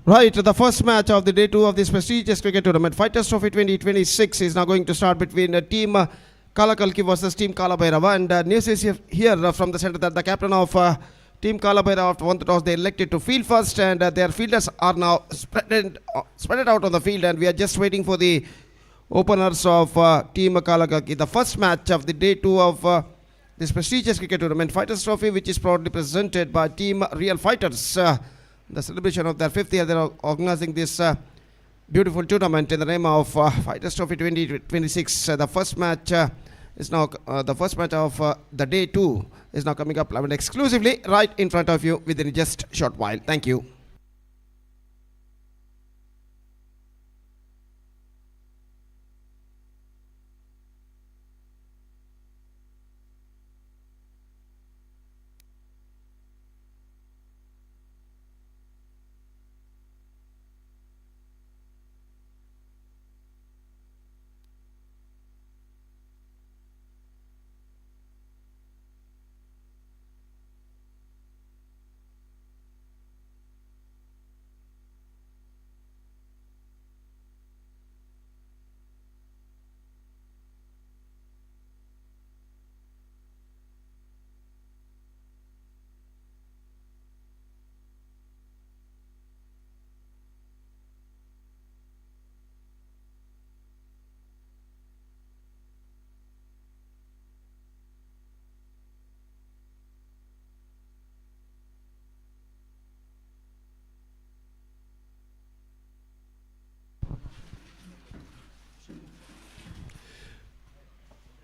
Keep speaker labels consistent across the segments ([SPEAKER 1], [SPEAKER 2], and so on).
[SPEAKER 1] Right, the first match of the day 2 of this prestigious cricket tournament, Fighters Trophy 2026, is now going to start between Team Kalakalki versus Team Kalabhairava. And news is here from the center that the captain of Team Kalabhairava, after one toss, they elected to field first, and their fielders are now spread out on the field, and we are just waiting for the openers of Team Kalakalki. The first match of the day 2 of this prestigious cricket tournament, Fighters Trophy, which is proudly presented by Team Real Fighters. The celebration of their 5th year, they are organizing this beautiful tournament in the name of Fighters Trophy 2026. The first match is now the first match of the day 2 is now coming up exclusively right in front of you within just a short while. Thank you.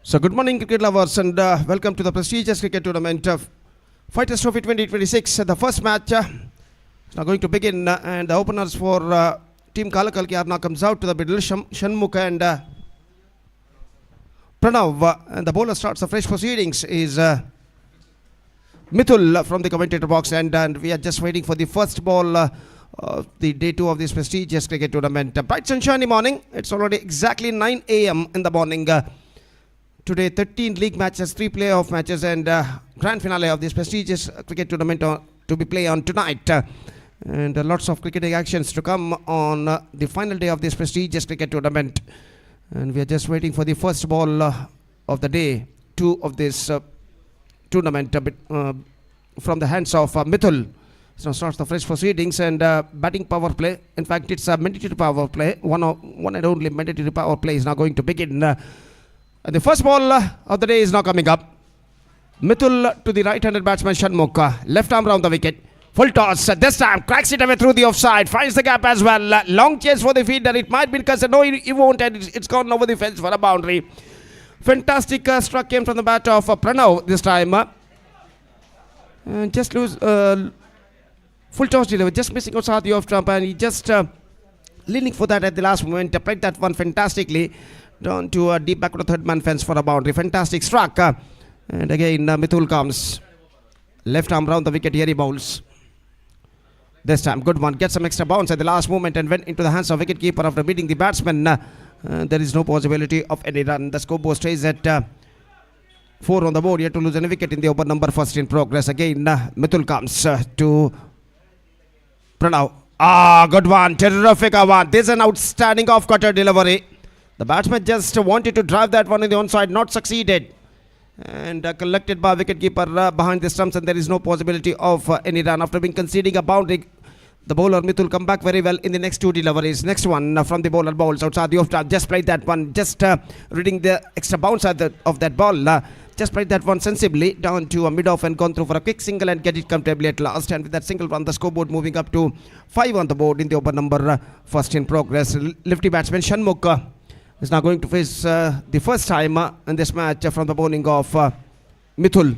[SPEAKER 1] So good morning, cricket lovers, and welcome to the prestigious cricket tournament of Fighters Trophy 2026. The first match is now going to begin, and the openers for Team Kalakalki are now comes out to the middle, Shanmukh and Pranav, and the bowler starts the fresh proceedings is Mithul from the commentator box, and we are just waiting for the first ball of the day 2 of this prestigious cricket tournament. Bright sunshiny morning. It's already exactly 9 a.m. in the morning. Today, 13 league matches, 3 playoff matches, and grand finale of this prestigious cricket tournament to be played on tonight. And lots of cricketing actions to come on the final day of this prestigious cricket tournament. And we are just waiting for the first ball of the day 2 of this tournament from the hands of Mithul. So starts the fresh proceedings and batting power play. In fact, it's a mandatory power play. One and only mandatory power play is now going to begin. And the first ball of the day is now coming up. Mithul to the right-handed batsman Shanmukh. Left arm round the wicket. Full toss. This time cracks it away through the offside. Finds the gap as well. Long chase for the fielder. It might be considered. No, he won't. And it's gone over the fence for a boundary. Fantastic struck came from the bat of Pranav this time. Just lose. Full toss delivery. Just missing outside the off trump. And he just leaning for that at the last moment. Played that one fantastically. Down to a deep back to the third man fence for a boundary. Fantastic struck. And again, Mithul comes. Left arm round the wicket. Here he bowls. This time, good one. Gets some extra bounce at the last moment and went into the hands of wicketkeeper after beating the batsman. There is no possibility of any run. The scoreboard stays at 4 on the board. Yet to lose any wicket in the over number first in progress. Again, Mithul comes to Pranav. Good one. Terrific one. This is an outstanding off-cutter delivery. The batsman just wanted to drive that one in the onside, not succeeded. And collected by wicketkeeper behind the stumps, and there is no possibility of any run. After being conceding a boundary, the bowler Mithul come back very well in the next 2 deliveries. Next one from the bowler bowls outside the off-trap. Just played that one, just reading the extra bounce of that ball. Just played that one sensibly down to a mid-off and gone through for a quick single and get it comfortably at last. And with that single run, the scoreboard moving up to 5 on the board in the over number first in progress. Lefty batsman Shanmukh is now going to face the first time in this match from the bowling of Mithul.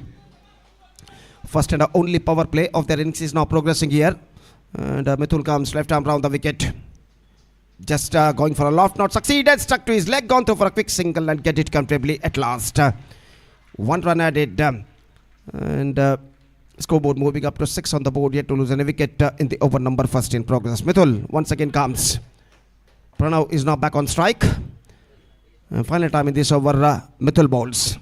[SPEAKER 1] First and only power play of their innings is now progressing here. And Mithul comes left arm round the wicket. Just going for a loft, not succeeded. Stuck to his leg, gone through for a quick single and get it comfortably at last. 1 run added. And scoreboard moving up to 6 on the board. Yet to lose any wicket in the over number first in progress. Mithul once again comes. Pranav is now back on strike. Final time in this over, Mithul bowls.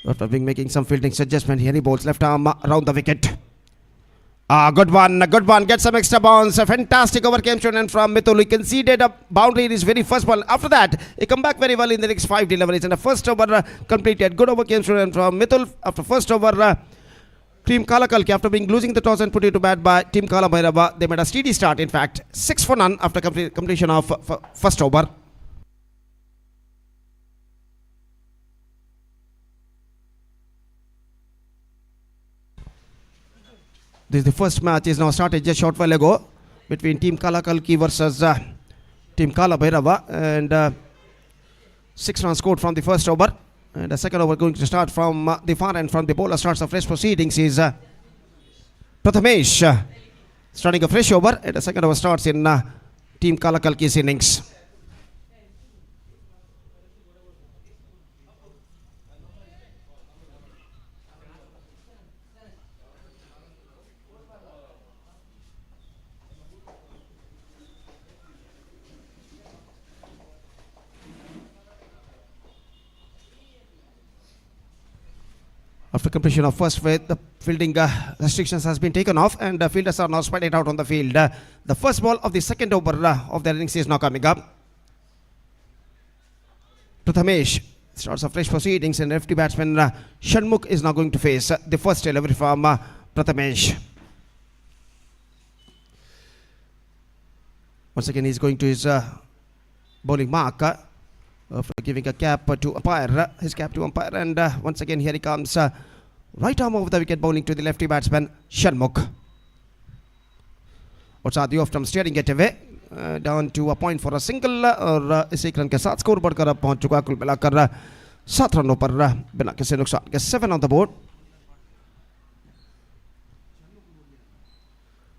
[SPEAKER 1] After being making some fielding adjustment, here he bowls left arm round the wicket. Good one, good one. Get some extra bounce. A fantastic over came student from Mithul. He conceded a boundary in his very first ball. After that, he come back very well in the next 5 deliveries. And the first over completed. Good over came student from Mithul. After first over, Team Kalakalki, after being losing the toss and put it to bat by Team Kala Bhairava, they made a steady start. In fact, 6 for none after completion of first over. This is the first match is now started just short while ago between Team Kalakalki versus Team Kala Bhairava, and 6 runs scored from the first over, and the second over going to start from the far end. From the bowler starts a fresh proceedings is Prathamesh starting a fresh over, and the second over starts in Team Kalakalki's innings. After completion of first phase, the fielding restrictions has been taken off, and the fielders are now spread it out on the field. The first ball of the second over of the innings is now coming up. Prathamesh starts a fresh proceedings, and FT batsman Shanmukh is now going to face the first delivery from Prathamesh. Once again, he's going to his bowling mark. After giving a cap to umpire, his cap to umpire, and once again here he comes, right arm over the wicket bowling to the lefty batsman Shanmukh. और साथ ही off term steering get away down to a point for a single, और इस एक run के साथ score बढ़कर अब पहुंच चुका है कुल मिलाकर 7 रनों पर बिना किसी नुकसान के 7 on the board.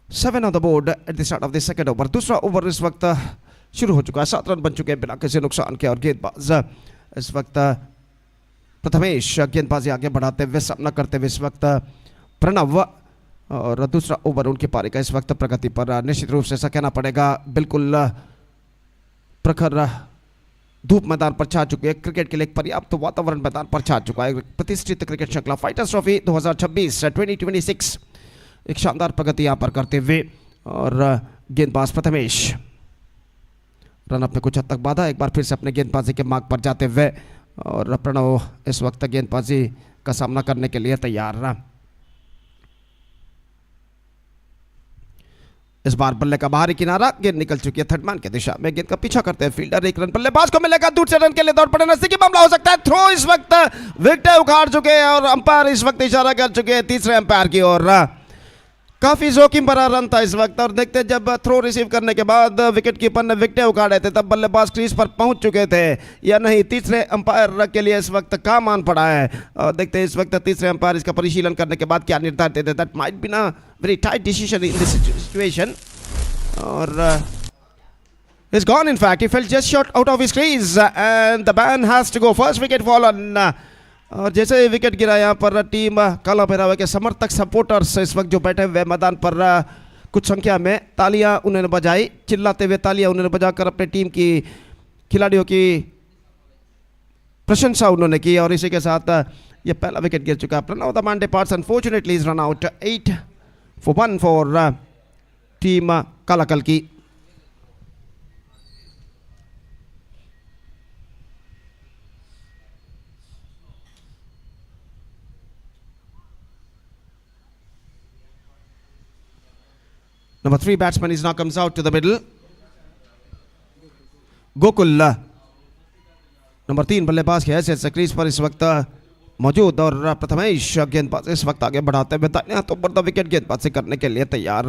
[SPEAKER 1] 7 on the board at the start of the second over. दूसरा ओवर इस वक्त शुरू हो चुका है. 7 रन बन चुके हैं बिना किसी नुकसान के, और गेंदबाज इस वक्त प्रथमेश गेंदबाजी आगे बढ़ाते हुए सामना करते हुए इस वक्त प्रणव, और दूसरा ओवर उनकी पारी का इस वक्त प्रगति पर. निश्चित रूप से ऐसा कहना पड़ेगा, बिल्कुल प्रखर धूप मैदान पर छा चुकी है. क्रिकेट के लिए एक पर्याप्त वातावरण मैदान पर छा चुका है. प्रतिष्ठित क्रिकेट श्रृंखला फाइटर्स ट्रॉफी 2026 एक शानदार प्रगति यहाँ पर करते हुए, और गेंदबाज प्रथमेश रन अप में कुछ हद तक बाधा, एक बार फिर से अपने गेंदबाजी के मार्ग पर जाते हुए, और प्रणव इस वक्त गेंदबाजी का सामना करने के लिए तैयार रहा. इस बार बल्ले का बाहरी किनारा, गेंद निकल चुकी है थर्ड मैन की दिशा में. गेंद का पीछा करते हैं फील्डर. 1 रन बल्लेबाज को मिलेगा. दूसरे रन के लिए दौड़ पड़े, नजदीकी मामला हो सकता है. थ्रो इस वक्त विकेट उखाड़ चुके हैं, और अंपायर इस वक्त इशारा कर चुके हैं तीसरे अंपायर की ओर. काफी जोखिम भरा रन था इस वक्त, और देखते जब थ्रो रिसीव करने के बाद विकेट कीपर ने विकेटें उखाड़े थे, तब बल्लेबाज क्रीज पर पहुंच चुके थे या नहीं, तीसरे अंपायर के लिए इस वक्त काम आन पड़ा है. और देखते हैं इस वक्त तीसरे अंपायर इसका परिशीलन करने के बाद क्या निर्धार देते. दैट माइट बी ना very tight decision in this situation, और he's gone. In fact, he fell just short out of his crease, and the man has to go. First wicket fallen. और जैसे ही विकेट गिरा यहाँ पर team Kala Bhairahawa के समर्थक supporters इस वक्त जो बैठे हुए मैदान पर कुछ संख्या में तालियां उन्होंने बजाई, चिल्लाते हुए तालियां उन्होंने बजाकर अपने टीम की खिलाड़ियों की प्रशंसा उन्होंने की. और इसी के साथ ये पहला विकेट गिर चुका है. Pranav the man departs unfortunately is run out. 8 for 1 for team Kalakalki. Number 3 batsman is now comes out to the middle. Gokul number 3 बल्लेबाज की हैसियत से क्रीज पर इस वक्त मौजूद, और प्रथमेश गेंदबाज इस वक्त आगे बढ़ाते हुए दाहिने हाथों पर द विकेट गेंदबाजी करने के लिए तैयार,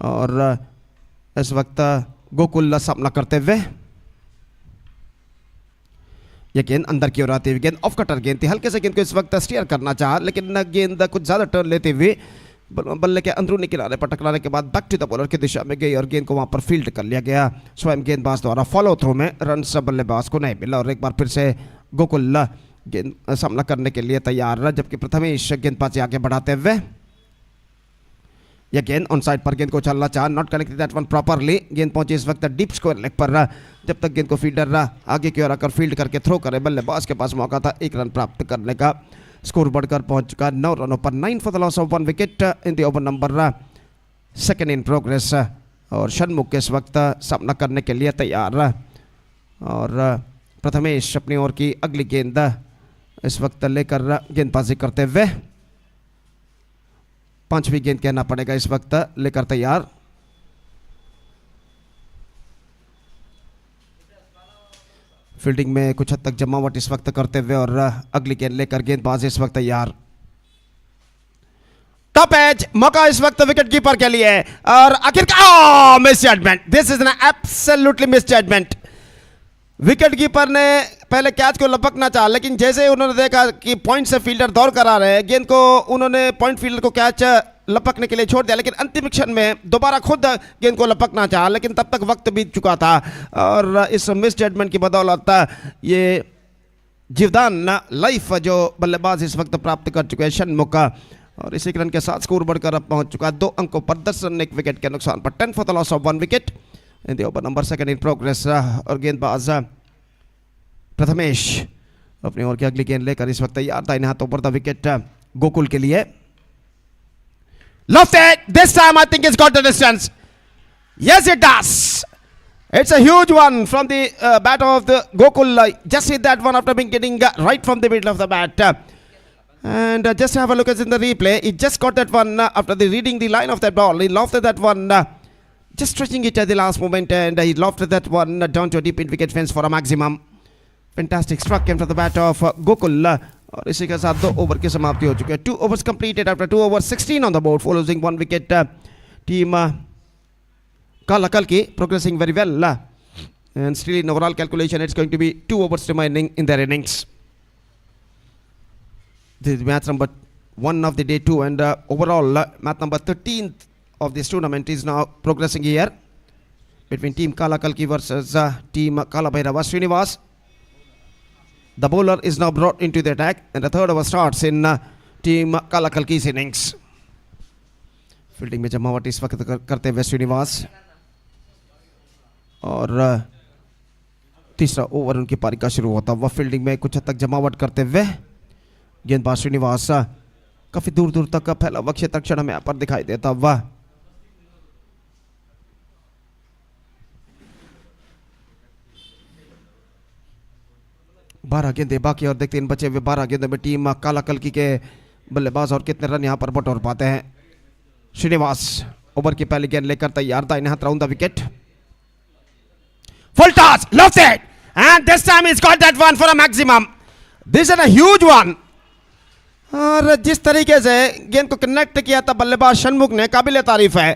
[SPEAKER 1] और इस वक्त गोकुल सामना करते हुए. यह गेंद अंदर की ओर आती हुई गेंद ऑफ कटर गेंद थी. हल्के से गेंद को इस वक्त स्टीयर करना चाहा, लेकिन गेंद कुछ ज़्यादा टर्न लेते हुए बल्ले के अंदरूनी किनारे पर टकराने के बाद बैक टू द बॉलर की दिशा में गई, और गेंद को वहां पर फील्ड कर लिया गया. स्वयं गेंदबाज द्वारा फॉलो थ्रो में रन बल्लेबाज को नहीं मिला, और एक बार फिर से गोकुल गेंद सामना करने के लिए तैयार रहा, जबकि प्रथमेश गेंदबाजी आगे बढ़ाते हुए. यह गेंद ऑन साइड पर गेंद को चलना चाहा, not connected that one properly. गेंद पहुंची इस वक्त डीप स्क्वायर लेग पर. जब तक गेंद को फील्डर आगे की ओर आकर फील्ड करके थ्रो करे, बल्लेबाज के पास मौका था 1 रन प्राप्त करने का. स्कोर बढ़कर पहुंच चुका 9 रनों पर. 9 for the loss of 1 wicket in the over number second in progress और षणमुख इस वक्त सामना करने के लिए तैयार और प्रथमेश अपनी ओर की अगली गेंद इस वक्त लेकर गेंदबाजी करते हुए, पांचवी गेंद कहना पड़ेगा इस वक्त लेकर तैयार। फील्डिंग में कुछ हद तक जमावट इस वक्त करते हुए और अगली गेंद लेकर गेंदबाज इस वक्त तैयार। टॉप एज मौका इस वक्त विकेट कीपर के लिए और आखिरकार misjudgement, this is an absolutely misjudgement. Wicket keeper ने पहले कैच को लपकना चाहा, लेकिन जैसे उन्होंने देखा कि पॉइंट से फील्डर दौड़ कर आ रहे हैं, गेंद को उन्होंने पॉइंट फील्डर को कैच लपकने के लिए छोड़ दिया, लेकिन अंतिम क्षण में दोबारा खुद गेंद को लपकना चाहा, लेकिन तब तक वक्त बीत चुका था और इस मिस जजमेंट की बदौलत ये जीवदान लाइफ जो बल्लेबाज इस वक्त प्राप्त कर चुके हैं षणमुख, और इसी रन के साथ स्कोर बढ़कर अब पहुंच चुका है 2 अंकों पर, 10 रन एक विकेट के नुकसान पर। 10 for the loss of 1 wicket in the over number second in progress. और गेंदबाज प्रथमेश अपनी ओर की अगली गेंद लेकर इस वक्त तैयार था, इन हाथों पर द विकेट गोकुल के लिए। Lofted, this time I think it's got the distance. Yes, it does. It's a huge one from the bat of the Gokul. Just hit that one after being getting right from the middle of the bat. And just have a look at in the replay. He just got that one after the reading the line of that ball. He lofted that one, just stretching it at the last moment, and he lofted that one down to a deep in wicket fence for a maximum. Fantastic struck came from the bat of Gokul. और इसी के साथ 2 over की समाप्ति हो चुकी है। 2 overs completed after 2 overs 16 on the board for losing 1 wicket. Team Kalakalki progressing very well, and still in overall calculation it's going to be 2 overs remaining in their innings. This is match number 1 of the day 2, and overall match number 13th of this tournament is now progressing here between Team Kalakalki versus Team Kalabhairava Srinivas. The bowler is now brought into the attack, and the third over starts in Team Kalakalki's innings. Fielding में जमावट इस वक्त करते हुए श्रीनिवास, और तीसरा over उनकी पारी का शुरू होता हुआ फील्डिंग में कुछ हद तक जमावट करते हुए गेंदबाज श्रीनिवास काफी दूर दूर तक फैला हुआ क्षेत्र क्षण हमें यहाँ पर दिखाई देता हुआ। बारह गेंदे बाकी और देखते इन बचे हुए 12 गेंदों में टीम कालाकल्की के बल्लेबाज और कितने रन यहां पर बटोर पाते हैं। श्रीनिवास ओवर की पहली गेंद लेकर तैयार था, इन्हें round the wicket. Full toss, lofted, and this time he's got that one for a maximum. This is a huge one. और जिस तरीके से गेंद को कनेक्ट किया था बल्लेबाज षणमुख ने, काबिल तारीफ है।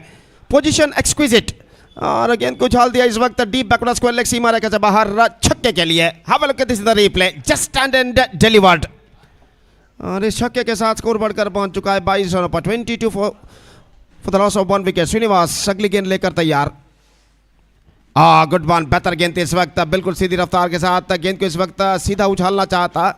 [SPEAKER 1] पोजीशन एक्सक्विजिट, और गेंद को उछाल दिया इस वक्त डीप बैकवर्ड स्क्वायर लेग सीमा रेखा से बाहर छक्के के लिए। Have a look at this in the replay, just stand and delivered, और इस छक्के के साथ स्कोर बढ़कर पहुंच चुका है 22 रनों पर। 22 for the loss of 1 wicket. Srinivas अगली गेंद लेकर तैयार। गुड वन, बेहतर गेंद इस वक्त, बिल्कुल सीधी रफ्तार के साथ गेंद को इस वक्त सीधा उछालना चाहता,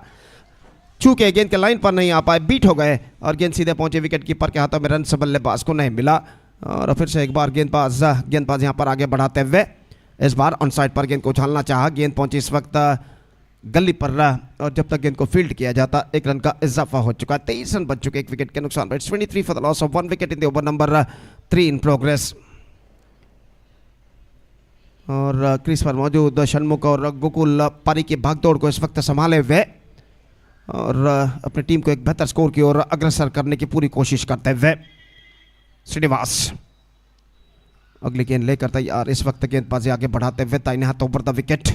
[SPEAKER 1] चूंकि गेंद के लाइन पर नहीं आ पाए, बीट हो गए और गेंद सीधे पहुंचे विकेट कीपर के हाथों में। रन से बल्लेबाज को नहीं मिला, और फिर से एक बार गेंदबाज यहां पर आगे बढ़ाते हुए इस बार ऑन साइड पर गेंद को उछालना चाहा। गेंद पहुंची इस वक्त गली पर, और जब तक गेंद को फील्ड किया जाता 1 रन का इजाफा हो चुका। 23 रन बच चुके 1 विकेट के नुकसान पर। 23 for the loss of 1 wicket in the over number 3 in progress. और क्रीज पर मौजूद षणमुख और गोकुल पारी की भागदौड़ को इस वक्त संभाले हुए और अपनी टीम को एक बेहतर स्कोर की ओर अग्रसर करने की पूरी कोशिश करते हुए श्रीनिवास अगली गेंद लेकर तैयार। इस वक्त गेंदबाजी आगे बढ़ाते हुए दाहिने हाथों पर द विकेट।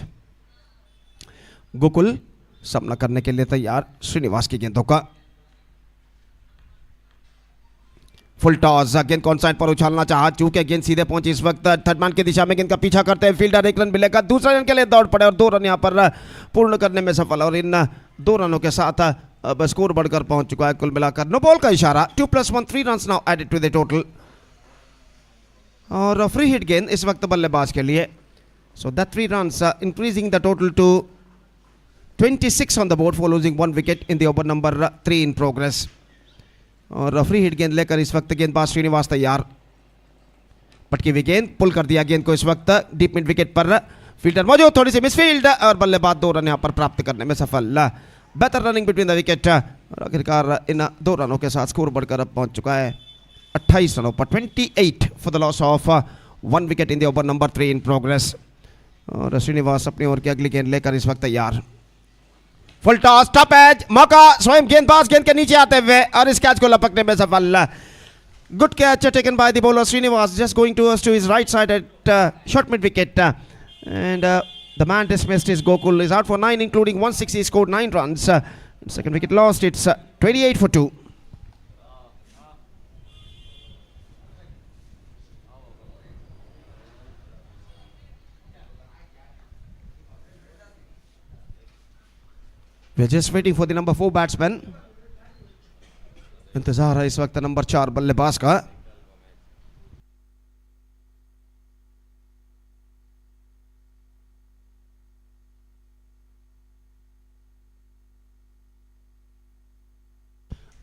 [SPEAKER 1] गोकुल सामना करने के लिए तैयार श्रीनिवास की गेंदों का। फुल टॉस, गेंद कौन साइड पर उछालना चाहा, चूंकि गेंद सीधे पहुंची इस वक्त थर्ड मैन की दिशा में गेंद का पीछा करते हैं फील्डर। 1 रन मिलेगा, दूसरे रन के लिए दौड़ पड़े और 2 रन यहां पर पूर्ण करने में सफल, और इन 2 रनों के साथ अब स्कोर बढ़कर पहुंच चुका है कुल मिलाकर। नो बॉल का इशारा, 2 + 1 3 runs now added to the total, और फ्री हिट गेंद इस वक्त बल्लेबाज के लिए। So that 3 runs increasing the total to 26 on the board for losing 1 wicket in the over number 3 in progress. और फ्री हिट गेंद लेकर इस वक्त गेंदबाज श्रीनिवास तैयार। पटकी हुई गेंद, पुल कर दिया गेंद को इस वक्त डीप मिड विकेट पर। फील्डर मौजूद, थोड़ी सी मिसफील्ड, और बल्लेबाज 2 रन यहां पर प्राप्त करने में सफल। बेहतर रनिंग बिटवीन द विकेट, और आखिरकार इन 2 रनों के साथ स्कोर बढ़कर अब पहुंच चुका है 28 रनों पर 28 for the loss of 1 wicket in the over number 3 in progress. और श्रीनिवास अपनी ओर की अगली गेंद लेकर इस वक्त तैयार। फुल टॉस, टॉप एज, मौका, स्वयं गेंदबाज गेंद के नीचे आते हुए और इस कैच को लपकने में सफल। Good catch taken by the bowler Srinivas, just going towards to his right side at short mid wicket, and the man dismissed is Gokul is out for 9 including 1 6. He scored 9 runs. Second wicket lost. It's 28 for 2. We're just waiting for the number 4 batsman. इंतजार है इस वक्त number 4 बल्लेबाज का।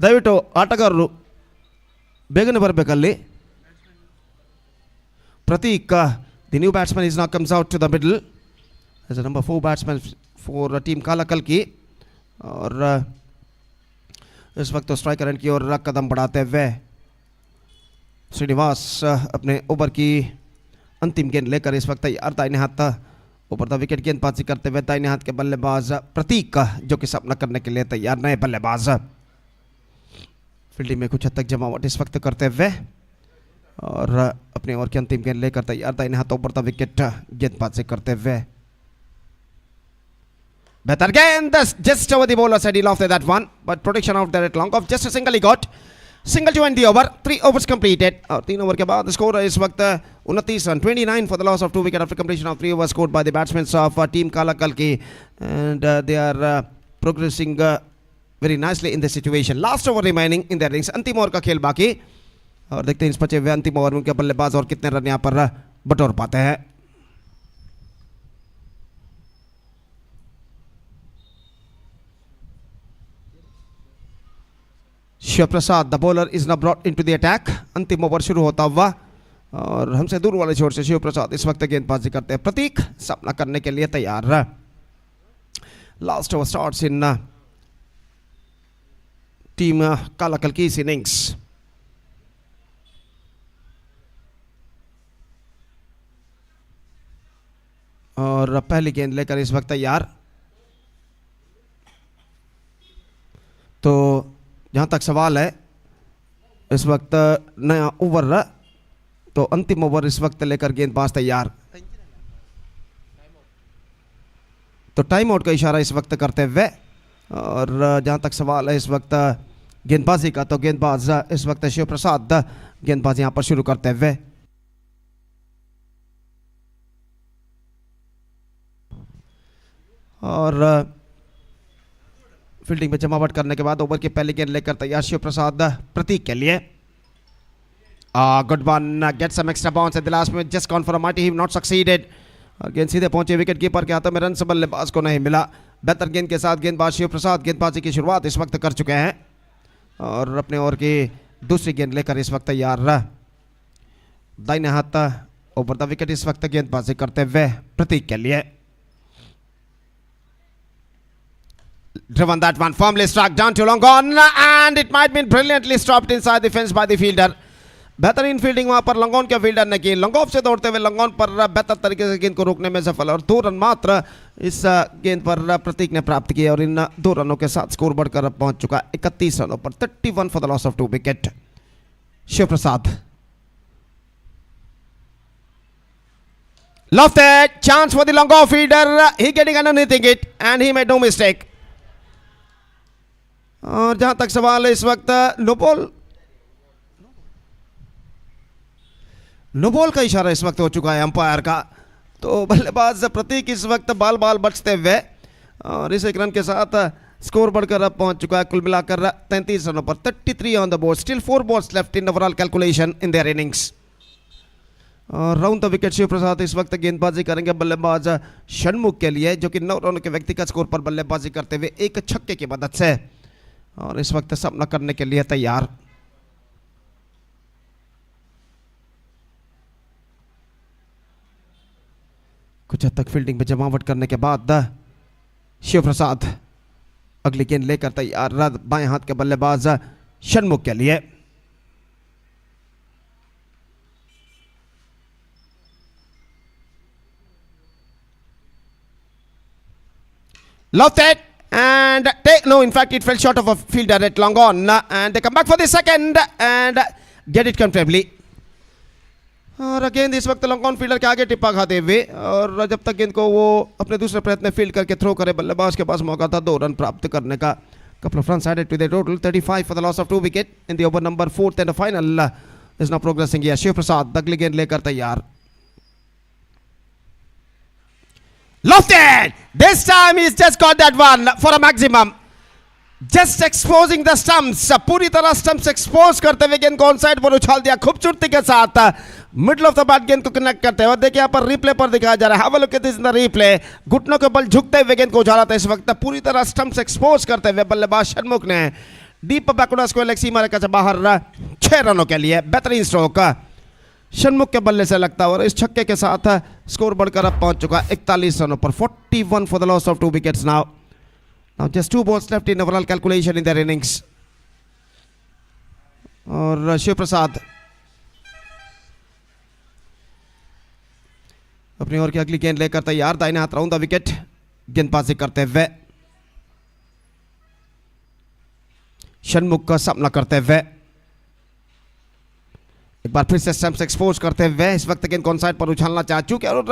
[SPEAKER 1] ದಯವಿಟ್ಟು ಆಟಗಾರರು ಬೇಗನೆ ಬರಬೇಕಲ್ಲಿ. Prateek, the new batsman is now comes out to the middle as a number 4 batsman for team काला कल की। और इस वक्त तो स्ट्राइकर एंड की ओर कदम बढ़ाते हुए श्रीनिवास अपने ओवर की अंतिम गेंद लेकर इस वक्त तैयार। दाहिने हाथ ऊपर द विकेट गेंदबाजी करते हुए दाहिने हाथ के बल्लेबाज प्रतीक जो कि सामना करने के लिए तैयार नए बल्लेबाज। फील्डिंग में कुछ हद तक जमावट इस वक्त करते हुए और अपने ओवर की अंतिम गेंद लेकर तैयार। दाहिने हाथ ऊपर द विकेट गेंदबाजी करते हुए better game, just over the bowler said he lofted that one, but protection out there at long off. Just a single he got, single to end the over. 3 overs completed और 3 over के बाद score है इस वक्त 29 run, 29 for the loss of 2 wicket after completion of 3 overs scored by the batsmen of team काला कल की, and they are progressing very nicely in the situation. Last over remaining in their innings. अंतिम over का खेल बाकी और देखते हैं इस बचे हुए अंतिम ओवर में उनके बल्लेबाज और कितने रन यहाँ पर बटोर पाते हैं। Shiv Prasad the bowler is now brought into the attack. अंतिम ओवर शुरू होता हुआ और हमसे दूर वाले छोर से शिव प्रसाद इस वक्त गेंदबाजी करते हैं। प्रतीक सामना करने के लिए तैयार। लास्ट ओवर स्टार्ट्स इन टीम काला कल की इस इनिंग्स। और पहली गेंद लेकर इस वक्त तैयार। तो जहाँ तक सवाल है इस वक्त नया ओवर, तो अंतिम ओवर इस वक्त लेकर गेंदबाज तैयार। तो टाइम आउट का इशारा इस वक्त करते हुए और जहाँ तक सवाल है इस वक्त गेंदबाजी का, तो गेंदबाज इस वक्त शिव प्रसाद गेंदबाजी यहाँ पर शुरू करते हुए। और फील्डिंग में जमावट करने के बाद ओवर की पहली गेंद लेकर तैयार शिव प्रसाद प्रतीक के लिए। Good one, get some extra bounce at the last minute, just gone for a mighty, he not succeeded. और गेंद सीधे पहुंचे विकेट कीपर के हाथों में, रन से बल्लेबाज को नहीं मिला। बेहतर गेंद के साथ गेंदबाज शिव प्रसाद गेंदबाजी की शुरुआत इस वक्त कर चुके हैं और अपने ओवर की दूसरी गेंद लेकर इस वक्त तैयार। दाहिने हाथ ओवर द विकेट इस वक्त गेंदबाजी करते हुए प्रतीक के लिए। Driven that one, firmly struck down to long on, and it might been brilliantly stopped inside the fence by the fielder. बेहतरीन फील्डिंग वहां पर लंगोन के फील्डर ने की। लॉन्ग ऑफ से दौड़ते हुए लंगोन पर बेहतर तरीके से गेंद को रोकने में सफल और 2 रन मात्र इस गेंद पर प्रतीक ने प्राप्त किए और इन 2 रनों के साथ स्कोर बढ़कर अब पहुंच चुका 31 रनों पर। 31 for the loss of 2 wicket. Shiv Prasad lofted, chance for the long off fielder, he getting underneath it and he made no mistake. और जहां तक सवाल है इस वक्त नो बॉल का इशारा इस वक्त हो चुका है अंपायर का। तो बल्लेबाज प्रतीक इस वक्त बाल बचते हुए और इस 1 रन के साथ स्कोर बढ़कर अब पहुंच चुका है कुल मिलाकर 33 रनों पर। 33 on the board, still 4 balls left in overall calculation in their innings. और राउंड द विकेट शिव प्रसाद इस वक्त गेंदबाजी करेंगे बल्लेबाज षणमुख के लिए, जो कि 9 रनों के व्यक्तिगत स्कोर पर बल्लेबाजी करते हुए एक छक्के की मदद से और इस वक्त सामना करने के लिए तैयार। कुछ हद तक फील्डिंग में जमावट करने के बाद शिव प्रसाद अगली गेंद लेकर तैयार बाएं हाथ के बल्लेबाज षणमुख के लिए। Love that. And take, no, in fact, it fell short of a fielder at long on. And they come back for the second and get it comfortably. और गेंद इस वक्त लॉन्ग ऑन फील्डर के आगे टिप्पा खाते हुए, और जब तक गेंद को वो अपने दूसरे प्रयत्न में फील्ड करके थ्रो करे, बल्लेबाज के पास मौका था 2 रन प्राप्त करने का. Couple of runs added to the total, 35 for the loss of 2 wicket in the over number 4th and the final is now progressing here. Shiv प्रसाद अगली गेंद लेकर तैयार. Lofted! This time he's just got that one for a maximum. Just exposing the stumps. पूरी तरह stumps expose करते हुए गेंद को ऑन साइड पर उछाल दिया खूबसूरती के साथ. मिडल ऑफ द बैट गेंद को कनेक्ट करते हुए देखिए यहाँ पर रिप्ले पर दिखाया जा रहा है. Have a look at this in the replay. घुटनों के बल झुकते हुए गेंद को उछाला था इस वक्त पूरी तरह स्टंप्स एक्सपोज करते हुए बल्लेबाज षणमुख ने डीप बैकवर्ड स्क्वायर लेग सीमा रेखा से बाहर 6 रनों के लिए बेहतरीन स्ट्रोक षणमुख के बल्ले से लगता है, और इस छक्के के साथ स्कोर बढ़कर अब पहुंच चुका 41 रनों पर. 41 for the loss of 2 wickets now. Now just 2 balls left in overall calculation in their innings. और शिव प्रसाद अपनी ओर की अगली गेंद लेकर तैयार. दाहिने हाथ राउंड द विकेट गेंदबाजी करते हुए षणमुख का सामना करते हुए एक बार फिर से स्टंप्स एक्सपोज करते हुए इस वक्त गेंद कौन साइड पर उछालना चाह चुके और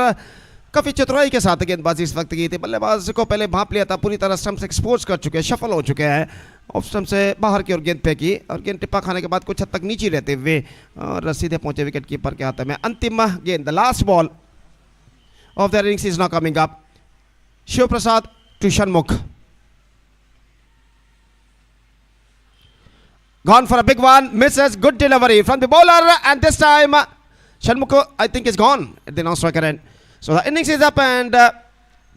[SPEAKER 1] काफी चतुराई के साथ गेंदबाजी इस वक्त की थी. बल्लेबाज को पहले भांप लिया था, पूरी तरह स्टंप्स एक्सपोज कर चुके हैं, शफल हो चुके हैं, ऑफ स्टंप से बाहर की ओर गेंद फेंकी और गेंद टिप्पा खाने के बाद कुछ हद तक नीचे रहते हुए और सीधे पहुंचे विकेट कीपर के हाथ में. अंतिम गेंद, the last ball of their innings is now coming up. Shiv Prasad to Shanmukh. Gone for a big one, misses, good delivery from the bowler, and this time Shanmukh I think is gone at the non-striker end. So the innings is up and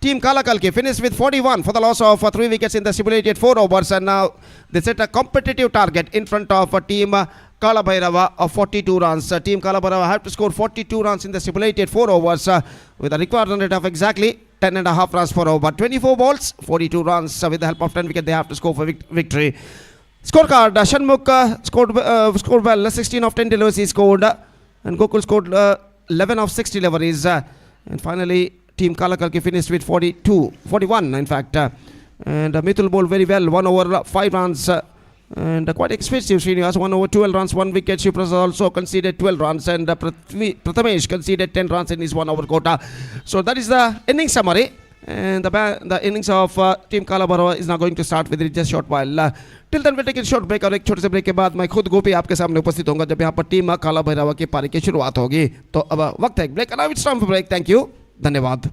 [SPEAKER 1] Team Kalakalki finished with 41 for the loss of 3 wickets in the stipulated 4 overs, and now they set a competitive target in front of Team Kala Bhairava of 42 runs. Team Kala Bhairava have to score 42 runs in the stipulated 4 overs with a required run rate of exactly 10.5 runs per over. 24 balls, 42 runs. With the help of 10 wickets, they have to score for victory. Scorecard, Shanmukh scored well, 16 of 10 deliveries he scored, and Gokul scored 11 of 6 deliveries. And finally, Team Kalakalki finished with 41 in fact. And Mithul bowled very well, 1 over 5 runs. And quite expensive, Srinivas, 1 over 12 runs, 1 wicket. Shiv Prasad also conceded 12 runs, and Prathamesh conceded 10 runs in his 1 over quota. So that is the innings summary. And the innings of Team Kala Bhairava is now going to start with it just short while. Till then we'll take a short break, और एक छोटे से break के बाद मैं खुद गोपी आपके सामने उपस्थित होऊंगा जब यहाँ पर टीम काला भैरवा की पारी की शुरुआत होगी. तो अब वक्त है break. Now it's time for break. Thank you, धन्यवाद.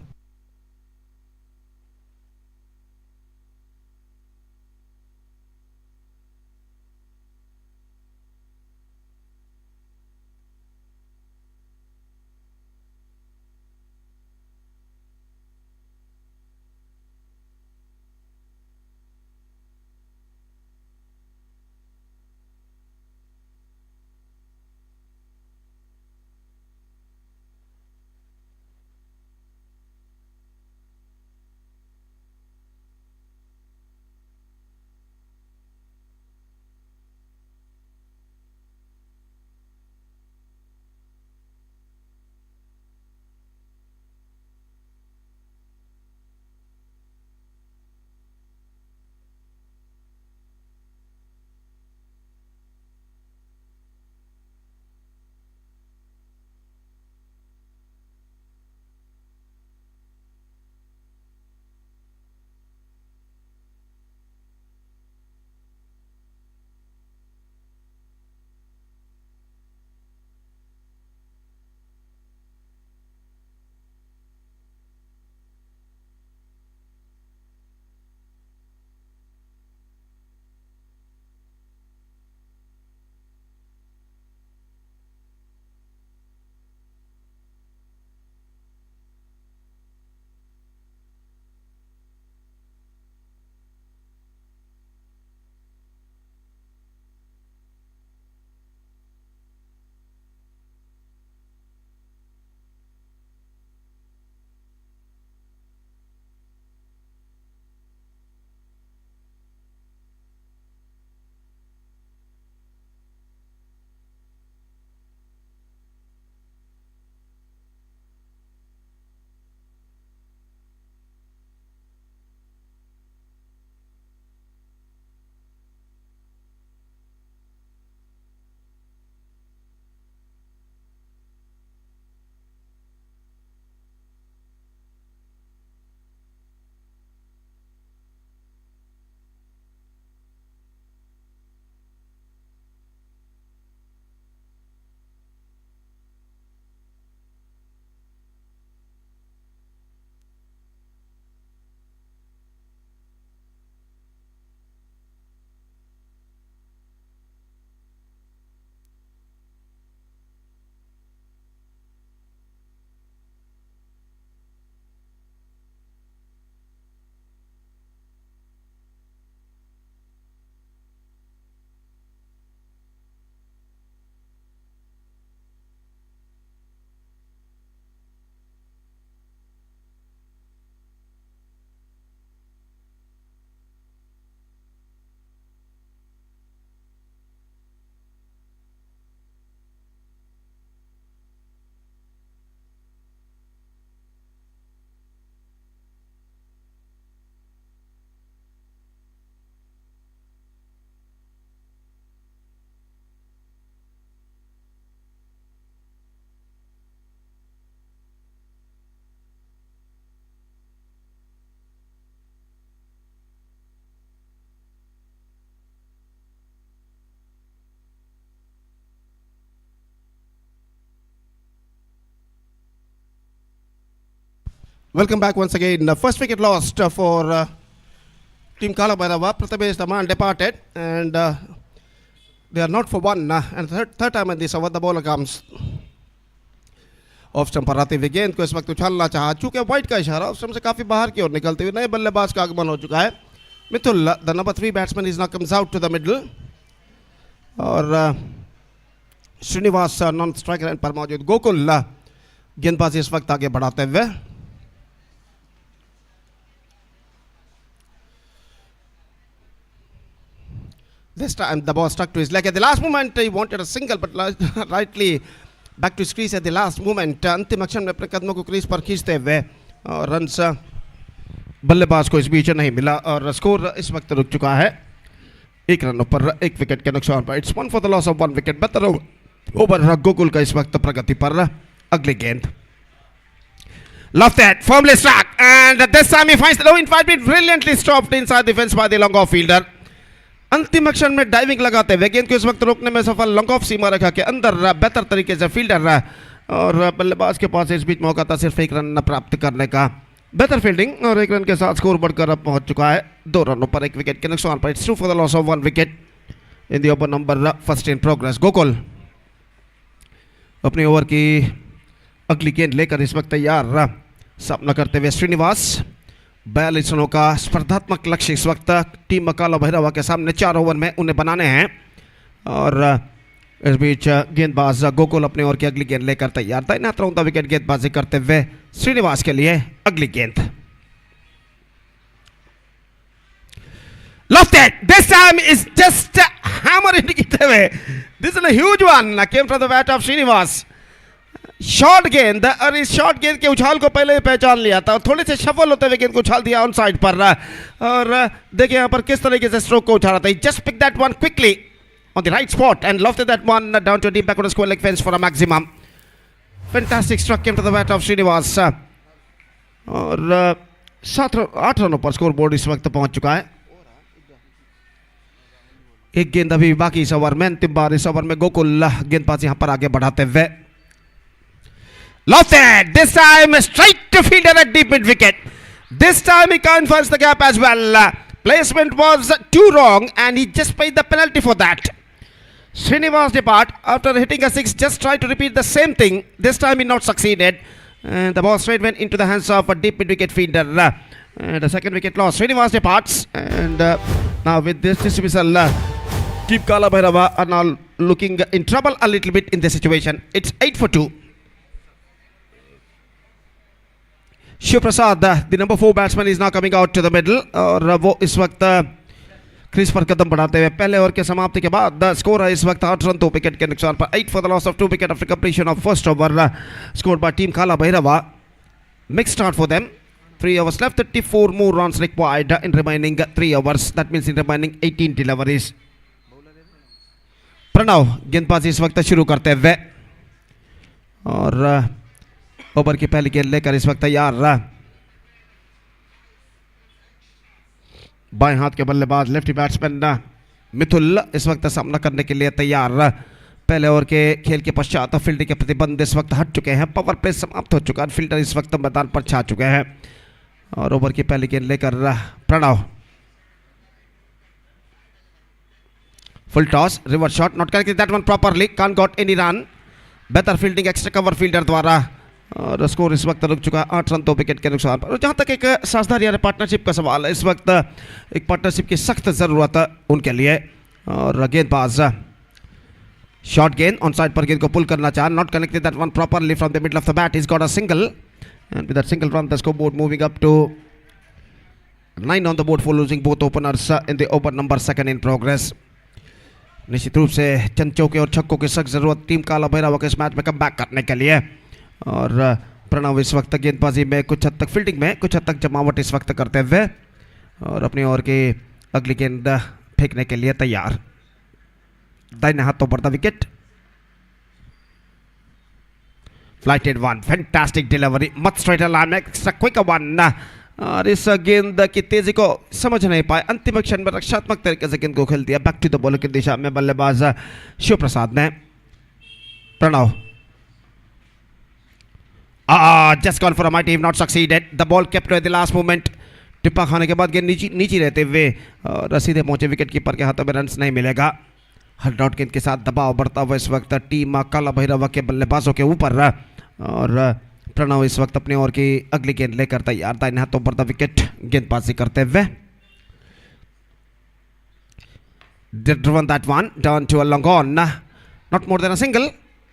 [SPEAKER 1] Welcome back once again. First wicket lost for Team Kala Bhairava. Prathamesh the man departed and they are not for one. And third time in this over the bowler comes off stump पर आते हुए गेंद को इस वक्त उछालना चाहा, चूंकि white का इशारा ऑफ स्टंप से काफी बाहर की ओर निकलते हुए नए बल्लेबाज का आगमन हो चुका है. Mithul the number 3 batsman is now comes out to the middle और श्रीनिवास नॉन स्ट्राइकर एंड पर मौजूद. गोकुल गेंदबाजी इस वक्त आगे बढ़ाते हुए. This time the ball stuck to his leg at the last moment. He wanted a single but rightly back to his crease at the last moment. अंतिम क्षण में अपने कदमों को क्रीज पर खींचते हुए और रन्स बल्लेबाज को इस बीच नहीं मिला और स्कोर इस वक्त रुक चुका है 1 रन पर 1 विकेट के नुकसान पर. It's 1 for the loss of 1 wicket. बेहतर ओवर गोकुल का इस वक्त प्रगति पर. अगली गेंद lofted firmly struck and this time he finds the low. In fact it brilliantly stopped inside the fence by the long off fielder. अंतिम क्षण में डाइविंग लगाते हुए गेंद को इस वक्त रोकने में सफल लॉन्ग ऑफ सीमा रेखा के अंदर बेहतर तरीके से फील्डर और बल्लेबाज के पास इस बीच मौका था सिर्फ 1 रन प्राप्त करने का. बेहतर फील्डिंग और 1 रन के साथ स्कोर बढ़कर अब पहुंच चुका है 2 रनों पर 1 विकेट के नुकसान पर. It's 2 for the loss of 1 wicket in the over number first in progress. Gokul अपनी ओवर की अगली गेंद लेकर इस वक्त तैयार सामना करते हुए. श्रीनिवास 42 रनों का स्पर्धात्मक लक्ष्य इस वक्त टीम काला भैरवा के सामने 4 ओवर में उन्हें बनाने हैं और इस बीच गेंदबाज गोकुल अपने ओवर की अगली गेंद लेकर तैयार था. इन तरह विकेट गेंदबाजी करते हुए श्रीनिवास के लिए अगली गेंद lofted. This time is just hammer into the way. This is a huge one came from the bat of Srinivas. Short गेंद और इस शॉर्ट गेंद के उछाल को पहले पहचान लिया था और थोड़े से सफल होते हुए गेंद को उछाल दिया ऑन साइड पर और देखिए यहाँ पर किस तरीके से स्ट्रोक को उछाला था. Just pick that one quickly on the right spot and lofted that one down to deep back on the square leg fence for a maximum. Fantastic stroke came to the bat of Srinivas और 8 रनों पर score board इस वक्त पहुंच चुका है. एक गेंद अभी बाकी इस ओवर में. अंतिम बार इस ओवर में गोकुल गेंदबाज यहाँ पर आगे बढ़ाते हुए. Lofted, this time straight to fielder at deep mid wicket. This time he can't finds the gap as well. Placement was too wrong and he just paid the penalty for that. Srinivas depart after hitting a 6, just tried to repeat the same thing. This time he not succeeded. And the ball straight went into the hands of a deep mid wicket fielder. And the second wicket lost. Srinivas departs and now with this dismissal, Team Kala Bhairava are now looking in trouble a little bit in this situation. It's 8 for 2. Shiv Prasad the number 4 batsman is now coming out to the middle और वो इस वक्त crease पर कदम बढ़ाते हुए पहले over के समाप्ति के बाद स्कोर है इस वक्त 8 रन 2 विकेट के नुकसान पर. 8 for the loss of 2 wicket after completion of first over scored by Team Kala Bhairava. Mixed start for them. 3 overs left, 34 more runs required in remaining 3 overs. That means in remaining 18 deliveries. Pranav गेंदबाजी इस वक्त शुरू करते हुए और over की पहली गेंद लेकर इस वक्त तैयार. बाएं हाथ के बल्लेबाज लेफ्टी बैट्समैन मिथुल इस वक्त सामना करने के लिए तैयार. पहले ओवर के खेल के पश्चात फील्डिंग के प्रतिबंध इस वक्त हट चुके हैं. पावर प्ले समाप्त हो चुका है. फील्डर इस वक्त मैदान पर छा चुके हैं और ओवर की पहली गेंद लेकर Pranav. Full toss reverse shot not corrected that one properly. Can't got any run. बेहतर फील्डिंग एक्स्ट्रा कवर फील्डर द्वारा और स्कोर इस वक्त रुक चुका है 8 रन 2 विकेट के नुकसान पर. जहां तक एक साझेदारी यानी पार्टनरशिप का सवाल है, इस वक्त एक पार्टनरशिप की सख्त जरूरत है उनके लिए. और गेंदबाज शॉर्ट गेंद ऑन साइड पर गेंद को पुल करना चाहा. Not connected that one properly from the middle of the bat. Is got a single and with that single run the score board moving up to 9 on the board for losing both openers in the over number 2 in progress. निश्चित रूप से चंद चौके और छक्कों की सख्त जरूरत team Kala Bhairahawa के इस मैच में कम बैक करने के लिए. और प्रणव इस वक्त गेंदबाजी में कुछ हद तक फील्डिंग में कुछ हद तक जमावट इस वक्त करते हुए और अपनी ओवर की अगली गेंद फेंकने के लिए तैयार. दाहिने हाथों पर the wicket. Flighted one. Fantastic delivery. Much straight line में क्विक वन और इस गेंद की तेजी को समझ नहीं पाए. अंतिम क्षण में रक्षात्मक तरीके से गेंद को खेल दिया बैक टू द बॉलर की दिशा में बल्लेबाज शिव प्रसाद ने. Pranav Just gone for a mighty, not succeeded. The ball kept at the last moment. टिप्पा खाने के बाद गेंद नीचे रहते हुए और सीधे पहुंचे विकेट कीपर के हाथों में रन्स नहीं मिलेगा। हर डॉट गेंद के साथ दबाव बढ़ता हुआ इस वक्त टीम काला भैरवा के बल्लेबाजों के ऊपर और प्रणव इस वक्त अपनी ओर की अगली गेंद लेकर तैयार था। इन हाथों पर द विकेट गेंदबाजी करते हुए driven that one down to a long on, not more than a single,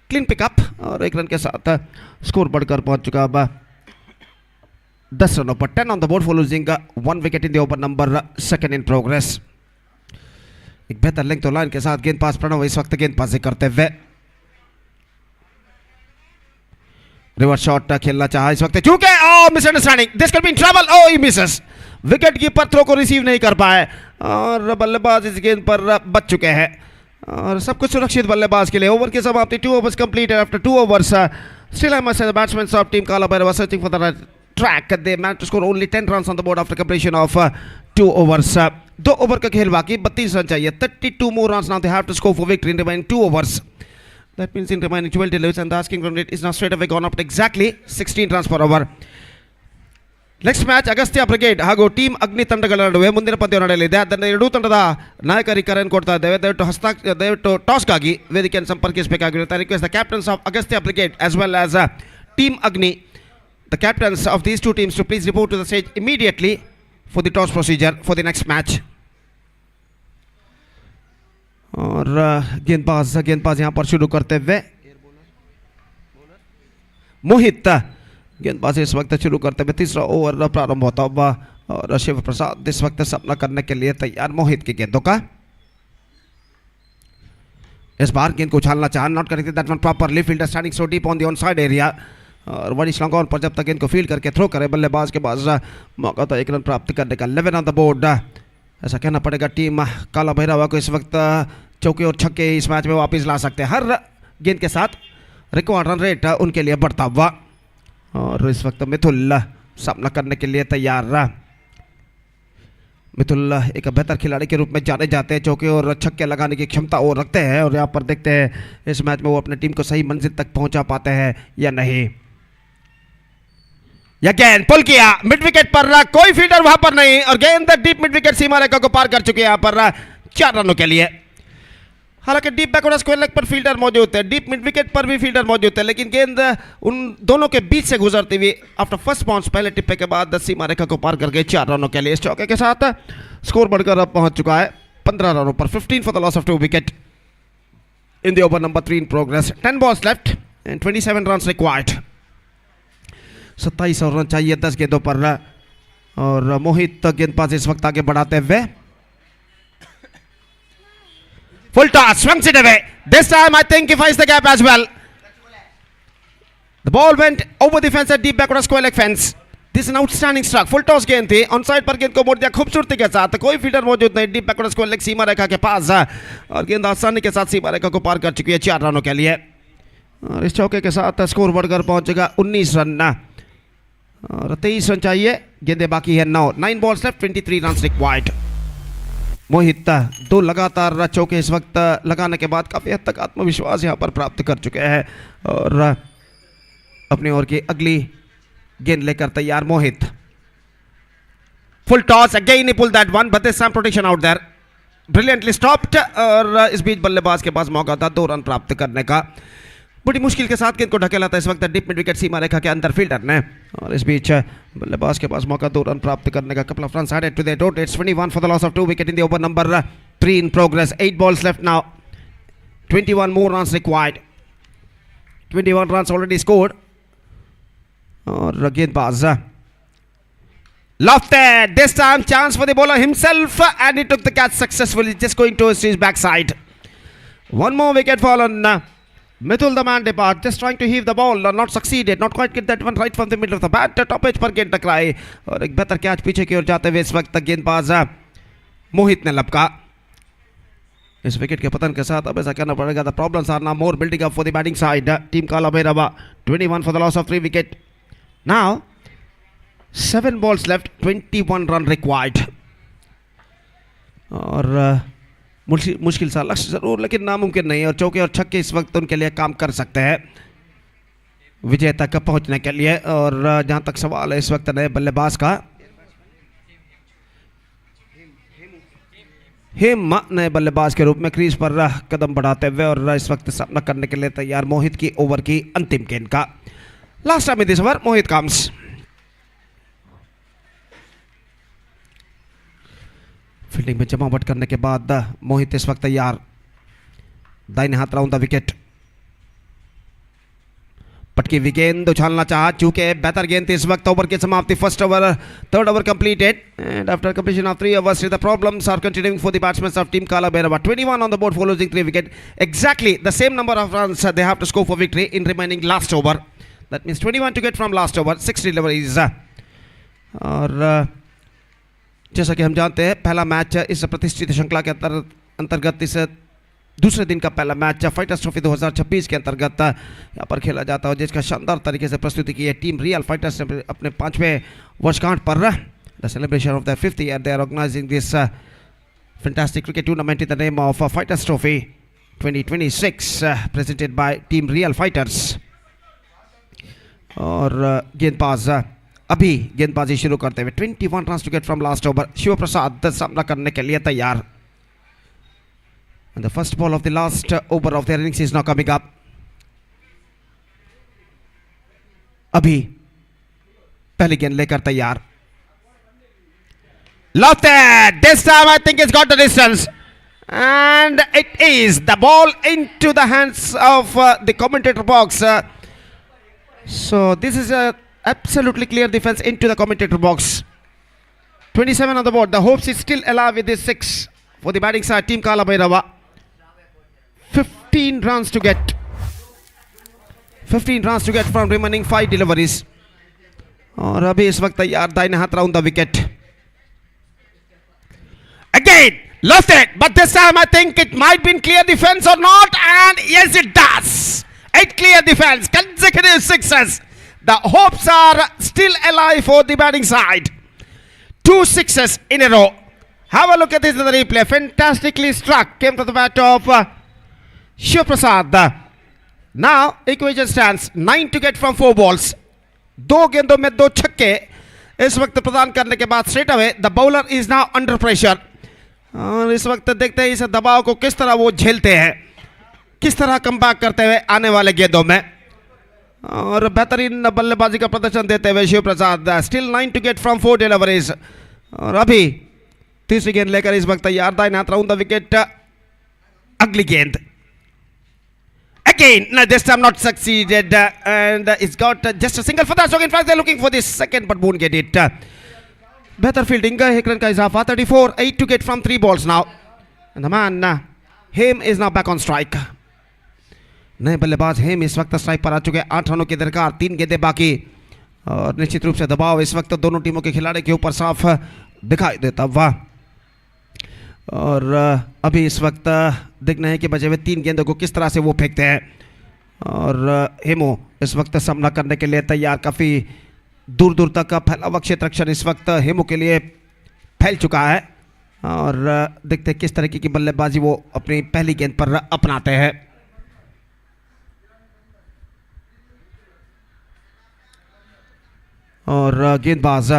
[SPEAKER 1] clean pickup और एक रन के साथ स्कोर बढ़कर पहुंच चुका अब 10 रनों पर 10 on the board for losing 1 wicket in the over number 2 in progress। एक बेहतर लेंथ लाइन के साथ गेंदबाज प्रणव इस वक्त गेंदबाजी करते हुए रिवर्स शॉट खेलना चाहा इस वक्त चूके misunderstanding, this can be in trouble. He misses, wicket keeper throw को रिसीव नहीं कर पाए और बल्लेबाज इस गेंद पर बच चुके हैं और सब कुछ सुरक्षित बल्लेबाज के लिए। ओवर की समाप्ति, 2 overs completed after 2 overs। Still I must say the batsmen of team Kala Bhairava searching for the right track. They managed to score only 10 runs on the board after completion of 2 overs। 2 over का खेल बाकी, 32 run चाहिए। 32 more runs now they have to score for victory in remaining 2 overs। That means in remaining 12 deliveries and the asking run rate is now straight away gone up to exactly 16 runs per over। Next match Agastya brigade ಹಾಗೂ team ಅಗ್ನಿ ತಂಡಗಳ ನಡುವೆ ಮುಂದಿನ ಪಂದ್ಯ ನಡೆಯಲಿದೆ. ಅದನ್ನು ಎರಡೂ ತಂಡದ ನಾಯಕರಿಗೆ ಕರೆಯನ್ನು ಕೊಡ್ತಾ ಇದ್ದೇವೆ. ದಯವಿಟ್ಟು ಟಾಸ್ಗಾಗಿ ವೇದಿಕೆಯನ್ನು ಸಂಪರ್ಕಿಸಬೇಕಾಗಿರುತ್ತೆ. Request the captains of Agastya brigade as well as team Agni, the captains of these 2 teams to please report to the stage immediately for the toss procedure for the next match। और गेंदबाज यहाँ पर शुरू करते हुए मोहित गेंदबाजी इस वक्त शुरू करते हुए तीसरा ओवर प्रारंभ होता हुआ और शिव प्रसाद इस वक्त सामना करने के लिए तैयार मोहित की गेंदों का। इस बार गेंद को उछालना चाहा, not corrected that one properly, fielder standing so deep on the on side area और बड़ी स्लॉन्ग ऑन पर जब तक गेंद को फील्ड करके थ्रो करे बल्लेबाज के पास मौका तो 1 रन प्राप्त करने का। 11 ऑन द बोर्ड, ऐसा कहना पड़ेगा टीम काला भैरवा को इस वक्त चौके और छक्के इस मैच में वापस ला सकते हैं। हर गेंद के साथ रिकॉर्ड रन रेट उनके लिए बढ़ता हुआ और इस वक्त मिथुल सामना करने के लिए तैयार रहा। मिथुल एक बेहतर खिलाड़ी के रूप में जाने जाते हैं, चौके और छक्के लगाने की क्षमता और रखते हैं और यहाँ पर देखते हैं इस मैच में वो अपने टीम को सही मंजिल तक पहुंचा पाते हैं या नहीं। यह गेंद पुल किया मिड विकेट पर, कोई फील्डर वहां पर नहीं और गेंद डीप मिड विकेट सीमा रेखा को पार कर चुके हैं यहाँ पर 4 रनों के लिए। हालांकि डीप बैकवर्ड स्क्वायर लेग पर फील्डर मौजूद है, डीप मिड विकेट पर भी फील्डर मौजूद है, लेकिन गेंद उन दोनों के बीच से गुजरती हुई आफ्टर फर्स्ट बाउंस पहले टिप्पे के बाद 10 सीमा रेखा को पार कर गए 4 रनों के लिए। इस चौके के साथ स्कोर बढ़कर अब पहुंच चुका है 15 रनों पर, 15 for the loss of 2 wicket in the over number 3 in progress. 10 balls left and 27 run required. 27 run चाहिए 10 गेंदों पर और मोहित गेंदबाज इस वक्त आगे बढ़ाते हुए full toss, swings it away. This time I think he finds the gap as well. The ball went over the fence at deep backward square leg fence. This is an outstanding struck. Full toss गेंद थी, on side पर गेंद को मोड़ दिया खूबसूरती के साथ, कोई फील्डर मौजूद नहीं डीप बैकवर्ड स्क्वायर लेग सीमा रेखा के पास और गेंद आसानी के साथ सीमा रेखा को पार कर चुकी है 4 रनों के लिए और इस चौके के साथ स्कोर बढ़कर पहुंचेगा 19 रन और 23 रन चाहिए, गेंदें बाकी है 9 balls left, 23 runs required। मोहित 2 लगातार चौके इस वक्त लगाने के बाद काफी हद तक आत्मविश्वास यहां पर प्राप्त कर चुके हैं और अपनी ओर की अगली गेंद लेकर तैयार Mohit. Full toss again he pull that one but this time protection out there, brilliantly stopped और इस बीच बल्लेबाज के पास मौका था 2 रन प्राप्त करने का। बड़ी मुश्किल के साथ गेंद को ढकेला था इस वक्त डीप मिड विकेट सीमा रेखा के अंदर फील्डर ने और इस बीच बल्लेबाज के पास मौका 2 रन प्राप्त करने का। Couple of runs added to the total, it's 21 for the loss of 2 wicket in the over number 3 in progress. 8 balls left now, 21 more runs required, 21 runs already scored और गेंदबाज lofted, this time chance for the bowler himself and he took the catch successfully, just going towards his backside। 1 more wicket fallen। Mithul the man depart, just trying to heave the ball, not succeeded, not quite get that one right from the middle of the bat, top edge पर गेंद टकराई और एक बेहतर catch पीछे की ओर जाते हुए इस वक्त गेंदबाज मोहित ने लपका। इस विकेट के पतन के साथ अब ऐसा कहना पड़ेगा the problems are now more building up for the batting side। Team Kala Bhairahawa 21 for the loss of 3 wicket। Now 7 balls left, 21 run required और मुश्किल सा लक्ष्य जरूर लेकिन नामुमकिन नहीं और चौके और छक्के इस वक्त उनके लिए काम कर सकते हैं। विजय तक पहुंचने के लिए। और जहां तक सवाल है इस वक्त नए बल्लेबाज का, हिम नए बल्लेबाज के रूप में क्रीज पर कदम बढ़ाते हुए और इस वक्त सामना करने के लिए तैयार मोहित की ओवर की अंतिम गेंद का। Last time this over Mohit comes. Fielding में जमावट करने के बाद मोहित इस वक्त तैयार, दाहिने हाथ राउंड द विकेट। पटकी हुई गेंद उछालना चाहा, चूंकि बेहतर गेंद थी इस वक्त। ओवर की समाप्ति, first over, third over completed and after completion of 3 overs the problems are continuing for the batsmen of team Kala Bhairava. 21 on the board for losing 3 wickets, exactly the same number of runs they have to score for victory in remaining last over. That means 21 to get from last over, 6 deliveries. और जैसा कि हम जानते हैं पहला match इस प्रतिष्ठित श्रृंखला के अंतर्गत इस दूसरे दिन का पहला मैच फाइटर्स ट्रॉफी 2026 के अंतर्गत यहाँ पर खेला जाता है, जिसका शानदार तरीके से प्रस्तुति की है टीम रियल फाइटर्स ने अपने 5वें वर्षगांठ पर। The celebration of the 5th year, they are organizing this fantastic cricket tournament in the name of Fighters Trophy 2026 presented by Team Real Fighters. और गेंदबाज अभी गेंदबाजी शुरू करते हुए 21 run to get from last over. Shiv Prasad सामना करने के लिए तैयार। And the first ball of the last over of their innings is now coming up. अभी पहली गेंद लेकर तैयार। Lofted! This time I think it's got the distance. And it is the ball into the hands of the commentator box. So this is a absolutely clear defense into the commentator box. 27 on the board. The hopes is still alive with this 6 for the batting side, Team Kala Bhairava. 15 runs to get. 15 runs to get from remaining 5 deliveries. और अभी इस वक्त तैयार दाहिने हाथ round the wicket. Again, lost it, but this time I think it might be in clear defense or not, and yes it does. 8 clear defense, consecutive 6s. The hopes are still alive for the batting side. 2 6s in a row. Have a look at this in the replay. Fantastically struck, came to the bat of Shiv Prasad. Now equation stands 9 to get from 4 balls. 2 गेंदों में 2 छक्के इस वक्त प्रदान करने के बाद straight away the bowler is now under pressure. और इस वक्त देखते हैं इस दबाव को किस तरह वो झेलते हैं, किस तरह कमबैक करते हुए आने वाले गेंदों में। और बेहतरीन बल्लेबाजी का प्रदर्शन देते हुए Shiv Prasad still 9 to get from 4 deliveries. और अभी तीसरी गेंद लेकर इस वक्त तैयार दाहिने हाथ राउंड द विकेट। अगली गेंद again, no, this time not succeeded and it's got just a single for that. So in fact they're looking for this second but won't get it. बेहतर फील्डिंग का 1 रन का इजाफा। 34, 8 to get from 3 balls now. And the man Him is now back on strike. नए बल्लेबाज हेम इस वक्त strike पर आ चुके हैं। 8 रनों की दरकार, 3 गेंदें बाकी। और निश्चित रूप से दबाव इस वक्त दोनों टीमों के खिलाड़ी के ऊपर साफ दिखाई देता हुआ। और अभी इस वक्त देखना है कि बचे हुए 3 गेंदों को किस तरह से वो फेंकते हैं। और हेमो इस वक्त सामना करने के लिए तैयार। काफ़ी दूर दूर तक का फैला हुआ क्षेत्र रक्षण इस वक्त हेमो के लिए फैल चुका है। और देखते हैं किस तरीके की बल्लेबाजी वो अपनी पहली गेंद पर अपनाते हैं। और गेंदबाज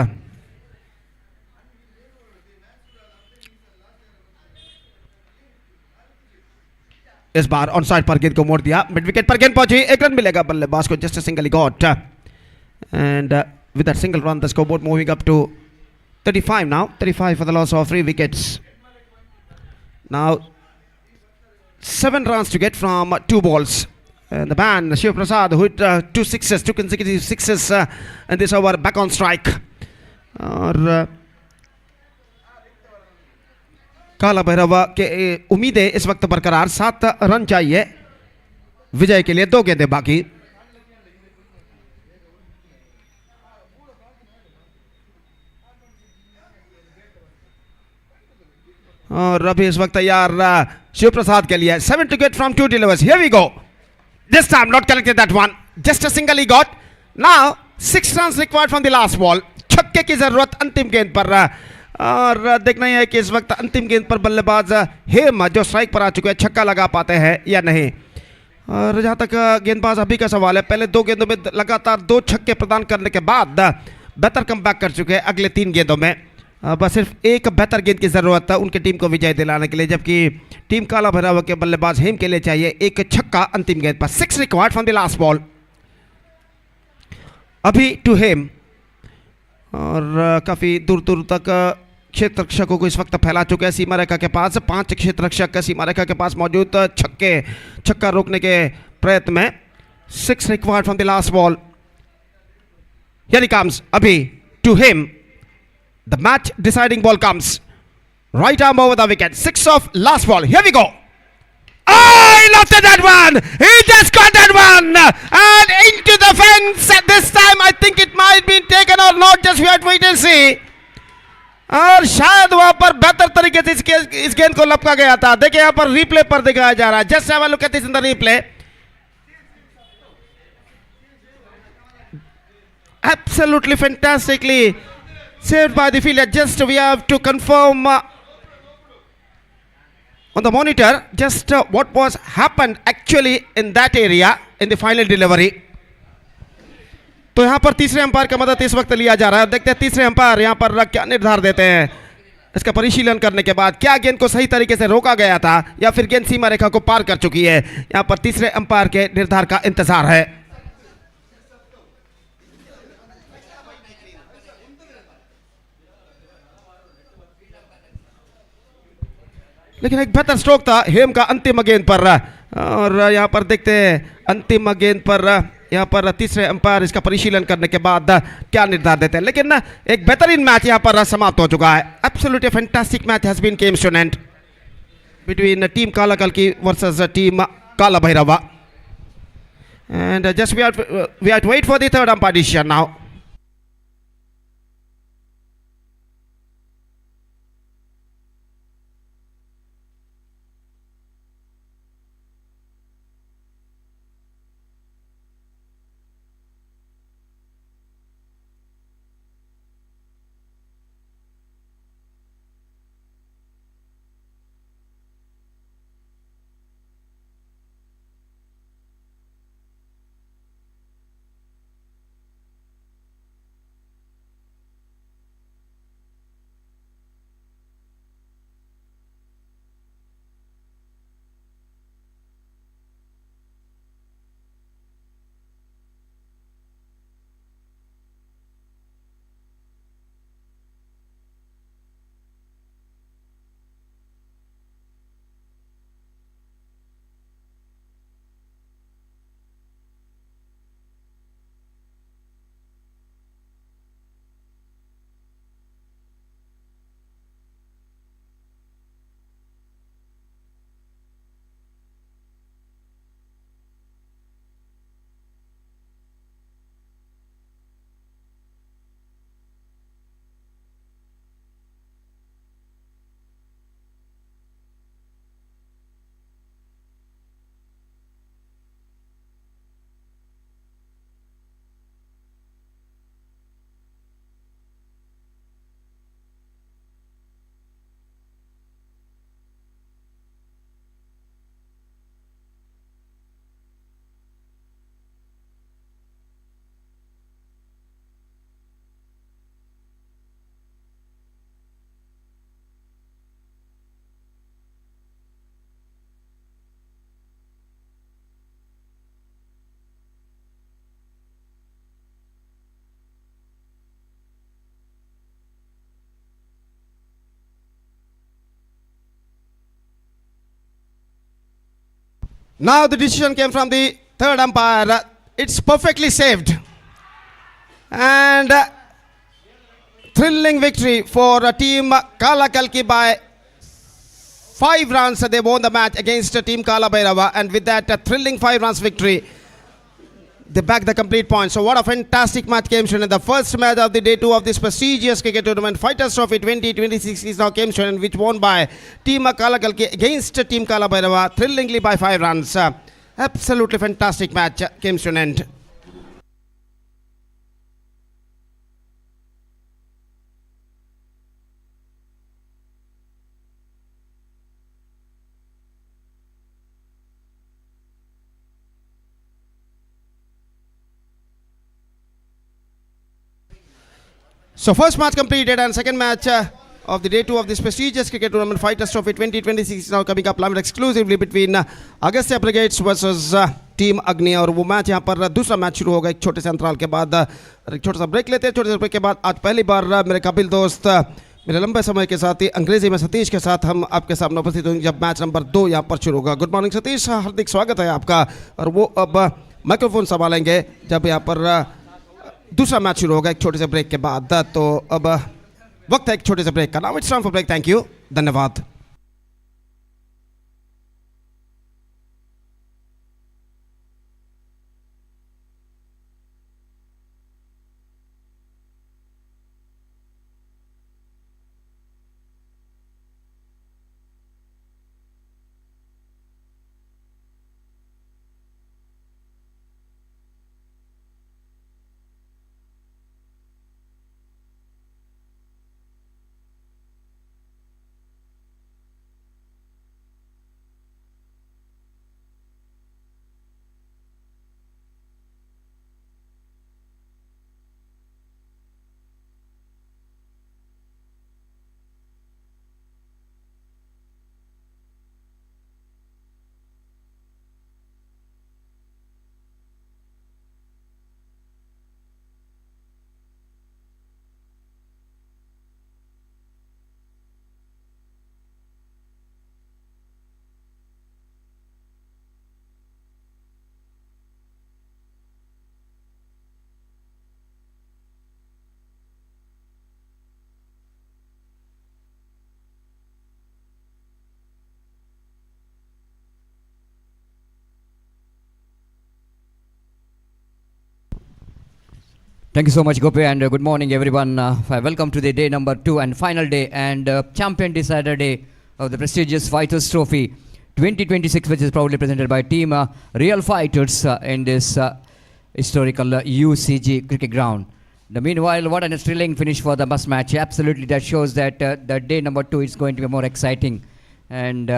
[SPEAKER 1] इस बार ऑन साइड पर गेंद को मोड़ दिया। मिड विकेट पर गेंद पहुंची, 1 रन मिलेगा बल्लेबाज को। Just a single he got and with that single run the scoreboard moving up to 35 now. 35 for the loss of 3 wickets. Now 7 runs to get from 2 balls. And the man Shiv Prasad who hit 2 sixes, 2 consecutive sixes in this over, back on strike. और काला भैरवा के उम्मीदें इस वक्त बरकरार। 7 run चाहिए विजय के लिए, 2 गेंदें बाकी। और अभी इस वक्त तैयार शिव प्रसाद के लिए 7 to get from 2 deliveries. Here we go. This time not collected that one. Just a single he got. Now 6 runs required from the last ball. छक्के की जरूरत अंतिम गेंद पर। और देखना है कि इस वक्त अंतिम गेंद पर बल्लेबाज हेम जो स्ट्राइक पर आ चुके हैं छक्का लगा पाते हैं या नहीं। और जहां तक गेंदबाज अभी का सवाल है, पहले 2 गेंदों में लगातार 2 छक्के प्रदान करने के बाद बेहतर कमबैक कर चुके हैं अगले 3 गेंदों में। बस सिर्फ एक बेहतर गेंद की जरूरत है उनकी टीम को विजय दिलाने के लिए, जबकि टीम काला भैरव के बल्लेबाज हेम के लिए चाहिए एक छक्का अंतिम गेंद पर। 6 required from the last ball. अभी टू हेम, और काफी दूर दूर तक क्षेत्र रक्षकों को इस वक्त फैला चुके हैं सीमा रेखा के पास। 5 क्षेत्र रक्षक सीमा रेखा के पास मौजूद, छक्का रोकने के प्रयत्न में। 6 required from the last ball. Here he comes. Abhi to him. The match deciding ball comes. Right arm over the wicket. 6 of last ball. Here we go. Oh, he lofted that one. He just got that one. And into the fence. This time I think it might be taken or not. Just we have to wait and see. और शायद वहां पर बेहतर तरीके से इस गेंद को लपका गया था। देखिए यहां पर रिप्ले पर दिखाया जा रहा है। Just have a look at this in the replay. Absolutely fantastically saved by the fielder. Just we have to confirm on the monitor just what was happened actually in that area in the final delivery. तो यहाँ पर तीसरे umpire का मदद इस वक्त लिया जा रहा है। देखते हैं तीसरे अंपायर यहाँ पर क्या निर्धार देते हैं इसका परिशीलन करने के बाद। क्या गेंद को सही तरीके से रोका गया था या फिर गेंद सीमा रेखा को पार कर चुकी है? यहाँ पर तीसरे अंपायर के निर्धार का इंतजार है। लेकिन एक बेहतर स्ट्रोक था हेम का अंतिम गेंद पर, और यहाँ पर देखते हैं अंतिम गेंद पर यहाँ पर तीसरे अंपायर इसका परिशीलन करने के बाद क्या निर्धार देते हैं। लेकिन एक बेहतरीन मैच यहाँ पर समाप्त हो चुका है। Absolutely fantastic match has been came to an end between team Kala कल्की versus team Kala Bhairava, and just we have to wait for the third umpire decision now. Now the decision came from the third umpire. It's perfectly saved. And thrilling victory for team Kala Kalki by 5 runs. They won the match against team Kala Bhairava, and with that thrilling 5 runs victory, they back the complete point. So what a fantastic match came to an end. The first match of the day 2 of this prestigious cricket tournament, Fighters Trophy 2026, is now came to an end, which won by team Kala Kalki against team Kala Bhairava thrillingly by 5 runs. Absolutely fantastic match came to an end. So first match completed and second match of the day 2 of this prestigious cricket tournament Fighters Trophy 2026 is now coming up live exclusively between Agastya Brigades versus team अग्नि और वो match यहाँ पर दूसरा match शुरू होगा एक छोटे से अंतराल के बाद। एक छोटा सा ब्रेक लेते हैं। छोटे से ब्रेक के बाद आज पहली बार मेरे काबिल दोस्त मेरे लंबे समय के साथ ही अंग्रेजी में सतीश के साथ हम आपके सामने उपस्थित होंगे जब मैच नंबर 2 यहाँ पर शुरू होगा। गुड मॉर्निंग सतीश, हार्दिक स्वागत है आपका। और वो अब माइक्रोफोन संभालेंगे जब यहाँ पर दूसरा मैच शुरू होगा एक छोटे से ब्रेक के बाद। तो अब वक्त है एक छोटे से ब्रेक का। Now it's time for break. Thank you, धन्यवाद।
[SPEAKER 2] Thank you so much, Gopi, and good morning, everyone. Welcome to the day number 2 and final day and champion decider day of the prestigious Fighters Trophy 2026, which is proudly presented by Team Real Fighters in this historical UCG cricket ground. Meanwhile, what a thrilling finish for the bus match. Absolutely, that shows that the day number 2 is going to be more exciting. And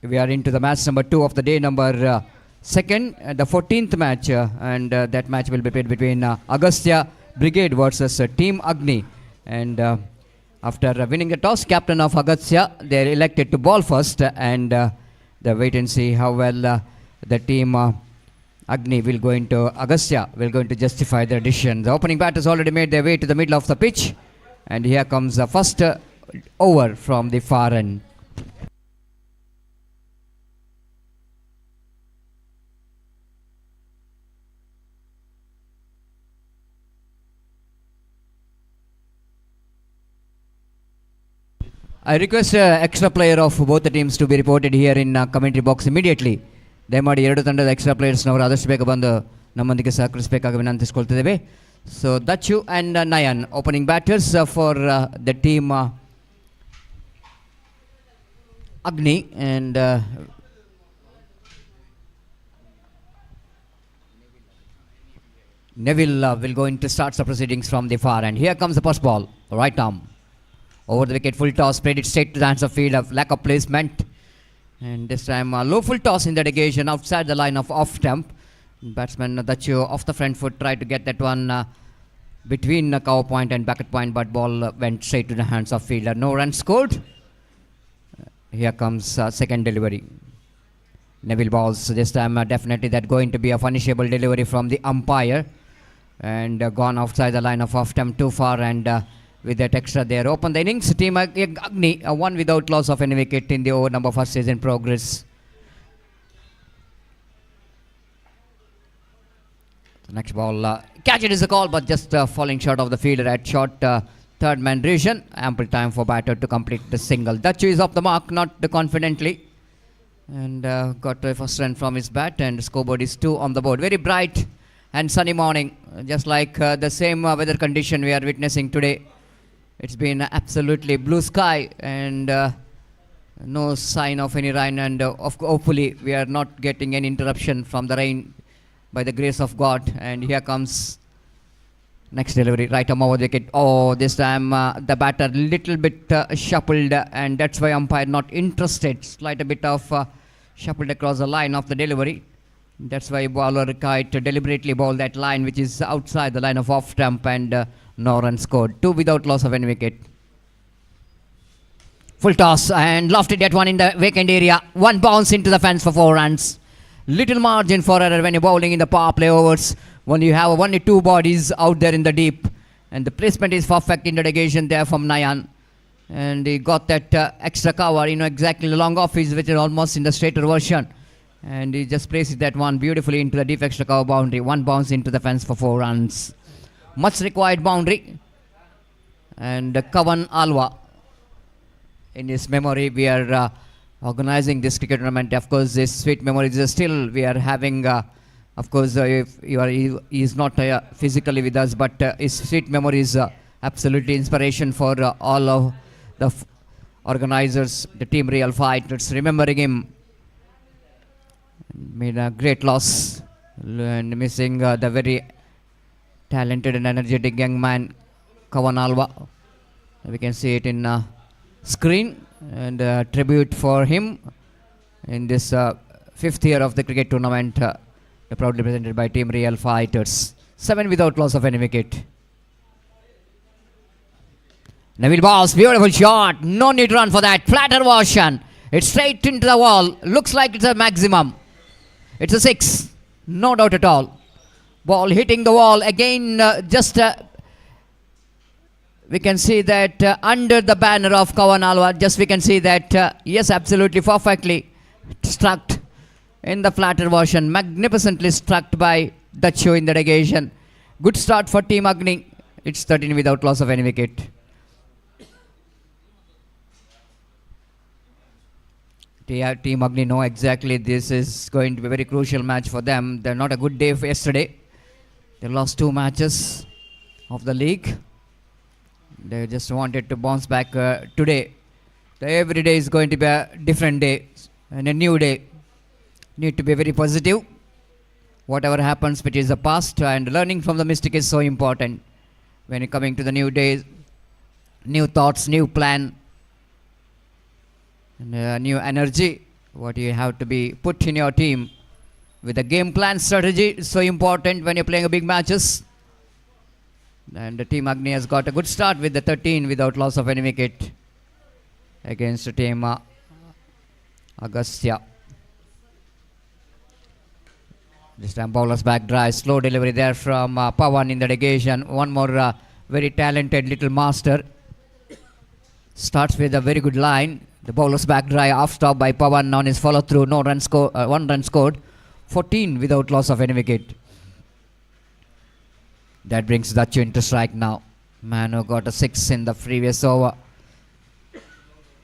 [SPEAKER 2] we are into the match number 2 of the day number second, the 14th match, and that match will be played between Agastya Brigade versus Team Agni. And after winning the toss, captain of Agastya, they are elected to ball first, and they wait and see how well the team Agni will go into Agastya will going to justify their decision. The opening batters already made their way to the middle of the pitch, and here comes the first over from the far end. I request extra player of both the teams to be reported here in commentary box immediately. ದಯಮಾಡಿ ಎರಡು ತಂಡದ extra ಪ್ಲೇಯರ್ಸ್ನವರು ಆದಷ್ಟು ಬೇಗ ಬಂದು ನಮ್ಮೊಂದಿಗೆ ಸಹಕರಿಸಬೇಕಾಗಿ ವಿನಂತಿಸಿಕೊಳ್ತಿದ್ದೇವೆ. So Dachu and Nayan opening batters for the team Agni and Neville will go into start the proceedings from the far end. Here comes the first ball, right arm. Over the wicket, full toss, played it straight to the hands of field, of lack of placement. And this time, low full toss in that occasion, outside the line of off stump. Batsman Dachu off the front foot tried to get that one between cover point and bucket point, but ball went straight to the hands of fielder. No run scored. Here comes second delivery. Neville balls this time, definitely that going to be a punishable delivery from the umpire. And gone outside the line of off stump too far, and with that extra there open the innings. Team Agni won without loss of any wicket in the over number first is in progress. The next ball, catch it is a call, but just falling short of the fielder at short third man region. Ample time for batter to complete the single. Dachu is off the mark, not confidently, and got a first run from his bat, and scoreboard is 2 on the board. Very bright and sunny morning, just like the same weather condition we are witnessing today. It's been absolutely blue sky and no sign of any rain, and hopefully we are not getting any interruption from the rain by the grace of God. And here comes next delivery, right arm over the wicket. Oh, this time the batter little bit shuffled, and that's why umpire not interested. Slight a bit of shuffled across the line of the delivery. That's why bowler kite deliberately bowled that line which is outside the line of off stump, and No runs scored. 2 without loss of any wicket. Full toss and lofted that one in the vacant area. One bounce into the fence for 4 runs. Little margin for error when you're bowling in the power play overs. When you have only 2 bodies out there in the deep. And the placement is perfect in the negation there from Nayan. And he got that extra cover, exactly long off his, which is almost in the straighter version. And he just places that one beautifully into the deep extra cover boundary. One bounce into the fence for 4 runs. Much required boundary. And Kavan Alwa. In his memory, we are organizing this cricket tournament. Of course, this sweet memories is still we are having. Of course, if he is not physically with us, but his sweet memory is absolutely inspiration for all of the organizers, the team Real Fighters. Remembering him, made a great loss and missing the very talented and energetic young man, Kavan Alwa. We can see it in screen, and tribute for him in this 5th year of the cricket tournament, proudly presented by Team Real Fighters. 7 without loss of any wicket. Neville Boss, beautiful shot. No need to run for that. Flatter version. It's straight into the wall. Looks like it's a maximum. It's a 6. No doubt at all. Ball hitting the wall again. We can see that under the banner of Kavan Alwa, just we can see that, yes, absolutely perfectly struck in the flatter version. Magnificently struck by Dacho in the negation. Good start for Team Agni. It's 13 without loss of any wicket. Team Agni know exactly this is going to be a very crucial match for them. They're not a good day for yesterday. They lost 2 matches of the league. They just wanted to bounce back today. Every day is going to be a different day and a new day. Need to be very positive. Whatever happens, which is the past, and learning from the mistake is so important. When you're coming to the new days, new thoughts, new plan, and new energy. What you have to be put in your team with a game plan strategy is so important when you're playing a big matches. And the Team Agni has got a good start with the 13 without loss of any wicket against the Team Agastya. This time bowler's back dry, slow delivery there from Pawan in the negation. One more very talented little master. Starts with a very good line. The bowler's back dry, off stop by Pawan on his follow through. No run score, 1 run scored. 14 without loss of any wicket. That brings Dachu into strike now. Manu got a 6 in the previous over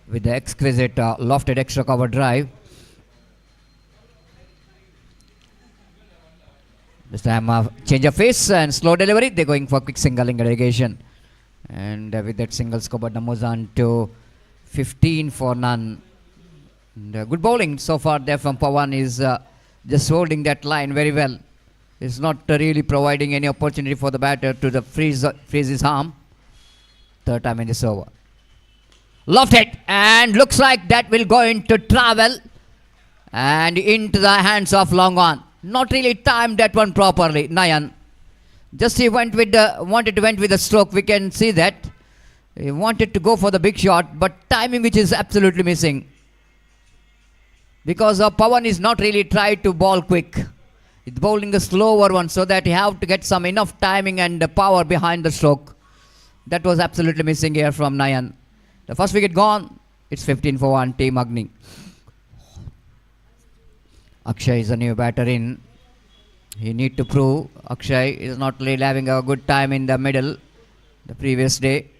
[SPEAKER 2] with the exquisite lofted extra cover drive. This time change of pace and slow delivery. They're going for quick single in irrigation. And with that single score, numbers on to 15 for none. And, good bowling so far there from Pawan is just holding that line very well. It's not really providing any opportunity for the batter to freeze his arm. 3rd time in this over. Lofted, and looks like that will go into travel and into the hands of long on. Not really timed that one properly, Nayan. Just he went with the stroke. We can see that he wanted to go for the big shot, but timing which is absolutely missing. Because Pawan is not really tried to bowl quick. It's bowling a slower one so that you have to get some enough timing and power behind the stroke. That was absolutely missing here from Nayan. The first wicket gone. It's 15 for 1, Team Agni. Akshay is a new batter in. He need to prove. Akshay is not really having a good time in the middle the previous day.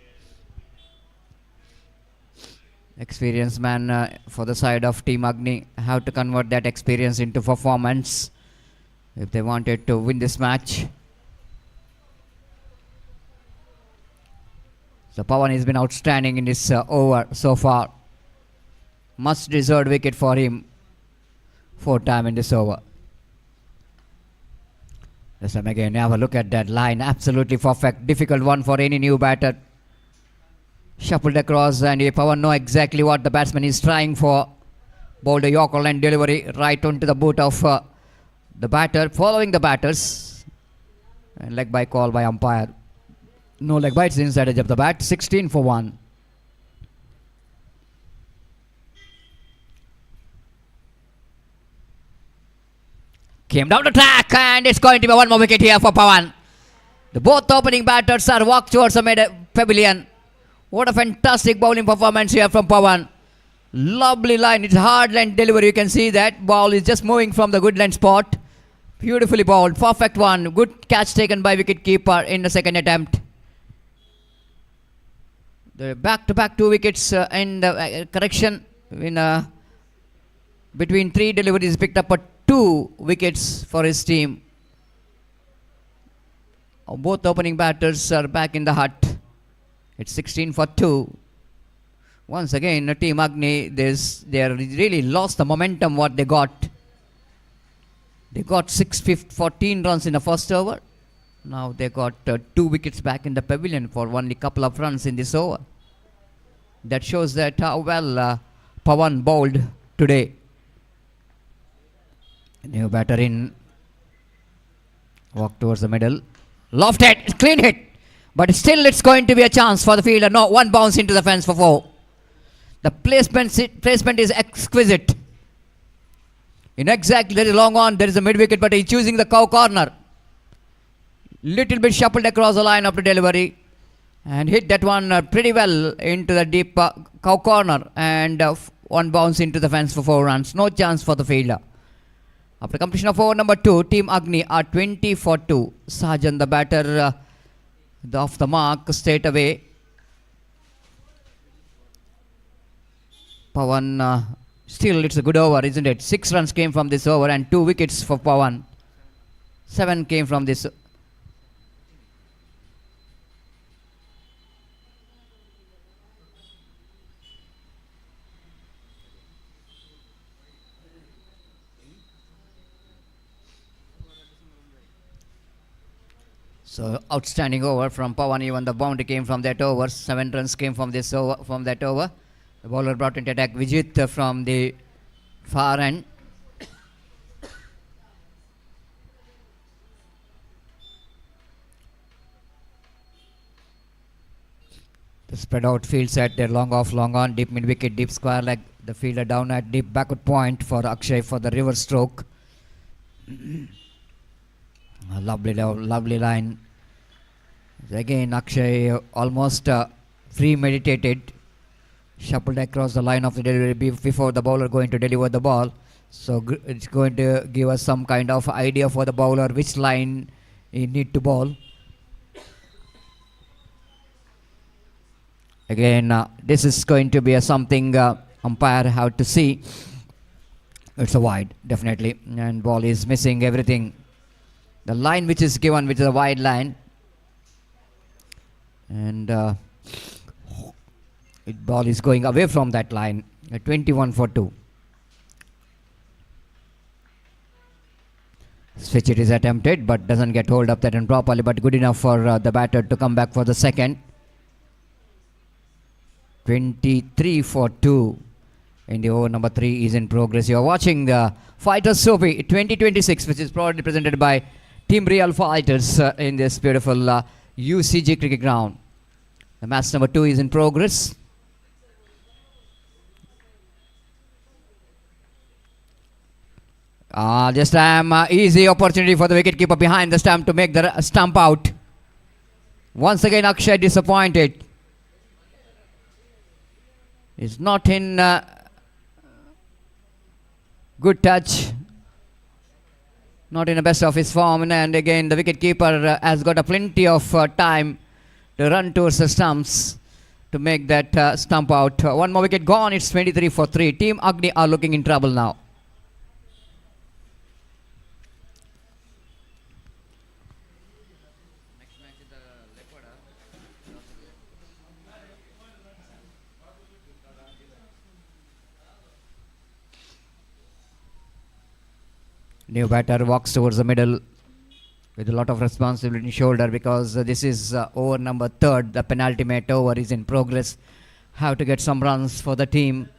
[SPEAKER 2] Experienced man for the side of Team Agni. How to convert that experience into performance if they wanted to win this match. So Pawan has been outstanding in this over so far. Much deserved wicket for him. 4th time in this over. This time again, have a look at that line. Absolutely perfect. Difficult one for any new batter. Shuffled across, and Pawan know exactly what the batsman is trying for. Bowled a Yorker line delivery right onto the boot of the batter, following the batters. And leg by call by umpire. No leg bites inside edge of the bat. 16 for 1. Came down the track and it's going to be one more wicket here for Pawan. The both opening batters are walked towards the pavilion. What a fantastic bowling performance here from Pawan. Lovely line. It's hard line delivery. You can see that ball is just moving from the good line spot. Beautifully bowled. Perfect one. Good catch taken by wicket keeper in the second attempt. The back-to-back 2 wickets in the correction in between 3 deliveries picked up 2 wickets for his team. Both opening batters are back in the hut. It's 16 for 2. Once again, Team Agni, they really lost the momentum what they got. They got 14 runs in the first over. Now they got 2 wickets back in the pavilion for only couple of runs in this over. That shows that how well Pawan bowled today. New batter in. Walk towards the middle. Lofted, clean hit. But still it's going to be a chance for the fielder. No, one bounce into the fence for 4. The placement is exquisite. In exactly, there is a long on, there is a mid wicket, but he's choosing the cow corner. Little bit shuffled across the line of the delivery. And hit that one pretty well into the deep cow corner. And one bounce into the fence for 4 runs. No chance for the fielder. After completion of over number 2, Team Agni are 20 for 2. Sajan, the batter, off the mark straight away. Pawan, still it's a good over, isn't it? 6 runs came from this over and 2 wickets for Pawan. 7 came from this. So outstanding over from Pawan. Even the boundary came from that over. 7 runs came from this over, from that over. The bowler brought into attack Vijit from the far end. The spread out field set, they're long off, long on, deep mid wicket, deep square leg. The fielder down at deep backward point for Akshay for the reverse stroke. A lovely line. Again, Akshay almost premeditated. Shuffled across the line of the delivery before the bowler going to deliver the ball. So it's going to give us some kind of idea for the bowler which line he need to bowl. Again, this is going to be something umpire have to see. It's a wide, definitely. And ball is missing everything. The line which is given, which is a wide line. And ball is going away from that line. 21 for 2. Switch it is attempted, but doesn't get hold of that and properly, but good enough for the batter to come back for the second. 23 for 2. In the over number 3 is in progress. You are watching the Fighters Trophy 2026, which is proudly presented by Team Real Fighters in this beautiful UCG cricket ground. The match number 2 is in progress. This time easy opportunity for the wicketkeeper behind the stump to make the stump out. Once again Akshay disappointed. He's not in good touch. Not in the best of his form, and again the wicketkeeper has got a plenty of time to run towards the stumps to make that stump out. One more wicket gone. It's 23 for 3. Team Agni are looking in trouble now. New batter walks towards the middle with a lot of responsibility in shoulder, because this is over number 3rd. The penultimate over is in progress. Have to get some runs for the team.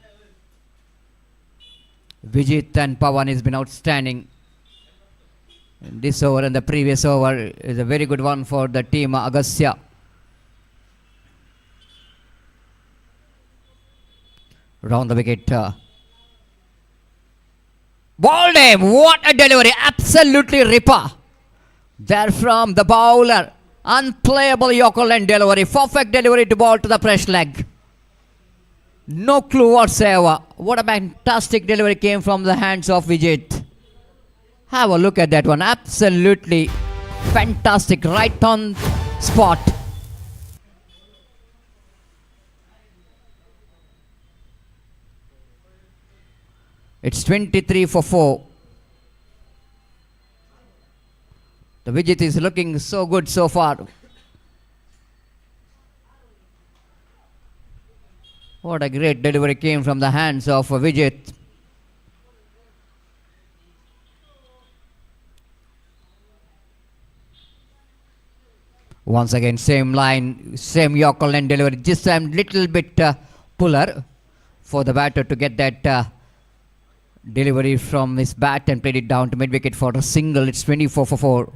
[SPEAKER 2] Vijit and Pawan has been outstanding. This over and the previous over is a very good one for the team Agastya. round the wicket. Ball name, what a delivery, absolutely ripper. There from the bowler, unplayable Yorker line delivery, perfect delivery to ball to the fresh leg. No clue whatsoever. What a fantastic delivery came from the hands of Vijay. Have a look at that one, absolutely fantastic, right on spot. It's 23 for 4. The Vijay is looking so good so far. What a great delivery came from the hands of Vijay. Once again, same line, same Yorker line delivery. This time, little bit puller for the batter to get that delivery from his bat and played it down to mid wicket for a single. It's 24 for 4.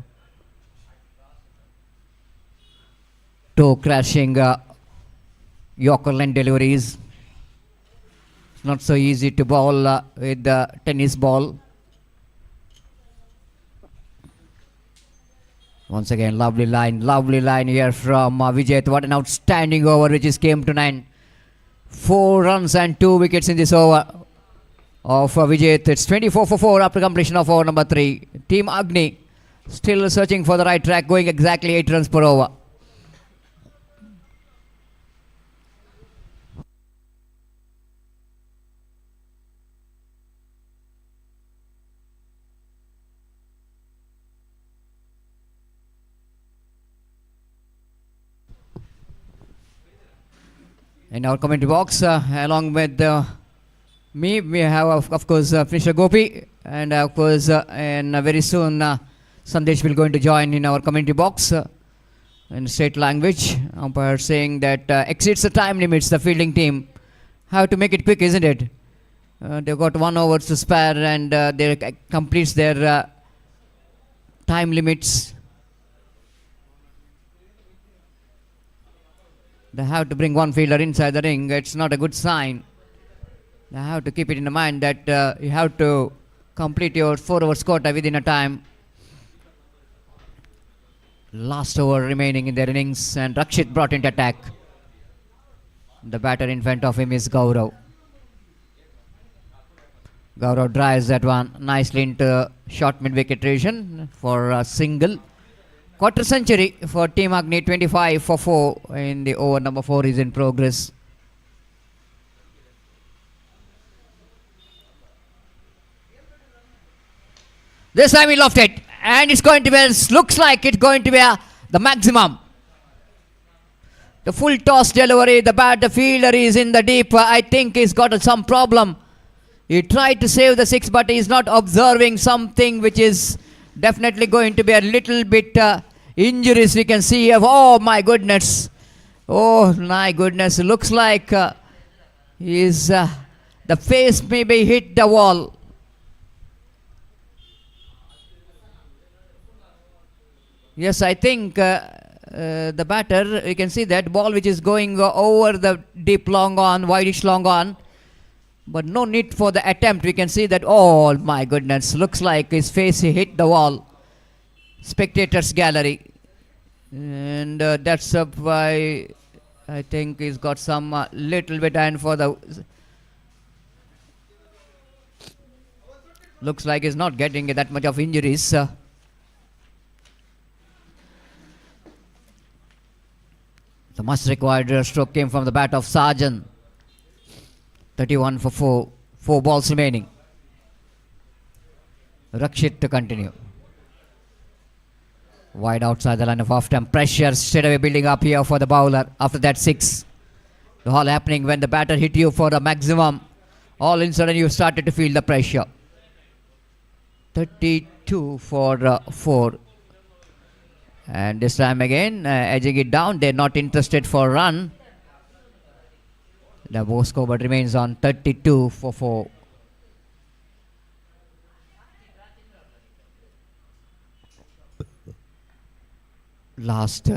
[SPEAKER 2] Toe crashing Yorker line deliveries. It's not so easy to bowl with the tennis ball. Once again, lovely line here from Vijay. What an outstanding over which is came to 9. 4 runs and 2 wickets in this over of Vijay. It's 24 for 4 after completion of over number 3. Team Agni still searching for the right track, going exactly 8 runs per over. In our commentary box, along with me, we have of course Finisher Gopi, and of course and very soon Sandesh will going to join in our commentary box in state language. Umpire saying that exceeds the time limits, the fielding team have to make it quick, isn't it? They've got 1 hour to spare, and they completes their time limits. They have to bring one fielder inside the ring. It's not a good sign. They have to keep it in mind that you have to complete your 4 hours quota within a time. Last over remaining in their innings, and Rakshit brought into attack. The batter in front of him is Gaurav. Gaurav drives that one nicely into short mid-wicket region for a single. Quarter century for Team Agni, 25 for 4 in the over number 4 is in progress. This time he lofted it, and it's going to be, looks like it's going to be the maximum. The full toss delivery, the fielder is in the deep. I think he's got some problem. He tried to save the 6, but he's not observing something which is definitely going to be a little bit injuries we can see here. Oh my goodness. Oh my goodness. Looks like the face maybe hit the wall. Yes, I think the batter, you can see that ball which is going over the deep long on, wideish long on. But no need for the attempt. We can see that, oh my goodness, looks like his face hit the wall. Spectators gallery. And that's why I think he's got some little bit hand for the... Looks like he's not getting that much of injuries. The much required stroke came from the bat of Sarjan. 31 for 4. 4 balls remaining. Rakshit to continue. Wide outside the line of off time. Pressure straight away building up here for the bowler. After that 6. The all happening when the batter hit you for a maximum. All in sudden you started to feel the pressure. 32 for 4. And this time again, edging it down. They're not interested for a run. The bow score but remains on 32 for 4. Last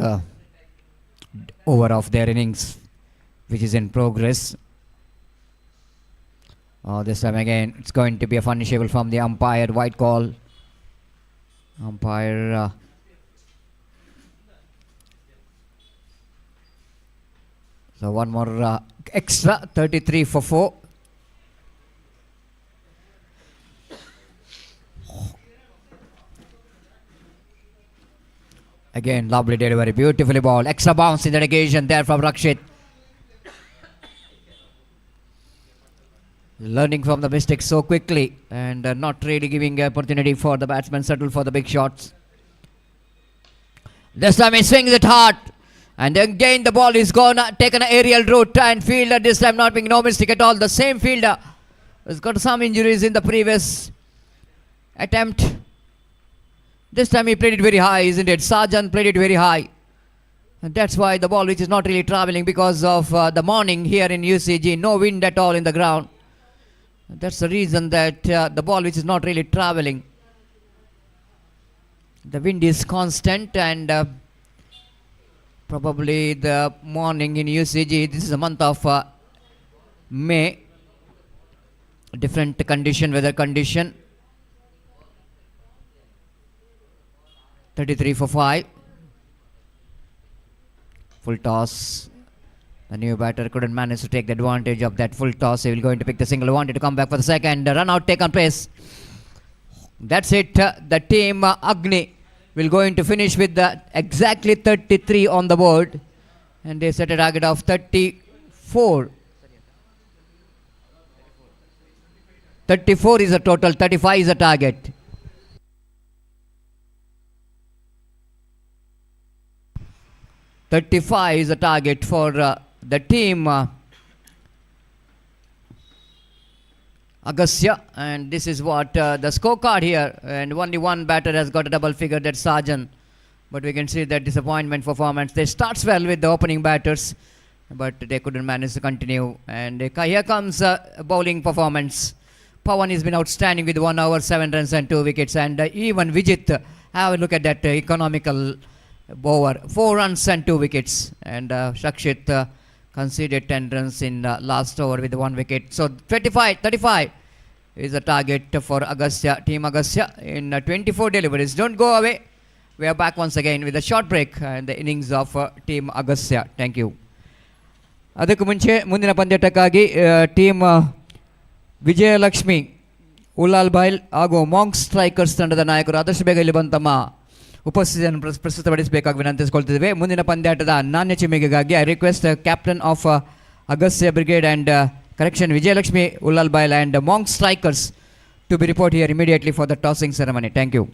[SPEAKER 2] over of their innings, which is in progress. This time again, it's going to be a punishable from the umpire. White call. Umpire. So one more extra. 33 for 4. Again, lovely delivery. Beautifully ball. Extra bounce in the occasion there from Rakshit. Learning from the mistakes so quickly and not really giving opportunity for the batsman settle for the big shots. This time he swings it hard, and again the ball is gone, taken an aerial route, and fielder this time not being no mistake at all. The same fielder has got some injuries in the previous attempt. This time he played it very high, isn't it? Sarjan played it very high. And that's why the ball which is not really travelling because of the morning here in UCG. No wind at all in the ground. That's the reason that the ball which is not really travelling. The wind is constant, and probably the morning in UCG, this is the month of May. Different condition, weather condition. 33 for 5. Full toss. The new batter couldn't manage to take the advantage of that full toss. He will going to pick the single. Wanted to come back for the second. Run out taken place. That's it. The team Agni will going to finish with exactly 33 on the board. And they set a target of 34. 34 is the total. 35 is the target. .35 is the target for the team Agastya, and this is what the scorecard here, and only one batter has got a double figure, that's Sarjan, but we can see that disappointment performance. They starts well with the opening batters, but they couldn't manage to continue, and here comes bowling performance. Pawan has been outstanding with 1 over 7 runs and 2 wickets, and even Vijit, have a look at that economical bowler, 4 runs and 2 wickets, and Shakshit conceded 10 runs in last over with 1 wicket. So 35 is the target for Agastya, team Agastya in 24 deliveries. Don't go away. We are back once again with a short break and the innings of team Agastya. Thank you. ಅದಕ್ಕೂ ಮುಂಚೆ ಮುಂದಿನ ಪಂದ್ಯಾಟಕ್ಕಾಗಿ team Vijayalakshmi Ullal ಬೈಲ್ ಹಾಗೂ monk strikers ತಂಡದ ನಾಯಕರು ಆದಷ್ಟು ಬೇಗ ಇಲ್ಲಿ ಬಂದು ತಮ್ಮ ಉಪಸ್ಥಿತಿಯನ್ನು ಪ್ರಸ್ತುತಪಡಿಸಬೇಕಾಗಿ ವಿನಂತಿಸಿಕೊಳ್ತಿದ್ದೇವೆ. ಮುಂದಿನ ಪಂದ್ಯಾಟದ ನಾಣ್ಯ ಚಿಮ್ಮಿಗೆಗಾಗಿ I request captain of Agastya brigade and correction Vijayalakshmi Ullal Bail and monk strikers to be report here immediately for the tossing ceremony. Thank you.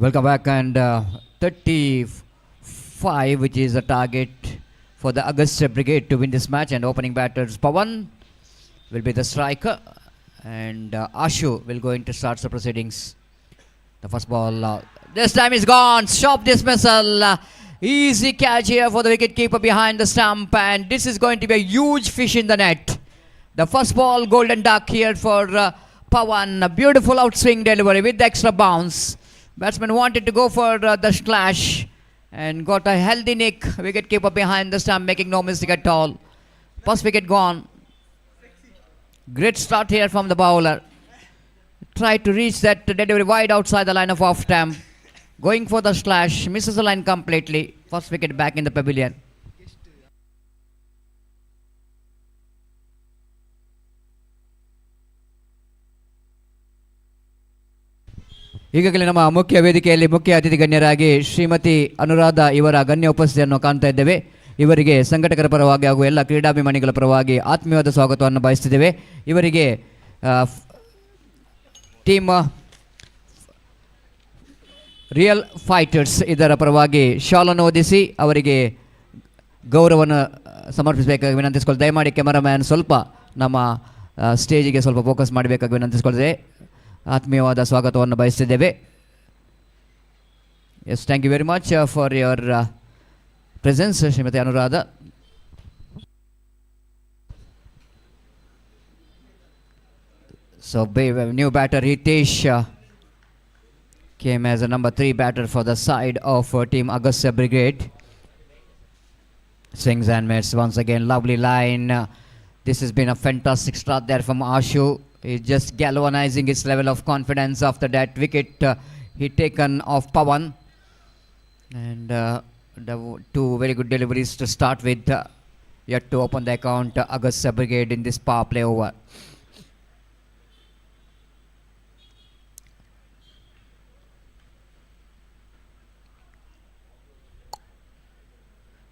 [SPEAKER 2] Welcome back, and 35, which is the target for the Agastya Brigade to win this match, and opening batters Pawan will be the striker, And Ashu will going to start the proceedings. The first ball. This time is gone. Sharp dismissal. Easy catch here for the wicket keeper behind the stump. And this is going to be a huge fish in the net. The first ball, golden duck here for Pawan. A beautiful outswing delivery with the extra bounce. Batsman wanted to go for the slash and got a healthy nick. Wicket keeper behind the stump, making no mistake at all. First wicket gone. Great start here from the bowler. Tried to reach that delivery wide outside the line of off stump. Going for the slash, misses the line completely. First wicket back in the pavilion. ಈಗಾಗಲೇ ನಮ್ಮ ಮುಖ್ಯ ವೇದಿಕೆಯಲ್ಲಿ ಮುಖ್ಯ ಅತಿಥಿ ಗಣ್ಯರಾಗಿ ಶ್ರೀಮತಿ ಅನುರಾಧ ಇವರ ಗಣ್ಯ ಉಪಸ್ಥಿತಿಯನ್ನು ಕಾಣ್ತಾ ಇದ್ದೇವೆ. ಇವರಿಗೆ ಸಂಘಟಕರ ಪರವಾಗಿ ಹಾಗೂ ಎಲ್ಲ ಕ್ರೀಡಾಭಿಮಾನಿಗಳ ಪರವಾಗಿ ಆತ್ಮೀಯವಾದ ಸ್ವಾಗತವನ್ನು ಬಯಸ್ತಿದ್ದೇವೆ. ಇವರಿಗೆ ಟೀಮ್ ರಿಯಲ್ ಫೈಟರ್ಸ್ ಇದರ ಪರವಾಗಿ ಶಾಲನ್ನು ಓದಿಸಿ ಅವರಿಗೆ ಗೌರವವನ್ನು ಸಮರ್ಪಿಸಬೇಕಾಗಿ ವಿನಂತಿಸ್ಕೊಳ್ತೇವೆ. ದಯಮಾಡಿ ಕ್ಯಾಮರಾಮ್ಯಾನ್ ಸ್ವಲ್ಪ ನಮ್ಮ ಸ್ಟೇಜಿಗೆ ಸ್ವಲ್ಪ ಫೋಕಸ್ ಮಾಡಬೇಕಾಗಿ ವಿನಂತಿಸ್ಕೊಳ್ತೇವೆ. ಆತ್ಮೀಯವಾದ ಸ್ವಾಗತವನ್ನು ಬಯಸ್ತಿದ್ದೇವೆ. Yes, thank you very much for your presence Shrimati Anuradha. So new batter Hitesh came as a number 3 batter for the side of team Agastya Brigade. Swings and miss once again. Lovely line. This has been a fantastic start there from Ashu. He's just galvanizing his level of confidence after that wicket he taken off Pawan. And the two very good deliveries to start with. Yet to open the account Agastya Brigade in this power play over.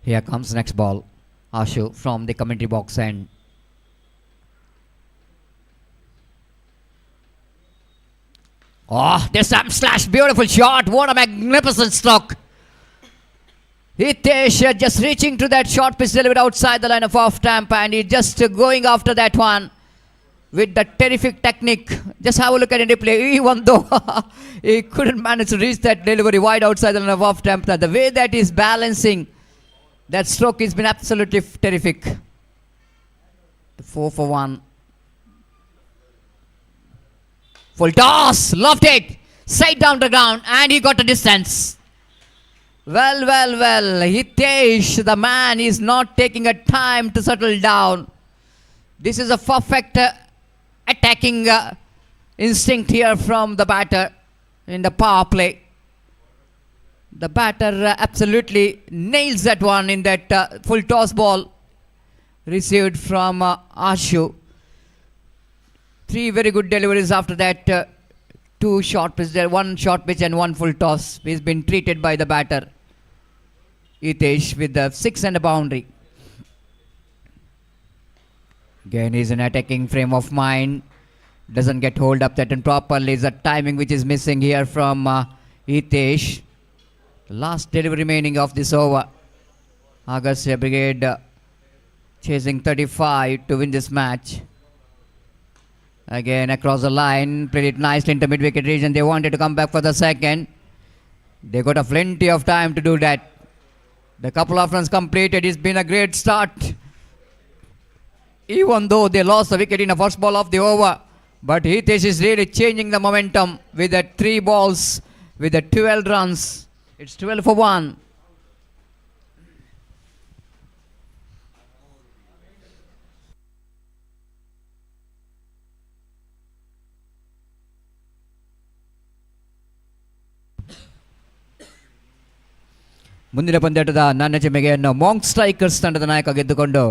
[SPEAKER 2] Here comes next ball. Ashu from the commentary box end. Oh, this time slash, beautiful shot. What a magnificent stroke. Hitesh just reaching to that short pitch delivered outside the line of off stump, and he just going after that one with the terrific technique. Just have a look at it in replay. Even though he couldn't manage to reach that delivery wide outside the line of off stump, the way that he's balancing that stroke has been absolutely terrific. 4 for 1. Full toss, loved it. Side down the ground, and he got a distance. Well. Hitesh, the man, is not taking a time to settle down. This is a perfect attacking instinct here from the batter in the power play. The batter absolutely nails that one in that full toss ball received from Ashu. 3 very good deliveries after that. 2 short pitch there, 1 short pitch and 1 full toss. He's been treated by the batter Hitesh with the 6 and a boundary. Again, he's in attacking frame of mind. Doesn't get hold up that and properly. Is the timing which is missing here from Hitesh. Last delivery remaining of this over. Agastya Brigade chasing 35 to win this match. Again across the line, played it nicely into mid-wicket region. They wanted to come back for the second. They got a plenty of time to do that. The couple of runs completed. It's been a great start. Even though they lost the wicket in the first ball of the over. But Hitesh is really changing the momentum with the 3 balls, with the 12 runs. It's 12 for 1. ಮುಂದಿನ ಪಂದ್ಯಾಟದ ನಾಣ್ಯ ಚಿಮ್ಮೆಗೆಯನ್ನು monk strikers ತಂಡದ ನಾಯಕ ಗೆದ್ದುಕೊಂಡು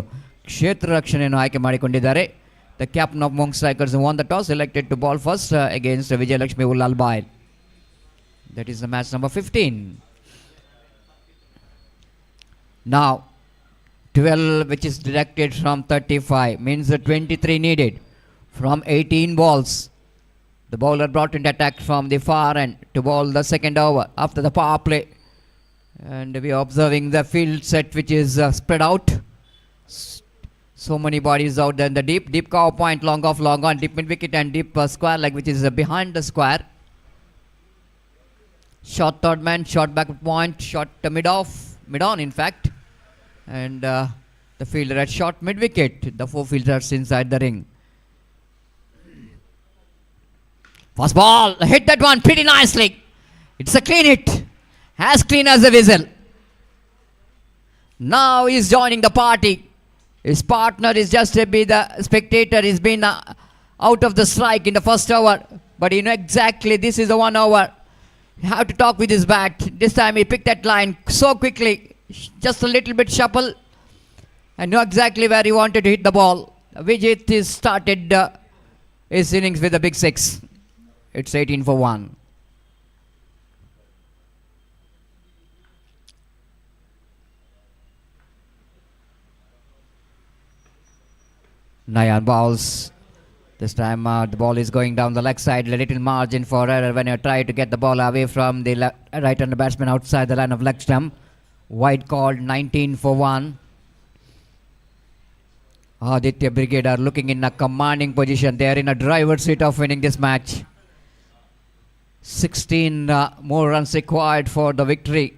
[SPEAKER 2] ಕ್ಷೇತ್ರ ರಕ್ಷಣೆಯನ್ನು ಆಯ್ಕೆ ಮಾಡಿಕೊಂಡಿದ್ದಾರೆ. The captain of Monk Strikers won the toss, elected to bowl first against Vijayalakshmi Ullal Boy. That is the match number 15. Now 12 which is deducted from 35 means the 23 needed from 18 balls. The bowler brought into attack from the far end to bowl the second over after the power play. And we are observing the field set which is spread out. So many bodies out there in the deep cover point, long off, long on, deep mid wicket and deep square leg, which is behind the square. Short third man, short back point, short mid on in fact. And the fielder at short mid wicket, the four fielders inside the ring. First ball, hit that one pretty nicely. It's a clean hit, as clean as a whistle. Now he's joining the party. His partner is just to be the spectator. He's been out of the strike in the first over. But you know exactly this is the 1 over. You have to talk with his bat. This time he picked that line so quickly. Just a little bit shuffle. And know exactly where he wanted to hit the ball. Vijay has started his innings with a big 6. It's 18 for 1. Nayan bowls. This time the ball is going down the leg side. A little margin for error when you try to get the ball away from the right-hander batsman outside the line of leg stump. Wide called, 19 for 1. Aditya Brigade are looking in a commanding position. They are in a driver's seat of winning this match. 16 more runs required for the victory.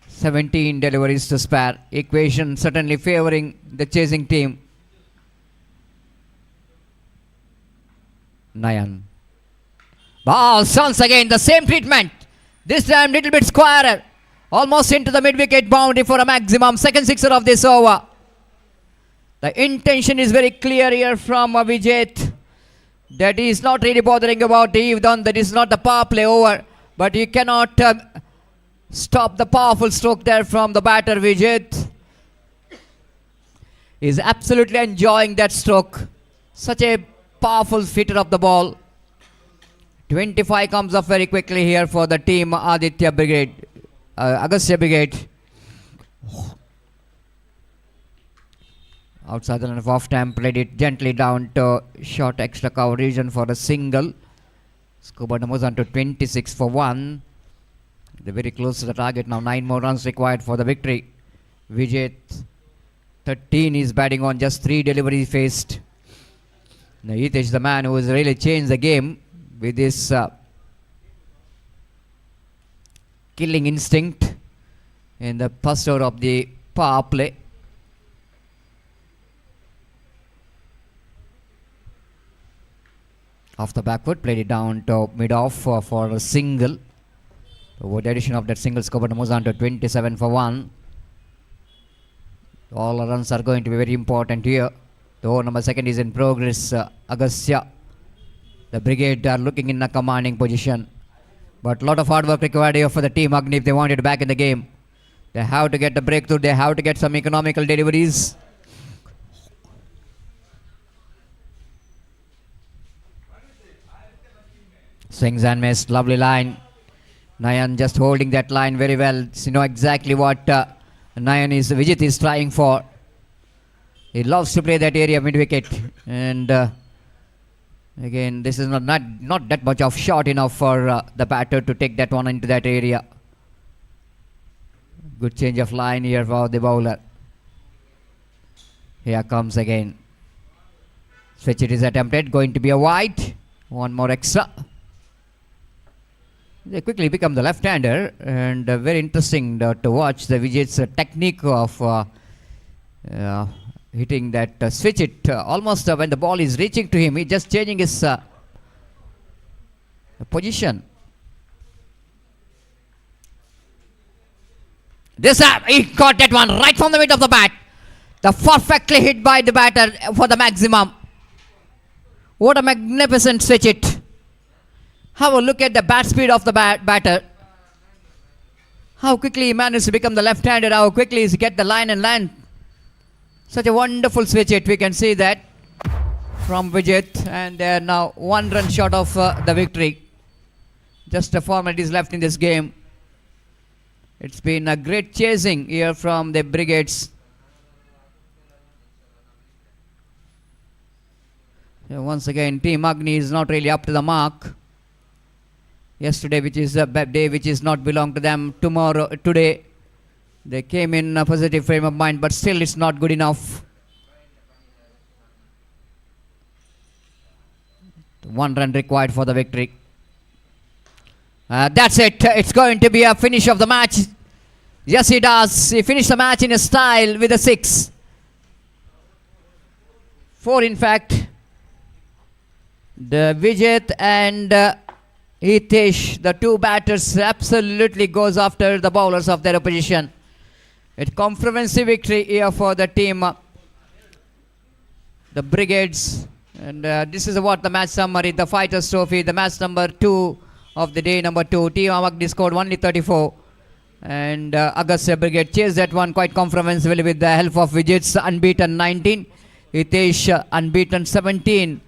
[SPEAKER 2] 17 deliveries to spare. Equation certainly favoring the chasing team. Nayan. Balls once again, the same treatment. This time little bit squarer. Almost into the mid-wicket boundary for a maximum. Second sixer of this over. The intention is very clear here from Vijay. That he is not really bothering about even that is not the power play over. But you cannot stop the powerful stroke there from the batter. Vijay is absolutely enjoying that stroke. Such a powerful fitter of the ball. 25 comes up very quickly here for the team Aditya Brigade. Agastya Brigade. Outside the line of off time, played it gently down to short extra cover region for a single. Scoreboard moves on to 26 for 1. They're very close to the target now. 9 more runs required for the victory. Vijay 13 is batting on, just 3 deliveries faced. Now Hitesh is the man who has really changed the game with his killing instinct in the first over of the power play. Off the back foot, played it down to mid-off for a single. With the addition of that single, scoreboard moves on to 27 for 1. All the runs are going to be very important here. The over number 2 is in progress. Agastya. The Brigade are looking in a commanding position. But a lot of hard work required here for the team Agni if they wanted back in the game. They have to get the breakthrough. They have to get some economical deliveries. Swings and miss. Lovely line. Nayan just holding that line very well. You know exactly what Vijay is trying for. He loves to play that area mid-wicket. And again, this is not that much of shot enough for the batter to take that one into that area. Good change of line here for the bowler. Here comes again. Switch it is attempted. Going to be a wide. One more extra. They quickly become the left-hander, and very interesting to watch the Vijay's technique of hitting that switch it almost when the ball is reaching to him. He's just changing his position. This he got that one right from the mid of the bat. The perfectly hit by the batter for the maximum. What a magnificent switch it. Have a look at the bat speed of the batter. How quickly he managed to become the left-hander. How quickly he get the line and land. Such a wonderful switch it. We can see that from Vijay. And they are now 1 run short of the victory. Just a formalities left in this game. It's been a great chasing here from the Brigades. Once again, Team Agni is not really up to the mark. Yesterday, which is a bad day, which is not belong to them. Today, They came in a positive frame of mind, but still it's not good enough. One run required for the victory. That's it. It's going to be a finish of the match. Yes, he does. He finished the match in a style with a 6. 4 in fact. The Vijay and Hitesh, the two batters, absolutely goes after the bowlers of their opposition. It's comprehensive victory here for the team, the Brigades. And this is what the match summary, the Fighters Trophy, the match number 2 of the day number 2. Team Amagdi scored only 34. And Agastya Brigade chased that one quite comprehensively with the help of Vijay's unbeaten 19. Hitesh unbeaten 17.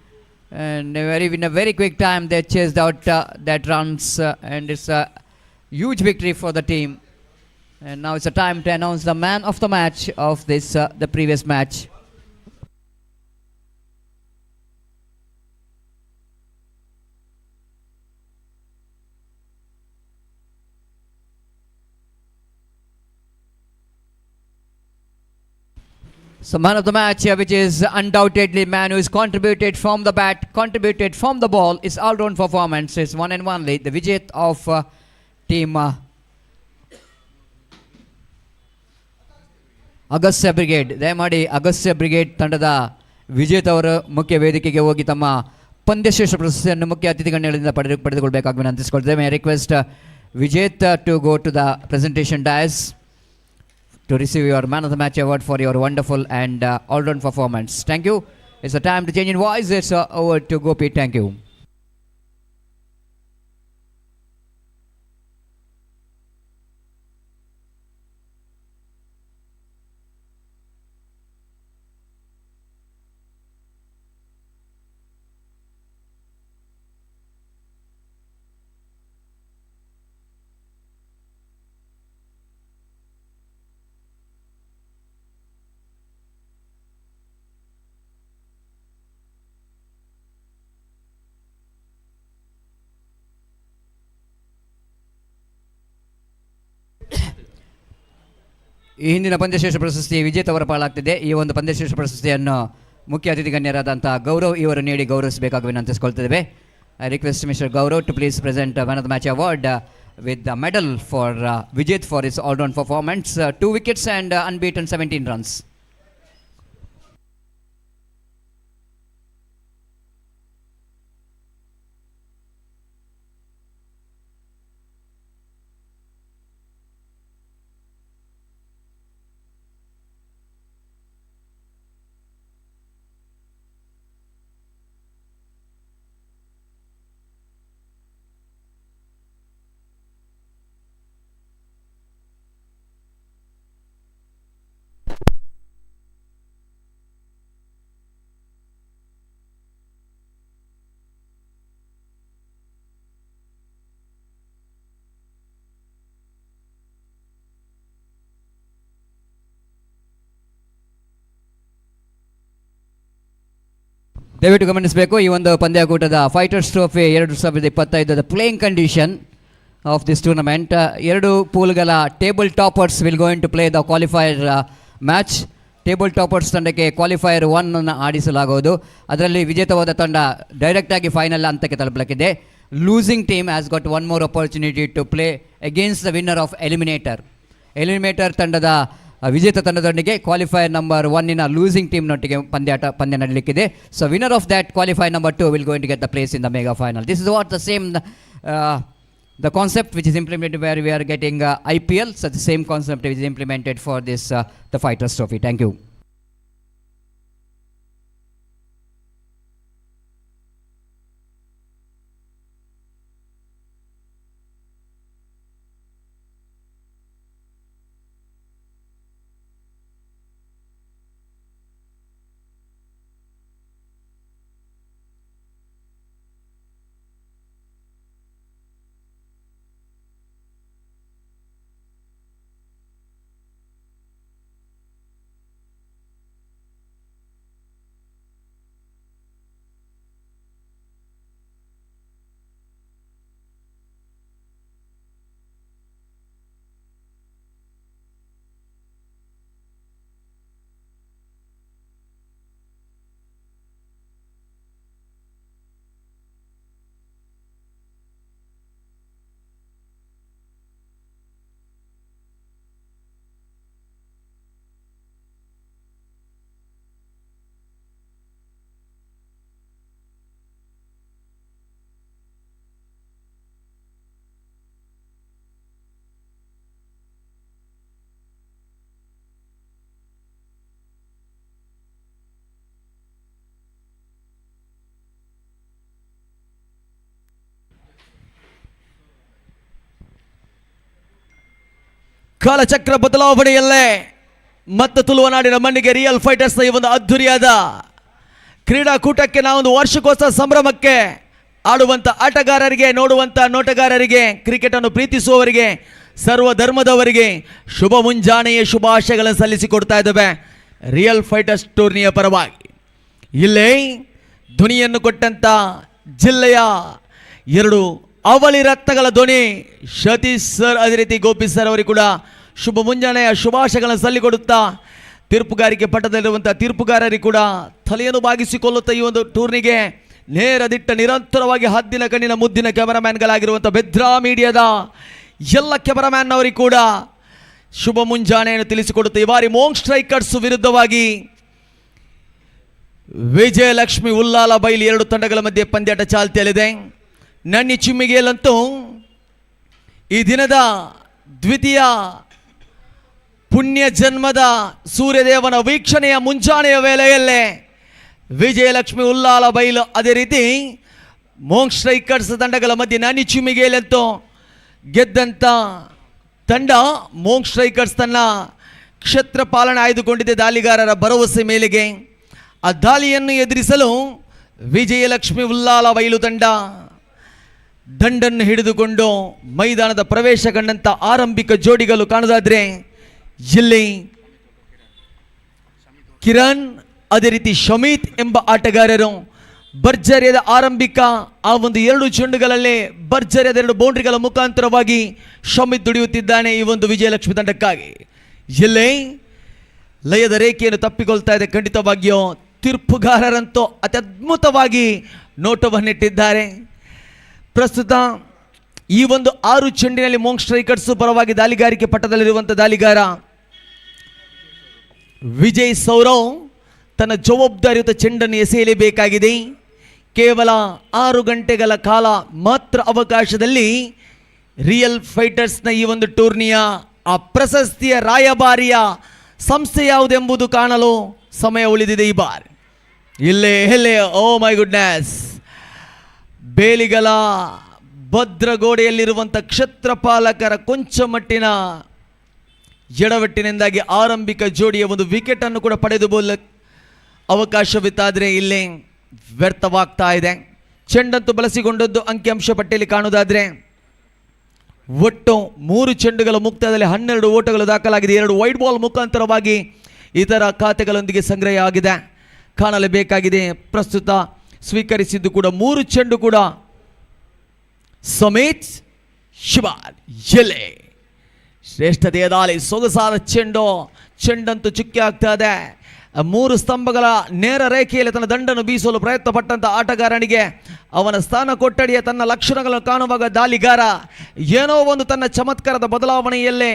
[SPEAKER 2] And in a very quick time they chased out that runs. And it's a huge victory for the team. And now it's a time to announce the man of the match of this the previous match. So man of the match, which is undoubtedly man who is contributed from the bat, contributed from the ball, is all-round performance. Is one and only the Vijay of team Agastya Brigade. ದಯಮಾಡಿ Agastya brigade ತಂಡದ ವಿಜೇತ್ ಅವರು ಮುಖ್ಯ ವೇದಿಕೆಗೆ ಹೋಗಿ ತಮ್ಮ ಪಂದ್ಯಶ್ರೇಷ್ಠ ಪ್ರಶಸ್ತಿಯನ್ನು ಮುಖ್ಯ ಅತಿಥಿಗಣ್ಯಗಳಿಂದ ಪಡೆದುಕೊಳ್ಳಬೇಕಾಗಿ ವಿನಂತಿಸಿಕೊಳ್ತೇವೆ. May I request Vijay to go to the presentation dais to receive your man of the match award for your wonderful and all-round performance. Thank you. It's a time to change in voice. It's over to Gopi. Thank you. ಈ ಹಿಂದಿನ ಪಂದ್ಯಶ್ರೇಷ್ಠ ಪ್ರಶಸ್ತಿ ವಿಜೇತ್ ಅವರ ಪಾಲಾಗ್ತಿದೆ. ಈ ಒಂದು ಪಂದ್ಯಶ್ರೇಷ್ಠ ಪ್ರಶಸ್ತಿಯನ್ನು ಮುಖ್ಯ ಅತಿಥಿ ಗಣ್ಯರಾದಂಥ ಗೌರವ್ ಇವರು ನೀಡಿ ಗೌರವಿಸಬೇಕಾಗಿ ವಿನಂತಿಸಿಕೊಳ್ತಿದ್ದೇವೆ. I request mister Gaurav to please present man of the match award with the medal for Vijay for his all-round performance, 2 wickets and unbeaten 17 runs. ದಯವಿಟ್ಟು ಗಮನಿಸಬೇಕು, ಈ ಒಂದು ಪಂದ್ಯಾಕೂಟದ fighters trophy 2025 playing condition of this tournament. 2 ಪೂಲ್ಗಳ table toppers will going to play the qualifier match. Table toppers ತಂಡಕ್ಕೆ qualifier 1 ಅನ್ನು ಆಡಿಸಲಾಗುವುದು. ಅದರಲ್ಲಿ ವಿಜೇತವಾದ ತಂಡ ಡೈರೆಕ್ಟಾಗಿ ಫೈನಲ್ ಹಂತಕ್ಕೆ ತಲುಪಲಿಕ್ಕಿದೆ. Losing team has got one more opportunity to play against the winner of eliminator ತಂಡದ ವಿಜೇತ ತಂಡದೊಂದಿಗೆ ಕ್ವಾಲಿಫೈಯರ್ ನಂಬರ್ 1 ಲೂಸಿಂಗ್ ಟೀಮ್ನೊಟ್ಟಿಗೆ ಪಂದ್ಯ ನಡೀಲಿಕ್ಕಿದೆ. So winner of that qualifier number 2 will going to get the place in the mega final. This is what the same the concept which is implemented where we are getting IPL, so the same concept is implemented for this the Fighters Trophy. Thank you.
[SPEAKER 3] ಕಾಲಚಕ್ರ ಬದಲಾವಣೆಯಲ್ಲೇ ಮತ್ತು ತುಳುವನಾಡಿನ ಮಣ್ಣಿಗೆ real ಫೈಟರ್ಸ್ನ ಈ ಒಂದು ಅದ್ಧೂರಿಯಾದ ಕ್ರೀಡಾಕೂಟಕ್ಕೆ ನಾವೊಂದು ವಾರ್ಷಿಕೋತ್ಸವ ಸಂಭ್ರಮಕ್ಕೆ ಆಡುವಂಥ ಆಟಗಾರರಿಗೆ, ನೋಡುವಂಥ ನೋಟಗಾರರಿಗೆ, ಕ್ರಿಕೆಟನ್ನು ಪ್ರೀತಿಸುವವರಿಗೆ, ಸರ್ವ ಧರ್ಮದವರಿಗೆ ಶುಭ ಮುಂಜಾನೆಯ ಶುಭಾಶಯಗಳನ್ನು ಸಲ್ಲಿಸಿಕೊಡ್ತಾ ಇದ್ದೇವೆ ರಿಯಲ್ ಫೈಟರ್ಸ್ ಟೂರ್ನಿಯ ಪರವಾಗಿ. ಇಲ್ಲೇ ಧ್ವನಿಯನ್ನು ಕೊಟ್ಟಂಥ ಜಿಲ್ಲೆಯ 2 ಅವಳಿ ರತ್ನಗಳ ಧ್ವನಿ ಸತೀಶ್ ಸರ್, ಅದೇ ರೀತಿ ಗೋಪಿ ಸರ್ ಅವರಿಗೆ ಕೂಡ ಶುಭ ಮುಂಜಾನೆಯ ಶುಭಾಶಯಗಳನ್ನು ಸಲ್ಲಿಕೊಡುತ್ತಾ ತೀರ್ಪುಗಾರಿಕೆ ಪಟ್ಟದಲ್ಲಿರುವಂಥ ತೀರ್ಪುಗಾರರಿಗೆ ಕೂಡ ತಲೆಯನ್ನು ಬಾಗಿಸಿಕೊಳ್ಳುತ್ತಾ ಈ ಒಂದು ಟೂರ್ನಿಗೆ ನೇರ ದಿಟ್ಟ ನಿರಂತರವಾಗಿ ಹದ್ದಿನ ಕಣ್ಣಿನ ಮುದ್ದಿನ ಕ್ಯಾಮರಾಮ್ಯಾನ್ಗಳಾಗಿರುವಂಥ ಬೆದ್ರಾ ಮೀಡಿಯಾದ ಎಲ್ಲ ಕ್ಯಾಮರಾಮ್ಯಾನ್ ಅವರಿಗೆ ಕೂಡ ಶುಭ ಮುಂಜಾನೆಯನ್ನು ತಿಳಿಸಿಕೊಡುತ್ತೆ. ಈ ಬಾರಿ ಮೋಂಗ್ ಸ್ಟ್ರೈಕರ್ಸ್ ವಿರುದ್ಧವಾಗಿ ವಿಜಯಲಕ್ಷ್ಮಿ ಉಲ್ಲಾಲ ಬೈಲಿ 2 ತಂಡಗಳ ಮಧ್ಯೆ ಪಂದ್ಯಾಟ ಚಾಲ್ತಿಯಲ್ಲಿದೆ. ನನ್ನಿ ಚಿಮ್ಮಿಗೆಯಲ್ಲಂತೂ ಈ ದಿನದ ದ್ವಿತೀಯ ಪುಣ್ಯ ಜನ್ಮದ ಸೂರ್ಯದೇವನ ವೀಕ್ಷಣೆಯ ಮುಂಜಾನೆಯ ವೇಳೆಯಲ್ಲೇ ವಿಜಯಲಕ್ಷ್ಮಿ ಉಲ್ಲಾಲ ಬೈಲು, ಅದೇ ರೀತಿ ಮೋಂಗ್ ಸ್ಟ್ರೈಕರ್ಸ್ ತಂಡಗಳ ಮಧ್ಯೆ ನನ್ನಿ ಚಿಮ್ಮಿಗೆಯಲ್ಲಂತೂ ಗೆದ್ದಂಥ ತಂಡ ಮೋಂಗ್ ಸ್ಟ್ರೈಕರ್ಸ್ ತನ್ನ ಕ್ಷೇತ್ರ ಪಾಲನೆ ಆಯ್ದುಕೊಂಡಿದ್ದೆ ದಾಳಿಗಾರರ ಭರವಸೆ ಮೇಲೆಗೆ. ಆ ದಾಳಿಯನ್ನು ಎದುರಿಸಲು ವಿಜಯಲಕ್ಷ್ಮಿ ಉಲ್ಲಾಲ ಬೈಲು ತಂಡ ದಂಡನ್ನು ಹಿಡಿದುಕೊಂಡು ಮೈದಾನದ ಪ್ರವೇಶ ಕಂಡಂಥ ಆರಂಭಿಕ ಜೋಡಿಗಳು ಕಾಣುವುದಾದರೆ ಇಲ್ಲಿ ಕಿರಣ್, ಅದೇ ರೀತಿ ಶಮೀತ್ ಎಂಬ ಆಟಗಾರರು ಭರ್ಜರಿಯಾದ ಆರಂಭಿಕ ಆ ಒಂದು 2 ಚೆಂಡುಗಳಲ್ಲಿ ಭರ್ಜರಿಯಾದ 2 ಬೌಂಡ್ರಿಗಳ ಮುಖಾಂತರವಾಗಿ ಶಮೀತ್ ದುಡಿಯುತ್ತಿದ್ದಾನೆ ಈ ಒಂದು ವಿಜಯಲಕ್ಷ್ಮಿ ತಂಡಕ್ಕಾಗಿ. ಇಲ್ಲೇ ಲಯದ ರೇಖೆಯನ್ನು ತಪ್ಪಿಕೊಳ್ತಾ ಇದೆ ಖಂಡಿತವಾಗಿಯೂ. ತೀರ್ಪುಗಾರರಂತೂ ಅತ್ಯದ್ಭುತವಾಗಿ ನೋಟವನ್ನಿಟ್ಟಿದ್ದಾರೆ. ಪ್ರಸ್ತುತ ಈ ಒಂದು 6 ಚೆಂಡಿನಲ್ಲಿ ಮೋಂಗ್ ಸ್ಟ್ರೈಕರ್ಸ್ ಪರವಾಗಿ ದಾಳಿಗಾರಿಕೆ ಪಟ್ಟದಲ್ಲಿರುವಂಥ ದಾಳಿಗಾರ ವಿಜಯ್ ಸೌರವ್ ತನ್ನ ಜವಾಬ್ದಾರಿಯುತ ಚೆಂಡನ್ನು ಎಸೆಯಲೇಬೇಕಾಗಿದೆ. ಕೇವಲ 6 ಗಂಟೆಗಳ ಕಾಲ ಮಾತ್ರ ಅವಕಾಶದಲ್ಲಿ ರಿಯಲ್ ಫೈಟರ್ಸ್ನ ಈ ಒಂದು ಟೂರ್ನಿಯ ಆ ಪ್ರಶಸ್ತಿಯ ರಾಯಭಾರಿಯ ಸಂಸ್ಥೆ ಯಾವುದೆಂಬುದು ಕಾಣಲು ಸಮಯ ಉಳಿದಿದೆ ಈ ಬಾರಿ. ಇಲ್ಲೇ ಓ ಮೈ ಗುಡ್ನೆಸ್, ಬೇಲಿಗಲ ಭದ್ರಗೋಡೆಯಲ್ಲಿರುವಂಥ ಕ್ಷೇತ್ರಪಾಲಕರ ಕೊಂಚ ಮಟ್ಟಿನ ಎಡವಟ್ಟಿನಿಂದಾಗಿ ಆರಂಭಿಕ ಜೋಡಿಯ ಒಂದು ವಿಕೆಟನ್ನು ಕೂಡ ಪಡೆದುಕೊಳ್ಳ ಅವಕಾಶವಿತ್ತಾದರೆ ಇಲ್ಲಿ ವ್ಯರ್ಥವಾಗ್ತಾ ಇದೆ. ಚೆಂಡಂತೂ ಬಳಸಿಕೊಂಡದ್ದು ಅಂಕಿಅಂಶ ಪಟ್ಟಿಯಲ್ಲಿ ಕಾಣುವುದಾದರೆ ಒಟ್ಟು 3 ಚೆಂಡುಗಳ ಮುಕ್ತಾಯದಲ್ಲಿ 12 ಓಟಗಳು ದಾಖಲಾಗಿದೆ. 2 ವೈಡ್ ಬಾಲ್ ಮುಖಾಂತರವಾಗಿ ಇತರ ಖಾತೆಗಳೊಂದಿಗೆ ಸಂಗ್ರಹ ಆಗಿದೆ, ಕಾಣಲೇಬೇಕಾಗಿದೆ. ಪ್ರಸ್ತುತ ಸ್ವೀಕರಿಸಿದ್ದು ಕೂಡ 3 ಚೆಂಡು ಕೂಡ ಸಮೇತ್ ಶಿವಾರ್ ಎಲೆ ಶ್ರೇಷ್ಠತೆಯ ದಾಳಿ, ಸೊಗಸಾದ ಚೆಂಡಂತೂ ಚುಕ್ಕಿ ಆಗ್ತಾ ಇದೆ. 3 ಸ್ತಂಭಗಳ ನೇರ ರೇಖೆಯಲ್ಲಿ ತನ್ನ ದಂಡನ್ನು ಬೀಸಲು ಪ್ರಯತ್ನ ಪಟ್ಟಂಥ ಆಟಗಾರನಿಗೆ ಅವನ ಸ್ಥಾನ ಕೊಠಡಿಯ ತನ್ನ ಲಕ್ಷಣಗಳನ್ನು ಕಾಣುವಾಗ ದಾಳಿಗಾರ ಏನೋ ಒಂದು ತನ್ನ ಚಮತ್ಕಾರದ ಬದಲಾವಣೆಯಲ್ಲೇ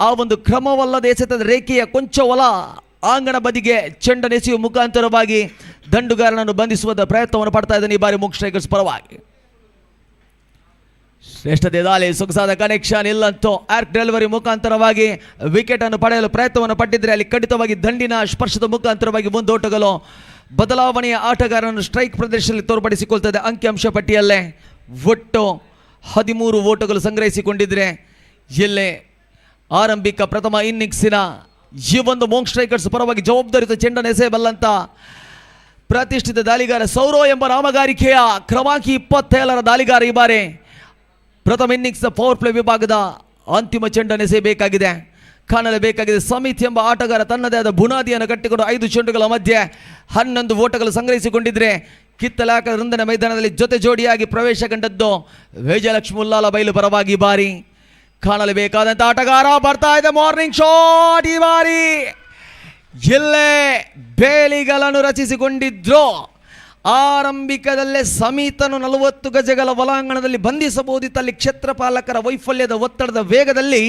[SPEAKER 3] ಆ ಒಂದು ಕ್ರಮವಲ್ಲದೆ ಎಸೆತದ ರೇಖೆಯ ಕೊಂಚ ಒಲ ಆಂಗಣ ಬದಿಗೆ ಚೆಂಡನ್ನು ಎಸೆಯುವ ಮುಖಾಂತರವಾಗಿ ದಂಡುಗಾರನನ್ನು ಬಂಧಿಸುವ ಪ್ರಯತ್ನವನ್ನು ಪಡ್ತಾ ಇದ್ದಾನೆ ಈ ಬಾರಿ ಮೋಂಗ್ ಸ್ಟ್ರೈಕರ್ಸ್ ಪರವಾಗಿ. ಶ್ರೇಷ್ಠತೆ ದಾಳಿ, ಸೊಗಸಾದ ಕನೆಕ್ಷನ್ ಇಲ್ಲಂತೂ ಆರ್ಕ್ ಡೆಲಿವರಿ ಮುಖಾಂತರವಾಗಿ ವಿಕೆಟ್ ಅನ್ನು ಪಡೆಯಲು ಪ್ರಯತ್ನವನ್ನು ಪಟ್ಟಿದ್ದರೆ ಅಲ್ಲಿ ಖಂಡಿತವಾಗಿ ದಂಡಿನ ಸ್ಪರ್ಶದ ಮುಖಾಂತರವಾಗಿ ಮುಂದೋಟಗಳು ಬದಲಾವಣೆಯ ಆಟಗಾರರನ್ನು ಸ್ಟ್ರೈಕ್ ಪ್ರದೇಶದಲ್ಲಿ ತೋರ್ಪಡಿಸಿಕೊಳ್ತದೆ. ಅಂಕಿಅಂಶ ಪಟ್ಟಿಯಲ್ಲೇ ಒಟ್ಟು 13 ಓಟಗಳು ಸಂಗ್ರಹಿಸಿಕೊಂಡಿದ್ರೆ ಇಲ್ಲೇ ಆರಂಭಿಕ ಪ್ರಥಮ ಇನ್ನಿಂಗ್ಸಿನ ಈ ಒಂದು ಮೋಂಗ್ ಸ್ಟ್ರೈಕರ್ಸ್ ಪರವಾಗಿ ಜವಾಬ್ದಾರಿಯುತ ಚೆಂಡನ್ನು ಎಸೆಯಬಲ್ಲಂತ ಪ್ರತಿಷ್ಠಿತ ದಾಳಿಗಾರ ಸೌರವ್ ಎಂಬ ನಾಮಗಾರಿಕೆಯ ಕ್ರಮಾಂಕಿ 27ರ ದಾಳಿಗಾರ ಈ ಬಾರಿ ಪ್ರಥಮ ಇನ್ನಿಂಗ್ಸ್ ಪವರ್ ಪ್ಲೇ ವಿಭಾಗದ ಅಂತಿಮ ಚೆಂಡನ್ನು ಎಸೆಯಬೇಕಾಗಿದೆ, ಕಾಣಲೇಬೇಕಾಗಿದೆ. ಸಮಿತ್ ಎಂಬ ಆಟಗಾರ ತನ್ನದೇ ಆದ ಬುನಾದಿಯನ್ನು ಕಟ್ಟಿಕೊಂಡು 5 ಚೆಂಡುಗಳ ಮಧ್ಯೆ 11 ಓಟಗಳು ಸಂಗ್ರಹಿಸಿಕೊಂಡಿದ್ರೆ ಕಿತ್ತಲಾಕ ವೃಂದನ ಮೈದಾನದಲ್ಲಿ ಜೊತೆ ಜೋಡಿಯಾಗಿ ಪ್ರವೇಶ ಕಂಡದ್ದು ವಿಜಯಲಕ್ಷ್ಮಿ ಉಲ್ಲಾಲ ಬೈಲು ಪರವಾಗಿ ಬಾರಿ ಕಾಣಲೇಬೇಕಾದಂಥ ಆಟಗಾರ ಬರ್ತಾ ಇದೆ. ಮಾರ್ನಿಂಗ್ ಶಾಟ್ ಈ ಬಾರಿ ಇಲ್ಲೇ ಬೇಲಿಗಳನ್ನು ರಚಿಸಿಕೊಂಡಿದ್ರು. ಆರಂಭಿಕದಲ್ಲೇ ಸಮೀತನು 40 ಗಜಗಳ ಒಳಾಂಗಣದಲ್ಲಿ ಬಂಧಿಸಬಹುದಿತ್ತು. ಅಲ್ಲಿ ಕ್ಷೇತ್ರಪಾಲಕರ ವೈಫಲ್ಯದ ಒತ್ತಡದ ವೇಗದಲ್ಲಿ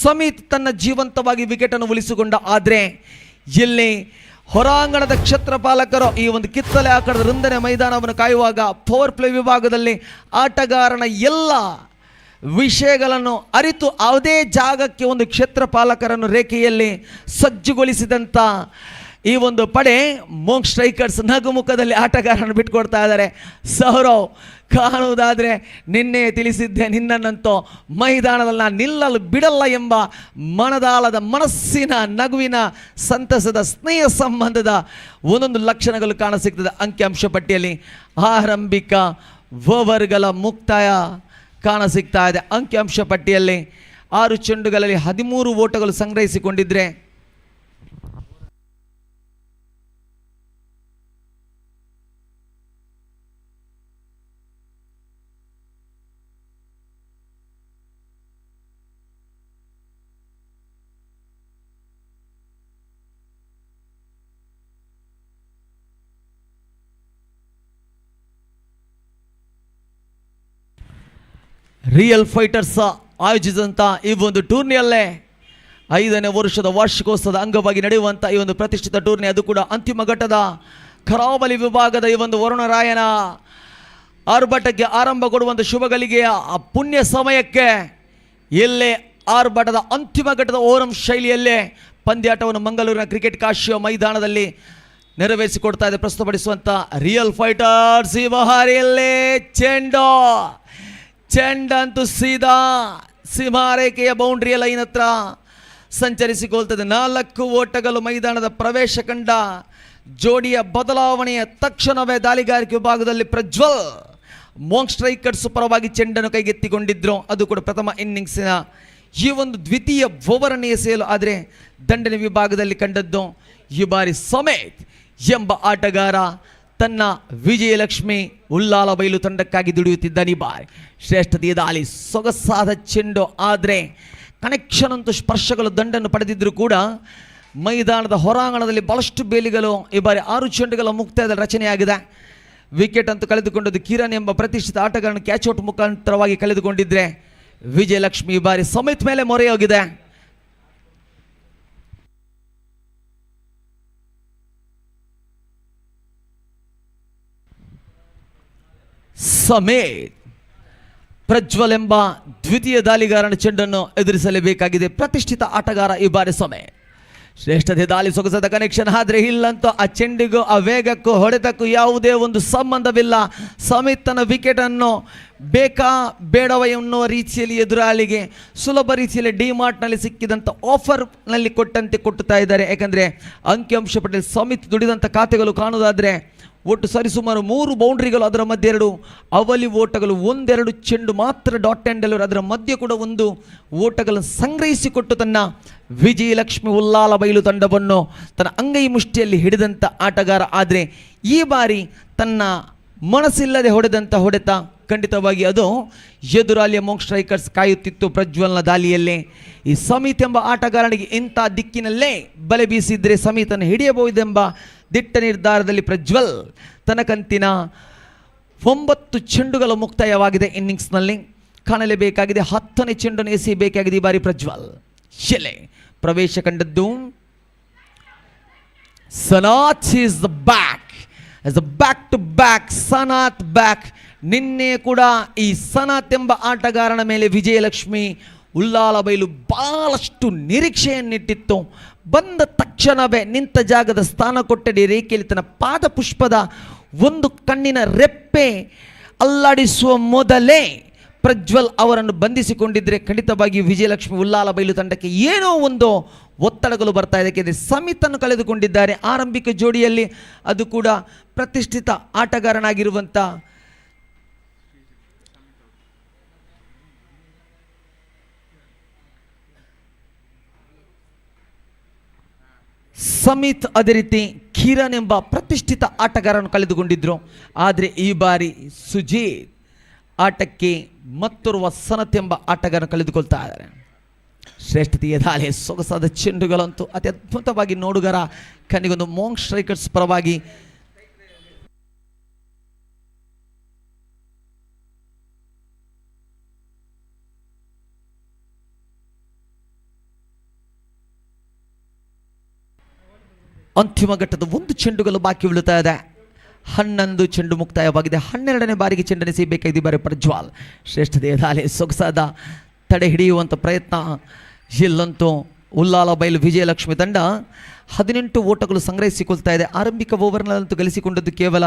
[SPEAKER 3] ಸಮೀತ್ ತನ್ನ ಜೀವಂತವಾಗಿ ವಿಕೆಟನ್ನು ಉಳಿಸಿಕೊಂಡ. ಆದರೆ ಇಲ್ಲಿ ಹೊರಾಂಗಣದ ಕ್ಷೇತ್ರಪಾಲಕರು ಈ ಒಂದು ಕಿತ್ತಲೆ ಆಕಾರದ ವೃಂದನೆ ಮೈದಾನವನ್ನು ಕಾಯುವಾಗ ಪವರ್ ಪ್ಲೇ ವಿಭಾಗದಲ್ಲಿ ಆಟಗಾರನ ಎಲ್ಲ ವಿಷಯಗಳನ್ನು ಅರಿತು ಅದೇ ಜಾಗಕ್ಕೆ ಒಂದು ಕ್ಷೇತ್ರಪಾಲಕರನ್ನು ರೇಖೆಯಲ್ಲಿ ಸಜ್ಜುಗೊಳಿಸಿದಂಥ ಈ ಒಂದು ಪಡೆ ಮೋಂಗ್ ಸ್ಟ್ರೈಕರ್ಸ್ ನಗುಮುಖದಲ್ಲಿ ಆಟಗಾರರನ್ನು ಬಿಟ್ಕೊಡ್ತಾ ಇದ್ದಾರೆ. ಸೌರವ್, ಕಾಣುವುದಾದರೆ ನಿನ್ನೆ ತಿಳಿಸಿದ್ದೆ, ನಿನ್ನನ್ನಂತೂ ಮೈದಾನದಲ್ಲಿ ನಾನು ನಿಲ್ಲಲು ಬಿಡಲ್ಲ ಎಂಬ ಮನದಾಳದ ಮನಸ್ಸಿನ ನಗುವಿನ ಸಂತಸದ ಸ್ನೇಹ ಸಂಬಂಧದ ಒಂದೊಂದು ಲಕ್ಷಣಗಳು ಕಾಣಸಿಗ್ತದೆ ಅಂಕಿಅಂಶ ಪಟ್ಟಿಯಲ್ಲಿ. ಆರಂಭಿಕ ಓವರ್ಗಳ ಮುಕ್ತಾಯ ಕಾಣಸಿಗ್ತಾ ಇದೆ ಅಂಕಿಅಂಶ ಪಟ್ಟಿಯಲ್ಲಿ. 6 ಚೆಂಡುಗಳಲ್ಲಿ 13 ಓಟಗಳು ಸಂಗ್ರಹಿಸಿಕೊಂಡಿದ್ರೆ ರಿಯಲ್ ಫೈಟರ್ಸ್ ಆಯೋಜಿಸಿದಂಥ ಈ ಒಂದು ಟೂರ್ನಿಯಲ್ಲೇ 5ನೇ ವರ್ಷದ ವಾರ್ಷಿಕೋತ್ಸವದ ಅಂಗವಾಗಿ ನಡೆಯುವಂಥ ಈ ಒಂದು ಪ್ರತಿಷ್ಠಿತ ಟೂರ್ನಿ, ಅದು ಕೂಡ ಅಂತಿಮ ಘಟ್ಟದ ಕರಾವಳಿ ವಿಭಾಗದ ಈ ಒಂದು ವರುಣರಾಯನ ಆರ್ಭಟಕ್ಕೆ ಆರಂಭ ಕೊಡುವಂಥ ಶುಭಗಳಿಗೆಯ ಆ ಪುಣ್ಯ ಸಮಯಕ್ಕೆ ಇಲ್ಲೇ ಆರ್ಭಟದ ಅಂತಿಮ ಘಟ್ಟದ ಓರಂ ಶೈಲಿಯಲ್ಲೇ ಪಂದ್ಯಾಟವನ್ನು ಮಂಗಳೂರಿನ ಕ್ರಿಕೆಟ್ ಕಾಶಿಯ ಮೈದಾನದಲ್ಲಿ ನೆರವೇರಿಸಿಕೊಡ್ತಾ ಇದೆ. ಪ್ರಸ್ತುತಪಡಿಸುವಂಥ ರಿಯಲ್ ಫೈಟರ್ಸ್ ಈ ಬಹಾರಿಯಲ್ಲೇ ಚೆಂಡಂತೂ ಸೀದಾ ಸೀಮಾರೇಖೆಯ ಬೌಂಡ್ರಿಯ ಲೈನ್ ಹತ್ರ ಸಂಚರಿಸಿಕೊಳ್ತದೆ. 4 ಓಟಗಳು ಮೈದಾನದ ಪ್ರವೇಶ ಕಂಡ ಜೋಡಿಯ ಬದಲಾವಣೆಯ ತಕ್ಷಣವೇ ದಾಳಿಗಾರಿಕೆ ವಿಭಾಗದಲ್ಲಿ ಪ್ರಜ್ವಲ್ ಮೋಂಗ್ ಸ್ಟ್ರೈಕರ್ಸ್ ಪರವಾಗಿ ಚೆಂಡನ್ನು ಕೈಗೆತ್ತಿಕೊಂಡಿದ್ರು. ಅದು ಕೂಡ ಪ್ರಥಮ ಇನ್ನಿಂಗ್ಸಿನ ಈ ಒಂದು ದ್ವಿತೀಯ ಓವರನ್ನು ಎಸೆಯಲು ಆದರೆ ದಂಡನೆ ವಿಭಾಗದಲ್ಲಿ ಕಂಡದ್ದು ಈ ಬಾರಿ ಸಮೇತ್ ಎಂಬ ಆಟಗಾರ ತನ್ನ ವಿಜಯಲಕ್ಷ್ಮಿ ಉಲ್ಲಾಲ ಬೈಲು ತಂಡಕ್ಕಾಗಿ ದುಡಿಯುತ್ತಿದ್ದಾನೆ. ಈ ಬಾರಿ ಶ್ರೇಷ್ಠತೆಯ ದಾಳಿ, ಸೊಗಸಾದ ಚೆಂಡು, ಆದರೆ ಕನೆಕ್ಷನ್ ಅಂತೂ ಸ್ಪರ್ಶಗಳು ದಂಡನ್ನು ಪಡೆದಿದ್ದರೂ ಕೂಡ ಮೈದಾನದ ಹೊರಾಂಗಣದಲ್ಲಿ ಬಹಳಷ್ಟು ಬೇಲಿಗಳು. ಈ ಬಾರಿ 6 ಚೆಂಡುಗಳ ಮುಕ್ತಾಯದ ರಚನೆಯಾಗಿದೆ. ವಿಕೆಟ್ ಅಂತೂ ಕಳೆದುಕೊಂಡದ್ದು ಕಿರಣ್ ಎಂಬ ಪ್ರತಿಷ್ಠಿತ ಆಟಗಾರನ ಕ್ಯಾಚ್ಔಟ್ ಮುಖಾಂತರವಾಗಿ ಕಳೆದುಕೊಂಡಿದ್ರೆ ವಿಜಯಲಕ್ಷ್ಮಿ ಈ ಬಾರಿ ಸಮೇತ್ ಮೇಲೆ ಮೊರೆ ಹೋಗಿದೆ. ಸಮೇತ್ ಪ್ರಜ್ವಲ್ ಎಂಬ ದ್ವಿತೀಯ ದಾಳಿಗಾರನ ಚೆಂಡನ್ನು ಎದುರಿಸಲೇಬೇಕಾಗಿದೆ. ಪ್ರತಿಷ್ಠಿತ ಆಟಗಾರ ಈ ಬಾರಿ ಸಮೇತ್. ಶ್ರೇಷ್ಠತೆ ದಾಳಿ, ಸೊಗಸಾದ ಕನೆಕ್ಷನ್, ಆದರೆ ಇಲ್ಲಂತೂ ಆ ಚೆಂಡಿಗೂ ಆ ವೇಗಕ್ಕೂ ಹೊಡೆತಕ್ಕೂ ಯಾವುದೇ ಒಂದು ಸಂಬಂಧವಿಲ್ಲ. ಸಮೇತ್ ತನ್ನ ವಿಕೆಟನ್ನು ಬೇಕಾ ಬೇಡವ ಎನ್ನುವ ರೀತಿಯಲ್ಲಿ ಎದುರಾಳಿಗೆ ಸುಲಭ ರೀತಿಯಲ್ಲಿ ಡಿಮಾರ್ಟ್ನಲ್ಲಿ ಸಿಕ್ಕಿದಂಥ ಆಫರ್ನಲ್ಲಿ ಕೊಟ್ಟಂತೆ ಕೊಟ್ಟುತ್ತಾ ಇದ್ದಾರೆ. ಯಾಕಂದರೆ ಅಂಕಿಅಂಶ ಪಟ್ಟಿಯಲ್ಲಿ ಸಮೇತ್ ದುಡಿದಂಥ ಖಾತೆಗಳು ಕಾಣುವುದಾದರೆ ಒಟ್ಟು ಸರಿಸುಮಾರು 3 ಬೌಂಡ್ರಿಗಳು, ಅದರ ಮಧ್ಯೆ 2 ಅವಲಿ ಓಟಗಳು, 1-2 ಚೆಂಡು ಮಾತ್ರ ಡಾಟ್ ಆ್ಯಂಡ್ ಡೆಲಿವರಿ, ಅದರ ಮಧ್ಯೆ ಕೂಡ 1 ಓಟಗಳನ್ನು ಸಂಗ್ರಹಿಸಿಕೊಟ್ಟು ತನ್ನ ವಿಜಯಲಕ್ಷ್ಮಿ ಉಲ್ಲಾಲ ಬೈಲು ತಂಡವನ್ನು ತನ್ನ ಅಂಗೈ ಮುಷ್ಟಿಯಲ್ಲಿ ಹಿಡಿದಂಥ ಆಟಗಾರ. ಆದರೆ ಈ ಬಾರಿ ತನ್ನ ಮನಸ್ಸಿಲ್ಲದೆ ಹೊಡೆದಂಥ ಹೊಡೆತ ಖಂಡಿತವಾಗಿ ಅದು ಎದುರಾಳಿಯ ಮೋಂಗ್ ಸ್ಟ್ರೈಕರ್ಸ್ ಕಾಯುತ್ತಿತ್ತು ಪ್ರಜ್ವಲ್ನ ದಾಳಿಯಲ್ಲೇ. ಈ ಸಮಿತ್ ಎಂಬ ಆಟಗಾರನಿಗೆ ಇಂಥ ದಿಕ್ಕಿನಲ್ಲೇ ಬಲೆ ಬೀಸಿದ್ರೆ ಸಮಿತನ್ನು ಹಿಡಿಯಬಹುದೆಂಬ ದಿಟ್ಟ ನಿರ್ಧಾರದಲ್ಲಿ ಪ್ರಜ್ವಲ್ ತನ್ನ ಕಂತಿನ 9 ಚೆಂಡುಗಳ ಮುಕ್ತಾಯವಾಗಿದೆ ಇನ್ನಿಂಗ್ಸ್ನಲ್ಲಿ. ಕಾಣಲೇಬೇಕಾಗಿದೆ 10ನೇ ಚೆಂಡನ್ನು ಎಸೆಯಬೇಕಾಗಿದೆ ಈ ಬಾರಿ ಪ್ರಜ್ವಲ್. ಶಿಲೆ ಪ್ರವೇಶ ಕಂಡದ್ದು Sanath is the back, as a back to back Sanath back. ನಿನ್ನೆ ಕೂಡ ಈ ಸನಾತ್ ಎಂಬ ಆಟಗಾರನ ಮೇಲೆ ವಿಜಯಲಕ್ಷ್ಮಿ ಉಲ್ಲಾಲ ಬೈಲು ಬಹಳಷ್ಟು ನಿರೀಕ್ಷೆಯನ್ನಿಟ್ಟಿತ್ತು. ಬಂದ ತಕ್ಷಣವೇ ನಿಂತ ಜಾಗದ ಸ್ಥಾನ ಕೊಟ್ಟಡಿ ರೇಖೆಯಲ್ಲಿ ತನ್ನ ಪಾದ ಪುಷ್ಪದ ಒಂದು ಕಣ್ಣಿನ ರೆಪ್ಪೆ ಅಲ್ಲಾಡಿಸುವ ಮೊದಲೇ ಪ್ರಜ್ವಲ್ ಅವರನ್ನು ಬಂಧಿಸಿಕೊಂಡಿದ್ದರೆ ಖಂಡಿತವಾಗಿ ವಿಜಯಲಕ್ಷ್ಮಿ ಉಲ್ಲಾಲ ಬೈಲು ತಂಡಕ್ಕೆ ಏನೋ ಒಂದು ಒತ್ತಡಗಳು ಬರ್ತಾ ಇದೆ. ಯಾಕೆಂದರೆ ಸಮಿತನ್ನು ಕಳೆದುಕೊಂಡಿದ್ದಾರೆ ಆರಂಭಿಕ ಜೋಡಿಯಲ್ಲಿ, ಅದು ಕೂಡ ಪ್ರತಿಷ್ಠಿತ ಆಟಗಾರನಾಗಿರುವಂಥ ಸಮಿತ್, ಅದೇ ರೀತಿ ಕಿರಣ್ ಎಂಬ ಪ್ರತಿಷ್ಠಿತ ಆಟಗಾರನ್ನು ಕಳೆದುಕೊಂಡಿದ್ರು. ಆದರೆ ಈ ಬಾರಿ ಸುಜೀತ್ ಆಟಕ್ಕೆ ಮತ್ತೋರ್ವ ಸನತ್ ಎಂಬ ಆಟಗಾರನ ಕಳೆದುಕೊಳ್ತಾ ಇದ್ದಾರೆ. ಶ್ರೇಷ್ಠತೆಯ ದಾಳಿ, ಸೊಗಸಾದ ಚೆಂಡುಗಳಂತೂ ಅತಿ ಅದ್ಭುತವಾಗಿ ನೋಡುಗರ ಕಣ್ಣಿಗೊಂದು ಮೋಂಗ್ ಸ್ಟ್ರೈಕರ್ಸ್ ಪರವಾಗಿ ಅಂತಿಮ ಘಟ್ಟದ 1 ಚೆಂಡುಗಳು ಬಾಕಿ ಉಳಿತಾ ಇದೆ. 11 ಚೆಂಡು ಮುಕ್ತಾಯವಾಗಿದೆ. 12ನೇ ಬಾರಿಗೆ ಚೆಂಡನ್ನು ಸಿಗಬೇಕಾಗಿದೆ ಈ ಬಾರಿ ಪ್ರಜ್ವಲ್. ಶ್ರೇಷ್ಠತೆಯ ದಾಳಿ, ಸೊಗಸಾದ ತಡೆ ಹಿಡಿಯುವಂಥ ಪ್ರಯತ್ನ. ಇಲ್ಲಂತೂ ಉಲ್ಲಾಲ ಬೈಲು ವಿಜಯಲಕ್ಷ್ಮಿ ತಂಡ 18 ಓಟಗಳು ಸಂಗ್ರಹಿಸಿಕೊಳ್ತಾ ಇದೆ. ಆರಂಭಿಕ ಓವರ್ನಲ್ಲಂತೂ ಗಳಿಸಿಕೊಂಡದ್ದು ಕೇವಲ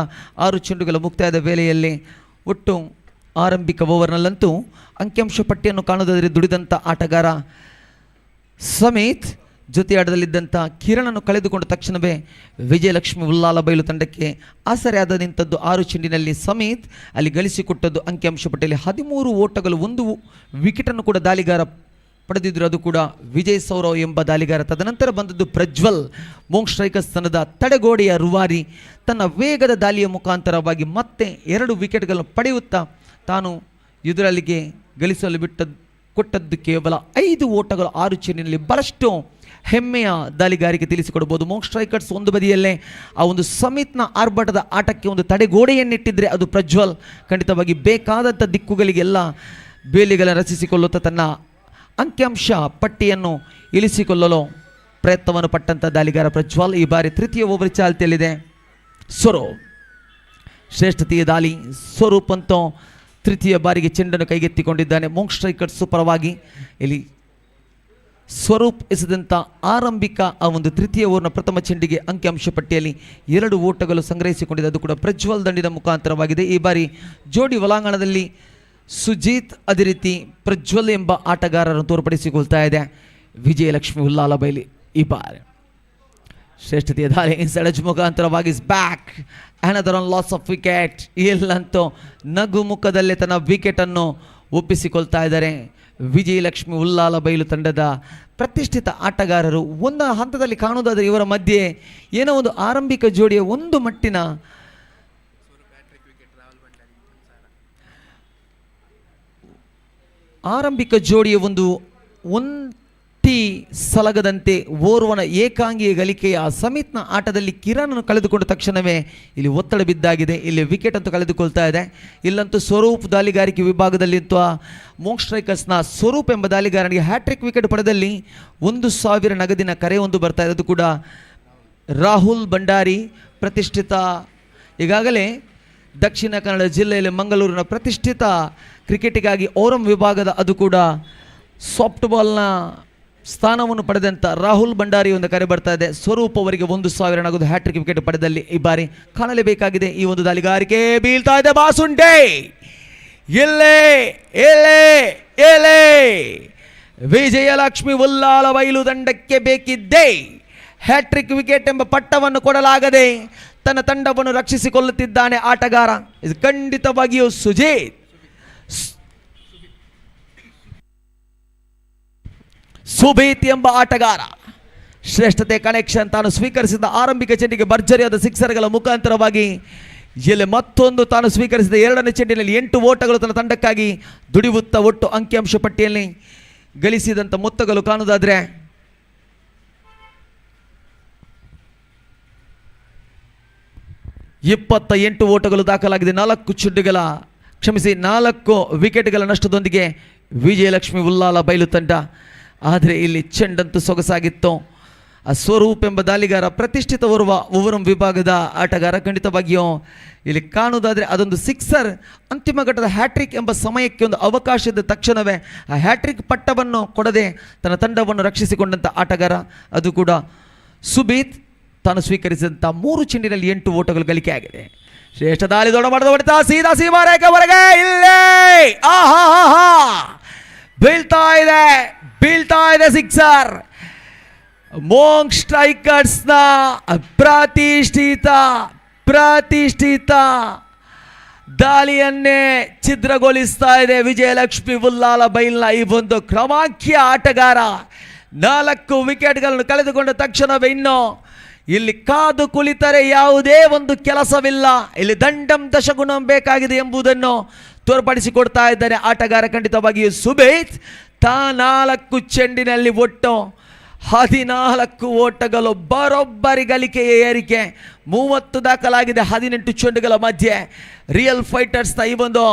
[SPEAKER 3] 6 ಚೆಂಡುಗಳ ಮುಕ್ತಾಯದ ವೇಳೆಯಲ್ಲಿ. ಒಟ್ಟು ಆರಂಭಿಕ ಓವರ್ನಲ್ಲಂತೂ ಅಂಕಿಅಂಶ ಪಟ್ಟಿಯನ್ನು ಕಾಣುವುದಾದರೆ ದುಡಿದಂಥ ಆಟಗಾರ ಸಮೇತ್ ಜೊತೆಯಾಟದಲ್ಲಿದ್ದಂಥ ಕಿರಣನ್ನು ಕಳೆದುಕೊಂಡ ತಕ್ಷಣವೇ ವಿಜಯಲಕ್ಷ್ಮಿ ಉಲ್ಲಾಲ ಬೈಲು ತಂಡಕ್ಕೆ ಆಸರೆಯಾದ ನಿಂತದ್ದು 6 ಚೆಂಡಿನಲ್ಲಿ ಸಮೇತ್ ಅಲ್ಲಿ ಗಳಿಸಿಕೊಟ್ಟದ್ದು ಅಂಕಿಅಂಶ ಪಟ್ಟಿಯಲ್ಲಿ 13 ಓಟಗಳು, 1 ವಿಕೆಟನ್ನು ಕೂಡ ದಾಳಿಗಾರ ಪಡೆದಿದ್ದರು. ಅದು ಕೂಡ ವಿಜಯ್ ಸೌರವ್ ಎಂಬ ದಾಳಿಗಾರ. ತದನಂತರ ಬಂದದ್ದು ಪ್ರಜ್ವಲ್, ಮೋಂಗ್ ಸ್ಟ್ರೈಕರ್ಸ್ ತಂಡದ ತಡೆಗೋಡೆಯ ರೂವಾರಿ. ತನ್ನ ವೇಗದ ದಾಳಿಯ ಮುಖಾಂತರವಾಗಿ ಮತ್ತೆ 2 ವಿಕೆಟ್ಗಳನ್ನು ಪಡೆಯುತ್ತಾ ತಾನು ಎದುರಲ್ಲಿಗೆ ಗಳಿಸಲು ಕೊಟ್ಟದ್ದು ಕೇವಲ 5 ಓಟಗಳು 6 ಚೆಂಡಿನಲ್ಲಿ. ಬಹಳಷ್ಟು ಹೆಮ್ಮೆಯ ದಾಳಿಗಾರಿಕೆ ತಿಳಿಸಿಕೊಡಬಹುದು. ಮೋಂಗ್ ಸ್ಟ್ರೈಕರ್ಸ್ ಒಂದು ಬದಿಯಲ್ಲೇ ಆ ಒಂದು ಸಮಿತ್ನ ಆರ್ಭಟದ ಆಟಕ್ಕೆ ಒಂದು ತಡೆಗೋಡೆಯನ್ನಿಟ್ಟಿದ್ರೆ ಅದು ಪ್ರಜ್ವಲ್. ಖಂಡಿತವಾಗಿ ಬೇಕಾದಂಥ ದಿಕ್ಕುಗಳಿಗೆಲ್ಲ ಬೇಲಿಗಳನ್ನು ರಚಿಸಿಕೊಳ್ಳುತ್ತಾ ತನ್ನ ಅಂಕಿಅಂಶ ಪಟ್ಟಿಯನ್ನು ಇಳಿಸಿಕೊಳ್ಳಲು ಪ್ರಯತ್ನವನ್ನು ಪಟ್ಟಂಥ ದಾಳಿಗಾರ ಪ್ರಜ್ವಲ್. ಈ ಬಾರಿ ತೃತೀಯ ಓವರ್ ಚಾಲ್ತಿಯಲ್ಲಿದೆ. ಸ್ವರೂಪ್ ಶ್ರೇಷ್ಠತೆಯ ದಾಳಿ. ಸ್ವರೂಪ್ ಅಂತೂ ತೃತೀಯ ಬಾರಿಗೆ ಚೆಂಡನ್ನು ಕೈಗೆತ್ತಿಕೊಂಡಿದ್ದಾನೆ ಮೋಂಗ್ ಸ್ಟ್ರೈಕರ್ಸ್ ಪರವಾಗಿ. ಇಲ್ಲಿ ಸ್ವರೂಪ್ ಎಸೆದಂಥ ಆರಂಭಿಕ ಆ ಒಂದು ತೃತೀಯ ಓವರ್ನ ಪ್ರಥಮ ಚೆಂಡಿಗೆ ಅಂಕಿಅಂಶ ಪಟ್ಟಿಯಲ್ಲಿ 2 ಓಟಗಳು ಸಂಗ್ರಹಿಸಿಕೊಂಡಿದೆ. ಅದು ಕೂಡ ಪ್ರಜ್ವಲ್ ದಂಡಿನ ಮುಖಾಂತರವಾಗಿದೆ. ಈ ಬಾರಿ ಜೋಡಿ ಒಳಾಂಗಣದಲ್ಲಿ ಸುಜೀತ್, ಅದೇ ರೀತಿ ಪ್ರಜ್ವಲ್ ಎಂಬ ಆಟಗಾರರನ್ನು ತೋರ್ಪಡಿಸಿಕೊಳ್ತಾ ಇದೆ ವಿಜಯಲಕ್ಷ್ಮಿ ಉಲ್ಲಾಲ ಬೈಲಿ. ಈ ಬಾರಿ ಶ್ರೇಷ್ಠತೆಯ ದಾಳಿ ಸೆಡಜ್ ಮುಖಾಂತರವಾಗಿ back another on loss of wicket. ಇಲ್ಲಂತೂ ನಗು ಮುಖದಲ್ಲೇ ತನ್ನ ವಿಕೆಟನ್ನು ಒಪ್ಪಿಸಿಕೊಳ್ತಾ ಇದ್ದಾರೆ ವಿಜಯಲಕ್ಷ್ಮಿ ಉಲ್ಲಾಲ ಬೈಲು ತಂಡದ ಪ್ರತಿಷ್ಠಿತ ಆಟಗಾರರು. ಒಂದು ಹಂತದಲ್ಲಿ ಕಾಣುವುದಾದರೆ ಇವರ ಮಧ್ಯೆ ಏನೋ ಒಂದು ಆರಂಭಿಕ ಜೋಡಿಯ ಒಂದು ಮಟ್ಟಿನ ಒಂಟಿ ಸಲಗದಂತೆ ಓರ್ವನ ಏಕಾಂಗಿಯ ಗಳಿಕೆಯ ಸಮಿತ್ನ ಆಟದಲ್ಲಿ ಕಿರಣನ್ನು ಕಳೆದುಕೊಂಡ ತಕ್ಷಣವೇ ಇಲ್ಲಿ ಒತ್ತಡ ಬಿದ್ದಾಗಿದೆ. ಇಲ್ಲಿ ವಿಕೆಟ್ ಅಂತೂ ಕಳೆದುಕೊಳ್ತಾ ಇದೆ. ಇಲ್ಲಂತೂ ಸ್ವರೂಪ್ ದಾಳಿಗಾರಿಕೆ ವಿಭಾಗದಲ್ಲಿ ಮೋಂಗ್ ಸ್ಟ್ರೈಕರ್ಸ್ನ ಸ್ವರೂಪ್ ಎಂಬ ದಾಳಿಗಾರನಿಗೆ ಹ್ಯಾಟ್ರಿಕ್ ವಿಕೆಟ್ ಪಡೆದಲ್ಲಿ 1,000 ನಗದಿನ ಕರೆ ಒಂದು ಬರ್ತಾ ಇದೆ. ಅದು ಕೂಡ ರಾಹುಲ್ ಭಂಡಾರಿ, ಪ್ರತಿಷ್ಠಿತ ಈಗಾಗಲೇ ದಕ್ಷಿಣ ಕನ್ನಡ ಜಿಲ್ಲೆಯಲ್ಲಿ ಮಂಗಳೂರಿನ ಪ್ರತಿಷ್ಠಿತ ಕ್ರಿಕೆಟಿಗಾಗಿ ಓರಂ ವಿಭಾಗದ ಅದು ಕೂಡ ಸಾಫ್ಟ್ ಬಾಲ್ನ ಸ್ಥಾನವನ್ನು ಪಡೆದಂಥ ರಾಹುಲ್ ಭಂಡಾರಿ ಒಂದು ಕರೆ ಬರ್ತಾ ಇದೆ. ಸ್ವರೂಪ್ ಅವರಿಗೆ 1,000 ನಗದು ಹ್ಯಾಟ್ರಿಕ್ ವಿಕೆಟ್ ಪಡೆದಲ್ಲಿ ಈ ಬಾರಿ ಕಾಣಲೇಬೇಕಾಗಿದೆ. ಈ ಒಂದು ದಾಳಿಗಾರಿಕೆ ಬೀಳ್ತಾ ಇದೆ ಬಾಸುಂಡೆ. ಎಲ್ಲೇ ಎಲ್ಲೇ ಎಲ್ಲೇ ವಿಜಯಲಕ್ಷ್ಮಿ ಉಲ್ಲಾಲ ಬೈಲು ತಂಡಕ್ಕೆ ಬೇಕಿದ್ದೇ ಹ್ಯಾಟ್ರಿಕ್ ವಿಕೆಟ್ ಎಂಬ ಪಟ್ಟವನ್ನು ಕೊಡಲಾಗದೆ ತನ್ನ ತಂಡವನ್ನು ರಕ್ಷಿಸಿಕೊಳ್ಳುತ್ತಿದ್ದಾನೆ ಆಟಗಾರ. ಇದು ಖಂಡಿತವಾಗಿಯೂ ಸುಬೇತ್ ಎಂಬ ಆಟಗಾರ. ಶ್ರೇಷ್ಠತೆ ಕನೆಕ್ಷನ್ ತಾನು ಸ್ವೀಕರಿಸಿದ ಆರಂಭಿಕ ಚೆಂಡಿಗೆ ಭರ್ಜರಿಯಾದ ಸಿಕ್ಸರ್ಗಳ ಮುಖಾಂತರವಾಗಿ ಇಲ್ಲಿ ಮತ್ತೊಂದು ತಾನು ಸ್ವೀಕರಿಸಿದ 2ನೇ ಚೆಂಡಿನಲ್ಲಿ 8 ಓಟಗಳು ತನ್ನ ತಂಡಕ್ಕಾಗಿ ದುಡಿಯುತ್ತಾ ಒಟ್ಟು ಅಂಕಿಅಂಶ ಪಟ್ಟಿಯಲ್ಲಿ ಗಳಿಸಿದಂಥ ಮೊತ್ತಗಳು ಕಾಣುವುದಾದರೆ 28 ಓಟಗಳು ದಾಖಲಾಗಿದೆ. 4 ವಿಕೆಟ್ಗಳ ನಷ್ಟದೊಂದಿಗೆ ವಿಜಯಲಕ್ಷ್ಮಿ ಉಲ್ಲಾಲ ಬೈಲು ತಂಡ. ಆದರೆ ಇಲ್ಲಿ ಚೆಂಡಂತೂ ಸೊಗಸಾಗಿತ್ತು. ಆ ಸ್ವರೂಪ್ ಎಂಬ ದಾಳಿಗಾರ ಪ್ರತಿಷ್ಠಿತ ಓವರ್ ವಿಭಾಗದ ಆಟಗಾರ. ಖಂಡಿತವಾಗಿಯೂ ಇಲ್ಲಿ ಕಾಣುವುದಾದರೆ ಅದೊಂದು ಸಿಕ್ಸರ್. ಅಂತಿಮ ಘಟ್ಟದ ಹ್ಯಾಟ್ರಿಕ್ ಎಂಬ ಸಮಯಕ್ಕೆ ಒಂದು ಅವಕಾಶ ಇದ್ದ ತಕ್ಷಣವೇ ಆ ಹ್ಯಾಟ್ರಿಕ್ ಪಟ್ಟವನ್ನು ಕೊಡದೆ ತನ್ನ ತಂಡವನ್ನು ರಕ್ಷಿಸಿಕೊಂಡಂಥ ಆಟಗಾರ. ಅದು ಕೂಡ ಸುಬೀತ್. ತಾನು ಸ್ವೀಕರಿಸಿದಂಥ 3 ಚೆಂಡಿನಲ್ಲಿ 8 ಓಟಗಳು ಗಳಿಕೆ ಆಗಿದೆ. ಶ್ರೇಷ್ಠ ದಾಳಿ ದೊಡ್ಡ ಮಟ್ಟದ ಹೊಡೆತ ಸೀದಾ ಸೀಮಾರೇಖೆವರೆಗೆ ಇಲ್ಲೇ ಬೀಳ್ತಾ ಇದೆ ಸಿಕ್ಸರ್. ಮೋಂಗ್ ಸ್ಟ್ರೈಕರ್ಸ್ನ ಪ್ರತಿಷ್ಠಿತ ದಾಳಿಯನ್ನೇ ಛಿದ್ರಗೊಳಿಸ್ತಾ ಇದೆ ವಿಜಯಲಕ್ಷ್ಮಿ ಉಲ್ಲಾಲ ಬೈಲ್ನ ಈ ಒಂದು ಕ್ರಮಾಂಕಿಯ ಆಟಗಾರ. 4 ವಿಕೆಟ್ಗಳನ್ನು ಕಳೆದುಕೊಂಡ ತಕ್ಷಣವೇ ಇನ್ನು ಇಲ್ಲಿ ಕಾದು ಕುಳಿತರೆ ಯಾವುದೇ ಒಂದು ಕೆಲಸವಿಲ್ಲ. ಇಲ್ಲಿ ದಂಡಂ ದಶಗುಣಂ ಬೇಕಾಗಿದೆ ಎಂಬುದನ್ನು ತೋರ್ಪಡಿಸಿಕೊಡ್ತಾ ಇದ್ದಾರೆ ಆಟಗಾರ. ಖಂಡಿತವಾಗಿಯೂ ಸುಬೇತ್ 4 ಚೆಂಡಿನಲ್ಲಿ ಒಟ್ಟು 14 ಓಟಗಳು, ಬರೋಬ್ಬರಿ ಗಳಿಕೆಯ ಏರಿಕೆ 30 ದಾಖಲಾಗಿದೆ 18 ಚೆಂಡುಗಳ ಮಧ್ಯೆ. ರಿಯಲ್ ಫೈಟರ್ಸ್ನ ಈ ಒಂದು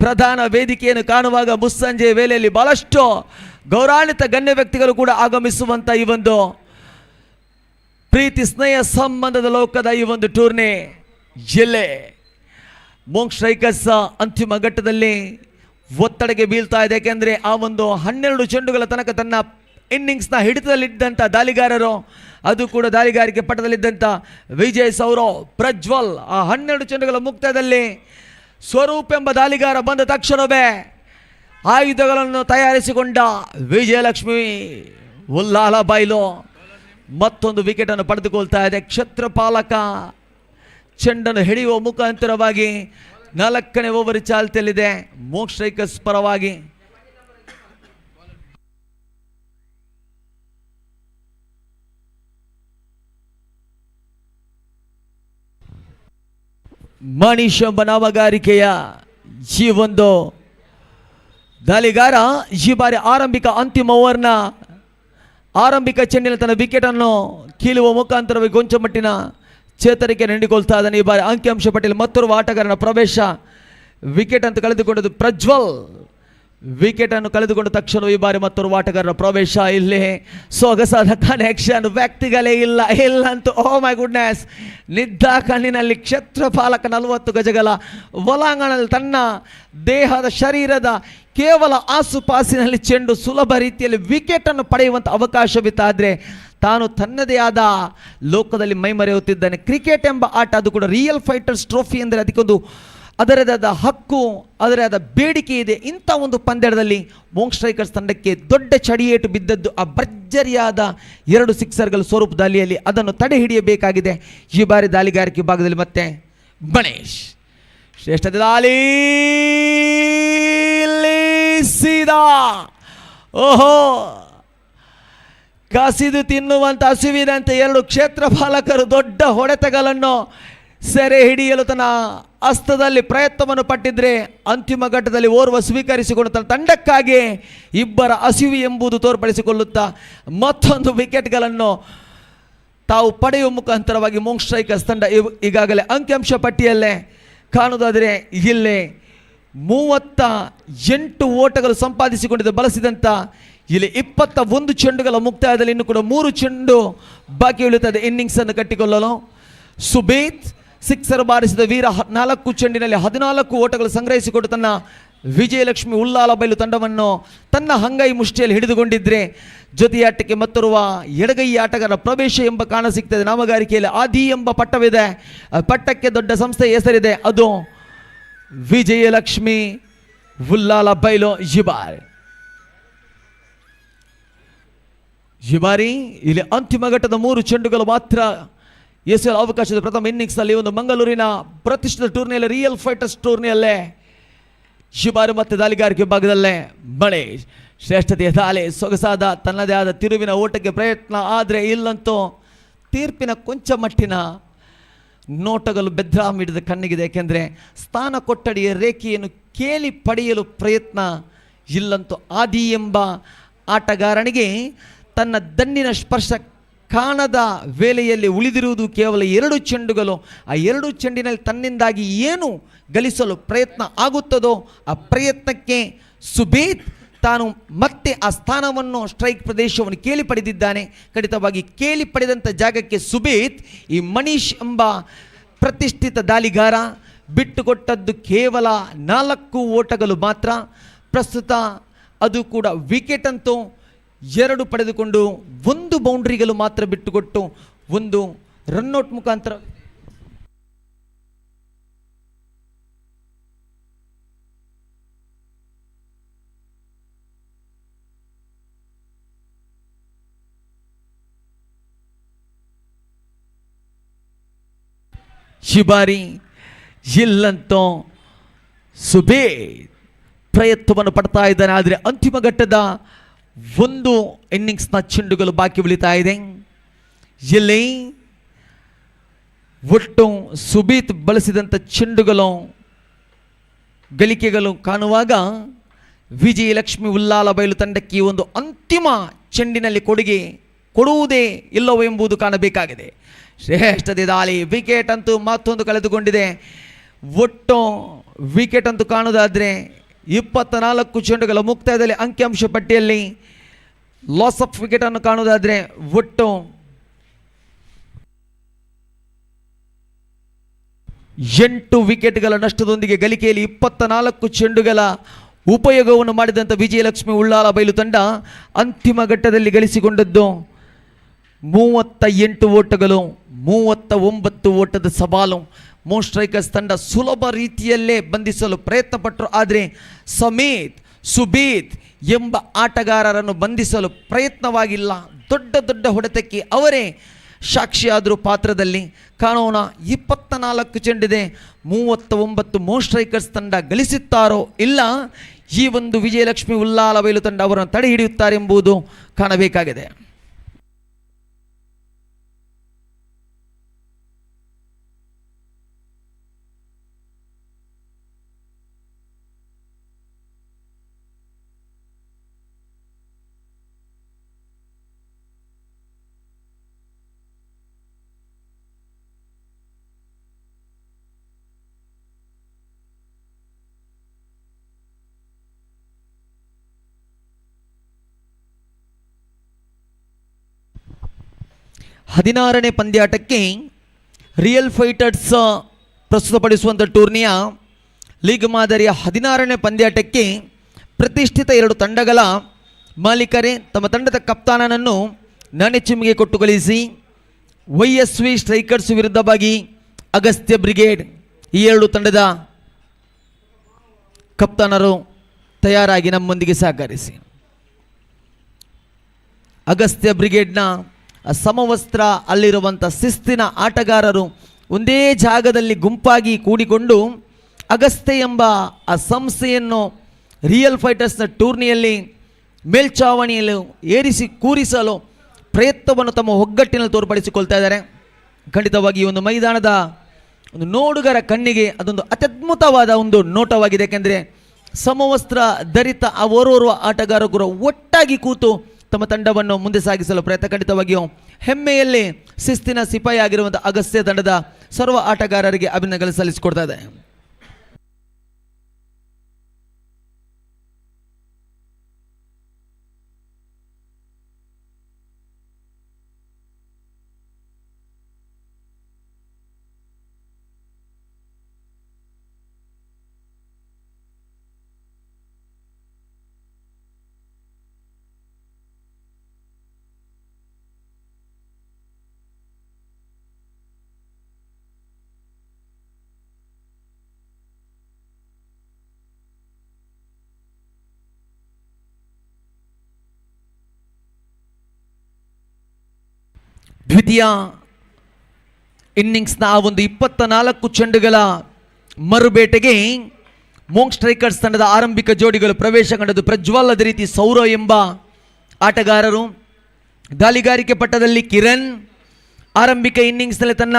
[SPEAKER 3] ಪ್ರಧಾನ ವೇದಿಕೆಯನ್ನು ಕಾಣುವಾಗ ಮುಸ್ಸಂಜೆ ವೇಳೆಯಲ್ಲಿ ಬಹಳಷ್ಟು ಗೌರವಾನ್ವಿತ ಗಣ್ಯ ವ್ಯಕ್ತಿಗಳು ಕೂಡ ಆಗಮಿಸುವಂಥ ಈ ಒಂದು ಪ್ರೀತಿ ಸ್ನೇಹ ಸಂಬಂಧದ ಲೋಕದ ಈ ಒಂದು ಟೂರ್ನಿ ಜಿಲ್ಲೆ ಮೋಂಗ್ ಸ್ಟ್ರೈಕರ್ಸ್ ಅಂತಿಮ ಘಟ್ಟದಲ್ಲಿ ಒತ್ತಡಕ್ಕೆ ಬೀಳ್ತಾ ಇದೆ. ಯಾಕೆಂದರೆ ಆ ಒಂದು 12 ಚೆಂಡುಗಳ ತನಕ ತನ್ನ ಇನ್ನಿಂಗ್ಸ್ನ ಹಿಡಿತದಲ್ಲಿದ್ದಂಥ ದಾಳಿಗಾರರು, ಅದು ಕೂಡ ದಾಳಿಗಾರಿಕೆ ಪಟ್ಟದಲ್ಲಿದ್ದಂಥ ವಿಜಯ್ ಸೌರವ್ ಪ್ರಜ್ವಲ್. ಆ 12 ಚೆಂಡುಗಳ ಮುಕ್ತಾಯದಲ್ಲಿ ಸ್ವರೂಪ್ ಎಂಬ ದಾಳಿಗಾರ ಬಂದ ತಕ್ಷಣವೇ ಆಯುಧಗಳನ್ನು ತಯಾರಿಸಿಕೊಂಡ ವಿಜಯಲಕ್ಷ್ಮಿ ಉಲ್ಲಾಲ ಬೈಲು ಮತ್ತೊಂದು ವಿಕೆಟನ್ನು ಪಡೆದುಕೊಳ್ತಾ ಇದೆ. ಕ್ಷತ್ರಪಾಲಕ ಚೆಂಡನ್ನು ಹಿಡಿಯುವ ಮುಖಾಂತರವಾಗಿ 4ನೇ ಓವರ್ ಚಾಲ್ತಿಯಲ್ಲಿದೆ ಮೋಕ್ ಸ್ಟ್ರೈಕರ್ಸ್ ಪರವಾಗಿ. ಮನೀಶ್ ಎಂಬ ನಾಮಗಾರಿಕೆಯ ಈ ಒಂದು ದಾಳಿಗಾರ ಈ ಬಾರಿ ಅಂತಿಮ ಓವರ್ನ ಆರಂಭಿಕ ಚೆಂಡಿನ ತನ್ನ ವಿಕೆಟನ್ನು ಕೀಳುವ ಮುಖಾಂತರವಾಗಿ ಕೊಂಚ ಮಟ್ಟಿನ ಚೇತರಿಕೆ ನೀಡಿಕೊಳ್ತಾ ಇದ್ದಾನೆ. ಈ ಬಾರಿ ಅಂಕಿಅಂಶ ಪಟ್ಟಿಯಲ್ಲಿ ಮತ್ತೋರ್ವ ಆಟಗಾರನ ಪ್ರವೇಶ. ವಿಕೆಟ್ ಅಂತ ಕಳೆದುಕೊಂಡದ್ದು ಪ್ರಜ್ವಲ್. ವಿಕೆಟನ್ನು ಕಳೆದುಕೊಂಡ ತಕ್ಷಣ ಈ ಬಾರಿ ಮತ್ತೋರ್ವ ಆಟಗಾರನ ಪ್ರವೇಶ. ಇಲ್ಲಿ ಸೊಗಸಾದ ಕನೆಕ್ಷನ್, ವ್ಯಕ್ತಿಗಳೇ ಇಲ್ಲ ಅಂತೂ ಓ ಮೈ ಗುಡ್ನೆಸ್. ನಿದ್ದ ಕಣ್ಣಿನಲ್ಲಿ ಕ್ಷತ್ರಪಾಲಕ 40 ಗಜಗಳ ಒಳಾಂಗಣದಲ್ಲಿ ತನ್ನ ದೇಹದ ಶರೀರದ ಕೇವಲ ಆಸುಪಾಸಿನಲ್ಲಿ ಚೆಂಡು ಸುಲಭ ರೀತಿಯಲ್ಲಿ ವಿಕೆಟನ್ನು ಪಡೆಯುವಂಥ ಅವಕಾಶವಿತ್ತಾದರೆ ತಾನು ತನ್ನದೇ ಆದ ಲೋಕದಲ್ಲಿ ಮೈಮರೆಯುತ್ತಿದ್ದಾನೆ. ಕ್ರಿಕೆಟ್ ಎಂಬ ಆಟ, ಅದು ಕೂಡ ರಿಯಲ್ ಫೈಟರ್ಸ್ ಟ್ರೋಫಿ ಅಂದರೆ ಅದಕ್ಕೊಂದು ಅದರದೇ ಆದ ಹಕ್ಕು, ಅದರದೇ ಆದ ಬೇಡಿಕೆ ಇದೆ. ಇಂಥ ಒಂದು ಪಂದ್ಯದಲ್ಲಿ ಮೋಂಗ್ ಸ್ಟ್ರೈಕರ್ಸ್ ತಂಡಕ್ಕೆ ದೊಡ್ಡ ಚಡಿಯೇಟು ಬಿದ್ದದ್ದು ಆ ಭರ್ಜರಿಯಾದ 2 ಸಿಕ್ಸರ್ಗಳು ಸ್ವರೂಪ ದಾಳಿಯಲ್ಲಿ. ಅದನ್ನು ತಡೆ ಹಿಡಿಯಬೇಕಾಗಿದೆ ಈ ಬಾರಿ ದಾಳಿಗಾರಿಕೆ ಭಾಗದಲ್ಲಿ. ಮತ್ತೆ ಗಣೇಶ್ ಶ್ರೇಷ್ಠ ದಾಳಿ ಸೀದಾ ಓಹೋ ಕಸಿದು ತಿನ್ನುವಂಥ ಹಸಿವಿನಂತೆ 2 ಕ್ಷೇತ್ರಪಾಲಕರು ದೊಡ್ಡ ಹೊಡೆತಗಳನ್ನು ಸೆರೆ ಹಿಡಿಯಲು ತನ್ನ ಹಸ್ತದಲ್ಲಿ ಪ್ರಯತ್ನವನ್ನು ಪಟ್ಟಿದ್ರೆ ಅಂತಿಮ ಘಟ್ಟದಲ್ಲಿ ಓರ್ವ ಸ್ವೀಕರಿಸಿಕೊಂಡು ತನ್ನ ತಂಡಕ್ಕಾಗಿ ಇಬ್ಬರ ಹಸಿವು ಎಂಬುದು ತೋರ್ಪಡಿಸಿಕೊಳ್ಳುತ್ತಾ ಮತ್ತೊಂದು ವಿಕೆಟ್ಗಳನ್ನು ತಾವು ಪಡೆಯುವ ಮುಖಾಂತರವಾಗಿ ಮೋಂಗ್ ಸ್ಟ್ರೈಕರ್ಸ್ ತಂಡ ಈಗಾಗಲೇ ಅಂಕಿಅಂಶ ಪಟ್ಟಿಯಲ್ಲೇ ಕಾಣುವುದಾದರೆ ಇಲ್ಲೇ 38 ಓಟಗಳು ಸಂಪಾದಿಸಿಕೊಂಡಿದ್ದು ಬಳಸಿದಂಥ ಇಲ್ಲಿ 21 ಚೆಂಡುಗಳ ಮುಕ್ತಾಯದಲ್ಲಿ ಇನ್ನೂ ಕೂಡ 3 ಚೆಂಡು ಬಾಕಿ ಉಳಿಯುತ್ತದೆ ಇನ್ನಿಂಗ್ಸನ್ನು ಕಟ್ಟಿಕೊಳ್ಳಲು. ಸುಬೇತ್ ಸಿಕ್ಸರ್ ಬಾರಿಸಿದ ವೀರ 4 ಚೆಂಡಿನಲ್ಲಿ 14 ಓಟಗಳು ಸಂಗ್ರಹಿಸಿಕೊಂಡು ತನ್ನ ವಿಜಯಲಕ್ಷ್ಮಿ ಉಲ್ಲಾಲ ಬೈಲು ತಂಡವನ್ನು ತನ್ನ ಹಂಗೈ ಮುಷ್ಟಿಯಲ್ಲಿ ಹಿಡಿದುಕೊಂಡಿದ್ರೆ ಜೊತೆಯಾಟಕ್ಕೆ ಮತ್ತೋರ್ವ ಎಡಗೈ ಆಟಗಾರ ಪ್ರವೇಶ ಎಂಬ ಕಾಣ ಸಿಗ್ತದೆ. ನಾಮಗಾರಿಕೆಯಲ್ಲಿ ಆದಿ ಎಂಬ ಪಟ್ಟವಿದೆ. ಪಟ್ಟಕ್ಕೆ ದೊಡ್ಡ ಸಂಸ್ಥೆ ಹೆಸರಿದೆ, ಅದು ವಿಜಯಲಕ್ಷ್ಮಿ ಉಲ್ಲಾಲ ಬೈಲು ಜಿಬಾರಿ. ಇಲ್ಲಿ ಅಂತಿಮ ಘಟ್ಟದ 3 ಚೆಂಡುಗಳು ಮಾತ್ರ ಎಸೆಯಲು ಅವಕಾಶದ ಪ್ರಥಮ ಇನ್ನಿಂಗ್ಸ್ನಲ್ಲಿ ಒಂದು ಮಂಗಳೂರಿನ ಪ್ರತಿಷ್ಠಿತ ಟೂರ್ನಿಯಲ್ಲಿ ರಿಯಲ್ ಫೈಟರ್ಸ್ ಟೂರ್ನಿಯಲ್ಲೇ ಶಿಬಾರು ಮತ್ತು ದಾಳಿಗಾರಿಕೆ ಭಾಗದಲ್ಲೇ ಮಳೆ ಶ್ರೇಷ್ಠತೆಯ ದಾಳಿ. ಸೊಗಸಾದ ತನ್ನದೇ ಆದ ತಿರುವಿನ ಓಟಕ್ಕೆ ಪ್ರಯತ್ನ, ಆದರೆ ಇಲ್ಲಂತೂ ತೀರ್ಪಿನ ಕೊಂಚ ಮಟ್ಟಿನ ನೋಟಗಳು ಬೆದ್ರಾ ಮಿಡಿದ ಕಣ್ಣಿಗಿದೆ. ಏಕೆಂದರೆ ಸ್ಥಾನ ಕೊಠಡಿಯ ರೇಖೆಯನ್ನು ಕೇಳಿ ಪಡೆಯಲು ಪ್ರಯತ್ನ ಇಲ್ಲಂತೂ ಆದಿ ಎಂಬ ಆಟಗಾರನಿಗೆ ತನ್ನ ದಣ್ಣಿನ ಸ್ಪರ್ಶ ಕಾಣದ ವೇಳೆಯಲ್ಲಿ ಉಳಿದಿರುವುದು ಕೇವಲ 2 ಚೆಂಡುಗಳು. ಆ 2 ಚೆಂಡಿನಲ್ಲಿ ತನ್ನಿಂದಾಗಿ ಏನು ಗಳಿಸಲು ಪ್ರಯತ್ನ ಆಗುತ್ತದೋ ಆ ಪ್ರಯತ್ನಕ್ಕೆ ಸುಬೇತ್ ತಾನು ಮತ್ತೆ ಆ ಸ್ಥಾನವನ್ನು ಸ್ಟ್ರೈಕ್ ಪ್ರದೇಶವನ್ನು ಕೇಳಿ ಪಡೆದಿದ್ದಾನೆ. ಖಂಡಿತವಾಗಿ ಕೇಳಿ ಪಡೆದಂಥ ಜಾಗಕ್ಕೆ ಸುಬೇತ್ ಈ ಮನೀಶ್ ಎಂಬ ಪ್ರತಿಷ್ಠಿತ ದಾಳಿಗಾರ ಬಿಟ್ಟುಕೊಟ್ಟದ್ದು ಕೇವಲ 4 ಓಟಗಳು ಮಾತ್ರ. ಪ್ರಸ್ತುತ ಅದು ಕೂಡ ವಿಕೆಟ್ ಅಂತೂ 2 ಪಡೆದುಕೊಂಡು 1 ಬೌಂಡ್ರಿಗಳು ಮಾತ್ರ ಬಿಟ್ಟುಕೊಟ್ಟು 1 ರನ್ಔಟ್ ಮುಖಾಂತರ ಶಿಬಾರಿ. ಇಲ್ಲಂತೂ ಸುಬೇ ಪ್ರಯತ್ನವನ್ನು ಪಡ್ತಾ ಇದ್ದಾನೆ, ಆದರೆ ಅಂತಿಮ ಘಟ್ಟದ 1 ಇನ್ನಿಂಗ್ಸ್ನ ಚೆಂಡುಗಳು ಬಾಕಿ ಉಳಿತಾ ಇದೆ. ಇಲ್ಲಿ ಒಟ್ಟು ಸುಬೀತ್ ಬಳಸಿದಂಥ ಚೆಂಡುಗಳು ಗಳಿಕೆಗಳು ಕಾಣುವಾಗ ವಿಜಯಲಕ್ಷ್ಮಿ ಉಲ್ಲಾಲ ಬೈಲು ತಂಡಕ್ಕೆ ಈ ಒಂದು ಅಂತಿಮ ಚೆಂಡಿನಲ್ಲಿ ಕೊಡುಗೆ ಕೊಡುವುದೇ ಇಲ್ಲವೋ ಎಂಬುದು ಕಾಣಬೇಕಾಗಿದೆ. ಶ್ರೇಷ್ಠತೆ ದಾಳಿ. ವಿಕೆಟ್ ಅಂತೂ ಮತ್ತೊಂದು ಕಳೆದುಕೊಂಡಿದೆ. ಒಟ್ಟು ವಿಕೆಟ್ ಅಂತೂ ಕಾಣುವುದಾದರೆ 24 ಚೆಂಡುಗಳ ಮುಕ್ತಾಯದಲ್ಲಿ ಅಂಕಿಅಂಶ ಪಟ್ಟಿಯಲ್ಲಿ ಲಾಸ್ ಆಫ್ ವಿಕೆಟ್ ಅನ್ನು ಕಾಣುವುದಾದರೆ ಒಟ್ಟು 8 ವಿಕೆಟ್ಗಳ ನಷ್ಟದೊಂದಿಗೆ ಗಳಿಕೆಯಲ್ಲಿ 24 ಚೆಂಡುಗಳ ಉಪಯೋಗವನ್ನು ಮಾಡಿದಂಥ ವಿಜಯಲಕ್ಷ್ಮಿ ಉಳ್ಳಾಲ ಬೈಲು ತಂಡ ಅಂತಿಮ ಘಟ್ಟದಲ್ಲಿ ಗಳಿಸಿಕೊಂಡದ್ದು 38 ಓಟಗಳು, 39 ಓಟದ ಸವಾಲು. ಮೋಸ್ಟ್ ಸ್ಟ್ರೈಕರ್ಸ್ ತಂಡ ಸುಲಭ ರೀತಿಯಲ್ಲೇ ಬಂಧಿಸಲು ಪ್ರಯತ್ನ ಪಟ್ಟರು. ಆದರೆ ಸಮೇತ್, ಸುಬೀತ್ ಎಂಬ ಆಟಗಾರರನ್ನು ಬಂಧಿಸಲು ಪ್ರಯತ್ನವಾಗಿಲ್ಲ. ದೊಡ್ಡ ದೊಡ್ಡ ಹೊಡೆತಕ್ಕೆ ಅವರೇ ಸಾಕ್ಷಿಯಾದರೂ ಪಾತ್ರದಲ್ಲಿ. ಕಾಣೋಣ, 24 ಚೆಂಡಿದೆ, 39 ಮೋಸ್ಟ್ ಸ್ಟ್ರೈಕರ್ಸ್ ತಂಡ ಗಳಿಸುತ್ತಾರೋ ಇಲ್ಲ ಈ ಒಂದು ವಿಜಯಲಕ್ಷ್ಮಿ ಉಳ್ಳಾಲ ಬೈಲು ತಂಡ ಅವರನ್ನು ತಡೆ ಹಿಡಿಯುತ್ತಾರೆಂಬುದು ಕಾಣಬೇಕಾಗಿದೆ. ಹದಿನಾರನೇ ಪಂದ್ಯಾಟಕ್ಕೆ ರಿಯಲ್ ಫೈಟರ್ಸ್ ಪ್ರಸ್ತುತಪಡಿಸುವಂಥ ಟೂರ್ನಿಯ ಲೀಗ್ ಮಾದರಿಯ 16ನೇ ಪಂದ್ಯಾಟಕ್ಕೆ ಪ್ರತಿಷ್ಠಿತ 2 ತಂಡಗಳ ಮಾಲೀಕರೇ ತಮ್ಮ ತಂಡದ ಕಪ್ತಾನನನ್ನು ನಾಣ್ಯಚಿಮ್ಮಿಗೆ ಕೊಟ್ಟು ಕಳಿಸಿ YSV ಸ್ಟ್ರೈಕರ್ಸ್ ವಿರುದ್ಧವಾಗಿ ಅಗಸ್ತ್ಯ ಬ್ರಿಗೇಡ್ ಈ 2 ತಂಡದ ಕಪ್ತಾನರು ತಯಾರಾಗಿ ನಮ್ಮೊಂದಿಗೆ ಸಹಕರಿಸಿ. ಅಗಸ್ತ್ಯ ಬ್ರಿಗೇಡ್ನ ಸಮವಸ್ತ್ರ ಅಲ್ಲಿರುವಂಥ ಶಿಸ್ತಿನ ಆಟಗಾರರು ಒಂದೇ ಜಾಗದಲ್ಲಿ ಗುಂಪಾಗಿ ಕೂಡಿಕೊಂಡು ಅಗಸ್ತ್ಯ ಎಂಬ ಆ ಸಂಸ್ಥೆಯನ್ನು ರಿಯಲ್ ಫೈಟರ್ಸ್ನ ಟೂರ್ನಿಯಲ್ಲಿ ಮೇಲ್ಚಾವಣಿಯಲ್ಲಿ ಏರಿಸಿ ಕೂರಿಸಲು ಪ್ರಯತ್ನವನ್ನು ತಮ್ಮ ಒಗ್ಗಟ್ಟಿನಲ್ಲಿ ತೋರ್ಪಡಿಸಿಕೊಳ್ತಾ ಇದ್ದಾರೆ. ಖಂಡಿತವಾಗಿ ಈ ಒಂದು ಮೈದಾನದ ಒಂದು ನೋಡುಗರ ಕಣ್ಣಿಗೆ ಅದೊಂದು ಅತ್ಯದ್ಭುತವಾದ ಒಂದು ನೋಟವಾಗಿದೆ. ಯಾಕೆಂದರೆ ಸಮವಸ್ತ್ರ ಧರಿತ ಆ ಓರ್ವರ್ವ ಆಟಗಾರರು ಒಟ್ಟಾಗಿ ಕೂತು ತಮ್ಮ ತಂಡವನ್ನು ಮುಂದೆ ಸಾಗಿಸಲು ಪ್ರಯತ್ನ. ಖಂಡಿತವಾಗಿಯೂ ಹೆಮ್ಮೆಯಲ್ಲಿ ಶಿಸ್ತಿನ ಸಿಪಾಯಿ ಆಗಿರುವಂಥ ಅಗಸ್ತ್ಯ ತಂಡದ ಸರ್ವ ಆಟಗಾರರಿಗೆ ಅಭಿನಂದನೆಗಳು ಸಲ್ಲಿಸಿಕೊಡ್ತಾ ಇದೆ. ದ್ವಿತೀಯ ಇನ್ನಿಂಗ್ಸ್ನ ಆ ಒಂದು 24 ಚೆಂಡುಗಳ ಮರುಬೇಟೆಗೆ ಮೋಂಗ್ ಸ್ಟ್ರೈಕರ್ಸ್ ತಂಡದ ಆರಂಭಿಕ ಜೋಡಿಗಳು ಪ್ರವೇಶ ಕಂಡದ್ದು. ಪ್ರಜ್ವಲ್, ಅದೇ ರೀತಿ ಸೌರವ್ ಎಂಬ ಆಟಗಾರರು. ದಾಳಿಗಾರಿಕೆ ಪಟ್ಟದಲ್ಲಿ ಕಿರಣ್ ಆರಂಭಿಕ ಇನ್ನಿಂಗ್ಸ್ನಲ್ಲಿ ತನ್ನ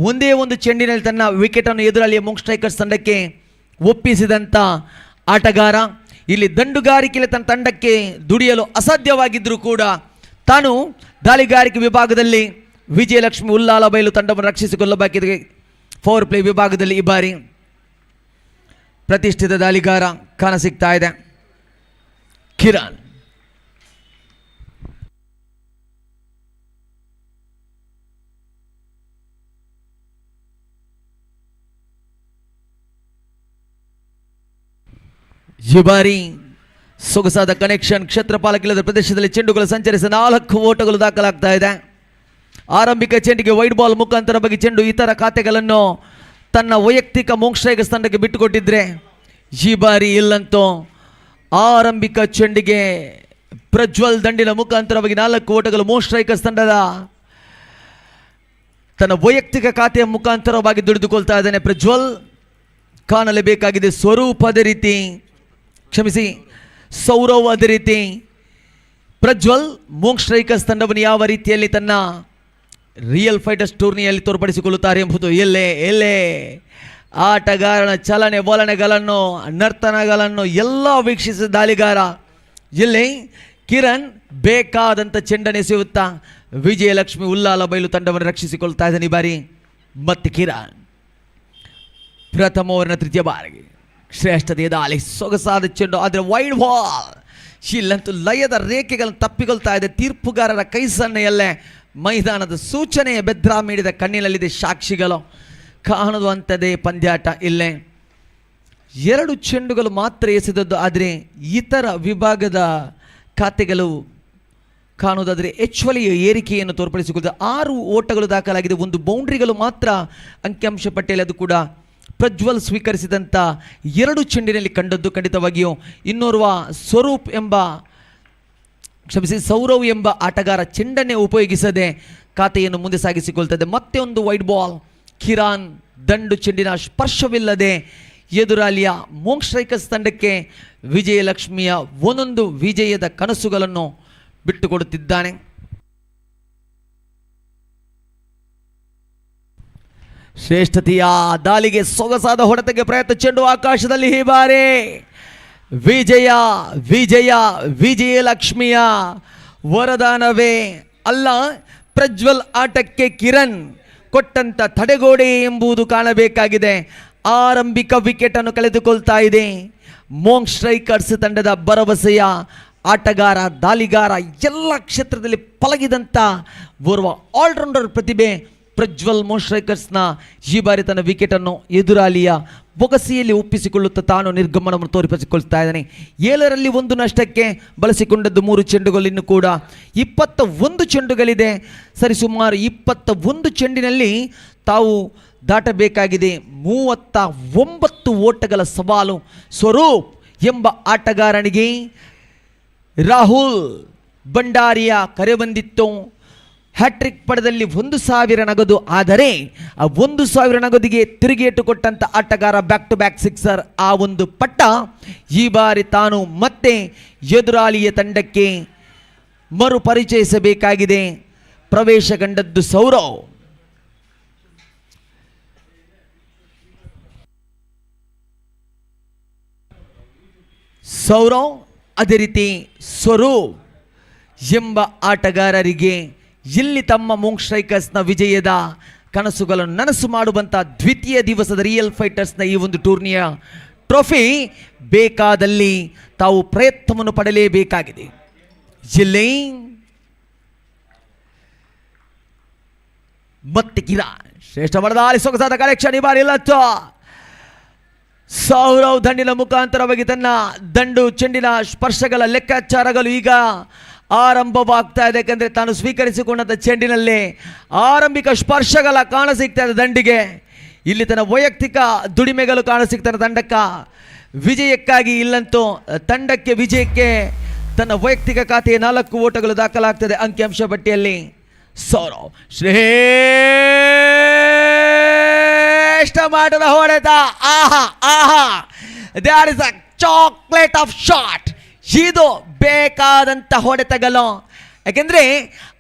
[SPEAKER 3] ಒಂದೇ ಒಂದು ಚೆಂಡಿನಲ್ಲಿ ತನ್ನ ವಿಕೆಟನ್ನು ಎದುರಾಳಿಯ ಮೋಂಗ್ ಸ್ಟ್ರೈಕರ್ಸ್ ತಂಡಕ್ಕೆ ಒಪ್ಪಿಸಿದಂಥ ಆಟಗಾರ. ಇಲ್ಲಿ ದಂಡುಗಾರಿಕೆಯಲ್ಲಿ ತನ್ನ ತಂಡಕ್ಕೆ ದುಡಿಯಲು ಅಸಾಧ್ಯವಾಗಿದ್ದರೂ ಕೂಡ ತಾನು ದಾಳಿಗಾರಿಕೆ ವಿಭಾಗದಲ್ಲಿ ವಿಜಯಲಕ್ಷ್ಮಿ ಉಳ್ಳಾಲ ಬೈಲು ತಂಡವನ್ನು ರಕ್ಷಿಸಿಕೊಳ್ಳಬೇಕಿದೆ. ಪವರ್ ಪ್ಲೇ ವಿಭಾಗದಲ್ಲಿ ಈ ಬಾರಿ ಪ್ರತಿಷ್ಠಿತ ದಾಳಿಗಾರ ಕಾಣಸಿಗ್ತಾ ಇದೆ ಕಿರಣ್. ಈ ಬಾರಿ ಸೊಗಸಾದ ಕನೆಕ್ಷನ್. ಕ್ಷೇತ್ರಪಾಲಕಿಲ್ಲದ ಪ್ರದೇಶದಲ್ಲಿ ಚೆಂಡುಗಳು ಸಂಚರಿಸಿ 4 ಓಟಗಳು ದಾಖಲಾಗ್ತಾ ಇದೆ. ಆರಂಭಿಕ ಚೆಂಡಿಗೆ ವೈಡ್ ಬಾಲ್ ಮುಖಾಂತರವಾಗಿ ಚೆಂಡು ಇತರ ಖಾತೆಗಳನ್ನು ತನ್ನ ವೈಯಕ್ತಿಕ ಮೋಂಗ್ ಸ್ಟ್ರೈಕರ್ಸ್ ತಂಡಕ್ಕೆ ಬಿಟ್ಟುಕೊಟ್ಟಿದ್ರೆ ಈ ಬಾರಿ ಇಲ್ಲಂತೂ ಆರಂಭಿಕ ಚೆಂಡಿಗೆ ಪ್ರಜ್ವಲ್ ದಂಡಿನ ಮುಖಾಂತರವಾಗಿ 4 ಓಟಗಳು ಮೋಂಗ್ ಸ್ಟ್ರೈಕರ್ಸ್ ತಂಡದ ತನ್ನ ವೈಯಕ್ತಿಕ ಖಾತೆಯ ಮುಖಾಂತರವಾಗಿ ದುಡಿದುಕೊಳ್ತಾ ಇದ್ದಾನೆ ಪ್ರಜ್ವಲ್. ಕಾಣಲೇಬೇಕಾಗಿದೆ ಸ್ವರೂಪ ಅದೇ ರೀತಿ, ಕ್ಷಮಿಸಿ ಸೌರವ್ ಅದೇ ರೀತಿ ಪ್ರಜ್ವಲ್ ಮೋಂಗ್ ಸ್ಟ್ರೈಕರ್ಸ್ ತಂಡವನ್ನು ಯಾವ ರೀತಿಯಲ್ಲಿ ತನ್ನ ರಿಯಲ್ ಫೈಟರ್ಸ್ ಟೂರ್ನಿಯಲ್ಲಿ ತೋರ್ಪಡಿಸಿಕೊಳ್ಳುತ್ತಾರೆ ಎಂಬುದು ಎಲ್ಲೇ ಆಟಗಾರನ ಚಲನೆ ವಲನೆಗಳನ್ನು ನರ್ತನಗಳನ್ನು ಎಲ್ಲ ವೀಕ್ಷಿಸಿದ ದಾಳಿಗಾರ ಇಲ್ಲಿ ಕಿರಣ್ ಬೇಕಾದಂಥ ಚೆಂಡನೆಸೆಯುತ್ತಾ ವಿಜಯಲಕ್ಷ್ಮಿ ಉಳ್ಳಾಲ ಬೈಲು ತಂಡವನ್ನು ರಕ್ಷಿಸಿಕೊಳ್ತಾ ಇದ್ದಾನೆ ಈ ಬಾರಿ. ಮತ್ತೆ ಕಿರಣ್ ಪ್ರಥಮ ಓವರ್ನ ತೃತೀಯ ಬಾರಿಗೆ ಶ್ರೇಷ್ಠತೆಯ ದಾಳಿ, ಸೊಗಸಾದ ಚೆಂಡು, ಆದರೆ ವೈಡ್ ಬಾಲ್ ಇಲ್ಲಂತೂ ಲಯದ ರೇಖೆಗಳನ್ನು ತಪ್ಪಿಕೊಳ್ತಾ ಇದೆ. ತೀರ್ಪುಗಾರರ ಕೈ ಸನ್ನೆಯಲ್ಲೇ ಮೈದಾನದ ಸೂಚನೆಯ ಬೆದ್ರಾ ಮೀಡಿದ ಕಣ್ಣಿನಲ್ಲಿದೆ. ಸಾಕ್ಷಿಗಳು ಕಾಣುವಂಥದ್ದೇ ಪಂದ್ಯಾಟ ಇಲ್ಲೇ. 2 ಚೆಂಡುಗಳು ಮಾತ್ರ ಎಸೆದದ್ದು. ಆದರೆ ಇತರ ವಿಭಾಗದ ಖಾತೆಗಳು ಕಾಣುವುದಾದರೆ ಹೆಚ್ಚುವಳಿ ಏರಿಕೆಯನ್ನು ತೋರ್ಪಡಿಸಿಕೊಳ್ಳುತ್ತದೆ. 6 ಓಟಗಳು ದಾಖಲಾಗಿದೆ, 1 ಬೌಂಡ್ರಿಗಳು ಮಾತ್ರ ಅಂಕಿಅಂಶ ಪಟ್ಟಿಯಲ್ಲಿ. ಅದು ಕೂಡ ಪ್ರಜ್ವಲ್ ಸ್ವೀಕರಿಸಿದಂಥ 2 ಚೆಂಡಿನಲ್ಲಿ ಕಂಡದ್ದು. ಖಂಡಿತವಾಗಿಯೂ ಇನ್ನೋರ್ವ ಸೌರವ್ ಎಂಬ ಆಟಗಾರ ಚೆಂಡನ್ನೇ ಉಪಯೋಗಿಸದೆ ಖಾತೆಯನ್ನು ಮುಂದೆ ಸಾಗಿಸಿಕೊಳ್ತದೆ. ಮತ್ತೆ ಒಂದು ವೈಡ್ ಬಾಲ್. ಕಿರಾನ್ ದಂಡು ಚೆಂಡಿನ ಸ್ಪರ್ಶವಿಲ್ಲದೆ ಎದುರಾಳಿಯ ಮೋಂಗ್ ಸ್ಟ್ರೈಕರ್ಸ್ ತಂಡಕ್ಕೆ ವಿಜಯಲಕ್ಷ್ಮಿಯ ಒಂದೊಂದು ವಿಜಯದ ಕನಸುಗಳನ್ನು ಬಿಟ್ಟುಕೊಡುತ್ತಿದ್ದಾನೆ. ಶ್ರೇಷ್ಠತೆಯ ದಾಳಿಗೆ ಸೊಗಸಾದ ಹೊಡೆತಕ್ಕೆ ಪ್ರಯತ್ನ. ಚೆಂಡು ಆಕಾಶದಲ್ಲಿ ಈ ಬಾರಿ ವಿಜಯಲಕ್ಷ್ಮಿಯ ವರದಾನವೇ ಅಲ್ಲ, ಪ್ರಜ್ವಲ್ ಆಟಕ್ಕೆ ಕಿರಣ್ ಕೊಟ್ಟಂತ ತಡೆಗೋಡೆ ಎಂಬುದು ಕಾಣಬೇಕಾಗಿದೆ. ಆರಂಭಿಕ ವಿಕೆಟ್ ಅನ್ನು ಕಳೆದುಕೊಳ್ತಾ ಇದೆ. ಮೋಂಗ್ ಸ್ಟ್ರೈಕರ್ಸ್ ತಂಡದ ಭರವಸೆಯ ಆಟಗಾರ, ದಾಳಿಗಾರ, ಎಲ್ಲ ಕ್ಷೇತ್ರದಲ್ಲಿ ಪಳಗಿದಂಥ ಓರ್ವ ಆಲ್ರೌಂಡರ್ ಪ್ರತಿಭೆ ಪ್ರಜ್ವಲ್ ಮೋಂಗ್ ಸ್ಟ್ರೈಕರ್ಸ್ನ ಈ ಬಾರಿ ತನ್ನ ವಿಕೆಟನ್ನು ಎದುರಾಳಿಯ ಬೊಗಸೆಯಲ್ಲಿ ಒಪ್ಪಿಸಿಕೊಳ್ಳುತ್ತಾ ತಾನು ನಿರ್ಗಮನವನ್ನು ತೋರ್ಪಡಿಸಿಕೊಳ್ತಾ ಇದ್ದಾನೆ. 7ರಲ್ಲಿ 1 ನಷ್ಟಕ್ಕೆ ಬಳಸಿಕೊಂಡದ್ದು 3 ಚೆಂಡುಗಳು. ಇನ್ನು ಕೂಡ 21 ಚೆಂಡುಗಳಿದೆ. ಸರಿಸುಮಾರು 21 ಚೆಂಡಿನಲ್ಲಿ ತಾವು ದಾಟಬೇಕಾಗಿದೆ 39 ಓಟಗಳ ಸವಾಲು. ಸ್ವರೂಪ್ ಎಂಬ ಆಟಗಾರನಿಗೆ ರಾಹುಲ್ ಭಂಡಾರಿಯ ಕರೆ ಬಂದಿತ್ತು. ಹ್ಯಾಟ್ರಿಕ್ ಪಡೆದಲ್ಲಿ 1,000 ನಗದು. ಆದರೆ ಆ 1,000 ನಗದಿಗೆ ತಿರುಗೇಟು ಕೊಟ್ಟಂತ ಆಟಗಾರ ಬ್ಯಾಕ್ ಟು ಬ್ಯಾಕ್ ಸಿಕ್ಸರ್. ಆ ಒಂದು ಪಟ್ಟ ಈ ಬಾರಿ ತಾನು ಮತ್ತೆ ಎದುರಾಳಿಯ ತಂಡಕ್ಕೆ ಮರುಪರಿಚಯಿಸಬೇಕಾಗಿದೆ. ಪ್ರವೇಶ ಕಂಡದ್ದು ಸೌರವ್, ಅದೇ ರೀತಿ ಸ್ವರೂಪ್ ಎಂಬ ಆಟಗಾರರಿಗೆ ಇಲ್ಲಿ ತಮ್ಮ ಮೋಂಗ್ ಸ್ಟ್ರೈಕರ್ಸ್ನ ವಿಜಯದ ಕನಸುಗಳನ್ನು ನನಸು ಮಾಡುವಂಥ ದ್ವಿತೀಯ ದಿವಸದ ರಿಯಲ್ ಫೈಟರ್ಸ್ನ ಈ ಒಂದು ಟೂರ್ನಿಯ ಟ್ರೋಫಿ ಬೇಕಾದಲ್ಲಿ ತಾವು ಪ್ರಯತ್ನವನ್ನು ಪಡಲೇಬೇಕಾಗಿದೆ. ಜಿಲ್ಲೆ ಮತ್ತೆ ಕಿರಾನ್ ಶ್ರೇಷ್ಠ ಬಡದಾಳಿ ಸೊಗಸಾದ ಕಲೆಕ್ಷನ್. ಈ ಬಾರಿ ಇಲ್ಲತ್ತು ಸೌರವ್ ದಂಡಿನ ಮುಖಾಂತರವಾಗಿ ತನ್ನ ದಂಡು ಚೆಂಡಿನ ಸ್ಪರ್ಶಗಳ ಲೆಕ್ಕಾಚಾರಗಳು ಈಗ ಆರಂಭವಾಗ್ತಾ ಇದೆ. ಯಾಕಂದರೆ ತಾನು ಸ್ವೀಕರಿಸಿಕೊಂಡಂಥ ಚೆಂಡಿನಲ್ಲಿ ಆರಂಭಿಕ ಸ್ಪರ್ಶಗಳ ಕಾಣಸಿಗ್ತಾ ಇದೆ ದಂಡಿಗೆ. ಇಲ್ಲಿ ತನ್ನ ವೈಯಕ್ತಿಕ ದುಡಿಮೆಗಳು ಕಾಣಸಿಗ್ತಾನೆ ತಂಡಕ್ಕ. ವಿಜಯಕ್ಕಾಗಿ ಇಲ್ಲಂತೂ ತಂಡಕ್ಕೆ ವಿಜಯಕ್ಕೆ ತನ್ನ ವೈಯಕ್ತಿಕ ಖಾತೆಯ 4 ಓಟಗಳು ದಾಖಲಾಗ್ತದೆ ಅಂಕಿಅಂಶ ಪಟ್ಟಿಯಲ್ಲಿ. ಸೌರವ್ ಶ್ರೇಷ್ಠ ಮಾಡದ ಹೊಡೆತ. ಆಹಾ that is a chocolate of shot. ಇದು ಬೇಕಾದಂಥ ಹೊಡೆತಗಳು. ಯಾಕೆಂದರೆ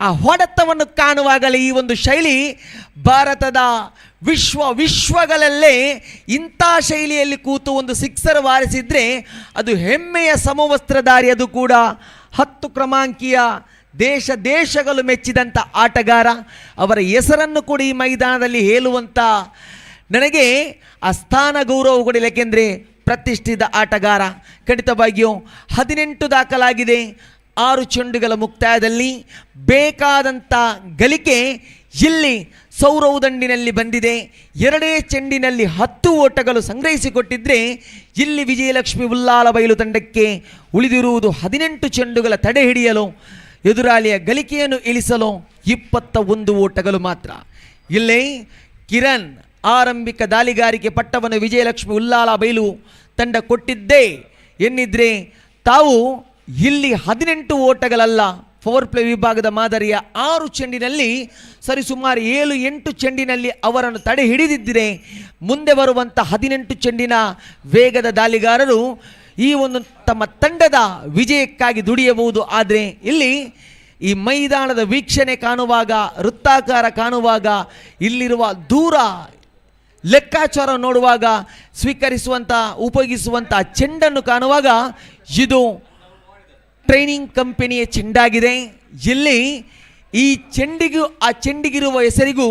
[SPEAKER 3] ಆ ಹೊಡೆತವನ್ನು ಕಾಣುವಾಗಲೇ ಈ ಒಂದು ಶೈಲಿ ಭಾರತದ ವಿಶ್ವಗಳಲ್ಲೇ ಇಂಥ ಶೈಲಿಯಲ್ಲಿ ಕೂತು ಒಂದು ಸಿಕ್ಸರ್ ವಾರಿಸಿದ್ರೆ ಅದು ಹೆಮ್ಮೆಯ ಸಮವಸ್ತ್ರಧಾರಿ. ಅದು ಕೂಡ 10 ಕ್ರಮಾಂಕಿಯ ದೇಶಗಳು ಮೆಚ್ಚಿದಂಥ ಆಟಗಾರ. ಅವರ ಹೆಸರನ್ನು ಕೂಡ ಈ ಮೈದಾನದಲ್ಲಿ ಹೇಳುವಂಥ ನನಗೆ ಆ ಸ್ಥಾನ ಗೌರವ ಕೊಡಿಲ್ಲ. ಏಕೆಂದರೆ ಪ್ರತಿಷ್ಠಿತ ಆಟಗಾರ. ಖಂಡಿತವಾಗಿಯೂ 18 ದಾಖಲಾಗಿದೆ 6 ಚೆಂಡುಗಳ ಮುಕ್ತಾಯದಲ್ಲಿ. ಬೇಕಾದಂಥ ಗಳಿಕೆ ಇಲ್ಲಿ ಸೌರವ್ ದಂಡಿನಲ್ಲಿ ಬಂದಿದೆ. 2 ಚೆಂಡಿನಲ್ಲಿ 10 ಓಟಗಳು ಸಂಗ್ರಹಿಸಿಕೊಟ್ಟಿದ್ರೆ ಇಲ್ಲಿ ವಿಜಯಲಕ್ಷ್ಮಿ ಉಲ್ಲಾಲ ಬಯಲು ತಂಡಕ್ಕೆ ಉಳಿದಿರುವುದು 18 ಚೆಂಡುಗಳ ತಡೆ ಹಿಡಿಯಲು, ಎದುರಾಳಿಯ ಗಳಿಕೆಯನ್ನು ಇಳಿಸಲು 21 ಓಟಗಳು ಮಾತ್ರ. ಇಲ್ಲೇ ಕಿರಣ್ ಆರಂಭಿಕ ದಾಳಿಗಾರಿಕೆ ಪಟ್ಟವನ್ನು ವಿಜಯಲಕ್ಷ್ಮಿ ಉಲ್ಲಾಲ ಬಯಲು ತಂಡ ಕೊಟ್ಟಿದ್ದೇ ಎನ್ನಿದ್ರೆ ತಾವು ಇಲ್ಲಿ 18 ಓಟಗಳಲ್ಲ, ಪವರ್ ಪ್ಲೇ ವಿಭಾಗದ ಮಾದರಿಯ 6 ಚೆಂಡಿನಲ್ಲಿ ಸರಿಸುಮಾರು 7-8 ಚೆಂಡಿನಲ್ಲಿ ಅವರನ್ನು ತಡೆ ಹಿಡಿದಿದ್ದರೆ ಮುಂದೆ ಬರುವಂಥ 18 ಚೆಂಡಿನ ವೇಗದ ದಾಳಿಗಾರರು ಈ ಒಂದು ತಮ್ಮ ತಂಡದ ವಿಜಯಕ್ಕಾಗಿ ದುಡಿಯಬಹುದು. ಆದರೆ ಇಲ್ಲಿ ಈ ಮೈದಾನದ ವೀಕ್ಷಣೆ ಕಾಣುವಾಗ, ವೃತ್ತಾಕಾರ ಕಾಣುವಾಗ, ಇಲ್ಲಿರುವ ದೂರ ಲೆಕ್ಕಾಚಾರ ನೋಡುವಾಗ, ಉಪಯೋಗಿಸುವಂಥ ಚೆಂಡನ್ನು ಕಾಣುವಾಗ ಇದು ಟ್ರೈನಿಂಗ್ ಕಂಪನಿಯ ಚೆಂಡಾಗಿದೆ. ಇಲ್ಲಿ ಈ ಚೆಂಡಿಗೂ ಆ ಚೆಂಡಿಗಿರುವ ಹೆಸರಿಗೂ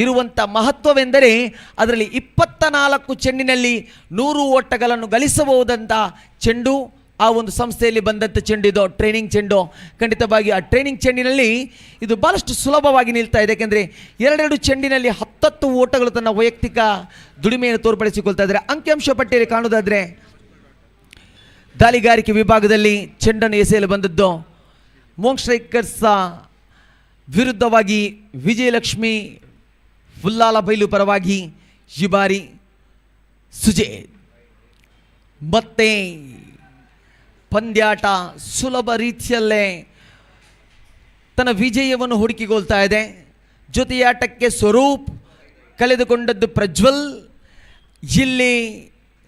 [SPEAKER 3] ಇರುವಂಥ ಮಹತ್ವವೆಂದರೆ ಅದರಲ್ಲಿ 24 ಚೆಂಡಿನಲ್ಲಿ 100 ಓಟಗಳನ್ನು ಗಳಿಸಬಹುದಂಥ ಚೆಂಡು. ಆ ಒಂದು ಸಂಸ್ಥೆಯಲ್ಲಿ ಬಂದಂಥ ಚೆಂಡು ಇದು ಟ್ರೈನಿಂಗ್ ಚೆಂಡು. ಖಂಡಿತವಾಗಿ ಆ ಟ್ರೈನಿಂಗ್ ಚೆಂಡಿನಲ್ಲಿ ಇದು ಭಾಳಷ್ಟು ಸುಲಭವಾಗಿ ನಿಲ್ತಾ ಇದೆ. ಯಾಕೆಂದರೆ ಎರಡೆರಡು ಚೆಂಡಿನಲ್ಲಿ 10 ಓಟಗಳು ತನ್ನ ವೈಯಕ್ತಿಕ ದುಡಿಮೆಯನ್ನು ತೋರ್ಪಡಿಸಿಕೊಳ್ತಾ ಇದ್ದಾರೆ. ಅಂಕಿಅಂಶ ಪಟ್ಟಿಯಲ್ಲಿ ಕಾಣುವುದಾದರೆ ದಾಳಿಗಾರಿಕೆ ವಿಭಾಗದಲ್ಲಿ ಚೆಂಡನ್ನು ಎಸೆಯಲು ಬಂದದ್ದು ಮೋಂಗ್ ಸ್ಟ್ರೈಕರ್ಸ್ ವಿರುದ್ಧವಾಗಿ ವಿಜಯಲಕ್ಷ್ಮಿ ಹುಲ್ಲಾಲ ಬೈಲು ಪರವಾಗಿ ಈ ಬಾರಿ ಸುಜೇತ್. ಮತ್ತೆ ಪಂದ್ಯಾಟ ಸುಲಭ ರೀತಿಯಲ್ಲೇ ತನ್ನ ವಿಜಯವನ್ನು ಹುಡುಕಿಕೊಳ್ತಾ ಇದೆ. ಜೊತೆಯಾಟಕ್ಕೆ ಸ್ವರೂಪ್, ಕಳೆದುಕೊಂಡದ್ದು ಪ್ರಜ್ವಲ್. ಇಲ್ಲಿ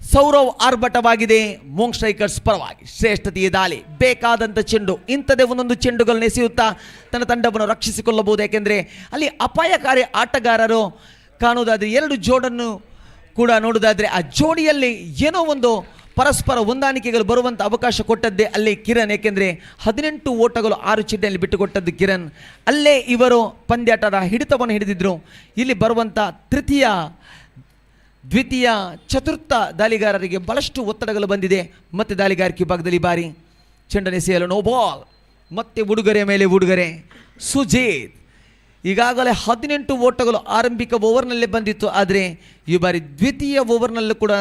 [SPEAKER 3] ಸೌರವ್ ಆರ್ಭಟವಾಗಿದೆ ಮೋಂಗ್ ಸ್ಟ್ರೈಕರ್ಸ್ ಪರವಾಗಿ. ಶ್ರೇಷ್ಠತೆಯ ದಾಳಿ, ಬೇಕಾದಂಥ ಚೆಂಡು, ಇಂಥದೇ ಒಂದೊಂದು ಚೆಂಡುಗಳನ್ನು ಎಸೆಯುತ್ತಾ ತನ್ನ ತಂಡವನ್ನು ರಕ್ಷಿಸಿಕೊಳ್ಳಬಹುದು. ಯಾಕೆಂದರೆ ಅಲ್ಲಿ ಅಪಾಯಕಾರಿ ಆಟಗಾರರು ಕಾಣುವುದಾದರೆ 2 ಜೋಡನ್ನು ಕೂಡ ನೋಡುವುದಾದರೆ ಆ ಜೋಡಿಯಲ್ಲಿ ಏನೋ ಒಂದು ಪರಸ್ಪರ ಹೊಂದಾಣಿಕೆಗಳು ಬರುವಂಥ ಅವಕಾಶ ಕೊಟ್ಟದ್ದೇ ಅಲ್ಲಿ ಕಿರಣ್. ಏಕೆಂದರೆ 18 ಓಟಗಳು 6 ಚೆಂಡಿನಲ್ಲಿ ಬಿಟ್ಟುಕೊಟ್ಟದ್ದು ಕಿರಣ್. ಅಲ್ಲೇ ಇವರು ಪಂದ್ಯಾಟದ ಹಿಡಿತವನ್ನು ಹಿಡಿದಿದ್ದರು. ಇಲ್ಲಿ ಬರುವಂಥ ತೃತೀಯ, ದ್ವಿತೀಯ, ಚತುರ್ಥ ದಾಳಿಗಾರರಿಗೆ ಬಹಳಷ್ಟು ಒತ್ತಡಗಳು ಬಂದಿದೆ. ಮತ್ತು ದಾಳಿಗಾರಿಕೆ ಭಾಗದಲ್ಲಿ ಬಾರಿ ಚೆಂಡನ್ನು ಎಸೆಯಲು ನೋ ಬಾಲ್. ಮತ್ತೆ ಉಡುಗೊರೆ ಮೇಲೆ ಉಡುಗೊರೆ. ಸುಜೇತ್ ಈಗಾಗಲೇ 18 ಓಟಗಳು ಆರಂಭಿಕ ಓವರ್ನಲ್ಲೇ ಬಂದಿತ್ತು. ಆದರೆ ಈ ಬಾರಿ ದ್ವಿತೀಯ ಓವರ್ನಲ್ಲೂ ಕೂಡ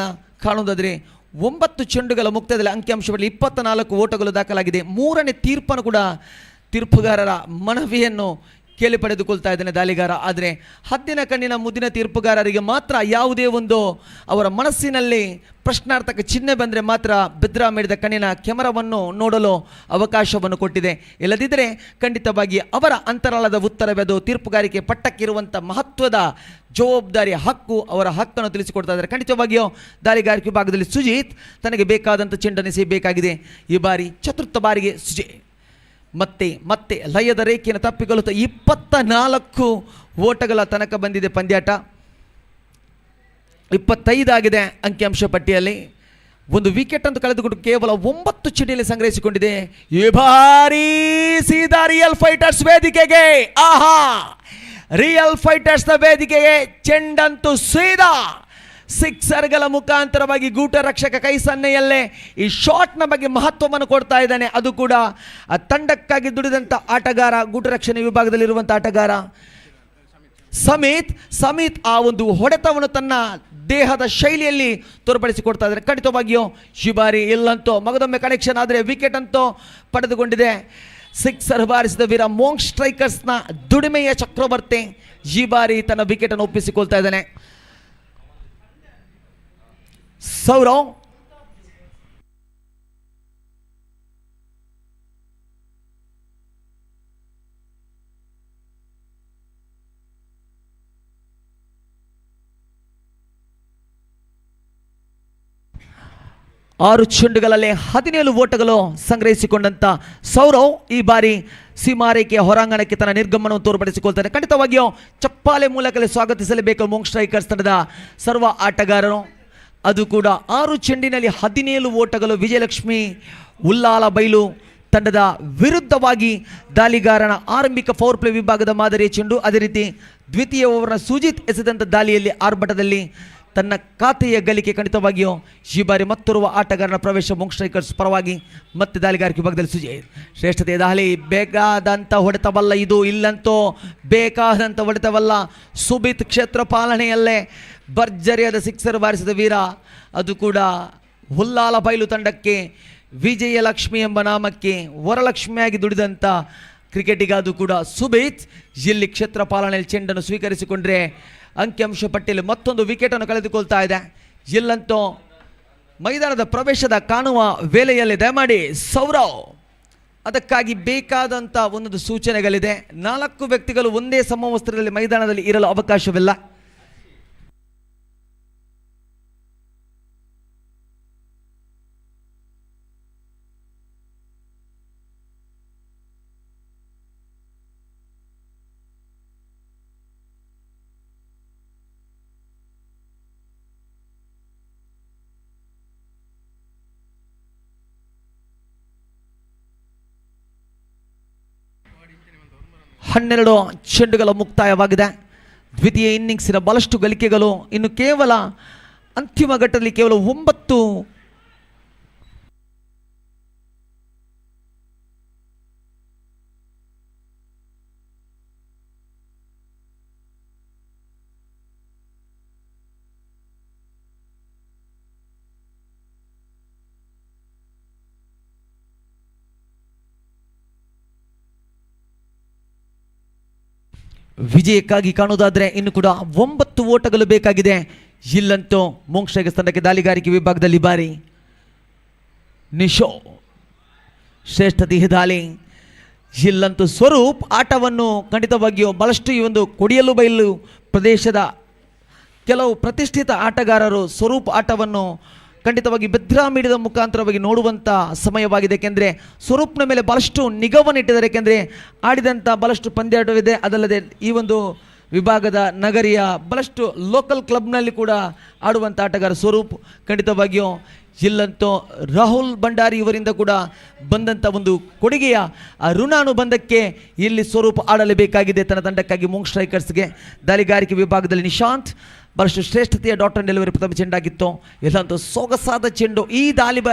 [SPEAKER 3] ಕಾಣುವುದಾದರೆ 9 ಚೆಂಡುಗಳ ಮುಕ್ತದಲ್ಲಿ ಅಂಕಿಅಂಶದಲ್ಲಿ 24 ಓಟಗಳು ದಾಖಲಾಗಿದೆ. 3ನೇ ತೀರ್ಪನ್ನು ಕೂಡ ತೀರ್ಪುಗಾರರ ಮನವಿಯನ್ನು ಕೇಳಿ ಪಡೆದುಕೊಳ್ತಾ ಇದ್ದಾನೆ ದಾಳಿಗಾರ. ಆದರೆ ಹದ್ದಿನ ಕಣ್ಣಿನ ಮುದ್ದಿನ ತೀರ್ಪುಗಾರರಿಗೆ ಮಾತ್ರ ಯಾವುದೇ ಒಂದು ಅವರ ಮನಸ್ಸಿನಲ್ಲಿ ಪ್ರಶ್ನಾರ್ಥಕ ಚಿಹ್ನೆ ಬಂದರೆ ಮಾತ್ರ ಬೆದ್ರಾ ಮೀಡಿಯಾ ಕಣ್ಣಿನ ಕ್ಯಾಮರಾವನ್ನು ನೋಡಲು ಅವಕಾಶವನ್ನು ಕೊಟ್ಟಿದೆ. ಇಲ್ಲದಿದ್ದರೆ ಖಂಡಿತವಾಗಿ ಅವರ ಅಂತರಾಳದ ಉತ್ತರವೆದು ತೀರ್ಪುಗಾರಿಕೆ ಪಟ್ಟಕ್ಕಿರುವಂಥ ಮಹತ್ವದ ಜವಾಬ್ದಾರಿ ಹಕ್ಕು, ಅವರ ಹಕ್ಕನ್ನು ತಿಳಿಸಿಕೊಡ್ತಾ ಇದ್ದಾರೆ. ಖಂಡಿತವಾಗಿಯೂ ದಾಳಿಗಾರಿಕೆ ಭಾಗದಲ್ಲಿ ಸುಜೀತ್ ತನಗೆ ಬೇಕಾದಂಥ ಚೆಂಡನ್ನು ಎಸೆಯಬೇಕಾಗಿದೆ. ಈ ಬಾರಿ ಚತುರ್ಥ ಬಾರಿಗೆ ಸುಜೀತ್ ಮತ್ತೆ ಲಯದ ರೇಖೆಯನ್ನು ತಪ್ಪಿಕೊಳ್ಳುತ್ತಾ 24 ಓಟಗಳ ತನಕ ಬಂದಿದೆ ಪಂದ್ಯಾಟ. 25 ಆಗಿದೆ ಅಂಕಿಅಂಶ ಪಟ್ಟಿಯಲ್ಲಿ. ಒಂದು ವಿಕೆಟ್ ಅಂತ ಕಳೆದುಕೊಂಡು ಕೇವಲ 9 ಚೆಂಡಿಯಲ್ಲಿ ಸಂಗ್ರಹಿಸಿಕೊಂಡಿದೆ. ಈ ಬಾರಿ ಸೀದಾ ರಿಯಲ್ ಫೈಟರ್ಸ್ ವೇದಿಕೆಗೆ, ಆಹಾ, ರಿಯಲ್ ಫೈಟರ್ಸ್ನ ವೇದಿಕೆಗೆ ಚೆಂಡಂತೂ ಸೀದಾ ಸಿಕ್ಸರ್ಗಳ ಮುಖಾಂತರವಾಗಿ ಗೂಟ ರಕ್ಷಕ ಕೈ ಸನ್ನೆಯಲ್ಲೇ ಈ ಶಾಟ್ನ ಬಗ್ಗೆ ಮಹತ್ವವನ್ನು ಕೊಡ್ತಾ ಇದ್ದಾನೆ. ಅದು ಕೂಡ ಆ ತಂಡಕ್ಕಾಗಿ ದುಡಿದಂಥ ಆಟಗಾರ, ಗೂಟ ರಕ್ಷಣೆ ವಿಭಾಗದಲ್ಲಿರುವಂಥ ಆಟಗಾರ ಸಮೀತ್ ಆ ಒಂದು ಹೊಡೆತವನ್ನು ತನ್ನ ದೇಹದ ಶೈಲಿಯಲ್ಲಿ ತೋರ್ಪಡಿಸಿಕೊಡ್ತಾ ಇದ್ದಾರೆ. ಖಂಡಿತವಾಗಿಯೂ ಈ ಬಾರಿ ಇಲ್ಲಂತೂ ಮಗದೊಮ್ಮೆ ಕನೆಕ್ಷನ್ ಆದರೆ ವಿಕೆಟ್ ಅಂತೂ ಪಡೆದುಕೊಂಡಿದೆ. ಸಿಕ್ಸರ್ ಬಾರಿಸಿದ ವೀರ ಮೋಂಗ್ ಸ್ಟ್ರೈಕರ್ಸ್ನ ದುಡಿಮೆಯ ಚಕ್ರವರ್ತಿ ಈ ಬಾರಿ ತನ್ನ ವಿಕೆಟನ್ನು ಒಪ್ಪಿಸಿಕೊಳ್ತಾ ಇದ್ದಾನೆ. ಸೌರವ್ 6 ಚೆಂಡುಗಳಲ್ಲಿ 17 ಓಟಗಳು ಸಂಗ್ರಹಿಸಿಕೊಂಡಂಥ ಸೌರವ್ ಈ ಬಾರಿ ಸೀಮಾರೇಖೆಯ ಹೊರಾಂಗಣಕ್ಕೆ ತನ್ನ ನಿರ್ಗಮನವನ್ನು ತೋರ್ಪಡಿಸಿಕೊಳ್ತಾರೆ. ಖಂಡಿತವಾಗಿಯೂ ಚಪ್ಪಾಳೆ ಮೂಲಕಲೇ ಸ್ವಾಗತಿಸಲೇಬೇಕು ಮೋಂಗ್ ಸ್ಟ್ರೈಕರ್ಸ್ ತಂಡದ ಸರ್ವ ಆಟಗಾರರು. ಅದು ಕೂಡ 6 ಚೆಂಡಿನಲ್ಲಿ 17 ಓಟಗಳು. ವಿಜಯಲಕ್ಷ್ಮಿ ಉಲ್ಲಾಲ ಬೈಲು ತಂಡದ ವಿರುದ್ಧವಾಗಿ ದಾಳಿಗಾರನ ಆರಂಭಿಕ ಪವರ್ ಪ್ಲೇ ವಿಭಾಗದ ಮಾದರಿಯ ಚೆಂಡು, ಅದೇ ರೀತಿ ದ್ವಿತೀಯ ಓವರ್ನ ಸುಜಿತ್ ಎಸೆದಂಥ ದಾಳಿಯಲ್ಲಿ ಆರ್ಭಟದಲ್ಲಿ ತನ್ನ ಖಾತೆಯ ಗಳಿಕೆ. ಖಂಡಿತವಾಗಿಯೂ ಈ ಬಾರಿ ಮತ್ತೋರ್ವ ಆಟಗಾರನ ಪ್ರವೇಶ ಮೋಂಗ್ ಸ್ಟ್ರೈಕರ್ಸ್ ಪರವಾಗಿ. ಮತ್ತೆ ದಾಳಿಗಾರಿಕೆ ವಿಭಾಗದಲ್ಲಿ ಸುಜಿತ್ ಶ್ರೇಷ್ಠತೆ ದಾಳಿ. ಬೇಕಾದಂಥ ಹೊಡೆತವಲ್ಲ ಇದು, ಇಲ್ಲಂತೂ ಬೇಕಾದಂಥ ಹೊಡೆತವಲ್ಲ. ಸುಬಿತ್ ಕ್ಷೇತ್ರ ಪಾಲನೆಯಲ್ಲೇ ಭರ್ಜರಿಯಾದ ಸಿಕ್ಸರ್ ಬಾರಿಸಿದ ವೀರ, ಅದು ಕೂಡ ಹುಲ್ಲಾಲ ಬೈಲು ತಂಡಕ್ಕೆ ವಿಜಯಲಕ್ಷ್ಮಿ ಎಂಬ ನಾಮಕ್ಕೆ ವರಲಕ್ಷ್ಮಿಯಾಗಿ ದುಡಿದಂಥ ಕ್ರಿಕೆಟಿಗ, ಅದು ಕೂಡ ಸುಬಿತ್ ಇಲ್ಲಿ ಕ್ಷೇತ್ರ ಪಾಲನೆಯಲ್ಲಿ ಚೆಂಡನ್ನು ಸ್ವೀಕರಿಸಿಕೊಂಡ್ರೆ ಅಂಕಿಅಂಶ ಪಟ್ಟಿಯಲ್ಲಿ ಮತ್ತೊಂದು ವಿಕೆಟನ್ನು ಕಳೆದುಕೊಳ್ತಾ ಇದೆ. ಇಲ್ಲಂತೂ ಮೈದಾನದ ಪ್ರವೇಶದ ಕಾಣುವ ವೇಳೆಯಲ್ಲಿ ದಯಮಾಡಿ ಸೌರವ್ ಅದಕ್ಕಾಗಿ ಬೇಕಾದಂಥ ಒಂದೊಂದು ಸೂಚನೆಗಳಿದೆ. 4 ವ್ಯಕ್ತಿಗಳು ಒಂದೇ ಸಮವಸ್ತ್ರದಲ್ಲಿ ಮೈದಾನದಲ್ಲಿ ಇರಲು ಅವಕಾಶವಿಲ್ಲ. ಹನ್ನೆರಡು ಚೆಂಡುಗಳ ಮುಕ್ತಾಯವಾಗಿದೆ. ದ್ವಿತೀಯ ಇನ್ನಿಂಗ್ಸಿನ ಬಹಳಷ್ಟು ಗಳಿಕೆಗಳು. ಇನ್ನು ಕೇವಲ ಅಂತಿಮ ಘಟ್ಟದಲ್ಲಿ ಕೇವಲ 9 ವಿಜಯಕ್ಕಾಗಿ ಕಾಣುವುದಾದರೆ ಇನ್ನು ಕೂಡ 9 ಓಟಗಳು ಬೇಕಾಗಿದೆ. ಇಲ್ಲಂತೂ ಮೋಕ್ಷ ತಂಡಕ್ಕೆ ದಾಳಿಗಾರಿಕೆ ವಿಭಾಗದಲ್ಲಿ ಬಾರಿ ನಿಶೋ ಶ್ರೇಷ್ಠ ದೇಹದಾಳಿ. ಇಲ್ಲಂತೂ ಸ್ವರೂಪ್ ಆಟವನ್ನು ಖಂಡಿತವಾಗಿಯೂ ಬಹಳಷ್ಟು ಈ ಒಂದು ಕೊಡಿಯಲು ಬಯಲು ಪ್ರದೇಶದ ಕೆಲವು ಪ್ರತಿಷ್ಠಿತ ಆಟಗಾರರು ಸ್ವರೂಪ್ ಆಟವನ್ನು ಖಂಡಿತವಾಗಿ ಬೆದ್ರಾ ಮೀಡಿಯಾದ ಮುಖಾಂತರವಾಗಿ ನೋಡುವಂಥ ಸಮಯವಾಗಿದೆ. ಏಕೆಂದರೆ ಸ್ವರೂಪ್ನ ಮೇಲೆ ಭಾಳಷ್ಟು ನಿಗಾವನ್ನಿಟ್ಟಿದ್ದಾರೆ. ಏಕೆಂದರೆ ಆಡಿದಂಥ ಭಾಳಷ್ಟು ಪಂದ್ಯಾಟವಿದೆ. ಅದಲ್ಲದೆ ಈ ಒಂದು ವಿಭಾಗದ ನಗರಿಯ ಭಾಳಷ್ಟು ಲೋಕಲ್ ಕ್ಲಬ್ನಲ್ಲಿ ಕೂಡ ಆಡುವಂಥ ಆಟಗಾರ ಸ್ವರೂಪ್. ಖಂಡಿತವಾಗಿಯೂ ಇಲ್ಲಂತೂ ರಾಹುಲ್ ಭಂಡಾರಿ ಇವರಿಂದ ಕೂಡ ಬಂದಂಥ ಒಂದು ಕೊಡುಗೆಯ ಆ ಋಣಾನುಬಂಧಕ್ಕೆ ಇಲ್ಲಿ ಸ್ವರೂಪ್ ಆಡಲೇಬೇಕಾಗಿದೆ ತನ್ನ ತಂಡಕ್ಕಾಗಿ. ಮೂಂಗ್ ಸ್ಟ್ರೈಕರ್ಸ್ಗೆ ದಾಳಿಗಾರಿಕೆ ವಿಭಾಗದಲ್ಲಿ ನಿಶಾಂತ್ ಬಹಳಷ್ಟು ಶ್ರೇಷ್ಠತೆಯ ಡಾಟ್ ಆ್ಯಂಡ್ ಡೆಲಿವರಿ ಪ್ರಥಮ ಚೆಂಡಾಗಿತ್ತು. ಎಲ್ಲಂತೂ ಸೊಗಸಾದ ಚೆಂಡು.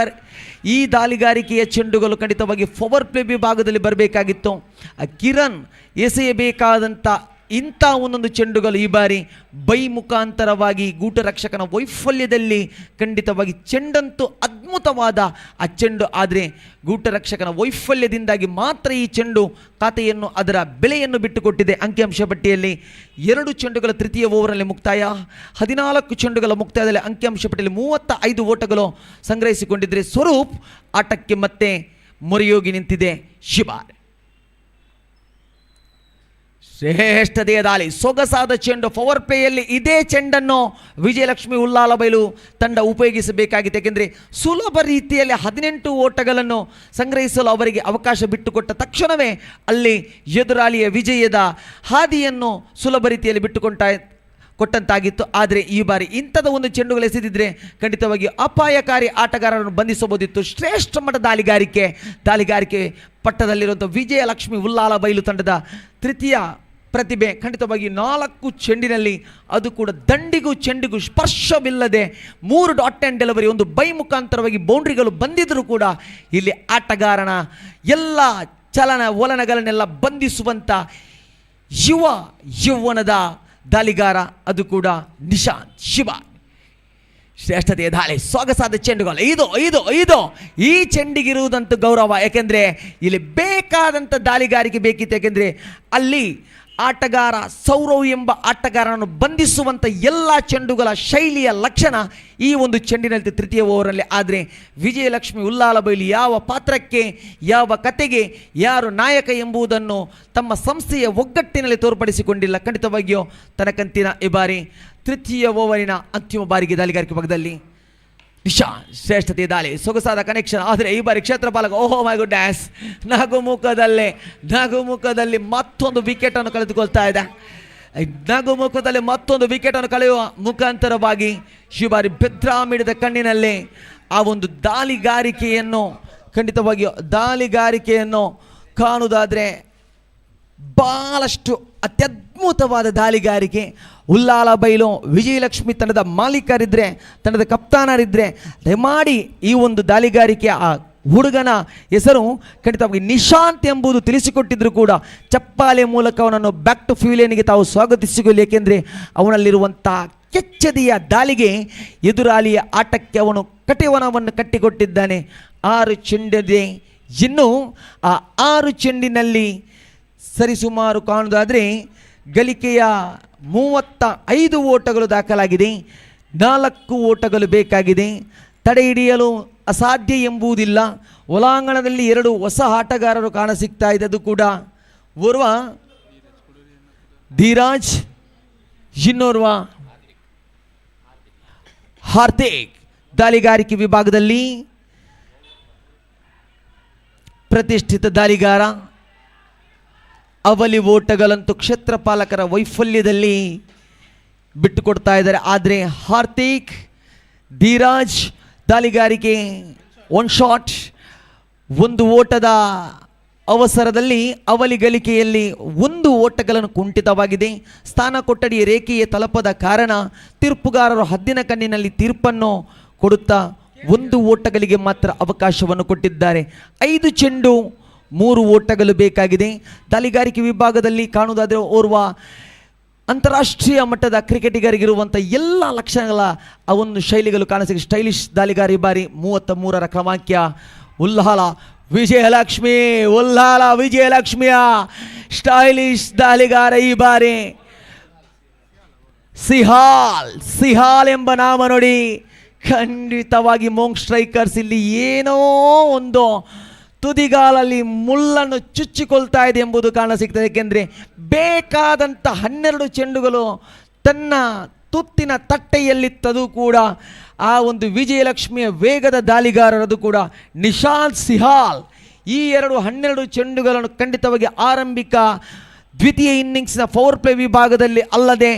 [SPEAKER 3] ಈ ದಾಳಿಗಾರಿಕೆಯ ಚೆಂಡುಗಳು ಖಂಡಿತವಾಗಿ ಪವರ್ ಪ್ಲೇ ವಿಭಾಗದಲ್ಲಿ ಬರಬೇಕಾಗಿತ್ತು. ಕಿರಣ್ ಎಸೆಯಬೇಕಾದಂಥ ಇಂಥ ಒಂದೊಂದು ಚೆಂಡುಗಳು ಈ ಬಾರಿ ಬೈ ಮುಖಾಂತರವಾಗಿ ಗೂಟ ರಕ್ಷಕನ ವೈಫಲ್ಯದಲ್ಲಿ ಖಂಡಿತವಾಗಿ ಚೆಂಡಂತೂ ಅದ್ಭುತವಾದ ಆ ಚೆಂಡು. ಆದರೆ ಗೂಟ ರಕ್ಷಕನ ವೈಫಲ್ಯದಿಂದಾಗಿ ಮಾತ್ರ ಈ ಚೆಂಡು ಖಾತೆಯನ್ನು ಅದರ ಬೆಲೆಯನ್ನು ಬಿಟ್ಟುಕೊಟ್ಟಿದೆ. ಅಂಕಿಅಂಶ ಪಟ್ಟಿಯಲ್ಲಿ 2 ಚೆಂಡುಗಳ ತೃತೀಯ ಓವರ್ನಲ್ಲಿ ಮುಕ್ತಾಯ, 14 ಚೆಂಡುಗಳ ಮುಕ್ತಾಯದಲ್ಲಿ ಅಂಕಿಅಂಶ ಪಟ್ಟಿಯಲ್ಲಿ 35 ಓಟಗಳು ಸಂಗ್ರಹಿಸಿಕೊಂಡಿದ್ದರೆ ಸ್ವರೂಪ್ ಆಟಕ್ಕೆ ಮತ್ತೆ ಮೊರೆಯೋಗಿ ನಿಂತಿದೆ. ಶಿಬಾರ್ ಶ್ರೇಷ್ಠತೆಯ ದಾಳಿ, ಸೊಗಸಾದ ಚೆಂಡು. ಪವರ್ ಪ್ಲೇಯಲ್ಲಿ ಇದೇ ಚೆಂಡನ್ನು ವಿಜಯಲಕ್ಷ್ಮಿ ಉಲ್ಲಾಲ ಬೈಲು ತಂಡ ಉಪಯೋಗಿಸಬೇಕಾಗಿತ್ತು. ಏಕೆಂದರೆ ಸುಲಭ ರೀತಿಯಲ್ಲಿ 18 ಓಟಗಳನ್ನು ಸಂಗ್ರಹಿಸಲು ಅವರಿಗೆ ಅವಕಾಶ ಬಿಟ್ಟುಕೊಟ್ಟ ತಕ್ಷಣವೇ ಅಲ್ಲಿ ಎದುರಾಳಿಯ ವಿಜಯದ ಹಾದಿಯನ್ನು ಸುಲಭ ರೀತಿಯಲ್ಲಿ ಕೊಟ್ಟಂತಾಗಿತ್ತು. ಆದರೆ ಈ ಬಾರಿ ಇಂಥದ ಒಂದು ಚೆಂಡುಗಳು ಎಸೆದಿದ್ದರೆ ಖಂಡಿತವಾಗಿ ಅಪಾಯಕಾರಿ ಆಟಗಾರರನ್ನು ಬಂಧಿಸಬಹುದಿತ್ತು. ಶ್ರೇಷ್ಠ ಮಟ್ಟದ ದಾಳಿಗಾರಿಕೆ ಪಟ್ಟದಲ್ಲಿರುವಂಥ ವಿಜಯಲಕ್ಷ್ಮಿ ಉಲ್ಲಾಲ ಬೈಲು ತಂಡದ ತೃತೀಯ ಪ್ರತಿಭೆ. ಖಂಡಿತವಾಗಿ 4 ಚೆಂಡಿನಲ್ಲಿ ಅದು ಕೂಡ ದಂಡಿಗೂ ಚೆಂಡಿಗೂ ಸ್ಪರ್ಶವಿಲ್ಲದೆ 3 ಡಾಟ್ ಆ್ಯಂಡ್ ಡೆಲಿವರಿ, ಒಂದು ಬೈ ಮುಖಾಂತರವಾಗಿ ಬೌಂಡ್ರಿಗಳು ಬಂದಿದ್ದರೂ ಕೂಡ ಇಲ್ಲಿ ಆಟಗಾರನ ಎಲ್ಲ ಒಲನಗಳನ್ನೆಲ್ಲ ಬಂಧಿಸುವಂಥ ಯೌವನದ ದಾಳಿಗಾರ ಅದು ಕೂಡ ನಿಶಾಂತ್ ಶಿವ. ಶ್ರೇಷ್ಠತೆಯ ದಾಳಿ, ಸೊಗಸಾದ ಚೆಂಡುಗಳು. ಇದು ಈ ಚೆಂಡಿಗಿರುವುದಂತೂ ಗೌರವ. ಯಾಕೆಂದರೆ ಇಲ್ಲಿ ಬೇಕಾದಂಥ ದಾಳಿಗಾರಿಕೆ ಬೇಕಿತ್ತು. ಯಾಕೆಂದರೆ ಅಲ್ಲಿ ಆಟಗಾರ ಸೌರವ್ ಎಂಬ ಆಟಗಾರನನ್ನು ಬಂಧಿಸುವಂಥ ಎಲ್ಲ ಚೆಂಡುಗಳ ಶೈಲಿಯ ಲಕ್ಷಣ ಈ ಒಂದು ಚೆಂಡಿನಲ್ಲಿ ತೃತೀಯ ಓವರಲ್ಲಿ. ಆದರೆ ವಿಜಯಲಕ್ಷ್ಮಿ ಉಲ್ಲಾಲ ಬೈಲಿ ಯಾವ ಪಾತ್ರಕ್ಕೆ, ಯಾವ ಕತೆಗೆ ಯಾರು ನಾಯಕ ಎಂಬುದನ್ನು ತಮ್ಮ ಸಂಸ್ಥೆಯ ಒಗ್ಗಟ್ಟಿನಲ್ಲಿ ತೋರ್ಪಡಿಸಿಕೊಂಡಿಲ್ಲ. ಖಂಡಿತವಾಗಿಯೂ ತನಕಂತಿನ ಈ ಬಾರಿ ತೃತೀಯ ಓವರಿನ ಅಂತಿಮ ಬಾರಿಗೆ ದಾಳಿಗಾರಿಕೆ ಭಾಗದಲ್ಲಿ ನಿಶಾಂತ್ ಶ್ರೇಷ್ಠತೆಯ ದಾಳಿ, ಸೊಗಸಾದ ಕನೆಕ್ಷನ್. ಆದರೆ ಈ ಬಾರಿ ಕ್ಷೇತ್ರ ಪಾಲಕ ಓಹೋ ಮೈ ಗುಡ್ ಡ್ಯಾಸ್ ನಗುಮುಖದಲ್ಲಿ ಮತ್ತೊಂದು ವಿಕೆಟನ್ನು ಕಳೆದುಕೊಳ್ತಾ ಇದೆ. ನಗುಮುಖದಲ್ಲಿ ಮತ್ತೊಂದು ವಿಕೆಟನ್ನು ಕಳೆಯುವ ಮುಖಾಂತರವಾಗಿ ಈ ಬಾರಿ ಬೆದ್ರಾ ಮೀಡಿಯಾದ ಕಣ್ಣಿನಲ್ಲಿ ಆ ಒಂದು ದಾಳಿಗಾರಿಕೆಯನ್ನು ಕಾಣುವುದಾದರೆ ಭಾಳಷ್ಟು ಅತ್ಯದ್ಭುತವಾದ ದಾಳಿಗಾರಿಕೆ. ಉಲ್ಲಾಲ ಬೈಲು ವಿಜಯಲಕ್ಷ್ಮಿ ತಂಡದ ಮಾಲೀಕರಿದ್ದರೆ, ತಂಡದ ಕಪ್ತಾನರಿದ್ದರೆ ದಯಮಾಡಿ ಈ ಒಂದು ದಾಳಿಗಾರಿಕೆಯ ಆ ಹುಡುಗನ ಹೆಸರು ಖಂಡಿತವಾಗಿ ನಿಶಾಂತ್ ಎಂಬುದು ತಿಳಿಸಿಕೊಟ್ಟಿದ್ರು ಕೂಡ ಚಪ್ಪಾಳೆ ಮೂಲಕ ಅವನನ್ನು ಬ್ಯಾಕ್ ಟು ಫ್ಯೂಲೇನಿಗೆ ತಾವು ಸ್ವಾಗತಿಸಿಕೊಳ್ಳಿ. ಏಕೆಂದರೆ ಅವನಲ್ಲಿರುವಂಥ ಕೆಚ್ಚದೆಯ ದಾಳಿಗೆ ಎದುರಾಳಿಯ ಆಟಕ್ಕೆ ಅವನು ಕಟಿವನವನ್ನು ಕಟ್ಟಿಕೊಟ್ಟಿದ್ದಾನೆ. 6 ಚೆಂಡಿದೆ. ಇನ್ನು ಆ 6 ಚೆಂಡಿನಲ್ಲಿ ಸರಿಸುಮಾರು ಕಾಣುವುದಾದರೆ ಗಳಿಕೆಯ 35 ಓಟಗಳು ದಾಖಲಾಗಿದೆ. 4 ಓಟಗಳು ಬೇಕಾಗಿದೆ. ತಡೆ ಹಿಡಿಯಲು ಅಸಾಧ್ಯ ಎಂಬುದಿಲ್ಲ. ಒಳಾಂಗಣದಲ್ಲಿ 2 ಹೊಸ ಆಟಗಾರರು ಕಾಣಸಿಗ್ತಾ ಇದೆ. ಅದು ಕೂಡ ಓರ್ವ ಧೀರಾಜ್, ಇನ್ನೋರ್ವ ಹಾರ್ದಿಕ್. ದಾಳಿಗಾರಿಕೆ ವಿಭಾಗದಲ್ಲಿ ಪ್ರತಿಷ್ಠಿತ ದಾಳಿಗಾರ. ಅವಲಿ ಓಟಗಳಂತೂ ಕ್ಷೇತ್ರ ಪಾಲಕರ ವೈಫಲ್ಯದಲ್ಲಿ ಬಿಟ್ಟುಕೊಡ್ತಾ ಇದ್ದಾರೆ. ಆದರೆ ಹಾರ್ದಿಕ್, ಧೀರಾಜ್ ದಾಳಿಗಾರಿಕೆ 1 ಶಾಟ್, 1 ಓಟದ ಅವಸರದಲ್ಲಿ ಅವಲಿ ಗಳಿಕೆಯಲ್ಲಿ 1 ಓಟಗಳನ್ನು ಕುಂಠಿತವಾಗಿದೆ. ಸ್ಥಾನ ಕೊಠಡಿಯ ರೇಖೆಯ ತಲುಪದ ಕಾರಣ ತೀರ್ಪುಗಾರರು ಹದ್ದಿನ ಕಣ್ಣಿನಲ್ಲಿ ತೀರ್ಪನ್ನು ಕೊಡುತ್ತಾ 1 ಓಟಗಳಿಗೆ ಮಾತ್ರ ಅವಕಾಶವನ್ನು ಕೊಟ್ಟಿದ್ದಾರೆ. 5 ಚೆಂಡು 3 ಓಟಗಳು ಬೇಕಾಗಿದೆ. ದಾಳಿಗಾರಿಕೆ ವಿಭಾಗದಲ್ಲಿ ಕಾಣುವುದಾದರೆ ಓರ್ವ ಅಂತಾರಾಷ್ಟ್ರೀಯ ಮಟ್ಟದ ಕ್ರಿಕೆಟಿಗರಿಗಿರುವಂಥ ಎಲ್ಲ ಲಕ್ಷಣಗಳ ಆ ಒಂದು ಶೈಲಿಗಳು ಕಾಣಿಸಿದೆ. ಸ್ಟೈಲಿಶ್ ದಾಳಿಗಾರಿ ಬಾರಿ 33ರ ಕ್ರಮಾಂಕ್ಯ ಉಲ್ಲಾಲ ವಿಜಯಲಕ್ಷ್ಮಿ ಉಲ್ಲಾಲ ವಿಜಯಲಕ್ಷ್ಮಿಯ ಸ್ಟೈಲಿಶ್ ದಾಳಿಗಾರ ಈ ಬಾರಿ ಸಿಹಾಲ್ ಎಂಬ ನಾಮ ನೋಡಿ ಖಂಡಿತವಾಗಿ ಮೋಂಗ್ ಸ್ಟ್ರೈಕರ್ಸ್ ಇಲ್ಲಿ ಏನೋ ಒಂದು ತುದಿಗಾಲಲ್ಲಿ ಮುಳ್ಳನ್ನು ಚುಚ್ಚಿಕೊಳ್ತಾ ಇದೆ ಎಂಬುದು ಕಾಣಸಿಗ್ತದೆ. ಏಕೆಂದರೆ ಬೇಕಾದಂಥ 12 ಚೆಂಡುಗಳು ತನ್ನ ತುತ್ತಿನ ತಟ್ಟೆಯಲ್ಲಿತ್ತದು ಕೂಡ ಆ ಒಂದು ವಿಜಯಲಕ್ಷ್ಮಿಯ ವೇಗದ ದಾಳಿಗಾರರದು ಕೂಡ ನಿಶಾಂತ್ ಸಿಹಾಲ್ ಈ 12 ಚೆಂಡುಗಳನ್ನು ಖಂಡಿತವಾಗಿ ಆರಂಭಿಕ ದ್ವಿತೀಯ ಇನ್ನಿಂಗ್ಸ್ನ ಪವರ್ ಪ್ಲೇ ವಿಭಾಗದಲ್ಲಿ ಅಲ್ಲದೆ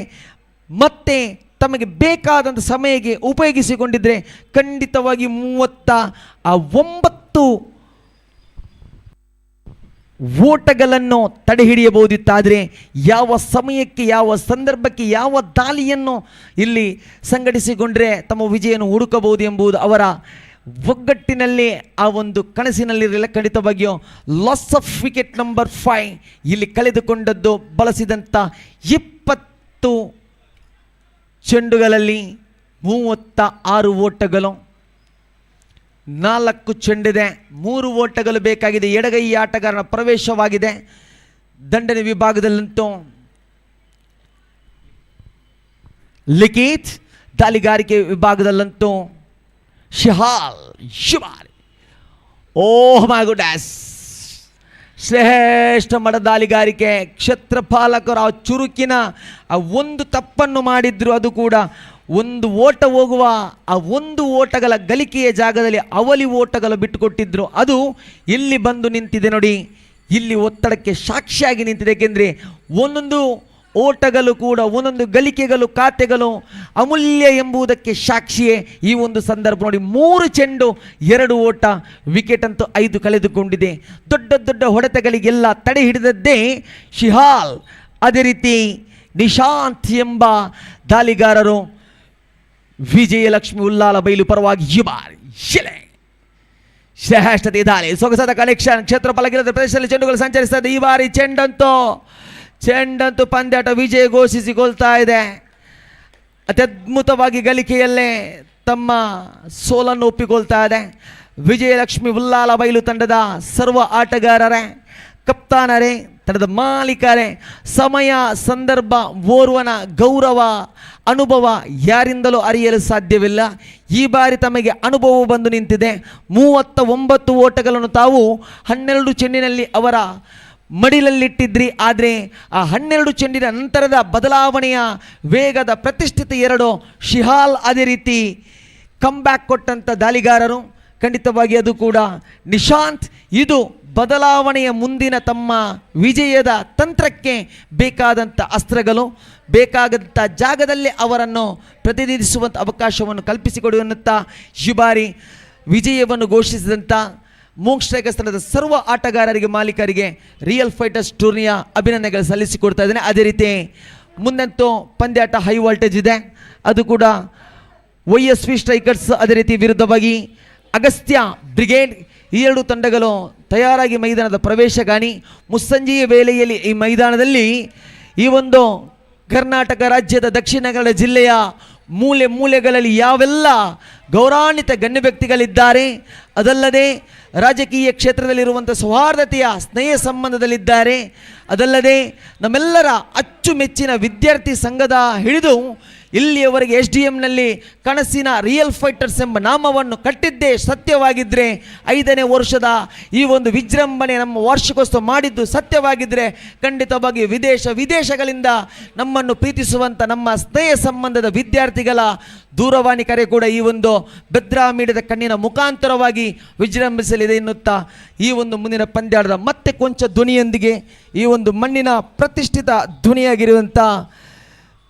[SPEAKER 3] ಮತ್ತೆ ತಮಗೆ ಬೇಕಾದಂಥ ಸಮಯಕ್ಕೆ ಉಪಯೋಗಿಸಿಕೊಂಡಿದ್ದರೆ ಖಂಡಿತವಾಗಿ 39 ಓಟಗಳನ್ನು ತಡೆ ಹಿಡಿಯಬಹುದಿತ್ತಾದರೆ ಯಾವ ಸಮಯಕ್ಕೆ ಯಾವ ಸಂದರ್ಭಕ್ಕೆ ಯಾವ ದಾಳಿಯನ್ನು ಇಲ್ಲಿ ಸಂಘಟಿಸಿಕೊಂಡ್ರೆ ತಮ್ಮ ವಿಜಯವನ್ನು ಹುಡುಕಬಹುದು ಎಂಬುದು ಅವರ ಒಗ್ಗಟ್ಟಿನಲ್ಲಿ ಆ ಒಂದು ಕನಸಿನಲ್ಲಿರಲಿಲ್ಲ. ಖಂಡಿತವಾಗಿಯೂ ಲಾಸ್ ಆಫ್ ವಿಕೆಟ್ ನಂಬರ್ 5 ಇಲ್ಲಿ ಕಳೆದುಕೊಂಡದ್ದು ಬಳಸಿದಂಥ 20 ಚೆಂಡುಗಳಲ್ಲಿ 36 ಓಟಗಳು, 4 ಚೆಂಡಿದೆ, 3 ಓಟಗಳು ಬೇಕಾಗಿದೆ. ಎಡಗೈ ಆಟಗಾರನ ಪ್ರವೇಶವಾಗಿದೆ. ದಂಡನೆ ವಿಭಾಗದಲ್ಲಂತೂ ಲಿಖಿತ್, ದಾಳಿಗಾರಿಕೆ ವಿಭಾಗದಲ್ಲಂತೂ ಶಿಹಾಲ್. ಓಹ್ ಮೈ ಗುಡ್ನೆಸ್, ಶ್ರೇಷ್ಠ ಮಡ ದಾಳಿಗಾರಿಕೆ. ಕ್ಷೇತ್ರಪಾಲಕರು ಆ ಚುರುಕಿನ ಆ ಒಂದು ತಪ್ಪನ್ನು ಮಾಡಿದ್ರು, ಅದು ಕೂಡ ಒಂದು ಓಟ ಹೋಗುವ ಆ ಒಂದು ಓಟಗಳ ಗಳಿಕೆಯ ಜಾಗದಲ್ಲಿ ಅವಲಿ ಓಟಗಳು ಬಿಟ್ಟುಕೊಟ್ಟಿದ್ರು. ಅದು ಇಲ್ಲಿ ಬಂದು ನಿಂತಿದೆ ನೋಡಿ, ಇಲ್ಲಿ ಒತ್ತಡಕ್ಕೆ ಸಾಕ್ಷಿಯಾಗಿ ನಿಂತಿದೆ. ಏಕೆಂದರೆ ಒಂದೊಂದು ಓಟಗಳು ಕೂಡ ಒಂದೊಂದು ಗಳಿಕೆಗಳು ಖಾತೆಗಳು ಅಮೂಲ್ಯ ಎಂಬುದಕ್ಕೆ ಸಾಕ್ಷಿಯೇ ಈ ಒಂದು ಸಂದರ್ಭ ನೋಡಿ. 3 ಚೆಂಡು 2 ಓಟ, ವಿಕೆಟ್ ಅಂತೂ 5 ಕಳೆದುಕೊಂಡಿದೆ. ದೊಡ್ಡ ದೊಡ್ಡ ಹೊಡೆತಗಳಿಗೆಲ್ಲ ತಡೆ ಹಿಡಿದದ್ದೇ ಶಿಹಾಲ್. ಅದೇ ರೀತಿ ನಿಶಾಂತ್ ಎಂಬ ದಾಳಿಗಾರರು ವಿಜಯಲಕ್ಷ್ಮಿ ಉಲ್ಲಾಲ ಬೈಲು ಪರವಾಗಿ ಶ್ರೇಷ್ಠತೆ ದಾಳಿ, ಸೊಗಸಾದ ಕನೆಕ್ಷನ್, ಕ್ಷೇತ್ರಫಲಗಿರದ ಪ್ರದೇಶದಲ್ಲಿ ಚೆಂಡುಗಳು ಸಂಚರಿಸ್ತಾ ಇದೆ. ಈ ಬಾರಿ ಚೆಂಡಂತೂ ಪಂದ್ಯಾಟ ವಿಜಯ ಘೋಷಿಸಿಕೊಳ್ತಾ ಇದೆ. ಅತ್ಯದ್ಭುತವಾಗಿ ಗಳಿಕೆಯಲ್ಲೇ ತಮ್ಮ ಸೋಲನ್ನು ಒಪ್ಪಿಕೊಳ್ತಾ ಇದೆ. ವಿಜಯಲಕ್ಷ್ಮಿ ಉಲ್ಲಾಲ ಬೈಲು ತಂಡದ ಸರ್ವ ಆಟಗಾರರೇ, ಕಪ್ತಾನರೇ, ತಂಡದ ಮಾಲೀಕರೇ, ಸಮಯ ಸಂದರ್ಭ ಓರ್ವನ ಗೌರವ ಅನುಭವ ಯಾರಿಂದಲೂ ಅರಿಯಲು ಸಾಧ್ಯವಿಲ್ಲ. ಈ ಬಾರಿ ತಮಗೆ ಅನುಭವ ಬಂದು ನಿಂತಿದೆ. 39 ಓಟಗಳನ್ನು ತಾವು 12 ಚೆಂಡಿನಲ್ಲಿ ಅವರ ಮಡಿಲಲ್ಲಿಟ್ಟಿದ್ರಿ. ಆದರೆ ಆ 12 ಚೆಂಡಿನ ನಂತರದ ಬದಲಾವಣೆಯ ವೇಗದ ಪ್ರತಿಷ್ಠಿತ 2 ಶಿಹಾಲ್, ಅದೇ ರೀತಿ ಕಮ್ಬ್ಯಾಕ್ ಕೊಟ್ಟಂಥ ದಾಳಿಗಾರರು ಖಂಡಿತವಾಗಿ ಅದು ಕೂಡ ನಿಶಾಂತ್. ಇದು ಬದಲಾವಣೆಯ ಮುಂದಿನ ತಮ್ಮ ವಿಜಯದ ತಂತ್ರಕ್ಕೆ ಬೇಕಾದಂಥ ಅಸ್ತ್ರಗಳು, ಬೇಕಾದಂಥ ಜಾಗದಲ್ಲಿ ಅವರನ್ನು ಪ್ರತಿನಿಧಿಸುವಂಥ ಅವಕಾಶವನ್ನು ಕಲ್ಪಿಸಿಕೊಡುವಂಥ ಈ ಬಾರಿ ವಿಜಯವನ್ನು ಘೋಷಿಸಿದಂಥ ಮೋಂಗ್ ಸ್ಟ್ರೈಕರ್ಸ್ ತಂಡದ ಸರ್ವ ಆಟಗಾರರಿಗೆ, ಮಾಲೀಕರಿಗೆ ರಿಯಲ್ ಫೈಟರ್ಸ್ ಟೂರ್ನಿಯ ಅಭಿನಂದನೆಗಳು ಸಲ್ಲಿಸಿಕೊಡ್ತಾ ಇದ್ದೇನೆ. ಅದೇ ರೀತಿ ಮುಂದಂತೂ ಪಂದ್ಯಾಟ ಹೈ ವೋಲ್ಟೇಜ್ ಇದೆ. ಅದು ಕೂಡ YSV ಸ್ಟ್ರೈಕರ್ಸ್, ಅದೇ ರೀತಿ ವಿರುದ್ಧವಾಗಿ ಅಗಸ್ತ್ಯ ಬ್ರಿಗೇಡ್, ಈ 2 ತಂಡಗಳು ತಯಾರಾಗಿ ಮೈದಾನದ ಪ್ರವೇಶಗಾಣಿ. ಮುಸ್ಸಂಜೆಯ ವೇಳೆಯಲ್ಲಿ ಈ ಮೈದಾನದಲ್ಲಿ ಈ ಒಂದು ಕರ್ನಾಟಕ ರಾಜ್ಯದ ದಕ್ಷಿಣ ಕನ್ನಡ ಜಿಲ್ಲೆಯ ಮೂಲೆ ಮೂಲೆಗಳಲ್ಲಿ ಯಾವೆಲ್ಲ ಗೌರವಾನ್ವಿತ ಗಣ್ಯ ವ್ಯಕ್ತಿಗಳಿದ್ದಾರೆ, ಅದಲ್ಲದೆ ರಾಜಕೀಯ ಕ್ಷೇತ್ರದಲ್ಲಿರುವಂಥ ಸೌಹಾರ್ದತೆಯ ಸ್ನೇಹ ಸಂಬಂಧದಲ್ಲಿದ್ದಾರೆ, ಅದಲ್ಲದೆ ನಮ್ಮೆಲ್ಲರ ಅಚ್ಚುಮೆಚ್ಚಿನ ವಿದ್ಯಾರ್ಥಿ ಸಂಘದ ಹಿಡಿದು ಇಲ್ಲಿಯವರೆಗೆ SDMನಲ್ಲಿ ಕನಸಿನ ರಿಯಲ್ ಫೈಟರ್ಸ್ ಎಂಬ ನಾಮವನ್ನು ಕಟ್ಟಿದ್ದೇ ಸತ್ಯವಾಗಿದ್ದರೆ, 5ನೇ ವರ್ಷದ ಈ ಒಂದು ವಿಜೃಂಭಣೆ ನಮ್ಮ ವಾರ್ಷಿಕೋತ್ಸವ ಮಾಡಿದ್ದು ಸತ್ಯವಾಗಿದ್ದರೆ, ಖಂಡಿತವಾಗಿ ವಿದೇಶಗಳಿಂದ ನಮ್ಮನ್ನು ಪ್ರೀತಿಸುವಂಥ ನಮ್ಮ ಸ್ನೇಹ ಸಂಬಂಧದ ವಿದ್ಯಾರ್ಥಿಗಳ ದೂರವಾಣಿ ಕರೆ ಕೂಡ ಈ ಒಂದು ಬೆದ್ರಾ ಮೀಡಿಯಾದ ಕಣ್ಣಿನ ಮುಖಾಂತರವಾಗಿ ವಿಜೃಂಭಿಸಲಿದೆ ಎನ್ನುತ್ತಾ ಈ ಒಂದು ಮುಂದಿನ ಪಂದ್ಯಾಟದ ಮತ್ತೆ ಕೊಂಚ ಧ್ವನಿಯೊಂದಿಗೆ ಈ ಒಂದು ಮಣ್ಣಿನ ಪ್ರತಿಷ್ಠಿತ ಧ್ವನಿಯಾಗಿರುವಂಥ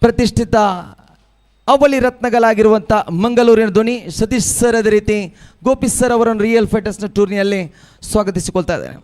[SPEAKER 3] ಪ್ರತಿಷ್ಠಿತ ಅವಳಿ ರತ್ನಗಳಾಗಿರುವಂಥ ಮಂಗಳೂರಿನ ಧ್ವನಿ ಸತೀಶ್ ಸರ್, ಅದೇ ರೀತಿ ಗೋಪಿ ಸರ್ ಅವರನ್ನು ರಿಯಲ್ ಫೈಟರ್ಸ್ನ ಟೂರ್ನಿಯಲ್ಲಿ ಸ್ವಾಗತಿಸಿಕೊಳ್ತಾ ಇದ್ದಾರೆ.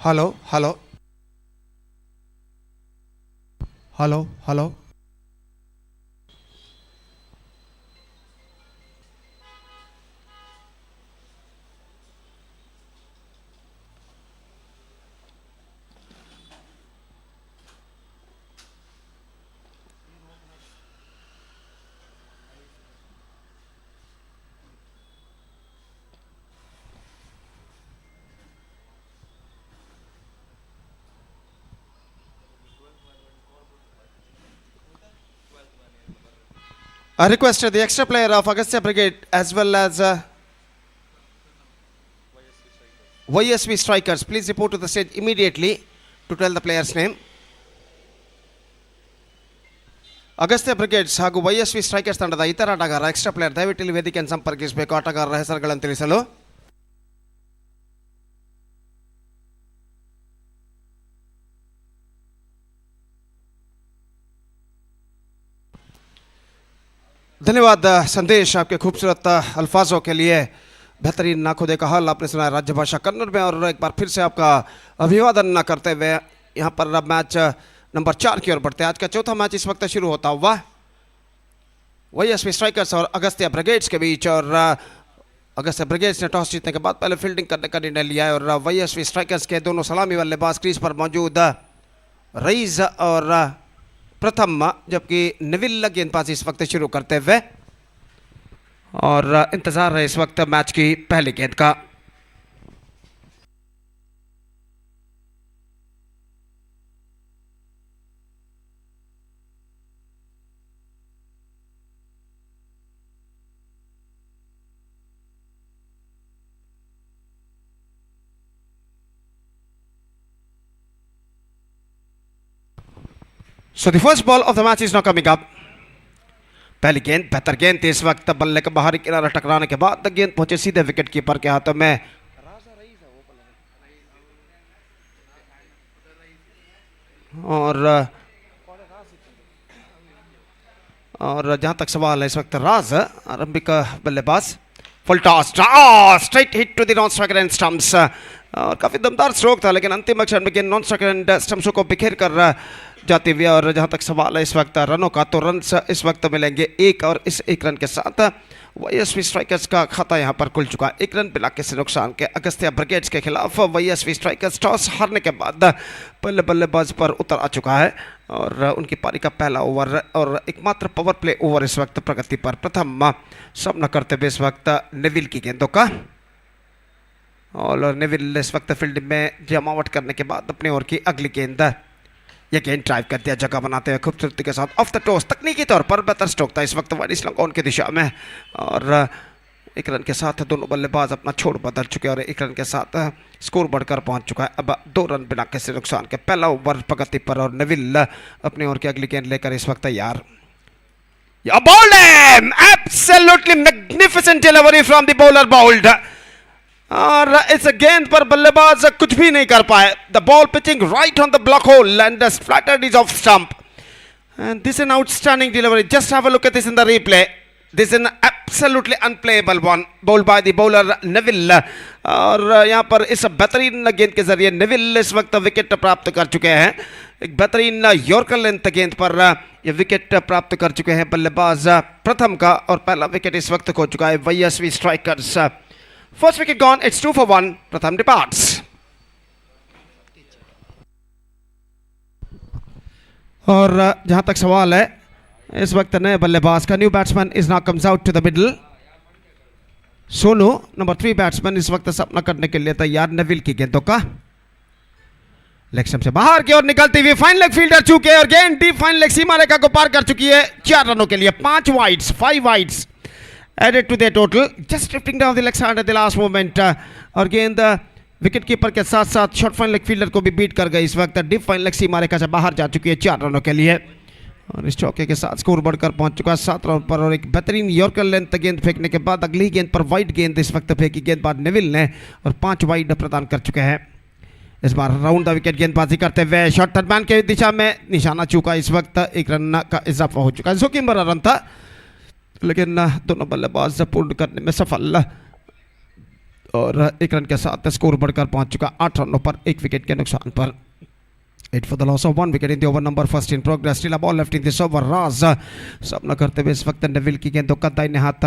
[SPEAKER 1] Hello hello hello hello I request the extra player of Agastya Brigade as well as YSV strikers. Please report to the stage immediately to tell the player's name. Agastya brigades ಹಾಗೂ YSV strikers ತಂಡದ ಇತರ ಆಟಗಾರ extra player ದಯವಿಟ್ಟು ಇಲ್ಲಿ ವೇದಿಕೆಯನ್ನು ಸಂಪರ್ಕಿಸಬೇಕು. ಆಟಗಾರರ ಹೆಸರುಗಳನ್ನು ತಿಳಿಸಲು. धन्यवाद संदेश आपके खूबसूरत अल्फाजों के लिए. बेहतरीन आंखों देखा हाल आपने सुना राज्य भाषा कन्नड़ में और एक बार फिर से आपका अभिवादन करते हुए यहाँ पर अब मैच नंबर 4 की ओर बढ़ते हैं. आज का चौथा मैच इस वक्त शुरू होता हुआ YSV स्ट्राइकर्स और अगस्त्य ब्रिगेड्स के बीच. और अगस्त्य ब्रिगेड्स ने टॉस जीतने के बाद पहले फील्डिंग करने का निर्णय लिया है और YSV स्ट्राइकर्स के दोनों सलामी बल्लेबाज क्रीज पर मौजूद रईस और प्रथम, जबकि नेविल गेंदबाजी इस वक्त शुरू करते हुए और इंतजार है इस वक्त मैच की पहली गेंद का. So the first ball of the match is now coming up. पहली गेंद बेहतर गेंद थी. इस वक्त बल्ले का बाहरी किनारा टकराने के बाद गेंद पहुंचे सीधे विकेट कीपर के हाथों में. और जहां तक सवाल है इस वक्त राज आरंभिक बल्लेबाज. Full toss straight hit to the non striker end stumps. और काफी दमदार स्ट्रोक था लेकिन अंतिम अक्षर में गेंद नॉन स्ट्राइकर एंड स्टंप्सों को बिखेर कर जाते हुए. और जहां तक सवाल है इस वक्त रनों का, तो रन इस वक्त मिलेंगे 1 और इस 1 रन के साथ YSV स्ट्राइकर्स का खाता यहां पर खुल चुका है. 1 रन पिला के से नुकसान के अगस्त्य ब्रिगेड्स के खिलाफ YSV स्ट्राइकर्स टॉस हारने के बाद पहले बल्लेबाज पर उतर आ चुका है और उनकी पारी का पहला ओवर और एकमात्र पावर प्ले ओवर इस वक्त प्रगति पर. प्रथम सामना करते हुए इस वक्त नेविल की गेंदों का. और नेविल इस वक्त फील्ड में जमावट करने के बाद अपने ओवर की अगली गेंद. यह गेंद ड्राइव कर दिया जगह बनाते हुए खूबसूरती के साथ ऑफ द टॉस. तकनीकी तौर पर बेहतर स्ट्रोक था इस वक्त वाइड स्लॉन की दिशा में. और 1 रन के साथ दोनों बल्लेबाज अपना छोड़ बदल चुके हैं और 1 रन के साथ स्कोर बढ़कर पहुंच चुका है. अब 2 रन बिना किसी नुकसान के पहला ओवर प्रगति पर और नेविल अपने ओवर की अगली गेंद लेकर इस वक्त तैयार. bowled him! Absolutely magnificent delivery from the bowler bowled. और इस गेंद पर बल्लेबाज कुछ भी नहीं कर पाए. The ball pitching right on the block hole and flatted is off stump. And this an outstanding delivery. Just have a look at this in the replay. This an absolutely unplayable one bowled by the bowler Neville. और यहाँ पर इस बेहतरीन गेंद के जरिए Neville इस वक्त विकेट प्राप्त कर चुके हैं. एक बेहतरीन यॉर्कर लेंथ गेंद पर ये विकेट प्राप्त कर चुके हैं बल्लेबाज प्रथम का. और पहला विकेट इस वक्त खो चुका है YSV strikers. First wicket gone, it's 2 for 1. Pratham departs. और जहां तक सवाल है इस वक्त नए बल्लेबाज का, new batsman is now comes out to the middle. Sonu number 3 batsman इस वक्त सामना करने के लिए तैयार नेविल की गेंदों का. लेग स्टंप से बाहर की ओर निकलती हुई फाइन लेग फील्डर चूके और गेंद डीप फाइन लेग सीमा रेखा को पार कर चुकी है. 4 रनों के लिए 5 wides, 5 wides added to their total. Just drifting down the leg side at the last moment. और गेंद विकेट कीपर के साथ साथ शॉर्ट फाइन लेग फील्डर को भी बीट कर गई. इस वक्त डीप फाइन लेग सीमा रेखा से बाहर जा चुकी है 4 रनों के लिए. और इस चौके के साथ स्कोर बढ़कर पहुंच चुका है 7 रन पर. और एक बेहतरीन यॉर्कर लेंथ गेंद फेंकने के बाद अगली गेंद पर वाइड गेंद इस वक्त फेंकी गेंदबाज नेविल ने और 5 वाइड प्रदान कर चुके हैं. इस बार राउंड द विकेट गेंदबाजी करते हुए शॉर्ट टर्नमैन के दिशा में निशाना चूका. इस वक्त 1 रन का इजाफा हो चुका है. जोखिम भरा रन था लेकिन दोनों बल्लेबाज पूर्ण करने में सफल. और 1 रन के साथ स्कोर बढ़कर पहुंच चुका 8 रनों पर 1 विकेट के नुकसान पर. 8 for the loss of 1 wicket in the over number first in progress. Still a ball left in this over. Raz सामना करते हुए इस वक्त नेविल की गेंदों का दाहिने हाथ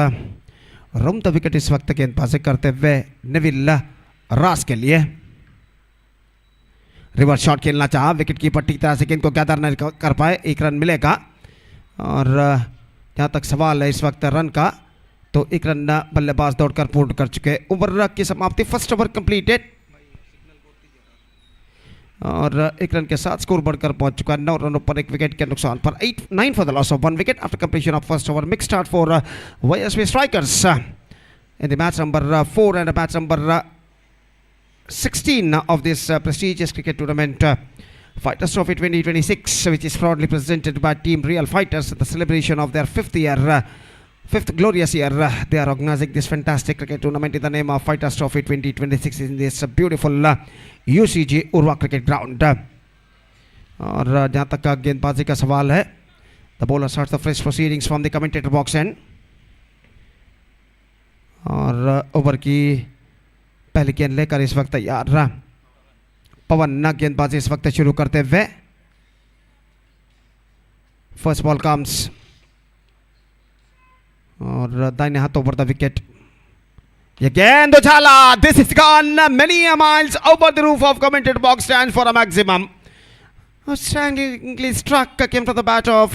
[SPEAKER 1] रम द विकेट इस वक्त गेंदबाजी करते हुए नेविल राज के लिए. रिवर्स शॉट खेलना चाहा, विकेट कीपर ठीक तरह से गेंद को गैदर नहीं कर पाए. 1 रन मिलेगा और जहाँ तक सवाल है इस वक्त रन का, तो 1 रन बल्लेबाज दौड़कर पूर्ण कर चुके. ओवर की समाप्ति, फर्स्ट ओवर कंप्लीटेड और 1 रन के साथ स्कोर बढ़कर पहुंच चुका 9 रनों पर 1 विकेट के नुकसान पर. 9 for the loss of 1 wicket after completion of first over. Mixed start for YSV Strikers in the match number 4 and match number 16 of this prestigious cricket tournament, Fighters Trophy 2026, which is proudly presented by Team Real Fighters at the celebration of their 5th glorious year. They are organizing this fantastic cricket tournament in the name of Fighters Trophy 2026 in this beautiful UCG Urwa cricket ground. और जहाँ तक गेंदबाजी का सवाल है, the bowler starts the fresh proceedings from the commentator box end. और over की पहली गेंद लेकर इस वक्त तैयार पवन गेंदबाजी इस वक्त शुरू करते हुए. फर्स्ट बॉल कम्स और दाहिने हाथ ओवर द विकेट. ये गेंद उछाला. This is gone many miles over the roof of commentator box stands for a maximum. Strangely struck came from the bat of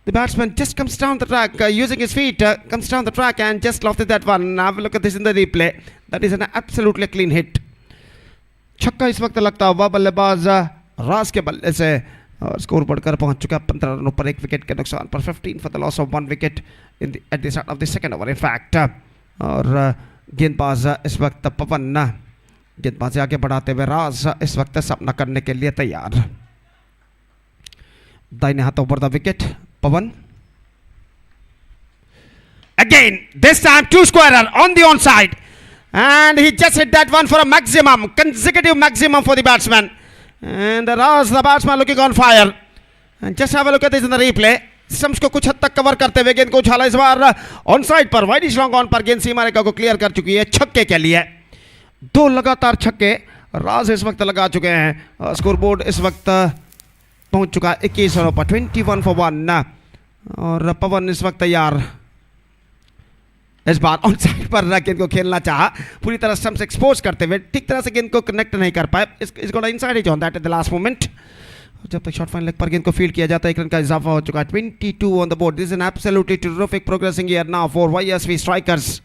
[SPEAKER 1] the batsman. Just comes down the track using his feet, comes down the track and just lofted that one. Have a look at this in the replay. That is an absolutely clean hit. छक्का इस वक्त लगता हुआ बल्लेबाज राज के बल्ले से और स्कोर बढ़कर पहुंच चुका 15 रनों पर 1 विकेट के नुकसान पर. 15 for the loss of 1 wicket at the start of the second over in fact. और गेंदबाज इस वक्त पवन गेंदबाजी आगे बढ़ाते हुए राज इस वक्त सामना करने के लिए तैयार. दाहिने हाथ over the wicket Pawan. Again, this time 2-squarer on the onside. And he just hit that one for a maximum, consecutive maximum for the batsman. And Raz, the batsman, looking on fire. And just have a look at this in the replay. Stumps को कुछ हद तक cover करते हुए गेंद को उछाला. इस बार on side पर वाइड लॉन्ग ऑन पर गेंद सीमा रेखा को क्लियर कर चुकी है छक्के के लिए. 2 लगातार छक्के राज इस वक्त लगा चुके हैं. स्कोर बोर्ड इस वक्त पहुंच चुका 21 रनों पर 21 for 1. और पवन इस वक्त तैयार. इस बार ऑन साइड पर गेंद को खेलना चाहा, पूरी तरह स्टम्प्स एक्सपोज करते हुए ठीक तरह से गेंद को कनेक्ट नहीं कर पाए. इसको inside edge on that at the last moment. जब तक शॉर्ट फाइन लेग पर गेंद को फील्ड किया जाता है 1 रन का इजाफा हो चुका है. 22 on the board. This is an absolutely terrific progressing year now for YSV Strikers,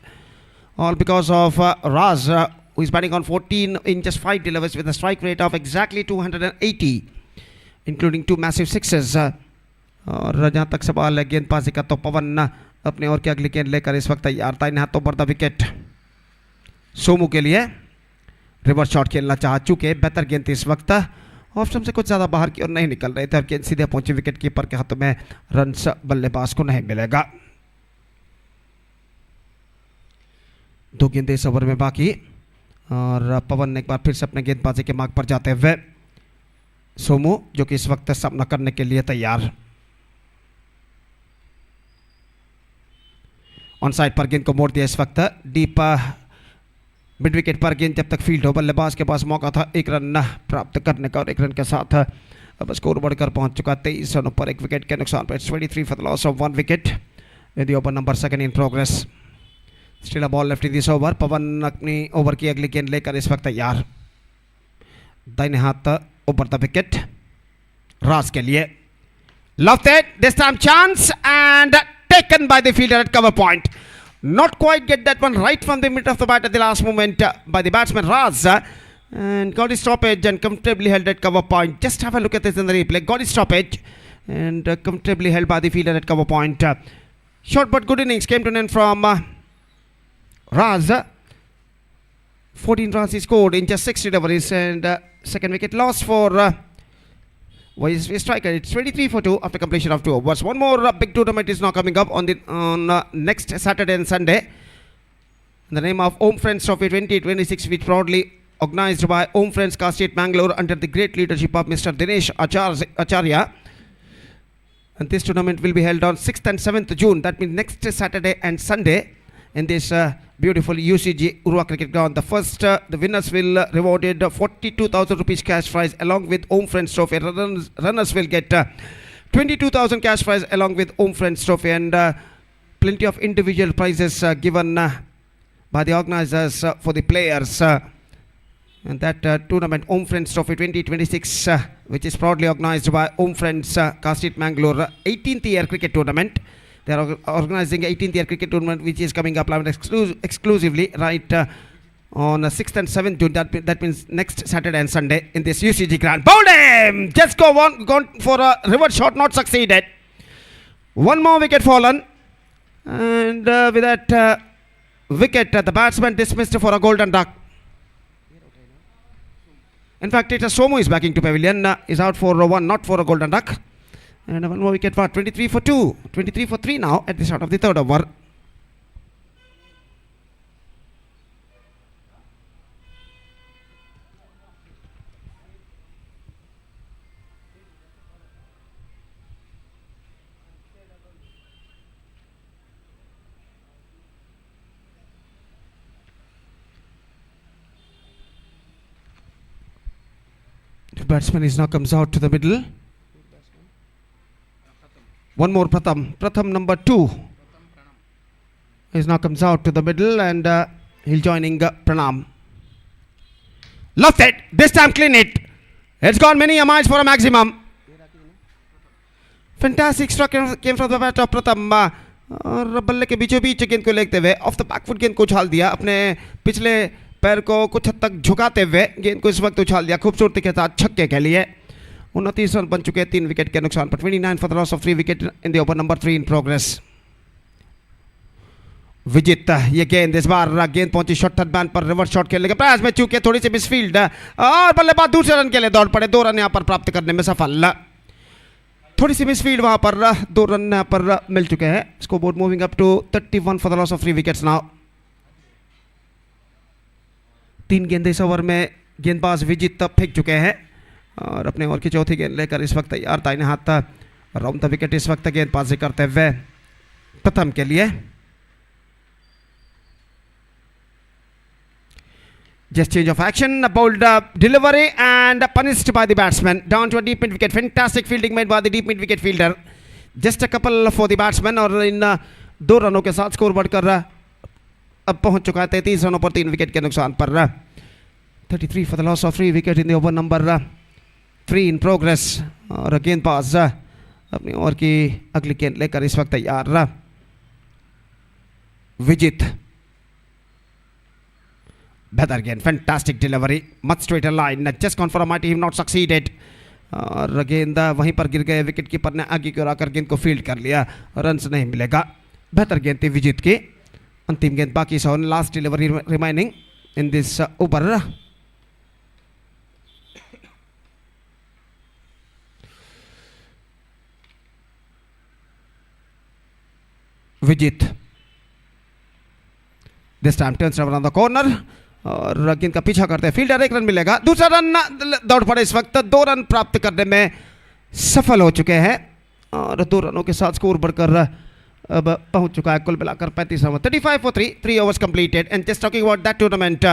[SPEAKER 1] all because of Raz who is batting on 14 in just 5 deliveries with a strike rate of exactly 280 including 2 massive sixes. और जहाँ तक सवाल है गेंदबाजी का, तो पवन अपने over की अगली गेंद लेकर इस वक्त तैयार. दाहिने हाथों पर द विकेट सोमू के लिए. रिवर्स शॉट खेलना चाह चुके, बेहतर गेंद थी इस वक्त. ऑप्शन से कुछ ज़्यादा बाहर की ओर नहीं निकल रहे थे और गेंद सीधे पहुंची विकेट कीपर के हाथों में. रन बल्लेबाज को नहीं मिलेगा. 2 गेंदें इस ओवर में बाकी और पवन एक बार फिर से अपने गेंदबाजी के मार्ग पर जाते हुए. सोमू जो कि इस वक्त सामना करने के लिए तैयार. ऑन साइड पर गेंद को मोड़ दिया इस वक्त. डीप मिड विकेट पर गेंद जब तक फील्ड हो, बल्लेबाज के पास मौका था 1 रन प्राप्त करने का और 1 रन के साथ अब स्कोर बढ़कर पहुंच चुका 23 रनों पर 1 विकेट के नुकसान पर. 23 for the loss of 1 wicket in the over number 2 in progress. Still a ball left in this over. पवन अपनी ओवर की अगली गेंद लेकर इस वक्त तैयार. दाहिने हाथ ओवर द विकेट राज के लिए. Lofted, this time chance and taken by the fielder at cover point. Not quite get that one right from the middle of the bat at the last moment by the batsman Raz. And got his stoppage and comfortably held at cover point. Just have a look at this in the replay. Got his stoppage and comfortably held by the fielder at cover point. Short but good innings came to an end from Raz. 14 runs he scored in just 60 deliveries and second wicket loss for YSV Striker. It's 23 for 2 after completion of 2 overs. One more big tournament is now coming up on next Saturday and Sunday. In the name of Home Friends Trophy 2026, which proudly organized by Home Friends Castate Mangalore under the great leadership of Mr. Dinesh Acharya. And this tournament will be held on 6th and 7th June. That means next Saturday and Sunday in this beautiful UCG Urwa cricket ground. The first, the winners will rewarded 42,000 rupees cash prize along with home friends trophy. Runners will get 22,000 cash prize along with home friends trophy, and plenty of individual prizes given by the organizers for the players. And that tournament, Home Friends Trophy 2026, which is proudly organized by Home Friends Castit Mangalore, 18th year cricket tournament. They are organizing 18th year cricket tournament, which is coming up exclusively right on 6th and 7th June. That means next Saturday and Sunday in this UCG ground. Bowled him! Just gone for a reverse shot, not succeeded. One more wicket fallen. And with that wicket, the batsman dismissed for a golden duck. In fact, it is Somu is backing to pavilion, is out for one, not for a golden duck. And one more wicket for 23 for 2, 23 for 3 now at the start of the third over. The batsman is now comes out to the middle. One more Pratham number 2 is now comes out to the middle, and he'll joining Pranam. Left it, this time clean it. It's gone many a miles for a maximum. Fantastic struck came from the bat of Pratham. और बल्ले के बीचों बीच गेंद को लेते हुए of the back foot गेंद को उछाल दिया, अपने पिछले पैर को कुछ हद तक झुकाते हुए गेंद को इस वक्त उछाल दिया खूबसूरती के साथ छक्के के लिए. 29 रन बन चुके हैं 3 विकेट के नुकसान पर. 29 for the loss of 3 wicket in the over number 3 in progress. Vijit, ये गेंद इस बार गेंद पहुंची शॉर्ट थर्ड बैन पर, रिवर्स शॉट खेलने के प्रयास में चूके थोड़ी सी मिसफील्ड और बल्लेबाज दूसरे रन के लिए दौड़ पड़े. 2 रन यहां पर प्राप्त करने में सफल. थोड़ी सी मिसफील्ड वहां पर, 2 रन यहां पर मिल चुके हैं. Score board moving up to 31 for the loss of 3 wickets now. 3 गेंद इस ओवर में गेंदबाज विजित फेंक चुके हैं और अपने ओवर की चौथी गेंद लेकर इस वक्त तैयार. दाहिने हाथ राउंड द विकेट इस वक्त गेंदबाजी करते हुए प्रथम के लिए. Just change of action, a bold delivery and punished by the batsman. Down to a deep mid wicket. Fantastic fielding made by the deep mid wicket fielder. Just a couple for the batsman और इन 2 रनों के साथ score बढ़कर अब पहुंच चुका है 33 रनों पर 3 विकेट के नुकसान पर. 33 for the loss of 3 wicket in the over number 3 in progress. और गेंदबाज अपनी ओवर की अगली गेंद लेकर इस वक्त तैयार. विजित, better again, fantastic delivery, much straighter line, just gone for a mighty, not succeeded. और गेंद वहीं पर गिर गए. विकेट कीपर ने आगे की ओर आकर गेंद को फील्ड कर लिया, रन्स नहीं मिलेगा. बेहतर गेंद थी विजित की. अंतिम गेंद बाकी so, last delivery remaining in this over. Vijit this time turns around the corner और गेंद का पीछा करते हैं फील्डर. 1 रन मिलेगा. दूसरा रन दौड़ पड़े इस वक्त. 2 रन प्राप्त करने में सफल हो चुके हैं और 2 रनों के साथ स्कोर बढ़कर अब पहुंच चुका है कुल मिलाकर 35 run. 35 for 3 overs completed. And just talking about that tournament,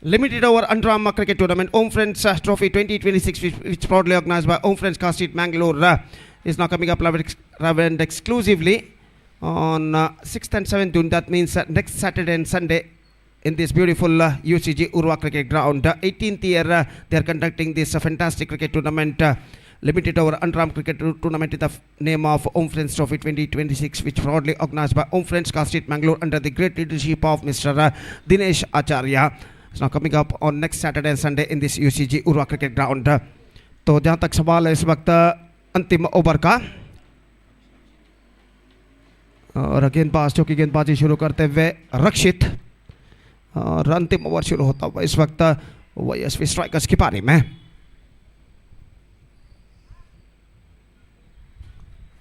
[SPEAKER 1] limited over Underarm cricket tournament, Home Friends Trophy 2026, which proudly organized by Home Friends Castit Mangalore, is now coming up live and exclusively on 6th and 7th June. That means next Saturday and Sunday in this beautiful UCG Urwa cricket ground. 18th year they are conducting this fantastic cricket tournament, limited over Underarm cricket tournament in the name of Home Friends Trophy 2026, which proudly organized by Home Friends Castit Mangalore under the great leadership of Mr. Dinesh Acharya. It's now coming up on next Saturday and Sunday in this UCG Urwa cricket ground. तो जहाँ तक सवाल है इस वक्त अंतिम over का, और गेंदबाज जो कि गेंदबाजी शुरू करते हुए रक्षित, और अंतिम ओवर शुरू होता हुआ इस वक्त YSV स्ट्राइकर्स की पारी में.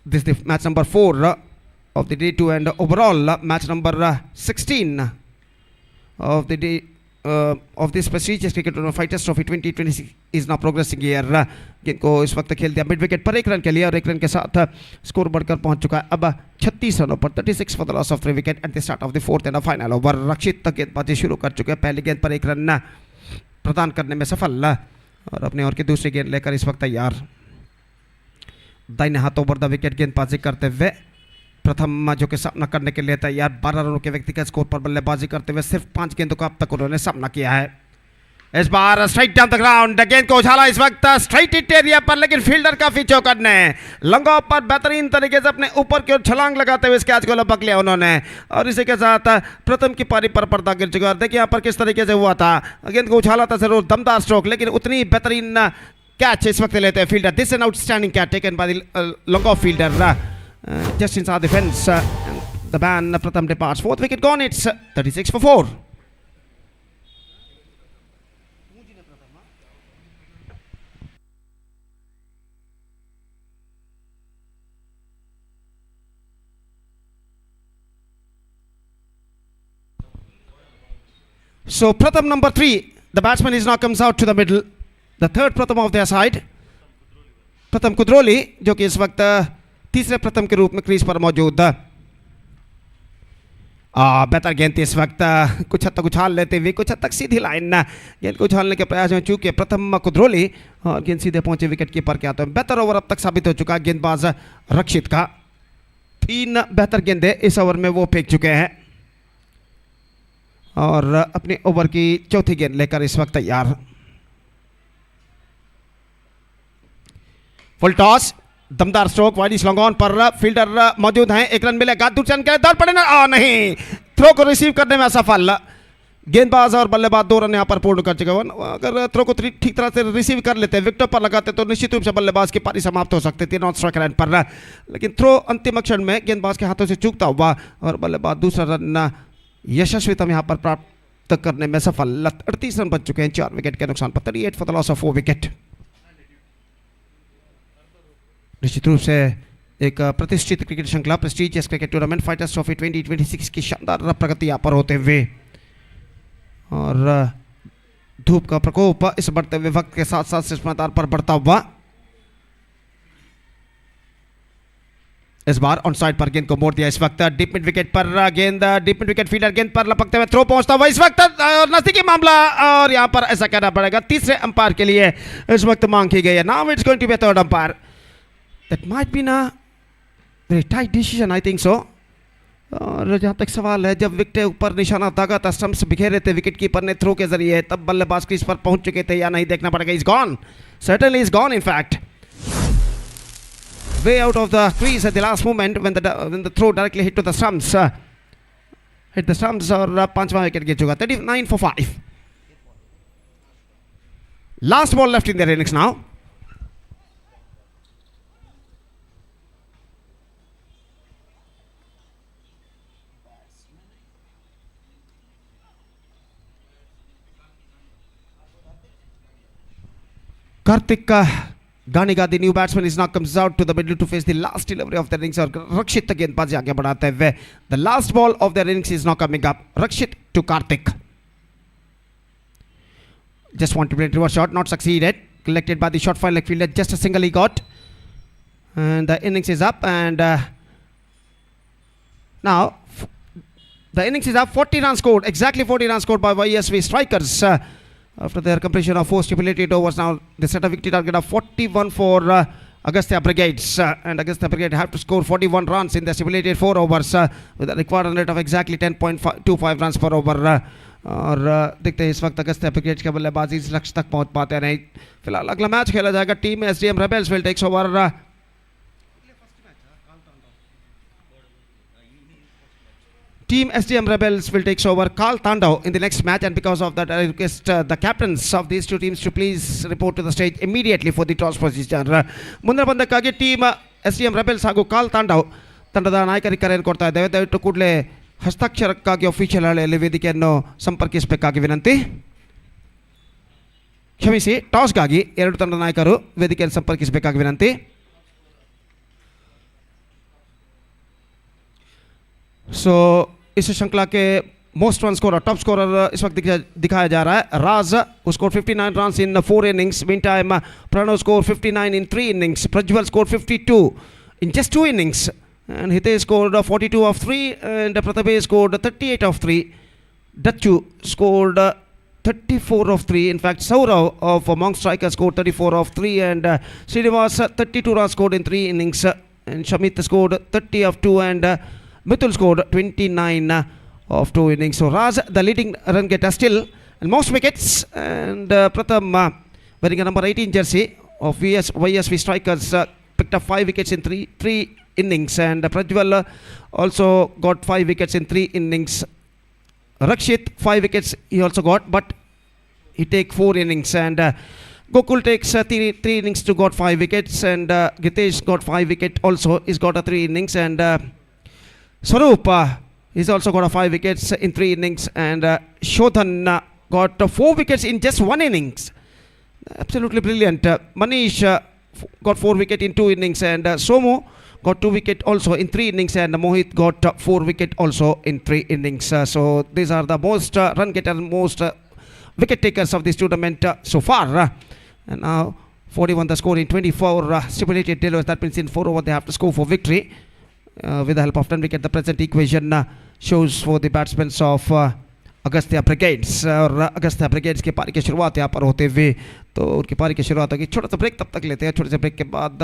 [SPEAKER 1] This is the match number 4 of the day 2 and overall match number 16 of the day of this prestigious cricket tournament Fighters Trophy 2026 is now progressing here. गेंद को इस वक्त खेल दिया मिड विकेट पर 1 रन के लिए और 1 रन के साथ स्कोर बढ़कर पहुंच चुका है अब 36 रनों पर 36 for the loss of 3 wicket at the start of the fourth and final over. Rakshit गेंदबाजी शुरू कर चुके हैं, पहली गेंद पर 1 रन प्रदान करने में सफल और अपने ओवर की दूसरी गेंद लेकर इस वक्त तैयार। दाहिने हाथ ओवर द विकेट गेंदबाजी करते हुए प्रथम जो कि सामना करने के लिए तैयार 12 रनों के व्यक्तिगत स्कोर पर बल्लेबाजी करते हुए सिर्फ 5 गेंदों का अब तक उन्होंने सामना किया है। इस बार स्ट्राइट डाउन द ग्राउंड, गेंद को उछाला इस वक्त स्ट्राइट हिट एरिया पर, लेकिन फील्डर काफी चौकन्ने हैं। लॉन्ग ऑफ पर बेहतरीन तरीके से अपने ऊपर की ओर छलांग लगाते हुए इस कैच को लपक लिया उन्होंने और इसी के साथ प्रथम की पारी पर पर्दा गिर चुका। देखिए यहाँ पर किस तरीके से हुआ था, गेंद को उछाला था जरूर, दमदार स्ट्रोक, लेकिन उतनी बेहतरीन कैच इस वक्त लेते हैं fielder. This an outstanding catch taken by the long off fielder just inside the fence. The man Pratham departs. Fourth wicket gone. It's 36 for 4. So Pratham number 3, the batsman is now comes out to the middle. The third Pratham of their side, Pratham Kudroli, जो कि इस वक्त तीसरे प्रथम के रूप में crease पर मौजूद। बेहतर गेंद इस वक्त कुछ हद तक उछाल लेते हुए, कुछ हद तक सीधी लाइन गेंद को उछालने के प्रयास में चूके प्रथम कुद्रोली और गेंद सीधे पहुंचे विकेट कीपर के हाथों में। बेहतर ओवर अब तक साबित हो चुका गेंदबाज रक्षित का। 3 बेहतर गेंदें इस ओवर में वो फेंक चुके हैं और अपने ओवर की चौथी गेंद लेकर इस वक्त तैयार। फुल टॉस, दमदार स्ट्रोक, वाइड लॉन्ग ऑन पर फील्डर मौजूद हैं, 1 रन मिलेगा, दूसरे रन के लिए दौड़ पड़े ना, नहीं, थ्रो को रिसीव करने में असफल। गेंदबाज और बल्लेबाज 2 रन यहां पर पूर्ण कर चुके हैं। अगर थ्रो को ठीक तरह से रिसीव कर लेते, विकेट पर लगाते तो निश्चित रूप से बल्लेबाज की पारी समाप्त हो सकती थी नॉन स्ट्राइक लाइन पर, लेकिन थ्रो अंतिम क्षण में गेंदबाज के हाथों से चूकता हुआ और बल्लेबाज दूसरा रन यशस्वीतम यहां पर प्राप्त करने में सफल। 38 रन बच चुके हैं 4 विकेट के नुकसान पर, 38 for the loss of 4 wicket. निश्चित रूप से एक प्रतिष्ठित क्रिकेट श्रृंखला prestigious cricket tournament fighters trophy 2026 की शानदार प्रगति यहाँ पर होते हुए और धूप का प्रकोप इस बढ़ते हुए वक्त के साथ साथ सिस्टमदार पर बढ़ता हुआ। इस बार ऑन साइड पर गेंद को मोड़ दिया इस वक्त डीप मिड विकेट पर गेंद, डीप मिड विकेट फील्डर गेंद पर लपकते हुए थ्रो पहुंचता हुआ इस वक्त नजदीकी मामला और यहां पर ऐसा कहना पड़ेगा तीसरे अंपायर के लिए इस वक्त मांग की गई है। Now it's going to be third umpire. That might be a very tight decision, I think so. और जहाँ तक सवाल है, जब विकेट ऊपर निशाना दागा था, स्टंप्स बिखेरे थे विकेट कीपर ने थ्रो के जरिए, तब बल्लेबाज क्रीज पर पहुंच चुके थे या नहीं देखना पड़ेगा। He's gone, certainly he's gone in fact, way out of the crease at the last moment when the throw directly hit to the stumps, hit the stumps और 5वां विकेट गिर चुका। 39 for 5. Last ball left in their innings now. Karthik Ganiga, the new batsman, is now comes out to the middle to face the last delivery of their innings और रक्षित गेंदबाजी आगे बढ़ाते हुए the last ball of their innings is now coming up. Rakshit to Karthik. Just want to play reverse shot, not succeeded. Collected by the short fine leg fielder, just a single he got. And the innings is up and now the innings is up. 40 runs scored, exactly 40 runs scored by YSV strikers. After their completion of 4 stipulated overs, now they set a victory target of 41 for Agastya Brigades. And Agastya Brigade have to score 41 runs in the stipulated 4 overs with a required run rate of exactly 10.25 runs per over. और देखते हैं इस वक्त Agastya brigade के बल्लेबाजी इस लक्ष्य तक पहुंच पाते हैं नहीं। फिलहाल अगला मैच खेला जाएगा। Team SDM Rebels will takes over Team SDM Rebels will take over Karl Tandau in the next match, and because of that I request the captains of these two teams to please report to the stage immediately for the toss procedure. ಮುಂದಿನ ಪಂದ್ಯಕ್ಕಾಗಿ team SDM Rebels ಹಾಗೂ ಕಾಲ್ ತಾಂಡವ್ ತಂಡದ ನಾಯಕರಿಗೆ ಕರೆಯನ್ನು ಕೊಡ್ತಾ ಇದ್ದೇವೆ. ದಯವಿಟ್ಟು ಕೂಡಲೇ ಹಸ್ತಾಕ್ಷರಕ್ಕಾಗಿ official ಹಳೆಯಲ್ಲಿ ವೇದಿಕೆಯನ್ನು ಸಂಪರ್ಕಿಸಬೇಕಾಗಿ ವಿನಂತಿ. ಕ್ಷಮಿಸಿ, ಟಾಸ್ಗಾಗಿ ಎರಡು ತಂಡದ ನಾಯಕರು ವೇದಿಕೆಯನ್ನು ಸಂಪರ್ಕಿಸಬೇಕಾಗಿ ವಿನಂತಿ. सो इस श्रृंखला के most run scorer top scorer इस वक्त दिखाया जा रहा है राज who scored 59 runs in 4 innings. Meantime, Pranav scored 59 in 3 innings. Prajwal scored 52 in just 2 innings. And Hitesh scored 42 of 3 and Prathamesh scored 38 of 3. Dachu scored 34 of 3. In fact, Saurav of Monk Striker scored 34 of 3 and Srinivas 32 runs scored in 3 innings. And Shamit scored 30 of 2 and Mithul scored 29 of 2 innings. So Raj, the leading run getter still, and most wickets. And Pratham, wearing a number 18 jersey of YSV Strikers, picked up 5 wickets in three innings. And Prajwal also got 5 wickets in 3 innings. Rakshit 5 wickets he also got, but he take 4 innings. And Gokul takes 3 innings to got 5 wickets. And Gitesh got 5 wicket also. He's got a 3 innings. And Swaroop he's also got a 5 wickets in 3 innings. And Shodhan got 4 wickets in just 1 innings. Absolutely brilliant. Manish got 4 wickets in 2 innings. And Somu got 2 wickets also in 3 innings. And Mohit got 4 wickets also in 3 innings. So these are the most run getters, most wicket takers of this tournament so far. And now 41 the score in 24 stipulated deliveries. That means in 4 overs they have to score for victory. With the help of 10 wicket, the present equation shows for the batsmen of Agastya Brigades. और Agastya brigades की पारी की शुरुआत यहाँ पर होते हुए तो उनकी पारी की शुरुआत होगी. छोटा सा ब्रेक तब तक लेते हैं. छोटे से ब्रेक के बाद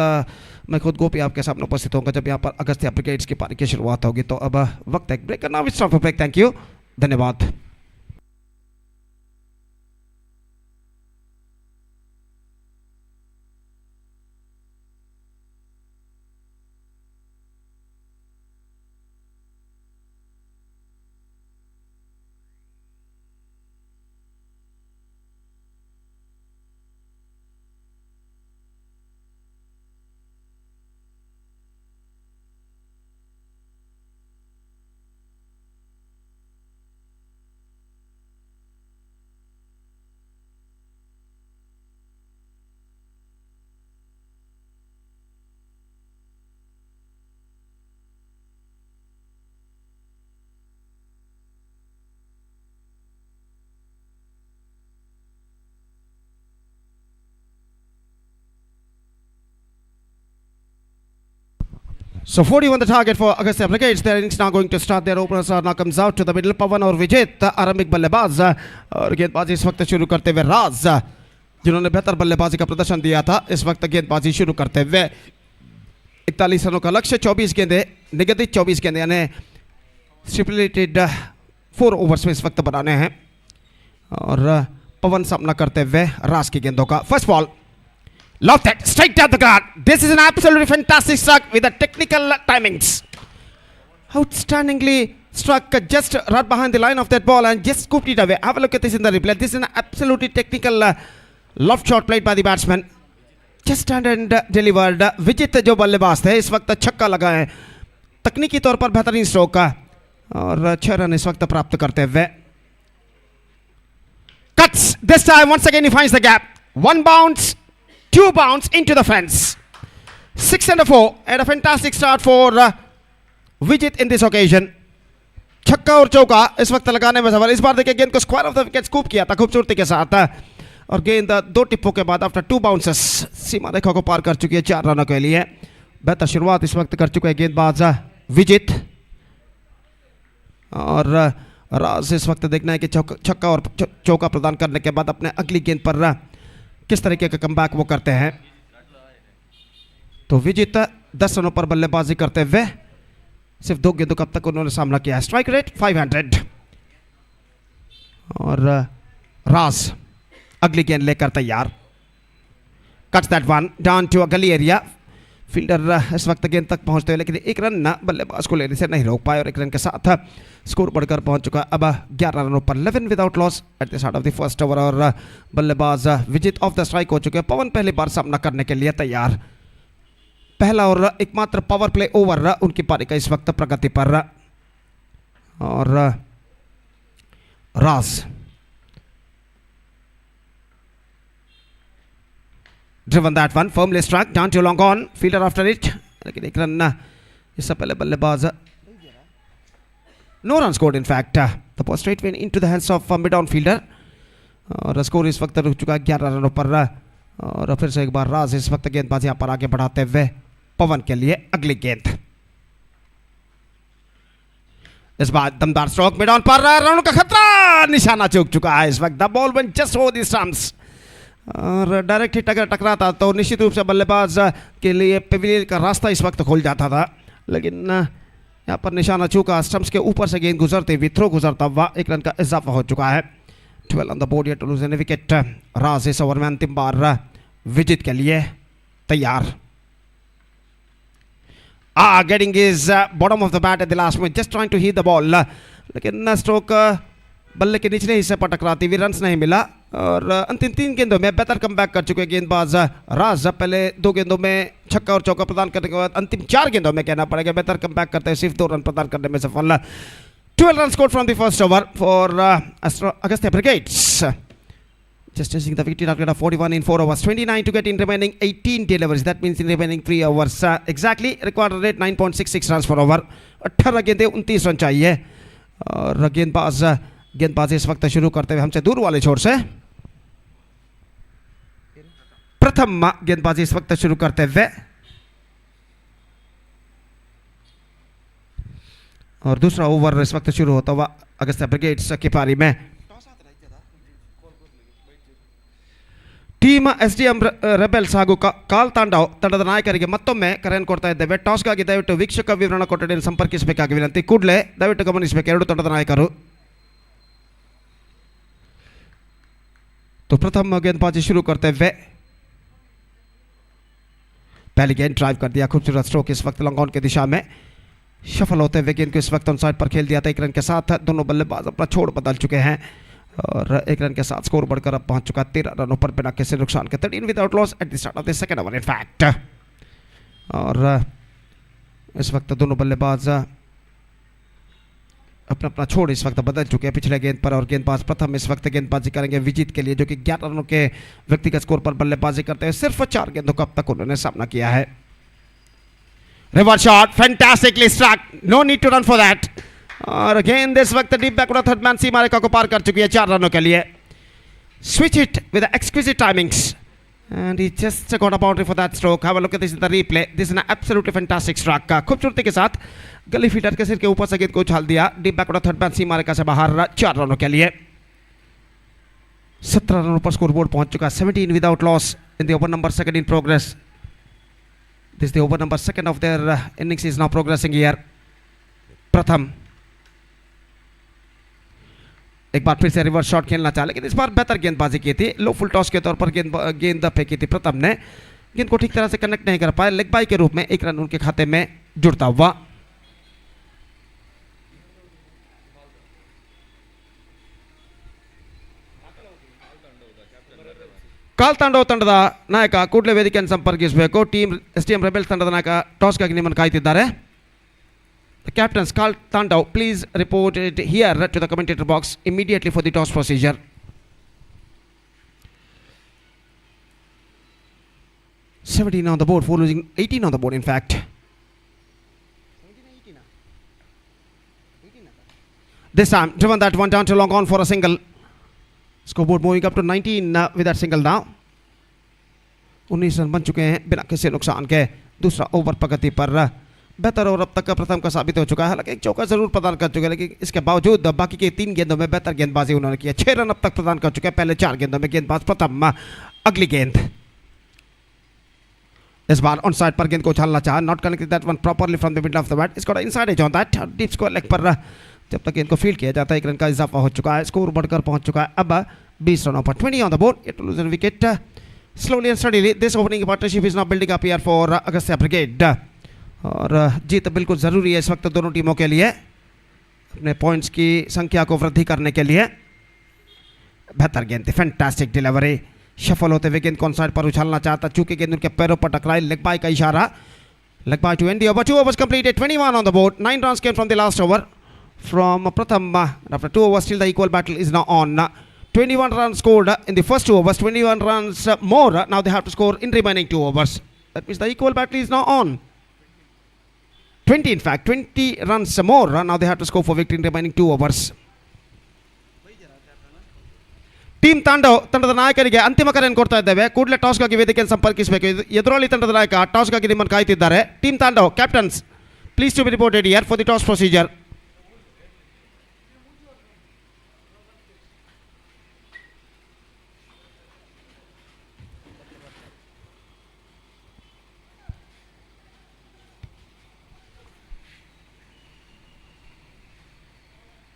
[SPEAKER 1] मैं खुद गोपी आपके सामने उपस्थित होऊंगा जब यहाँ पर अगस्त्या ब्रिगेड्स की पारी की शुरुआत होगी. तो अब वक्त है ब्रेक करना. Which of break. Thank you. धन्यवाद. So 41 the target for Agastya Brigades. Their innings now going to start. Their openers are now comes out to the middle. Pawan और विजेत आरंभिक बल्लेबाज और गेंदबाजी इस वक्त शुरू करते हुए राज जिन्होंने बेहतर बल्लेबाजी का प्रदर्शन दिया था. इस वक्त गेंदबाजी शुरू करते हुए 41 रनों का लक्ष्य. 24 गेंदें निगदित 24 गेंदें यानी स्टिपुलेटेड 4 ओवर्स में इस वक्त बनाने हैं. और पवन सामना करते हुए राज की गेंदों का. First ball love that straight down the guard. This is an absolutely fantastic struck with the technical timings. Outstandingly struck just right behind the line of that ball and just scooped it away. Have a look at this in the replay. This is an absolutely technical loft shot played by the batsman. Just stand and delivered. विजित जो बल्लेबाज थे इस वक्त छक्का लगा है. तकनीकी तौर पर बेहतरीन स्ट्रोक का और 6 रन इस वक्त प्राप्त करते हुए. Cuts this time. Once again he finds the gap. 1 bounce. 2 bounce into the fence. 6 and a 4 and a fantastic start for Vijit in this occasion. छक्का और चौका इस वक्त लगाने में सफल. इस बार देखिए गेंद को square of the wicket scoop किया था खूबसूरती के साथ और गेंद 2 टिप्पों के बाद आफ्टर 2 बाउंसेस सीमा रेखा को पार कर चुकी है 4 रनों के लिए. बेहतर शुरुआत इस वक्त कर चुके हैं गेंदबाज विजित और राज इस वक्त देखना है कि छक्का और चौका प्रदान करने के बाद अपने अगली गेंद पर किस तरीके का कमबैक वो करते हैं. तो विजित 10 रनों पर बल्लेबाजी करते हुए सिर्फ 2 गेंदों का अब तक उन्होंने सामना किया. स्ट्राइक रेट 500 और राज अगली गेंद लेकर तैयार. Cuts that one down to a gully area. Fielder इस वक्त गेंद तक पहुंचते हुए लेकिन 1 रन ना बल्लेबाज को लेने से नहीं रोक पाए और 1 रन के साथ स्कोर बढ़कर पहुंच चुका. अब 11 रनों पर 11 without loss eight the start of the first over और बल्लेबाज विजित ऑफ द स्ट्राइक हो चुके हैं. पवन पहली बार सामना करने के लिए तैयार. पहला और एकमात्र पावर प्ले ओवर उनकी पारी का इस वक्त प्रगति पर. और राज driven that one firmly struck down to long on fielder after it लेकिन 1 रन इससे पहले बल्लेबाज no run scored in fact The ball straight went into the hands of mid on fielder. और स्कोर इस वक्त रुक चुका है 11 रनों पर। और फिर से एक बार राज इस वक्त गेंदबाज यहाँ पर आगे बढ़ाते हुए पवन के लिए अगली गेंद। इस बार दमदार स्ट्रोक मिड ऑन पर, रनों का खतरा, निशाना चूक चुका है इस वक्त। The ball went just over the stumps और डायरेक्ट हिट अगर टकराता तो निश्चित रूप से बल्लेबाज के लिए पेविलियन का रास्ता इस वक्त खुल जाता था, लेकिन यहाँ पर निशाना चूका। स्टंप्स के ऊपर से गेंद गुजरते हुए थ्रो गुजरता हुआ 1 रन का इजाफा हो चुका है। 12 on the board yet to lose a wicket. राज इस ओवर में अंतिम बार विजित के लिए तैयार। Getting his bottom of the bat at the last moment, just trying to hit the ball, लेकिन स्ट्रोक बल्ले के निचले हिस्से पर टकराती हुई रन्स नहीं मिला। और अंतिम 3 गेंदों में बेहतर कमबैक कर चुके गेंदबाज राज। पहले 2 गेंदों में छक्का और चौका प्रदान करने के बाद अंतिम 4 गेंदों में कहना पड़ेगा बेहतर कमबैक करते हुए सिर्फ 2 रन प्रदान करने में सफल। 12 runs scored from the first over for Agastya Brigades. Just chasing the victory target of 41 in 4 overs, 29 to get in remaining 18 deliveries. That means in remaining 3 overs exactly required rate 9.66 runs per over. 18 गेंदें 29 run चाहिए। और गेंदबाज इस वक्त शुरू करते हुए हमसे दूर वाले छोर से प्रथम गेंदबाजी इस वक्त शुरू करते हुए और दूसरा ओवर इस वक्त शुरू होता हुआ अगस्त्या ब्रिगेड्स की पारी में। ಟೀಮ್ ಎಸ್ಡಿಎಂ ರೆಬೆಲ್ಸ್ ಹಾಗೂ ಕಾಲ್ ತಂಡದ ನಾಯಕರಿಗೆ ಮತ್ತೊಮ್ಮೆ ಕರೆಯನ್ನು ಕೊಡ್ತಾ ಇದ್ದೇವೆ. ಟಾಸ್ಗಾಗಿ ದಯವಿಟ್ಟು ವೀಕ್ಷಕ ವಿವರಣಾ ಕೊಠಡಿಯನ್ನು ಸಂಪರ್ಕಿಸಬೇಕಾಗಿ ವಿನಂತಿ. ಕೂಡಲೇ ದಯವಿಟ್ಟು ಗಮನಿಸಬೇಕು ಎರಡು ತಂಡದ ನಾಯಕರು. तो प्रथम गेंदबाजी शुरू करते हुए पहली गेंद ड्राइव कर दिया, खूबसूरत स्ट्रोक इस वक्त लॉन्ग ऑन की दिशा में सफल होते हुए गेंद को इस वक्त ऑन साइड पर खेल दिया था। 1 रन के साथ दोनों बल्लेबाज अपना छोड़ बदल चुके हैं और 1 रन के साथ स्कोर बढ़कर अब पहुंच चुका 13 रनों पर बिना किसी नुकसान के। 13 without loss eight the start of the second over in fact. और इस वक्त दोनों बल्लेबाज अपना अपना छोड़ इस वक्त बदल चुके हैं पिछले गेंद पर। और गेंदबाज प्रथम इस वक्त गेंदबाजी करेंगे विजित के लिए, जो कि 11 रनों के व्यक्तिगत स्कोर पर बल्लेबाजी करते हैं। सिर्फ 4 गेंदों का अब तक उन्होंने सामना किया है। Reverse shot fantastically struck, no need to run for that. और गेंद इस वक्त डीप बैक थर्ड मैन सीमा रेखा को पार कर चुकी है 4 रनों के लिए। Switch hit with exquisite timings and he just got a boundary for that stroke. Have a look at this in the replay. This is an absolutely fantastic stroke. खूबसूरती के साथ गली फील्डर के सिर के ऊपर से गेंद को उछाल दिया डीप बैक थर्ड मैन सीमा रेखा से बाहर 4 रनों के लिए। 17 रनों पर स्कोर बोर्ड पहुंच चुका है। 17 without loss in the over number second in progress. This the over number second of their innings is now progressing here. प्रथम एक बार फिर से रिवर्स शॉट खेलना चाहा, लेकिन इस बार बेहतर गेंदबाजी की थी। लो फुल टॉस के तौर पर गेंद फेंकी थी प्रथम ने, गेंद को ठीक तरह से कनेक्ट नहीं कर पाए। लेग बाई के रूप में 1 रन उनके खाते में जुड़ता हुआ। ಕಾಲ್ ತಂಡದ ನಾಯಕ ಕೂಡಲೇ ವೇದಿಕೆಯನ್ನು ಸಂಪರ್ಕಿಸಬೇಕು. ಟೀಮ್ ಎಸ್ಟಿಎಂ ರೆಬೆಲ್ಸ್ ತಂಡದ ನಾಯಕ ಟಾಸ್ಗಾಗಿ ನಿಮ್ಮನ್ನು ಕಾಯ್ತಿದ್ದಾರೆ. The captains, Carl Tandau, please report it here to the commentator box immediately for the toss procedure. $17 on the board, for losing 18 on the board in fact. This time, driven that one down to long on for a single. Scoreboard moving up to 19 with that single now. 19 run बन चुके हैं बिना किसी नुकसान के। दूसरा over प्रगति पर बेहतर और अब तक का प्रथम का साबित हो चुका है। हालांकि एक चौका जरूर प्रदान कर चुके हैं, लेकिन इसके बावजूद बाकी के 3 गेंदों में बेहतर गेंदबाजी उन्होंने किया। 6 रन अब तक प्रदान कर चुके हैं पहले 4 गेंदों में गेंदबाज प्रथम। अगली गेंद इस बार ऑन साइड पर गेंद को उछालना चाहा, not connected that one properly from the middle of the bat. इसको inside edge on that deep square leg पर जब तक गेंद को फील्ड किया जाता है 1 रन का इजाफा हो चुका है। स्कोर बढ़कर पहुंच चुका है अब 20 रनों पर। 20 on the board, yet to lose a wicket. Slowly and steadily this opening partnership is now building up here for Agastya Brigade. और जीत बिल्कुल ज़रूरी है इस वक्त दोनों टीमों के लिए अपने पॉइंट्स की संख्या को वृद्धि करने के लिए। बेहतर गेंद थी, फैंटास्टिक डिलीवरी। शफल होते हुए गेंद कौन साइड पर उछालना चाहता, चूंकि गेंद उनके पैरों पर टकराई। लेग बाय का इशारा, leg by two and the over. 2 overs completed, 21 on the board. 9 runs came from the last over from Pratham. After 2 overs, still the equal battle is now on. 21 runs scored in the first 2 overs, 21 runs more. Now they have to score in remaining 2 overs. That means the equal battle is now on. 20 in fact, 20 runs more. Now they have to score for victory in remaining 2 overs. Team ತಂಡದ ನಾಯಕರಿಗೆ ಅಂತಿಮ ಕರೆಯನ್ನು ಕೊಡ್ತಾ ಇದ್ದೇವೆ. ಕೂಡಲೇ ಟಾಸ್ಗಾಗಿ ವೇದಿಕೆಯನ್ನು ಸಂಪರ್ಕಿಸಬೇಕು. ಎದುರಾಳಿ ತಂಡದ ನಾಯಕ ಟಾಸ್ಗಾಗಿ ನಿಮ್ಮನ್ನು ಕಾಯ್ತಿದ್ದಾರೆ. Team Tandav captains please to be reported here for the toss procedure.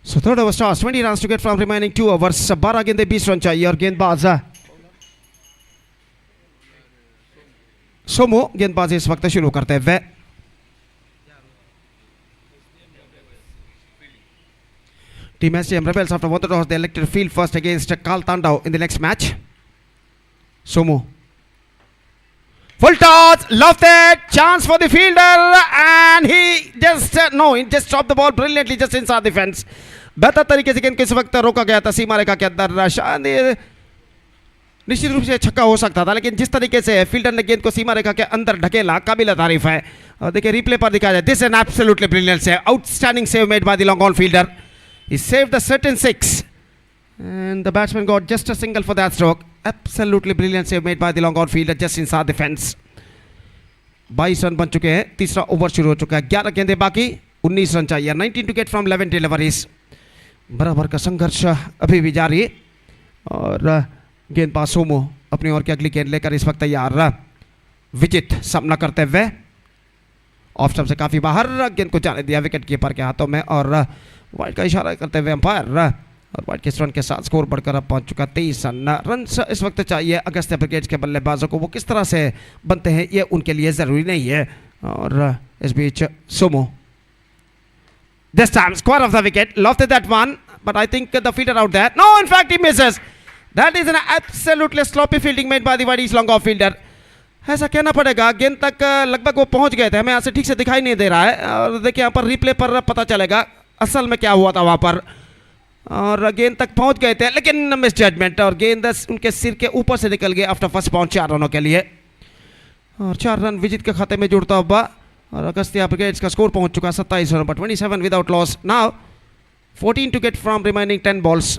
[SPEAKER 1] So third over starts, 20 runs to get from remaining 2 overs. 12 गेंदें 20 रन चाहिए और गेंदबाज सोमू गेंदबाजी इस वक्त शुरू करते हुए. Team STM Rebels after 1 toss they elected field first against Karl Tandau in the next match. Somu. Full toss, lofted, chance for the fielder and he just dropped the ball brilliantly just inside the fence. बेहतर तरीके से गेंद को इस वक्त रोका गया था सीमा रेखा के अंदर. शायद निश्चित रूप से छक्का हो सकता था, लेकिन जिस तरीके से फील्डर ने गेंद को सीमा रेखा के अंदर ढकेला काबिल तारीफ है. और देखिए रिप्ले पर दिखाया जाए, this an absolutely brilliant save, outstanding save made by the long on fielder. He saved the certain 6 and the batsman got just a single for that stroke. Absolutely brilliant save made by the long on fielder just inside the fence. 22 run बन चुके हैं. तीसरा over शुरू हो चुका है. 11 गेंदें बाकी, 19 रन चाहिए. 19 to get from 11 deliveries. बराबर का संघर्ष अभी भी जारी और गेंदबाज सोमो अपनी ओर की अगली गेंद लेकर इस वक्त तैयार. विजित सामना करते हुए ऑफ स्टंप से काफी बाहर, गेंद को जाने दिया विकेट कीपर के हाथों में और वाइड का इशारा करते हुए अंपायर. और वाइड के रन के साथ स्कोर बढ़कर अब पहुंच चुका 23 रन इस वक्त चाहिए. अगस्त्य ब्रिगेड्स के बल्लेबाजों को वो किस तरह से बनते हैं ये उनके लिए ज़रूरी नहीं है. और इस बीच सोमो this time square of the wicket, lofted that one but I think the fielder out there, no in fact he misses. That is an absolutely sloppy fielding made by the wide east long off fielder. ऐसा कहना पड़ेगा, गेंद तक लगभग वो पहुंच गए थे, हमें यहाँ से ठीक से दिखाई नहीं दे रहा है. और देखिए यहाँ पर रिप्ले पर पता चलेगा असल में क्या हुआ था वहाँ पर. और गेंद तक पहुंच गए थे लेकिन मिस जजमेंट और गेंद उनके सिर के ऊपर से निकल गई आफ्टर फर्स्ट बाउंड 4 रनों के लिए. और 4 रन विजित के खाते में जुड़ता हुआ और अगस्त्य ब्रिगेड्स का स्कोर पहुंच चुका 27 रनों पर. 27 without loss. Now 14 to get from remaining 10 balls.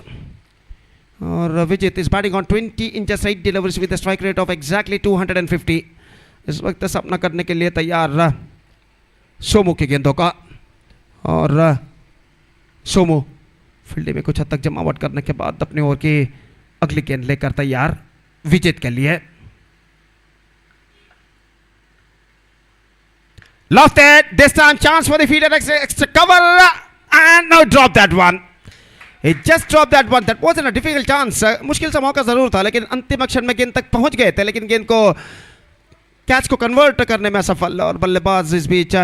[SPEAKER 1] और Vijit is batting on 20 in just 8 deliveries with a strike rate of exactly 250. इस वक्त सामना करने के लिए तैयार सोमू की गेंदों का. और सोमू फील्डिंग में कुछ हद तक जमावट करने के बाद अपनी ओर की अगली गेंद लेकर तैयार विजित के लिए. Lofted, this time chance for the fielder, extra cover and now drop that one. He just dropped that one. That wasn't a difficult chance. मुश्किल सा मौका जरूर था लेकिन अंतिम क्षण में गेंद तक पहुंच गए थे, लेकिन गेंद को कैच को कन्वर्ट करने में असफल. और बल्लेबाज इस बीच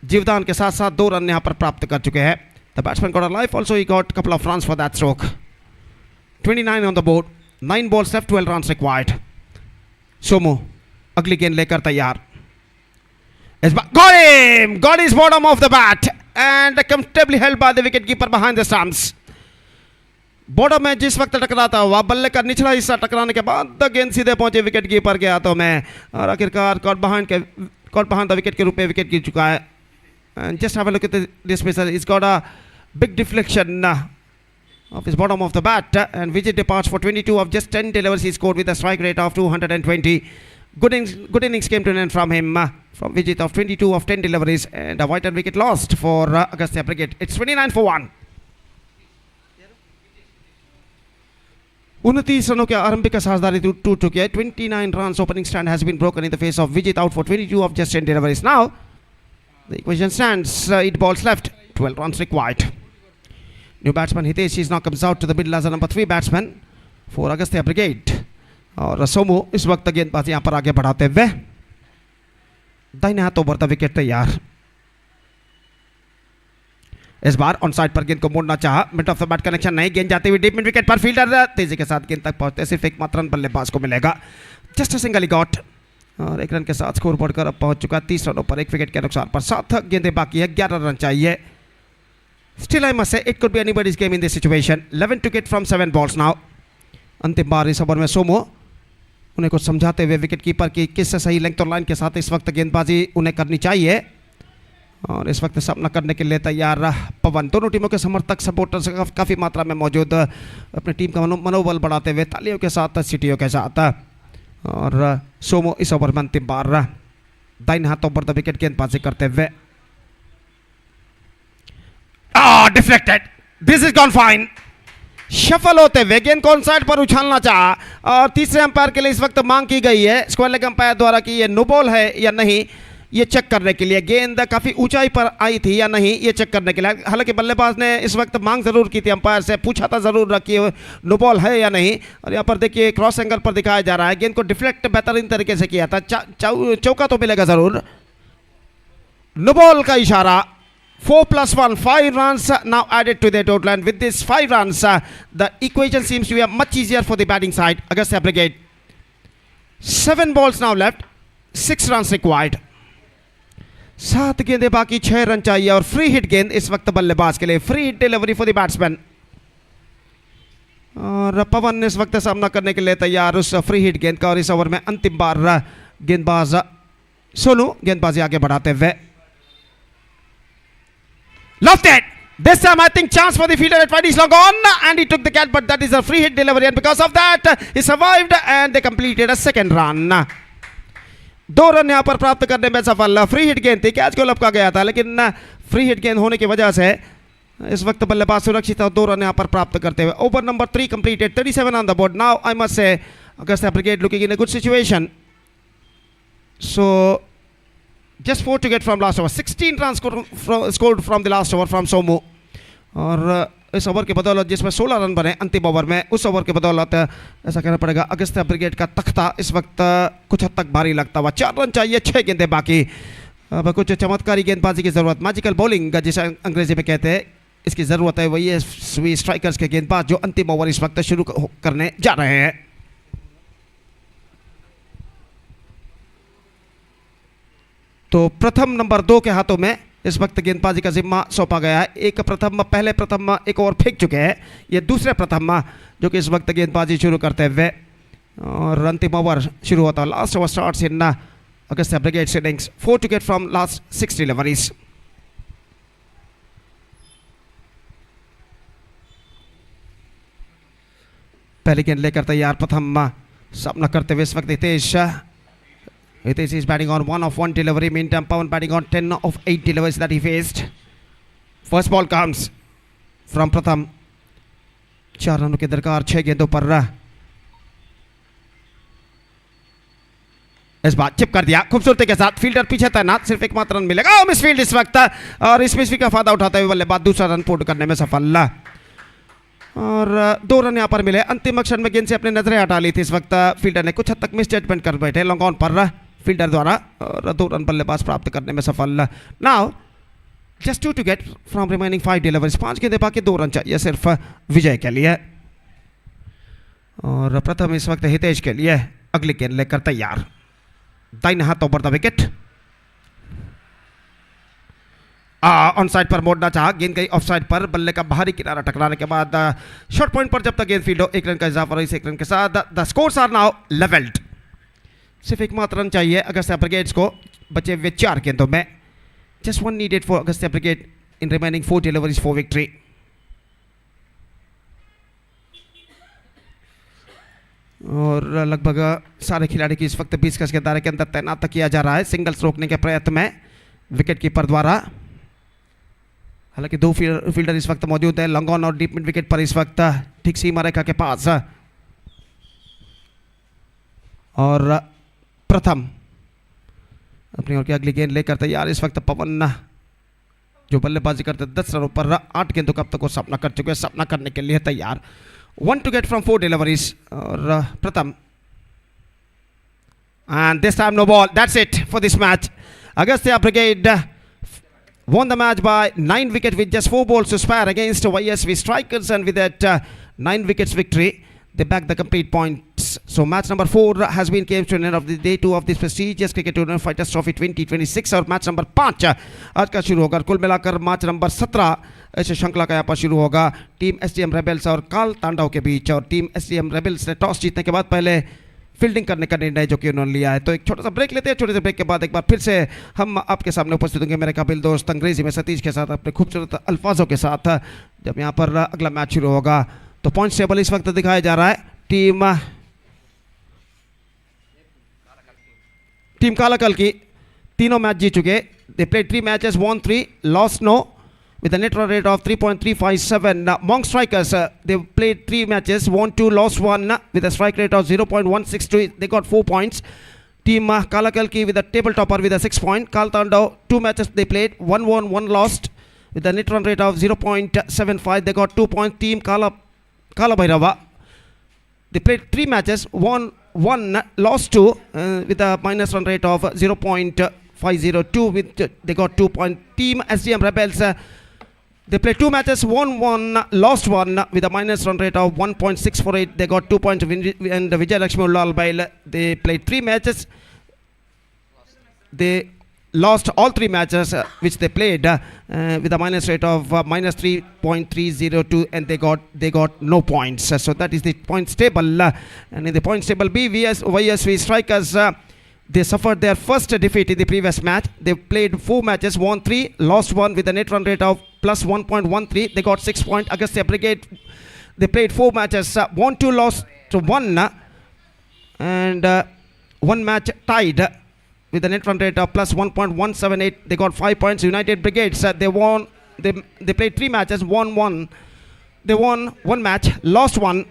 [SPEAKER 1] जीवदान के साथ साथ 2 रन यहां पर प्राप्त कर चुके हैं. The batsman got a life also, he got a couple of runs for that stroke. 29 on the board, 9 balls left, 12 runs required. सोमो अगली गेंद लेकर तैयार. Got him! Got his bottom of the bat and comfortably held by the wicketkeeper behind the stumps. Bottom में जिस वक्त टकराता हुआ बल्ले का निचला हिस्सा टकराने के बाद गेंद सीधे पहुंचे विकेट कीपर के हाथों में और आखिरकार कॉट बिहाइंड द विकेट के रूप में विकेट गिर चुका है. And just have a look at this misser. He's got a big deflection of his bottom of the bat and Vijay departs for 22 of just 10 deliveries. He scored with a strike rate of 220. Good innings came to an end from him from Vijay of 22 of 10 deliveries and a white and wicket lost for Agastya Brigade. It's 29 for 1. 29 रनों के आरंभिक साझेदारी टूट चुकी है. 29 runs opening stand has been broken in the face of Vijay out for 22 of just 10 deliveries. Now the equation stands 8 balls left, 12 runs required. New batsman Hitesh is now comes out to the middle as a number 3 batsman for Agastya Brigade. और सोमू इस वक्त गेंदबाजी यहाँ पर आगे बढ़ाते हुए दाहिने हाथों पर द विकेट तैयार. इस बार ऑन साइड पर गेंद को मोड़ना चाहा, mid off the bat connection नहीं, गेंद जाती हुई डीप मिड विकेट पर फील्डर तेजी के साथ गेंद तक पहुंचते सिर्फ एक मात्र रन बल्लेबाज को मिलेगा. Just a single he got और 1 रन के साथ स्कोर बढ़कर अब पहुंच चुका 30 रनों पर 1 विकेट के नुकसान पर. 7 गेंदें बाकी है, 11 रन चाहिए. Still I must say it could be anybody's game in this situation. 11 to get from 7 balls now. अंतिम बार इस ओवर में सोमो उन्हें कुछ समझाते हुए विकेट कीपर की किस सही लेंथ और लाइन के साथ इस वक्त गेंदबाजी उन्हें करनी चाहिए. और इस वक्त सामना करने के लिए तैयार पवन। दोनों टीमों के समर्थक सपोर्टर्स काफ़ी मात्रा में मौजूद अपनी टीम का मनोबल बढ़ाते हुए तालियों के साथ सीटियों के साथ। और सोमो इस ओवर में अंतिम बार दाहिने हाथों पर द विकेट गेंदबाजी करते हुए deflected, this is gone fine. सफल होते हुए गेंद को ऑन साइड पर उछालना चाहा और तीसरे अंपायर के लिए इस वक्त मांग की गई है स्क्वायर लेग अंपायर द्वारा कि ये नो बॉल है या नहीं, ये चेक करने के लिए। गेंद काफ़ी ऊंचाई पर आई थी या नहीं, ये चेक करने के लिए। हालांकि बल्लेबाज ने इस वक्त मांग जरूर की थी, अंपायर से पूछा था जरूर कि नो बॉल है या नहीं। और यहाँ पर देखिए क्रॉस एंगल पर दिखाया जा रहा है, गेंद को डिफ्लेक्ट बेहतरीन तरीके से किया था। चौका तो मिलेगा जरूर। नो बॉल का इशारा। 4+1, 5 runs now added to the total, and with this 5 runs, the equation seems to be much easier for the batting side. Augusta Brigade. 7 balls now left, 6 runs required. 7 गेंदें बाकी, 6 रन चाहिए और free hit गेंद इस वक्त बल्लेबाज के लिए। Free hit delivery for the batsman. और पवन इस वक्त सामना करने के लिए तैयार उस फ्री हिट गेंद का। और इस ओवर में अंतिम बार गेंदबाज सोनू गेंदबाजी आगे बढ़ाते हुए lofted. This time I think chance for the fielder at wide is long on and he took the catch, but that is a free hit delivery and because of that he survived and they completed a second run. 2 run यहाँ पर प्राप्त करने में सफल। Free hit गेंद थी, catch को लपका गया था, लेकिन फ्री हिट गेंद होने की वजह से इस वक्त बल्लेबाज सुरक्षित था। 2 रन यहाँ पर प्राप्त करते हुए over number 3 completed, 37 on the board. Now I must say Augusta Brigade looking in a good situation. So just 4 to get from last over. 16 runs scored from the last over from Somu. और इस over के बदौलत जिसमें 16 run बने अंतिम over में, उस over के बदौलत ऐसा कहना पड़ेगा अगस्त्या ब्रिगेड का तख्ता इस वक्त कुछ हद तक भारी लगता हुआ। 4 रन चाहिए, 6 गेंदें बाकी। अब कुछ चमत्कारी गेंदबाजी की ज़रूरत, मैजिकल बॉलिंग जिसे अंग्रेजी में कहते हैं, इसकी ज़रूरत है। वही है स्ट्राइकर्स के गेंदबाज जो अंतिम ओवर इस वक्त शुरू करने जा रहे हैं। तो प्रथम नंबर 2 के हाथों में इस वक्त गेंदबाजी का जिम्मा सौंपा गया है। पहले प्रथम एक ओवर फेंक चुके हैं, ये दूसरे प्रथम जो कि इस वक्त गेंदबाजी शुरू करते हुए और अंतिम ओवर शुरू होता है। Last over starts in Augusta Brigade innings, 4 to get from last 6 deliveries. पहली गेंद लेकर तैयार प्रथम सामना करते हुए इस वक्त Hitesh is batting on 1 of 1 delivery. Meantime, Pawan batting on 10 of 8 deliveries that he faced. First ball comes from Pratham. 4 रनों के दरकार 6 गेंदों पर इस बार चिप कर दिया खूबसूरती के साथ। फील्डर पीछे तैनात, सिर्फ एकमात्र रन मिलेगा। मिस फील्ड इस वक्त और इस मिसफील्ड का फायदा उठाते हुए बल्लेबाज दूसरा रन पुट करने में सफल और 2 रन यहाँ पर मिले। अंतिम क्षण में गेंद से अपनी नजरें हटा ली थी इस वक्त फील्डर ने, कुछ हद तक मिस जजमेंट कर बैठे लॉन्ग ऑन पर फील्डर द्वारा और 2 रन बल्लेबाज प्राप्त करने में सफल। Now just 2 to get from remaining 5 deliveries. 5 गेंदें बाकी, 2 रन चाहिए सिर्फ विजय के लिए। और प्रथम इस वक्त हितेश के लिए अगली गेंद लेकर तैयार, दाहिने हाथों पर द विकेट। ऑन साइड पर मोड़ना चाहा, गेंद गई ऑफ साइड पर, बल्ले का बाहरी किनारा टकराने के बाद शॉर्ट पॉइंट पर जब तक गेंद फील्ड हो 1 रन का इजाफा रही 1 रन के साथ the scores are now levelled. सिर्फ एकमात्र रन चाहिए अगस्त्या ब्रिगेड्स को बचे हुए 4 गेंदों में। Just 1 needed for Agastya brigade in remaining 4 deliveries for victory. और लगभग सारे खिलाड़ी की इस वक्त 20 गज के दायरे के अंदर तैनात किया जा रहा है सिंगल्स रोकने के प्रयत्न में विकेट कीपर द्वारा। हालांकि 2 फील्डर इस वक्त मौजूद है लॉन्ग ऑन और डीप मिड विकेट पर इस वक्त ठीक सीमा रेखा के पास। और प्रथम अपनी ओर की अगली गेंद लेकर तैयार इस वक्त पवन जो बल्लेबाजी करते 10 रनों पर 8 गेंदों का अब तक को सामना कर चुके हैं, सामना करने के लिए तैयार। 1 to get from 4 deliveries और प्रथम and this time no ball. That's it for this match. Agastya Brigade won the match by 9 wickets with just 4 balls to spare against YSV Strikers, and with that 9 wickets victory they back the complete points. So match number 4 has been came to an end of the day 2 of this prestigious cricket tournament Fighters Trophy 2026 और match number 5 आज का शुरू होगा। कुल मिलाकर match number 17 इस श्रृंखला का यहाँ पर शुरू होगा टीम एसडीएम रेबल्स और काल तांडव के बीच। और टीम एसडीएम रेबल्स ने टॉस जीतने के बाद पहले फील्डिंग करने का निर्णय जो कि उन्होंने लिया है। तो एक छोटा सा ब्रेक लेते हैं, छोटे से ब्रेक के बाद एक बार फिर से हम आपके सामने उपस्थित होंगे मेरे काबिल दोस्त अंग्रेजी में सतीश के साथ अपने खूबसूरत अल्फाजों के साथ, जब यहाँ पर अगला मैच शुरू होगा। तो पॉइंट्स टेबल इस वक्त दिखाया जा रहा है। टीम कालाकल की तीनों मैच जीत चुके। They played 3 matches, won 3, lost no, with a net run rate of 3.357. Monk Strikers, they played 3 matches, won 2, lost 1, with a strike rate of 0.162. They got 4 points. Team Kalakalki with a table topper with a 6 point. Kaltandao, 2 matches they played, 1 won, 1 lost, with a net run rate of 0.75. They got 2 points. Team Kala Bhairava, they played 3 matches, won 1, lost 2, with a minus run rate of 0.502. With they got 2 points. Team SDM Rebels, they played 2 matches, won 1, lost 1, with a minus run rate of 1.648. They got 2 points. And Vijay Lakshmi Ullalbail, they played 3 matches. They lost all 3 matches which they played, with a minus rate of minus 3.302, and they got no points. So that is the points table. And in the points table B, YSV Strikers, they suffered their first defeat in the previous match. They played 4 matches, won 3, lost 1, with a net run rate of plus 1.13. They got 6 points. Agastya Brigade, they played 4 matches, won 2, lost 1, and 1 match tied, with a net run rate of plus 1.178. They got 5 points. United Brigades, they played 3 matches, won 1. They won 1 match, lost 1,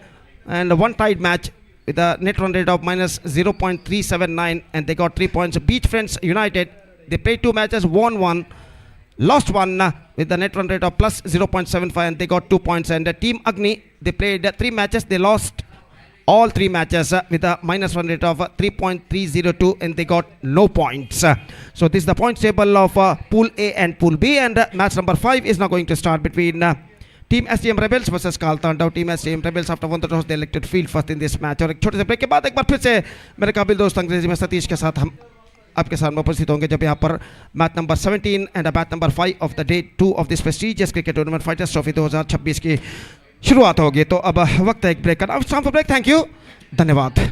[SPEAKER 1] and 1 tied match, with a net run rate of minus 0.379, and they got 3 points. Beach Friends United, they played 2 matches, won 1, lost 1, with a net run rate of plus 0.75, and they got 2 points. And Team Agni, they played 3 matches, they lost all 3 matches, with a minus run rate of 3.302, and they got no points. So this is the points table of Pool A and Pool B, and match number 5 is now going to start between Team SDM Rebels versus Kaltandao. Team SDM Rebels, after 1 the toss, they elected field first in this match. और एक छोटे से break के बाद एक बार फिर से मेरे काबिल दोस्त अंग्रेजी में सतीश के साथ हम आपके सामने उपस्थित होंगे, जब यहाँ पर match number 17 and match number 5 of the day 2 of this prestigious cricket tournament fighters trophy 2026 की शुरुआत होगी। तो अब वक्त है एक ब्रेक का। Time for break. Thank you, धन्यवाद।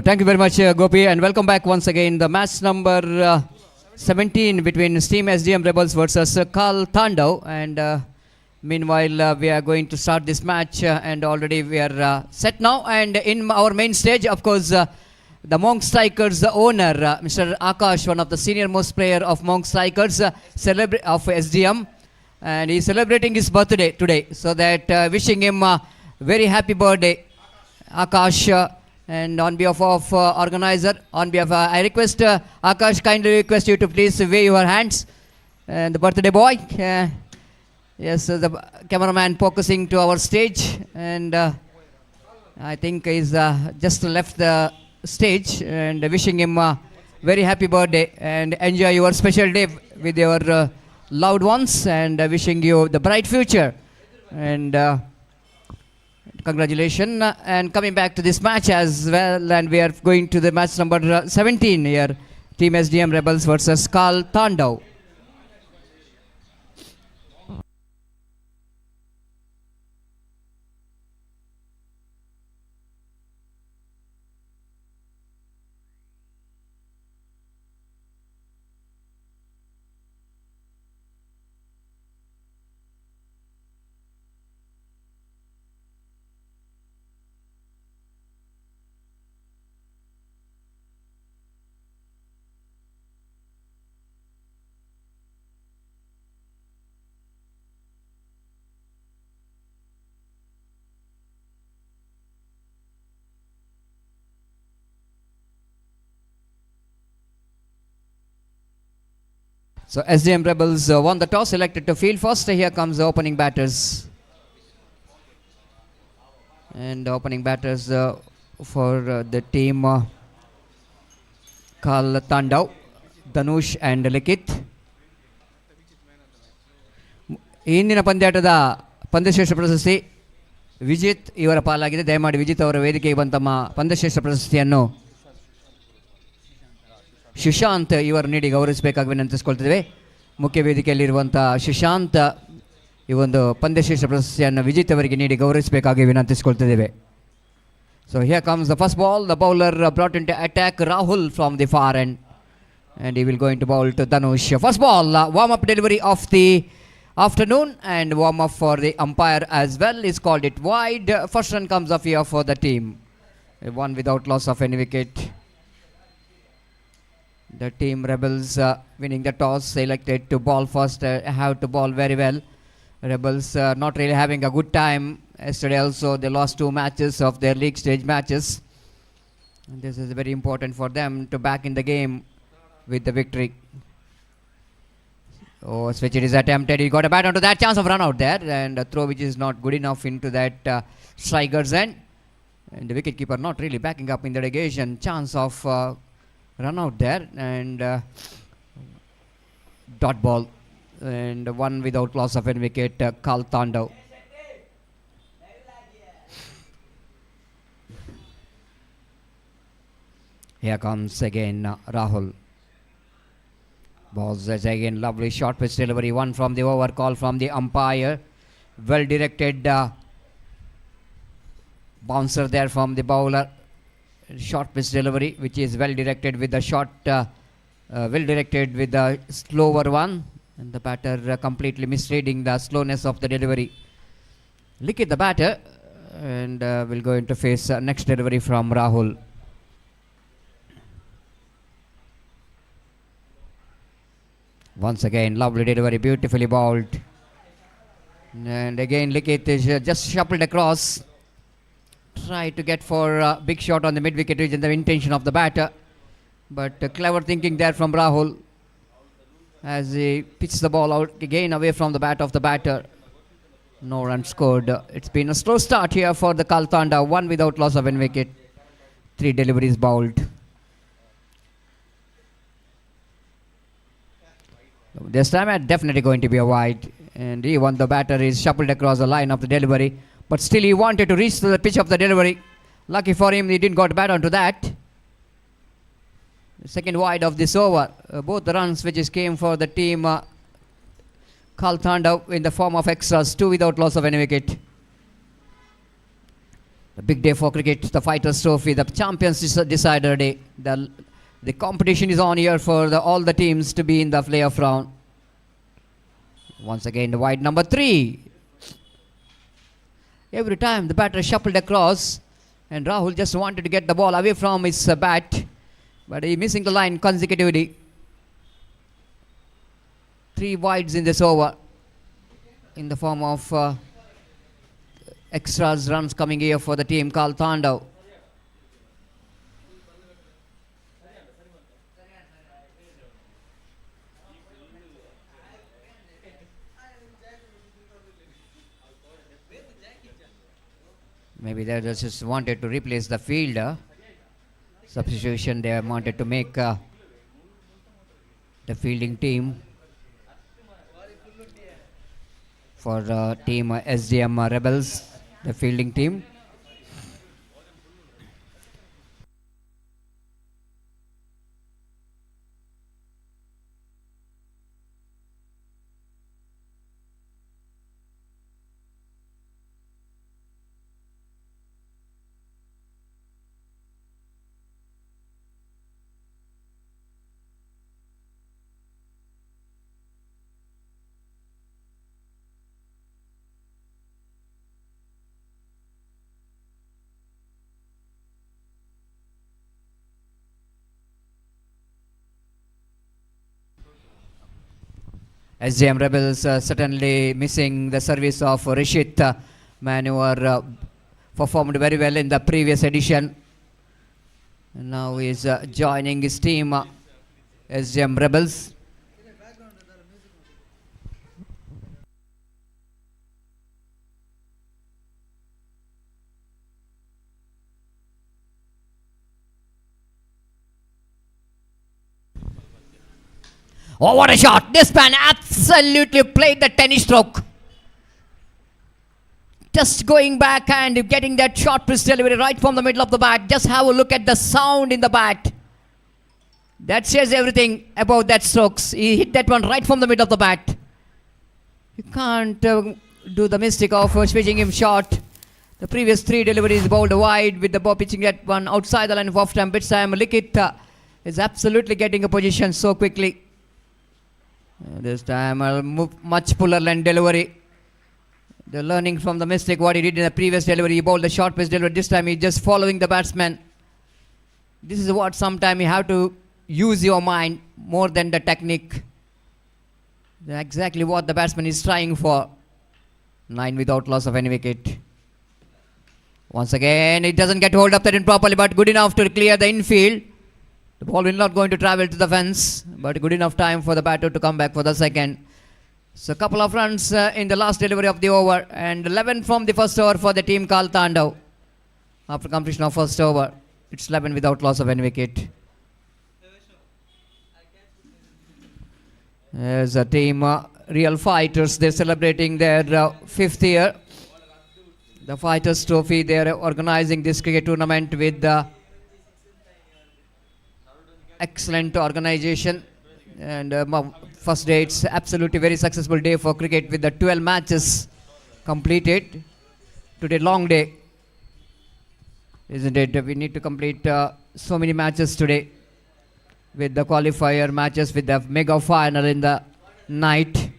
[SPEAKER 2] Thank you very much, Gopi, and welcome back once again. The match number 17 between Team SDM Rebels versus Kaltandao, and meanwhile we are going to start this match, and already we are set now. And in our main stage, of course, the Monk Strikers, the owner, Mr. Akash, one of the senior most player of Monk Strikers, of SDM, and he is celebrating his birthday today. So that wishing him a very happy birthday, Akash. And on behalf of organizer, on behalf, I request Akash, kindly request you to please wave your hands. And the birthday boy, yes, the cameraman focusing to our stage, and I think he's just left the stage, and wishing him a very happy birthday and enjoy your special day with your loved ones, and wishing you the bright future. And congratulations. And coming back to this match as well, and we are going to the match number 17 here, Team SDM Rebels versus Karl Tandau. So SDM Rebels won the toss, elected to field first. Here comes the opening batters. And the opening batters for the team Karl Tandau, Dhanush and Likith. ಇಂದಿನ ಪಂದ್ಯಾಟದ ಪಂದ್ಯಶ್ರೇಷ್ಠ ಪ್ರಶಸ್ತಿ ವಿಜಿತ್ ಇವರ ಪಾಲಾಗಿದೆ. ದಯಮಾಡಿ ವಿಜಿತ್ ಅವರ ವೇದಿಕೆಗೆ ಬಂದ ತಮ್ಮ ಪಂದ್ಯಶ್ರೇಷ್ಠ ಪ್ರಶಸ್ತಿಯನ್ನು ಸುಶಾಂತ್ ಇವರು ನೀಡಿ ಗೌರವಿಸಬೇಕಾಗಿ ವಿನಂತಿಸಿಕೊಳ್ತಿದ್ದೇವೆ. ಮುಖ್ಯ ವೇದಿಕೆಯಲ್ಲಿರುವಂಥ ಸುಶಾಂತ್ ಈ ಒಂದು ಪಂದ್ಯಶ್ರೇಷ್ಠ ಪ್ರಶಸ್ತಿಯನ್ನು ವಿಜಿತ್ ಅವರಿಗೆ ನೀಡಿ ಗೌರವಿಸಬೇಕಾಗಿ ವಿನಂತಿಸಿಕೊಳ್ತಿದ್ದೇವೆ. So here comes the first ball. The bowler brought into attack Rahul from the far end, and he will go into bowl to Dhanush. First ball, warm-up delivery of the afternoon, and warm-up for the umpire as well. He's called it wide. First run comes off here for the team. One without loss of any wicket. The team Rebels winning the toss, selected to ball first, have to ball very well. Rebels not really having a good time. Yesterday also they lost 2 matches of their league stage matches. And this is very important for them to back in the game with the victory. Oh, switch it is attempted. He got a bat onto that, chance of run out there, and a throw which is not good enough into that striker's end. And the wicketkeeper not really backing up in the negation. Chance of run out there, and dot ball, and one without loss of any wicket, Karl Tandau. Here comes again Rahul. Balls again, lovely short pitch delivery, one from the over, call from the umpire. Well directed bouncer there from the bowler. Short pitch delivery, which is well directed with the short, well directed with the slower one, and the batter completely misreading the slowness of the delivery. Look at the batter, and will go into face next delivery from Rahul. Once again, lovely delivery, beautifully bowled, and again Likith is just shuffled across. Try to get for a big shot on the mid-wicket region, the intention of the batter, but clever thinking there from Rahul as he pitches the ball out again away from the bat of the batter. No runs scored. It's been a slow start here for the Karl Tandau, one without loss of any wicket, 3 deliveries bowled. This time definitely going to be a wide, and even the batter is shuffled across the line of the delivery, but still he wanted to reach to the pitch of the delivery. Lucky for him, he didn't got bat onto that. The second wide of this over. Both the runs which came for the team Karl Tandau in the form of extras, 2 without loss of any wicket. The big day for cricket, the Fighters Trophy, the Champions Decider Day. The competition is on here for all the teams to be in the playoff round. Once again, the wide number 3. Every time the batter shuffled across, and Rahul just wanted to get the ball away from his bat, but he missing the line consecutively. 3 wides in this over in the form of extras runs coming here for the team Karl Tandau. Maybe they just wanted to replace the fielder. Substitution they wanted to make the fielding team for team SDM Rebels, the fielding team. SJM Rebels certainly missing the service of Rishit, man who performed very well in the previous edition. And now he is joining his team, SJM Rebels. Oh, what a shot! This man absolutely played the tennis stroke. Just going back and getting that short pitch delivery right from the middle of the bat. Just have a look at the sound in the bat. That says everything about that strokes. He hit that one right from the middle of the bat. You can't do the mistake of switching him short. The previous three deliveries bowled wide with the ball pitching that one outside the line of off time. This time Likit is absolutely getting a position so quickly. This time much fuller line delivery. They're learning from the mistake what he did in the previous delivery. He bowled the short pitch delivery. This time he's just following the batsman. This is what sometimes you have to use your mind more than the technique. That's exactly what the batsman is trying for. 9 without loss of any wicket. Once again, it doesn't get hold of that in properly, but good enough to clear the infield. The ball will not going to travel to the fence, but good enough time for the batter to come back for the second. So a couple of runs in the last delivery of the over, and 11 from the first over for the team called Tandav. After completion of first over, it's 11 without loss of any wicket. There's a team Real Fighters. They're celebrating their fifth year. The Fighters Trophy. They're organizing this cricket tournament with excellent organization. And first day, it's absolutely very successful day for cricket with the 12 matches completed. Today, long day, isn't it? We need to complete so many matches today with the qualifier matches, with the mega final in the night.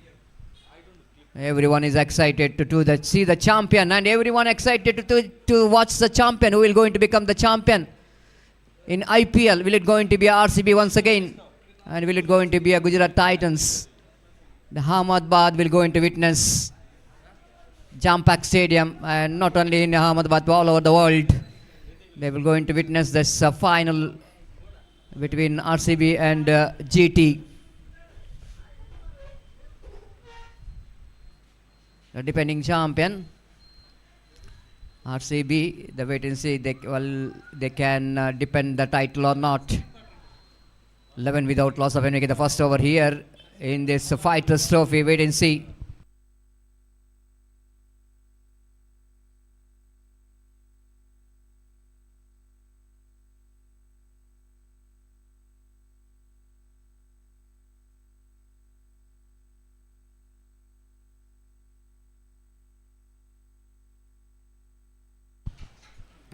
[SPEAKER 2] Everyone is excited to see the champion, and everyone excited to watch the champion. Who will going to become the champion in IPL? Will it going to be RCB once again? And will it going to be a Gujarat Titans? The Ahmedabad will going to witness Jam-packed Stadium, and not only in Ahmedabad, but all over the world. They will going to witness this final between RCB and GT. The defending champion, RCB, the wait and see they can defend the title or not. 11 without loss of any wicket. The first over here in this Fighters Trophy. Wait and see.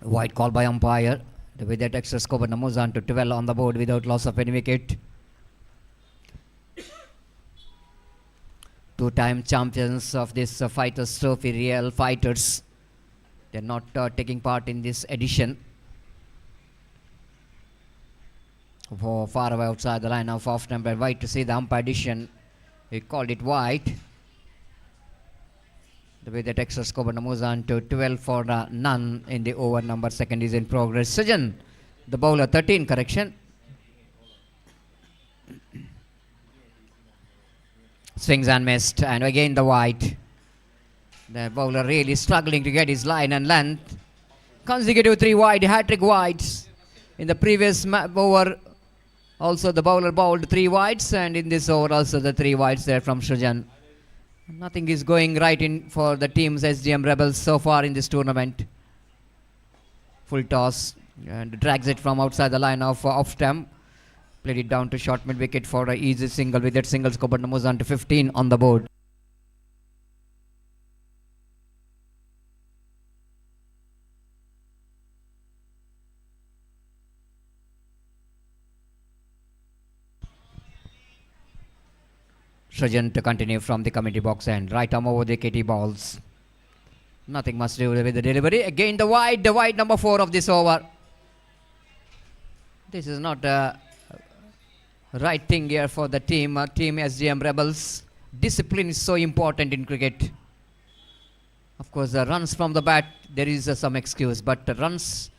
[SPEAKER 2] White call by umpire. With that extra score, moves on to 12 on the board without loss of any wicket. Two-time champions of this Fighters Trophy, Real Fighters. They're not taking part in this edition. Far away outside the line of off number white to see the umpire decision. He called it white. The way that extra score moves on to 12 for none in the over number. Second is in progress. Sajan, the bowler, 13 correction. Swings and missed, and again the white. The bowler really struggling to get his line and length. Consecutive 3 wide, hat-trick wides. In the previous over, also the bowler bowled 3 wides, and in this over also the 3 wides there from Srijan. Nothing is going right in for the team's SDM Rebels so far in this tournament. Full toss and drags it from outside the line of off stump. Played it down to short mid wicket for an easy single. With that single score, but moves on to 15 on the board. Srijan to continue from the committee box and right arm over the KT balls. Nothing much to do with the delivery. Again the wide number 4 of this over. This is not a right thing here for the team. Team SDM Rebels. Discipline is so important in cricket. Of course, the runs from the bat, there is some excuse, but the runs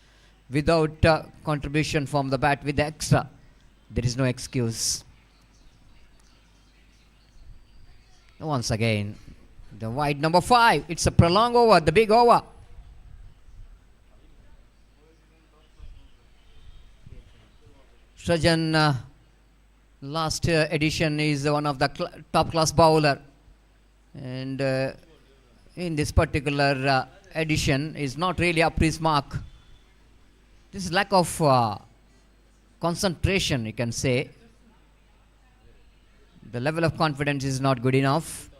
[SPEAKER 2] without contribution from the bat with the extra, there is no excuse. Once again, the wide number 5. It's a prolonged over, the big over. Srijan, last edition, is one of the top class bowler, and in this particular edition is not really up to his mark. This is lack of concentration, you can say. The level of confidence is not good enough.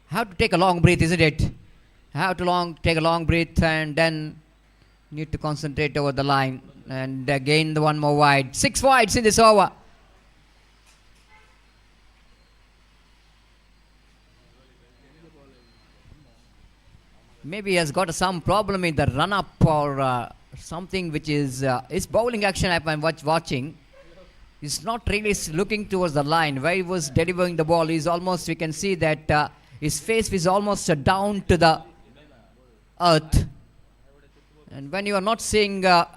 [SPEAKER 2] Have to take a long breath, isn't it? Have to take a long breath and then need to concentrate over the line. And again the one more wide. 6 wides in this over. Maybe he has got some problem in the run-up or something which is his bowling action I'm watching. He's not really looking towards the line. Where he was delivering the ball, he's almost, we can see that his face is almost down to the earth. And when you are not seeing the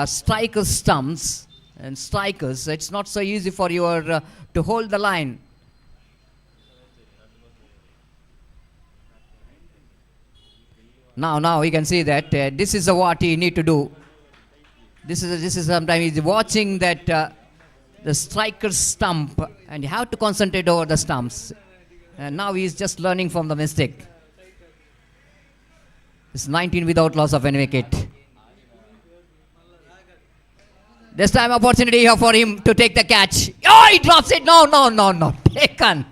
[SPEAKER 2] striker's stumps and strikers, it's not so easy for you to hold the line. Now you can see that this is what he need to do. This is sometimes he's watching that the striker's stump, and you have to concentrate over the stumps. And now he's just learning from the mistake. It's 19 without loss of any wicket. This time opportunity here for him to take the catch. Oh, he drops it. No. Taken.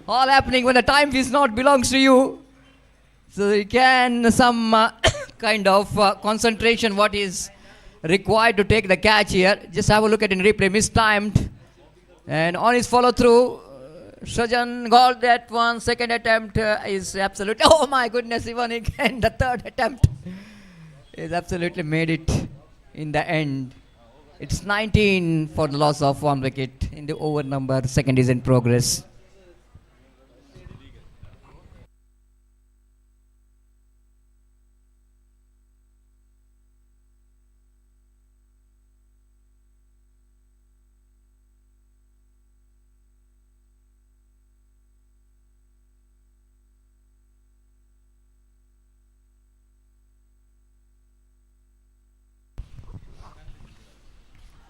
[SPEAKER 2] All happening when the time is not belongs to you. So you can some kind of concentration what is required to take the catch here. Just have a look at in replay. Mistimed. And on his follow through, Srijan got that one. Second attempt is absolutely, oh my goodness, even again the third attempt is absolutely made it in the end. It's 19 for the loss of 1 wicket in the over number. Second is in progress.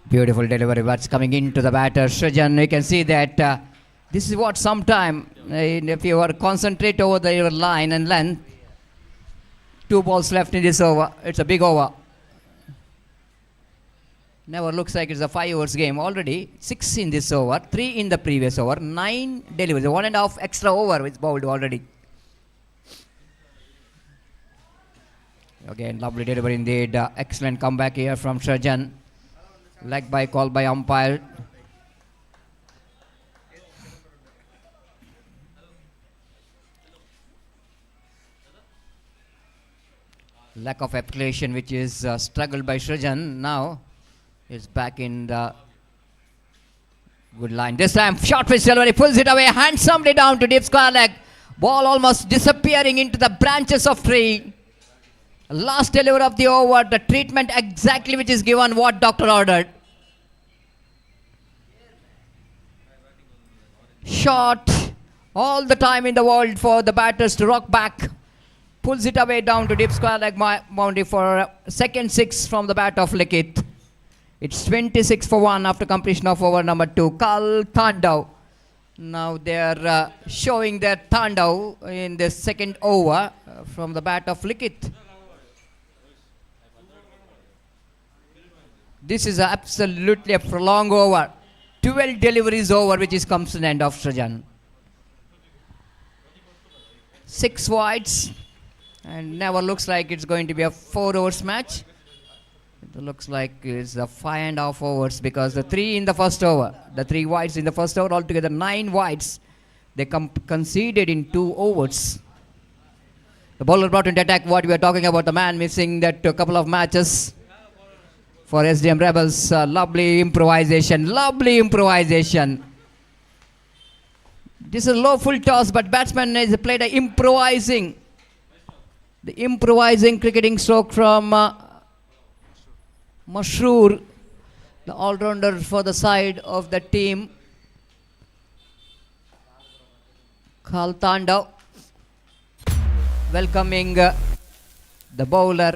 [SPEAKER 2] Beautiful delivery, bats coming into the batter. Srijan, you can see that this is what sometime, if you are concentrate over the your line and length, 2 balls left in this over. It's a big over. Never looks like it's a 5 overs game. Already 6 in this over, 3 in the previous over, 9 deliveries. 1.5 extra over which bowled already. Again, lovely delivery indeed. Excellent comeback here from Srijan. Leg by call by umpire. Lack of application which is struggled by Srijan. Now is back in the good line. This time short pitch delivery, pulls it away handsomely down to deep square leg. Ball almost disappearing into the branches of tree. Last delivery of the over, the treatment exactly which is given what doctor ordered. Short all the time in the world for the batters to rock back, pulls it away down to deep square leg boundary for second six from the bat of Likith. It's 26 for 1 after completion of over number 2. Kal Thandau. Now they are showing their Thandau in the second over from the bat of Likith. This is absolutely a prolonged over. 12 deliveries over, which is comes to the end of Srajan. 6 wides, and never looks like it's going to be a 4 overs match. It looks like it's a 5.5 overs because the 3 in the first over, the 3 wides in the first over, altogether 9 wides. They conceded in 2 overs. The bowler brought into attack. What we are talking about, the man missing that a couple of matches for SDM Rebels. Lovely improvisation, lovely improvisation. This is a low full toss, but batsman has played the improvising cricketing stroke from Mashroor, the all-rounder for the side of the team. Kal Thandau welcoming the bowler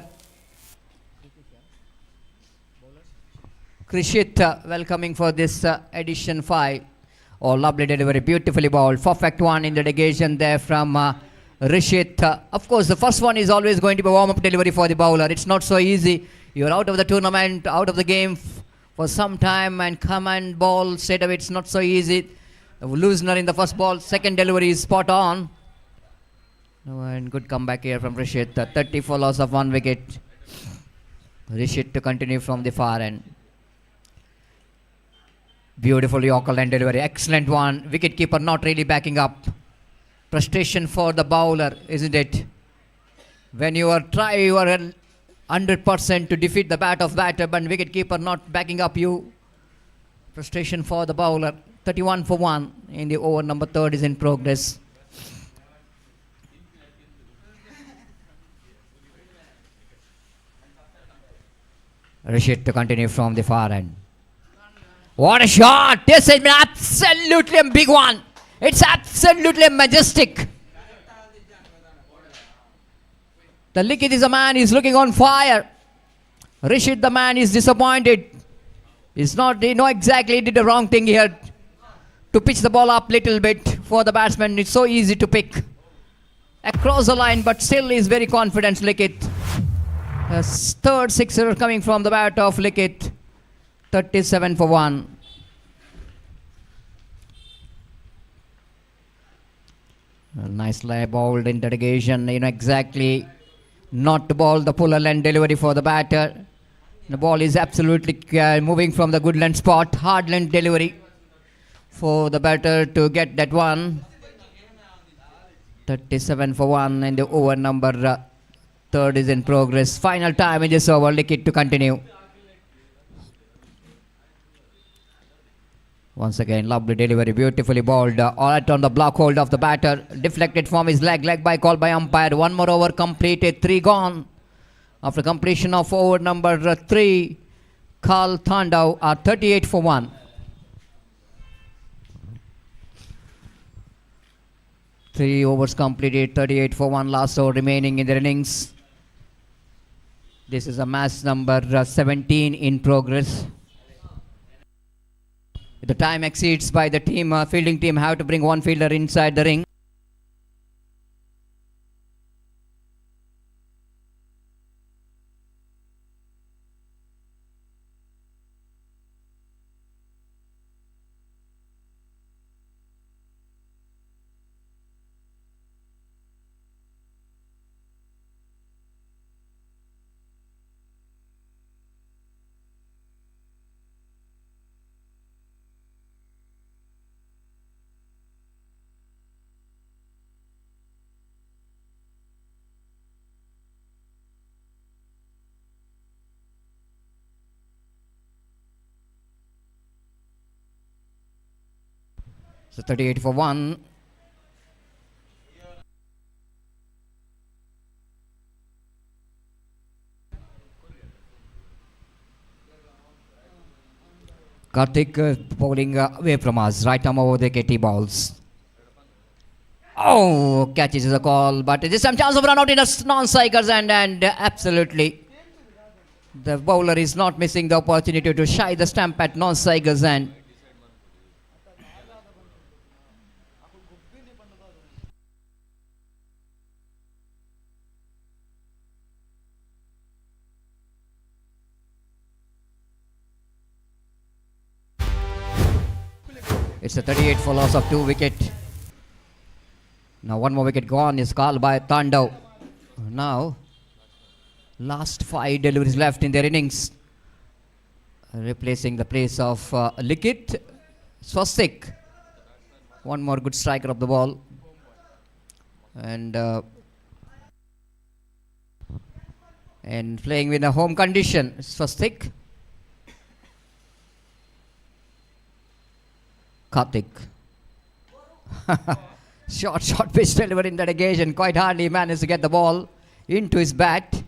[SPEAKER 2] Krishit, welcoming for this edition 5. Oh, lovely delivery, beautifully bowled. Perfect one in the negation there from Rishit. Of course, the first one is always going to be a warm-up delivery for the bowler. It's not so easy. You're out of the tournament, out of the game for some time, and come and bowl straight away. It's not so easy. Loosener in the first ball. Second delivery is spot on. And good comeback here from Rishit. 30 for loss of 1 wicket. Rishit to continue from the far end. Beautiful Yorker line delivery. Excellent one. Wicket keeper not really backing up. Frustration for the bowler, isn't it? When you are 100% to defeat the bat of batter, but wicket keeper not backing up you. Frustration for the bowler. 31 for 1 in the over number 3 is in progress. Rishit to continue from the far end. What a shot! This has been absolutely a big one. It's absolutely majestic. The Likith is a man, he's looking on fire. Rishit, the man, is disappointed. He's not, he know exactly, he did the wrong thing here. To pitch the ball up little bit for the batsman. It's so easy to pick across the line, but still is very confident, Likith. The third sixer coming from the bat of Likith. 37 for 1. Nicely bowled in dedication. You know exactly not to bowl the puller length delivery for the batter. The ball is absolutely moving from the good length spot. Hard length delivery for the batter to get that one. 37 for 1 and the over number 3 is in progress. Final time in this over. Likith to continue. Once again, lovely delivery, beautifully bowled. All right on the block hold of the batter. Deflected from his leg. Leg by call by umpire. One more over completed. 3 gone. After completion of over number 3, Kal Thandau are 38 for 1. Three overs completed. 38 for 1. Last over remaining in the innings. This is a match number 17 in progress. If the time exceeds by the team, fielding team have to bring one fielder inside the ring. So 38 for 1. Karthik bowling away from us. Right arm over the KT balls. Oh, catches the call, but this time chance of run out in a non-strikers and absolutely the bowler is not missing the opportunity to shy the stump at non-strikers and it's a 38 for loss of 2 wicket. Now one more wicket gone is called by Tandau. Now last 5 deliveries left in their innings. Replacing the place of Likit, Swastik. One more good striker of the ball. And playing with a home condition, Swastik. Karthik. Short pitch delivery in that occasion. Quite hardly managed to get the ball into his bat. They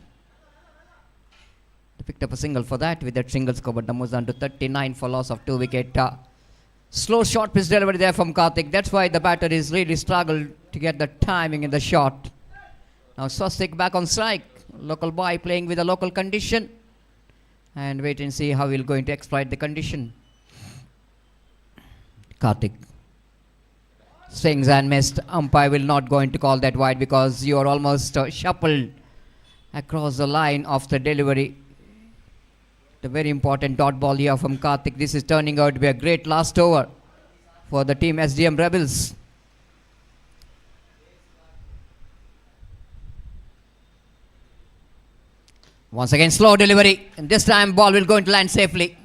[SPEAKER 2] picked up a single for that. With that single score, but numbers down to 39 for loss of 2 wicket. Slow short pitch delivery there from Karthik. That's why the batter is really struggled to get the timing in the shot. Now Swastik back on strike. Local boy playing with a local condition. And wait and see how he'll going to exploit the condition. Karthik. Swings and missed. Umpire will not going to call that wide because you are almost shuffled across the line of the delivery. The very important dot ball here from Karthik. This is turning out to be a great last over for the team SDM Rebels. Once again slow delivery, and this time ball will go into land safely.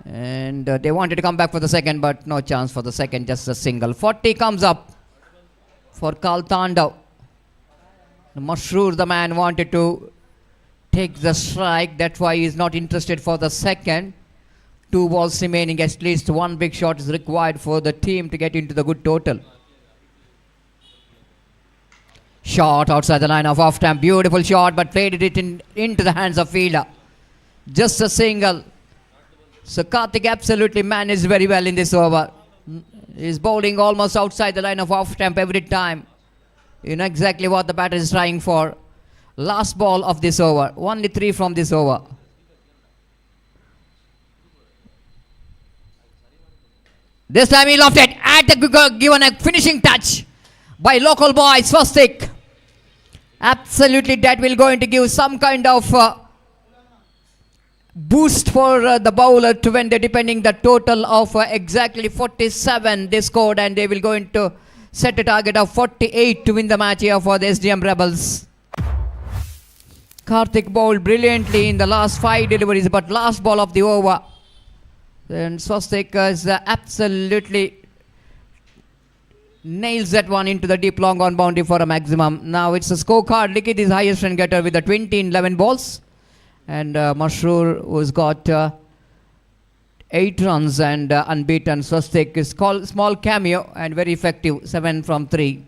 [SPEAKER 2] And they wanted to come back for the second, but no chance for the second, just a single. 40 comes up for Karl Tandau. Masroor, the man, wanted to take the strike. That's why he is not interested for the second. 2 balls remaining. At least one big shot is required for the team to get into the good total. Shot outside the line of off stump. Beautiful shot, but played it into the hands of fielder. Just a single. So Karthik absolutely managed very well in this over. He's bowling almost outside the line of off stump every time. You know exactly what the batter is trying for. Last ball of this over. Only 3 from this over. This time he lofted at the given a finishing touch by local boy Swastik. Absolutely, that will going to give some kind of boost for the bowler to when they're depending the total of exactly 47 they scored, and they will going to set a target of 48 to win the match here for the SDM Rebels. Karthik bowled brilliantly in the last 5 deliveries, but last ball of the over, and Swastik is absolutely nails that one into the deep long on boundary for a maximum. Now it's a scorecard. Likit is highest run getter with the 20 in 11 balls. And Masroor, who's got 8 runs and unbeaten. Swastik is called small cameo and very effective, 7 from 3.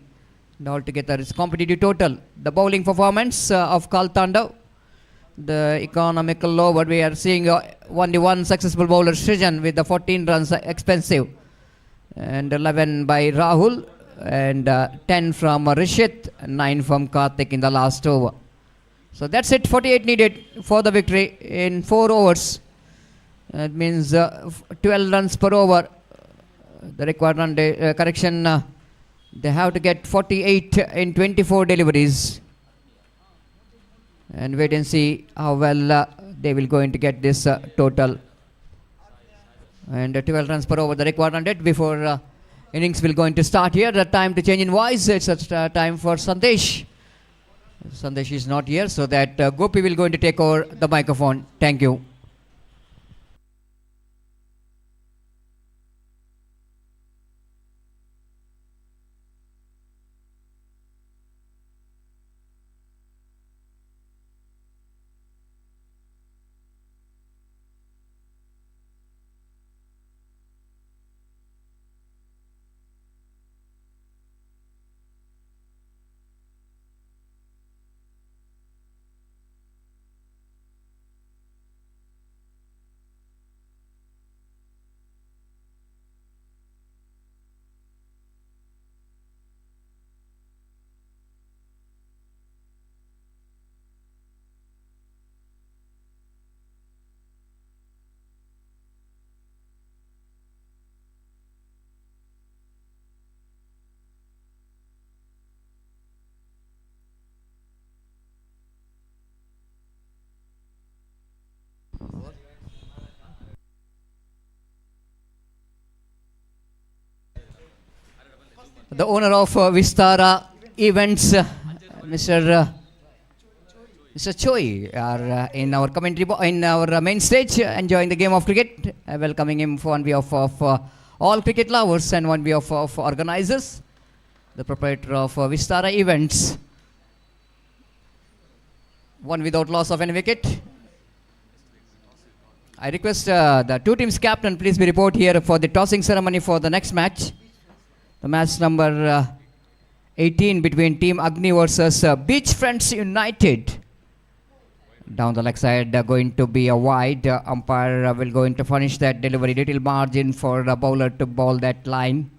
[SPEAKER 2] And altogether it's competitive total. The bowling performance of Karl Tandau, the economical over, we are seeing only one successful bowler, Srijan, with the 14 runs expensive. And 11 by Rahul, and 10 from Rishit, 9 from Karthik in the last over. So that's it, 48 needed for the victory in 4 overs. That means 12 runs per over. The required run correction, they have to get 48 in 24 deliveries. And wait and see how well they will going to get this total. And 12 runs per over, the required run rate before innings will going to start here. The time to change in voice. It's time for Sandesh. Sandesh is not here, so that Gopi will going to take over the microphone. Thank you. the owner of Vistara Events, Mr. Choi, are in our commentary in our main stage, enjoying the game of cricket. Welcoming him for one behalf of all cricket lovers and one behalf of organizers, the proprietor of Vistara Events. One without loss of any wicket. I request the two teams captain please be report here for the tossing ceremony for the next match. The match number 18 between Team Agni versus Beach Friends United. Down the leg side going to be a wide. Umpire will going to furnish that delivery. Little margin for the bowler to bowl that line.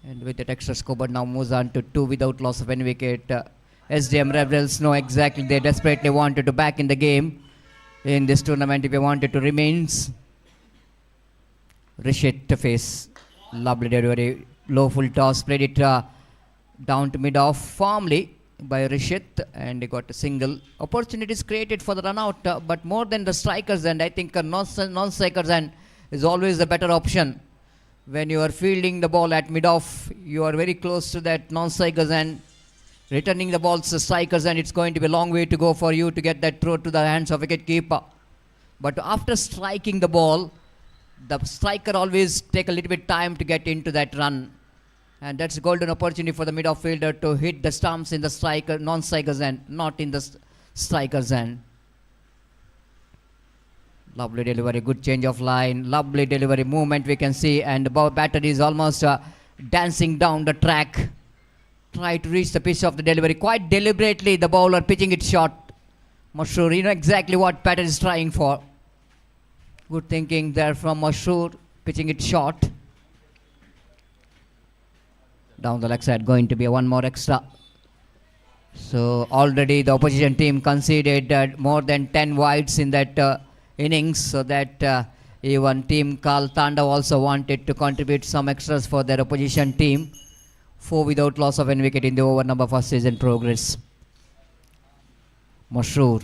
[SPEAKER 2] And with that extra score, but now moves on to 2 without loss of any wicket. SDM Rebels know exactly they desperately wanted to back in the game in this tournament if they wanted to remain. Rishit to face. Lovely delivery. Low full toss. Played it down to mid-off firmly by Rishit, and he got a single. Opportunities created for the run out, but more than the strikers, and I think non-strikers and is always the better option. When you are fielding the ball at mid-off, you are very close to that non-strikers and returning the balls to strikers, and it's going to be a long way to go for you to get that throw to the hands of wicket keeper. But after striking the ball, the striker always take a little bit time to get into that run. And that's a golden opportunity for the mid-off fielder to hit the stumps in the striker, non-strikers end, not in the strikers end. Lovely delivery, good change of line, lovely delivery movement we can see, and the batter is almost dancing down the track. Try to reach the pitch of the delivery quite deliberately. The bowler pitching it short. Mashur, you know exactly what batter is trying for. Good thinking there from Mashur, pitching it short. Down the leg side going to be one more extra. So already the opposition team conceded more than 10 wides in that innings, so that even team Kal Tanda also wanted to contribute some extras for their opposition team. 4 without loss of any wicket in the over number first is in progress. Mashur.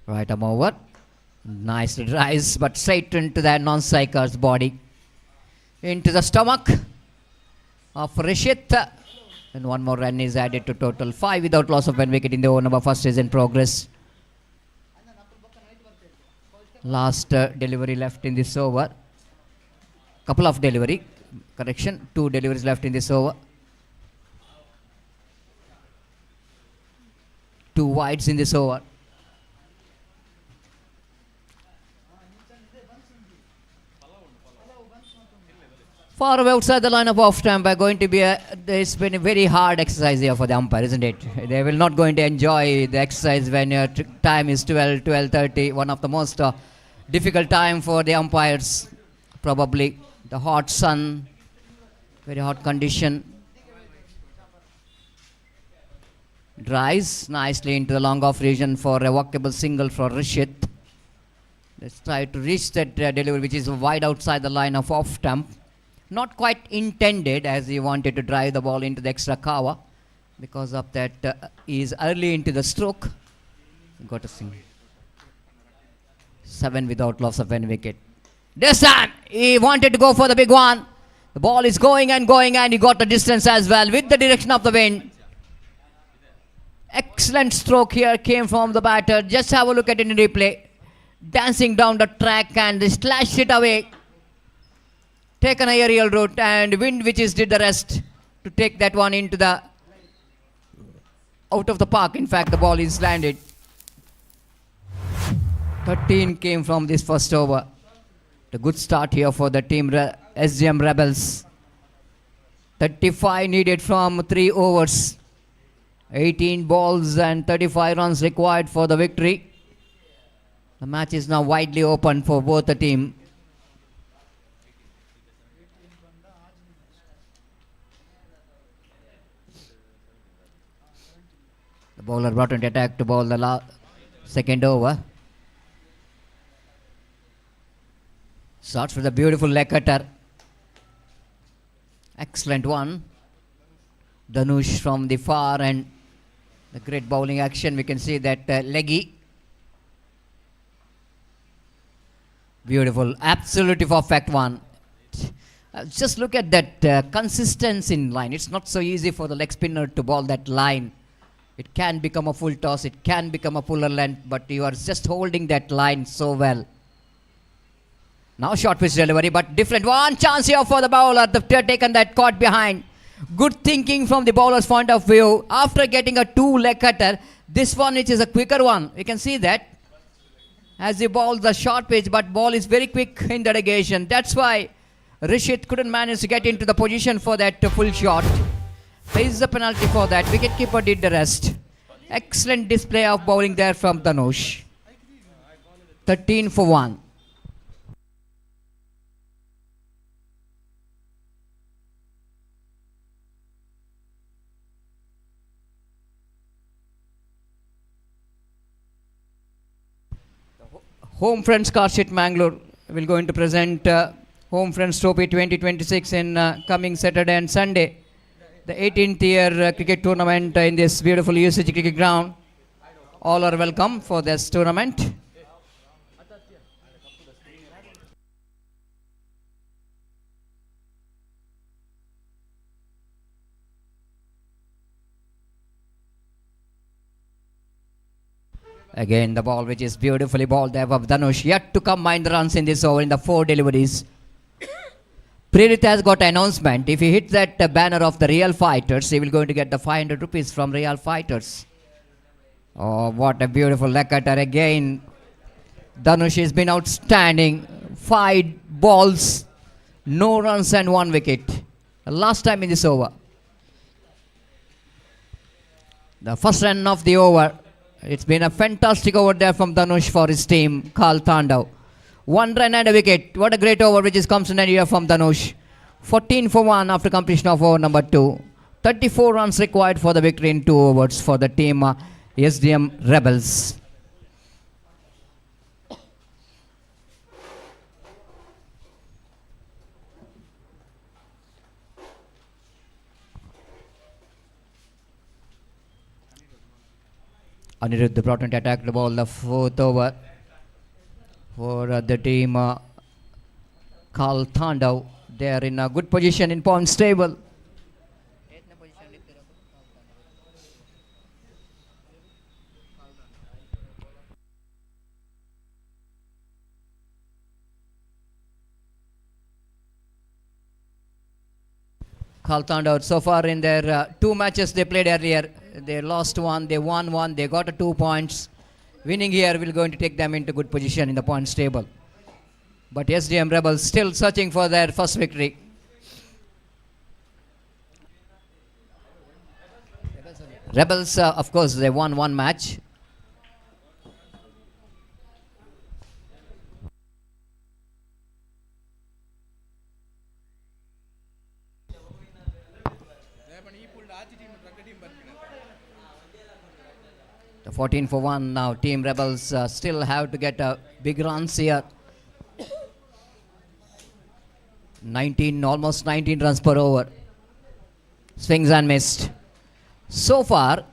[SPEAKER 2] Right arm over. Nice rise, but straight into that non-striker's body. Into the stomach of Rishit, and one more run is added to total. 5 without loss of one wicket in the over number first is in progress. Last delivery left in this over. Couple of delivery, correction, 2 deliveries left in this over. 2 wides in this over. Far away outside the line of off stump are going to be it's been a very hard exercise here for the umpire, isn't it? They will not going to enjoy the exercise when your time is 12:30. One of the most difficult time for the umpires. Probably the hot sun, very hot condition. Drives nicely into the long off region for a walkable single for Rishit. Let's try to reach that delivery, which is wide outside the line of off stump. Not quite intended, as he wanted to drive the ball into the extra cover. Because of that, he is early into the stroke. Got a single. 7 without loss of any wicket. This time, he wanted to go for the big one. The ball is going, and he got the distance as well with the direction of the wind. Excellent stroke here came from the batter. Just have a look at it in replay. Dancing down the track and they slashed it away. Taken an aerial route, and wind which did the rest to take that one into the out of the park. In fact, the ball is landed. 13 came from this first over. The good start here for the team SGM Rebels. 35 needed from 3 overs. 18 balls and 35 runs required for the victory. The match is now widely open for both the team. The bowler brought into attack to bowl the second over. Starts with a beautiful leg cutter. Excellent one. Dhanush from the far end. The great bowling action. We can see that leggy. Beautiful. Absolutely perfect one. Just look at that consistency in line. It's not so easy for the leg spinner to ball that line. It can become a full toss, it can become a fuller length, but you are just holding that line so well. Now short pitch delivery, but different. One chance here for the bowler. The taken that caught behind. Good thinking from the bowler's point of view. After getting a two-leg cutter, this one which is a quicker one. You can see that. As he bowls the short pitch, but ball is very quick in the negation. That's why Rishit couldn't manage to get into the position for that full shot. Pays the penalty for that. Wicketkeeper did the rest. Excellent display of bowling there from Dhanush. 13 for 1. Home Friends car sheet Mangalore will going to present Home Friends Trophy 2026 in coming Saturday and Sunday. The 18th year cricket tournament in this beautiful UCG cricket ground. All are welcome for this tournament. Again, the ball which is beautifully balled there of Dhanush. Yet to combine the runs in this over in the 4 deliveries. Prerit has got an announcement. If he hits that banner of the Real Fighters, he will going to get the 500 rupees from Real Fighters. Oh, what a beautiful leg cutter again. Dhanush has been outstanding. 5 balls, no runs and 1 wicket. Last time in this over. The first run of the over. It's been a fantastic over there from Dhanush for his team, Karl Tandav. 1 run and a wicket. What a great over which is comes in here from Dhanush. 14 for 1 after completion of over number 2. 34 runs required for the victory in 2 overs for the team SDM Rebels. Aniruddha brought into attack the ball, the 4th over for the team Karl Tandav. They are in a good position in points table. Karl Tandav so far in their 2 matches they played earlier. They lost 1, they won 1, they got 2 points. Winning here will going to take them into good position in the points table. But SDM Rebels still searching for their first victory. Rebels, of course, they won 1 match. The 14 for 1 now. Team Rebels still have to get a big runs here. almost 19 runs per over. Swings and missed. So far,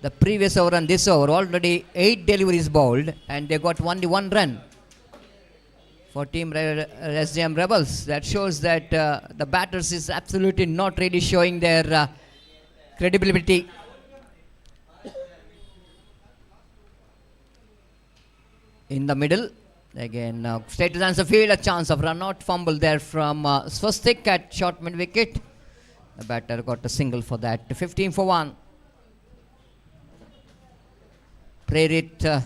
[SPEAKER 2] the previous over and this over, already 8 deliveries bowled and they got only 1 run for Team SDM Rebels. That shows that the batters is absolutely not really showing their credibility. In the middle, again, straight to the answer field, a chance of run out, fumble there from Swastik at short mid wicket. The batter got a single for that. 15 for 1. Prerit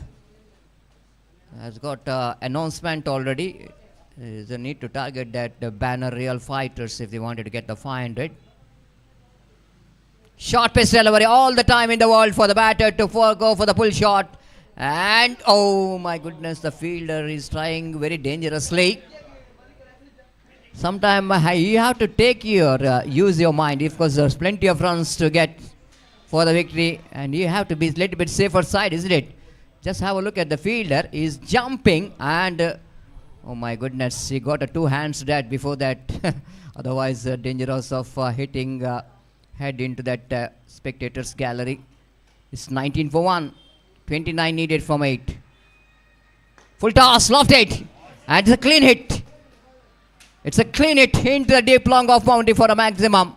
[SPEAKER 2] has got announcement already. There is a need to target that banner Real Fighters if they wanted to get the 500. Short pitch delivery all the time in the world for the batter to go for the pull shot. And oh my goodness, the fielder is trying very dangerously. Sometimes you have to take use your mind, because there's plenty of runs to get for the victory, and you have to be a little bit safer side, isn't it? Just have a look at the fielder. He's jumping and oh my goodness, he got 2 hands to that before that. Otherwise dangerous of hitting head into that spectators gallery. It's 19 for 1. 29 needed from 8. Full toss, lofted, and it's a clean hit. It's a clean it into the deep long off boundary for a maximum.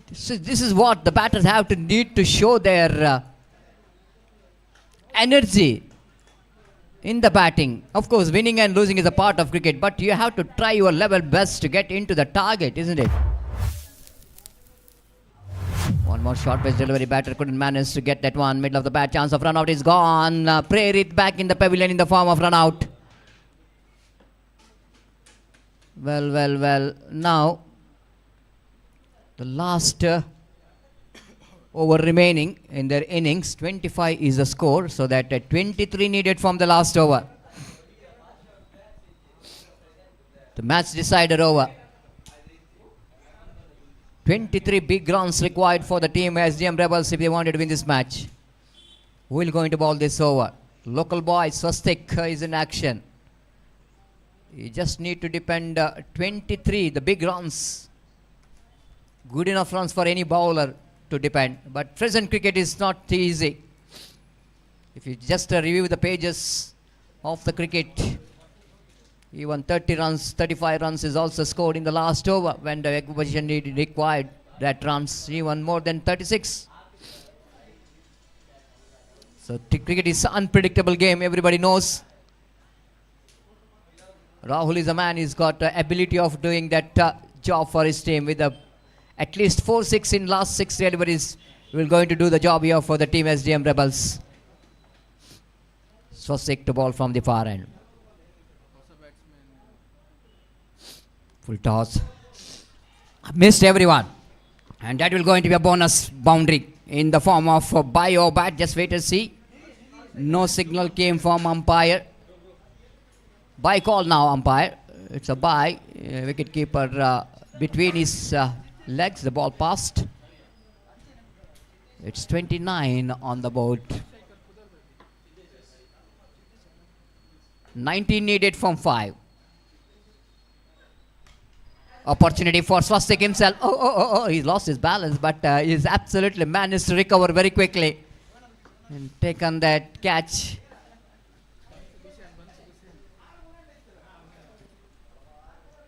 [SPEAKER 2] This is what the batters have to need to show their energy in the batting. Of course, winning and losing is a part of cricket, but you have to try your level best to get into the target, isn't it? One more short pitch delivery. Batter couldn't manage to get that one. Middle of the bat. Chance of run out is gone. Prerit back in the pavilion in the form of run out. Well. Now, the last over remaining in their innings. 25 is the score. So that 23 needed from the last over. The match decider over. 23 big runs required for the team SDM Rebels if they wanted to win this match. Who will going to bowl this over? Local boy Swastik is in action. You just need to depend 23, the big runs. Good enough runs for any bowler to depend. But present cricket is not easy. If you just review the pages of the cricket, even 30 runs, 35 runs is also scored in the last over when the opposition required that runs, even more than 36. So cricket is an unpredictable game, everybody knows. Rahul is a man who's got the ability of doing that job for his team with at least 4-6 in last 6 deliveries. We're going to do the job here for the team SDM Rebels. Swastik to ball from the far end. Full toss. Missed everyone. And that will going to be a bonus boundary in the form of bye or bat. Just wait and see. No signal came from umpire. Bye call now, umpire. It's a bye. Wicket keeper between his legs. The ball passed. It's 29 on the board. 19 needed from 5. Opportunity for Swastik himself. Oh, he lost his balance, but he's absolutely managed to recover very quickly and taken that catch.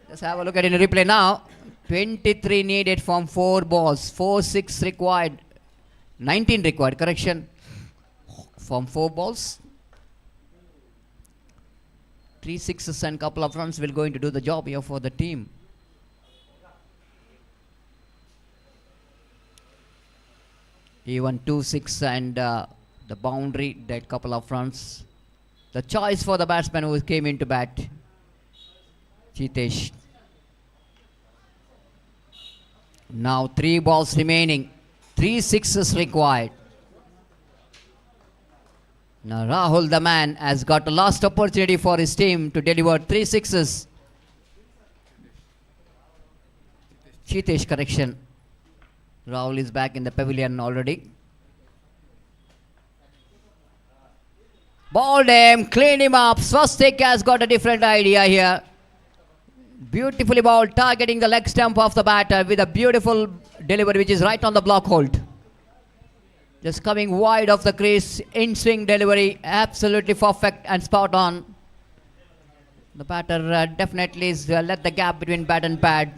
[SPEAKER 2] Let's have a look at it in replay now. 23 needed from 4 balls. 4-6 required. 19 required, correction. From 4 balls. 3 sixes and couple of runs will going to do the job here for the team. Even 2-6 and the boundary, that couple of runs. The choice for the batsman who came into bat, Chitesh. Now 3 balls remaining. 3 sixes required. Now Rahul, the man, has got a last opportunity for his team to deliver 3 sixes. Chitesh, correction. Rahul is back in the pavilion already. Balled him, clean him up. Swastik has got a different idea here. Beautifully balled, targeting the leg stump of the batter with a beautiful delivery which is right on the block hold. Just coming wide of the crease, in swing delivery, absolutely perfect and spot on. The batter definitely is let the gap between bat and pad.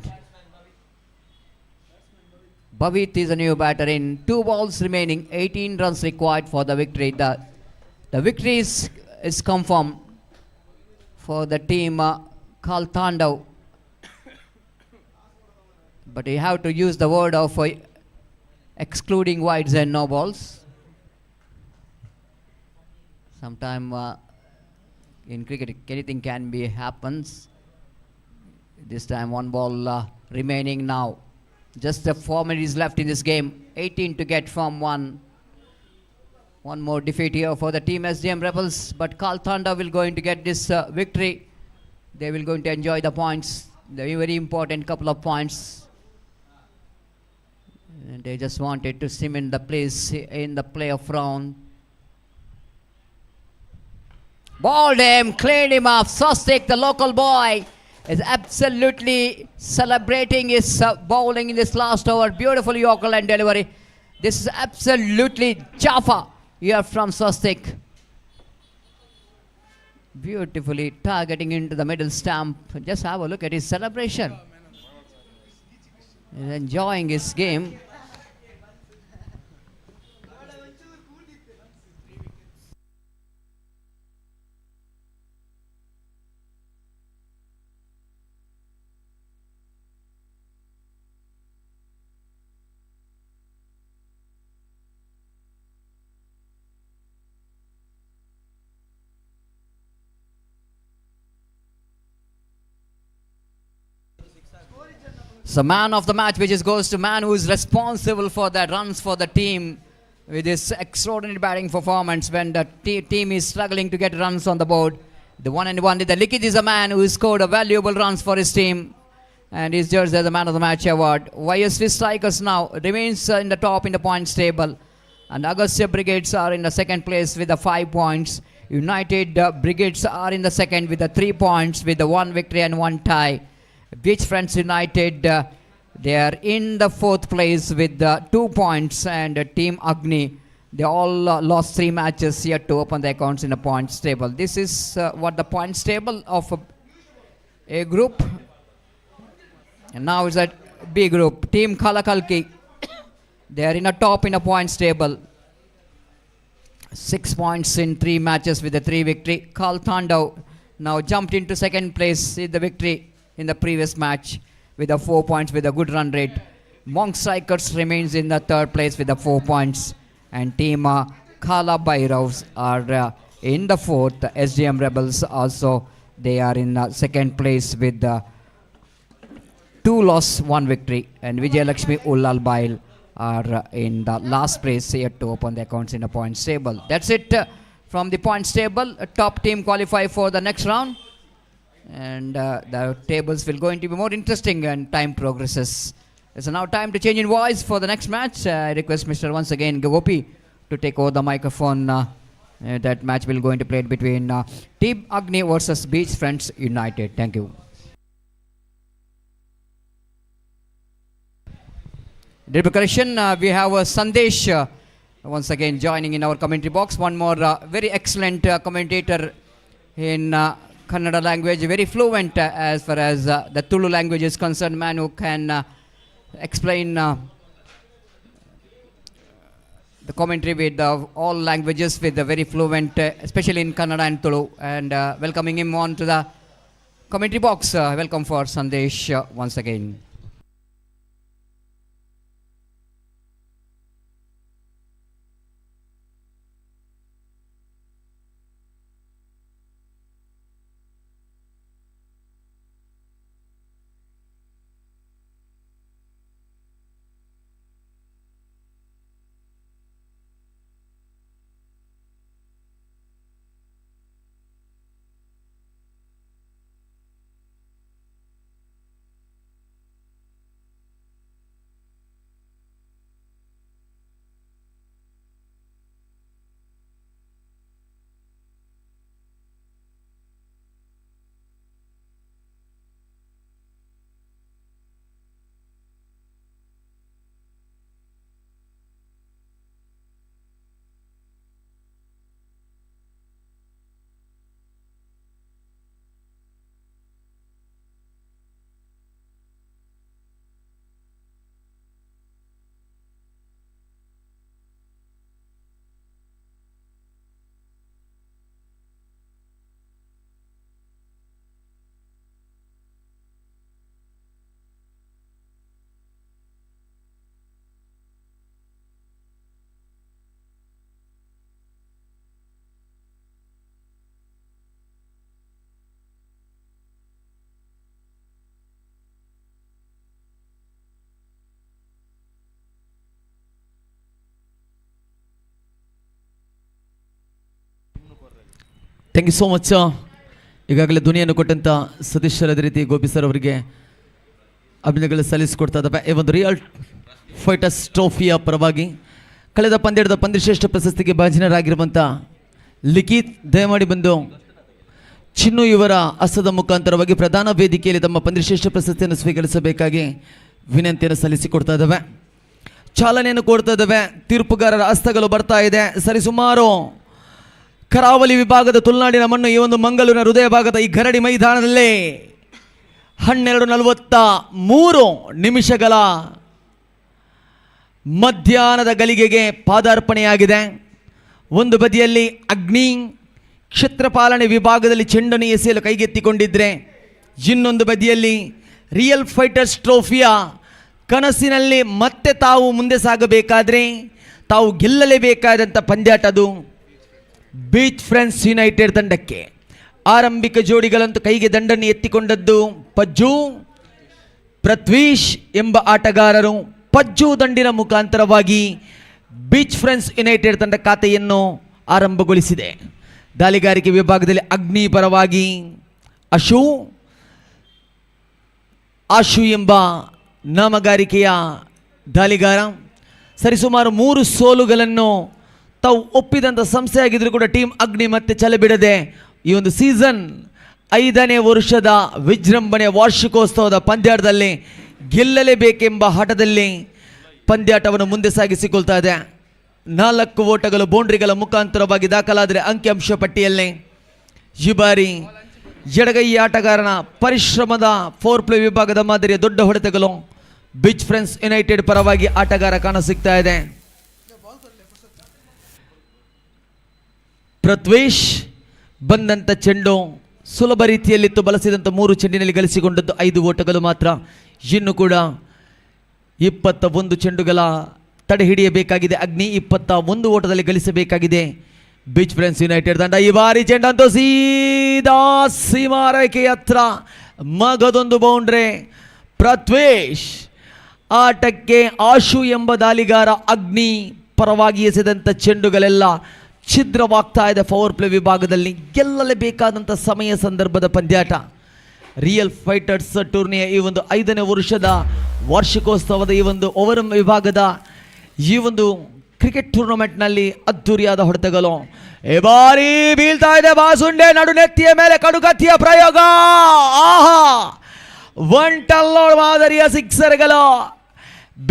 [SPEAKER 2] Bhavit is a new batter in. 2 balls remaining, 18 runs required for the victory. The victory is confirmed for the team Karl Tandav. But you have to use the word of excluding wides and no balls. Sometime in cricket anything can be happens. This time 1 ball remaining now. Just the 4 minutes left in this game. 18 to get from 1. One more defeat here for the team SDM Rebels. But Karl Thanda will going to get this victory. They will going to enjoy the points. The very important couple of points. And they just wanted to cement the place in the playoff round. Balled him, cleaned him up. Swastik, the local boy, is absolutely celebrating his bowling in this last over. Beautiful Yorker and delivery. This is absolutely Jaffa here from Swastik. Beautifully targeting into the middle stump. Just have a look at his celebration. He's enjoying his game. So man of the match, which is goes to man who is responsible for that runs for the team with his extraordinary batting performance when the team is struggling to get runs on the board. The one and only the Likith is a man who scored a valuable runs for his team and is judged as the man of the match award. YSV Strikers now remains in the top in the points table, and Agastya Brigades are in the second place with the 5 points. United Brigades are in the second with the 3 points with the 1 victory and 1 tie. Beachfronts United, they are in the fourth place with 2 points, and Team Agni, they all lost 3 matches yet to open their accounts in the points table. This is what the points table of A group. And now it's at B group. Team Kalakalki, they are in the top in the points table. 6 points in 3 matches with a 3 victory. Kal Thandau now jumped into second place with the victory in the previous match with the 4 points with a good run rate. Monk Strikers remains in the third place with the 4 points, and Team Kala Bhairavs are in the fourth. SDM Rebels also, they are in second place with 2 loss 1 victory, and Vijayalakshmi Ullal Bail are in the last place yet to open the accounts in the points table. That's it from the points table. Top team qualify for the next round, and the tables will going to be more interesting and time progresses. It's now time to change in voice for the next match. I request Mr. once again Gopi to take over the microphone. That match will going to play between Team Agni versus Beachfronts United. Thank you. Dear correction, we have Sandesh once again joining in our commentary box. One more very excellent commentator in Kannada language, very fluent as far as the Tulu language is concerned, man who can explain the commentary with all languages with very fluent, especially in Kannada and Tulu. And welcoming him on to the commentary box. Welcome for Sandesh once again.
[SPEAKER 3] Thank you so much. ಈಗಾಗಲೇ ಧ್ವನಿಯನ್ನು ಕೊಟ್ಟಂಥ ಸತೀಶ್ ಅದೇ ರೀತಿ Gopi sir ಅವರಿಗೆ ಅಭಿನಂದನೆಗಳು ಸಲ್ಲಿಸಿಕೊಡ್ತಾ ಇದ್ದಾವೆ. ಈ ಒಂದು ರಿಯಲ್ ಫೈಟರ್ಸ್ ಟ್ರೋಫಿಯ ಪರವಾಗಿ ಕಳೆದ ಪಂದ್ಯದ ಪಂದ್ಯಶ್ರೇಷ್ಠ ಪ್ರಶಸ್ತಿಗೆ ಭಾಜನರಾಗಿರುವಂಥ ಲಿಖಿತ್ ದಯಮಾಡಿ ಬಂದು ಚಿನ್ನು ಇವರ ಹಸ್ತದ ಮುಖಾಂತರವಾಗಿ ಪ್ರಧಾನ ವೇದಿಕೆಯಲ್ಲಿ ತಮ್ಮ ಪಂದ್ಯಶ್ರೇಷ್ಠ ಪ್ರಶಸ್ತಿಯನ್ನು ಸ್ವೀಕರಿಸಬೇಕಾಗಿ ವಿನಂತಿಯನ್ನು ಸಲ್ಲಿಸಿಕೊಡ್ತಾ ಇದ್ದಾವೆ. ಚಾಲನೆಯನ್ನು ಕೊಡ್ತಾ ಇದ್ದಾವೆ. ತೀರ್ಪುಗಾರರ ಹಸ್ತಗಳು ಬರ್ತಾ ಇದೆ. ಸರಿಸುಮಾರು ಕರಾವಳಿ ವಿಭಾಗದ ತುಳುನಾಡಿನ ಮಣ್ಣು ಈ ಒಂದು ಮಂಗಳೂರಿನ ಹೃದಯ ಭಾಗದ ಈ ಗರಡಿ ಮೈದಾನದಲ್ಲೇ 12:43 ಮಧ್ಯಾಹ್ನದ ಗಳಿಗೆಗೆ ಪಾದಾರ್ಪಣೆಯಾಗಿದೆ. ಒಂದು ಬದಿಯಲ್ಲಿ ಅಗ್ನಿ ಕ್ಷೇತ್ರಪಾಲನೆ ವಿಭಾಗದಲ್ಲಿ ಚೆಂಡನ್ನು ಎಸೆಯಲು ಕೈಗೆತ್ತಿಕೊಂಡಿದ್ರೆ, ಇನ್ನೊಂದು ಬದಿಯಲ್ಲಿ ರಿಯಲ್ ಫೈಟರ್ಸ್ ಟ್ರೋಫಿಯ ಕನಸಿನಲ್ಲಿ ಮತ್ತೆ ತಾವು ಮುಂದೆ ಸಾಗಬೇಕಾದ್ರೆ ತಾವು ಗೆಲ್ಲಲೇಬೇಕಾದಂಥ ಪಂದ್ಯಾಟ ಅದು ಬೀಚ್ ಫ್ರೆಂಡ್ಸ್ ಯುನೈಟೆಡ್ ತಂಡಕ್ಕೆ. ಆರಂಭಿಕ ಜೋಡಿಗಳಂತೂ ಕೈಗೆ ದಂಡನ್ನು ಎತ್ತಿಕೊಂಡದ್ದು ಪಜ್ಜು ಪೃಥ್ವೀಶ್ ಎಂಬ ಆಟಗಾರರು. ಪಜ್ಜು ದಂಡಿನ ಮುಖಾಂತರವಾಗಿ ಬೀಚ್ ಫ್ರೆಂಡ್ಸ್ ಯುನೈಟೆಡ್ ತಂಡ ಖಾತೆಯನ್ನು ಆರಂಭಗೊಳಿಸಿದೆ. ದಾಳಿಗಾರಿಕೆ ವಿಭಾಗದಲ್ಲಿ ಅಗ್ನಿ ಪರವಾಗಿ ಆಶು ಎಂಬ ನಾಮಗಾರಿಕೆಯ ದಾಳಿಗಾರ. ಸರಿಸುಮಾರು 3 ಸೋಲುಗಳನ್ನು ತಾವು ಒಪ್ಪಿದಂಥ ಸಂಸ್ಥೆಯಾಗಿದ್ದರೂ ಕೂಡ ಟೀಮ್ ಅಗ್ನಿ ಮತ್ತೆ ಛಲ ಬಿಡದೆ ಈ ಒಂದು ಸೀಸನ್ 5ನೇ ವರ್ಷದ ವಿಜೃಂಭಣೆಯ ವಾರ್ಷಿಕೋತ್ಸವದ ಪಂದ್ಯಾಟದಲ್ಲಿ ಗೆಲ್ಲಲೇಬೇಕೆಂಬ ಹಠದಲ್ಲಿ ಪಂದ್ಯಾಟವನ್ನು ಮುಂದೆ ಸಾಗಿಸಿಕೊಳ್ತಾ ಇದೆ. 4 ಓಟಗಳು ಬೌಂಡ್ರಿಗಳ ಮುಖಾಂತರವಾಗಿ ದಾಖಲಾದರೆ ಅಂಕಿಅಂಶ ಪಟ್ಟಿಯಲ್ಲಿ ಈ ಬಾರಿ ಎಡಗೈ ಆಟಗಾರನ ಪರಿಶ್ರಮದ 4 ಪ್ಲೇ ವಿಭಾಗದ ಮಾದರಿಯ ದೊಡ್ಡ ಹೊಡೆತಗಳು ಬೀಚ್ ಫ್ರೆಂಡ್ಸ್ ಯುನೈಟೆಡ್ ಪರವಾಗಿ ಆಟಗಾರ ಕಾಣಸಿಗ್ತಾ ಇದೆ. ಪೃಥ್ವೀಶ್ ಬಂದಂಥ ಚೆಂಡು ಸುಲಭ ರೀತಿಯಲ್ಲಿತ್ತು. ಬಳಸಿದಂಥ 3 ಚೆಂಡಿನಲ್ಲಿ ಗಳಿಸಿಕೊಂಡದ್ದು 5 ಓಟಗಳು ಮಾತ್ರ. ಇನ್ನು ಕೂಡ 21 ಚೆಂಡುಗಳ ತಡೆ ಹಿಡಿಯಬೇಕಾಗಿದೆ ಅಗ್ನಿ. 21 ಓಟದಲ್ಲಿ ಗಳಿಸಬೇಕಾಗಿದೆ ಬೀಚ್ ಫ್ರೆಂಡ್ಸ್ ಯುನೈಟೆಡ್ ತಂಡ. ಈ ಬಾರಿ ಚೆಂಡಂತೂ ಸೀದಾ ಸೀಮಾರೇಖೆಯ ಹತ್ರ ಮಗದೊಂದು ಬೌಂಡ್ರೆ. ಪೃಥ್ವೀಶ್ ಆಟಕ್ಕೆ ಆಶು ಎಂಬ ದಾಳಿಗಾರ ಅಗ್ನಿ ಪರವಾಗಿ ಎಸೆದಂಥ ಚೆಂಡುಗಳೆಲ್ಲ ಛಿದ್ರವಾಗ್ತಾ ಇದೆ. 4 ಪ್ಲೇ ವಿಭಾಗದಲ್ಲಿ ಗೆಲ್ಲಲೇಬೇಕಾದಂಥ ಸಮಯ ಸಂದರ್ಭದ ಪಂದ್ಯಾಟ. ರಿಯಲ್ ಫೈಟರ್ಸ್ ಟೂರ್ನಿಯ ಈ ಒಂದು 5ನೇ ವರ್ಷದ ವಾರ್ಷಿಕೋತ್ಸವದ ಈ ಒಂದು ಓವರ್ ವಿಭಾಗದ ಈ ಒಂದು ಕ್ರಿಕೆಟ್ ಟೂರ್ನಮೆಂಟ್ನಲ್ಲಿ ಅದ್ದೂರಿಯಾದ ಹೊಡೆತಗಳು. ಈ ಬಾರಿ ಬೀಳ್ತಾ ಇದೆ ಬಾಸುಂಡೆ ನಡು ನೆತ್ತಿಯ ಮೇಲೆ ಕಡುಗತ್ತಿಯ ಪ್ರಯೋಗ. ಆಹಾ, 1 ಟನ್ ಮಾದರಿಯ ಸಿಕ್ಸರ್ಗಳು.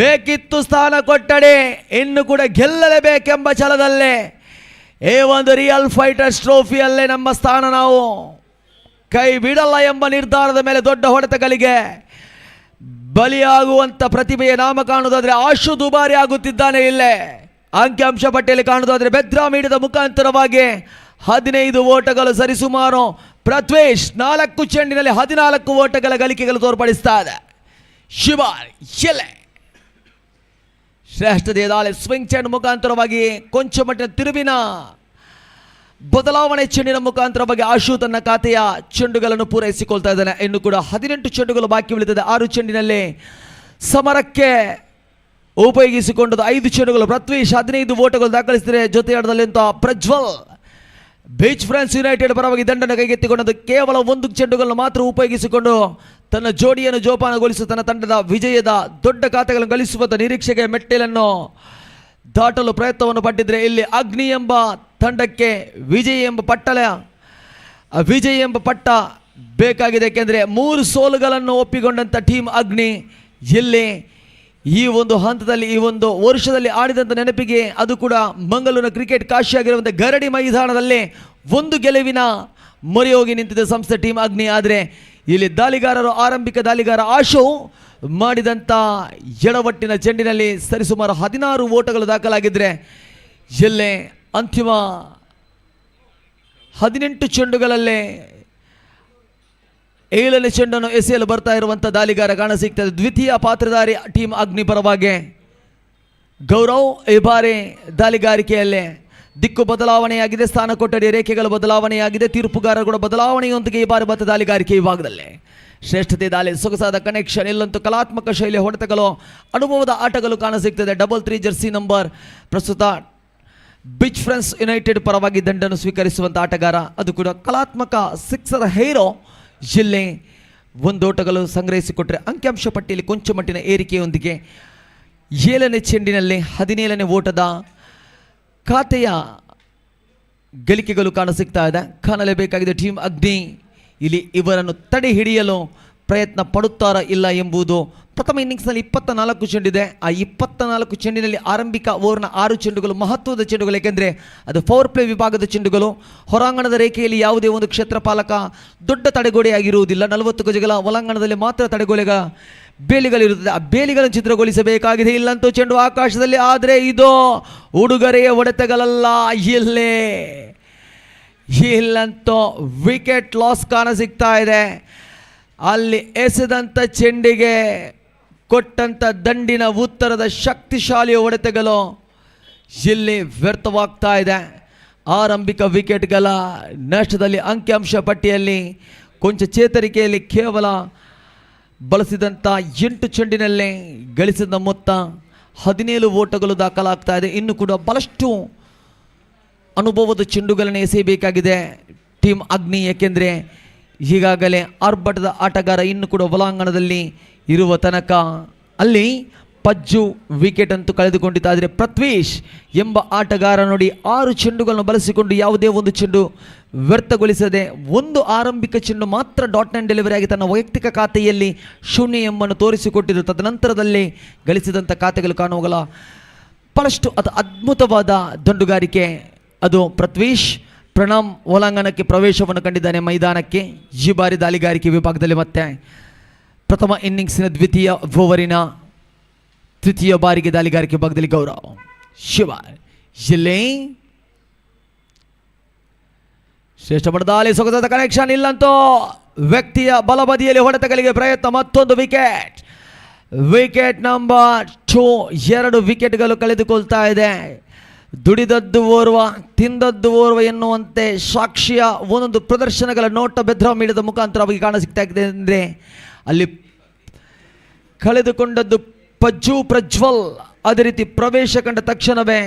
[SPEAKER 3] ಬೇಕಿತ್ತು ಸ್ಥಾನ ಕೊಟ್ಟಡೆ, ಇನ್ನು ಕೂಡ ಗೆಲ್ಲಲೇಬೇಕೆಂಬ ಛಲದಲ್ಲೇ ಈ ಒಂದು ರಿಯಲ್ ಫೈಟರ್ಸ್ ಟ್ರೋಫಿಯಲ್ಲೇ ನಮ್ಮ ಸ್ಥಾನ ನಾವು ಕೈ ಬಿಡಲ್ಲ ಎಂಬ ನಿರ್ಧಾರದ ಮೇಲೆ ದೊಡ್ಡ ಹೊಡೆತಗಳಿಗೆ ಬಲಿಯಾಗುವಂಥ ಪ್ರತಿಭೆಯ ನಾಮ ಕಾಣುವುದಾದರೆ ಆಶು ದುಬಾರಿ ಆಗುತ್ತಿದ್ದಾನೆ. ಇಲ್ಲೇ ಅಂಕಿಅಂಶ ಪಟ್ಟಿಯಲ್ಲಿ ಕಾಣುವುದಾದರೆ ಬೆದ್ರಾ ಮೀಡಿಯಾದ ಮುಖಾಂತರವಾಗಿ 15 ಓಟಗಳು ಸರಿಸುಮಾರು. ಪೃಥ್ವೀಶ್ 4 ಚೆಂಡಿನಲ್ಲಿ 14 ಓಟಗಳ ಗಳಿಕೆಗಳು ತೋರ್ಪಡಿಸ್ತಾ ಇದೆ. ಶಿವಾರಿ ಎಲೆ ಶ್ರೇಷ್ಠತೆಯ ದಾಳಿ ಸ್ವಿಂಗ್ ಚೆಂಡ್ ಮುಖಾಂತರವಾಗಿ ಕೊಂಚ ಮಟ್ಟಿನ ತಿರುವಿನ ಬದಲಾವಣೆ ಚೆಂಡಿನ ಮುಖಾಂತರವಾಗಿ ಆಶು ತನ್ನ ಖಾತೆಯ ಚೆಂಡುಗಳನ್ನು ಪೂರೈಸಿಕೊಳ್ತಾ ಇದ್ದಾನೆ. ಇನ್ನು ಕೂಡ 18 ಚೆಂಡುಗಳು ಬಾಕಿ ಉಳಿದಿದೆ. 6 ಚೆಂಡಿನಲ್ಲಿ ಸಮರಕ್ಕೆ ಉಪಯೋಗಿಸಿಕೊಂಡದ್ದು 5 ಚೆಂಡುಗಳು. Prithvish 15 ಓಟಗಳು ದಾಖಲಿಸಿದರೆ ಜೊತೆಯಾಟದಲ್ಲಿಂತ Prajwal beach friends United ಪರವಾಗಿ ದಂಡನ ಕೈಗೆತ್ತಿಕೊಂಡದ್ದು ಕೇವಲ 1 ಚೆಂಡುಗಳನ್ನು ಮಾತ್ರ ಉಪಯೋಗಿಸಿಕೊಂಡು ತನ್ನ ಜೋಡಿಯನ್ನು ಜೋಪಾನಗೊಳಿಸಿ ತನ್ನ ತಂಡದ ವಿಜಯದ ದೊಡ್ಡ ಖಾತೆಗಳನ್ನು ಗಳಿಸುವಂಥ ನಿರೀಕ್ಷೆಗೆ ಮೆಟ್ಟಿಲನ್ನು ದಾಟಲು ಪ್ರಯತ್ನವನ್ನು ಪಟ್ಟಿದ್ರೆ ಇಲ್ಲಿ ಅಗ್ನಿ ಎಂಬ ತಂಡಕ್ಕೆ ವಿಜಯ ಎಂಬ ಪಟ್ಟ ಬೇಕಾಗಿದೆ. ಏಕೆಂದರೆ 3 ಸೋಲುಗಳನ್ನು ಒಪ್ಪಿಕೊಂಡಂಥ ಟೀಮ್ ಅಗ್ನಿ ಇಲ್ಲಿ ಈ ಒಂದು ಹಂತದಲ್ಲಿ ಈ ಒಂದು ವರ್ಷದಲ್ಲಿ ಆಡಿದಂಥ ನೆನಪಿಗೆ ಅದು ಕೂಡ ಮಂಗಳೂರಿನ ಕ್ರಿಕೆಟ್ ಕಾಶಿಯಾಗಿರುವಂಥ ಗರಡಿ ಮೈದಾನದಲ್ಲಿ 1 ಗೆಲುವಿನ ಮೊರೆ ಹೋಗಿ ನಿಂತಿದೆ ಸಂಸ್ಥೆ ಟೀಮ್ ಅಗ್ನಿ. ಆದರೆ ಇಲ್ಲಿ ದಾಳಿಗಾರರು ಆರಂಭಿಕ ದಾಳಿಗಾರ ಆಶು ಮಾಡಿದಂಥ ಎಡವಟ್ಟಿನ ಚೆಂಡಿನಲ್ಲಿ ಸರಿಸುಮಾರು 16 ಓಟಗಳು ದಾಖಲಾಗಿದ್ದರೆ ಎಲ್ಲೇ ಅಂತಿಮ 18 ಚೆಂಡುಗಳಲ್ಲೇ 7ನೇ ಚೆಂಡನ್ನು ಎಸೆಯಲು ಬರ್ತಾ ಇರುವಂಥ ದಾಳಿಗಾರ ಕಾಣಸಿಗ್ತದೆ. ದ್ವಿತೀಯ ಪಾತ್ರಧಾರಿ ಟೀಮ್ ಅಗ್ನಿ ಪರವಾಗಿ ಗೌರವ್ ಈ ಬಾರಿ ದಾಳಿಗಾರಿಕೆಯಲ್ಲೇ ದಿಕ್ಕು ಬದಲಾವಣೆಯಾಗಿದೆ. ಸ್ಥಾನ ಕೊಠಡಿ ರೇಖೆಗಳು ಬದಲಾವಣೆಯಾಗಿದೆ. ತೀರ್ಪುಗಾರರು ಕೂಡ ಬದಲಾವಣೆಯೊಂದಿಗೆ ಈ ಬಾರಿ ಬತ್ತ ದಾಳಿಗಾರಿಕೆ ವಿಭಾಗದಲ್ಲಿ ಶ್ರೇಷ್ಠತೆ ದಾಳಿ ಸೊಗಸಾದ ಕನೆಕ್ಷನ್. ಇಲ್ಲಂತೂ ಕಲಾತ್ಮಕ ಶೈಲಿಯ ಹೊಡೆತಗಳು ಅನುಭವದ ಆಟಗಳು ಕಾಣಸಿಗ್ತದೆ. 3 ಜರ್ಸಿ ನಂಬರ್ ಪ್ರಸ್ತುತ ಬೀಚ್ ಫ್ರೆಂಡ್ಸ್ ಯುನೈಟೆಡ್ ಪರವಾಗಿ ದಂಡನ್ನು ಸ್ವೀಕರಿಸುವಂಥ ಆಟಗಾರ. ಅದು ಕೂಡ ಕಲಾತ್ಮಕ ಸಿಕ್ಸರ್ ಹೀರೋ. ಜಿಲ್ಲೆ 1 ಓಟಗಳು ಸಂಗ್ರಹಿಸಿಕೊಟ್ಟರೆ ಅಂಕಿಅಂಶ ಪಟ್ಟಿಯಲ್ಲಿ ಕೊಂಚ ಮಟ್ಟಿನ ಏರಿಕೆಯೊಂದಿಗೆ 7ನೇ ಚೆಂಡಿನಲ್ಲಿ 17ನೇ ಓಟದ ಖಾತೆಯ ಗಳಿಕೆಗಳು ಕಾಣಸಿಗ್ತಾ ಇದೆ. ಕಾಣಲೇಬೇಕಾಗಿದೆ ಟೀಮ್ ಅಗ್ನಿ ಇಲ್ಲಿ ಇವರನ್ನು ತಡೆ ಹಿಡಿಯಲು ಪ್ರಯತ್ನ ಪಡುತ್ತಾರಾ ಇಲ್ಲ ಎಂಬುದು ಪ್ರಥಮ ಇನ್ನಿಂಗ್ಸ್ನಲ್ಲಿ 24 ಚೆಂಡಿದೆ. ಆ 24 ಚೆಂಡಿನಲ್ಲಿ ಆರಂಭಿಕ ಓವರ್ನ 6 ಚೆಂಡುಗಳು ಮಹತ್ವದ ಚೆಂಡುಗಳು, ಏಕೆಂದರೆ ಅದು ಪವರ್ ಪ್ಲೇ ವಿಭಾಗದ ಚೆಂಡುಗಳು. ಹೊರಾಂಗಣದ ರೇಖೆಯಲ್ಲಿ ಯಾವುದೇ ಒಂದು ಕ್ಷೇತ್ರಪಾಲಕ ದೊಡ್ಡ ತಡೆಗೋಡೆಯಾಗಿರುವುದಿಲ್ಲ. 40 ಗಜಗಳ ಒಳಾಂಗಣದಲ್ಲಿ ಮಾತ್ರ ಬೇಲಿಗಳಿರುತ್ತದೆ. ಆ ಬೇಲಿಗಳನ್ನು ಚಿತ್ರಗೊಳಿಸಬೇಕಾಗಿದೆ. ಇಲ್ಲಂತೂ ಚೆಂಡು ಆಕಾಶದಲ್ಲಿ, ಆದರೆ ಇದು ಉಡುಗೊರೆಯ ಹೊಡೆತಗಳಲ್ಲ. ಇಲ್ಲಂತೂ ವಿಕೆಟ್ ಲಾಸ್ ಕಾಣ ಸಿಗ್ತಾ ಇದೆ. ಅಲ್ಲಿ ಎಸೆದಂಥ ಚೆಂಡಿಗೆ ಕೊಟ್ಟಂಥ ದಂಡಿನ ಉತ್ತರದ ಶಕ್ತಿಶಾಲಿ ಹೊಡೆತಗಳು ಇಲ್ಲಿ ವ್ಯರ್ಥವಾಗ್ತಾ ಇದೆ. ಆರಂಭಿಕ ವಿಕೆಟ್ಗಳ ನಷ್ಟದಲ್ಲಿ ಅಂಕಿಅಂಶ ಪಟ್ಟಿಯಲ್ಲಿ ಕೊಂಚ ಚೇತರಿಕೆಯಲ್ಲಿ ಕೇವಲ ಬಳಸಿದಂಥ 8 ಚೆಂಡಿನಲ್ಲೇ ಗಳಿಸಿದ ಮೊತ್ತ 17 ಓಟಗಳು ದಾಖಲಾಗ್ತಾ ಇದೆ. ಇನ್ನು ಕೂಡ ಬಹಳಷ್ಟು ಅನುಭವದ ಚೆಂಡುಗಳನ್ನು ಎಸೆಯಬೇಕಾಗಿದೆ ಟೀಮ್ ಅಗ್ನಿ, ಏಕೆಂದರೆ ಈಗಾಗಲೇ ಆರ್ಭಟದ ಆಟಗಾರ ಇನ್ನು ಕೂಡ ಒಳಾಂಗಣದಲ್ಲಿ ಇರುವ ತನಕ ಅಲ್ಲಿ ಪಜ್ಜು ವಿಕೆಟ್ ಅಂತೂ ಕಳೆದುಕೊಂಡಿದ್ದಾದರೆ ಪೃಥ್ವೀಶ್ ಎಂಬ ಆಟಗಾರ ನೋಡಿ 6 ಚೆಂಡುಗಳನ್ನು ಬಳಸಿಕೊಂಡು ಯಾವುದೇ ಒಂದು ಚೆಂಡು ವ್ಯರ್ಥಗೊಳಿಸದೆ ಒಂದು ಆರಂಭಿಕ ಚೆಂಡು ಮಾತ್ರ ಡಾಟ್ ಆ್ಯಂಡ್ ಡೆಲಿವರಿ ಆಗಿ ತನ್ನ ವೈಯಕ್ತಿಕ ಖಾತೆಯಲ್ಲಿ 0 ಎಂಬನ್ನು ತೋರಿಸಿಕೊಟ್ಟಿದ್ದು. ತದನಂತರದಲ್ಲಿ ಗಳಿಸಿದಂಥ ಖಾತೆಗಳು ಕಾಣುವಲ್ಲ ಬಹಳಷ್ಟು ಅದು ಅದ್ಭುತವಾದ ದಂಡುಗಾರಿಕೆ. ಅದು ಪೃಥ್ವೀಶ್ ಪ್ರಣಾಮ್ ಒಳಾಂಗಣಕ್ಕೆ ಪ್ರವೇಶವನ್ನು ಕಂಡಿದ್ದಾನೆ ಮೈದಾನಕ್ಕೆ. ಈ ಬಾರಿ ದಾಳಿಗಾರಿಕೆ ವಿಭಾಗದಲ್ಲಿ ಮತ್ತೆ ಪ್ರಥಮ ಇನ್ನಿಂಗ್ಸಿನ ದ್ವಿತೀಯ ಬಾರಿಗೆ ದಾಳಿಗಾರಿಕೆ ವಿಭಾಗದಲ್ಲಿ ಗೌರವ್ ಶಿವ ಜಿಲ್ಲೆ ಶ್ರೇಷ್ಠ ಮಟ್ಟದಲ್ಲಿ ಸೊಗಸಾದ ಕನೆಕ್ಷನ್. ಇಲ್ಲಂತೂ ವ್ಯಕ್ತಿಯ ಬಲಬದಿಯಲ್ಲಿ ಹೊಡೆತಗಳಿಗೆ ಪ್ರಯತ್ನ. ಮತ್ತೊಂದು ವಿಕೆಟ್ ನಂಬರ್ 2. 2 ವಿಕೆಟ್ಗಳು ಕಳೆದುಕೊಳ್ತಾ ಇದೆ. ದುಡಿದದ್ದು ಓರ್ವ ತಿಂದದ್ದು ಓರ್ವ ಎನ್ನುವಂತೆ ಸಾಕ್ಷಿಯ ಒಂದೊಂದು ಪ್ರದರ್ಶನಗಳ ನೋಟ ಬೆದ್ರಾ ಮೀಡಿಯಾದ ಮುಖಾಂತರವಾಗಿ ಕಾಣಸಿಗ್ತಾ ಇದೆ. ಅಂದರೆ ಅಲ್ಲಿ ಕಳೆದುಕೊಂಡದ್ದು ಪಜ್ಜು ಪ್ರಜ್ವಲ್, ಅದೇ ರೀತಿ ಪ್ರವೇಶ ಕಂಡ ತಕ್ಷಣವೇ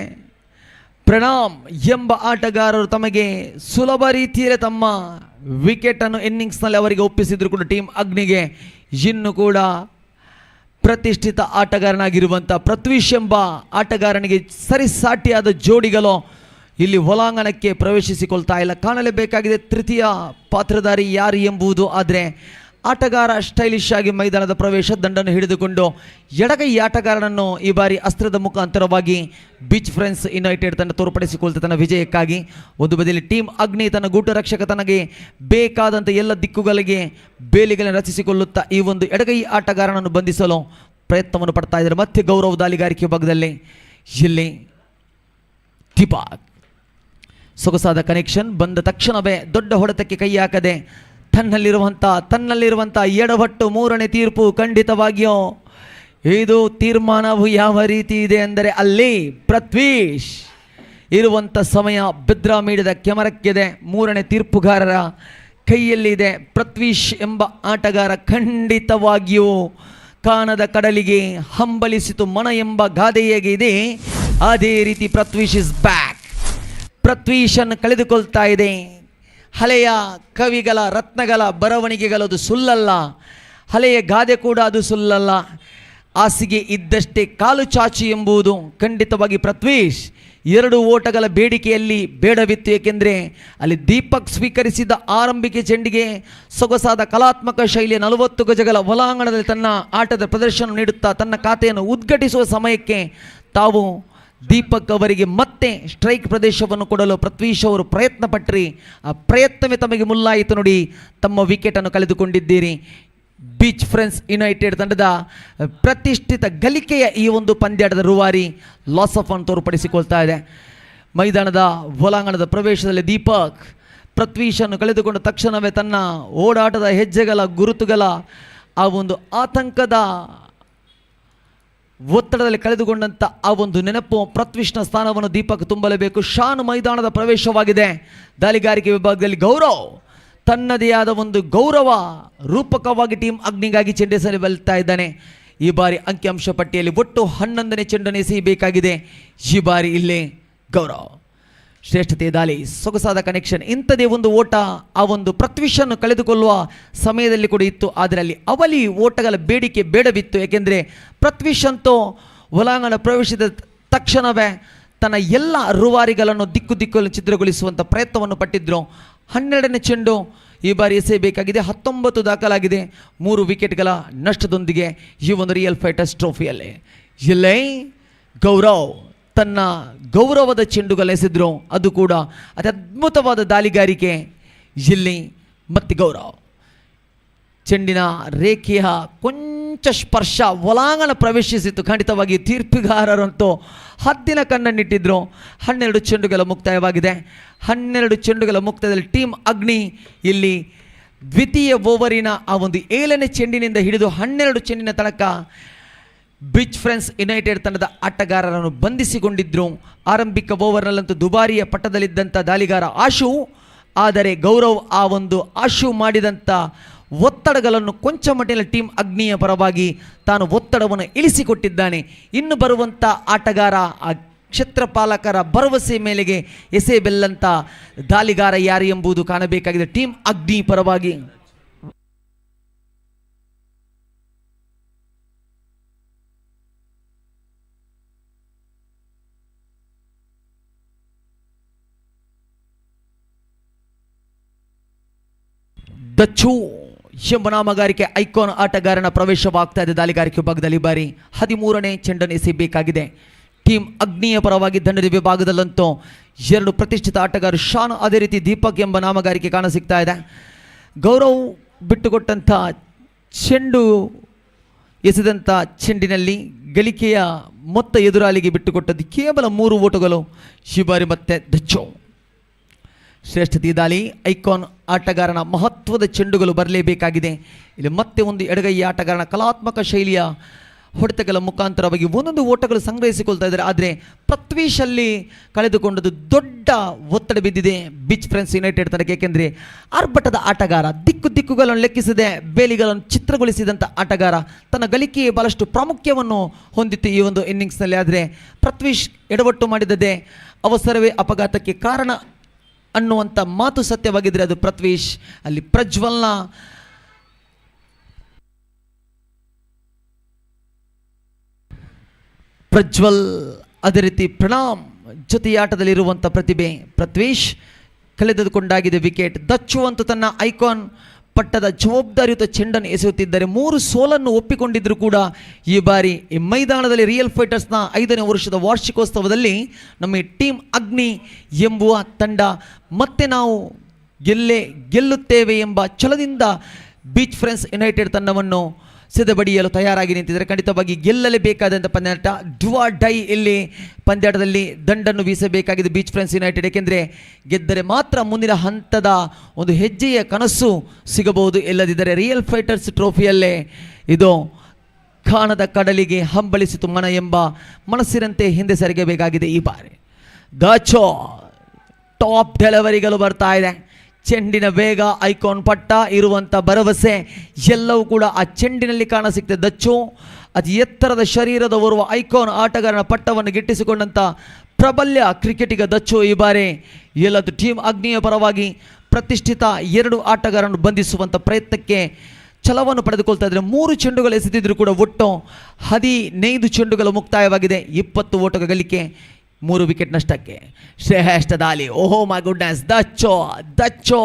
[SPEAKER 3] ಪ್ರಣಾಮ್ ಎಂಬ ಆಟಗಾರರು ತಮಗೆ ಸುಲಭ ರೀತಿಯಲ್ಲಿ ತಮ್ಮ ವಿಕೆಟನ್ನು ಇನ್ನಿಂಗ್ಸ್ನಲ್ಲಿ ಅವರಿಗೆ ಒಪ್ಪಿಸಿದ್ರು ಕೂಡ ಟೀಮ್ ಅಗ್ನಿಗೆ ಇನ್ನು ಕೂಡ ಪ್ರತಿಷ್ಠಿತ ಆಟಗಾರನಾಗಿರುವಂಥ ಪೃಥ್ವೀಶ್ ಎಂಬ ಆಟಗಾರನಿಗೆ ಸರಿಸಾಟಿಯಾದ ಜೋಡಿಗಳು ಇಲ್ಲಿ ಒಳಾಂಗಣಕ್ಕೆ ಪ್ರವೇಶಿಸಿಕೊಳ್ತಾ ಇಲ್ಲ. ಕಾಣಲೇಬೇಕಾಗಿದೆ ತೃತೀಯ ಪಾತ್ರಧಾರಿ ಯಾರು ಎಂಬುದು. ಆದರೆ ಆಟಗಾರ ಸ್ಟೈಲಿಶ್ ಆಗಿ ಮೈದಾನದ ಪ್ರವೇಶ ದಂಡನ್ನು ಹಿಡಿದುಕೊಂಡು ಎಡಗೈ ಆಟಗಾರನನ್ನು ಈ ಬಾರಿ ಅಸ್ತ್ರದ ಮುಖಾಂತರವಾಗಿ ಬೀಚ್ ಫ್ರೆಂಡ್ಸ್ ಯುನೈಟೆಡ್ ತಂಡ ತೋರ್ಪಡಿಸಿಕೊಳ್ತಾ ತನ್ನ ವಿಜಯಕ್ಕಾಗಿ ಒಂದು ಬದಿಯಲ್ಲಿ ಟೀಮ್ ಅಗ್ನಿ ತನ್ನ ಗೂಟ ರಕ್ಷಕ ತನಗೆ ಬೇಕಾದಂಥ ಎಲ್ಲ ದಿಕ್ಕುಗಳಿಗೆ ಬೇಲಿಗಳನ್ನು ರಚಿಸಿಕೊಳ್ಳುತ್ತಾ ಈ ಒಂದು ಎಡಗೈ ಆಟಗಾರನನ್ನು ಬಂಧಿಸಲು ಪ್ರಯತ್ನವನ್ನು ಪಡ್ತಾ ಇದ್ದಾರೆ. ಮತ್ತೆ ಗೌರವ ದಾಳಿಗಾರಿಕೆ ಭಾಗದಲ್ಲಿ ಇಲ್ಲಿ ದೀಪಕ್ ಸೊಗಸಾದ ಕನೆಕ್ಷನ್ ಬಂದ ತಕ್ಷಣವೇ ದೊಡ್ಡ ಹೊಡೆತಕ್ಕೆ ಕೈ ಹಾಕದೆ ತನ್ನಲ್ಲಿರುವಂಥ ಎಡವಟ್ಟು 3ನೇ ತೀರ್ಪು ಖಂಡಿತವಾಗಿಯೂ ಇದು ತೀರ್ಮಾನವು ಯಾವ ರೀತಿ ಇದೆ ಅಂದರೆ ಅಲ್ಲಿ ಪೃಥ್ವೀಶ್ ಇರುವಂಥ ಸಮಯ ಬೆದ್ರಾ ಮೀಡಿಯಾದ ಕ್ಯಾಮರಕ್ಕಿದೆ. 3ನೇ ತೀರ್ಪುಗಾರರ ಕೈಯಲ್ಲಿದೆ. ಪೃಥ್ವೀಶ್ ಎಂಬ ಆಟಗಾರ ಖಂಡಿತವಾಗಿಯೂ ಕಾಣದ ಕಡಲಿಗೆ ಹಂಬಲಿಸಿತು ಮನ ಎಂಬ ಗಾದೆ ಹೇಗಿದೆ ಅದೇ ರೀತಿ ಪೃಥ್ವೀಶ್ ಇಸ್ ಬ್ಯಾಕ್. ಪೃಥ್ವೀಶನ್ನು ಕಳೆದುಕೊಳ್ತಾ ಇದೆ. ಹಳೆಯ ಕವಿಗಳ ರತ್ನಗಳ ಬರವಣಿಗೆಗಳು ಅದು ಸುಳ್ಳಲ್ಲ, ಹಳೆಯ ಗಾದೆ ಕೂಡ ಅದು ಸುಳ್ಳಲ್ಲ. ಹಾಸಿಗೆ ಇದ್ದಷ್ಟೇ ಕಾಲು ಚಾಚು ಎಂಬುದು ಖಂಡಿತವಾಗಿ ಪೃಥ್ವೀಶ್ 2 ಓಟಗಳ ಬೇಡಿಕೆಯಲ್ಲಿ ಬೇಡವಿತ್ತು. ಏಕೆಂದರೆ ಅಲ್ಲಿ ದೀಪಕ್ ಸ್ವೀಕರಿಸಿದ ಆರಂಭಿಕ ಚೆಂಡಿಗೆ ಸೊಗಸಾದ ಕಲಾತ್ಮಕ ಶೈಲಿಯ 40 ಗಜಗಳ ಒಳಾಂಗಣದಲ್ಲಿ ತನ್ನ ಆಟದ ಪ್ರದರ್ಶನ ನೀಡುತ್ತಾ ತನ್ನ ಖಾತೆಯನ್ನು ಉದ್ಘಾಟಿಸುವ ಸಮಯಕ್ಕೆ ತಾವು ದೀಪಕ್ ಅವರಿಗೆ ಮತ್ತೆ ಸ್ಟ್ರೈಕ್ ಪ್ರದೇಶವನ್ನು ಕೊಡಲು ಪೃಥ್ವೀಶ್ ಅವರು ಪ್ರಯತ್ನ ಪಟ್ಟರಿ. ಆ ಪ್ರಯತ್ನವೇ ತಮಗೆ ಮುಲ್ಲಾಯಿತು ನೋಡಿ, ತಮ್ಮ ವಿಕೆಟನ್ನು ಕಳೆದುಕೊಂಡಿದ್ದೀರಿ. ಬೀಚ್ ಫ್ರೆಂಡ್ಸ್ ಯುನೈಟೆಡ್ ತಂಡದ ಪ್ರತಿಷ್ಠಿತ ಗಳಿಕೆಯ ಈ ಒಂದು ಪಂದ್ಯಾಟದ ರೂವಾರಿ ಲಾಸ್ ಆಫ್ ಅನ್ನು ತೋರ್ಪಡಿಸಿಕೊಳ್ತಾ ಇದೆ. ಮೈದಾನದ ಒಳಾಂಗಣದ ಪ್ರವೇಶದಲ್ಲಿ ದೀಪಕ್ ಪೃಥ್ವೀಶನ್ನು ಕಳೆದುಕೊಂಡ ತಕ್ಷಣವೇ ತನ್ನ ಓಡಾಟದ ಹೆಜ್ಜೆಗಳ ಗುರುತುಗಳ ಆ ಒಂದು ಆತಂಕದ ಒತ್ತಡದಲ್ಲಿ ಕಳೆದುಕೊಂಡಂಥ ಆ ಒಂದು ನೆನಪು ಪೃಥ್ವೀಶ್ನ ಸ್ಥಾನವನ್ನು ದೀಪಕ್ ತುಂಬಲೇಬೇಕು. ಶಾನ್ ಮೈದಾನದ ಪ್ರವೇಶವಾಗಿದೆ. ದಾಳಿಗಾರಿಕೆ ವಿಭಾಗದಲ್ಲಿ ಗೌರವ್ ತನ್ನದೇ ಆದ ಒಂದು ಗೌರವ ರೂಪಕವಾಗಿ ಟೀಮ್ ಅಗ್ನಿಗಾಗಿ ಚೆಂಡೆಸಲಿ ಬಲ್ತಾ ಇದ್ದಾನೆ. ಈ ಬಾರಿ ಅಂಕಿಅಂಶ ಪಟ್ಟಿಯಲ್ಲಿ ಒಟ್ಟು 11ನೇ ಚೆಂಡನ್ನು ಎಸೆಯಬೇಕಾಗಿದೆ. ಈ ಬಾರಿ ಇಲ್ಲೇ ಗೌರವ್ ಶ್ರೇಷ್ಠತೆ ದಾಳಿ ಸೊಗಸಾದ ಕನೆಕ್ಷನ್. ಇಂಥದೇ ಒಂದು ಓಟ ಆ ಒಂದು ಪೃಥ್ವೀಶನ್ನು ಕಳೆದುಕೊಳ್ಳುವ ಸಮಯದಲ್ಲಿ ಕೂಡ ಇತ್ತು. ಆದರೆ ಅಲ್ಲಿ ಅವಲಿ ಓಟಗಳ ಬೇಡಿಕೆ ಬೇಡವಿತ್ತು. ಏಕೆಂದರೆ ಪೃಥ್ವೀಶ್ ಅಂತೂ ಒಳಾಂಗಣ ಪ್ರವೇಶಿಸಿದ ತಕ್ಷಣವೇ ತನ್ನ ಎಲ್ಲ ರೂವಾರಿಗಳನ್ನು ದಿಕ್ಕಲ್ಲಿ ಚಿತ್ರಗೊಳಿಸುವಂಥ ಪ್ರಯತ್ನವನ್ನು ಪಟ್ಟಿದ್ರು. 12ನೇ ಚೆಂಡು ಈ ಬಾರಿ ಎಸೆಯಬೇಕಾಗಿದೆ. 19 ದಾಖಲಾಗಿದೆ 3 ವಿಕೆಟ್ಗಳ ನಷ್ಟದೊಂದಿಗೆ ಈ ಒಂದು ರಿಯಲ್ ಫೈಟರ್ಸ್ ಟ್ರೋಫಿಯಲ್ಲಿ. ಇಲ್ಲೇ ಗೌರವ್ ತನ್ನ ಗೌರವದ ಚೆಂಡುಗಳೆಸೆದ್ರು, ಅದು ಕೂಡ ಅತ್ಯದ್ಭುತವಾದ ದಾಳಿಗಾರಿಕೆ. ಇಲ್ಲಿ ಮತ್ತೆ ಗೌರವ್ ಚೆಂಡಿನ ರೇಖೆಯ ಕೊಂಚ ಸ್ಪರ್ಶ ಒಳಾಂಗಣ ಪ್ರವೇಶಿಸಿತು. ಖಂಡಿತವಾಗಿ ತೀರ್ಪುಗಾರರಂತೂ ಹದ್ದಿನ ಕಣ್ಣನ್ನಿಟ್ಟಿದ್ರು. 12 ಚೆಂಡುಗಳ ಮುಕ್ತಾಯವಾಗಿದೆ. 12 ಚೆಂಡುಗಳ ಮುಕ್ತಾಯದಲ್ಲಿ ಟೀಮ್ ಅಗ್ನಿ ಇಲ್ಲಿ ದ್ವಿತೀಯ ಓವರಿನ ಆ ಒಂದು 7ನೇ ಚೆಂಡಿನಿಂದ ಹಿಡಿದು 12 ಚೆಂಡಿನ ತನಕ ಬೀಚ್ ಫ್ರೆಂಡ್ಸ್ ಯುನೈಟೆಡ್ ತಂಡದ ಆಟಗಾರರನ್ನು ಬಂಧಿಸಿಕೊಂಡಿದ್ರು. ಆರಂಭಿಕ ಓವರ್ನಲ್ಲಂತೂ ದುಬಾರಿಯ ಪಟ್ಟದಲ್ಲಿದ್ದಂಥ ದಾಳಿಗಾರ ಆಶು, ಆದರೆ ಗೌರವ್ ಆ ಒಂದು ಆಶು ಮಾಡಿದಂಥ ಒತ್ತಡಗಳನ್ನು ಕೊಂಚ ಮಟ್ಟಿನ ಟೀಮ್ ಅಗ್ನಿಯ ಪರವಾಗಿ ತಾನು ಒತ್ತಡವನ್ನು ಇಳಿಸಿಕೊಟ್ಟಿದ್ದಾನೆ. ಇನ್ನು ಬರುವಂಥ ಆಟಗಾರ ಆ ಕ್ಷೇತ್ರಪಾಲಕರ ಭರವಸೆ ಮೇಲೆಗೆ ಎಸೆಬೆಲ್ಲಂಥ ದಾಳಿಗಾರ ಯಾರು ಎಂಬುದು ಕಾಣಬೇಕಾಗಿದೆ ಟೀಮ್ ಅಗ್ನಿ ಪರವಾಗಿ. ದಚ್ಚು ಎಂಬ ನಾಮಗಾರಿಕೆ ಐಕಾನ್ ಆಟಗಾರನ ಪ್ರವೇಶವಾಗ್ತಾ ಇದೆ ದಾಳಿಗಾರಿಕೆ ವಿಭಾಗದಲ್ಲಿ. ಬಾರಿ 13ನೇ ಚೆಂಡನ್ನು ಎಸೆಯಬೇಕಾಗಿದೆ ಟೀಮ್ ಅಗ್ನಿಯ ಪರವಾಗಿ. ದಂಡದ ವಿಭಾಗದಲ್ಲಂತೂ 2 ಪ್ರತಿಷ್ಠಿತ ಆಟಗಾರರು ಶಾನ್, ಅದೇ ರೀತಿ ದೀಪಕ್ ಎಂಬ ನಾಮಗಾರಿಕೆ ಕಾಣಸಿಗ್ತಾ ಇದೆ. ಗೌರವ್ ಬಿಟ್ಟುಕೊಟ್ಟಂಥ ಚೆಂಡು ಎಸೆದಂಥ ಚೆಂಡಿನಲ್ಲಿ ಗಳಿಕೆಯ ಮೊತ್ತ ಎದುರಾಳಿಗೆ ಬಿಟ್ಟುಕೊಟ್ಟದ್ದು ಕೇವಲ 3 ಓಟುಗಳು. ಈ ಬಾರಿ ಮತ್ತೆ ದಚ್ಚು ಶ್ರೇಷ್ಠತೆ ದಾಳಿ ಐಕಾನ್ ಆಟಗಾರನ ಮಹತ್ವದ ಚೆಂಡುಗಳು ಬರಲೇಬೇಕಾಗಿದೆ. ಇಲ್ಲಿ ಮತ್ತೆ ಒಂದು ಎಡಗೈ ಆಟಗಾರನ ಕಲಾತ್ಮಕ ಶೈಲಿಯ ಹೊಡೆತಗಳ ಮುಖಾಂತರವಾಗಿ ಒಂದೊಂದು ಓಟಗಳು ಸಂಗ್ರಹಿಸಿಕೊಳ್ತಾ ಇದ್ದಾರೆ. ಆದರೆ ಪೃಥ್ವೀಶಲ್ಲಿ ಕಳೆದುಕೊಂಡದ್ದು ದೊಡ್ಡ ಒತ್ತಡ ಬಿದ್ದಿದೆ ಬೀಚ್ ಫ್ರೆಂಡ್ಸ್ ಯುನೈಟೆಡ್ ತನಕ. ಏಕೆಂದರೆ ಆರ್ಭಟದ ಆಟಗಾರ, ದಿಕ್ಕುಗಳನ್ನು ಲೆಕ್ಕಿಸದೆ ಬೇಲಿಗಳನ್ನು ಚಿತ್ರಗೊಳಿಸಿದಂಥ ಆಟಗಾರ, ತನ್ನ ಗಳಿಕೆಗೆ ಬಹಳಷ್ಟು ಪ್ರಾಮುಖ್ಯವನ್ನು ಹೊಂದಿತ್ತು ಈ ಒಂದು ಇನ್ನಿಂಗ್ಸ್ನಲ್ಲಿ. ಆದರೆ ಪೃಥ್ವೀಶ್ ಎಡವಟ್ಟು ಮಾಡಿದ್ದದೇ ಅವಸರವೇ ಅಪಘಾತಕ್ಕೆ ಕಾರಣ ಅನ್ನುವಂಥ ಮಾತು ಸತ್ಯವಾಗಿದ್ದರೆ ಅದು ಪೃಥ್ವೀಶ್. ಅಲ್ಲಿ ಪ್ರಜ್ವಲ್ ಅದೇ ರೀತಿ ಪ್ರಣಾಮ್ ಜೊತೆಯಾಟದಲ್ಲಿರುವಂಥ ಪ್ರತಿಭೆ ಪೃಥ್ವೀಶ್ ಕಳೆದುಕೊಂಡಾಗಿದೆ ವಿಕೆಟ್. ದಚ್ಚು ಅಂತೂ ತನ್ನ ಐಕಾನ್ ಪಟ್ಟದ ಜವಾಬ್ದಾರಿಯುತ ಚೆಂಡನ್ನು ಎಸೆಯುತ್ತಿದ್ದಾರೆ. 3 ಸೋಲನ್ನು ಒಪ್ಪಿಕೊಂಡಿದ್ದರೂ ಕೂಡ ಈ ಬಾರಿ ಈ ಮೈದಾನದಲ್ಲಿ ರಿಯಲ್ ಫೈಟರ್ಸ್ನ 5ನೇ ವರ್ಷದ ವಾರ್ಷಿಕೋತ್ಸವದಲ್ಲಿ ನಮ್ಮ ಟೀಮ್ ಅಗ್ನಿ ಎಂಬುವ ತಂಡ ಮತ್ತೆ ನಾವು ಗೆಲ್ಲುತ್ತೇವೆ ಎಂಬ ಛಲದಿಂದ ಬೀಚ್ ಫ್ರೆಂಡ್ಸ್ ಯುನೈಟೆಡ್ ತಂಡವನ್ನು ಸೆದೆಬಡಿಯಲು ತಯಾರಾಗಿ ನಿಂತಿದ್ದಾರೆ. ಖಂಡಿತವಾಗಿ ಗೆಲ್ಲಲೇಬೇಕಾದಂಥ ಪಂದ್ಯಾಟ, ಡ್ವಾ ಡೈ ಇಲ್ಲಿ ಪಂದ್ಯಾಟದಲ್ಲಿ ದಂಡನ್ನು ಬೀಸಬೇಕಾಗಿದೆ ಬೀಚ್ ಫ್ರೆಂಡ್ಸ್ ಯುನೈಟೆಡ್. ಏಕೆಂದರೆ ಗೆದ್ದರೆ ಮಾತ್ರ ಮುಂದಿನ ಹಂತದ ಒಂದು ಹೆಜ್ಜೆಯ ಕನಸು ಸಿಗಬಹುದು. ಇಲ್ಲದಿದ್ದರೆ ರಿಯಲ್ ಫೈಟರ್ಸ್ ಟ್ರೋಫಿಯಲ್ಲೇ ಇದು ಕಾಣದ ಕಡಲಿಗೆ ಹಂಬಲಿಸಿತು ಮನ ಎಂಬ ಮನಸ್ಸಿನಂತೆ ಹಿಂದೆ ಸರಿಗಬೇಕಾಗಿದೆ. ಈ ಬಾರಿ ದಚ್ಚು ಟಾಪ್ ಡೆಲಿವರಿಗಳು ಬರ್ತಾ ಇದೆ. ಚೆಂಡಿನ ವೇಗ, ಐಕಾನ್ ಪಟ್ಟ ಇರುವಂಥ ಭರವಸೆ ಎಲ್ಲವೂ ಕೂಡ ಆ ಚೆಂಡಿನಲ್ಲಿ ಕಾಣಸಿಗ್ತದೆ. ದಚ್ಚು ಅತಿ ಎತ್ತರದ ಶರೀರದ ಓರ್ವ ಐಕಾನ್ ಆಟಗಾರನ ಪಟ್ಟವನ್ನು ಗಿಟ್ಟಿಸಿಕೊಂಡಂಥ ಪ್ರಬಲ್ಯ ಕ್ರಿಕೆಟಿಗ ದಚ್ಚು ಈ ಬಾರಿ ಎಲ್ಲದು ಟೀಮ್ ಅಗ್ನಿಯ ಪರವಾಗಿ ಪ್ರತಿಷ್ಠಿತ 2 ಆಟಗಾರರನ್ನು ಬಂಧಿಸುವಂಥ ಪ್ರಯತ್ನಕ್ಕೆ ಛಲವನ್ನು ಪಡೆದುಕೊಳ್ತಾ ಇದ್ದಾರೆ. 3 ಚೆಂಡುಗಳು ಎಸೆದಿದ್ದರೂ ಕೂಡ ಒಟ್ಟು 15 ಚೆಂಡುಗಳು ಮುಕ್ತಾಯವಾಗಿದೆ. 20 ಓಟಗಳ ಗಳಿಕೆ, 3 ವಿಕೆಟ್ ನಷ್ಟಕ್ಕೆ. ಶ್ರೇಷ್ಠ ದಾಳಿ, ಓಹೋ ಮೈ ಗುಡ್ನೆಸ್. ದಚ್ಚು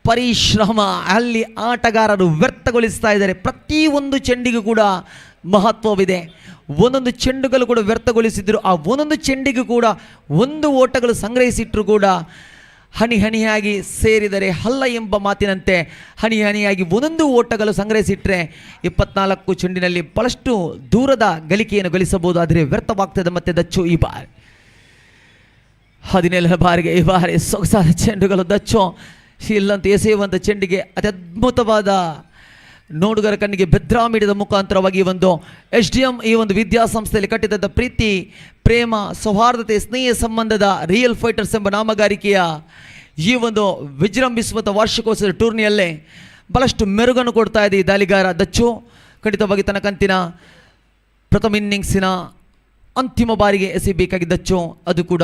[SPEAKER 3] ಪರಿಶ್ರಮ ಅಲ್ಲಿ ಆಟಗಾರರು ವ್ಯರ್ಥಗೊಳಿಸ್ತಾ ಇದ್ದಾರೆ. ಪ್ರತಿಯೊಂದು ಚೆಂಡಿಗೂ ಕೂಡ ಮಹತ್ವವಿದೆ. ಒಂದೊಂದು ಚೆಂಡುಗಳು ಕೂಡ ವ್ಯರ್ಥಗೊಳಿಸಿದ್ರು. ಆ ಒಂದೊಂದು ಚೆಂಡಿಗೂ ಕೂಡ 1 ಓಟಗಳು ಸಂಗ್ರಹಿಸಿಟ್ಟರು ಕೂಡ ಹನಿ ಹನಿಯಾಗಿ ಸೇರಿದರೆ ಹಲ್ಲ ಎಂಬ ಮಾತಿನಂತೆ ಹನಿ ಹನಿಯಾಗಿ 1 ಓಟಗಳು ಸಂಗ್ರಹಿಸಿಟ್ಟರೆ 24 ಚೆಂಡಿನಲ್ಲಿ ಬಹಳಷ್ಟು ದೂರದ ಗಳಿಕೆಯನ್ನು ಗಳಿಸಬಹುದು. ಆದರೆ ವ್ಯರ್ಥವಾಗ್ತದೆ ಮತ್ತೆ ದಚ್ಚು ಈ ಬಾರಿ. 17 ಬಾರಿಗೆ ಈ ಬಾರಿ ಸೊಗಸಾದ ಚೆಂಡುಗಳು ದಚ್ಚು ಇಲ್ಲಂತ ಎಸೆಯುವಂಥ ಚೆಂಡಿಗೆ ಅತ್ಯದ್ಭುತವಾದ ನೋಡುಗರ ಕಣ್ಣಿಗೆ ಬೆದ್ರಾ ಮೀಡಿಯಾದ ಮುಖಾಂತರವಾಗಿ ಒಂದು HDM ಈ ಒಂದು ವಿದ್ಯಾಸಂಸ್ಥೆಯಲ್ಲಿ ಕಟ್ಟಿದಂಥ ಪ್ರೀತಿ, ಪ್ರೇಮ, ಸೌಹಾರ್ದತೆ, ಸ್ನೇಹ ಸಂಬಂಧದ ರಿಯಲ್ ಫೈಟರ್ಸ್ ಎಂಬ ನಾಮಗಾರಿಕೆಯ ಈ ಒಂದು ವಿಜೃಂಭಿಸುವಂಥ ವಾರ್ಷಿಕೋತ್ಸವದ ಟೂರ್ನಿಯಲ್ಲೇ ಬಹಳಷ್ಟು ಮೆರುಗನ್ನು ಕೊಡ್ತಾ ಇದೆ ಈ ದಾಳಿಗಾರ ದಚ್ಚು. ಖಂಡಿತವಾಗಿ ತನ್ನ ಕಂತಿನ ಪ್ರಥಮ ಇನ್ನಿಂಗ್ಸಿನ ಅಂತಿಮ ಬಾರಿಗೆ ಎಸೆಯಬೇಕಾಗಿದ್ದ ದಚ್ಚು, ಅದು ಕೂಡ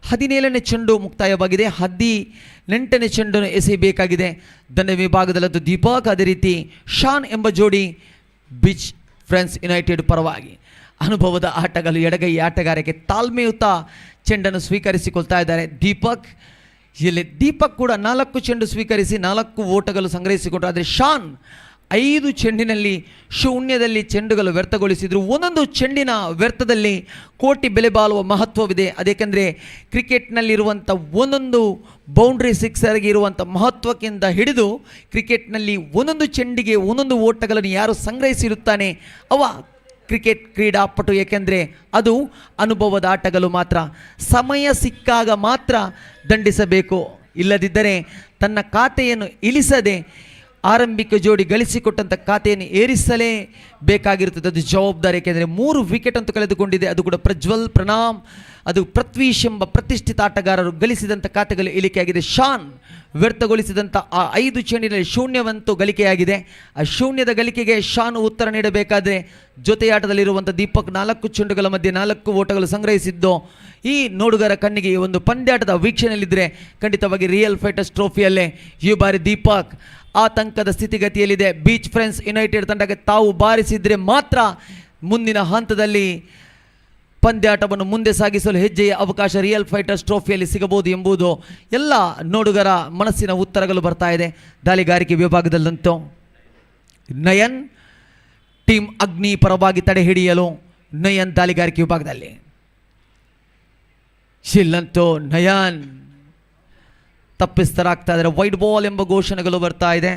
[SPEAKER 3] 17ನೇ ಚೆಂಡು ಮುಕ್ತಾಯವಾಗಿದೆ. 18ನೇ ಚೆಂಡನ್ನು ಎಸೆಯಬೇಕಾಗಿದೆ. ದಂಡ ವಿಭಾಗದಲ್ಲಂತೂ ದೀಪಕ್ ಅದೇ ರೀತಿ ಶಾನ್ ಎಂಬ ಜೋಡಿ ಬೀಚ್ ಫ್ರೆಂಡ್ಸ್ ಯುನೈಟೆಡ್ ಪರವಾಗಿ ಅನುಭವದ ಆಟಗಾರರು ಎಡಗೈ ಆಟಗಾರಕ್ಕೆ ತಾಳ್ಮೆಯುತ ಚೆಂಡನ್ನು ಸ್ವೀಕರಿಸಿಕೊಳ್ತಾ ಇದ್ದಾರೆ. ದೀಪಕ್ ಇಲ್ಲಿ ದೀಪಕ್ ಕೂಡ 4 ಚೆಂಡು ಸ್ವೀಕರಿಸಿ 4 ಓಟಗಳು ಸಂಗ್ರಹಿಸಿಕೊಂಡರು. ಆದರೆ ಶಾನ್ 5 ಚೆಂಡಿನಲ್ಲಿ ಶೂನ್ಯದಲ್ಲಿ ಚೆಂಡುಗಳು ವ್ಯರ್ಥಗೊಳಿಸಿದರು. ಒಂದೊಂದು ಚೆಂಡಿನ ವ್ಯರ್ಥದಲ್ಲಿ ಕೋಟಿ ಬೆಲೆ ಬಾಳುವ ಮಹತ್ವವಿದೆ. ಅದೇಕೆಂದರೆ ಕ್ರಿಕೆಟ್ನಲ್ಲಿರುವಂಥ ಒಂದೊಂದು ಬೌಂಡ್ರಿ ಸಿಕ್ಸರ್ಗೆ ಇರುವಂಥ ಮಹತ್ವಕ್ಕಿಂತ ಹಿಡಿದು ಕ್ರಿಕೆಟ್ನಲ್ಲಿ ಒಂದೊಂದು ಚೆಂಡಿಗೆ ಒಂದೊಂದು ಓಟಗಳನ್ನು ಯಾರು ಸಂಗ್ರಹಿಸಿರುತ್ತಾನೆ ಅವ ಕ್ರಿಕೆಟ್ ಕ್ರೀಡಾಪಟು. ಏಕೆಂದರೆ ಅದು ಅನುಭವದ ಆಟಗಳು ಮಾತ್ರ. ಸಮಯ ಸಿಕ್ಕಾಗ ಮಾತ್ರ ದಂಡಿಸಬೇಕು, ಇಲ್ಲದಿದ್ದರೆ ತನ್ನ ಖಾತೆಯನ್ನು ಇಳಿಸದೆ ಆರಂಭಿಕ ಜೋಡಿ ಗಳಿಸಿಕೊಟ್ಟಂಥ ಖಾತೆಯನ್ನು ಏರಿಸಲೇ ಬೇಕಾಗಿರುತ್ತದೆ. ಅದು ಜವಾಬ್ದಾರಿ. ಏಕೆಂದರೆ 3 ವಿಕೆಟ್ ಅಂತೂ ಕಳೆದುಕೊಂಡಿದೆ. ಅದು ಕೂಡ ಪ್ರಜ್ವಲ್, ಪ್ರಣಾಮ್, ಅದು ಪೃಥ್ವೀಶ್ ಎಂಬ ಪ್ರತಿಷ್ಠಿತ ಆಟಗಾರರು ಗಳಿಸಿದಂಥ ಖಾತೆಗಳು ಇಳಿಕೆಯಾಗಿದೆ. ಶಾನ್ ವ್ಯರ್ಥಗೊಳಿಸಿದಂಥ ಆ 5 ಚೆಂಡಿನಲ್ಲಿ ಶೂನ್ಯವಂತೂ ಗಳಿಕೆಯಾಗಿದೆ. ಆ ಶೂನ್ಯದ ಗಳಿಕೆಗೆ ಶಾನ್ ಉತ್ತರ ನೀಡಬೇಕಾದರೆ ಜೊತೆಯಾಟದಲ್ಲಿರುವಂಥ ದೀಪಕ್ 4 ಚೆಂಡುಗಳ ಮಧ್ಯೆ 4 ಓಟಗಳು ಸಂಗ್ರಹಿಸಿದ್ದು ಈ ನೋಡುಗರ ಕಣ್ಣಿಗೆ ಈ ಒಂದು ಪಂದ್ಯಾಟದ ವೀಕ್ಷಣೆಯಲ್ಲಿದ್ದರೆ ಖಂಡಿತವಾಗಿ ರಿಯಲ್ ಫೈಟರ್ಸ್ ಟ್ರೋಫಿಯಲ್ಲೇ ಈ ಬಾರಿ ದೀಪಕ್ ಆತಂಕದ ಸ್ಥಿತಿಗತಿಯಲ್ಲಿದೆ. ಬೀಚ್ ಫ್ರೆಂಡ್ಸ್ ಯುನೈಟೆಡ್ ತಂಡಕ್ಕೆ ತಾವು ಬಾರಿಸಿದರೆ ಮಾತ್ರ ಮುಂದಿನ ಹಂತದಲ್ಲಿ ಪಂದ್ಯಾಟವನ್ನು ಮುಂದೆ ಸಾಗಿಸಲು ಹೆಜ್ಜೆಯ ಅವಕಾಶ ರಿಯಲ್ ಫೈಟರ್ಸ್ ಟ್ರೋಫಿಯಲ್ಲಿ ಸಿಗಬಹುದು ಎಂಬುದು ಎಲ್ಲ ನೋಡುಗರ ಮನಸ್ಸಿನ ಉತ್ತರಗಳು ಬರ್ತಾ ಇದೆ. ದಾಳಿಗಾರಿಕೆ ವಿಭಾಗದಲ್ಲಂತೂ ನಯನ್ ಟೀಮ್ ಅಗ್ನಿ ಪರವಾಗಿ ತಡೆ ಹಿಡಿಯಲು ನಯನ್ ದಾಳಿಗಾರಿಕೆ ವಿಭಾಗದಲ್ಲಿ. ಇಲ್ಲಂತೂ ನಯನ್ ತಪ್ಪಿಸ್ತರಾಗ್ತಾ ಇದ್ದಾರೆ. ವೈಡ್ ಬಾಲ್ ಎಂಬ ಘೋಷಣೆಗಳು ಬರ್ತಾ ಇದೆ.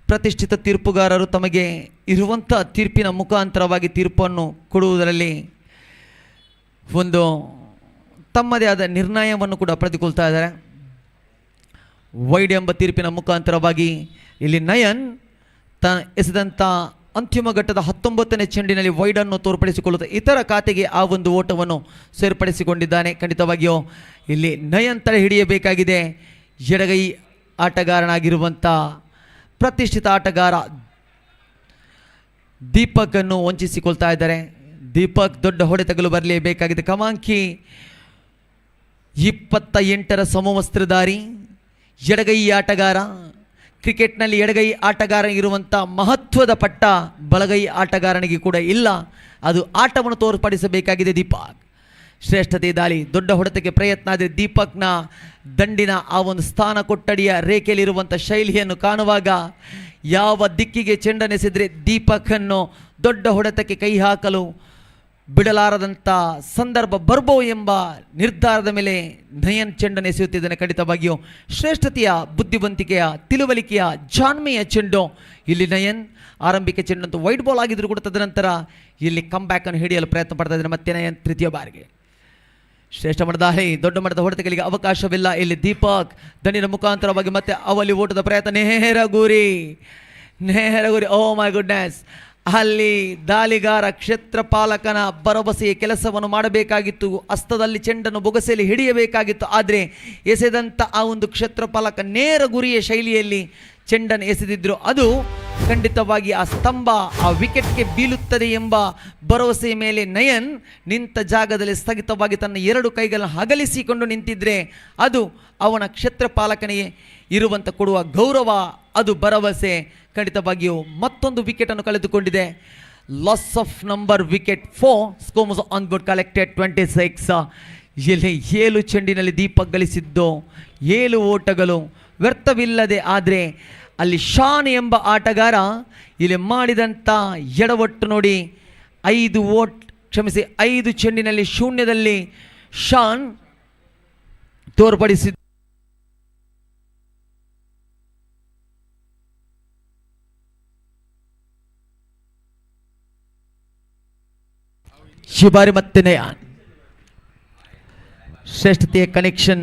[SPEAKER 3] ಪ್ರತಿಷ್ಠಿತ ತೀರ್ಪುಗಾರರು ತಮಗೆ ಇರುವಂಥ ತೀರ್ಪಿನ ಮುಖಾಂತರವಾಗಿ ತೀರ್ಪನ್ನು ಕೊಡುವುದರಲ್ಲಿ ಒಂದು ತಮ್ಮದೇ ಆದ ನಿರ್ಣಯವನ್ನು ಕೂಡ ಪಡೆದುಕೊಳ್ತಾ ಇದ್ದಾರೆ. ವೈಡ್ ಎಂಬ ತೀರ್ಪಿನ ಮುಖಾಂತರವಾಗಿ ಇಲ್ಲಿ ನಯನ್ ಎಸೆದಂಥ ಅಂತಿಮ ಘಟ್ಟದ 19ನೇ ಚೆಂಡಿನಲ್ಲಿ ವೈಡನ್ನು ತೋರ್ಪಡಿಸಿಕೊಳ್ಳುತ್ತಾ ಇತರ ಖಾತೆಗೆ ಆ ಒಂದು ಓಟವನ್ನು ಸೇರ್ಪಡಿಸಿಕೊಂಡಿದ್ದಾನೆ. ಖಂಡಿತವಾಗಿಯೂ ಇಲ್ಲಿ ನಯನ್ ತಡೆ ಹಿಡಿಯಬೇಕಾಗಿದೆ. ಎಡಗೈ ಆಟಗಾರನಾಗಿರುವಂಥ ಪ್ರತಿಷ್ಠಿತ ಆಟಗಾರ ದೀಪಕನ್ನು ವಂಚಿಸಿಕೊಳ್ತಾ ಇದ್ದಾರೆ. ದೀಪಕ್ ದೊಡ್ಡ ಹೊಡೆತಗಳು ಬರಲೇಬೇಕಾಗಿದೆ. ಕಮಾಂಕಿ 28ರ ಸಮವಸ್ತ್ರಧಾರಿ ಎಡಗೈ ಆಟಗಾರ. ಕ್ರಿಕೆಟ್ನಲ್ಲಿ ಎಡಗೈ ಆಟಗಾರ ಇರುವಂಥ ಮಹತ್ವದ ಪಟ್ಟ ಬಲಗೈ ಆಟಗಾರನಿಗೆ ಕೂಡ ಇಲ್ಲ. ಅದು ಆಟವನ್ನು ತೋರ್ಪಡಿಸಬೇಕಾಗಿದೆ ದೀಪಕ್. ಶ್ರೇಷ್ಠತೆ ದಾಳಿ ದೊಡ್ಡ ಹೊಡೆತಕ್ಕೆ ಪ್ರಯತ್ನ. ಆದರೆ ದೀಪಕ್ನ ದಂಡಿನ ಆ ಒಂದು ಸ್ಥಾನ ಕೊಠಡಿಯ ರೇಖೆಯಲ್ಲಿರುವಂಥ ಶೈಲಿಯನ್ನು ಕಾಣುವಾಗ ಯಾವ ದಿಕ್ಕಿಗೆ ಚೆಂಡನೆಸೆದರೆ ದೀಪಕನ್ನು ದೊಡ್ಡ ಹೊಡೆತಕ್ಕೆ ಕೈ ಹಾಕಲು ಬಿಡಲಾರದಂಥ ಸಂದರ್ಭ ಬರ್ಬೋ ಎಂಬ ನಿರ್ಧಾರದ ಮೇಲೆ ನಯನ್ ಚೆಂಡನ್ನು ಎಸೆಯುತ್ತಿದ್ದಾನೆ. ಖಂಡಿತವಾಗಿಯೂ ಶ್ರೇಷ್ಠತೆಯ ಬುದ್ಧಿವಂತಿಕೆಯ ತಿಳುವಳಿಕೆಯ ಜಾಣ್ಮೆಯ ಚೆಂಡು ಇಲ್ಲಿ ನಯನ್. ಆರಂಭಿಕ ಚೆಂಡಂತೂ ವೈಡ್ ಬಾಲ್ ಆಗಿದ್ರು ಕೂಡ ತದನಂತರ ಇಲ್ಲಿ ಕಮ್ ಬ್ಯಾಕನ್ನು ಹಿಡಿಯಲು ಪ್ರಯತ್ನ ಪಡ್ತಾ ಇದ್ದಾರೆ ಮತ್ತೆ ನಯನ್ ತೃತೀಯ ಬಾರಿಗೆ. ಶ್ರೇಷ್ಠ ಮಟ್ಟದ ದೊಡ್ಡ ಮಟ್ಟದ ಹೊಡೆತಗಳಿಗೆ ಅವಕಾಶವಿಲ್ಲ. ಇಲ್ಲಿ ದೀಪಕ್ ದಂಡಿನ ಮುಖಾಂತರವಾಗಿ ಮತ್ತೆ ಅವಲಿ ಓಟದ ಪ್ರಯತ್ನ. ನೇರ ಗುರಿ. ಓ ಮೈ ಗುಡ್ನೆಸ್. ಅಲ್ಲಿ ದಾಳಿಗಾರ ಕ್ಷೇತ್ರಪಾಲಕನ ಭರವಸೆಯ ಕೆಲಸವನ್ನು ಮಾಡಬೇಕಾಗಿತ್ತು. ಹಸ್ತದಲ್ಲಿ ಚೆಂಡನ್ನು ಬೊಗಸೆಯಲ್ಲಿ ಹಿಡಿಯಬೇಕಾಗಿತ್ತು. ಆದರೆ ಎಸೆದಂಥ ಆ ಒಂದು ಕ್ಷೇತ್ರಪಾಲಕ ನೇರ ಗುರಿಯ ಶೈಲಿಯಲ್ಲಿ ಚೆಂಡನ್ನು ಎಸೆದಿದ್ರು. ಅದು ಖಂಡಿತವಾಗಿ ಆ ಸ್ತಂಭ ಆ ವಿಕೆಟ್ಗೆ ಬೀಳುತ್ತದೆ ಎಂಬ ಭರವಸೆಯ ಮೇಲೆ ನಯನ್ ನಿಂತ ಜಾಗದಲ್ಲಿ ಸ್ಥಗಿತವಾಗಿ ತನ್ನ 2 ಕೈಗಳನ್ನು ಅಗಲಿಸಿಕೊಂಡು ನಿಂತಿದ್ರೆ ಅದು ಅವನ ಕ್ಷೇತ್ರಪಾಲಕನಿಗೆ ಇರುವಂಥ ಕೊಡುವ ಗೌರವ, ಅದು ಭರವಸೆ. ಖಂಡಿತವಾಗಿಯೂ ಮತ್ತೊಂದು ವಿಕೆಟನ್ನು ಕಳೆದುಕೊಂಡಿದೆ. Loss of number wicket 4. Scores on board collected 26. ಇಲ್ಲಿ 7 ಚೆಂಡಿನಲ್ಲಿ ದೀಪಕ್ ಗಳಿಸಿದ್ದು 7 ಓಟಗಳು ವ್ಯರ್ಥವಿಲ್ಲದೆ. ಆದರೆ ಅಲ್ಲಿ ಶಾನ್ ಎಂಬ ಆಟಗಾರ ಇಲ್ಲಿ ಮಾಡಿದಂಥ ಎಡವಟ್ಟು ನೋಡಿ 5 ಚೆಂಡಿನಲ್ಲಿ ಶೂನ್ಯದಲ್ಲಿ ಶಾನ್ ತೋರ್ಪಡಿಸಿದ್ದು. ಶಿಬಾರಿ ಮತ್ತೆ ನಯನ್ ಶ್ರೇಷ್ಠತೆಯ ಕನೆಕ್ಷನ್.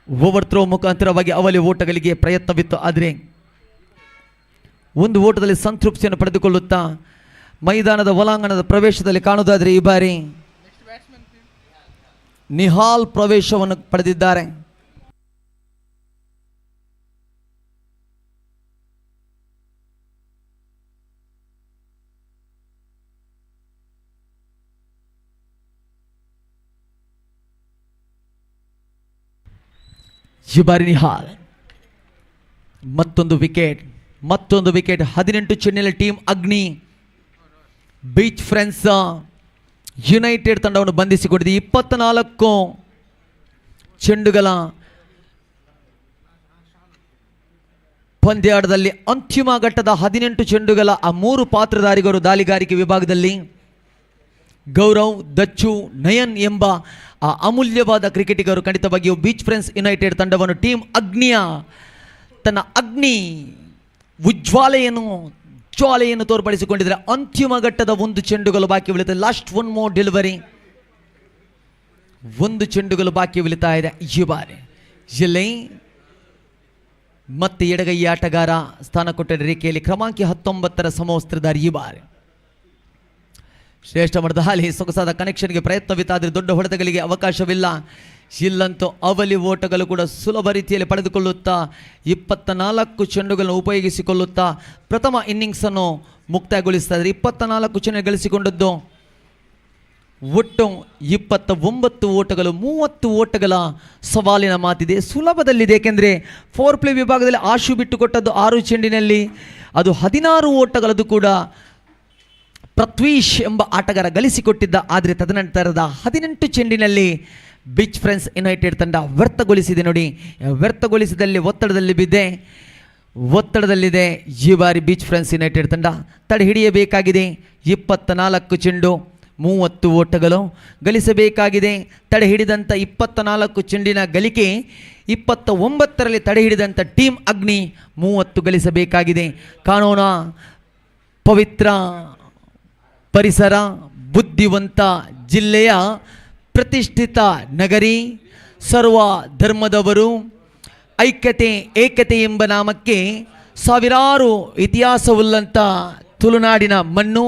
[SPEAKER 3] ಓವರ್ ಥ್ರೋ ಮುಖಾಂತರವಾಗಿ ಅವಲಿ ಓಟಗಳಿಗೆ ಪ್ರಯತ್ನವಿತ್ತು. ಆದರೆ ಒಂದು ಓಟದಲ್ಲಿ ಸಂತೃಪ್ತಿಯನ್ನು ಪಡೆದುಕೊಳ್ಳುತ್ತಾ ಮೈದಾನದ ಒಳಾಂಗಣದ ಪ್ರವೇಶದಲ್ಲಿ ಕಾಣುವುದಾದರೆ ಈ ಬಾರಿ ನಿಹಾಲ್ ಪ್ರವೇಶವನ್ನು ಪಡೆದಿದ್ದಾರೆ. ಶಿಬಾರಿ ನಿಹಾಲ್ ಮತ್ತೊಂದು ವಿಕೆಟ್. 18 ಚೆಂಡಿನಲ್ಲಿ ಟೀಮ್ ಅಗ್ನಿ ಬೀಚ್ ಫ್ರೆಂಡ್ಸ್ ಯುನೈಟೆಡ್ ತಂಡವನ್ನು ಬಂಧಿಸಿಕೊಂಡಿದೆ. 24 ಚೆಂಡುಗಳ ಪಂದ್ಯಾಟದಲ್ಲಿ ಅಂತಿಮ ಘಟ್ಟದ 18 ಚೆಂಡುಗಳ ಆ 3 ಪಾತ್ರಧಾರಿಗರು ದಾಳಿಗಾರಿಕೆ ವಿಭಾಗದಲ್ಲಿ ಗೌರವ್, ದಚ್ಚು, ನಯನ್ ಎಂಬ ಆ ಅಮೂಲ್ಯವಾದ ಕ್ರಿಕೆಟಿಗರು ಖಂಡಿತವಾಗಿಯೂ ಬೀಚ್ ಫ್ರೆಂಡ್ಸ್ ಯುನೈಟೆಡ್ ತಂಡವನ್ನು ಟೀಮ್ ಅಗ್ನಿಯ ತನ್ನ ಅಗ್ನಿ ಜ್ವಾಲೆಯನ್ನು ತೋರ್ಪಡಿಸಿಕೊಂಡಿದ್ದಾರೆ. ಅಂತಿಮ ಘಟ್ಟದ 1 ಚೆಂಡುಗಳು ಬಾಕಿ ಉಳಿಯುತ್ತದೆ. Last one more delivery. 1 ಚೆಂಡುಗಳು ಬಾಕಿ ಉಳಿತಾ ಇದೆ ಈ ಬಾರಿ. ಜಿಲ್ಲೆ ಮತ್ತೆ ಎಡಗೈ ಆಟಗಾರ ಸ್ಥಾನ ಕೊಟ್ಟ ರೇಖೆಯಲ್ಲಿ ಕ್ರಮಾಂಕ 19ರ ಸಮವಸ್ತ್ರಧಾರಿ ಈ ಬಾರಿ. ಶ್ರೇಷ್ಠ ಮಟ್ಟದ ಹಾಲಿ ಸೊಗಸಾದ ಕನೆಕ್ಷನ್ಗೆ ಪ್ರಯತ್ನವಿತ್ತಾದರೆ ದೊಡ್ಡ ಹೊಡೆತಗಳಿಗೆ ಅವಕಾಶವಿಲ್ಲ. ಇಲ್ಲಂತೂ ಅವಲಿ ಓಟಗಳು ಕೂಡ ಸುಲಭ ರೀತಿಯಲ್ಲಿ ಪಡೆದುಕೊಳ್ಳುತ್ತಾ 24 ಚೆಂಡುಗಳನ್ನು ಉಪಯೋಗಿಸಿಕೊಳ್ಳುತ್ತಾ ಪ್ರಥಮ ಇನ್ನಿಂಗ್ಸನ್ನು ಮುಕ್ತಾಯಗೊಳಿಸ್ತಾ ಇದ್ದಾರೆ. 24 ಚೆಂಡು ಗಳಿಸಿಕೊಂಡದ್ದು ಒಟ್ಟು 29 ಓಟಗಳು. 30 ಓಟಗಳ ಸವಾಲಿನ ಮಾತಿದೆ. ಸುಲಭದಲ್ಲಿದೆ, ಏಕೆಂದರೆ 4 ಪ್ಲೇ ವಿಭಾಗದಲ್ಲಿ ಆಶು ಬಿಟ್ಟು ಕೊಟ್ಟದ್ದು 6 ಚೆಂಡಿನಲ್ಲಿ, ಅದು 16 ಓಟಗಳದ್ದು ಕೂಡ ಪೃಥ್ವೀಶ್ ಎಂಬ ಆಟಗಾರ ಗಳಿಸಿಕೊಟ್ಟಿದ್ದ. ಆದರೆ ತದನಂತರದ 18 ಚೆಂಡಿನಲ್ಲಿ ಬೀಚ್ ಫ್ರೆಂಡ್ಸ್ ಯುನೈಟೆಡ್ ತಂಡ ವ್ಯರ್ಥಗೊಳಿಸಿದೆ. ನೋಡಿ, ವ್ಯರ್ಥಗೊಳಿಸಿದಲ್ಲಿ ಒತ್ತಡದಲ್ಲಿದೆ ಈ ಬಾರಿ ಬೀಚ್ ಫ್ರೆಂಡ್ಸ್ ಯುನೈಟೆಡ್ ತಂಡ. ತಡೆ ಹಿಡಿಯಬೇಕಾಗಿದೆ. 24 ಚೆಂಡು 30 ಓಟಗಳು ಗಳಿಸಬೇಕಾಗಿದೆ. ತಡೆ ಹಿಡಿದಂಥ 24 ಚೆಂಡಿನ ಗಳಿಕೆ 29ರಲ್ಲಿ ತಡೆ ಹಿಡಿದಂಥ ಟೀಮ್ ಅಗ್ನಿ 30 ಗಳಿಸಬೇಕಾಗಿದೆ. ಕಾನೂನ ಪವಿತ್ರ ಪರಿಸರ, ಬುದ್ಧಿವಂತ ಜಿಲ್ಲೆಯ ಪ್ರತಿಷ್ಠಿತ ನಗರಿ, ಸರ್ವ ಧರ್ಮದವರು, ಐಕ್ಯತೆ ಏಕತೆ ಎಂಬ ನಾಮಕ್ಕೆ ಸಾವಿರಾರು ಇತಿಹಾಸವುಳ್ಳಂಥ ತುಳುನಾಡಿನ ಮಣ್ಣು,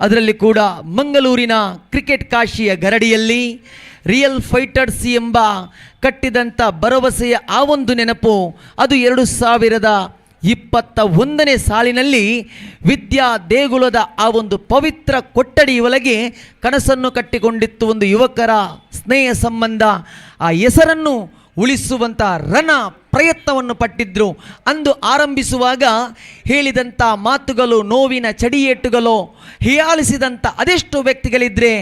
[SPEAKER 3] ಅದರಲ್ಲಿ ಕೂಡ ಮಂಗಳೂರಿನ ಕ್ರಿಕೆಟ್ ಕಾಶಿಯ ಗರಡಿಯಲ್ಲಿ ರಿಯಲ್ ಫೈಟರ್ಸ್ ಎಂಬ ಕಟ್ಟಿದಂಥ ಭರವಸೆಯ ಆ ಒಂದು ನೆನಪು, ಅದು 2021ನೇ ಸಾಲಿನಲ್ಲಿ ವಿದ್ಯಾ ದೇಗುಲದ ಆ ಒಂದು ಪವಿತ್ರ ಕೊಠಡಿ ಒಳಗೆ ಕನಸನ್ನು ಕಟ್ಟಿಕೊಂಡಿತ್ತು ಒಂದು ಯುವಕರ ಸ್ನೇಹ ಸಂಬಂಧ. ಆ ಹೆಸರನ್ನು ಉಳಿಸುವಂಥ ಪ್ರಯತ್ನವನ್ನು ಪಟ್ಟಿದ್ರು. ಅಂದು ಆರಂಭಿಸುವಾಗ ಹೇಳಿದಂಥ ಮಾತುಗಳು, ನೋವಿನ ಚಡಿಯೇಟುಗಳು, ಹೀಯಾಳಿಸಿದಂಥ ಅದೆಷ್ಟು ವ್ಯಕ್ತಿಗಳಿದ್ದರೆ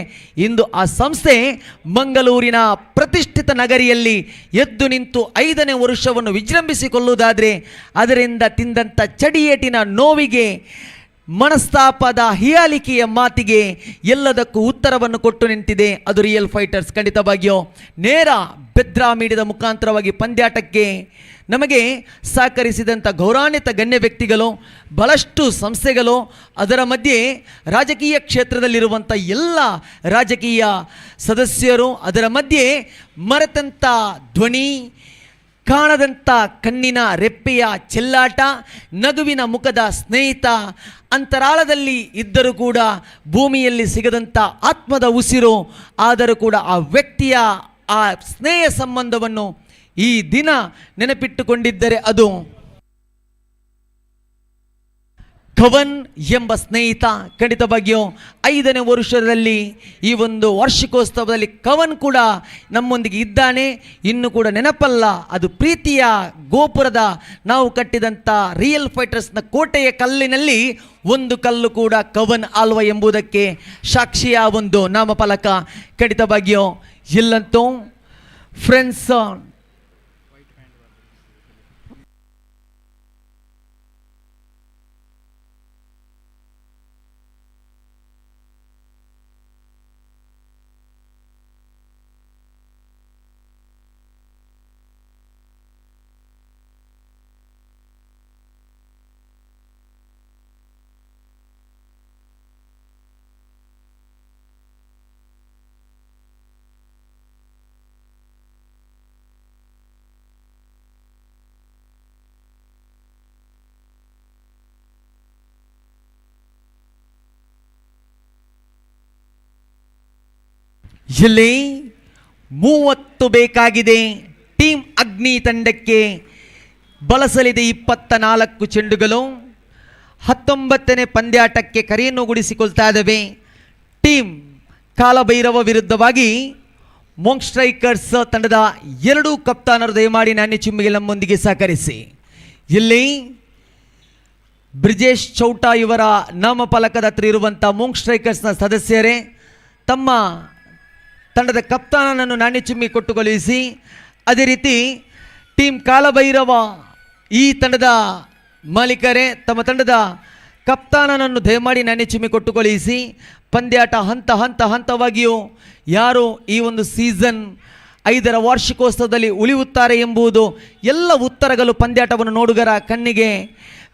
[SPEAKER 3] ಇಂದು ಆ ಸಂಸ್ಥೆ ಮಂಗಳೂರಿನ ಪ್ರತಿಷ್ಠಿತ ನಗರಿಯಲ್ಲಿ ಎದ್ದು ನಿಂತು 5ನೇ ವರ್ಷವನ್ನು ವಿಜೃಂಭಿಸಿಕೊಳ್ಳುವುದಾದರೆ ಅದರಿಂದ ತಿಂದಂಥ ಚಡಿಯೇಟಿನ ನೋವಿಗೆ, ಮನಸ್ತಾಪದ ಹೀಯಾಳಿಕೆಯ ಮಾತಿಗೆ ಎಲ್ಲದಕ್ಕೂ ಉತ್ತರವನ್ನು ಕೊಟ್ಟು ನಿಂತಿದೆ ಅದು ರಿಯಲ್ ಫೈಟರ್ಸ್. ಖಂಡಿತವಾಗಿಯೂ ನೇರ ಬೆದ್ರಾ ಮೀಡಿಯಾದ ಮುಖಾಂತರವಾಗಿ ಪಂದ್ಯಾಟಕ್ಕೆ ನಮಗೆ ಸಹಕರಿಸಿದಂಥ ಗೌರವಾನ್ವಿತ ಗಣ್ಯ ವ್ಯಕ್ತಿಗಳು, ಬಹಳಷ್ಟು ಸಂಸ್ಥೆಗಳು, ಅದರ ಮಧ್ಯೆ ರಾಜಕೀಯ ಕ್ಷೇತ್ರದಲ್ಲಿರುವಂಥ ಎಲ್ಲ ರಾಜಕೀಯ ಸದಸ್ಯರು, ಅದರ ಮಧ್ಯೆ ಮರೆತಂಥ ಧ್ವನಿ, ಕಾಣದಂಥ ಕಣ್ಣಿನ ರೆಪ್ಪೆಯ ಚೆಲ್ಲಾಟ, ನಗುವಿನ ಮುಖದ ಸ್ನೇಹಿತ, ಅಂತರಾಳದಲ್ಲಿ ಇದ್ದರೂ ಕೂಡ ಭೂಮಿಯಲ್ಲಿ ಸಿಗದಂಥ ಆತ್ಮದ ಉಸಿರು, ಆದರೂ ಕೂಡ ಆ ವ್ಯಕ್ತಿಯ ಆ ಸ್ನೇಹ ಸಂಬಂಧವನ್ನು ಈ ದಿನ ನೆನಪಿಟ್ಟುಕೊಂಡಿದ್ದರೆ ಅದು ಕವನ್ ಎಂಬ ಸ್ನೇಹಿತ. ಖಂಡಿತವಾಗಿಯೂ 5ನೇ ವರ್ಷದಲ್ಲಿ ಈ ಒಂದು ವಾರ್ಷಿಕೋತ್ಸವದಲ್ಲಿ ಕವನ್ ಕೂಡ ನಮ್ಮೊಂದಿಗೆ ಇದ್ದಾನೆ. ಇನ್ನು ಕೂಡ ನೆನಪಲ್ಲ, ಅದು ಪ್ರೀತಿಯ ಗೋಪುರದ ನಾವು ಕಟ್ಟಿದಂಥ ರಿಯಲ್ ಫೈಟರ್ಸ್ನ ಕೋಟೆಯ ಕಲ್ಲಿನಲ್ಲಿ ಒಂದು ಕಲ್ಲು ಕೂಡ ಕವನ್ ಆಲ್ವ ಎಂಬುದಕ್ಕೆ ಸಾಕ್ಷಿಯ ಒಂದು ನಾಮಫಲಕ. ಖಂಡಿತವಾಗಿಯೂ ಇಲ್ಲಂತೂ ಫ್ರೆಂಡ್ಸ್ ಇಲ್ಲಿ 30 ಬೇಕಾಗಿದೆ ಟೀಮ್ ಅಗ್ನಿ ತಂಡಕ್ಕೆ. ಬಳಸಲಿದೆ 24 ಚೆಂಡುಗಳು. 19ನೇ ಪಂದ್ಯಾಟಕ್ಕೆ ಕರೆಯನ್ನು ಗುಡಿಸಿಕೊಳ್ತಾ ಇದ್ದಾವೆ. ಟೀಮ್ ಕಾಲಭೈರವ ವಿರುದ್ಧವಾಗಿ ಮೊಂಕ್ ಸ್ಟ್ರೈಕರ್ಸ್ ತಂಡದ 2 ಕಪ್ತಾನರು ದಯಮಾಡಿ ನಾಣ್ಯ ಚಿಮ್ಮಿಗೆ ನಮ್ಮೊಂದಿಗೆ ಸಹಕರಿಸಿ. ಇಲ್ಲಿ ಬ್ರಿಜೇಶ್ ಚೌಟಾ ಇವರ ನಾಮಫಲಕದ ಹತ್ರ ಇರುವಂಥ ಮೊಂಕ್ ಸ್ಟ್ರೈಕರ್ಸ್ನ ಸದಸ್ಯರೇ, ತಮ್ಮ ತಂಡದ ಕಪ್ತಾನನನ್ನು ನಾಣ್ಯ ಚಿಮ್ಮಿ ಕೊಟ್ಟು ಕಳುಹಿಸಿ. ಅದೇ ರೀತಿ ಟೀಮ್ ಕಾಲಭೈರವ ಈ ತಂಡದ ಮಾಲೀಕರೇ ತಮ್ಮ ತಂಡದ ಕಪ್ತಾನನನ್ನು ದಯಮಾಡಿ ನೆನೆಚಿಮೆ ಕೊಟ್ಟು ಕಳುಹಿಸಿ ಪಂದ್ಯಾಟ ಹಂತವಾಗಿಯೂ ಯಾರು ಈ ಒಂದು ಸೀಸನ್ 5ರ ವಾರ್ಷಿಕೋತ್ಸವದಲ್ಲಿ ಉಳಿಯುತ್ತಾರೆ ಎಂಬುದು ಎಲ್ಲ ಉತ್ತರಗಳು ಪಂದ್ಯಾಟವನ್ನು ನೋಡುಗರ ಕಣ್ಣಿಗೆ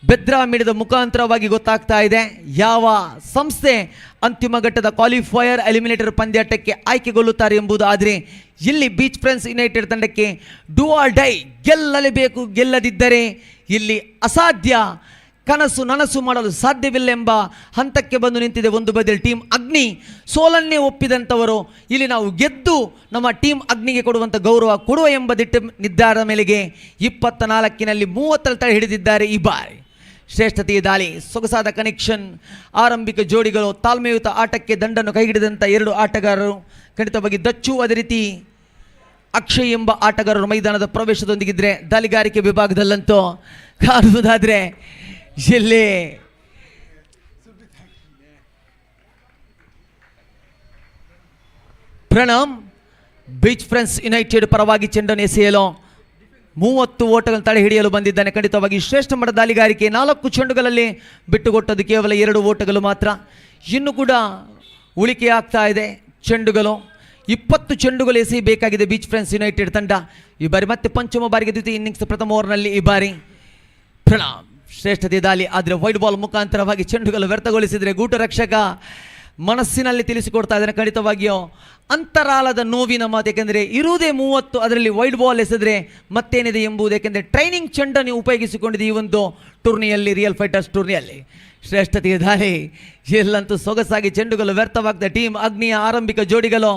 [SPEAKER 3] ಬೆದ್ರಾ ಮೀಡಿಯಾದ ಮುಖಾಂತರವಾಗಿ ಗೊತ್ತಾಗ್ತಾ ಇದೆ. ಯಾವ ಸಂಸ್ಥೆ ಅಂತಿಮ ಘಟ್ಟದ ಕ್ವಾಲಿಫೈಯರ್ ಎಲಿಮಿನೇಟರ್ ಪಂದ್ಯಾಟಕ್ಕೆ ಆಯ್ಕೆಗೊಳ್ಳುತ್ತಾರೆ ಎಂಬುದು. ಆದರೆ ಇಲ್ಲಿ ಬೀಚ್ ಫ್ರೆಂಡ್ಸ್ ಯುನೈಟೆಡ್ ತಂಡಕ್ಕೆ ಡೂ ಆರ್ ಡೈ, ಗೆಲ್ಲಲೇಬೇಕು, ಗೆಲ್ಲದಿದ್ದರೆ ಇಲ್ಲಿ ಅಸಾಧ್ಯ, ಕನಸು ನನಸು ಮಾಡಲು ಸಾಧ್ಯವಿಲ್ಲ ಎಂಬ ಹಂತಕ್ಕೆ ಬಂದು ನಿಂತಿದೆ. ಒಂದು ಬದಿಯಲ್ಲಿ ಟೀಮ್ ಅಗ್ನಿ ಸೋಲನ್ನೇ ಒಪ್ಪಿದಂಥವರು ಇಲ್ಲಿ ನಾವು ಗೆದ್ದು ನಮ್ಮ ಟೀಮ್ ಅಗ್ನಿಗೆ ಕೊಡುವಂಥ ಗೌರವ ಕೊಡುವ ಎಂಬ ದಿಟ್ಟ ನಿರ್ಧಾರದ ಮೇಲೆಗೆ 24ನಲ್ಲಿ 30 ತಡೆ ಹಿಡಿದಿದ್ದಾರೆ. ಈ ಬಾರಿ ಶ್ರೇಷ್ಠತೆಯ ದಾಳಿ, ಸೊಗಸಾದ ಕನೆಕ್ಷನ್, ಆರಂಭಿಕ ಜೋಡಿಗಳು, ತಾಳ್ಮೆಯುತ ಆಟಕ್ಕೆ ದಂಡನ್ನು ಕೈಹಿಡಿದಂಥ 2 ಆಟಗಾರರು ಖಂಡಿತವಾಗಿ ದಚ್ಚು, ಅದೇ ರೀತಿ ಅಕ್ಷಯ್ ಎಂಬ ಆಟಗಾರರು ಮೈದಾನದ ಪ್ರವೇಶದೊಂದಿಗಿದ್ರೆ ದಾಳಿಗಾರಿಕೆ ವಿಭಾಗದಲ್ಲಂತೂ ಕಾಣುವುದಾದರೆ ಇಲ್ಲಿ ಪ್ರಣಮ್ ಬೀಚ್ ಫ್ರೆಂಡ್ಸ್ ಯುನೈಟೆಡ್ ಪರವಾಗಿ ಚೆಂಡನ್ನು ಎಸೆಯಲು 30 ಓಟಗಳನ್ನು ತಡೆ ಹಿಡಿಯಲು ಬಂದಿದ್ದಾನೆ. ಖಂಡಿತವಾಗಿ ಶ್ರೇಷ್ಠ ಮಟ್ಟದ ದಾಳಿಗಾರಿಕೆ. 4 ಚೆಂಡುಗಳಲ್ಲಿ ಬಿಟ್ಟುಕೊಟ್ಟದ್ದು ಕೇವಲ 2 ಓಟಗಳು ಮಾತ್ರ. ಇನ್ನು ಕೂಡ ಉಳಿಕೆ ಆಗ್ತಾ ಇದೆ ಚೆಂಡುಗಳು. 20 ಚೆಂಡುಗಳು ಎಸೆಯಬೇಕಾಗಿದೆ ಬೀಚ್ ಫ್ರೆಂಡ್ಸ್ ಯುನೈಟೆಡ್ ತಂಡ. ಈ ಬಾರಿ ಮತ್ತೆ ಪಂಚಮ ಬಾರಿಗೆ ದ್ವಿತೀಯ ಇನ್ನಿಂಗ್ಸ್ ಪ್ರಥಮ ಓವರ್ನಲ್ಲಿ ಈ ಬಾರಿ ಪ್ರಣಮ್ ಶ್ರೇಷ್ಠತೆ ದಾಳಿ. ಆದರೆ ವೈಡ್ ಬಾಲ್ ಮುಖಾಂತರವಾಗಿ ಚೆಂಡುಗಳು ವ್ಯರ್ಥಗೊಳಿಸಿದರೆ ಗೂಟ ರಕ್ಷಕ ಮನಸ್ಸಿನಲ್ಲಿ ತಿಳಿಸಿಕೊಡ್ತಾ ಇದ್ದಾನೆ. ಖಂಡಿತವಾಗಿಯೂ ಅಂತರಾಳದ ನೋವಿನ ಮಾತು. ಏಕೆಂದರೆ ಇರುವುದೇ 30, ಅದರಲ್ಲಿ ವೈಡ್ ಬಾಲ್ ಎಸೆದರೆ ಮತ್ತೇನಿದೆ ಎಂಬುದು. ಏಕೆಂದರೆ ಟ್ರೈನಿಂಗ್ ಚೆಂಡನ್ನು ಉಪಯೋಗಿಸಿಕೊಂಡಿದೆ ಈ ಒಂದು ಟೂರ್ನಿಯಲ್ಲಿ, ರಿಯಲ್ ಫೈಟರ್ಸ್ ಟೂರ್ನಿಯಲ್ಲಿ. ಶ್ರೇಷ್ಠತೆಯ ದಾಳಿ, ಎಲ್ಲಂತೂ ಸೊಗಸಾಗಿ ಚೆಂಡುಗಳು ವ್ಯರ್ಥವಾಗ್ತದೆ. ಟೀಮ್ ಅಗ್ನಿಯ ಆರಂಭಿಕ ಜೋಡಿಗಳು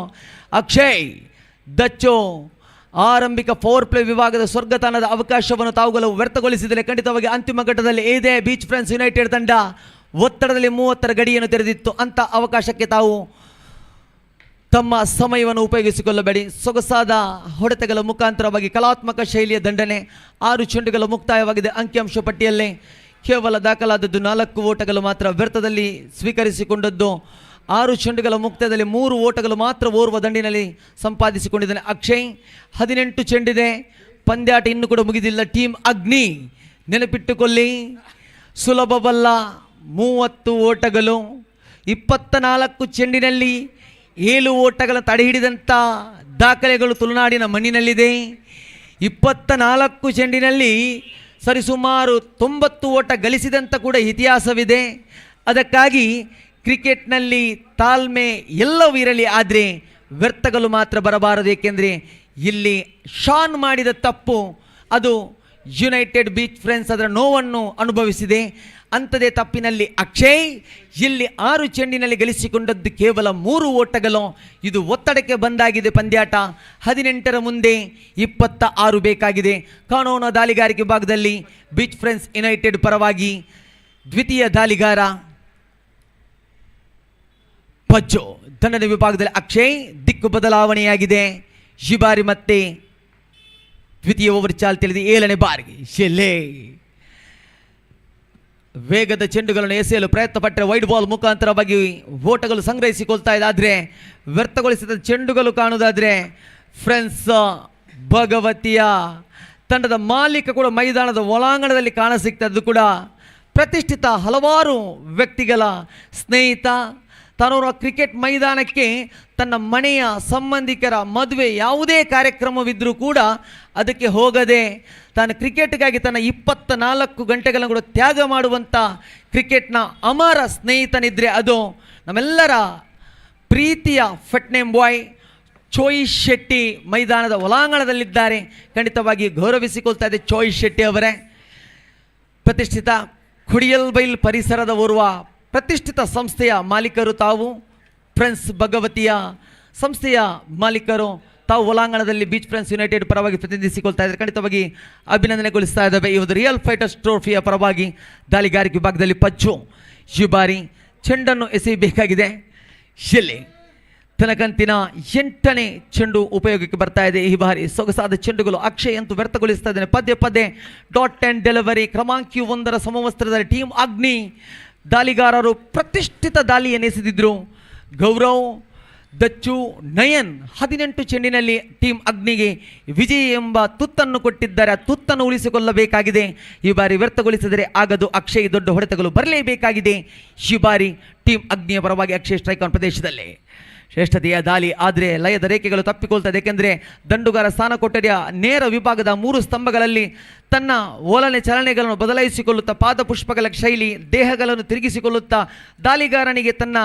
[SPEAKER 3] ಅಕ್ಷಯ್, ದಚ್ಚು ಆರಂಭಿಕ ಪವರ್ ಪ್ಲೇ ವಿಭಾಗದ ಸ್ವರ್ಗತಾನದ ಅವಕಾಶವನ್ನು ತಾವುಗಳು ವ್ಯರ್ಥಗೊಳಿಸಿದರೆ ಖಂಡಿತವಾಗಿ ಅಂತಿಮ ಘಟ್ಟದಲ್ಲಿ ಇದೆ ಬೀಚ್ ಫ್ರೆಂಡ್ಸ್ ಯುನೈಟೆಡ್ ತಂಡ ಒತ್ತಡದಲ್ಲಿ 30ರ ಗಡಿಯನ್ನು ತೆರೆದಿತ್ತು. ಅಂಥ ಅವಕಾಶಕ್ಕೆ ತಾವು ತಮ್ಮ ಸಮಯವನ್ನು ಉಪಯೋಗಿಸಿಕೊಳ್ಳಬೇಡಿ. ಸೊಗಸಾದ ಹೊಡೆತಗಳ ಮುಖಾಂತರವಾಗಿ ಕಲಾತ್ಮಕ ಶೈಲಿಯ ದಂಡನೆ. 6 ಚೆಂಡುಗಳು ಮುಕ್ತಾಯವಾಗಿದೆ. ಅಂಕಿಅಂಶ ಪಟ್ಟಿಯಲ್ಲಿ ಕೇವಲ ದಾಖಲಾದದ್ದು 4 ಓಟಗಳು ಮಾತ್ರ. ವ್ಯರ್ಥದಲ್ಲಿ ಸ್ವೀಕರಿಸಿಕೊಂಡದ್ದು 6 ಚೆಂಡುಗಳ ಮುಕ್ತಾಯದಲ್ಲಿ 3 ಓಟಗಳು ಮಾತ್ರ ಓರ್ವ ದಂಡಿನಲ್ಲಿ ಸಂಪಾದಿಸಿಕೊಂಡಿದ್ದಾನೆ ಅಕ್ಷಯ್. 18 ಚೆಂಡಿದೆ. ಪಂದ್ಯಾಟ ಇನ್ನೂ ಕೂಡ ಮುಗಿದಿಲ್ಲ. ಟೀಮ್ ಅಗ್ನಿ ನೆನಪಿಟ್ಟುಕೊಳ್ಳಿ, ಸುಲಭವಲ್ಲ. 30 ಓಟಗಳು, 24 ಚೆಂಡಿನಲ್ಲಿ 7 ಓಟಗಳ ತಡೆ ಹಿಡಿದಂಥ ದಾಖಲೆಗಳು ತುಳುನಾಡಿನ ಮಣ್ಣಿನಲ್ಲಿದೆ. 24 ಚೆಂಡಿನಲ್ಲಿ ಸರಿಸುಮಾರು 90 ಓಟ ಗಳಿಸಿದಂಥ ಕೂಡ ಇತಿಹಾಸವಿದೆ. ಅದಕ್ಕಾಗಿ ಕ್ರಿಕೆಟ್ನಲ್ಲಿ ತಾಳ್ಮೆ ಎಲ್ಲವೂ ಇರಲಿ, ಆದರೆ ವ್ಯರ್ಥಗಳು ಮಾತ್ರ ಬರಬಾರದು. ಏಕೆಂದರೆ ಇಲ್ಲಿ ಶಾನ್ ಮಾಡಿದ ತಪ್ಪು ಅದು ಯುನೈಟೆಡ್ ಬೀಚ್ ಫ್ರೆಂಡ್ಸ್ ಅದರ ನೋವನ್ನು ಅನುಭವಿಸಿದೆ. ಅಂಥದೇ ತಪ್ಪಿನಲ್ಲಿ ಅಕ್ಷಯ್ ಇಲ್ಲಿ 6 ಚೆಂಡಿನಲ್ಲಿ ಗಳಿಸಿಕೊಂಡದ್ದು ಕೇವಲ 3 ಓಟಗಳು. ಇದು ಒತ್ತಡಕ್ಕೆ ಬಂದಾಗಿದೆ ಪಂದ್ಯಾಟ. 18ರ ಮುಂದೆ 26 ಬೇಕಾಗಿದೆ. ಕಾನೂನು ದಾಳಿಗಾರಿಕೆ ಭಾಗದಲ್ಲಿ ಬೀಚ್ ಫ್ರೆಂಡ್ಸ್ ಯುನೈಟೆಡ್ ಪರವಾಗಿ ದ್ವಿತೀಯ ದಾಳಿಗಾರ ಪಜ್ಜು. ದಂಡನೆ ವಿಭಾಗದಲ್ಲಿ ಅಕ್ಷಯ್ ದಿಕ್ಕು ಬದಲಾವಣೆಯಾಗಿದೆ. ಈ ಬಾರಿ ಮತ್ತೆ ದ್ವಿತೀಯ ಓವರ್ ಚಾಲ್ತಿಯಲ್ಲಿ 7ನೇ ಬಾರಿಗೆ ಶೆಲ್ಲೆ ವೇಗದ ಚೆಂಡುಗಳನ್ನು ಎಸೆಯಲು ಪ್ರಯತ್ನ ಪಟ್ಟರೆ ವೈಡ್ ಬಾಲ್ ಮುಖಾಂತರವಾಗಿ ಓಟಗಳು ಸಂಗ್ರಹಿಸಿಕೊಳ್ತಾ ಇದೆ. ಆದರೆ ವ್ಯರ್ಥಗೊಳಿಸಿದ ಚೆಂಡುಗಳು ಕಾಣುವುದಾದರೆ ಫ್ರೆಂಡ್ಸ್ ಭಗವತಿಯ ತಂಡದ ಮಾಲೀಕ ಕೂಡ ಮೈದಾನದ ಒಳಾಂಗಣದಲ್ಲಿ ಕಾಣಸಿಗ್ತದ್ದು ಕೂಡ ಪ್ರತಿಷ್ಠಿತ ಹಲವಾರು ವ್ಯಕ್ತಿಗಳ ಸ್ನೇಹಿತ. ತಾನೋರ ಕ್ರಿಕೆಟ್ ಮೈದಾನಕ್ಕೆ ತನ್ನ ಮನೆಯ ಸಂಬಂಧಿಕರ ಮದುವೆ ಯಾವುದೇ ಕಾರ್ಯಕ್ರಮವಿದ್ದರೂ ಕೂಡ ಅದಕ್ಕೆ ಹೋಗದೆ ತಾನು ಕ್ರಿಕೆಟ್ಗಾಗಿ ತನ್ನ 24 ಗಂಟೆಗಳನ್ನು ಕೂಡ ತ್ಯಾಗ ಮಾಡುವಂಥ ಕ್ರಿಕೆಟ್ನ ಅಮರ ಸ್ನೇಹಿತನಿದ್ದರೆ ಅದು ನಮ್ಮೆಲ್ಲರ ಪ್ರೀತಿಯ ಫೆಟ್ನೇಮ್ ಬಾಯ್ ಚೋಯ್ ಶೆಟ್ಟಿ ಮೈದಾನದ ಒಳಾಂಗಣದಲ್ಲಿದ್ದಾರೆ. ಖಂಡಿತವಾಗಿ ಗೌರವಿಸಿಕೊಳ್ತಾ ಇದೆ ಚೋಯ್ ಶೆಟ್ಟಿ ಅವರೇ. ಪ್ರತಿಷ್ಠಿತ ಕುಡಿಯಲ್ಬೈಲ್ ಪರಿಸರದ ಓರ್ವ ಪ್ರತಿಷ್ಠಿತ ಸಂಸ್ಥೆಯ ಮಾಲೀಕರು ತಾವು. ಫ್ರೆಂಡ್ಸ್ ಭಗವತಿಯ ಸಂಸ್ಥೆಯ ಮಾಲೀಕರು ತಾವು ಒಳಾಂಗಣದಲ್ಲಿ ಬೀಚ್ ಫ್ರೆಂಡ್ಸ್ ಯುನೈಟೆಡ್ ಪರವಾಗಿ ಪ್ರತಿನಿಧಿಸಿಕೊಳ್ತಾ ಇದ್ದಾರೆ. ಖಂಡಿತವಾಗಿ ಅಭಿನಂದನೆಗೊಳಿಸ್ತಾ ಇದ್ದಾವೆ. ಈ ಒಂದು ರಿಯಲ್ ಫೈಟರ್ಸ್ ಟ್ರೋಫಿಯ ಪರವಾಗಿ ದಾಳಿಗಾರಿಕೆ ವಿಭಾಗದಲ್ಲಿ ಪಚ್ಚು ಈ ಬಾರಿ ಚೆಂಡನ್ನು ಎಸೆಯಬೇಕಾಗಿದೆ. ಶೆಲ್ಲಿ ತನಕಂತಿನ 8ನೇ ಚೆಂಡು ಉಪಯೋಗಕ್ಕೆ ಬರ್ತಾ ಇದೆ. ಈ ಬಾರಿ ಸೊಗಸಾದ ಚೆಂಡುಗಳು ಅಕ್ಷಯ್ ಅಂತೂ ವ್ಯರ್ಥಗೊಳಿಸ್ತಾ ಇದ್ದಾನೆ. ಪದೇ ಡಾಟ್ ಆ್ಯಂಡ್ ಡೆಲಿವರಿ ಕ್ರಮಾಂಕ 1ರ ಸಮವಸ್ತ್ರದಲ್ಲಿ ಟೀಮ್ ಅಗ್ನಿ ದಾಳಿಗಾರರು ಪ್ರತಿಷ್ಠಿತ ದಾಳಿಯನ್ನು ಎಸೆದಿದ್ದರು. ಗೌರವ್ ದಚ್ಚು ನಯನ್ 18 ಚೆಂಡಿನಲ್ಲಿ ಟೀಮ್ ಅಗ್ನಿಗೆ ವಿಜಯ ಎಂಬ ತುತ್ತನ್ನು ಕೊಟ್ಟಿದ್ದಾರೆ. ಆ ತುತ್ತನ್ನು ಉಳಿಸಿಕೊಳ್ಳಬೇಕಾಗಿದೆ. ಈ ಬಾರಿ ವ್ಯರ್ಥಗೊಳಿಸಿದರೆ ಆಗದು. ಅಕ್ಷಯ್ ದೊಡ್ಡ ಹೊಡೆತಗಳು ಬರಲೇಬೇಕಾಗಿದೆ. ಈ ಬಾರಿ ಟೀಮ್ ಅಗ್ನಿಯ ಪರವಾಗಿ ಅಕ್ಷಯ್ ಸ್ಟ್ರೈಕ್ ಆನ್ ಪ್ರದೇಶದಲ್ಲಿ ಶ್ರೇಷ್ಠತೆಯ ದಾಳಿ. ಆದರೆ ಲಯದ ರೇಖೆಗಳು ತಪ್ಪಿಕೊಳ್ತದೆ. ಏಕೆಂದರೆ ದಂಡುಗಾರ ಸ್ಥಾನ ಕೊಠಡಿಯ ನೇರ ವಿಭಾಗದ 3 ಸ್ತಂಭಗಳಲ್ಲಿ ತನ್ನ ಓಲನೆ ಚಲನೆಗಳನ್ನು ಬದಲಾಯಿಸಿಕೊಳ್ಳುತ್ತಾ ಪಾದಪುಷ್ಪಗಳ ಶೈಲಿ ದೇಹಗಳನ್ನು ತಿರುಗಿಸಿಕೊಳ್ಳುತ್ತಾ ದಾಳಿಗಾರನಿಗೆ ತನ್ನ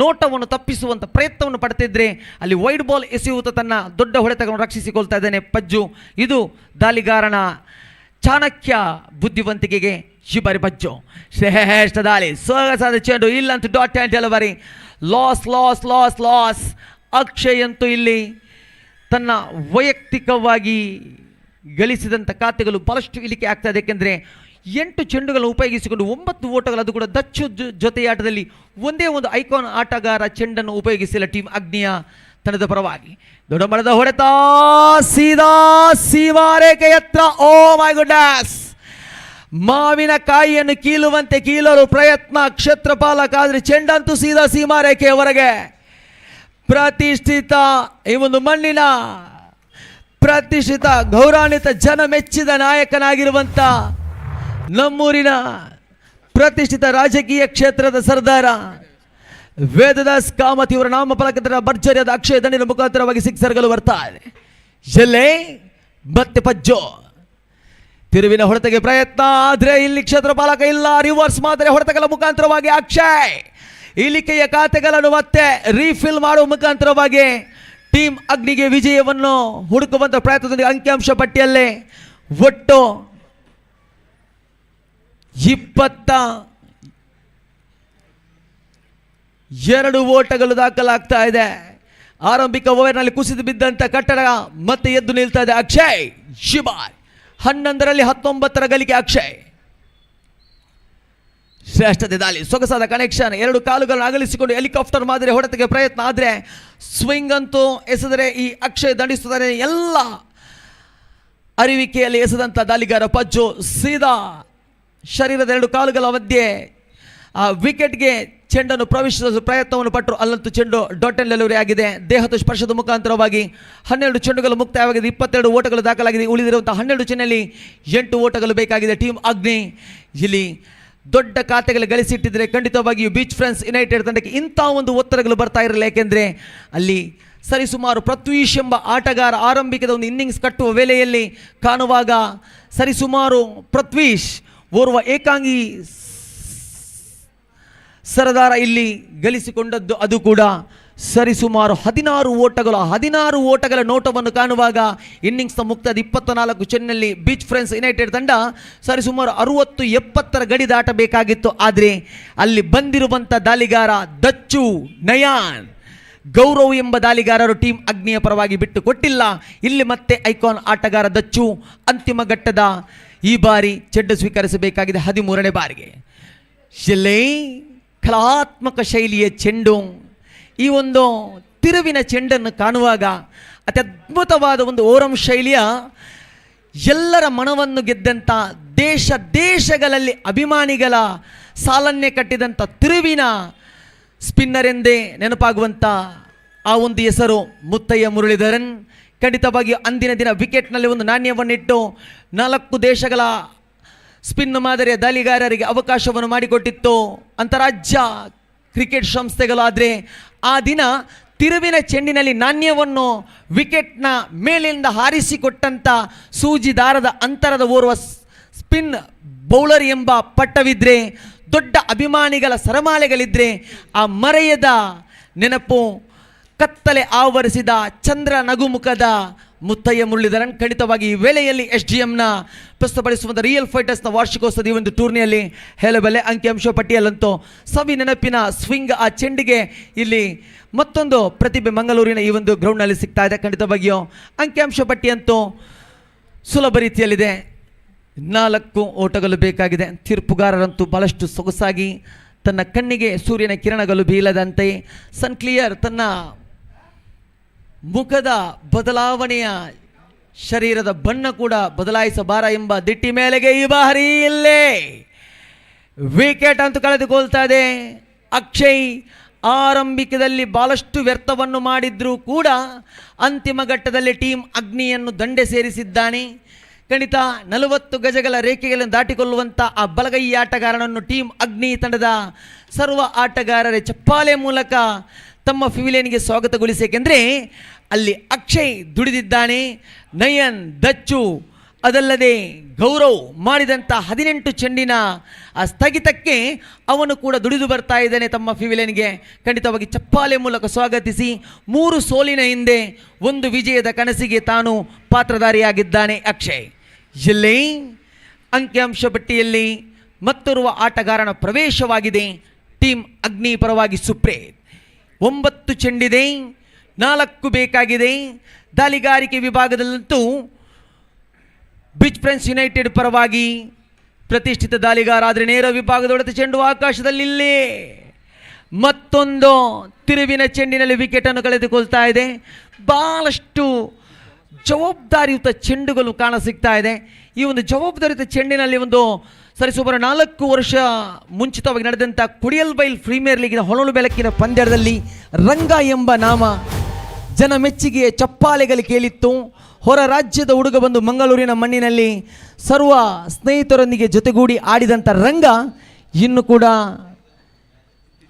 [SPEAKER 3] ನೋಟವನ್ನು ತಪ್ಪಿಸುವಂಥ ಪ್ರಯತ್ನವನ್ನು ಪಡ್ತಿದ್ರೆ ಅಲ್ಲಿ ವೈಡ್ ಬಾಲ್ ಎಸೆಯುತ್ತಾ ತನ್ನ ದೊಡ್ಡ ಹೊಡೆತಗಳನ್ನು ರಕ್ಷಿಸಿಕೊಳ್ತಾ ಇದ್ದಾನೆ ಪಜ್ಜು. ಇದು ದಾಳಿಗಾರನ ಚಾಣಕ್ಯ ಬುದ್ಧಿವಂತಿಕೆಗೆ ಈ ಬಾರಿ ಪಜ್ಜು ಶ್ರೇಷ್ಠ ದಾಳಿ. ಸೊಗಸಾದ ಚೆಂಡು ಇಲ್ಲಂತೂ dot and delivery. Loss. Akshay ಅಂತೂ ಇಲ್ಲಿ ತನ್ನ ವೈಯಕ್ತಿಕವಾಗಿ ಗಳಿಸಿದಂಥ ಖಾತೆಗಳು ಬಹಳಷ್ಟು ಇಳಿಕೆ ಆಗ್ತದೆ. ಏಕೆಂದರೆ 8 ಚೆಂಡುಗಳನ್ನು ಉಪಯೋಗಿಸಿಕೊಂಡು 9 ಓಟಗಳು, ಅದು ಕೂಡ ದಚ್ಚು ಜೊತೆಯಾಟದಲ್ಲಿ ಒಂದೇ ಒಂದು ಐಕಾನ್ ಆಟಗಾರ ಚೆಂಡನ್ನು ಉಪಯೋಗಿಸಿಲ್ಲ ಟೀಮ್ ಅಗ್ನಿಯ ತಂಡದ ಪರವಾಗಿ. ದೊಡ್ಡ ಮಳದ ಹೊಡೆತ ಸೀದಾ ಸೀಮಾರೇಖೆ ಎತ್ತರ. ಓ ಮೈ ಗುಡ್ನೆಸ್, ಮಾವಿನ ಕಾಯಿಯನ್ನು ಕೀಲುವಂತೆ ಕೀಳಲು ಪ್ರಯತ್ನ ಕ್ಷೇತ್ರಪಾಲಕ. ಆದರೆ ಚೆಂಡಂತೂ ಸೀದಾ ಸೀಮಾರೇಖೆಯವರೆಗೆ. ಪ್ರತಿಷ್ಠಿತ ಈ ಒಂದು ಮಣ್ಣಿನ ಪ್ರತಿಷ್ಠಿತ ಗೌರವಾನ್ವಿತ ಜನ ಮೆಚ್ಚಿದ ನಾಯಕನಾಗಿರುವಂಥ ನಮ್ಮೂರಿನ ಪ್ರತಿಷ್ಠಿತ ರಾಜಕೀಯ ಕ್ಷೇತ್ರದ ಸರ್ದಾರ ವೇದದಾಸ್ ಕಾಮತ್ ಇವರ ನಾಮಫಲಕದ ಭರ್ಜರಿಯಾದ ಅಕ್ಷಯ ದಂಡಿನ ಮುಖಾಂತರವಾಗಿ ಸಿಕ್ಸರ್ಗಳು ಬರ್ತಾ ಇದೆ. ಎಲ್ಲೇ ಮತ್ತೆ ಪಜ್ಜೋ ತಿರುವಿನ ಹೊಡೆತಗೆ ಪ್ರಯತ್ನ. ಆದರೆ ಇಲ್ಲಿ ಕ್ಷೇತ್ರಪಾಲಕ ಇಲ್ಲ. ರಿವರ್ಸ್ ಮಾದರಿ ಹೊಡೆತಗಳ ಮುಖಾಂತರವಾಗಿ ಅಕ್ಷಯ್ ಇಳಿಕೆಯ ಖಾತೆಗಳನ್ನು ಮತ್ತೆ ರೀಫಿಲ್ ಮಾಡುವ ಮುಖಾಂತರವಾಗಿ ಟೀಮ್ ಅಗ್ನಿಗೆ ವಿಜಯವನ್ನು ಹುಡುಕುವಂಥ ಪ್ರಯತ್ನದೊಂದಿಗೆ ಅಂಕಿಅಂಶ ಪಟ್ಟಿಯಲ್ಲೇ ಒಟ್ಟು 22 ಓಟಗಳು ದಾಖಲಾಗ್ತಾ ಇದೆ. ಆರಂಭಿಕ ಓವರ್ನಲ್ಲಿ ಕುಸಿದು ಬಿದ್ದಂಥ ಕಟ್ಟಡ ಮತ್ತೆ ಎದ್ದು ನಿಲ್ತಾ ಇದೆ. ಅಕ್ಷಯ್ ಶಿಬಾರ್ 11ರಲ್ಲಿ 19ರ ಗಳಿಕೆ ಅಕ್ಷಯ್. ಶ್ರೇಷ್ಠತೆ ದಾಳಿ, ಸೊಗಸಾದ ಕನೆಕ್ಷನ್. 2 ಕಾಲುಗಳನ್ನು ಅಗಲಿಸಿಕೊಂಡು ಹೆಲಿಕಾಪ್ಟರ್ ಮಾದರಿ ಹೊಡೆತಕ್ಕೆ ಪ್ರಯತ್ನ. ಆದರೆ ಸ್ವಿಂಗ್ ಅಂತೂ ಎಸೆದರೆ ಈ ಅಕ್ಷಯ್ ದಂಡಿಸುತ್ತಾನೆ. ಎಲ್ಲ ಅರಿವಿಕೆಯಲ್ಲಿ ಎಸೆದಂಥ ದಾಳಿಗಾರ ಪಜ್ಜು ಸೀದಾ ಶರೀರದ 2 ಕಾಲುಗಳ ಮಧ್ಯೆ ಆ ವಿಕೆಟ್ಗೆ ಚೆಂಡನ್ನು ಪ್ರವೇಶಿಸುವ ಪ್ರಯತ್ನವನ್ನು ಪಟ್ಟರು. ಅಲ್ಲಂತೂ ಚೆಂಡು ಡಾಟ್ ಆ್ಯಂಡ್ ಡೆಲಿವರಿ ಆಗಿದೆ. ದೇಹದ ಸ್ಪರ್ಶದ ಮುಖಾಂತರವಾಗಿ 12 ಚೆಂಡುಗಳು ಮುಕ್ತಾಯವಾಗಿದೆ. 22 ಓಟಗಳು ದಾಖಲಾಗಿದೆ. ಉಳಿದಿರುವಂಥ 12 ಚೆಂಡಲ್ಲಿ 8 ಓಟಗಳು ಬೇಕಾಗಿದೆ ಟೀಮ್ ಅಗ್ನಿ. ಇಲ್ಲಿ ದೊಡ್ಡ ಖಾತೆಗಳು ಗಳಿಸಿಟ್ಟಿದ್ರೆ ಖಂಡಿತವಾಗಿಯೂ ಬೀಚ್ ಫ್ರೆಂಡ್ಸ್ ಯುನೈಟೆಡ್ ತಂಡಕ್ಕೆ ಇಂಥ ಒಂದು ಒತ್ತಡಗಳು ಬರ್ತಾ ಇರಲಿಲ್ಲ. ಏಕೆಂದರೆ ಅಲ್ಲಿ ಸರಿಸುಮಾರು ಪೃಥ್ವೀಶ್ ಎಂಬ ಆಟಗಾರ ಆರಂಭಿಕದ ಒಂದು ಇನ್ನಿಂಗ್ಸ್ ಕಟ್ಟುವ ವೇಳೆಯಲ್ಲಿ ಕಾಣುವಾಗ ಸರಿಸುಮಾರು ಪೃಥ್ವೀಶ್ ಓರ್ವ ಏಕಾಂಗಿ ಸರದಾರ ಇಲ್ಲಿ ಗಳಿಸಿಕೊಂಡದ್ದು. ಅದು ಕೂಡ ಸರಿಸುಮಾರು 16 ಓಟಗಳು. 16 ಓಟಗಳ ನೋಟವನ್ನು ಕಾಣುವಾಗ ಇನ್ನಿಂಗ್ಸ್ನ ಮುಕ್ತಾದ 24 ಚೆಂಡಿನಲ್ಲಿ ಬೀಚ್ ಫ್ರೆಂಡ್ಸ್ ಯುನೈಟೆಡ್ ತಂಡ ಸರಿಸುಮಾರು 60-70ರ ಗಡಿ ದಾಟಬೇಕಾಗಿತ್ತು. ಆದರೆ ಅಲ್ಲಿ ಬಂದಿರುವಂಥ ದಾಳಿಗಾರ ದಚ್ಚು ನಯಾನ್ ಗೌರವ್ ಎಂಬ ದಾಳಿಗಾರರು ಟೀಮ್ ಅಗ್ನಿಯ ಪರವಾಗಿ ಬಿಟ್ಟು ಕೊಟ್ಟಿಲ್ಲ. ಇಲ್ಲಿ ಮತ್ತೆ ಐಕಾನ್ ಆಟಗಾರ ದಚ್ಚು ಅಂತಿಮ ಘಟ್ಟದ ಈ ಬಾರಿ ಚೆಂಡು ಸ್ವೀಕರಿಸಬೇಕಾಗಿದೆ 13ನೇ ಬಾರಿಗೆ. ಕಲಾತ್ಮಕ ಶೈಲಿಯ ಚೆಂಡು. ಈ ಒಂದು ತಿರುವಿನ ಚೆಂಡನ್ನು ಕಾಣುವಾಗ ಅತ್ಯದ್ಭುತವಾದ ಒಂದು ಓರಂ ಶೈಲಿಯ ಎಲ್ಲರ ಮನವನ್ನು ಗೆದ್ದಂಥ ದೇಶಗಳಲ್ಲಿ ಅಭಿಮಾನಿಗಳ ಸಾಲನ್ನೇ ಕಟ್ಟಿದಂಥ ತಿರುವಿನ ಸ್ಪಿನ್ನರ್ ಎಂದೇ ನೆನಪಾಗುವಂಥ ಆ ಒಂದು ಹೆಸರು ಮುತ್ತಯ್ಯ ಮುರಳೀಧರನ್. ಖಂಡಿತವಾಗಿ ಅಂದಿನ ದಿನ ವಿಕೆಟ್ನಲ್ಲಿ ಒಂದು ನಾಣ್ಯವನ್ನಿಟ್ಟು 4 ದೇಶಗಳ ಸ್ಪಿನ್ ಮಾದರಿಯ ದಾಳಿಗಾರರಿಗೆ ಅವಕಾಶವನ್ನು ಮಾಡಿಕೊಟ್ಟಿತ್ತು ಅಂತಾರಾಜ್ಯ ಕ್ರಿಕೆಟ್ ಸಂಸ್ಥೆಗಳು. ಆದರೆ ಆ ದಿನ ತಿರುವಿನ ಚೆಂಡಿನಲ್ಲಿ ನಾಣ್ಯವನ್ನು ವಿಕೆಟ್ನ ಮೇಲಿಂದ ಹಾರಿಸಿಕೊಟ್ಟಂಥ ಸೂಜಿ ದಾರದ ಅಂತರದ ಓರ್ವ ಸ್ಪಿನ್ ಬೌಲರ್ ಎಂಬ ಪಟ್ಟವಿದ್ದರೆ, ದೊಡ್ಡ ಅಭಿಮಾನಿಗಳ ಸರಮಾಲೆಗಳಿದ್ದರೆ ಆ ಮರೆಯದ ನೆನಪು ಕತ್ತಲೆ ಆವರಿಸಿದ ಚಂದ್ರ ನಗುಮುಖದ ಮುತ್ತಯ್ಯ ಮುರಳೀಧರನ್. ಖಂಡಿತವಾಗಿ ಈ ವೇಳೆಯಲ್ಲಿ SDMನ ಪ್ರಸ್ತುತಪಡಿಸುವಂಥ ರಿಯಲ್ ಫೈಟರ್ಸ್ನ ವಾರ್ಷಿಕೋತ್ಸವದ ಈ ಒಂದು ಟೂರ್ನಿಯಲ್ಲಿ ಹೇಳಬಲ್ಲೆ. ಅಂಕಿಅಂಶ ಪಟ್ಟಿಯಲ್ಲಂತೂ ಸವಿ ನೆನಪಿನ ಸ್ವಿಂಗ್ ಆ ಚೆಂಡಿಗೆ ಇಲ್ಲಿ ಮತ್ತೊಂದು ಪ್ರತಿಭೆ ಮಂಗಳೂರಿನ ಈ ಒಂದು ಗ್ರೌಂಡ್ನಲ್ಲಿ ಸಿಗ್ತಾ ಇದೆ. ಖಂಡಿತವಾಗಿಯೂ ಅಂಕಿಅಂಶ ಪಟ್ಟಿಯಂತೂ ಸುಲಭ ರೀತಿಯಲ್ಲಿದೆ. 4 ಓಟಗಳು ಬೇಕಾಗಿದೆ. ತೀರ್ಪುಗಾರರಂತೂ ಬಹಳಷ್ಟು ಸೊಗಸಾಗಿ ತನ್ನ ಕಣ್ಣಿಗೆ ಸೂರ್ಯನ ಕಿರಣಗಳು ಬೀಳದಂತೆ ಸನ್ಕ್ಲಿಯರ್ ತನ್ನ ಮುಖದ ಬದಲಾವಣೆಯ ಶರೀರದ ಬಣ್ಣ ಕೂಡ ಬದಲಾಯಿಸಬಾರ ಎಂಬ ದಿಟ್ಟಿ ಮೇಲೆಗೆ ಈ ಬಾರಿ ಇಲ್ಲೇ ವಿಕೆಟ್ ಅಂತೂ ಕಳೆದುಕೊಳ್ತಾ ಇದೆ. ಅಕ್ಷಯ್ ಆರಂಭಿಕದಲ್ಲಿ ಬಹಳಷ್ಟು ವ್ಯರ್ಥವನ್ನು ಮಾಡಿದ್ರೂ ಕೂಡ ಅಂತಿಮ ಘಟ್ಟದಲ್ಲಿ ಟೀಮ್ ಅಗ್ನಿಯನ್ನು ದಂಡೆ ಸೇರಿಸಿದ್ದಾನೆ. ಖಂಡಿತ 40 ಗಜಗಳ ರೇಖೆಗಳನ್ನು ದಾಟಿಕೊಳ್ಳುವಂಥ ಆ ಬಲಗೈ ಆಟಗಾರನನ್ನು ಟೀಮ್ ಅಗ್ನಿ ತಂಡದ ಸರ್ವ ಆಟಗಾರರೇ ಚಪ್ಪಾಳೆ ಮೂಲಕ ತಮ್ಮ ಫಿವಿಲಿಯನ್ಗೆ ಸ್ವಾಗತಗೊಳಿಸಿ. ಏಕೆಂದರೆ ಅಲ್ಲಿ ಅಕ್ಷಯ್ ದುಡಿದಿದ್ದಾನೆ, ನಯನ್, ದಚ್ಚು, ಅದಲ್ಲದೆ ಗೌರವ್ ಮಾಡಿದಂಥ 18 ಚೆಂಡಿನ ಆ ಸ್ಥಗಿತಕ್ಕೆ ಅವನು ಕೂಡ ದುಡಿದು ಬರ್ತಾ ಇದ್ದಾನೆ ತಮ್ಮ ಫಿವಿಲಿಯನ್ಗೆ. ಖಂಡಿತವಾಗಿ ಚಪ್ಪಾಳೆ ಮೂಲಕ ಸ್ವಾಗತಿಸಿ 3 ಸೋಲಿನ ಹಿಂದೆ 1 ವಿಜಯದ ಕನಸಿಗೆ ತಾನು ಪಾತ್ರಧಾರಿಯಾಗಿದ್ದಾನೆ ಅಕ್ಷಯ್. ಇಲ್ಲಿ ಅಂಕಿಅಂಶ ಪಟ್ಟಿಯಲ್ಲಿ ಮತ್ತೋರ್ವ ಆಟಗಾರನ ಪ್ರವೇಶವಾಗಿದೆ ಟೀಮ್ ಅಗ್ನಿ ಪರವಾಗಿ ಸುಪ್ರೀತ್. 9 ಚೆಂಡಿದೆ, 4 ಬೇಕಾಗಿದೆ. ದಾಳಿಗಾರಿಕೆ ವಿಭಾಗದಲ್ಲಂತೂ ಬೀಚ್ ಫ್ರೆಂಡ್ಸ್ ಯುನೈಟೆಡ್ ಪರವಾಗಿ ಪ್ರತಿಷ್ಠಿತ ದಾಳಿಗಾರ. ಆದರೆ ನೇರ ವಿಭಾಗದೊಡತೆ ಚೆಂಡು ಆಕಾಶದಲ್ಲಿಲ್ಲೇ ಮತ್ತೊಂದು ತಿರುವಿನ ಚೆಂಡಿನಲ್ಲಿ ವಿಕೆಟನ್ನು ಕಳೆದುಕೊಳ್ತಾ ಇದೆ. ಬಹಳಷ್ಟು ಜವಾಬ್ದಾರಿಯುತ ಚೆಂಡುಗಳು ಕಾಣಸಿಗ್ತಾ ಇದೆ. ಈ ಒಂದು ಜವಾಬ್ದಾರಿಯುತ ಚೆಂಡಿನಲ್ಲಿ ಒಂದು ಸರಿಸುಮಾರು 4 ವರ್ಷ ಮುಂಚಿತವಾಗಿ ನಡೆದಂಥ ಕುಡಿಯಲ್ ಬೈಲ್ ಪ್ರೀಮಿಯರ್ ಲೀಗಿನ ಹೊನಲು ಬೆಳಕಿನ ಪಂದ್ಯದಲ್ಲಿ ರಂಗ ಎಂಬ ನಾಮ ಜನ ಮೆಚ್ಚುಗೆಯ ಚಪ್ಪಾಳೆಗಳು ಕೇಳಿತ್ತು. ಹೊರ ರಾಜ್ಯದ ಹುಡುಗ ಬಂದು ಮಂಗಳೂರಿನ ಮಣ್ಣಿನಲ್ಲಿ ಸರ್ವ ಸ್ನೇಹಿತರೊಂದಿಗೆ ಜೊತೆಗೂಡಿ ಆಡಿದಂಥ ರಂಗ ಇನ್ನು ಕೂಡ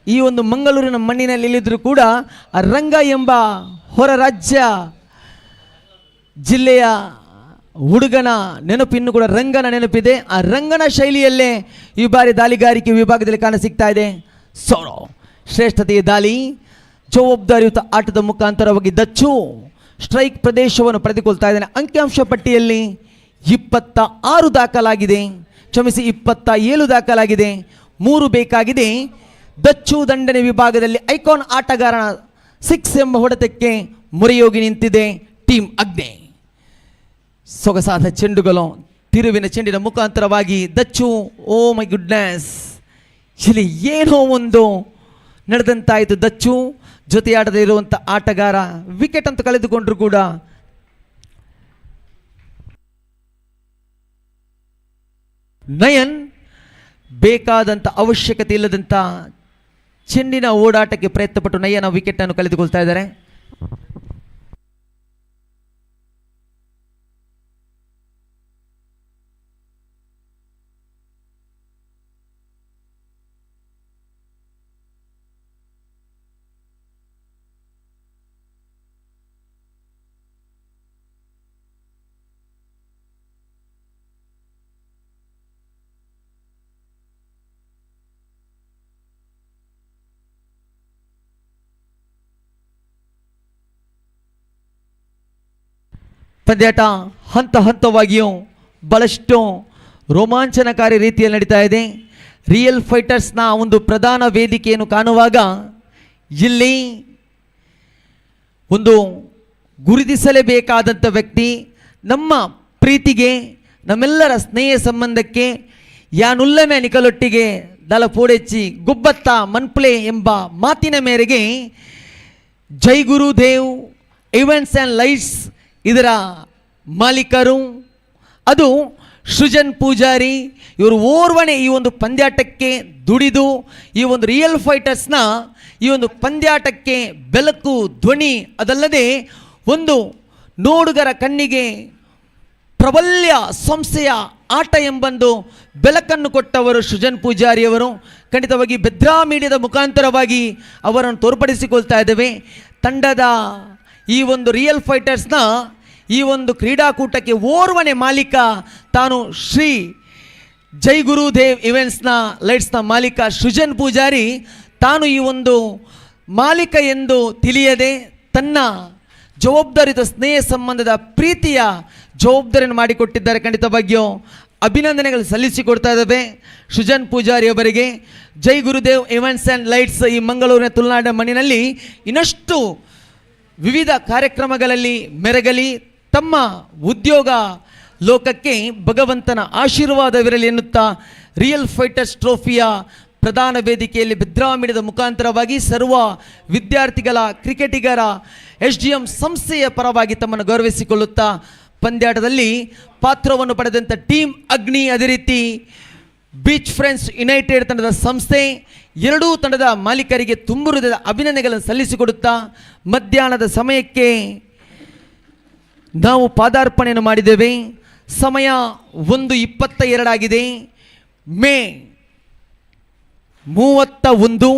[SPEAKER 3] ಈ ಒಂದು ಮಂಗಳೂರಿನ ಮಣ್ಣಿನಲ್ಲಿ ಇಲ್ಲಿದ್ದರೂ ಕೂಡ ಆ ರಂಗ ಎಂಬ ಹೊರ ರಾಜ್ಯ ಜಿಲ್ಲೆಯ ಹುಡುಗನ ನೆನಪು ಇನ್ನು ಕೂಡ ರಂಗನ ನೆನಪಿದೆ. ಆ ರಂಗನ ಶೈಲಿಯಲ್ಲೇ ಈ ಬಾರಿ ದಾಳಿಗಾರಿಕೆ ವಿಭಾಗದಲ್ಲಿ ಕಾಣಸಿಗ್ತಾ ಇದೆ. ಸೋರೋ ಶ್ರೇಷ್ಠತೆಯ ದಾಳಿ, ಜವಾಬ್ದಾರಿಯುತ ಆಟದ ಮುಖಾಂತರವಾಗಿ ದಚ್ಚು ಸ್ಟ್ರೈಕ್ ಪ್ರದೇಶವನ್ನು ಪಡೆದುಕೊಳ್ತಾ ಇದ್ದಾನೆ. ಅಂಕಿಅಂಶ ಪಟ್ಟಿಯಲ್ಲಿ 26 ದಾಖಲಾಗಿದೆ, ಕ್ಷಮಿಸಿ 27 ದಾಖಲಾಗಿದೆ, 3 ಬೇಕಾಗಿದೆ. ದಚ್ಚು ದಂಡನೆ ವಿಭಾಗದಲ್ಲಿ ಐಕಾನ್ ಆಟಗಾರನ 6 ಎಂಬ ಹೊಡೆತಕ್ಕೆ ಮೊರೆಯೋಗಿ ನಿಂತಿದೆ ಟೀಮ್ ಅಗ್ನಿ. ಸೊಗಸಾದ ಚೆಂಡುಗಳು ತಿರುವಿನ ಚೆಂಡಿನ ಮುಖಾಂತರವಾಗಿ ದಚ್ಚು, ಓ ಮೈ ಗುಡ್ನೆಸ್, ಇಲ್ಲಿ ಏನೋ ಒಂದು ನಡೆದಂತಾಯಿತು. ದಚ್ಚು ಜೊತೆಯಾಡದೇ ಇರುವಂಥ ಆಟಗಾರ ವಿಕೆಟ್ ಅಂತ ಕಳೆದುಕೊಂಡ್ರು ಕೂಡ ನಯನ್ ಬೇಕಾದಂಥ ಅವಶ್ಯಕತೆ ಇಲ್ಲದಂಥ ಚೆಂಡಿನ ಓಡಾಟಕ್ಕೆ ಪ್ರಯತ್ನಪಟ್ಟು ನಯನ ವಿಕೆಟ್ ಅನ್ನು ಕಳೆದುಕೊಳ್ತಾ ಇದ್ದಾರೆ. ಪಂದ್ಯಾಟ ಹಂತ ಹಂತವಾಗಿಯೂ ಬಹಳಷ್ಟು ರೋಮಾಂಚನಕಾರಿ ರೀತಿಯಲ್ಲಿ ನಡೀತಾ ಇದೆ. ರಿಯಲ್ ಫೈಟರ್ಸ್ನ ಒಂದು ಪ್ರಧಾನ ವೇದಿಕೆಯನ್ನು ಕಾಣುವಾಗ ಇಲ್ಲಿ ಒಂದು ಗುರುತಿಸಲೇಬೇಕಾದಂಥ ವ್ಯಕ್ತಿ, ನಮ್ಮ ಪ್ರೀತಿಗೆ, ನಮ್ಮೆಲ್ಲರ ಸ್ನೇಹ ಸಂಬಂಧಕ್ಕೆ ಯಾನುಲ್ಲಮೆ ನಿಕಲೊಟ್ಟಿಗೆ ದಲ ಪೋಡೆಚ್ಚಿ ಗುಬ್ಬತ್ತ ಮನ್ಪ್ಲೆ ಎಂಬ ಮಾತಿನ ಮೇರೆಗೆ ಜೈ ಗುರುದೇವ್ ಇವೆಂಟ್ಸ್ ಆ್ಯಂಡ್ ಲೈಟ್ಸ್ ಇದರ ಮಾಲೀಕರು ಅದು ಸೃಜನ್ ಪೂಜಾರಿ ಇವರು ಓರ್ವನೆ ಈ ಒಂದು ಪಂದ್ಯಾಟಕ್ಕೆ ದುಡಿದು ಈ ಒಂದು ರಿಯಲ್ ಫೈಟರ್ಸ್ನ ಈ ಒಂದು ಪಂದ್ಯಾಟಕ್ಕೆ ಬೆಳಕು ಧ್ವನಿ, ಅದಲ್ಲದೆ ಒಂದು ನೋಡುಗರ ಕಣ್ಣಿಗೆ ಪ್ರಬಲ್ಯ ಸಂಸ್ಥೆಯ ಆಟ ಎಂಬಂದು ಬೆಳಕನ್ನು ಕೊಟ್ಟವರು ಸೃಜನ್ ಪೂಜಾರಿಯವರು. ಖಂಡಿತವಾಗಿ ಬೆದ್ರಾ ಮೀಡಿಯಾದ ಮುಖಾಂತರವಾಗಿ ಅವರನ್ನು ತೋರ್ಪಡಿಸಿಕೊಳ್ತಾ ಇದ್ದೇವೆ. ತಂಡದ ಈ ಒಂದು ರಿಯಲ್ ಫೈಟರ್ಸ್ನ ಈ ಒಂದು ಕ್ರೀಡಾಕೂಟಕ್ಕೆ ಓರ್ವನೆ ಮಾಲೀಕ ತಾನು ಶ್ರೀ ಜೈ ಗುರುದೇವ್ ಇವೆಂಟ್ಸ್ನ ಲೈಟ್ಸ್ನ ಮಾಲೀಕ ಸೃಜನ್ ಪೂಜಾರಿ. ತಾನು ಈ ಒಂದು ಮಾಲೀಕ ಎಂದು ತಿಳಿಯದೆ ತನ್ನ ಜವಾಬ್ದಾರಿತ ಸ್ನೇಹ ಸಂಬಂಧದ ಪ್ರೀತಿಯ ಜವಾಬ್ದಾರಿಯನ್ನು ಮಾಡಿಕೊಟ್ಟಿದ್ದಾರೆ. ಖಂಡಿತವಾಗಿಯೂ ಅಭಿನಂದನೆಗಳು ಸಲ್ಲಿಸಿಕೊಡ್ತಾ ಇದ್ದಾವೆ ಸೃಜನ್ ಪೂಜಾರಿ ಅವರಿಗೆ. ಜೈ ಗುರುದೇವ್ ಇವೆಂಟ್ಸ್ ಆ್ಯಂಡ್ ಲೈಟ್ಸ್ ಈ ಮಂಗಳೂರಿನ ತುಳುನಾಡಿನ ಮಣ್ಣಿನಲ್ಲಿ ಇನ್ನಷ್ಟು ವಿವಿಧ ಕಾರ್ಯಕ್ರಮಗಳಲ್ಲಿ ಮೆರಗಲಿ, ತಮ್ಮ ಉದ್ಯೋಗ ಲೋಕಕ್ಕೆ ಭಗವಂತನ ಆಶೀರ್ವಾದವಿರಲಿ ಎನ್ನುತ್ತಾ ರಿಯಲ್ ಫೈಟರ್ಸ್ ಟ್ರೋಫಿಯ ಪ್ರಧಾನ ವೇದಿಕೆಯಲ್ಲಿ ಬೆದ್ರಾ ಮೀಡಿಯಾದ ಮುಖಾಂತರವಾಗಿ ಸರ್ವ ವಿದ್ಯಾರ್ಥಿಗಳ, ಕ್ರಿಕೆಟಿಗರ, SDM ಸಂಸ್ಥೆಯ ಪರವಾಗಿ ತಮ್ಮನ್ನು ಗೌರವಿಸಿಕೊಳ್ಳುತ್ತಾ ಪಂದ್ಯಾಟದಲ್ಲಿ ಪಾತ್ರವನ್ನು ಪಡೆದಂಥ ಟೀಮ್ ಅಗ್ನಿ, ಅದೇ ರೀತಿ ಬೀಚ್ ಫ್ರೆಂಡ್ಸ್ ಯುನೈಟೆಡ್ ತಂಡದ ಸಂಸ್ಥೆ ಎರಡೂ ತಂಡದ ಮಾಲೀಕರಿಗೆ ತುಂಬು ಹೃದಯದ ಅಭಿನಂದನೆಗಳನ್ನು ಸಲ್ಲಿಸಿಕೊಡುತ್ತಾ ಮಧ್ಯಾಹ್ನದ ಸಮಯಕ್ಕೆ ನಾವು ಪಾದಾರ್ಪಣೆಯನ್ನು ಮಾಡಿದ್ದೇವೆ. ಸಮಯ 1:22 ಆಗಿದೆ. ಮೇ 31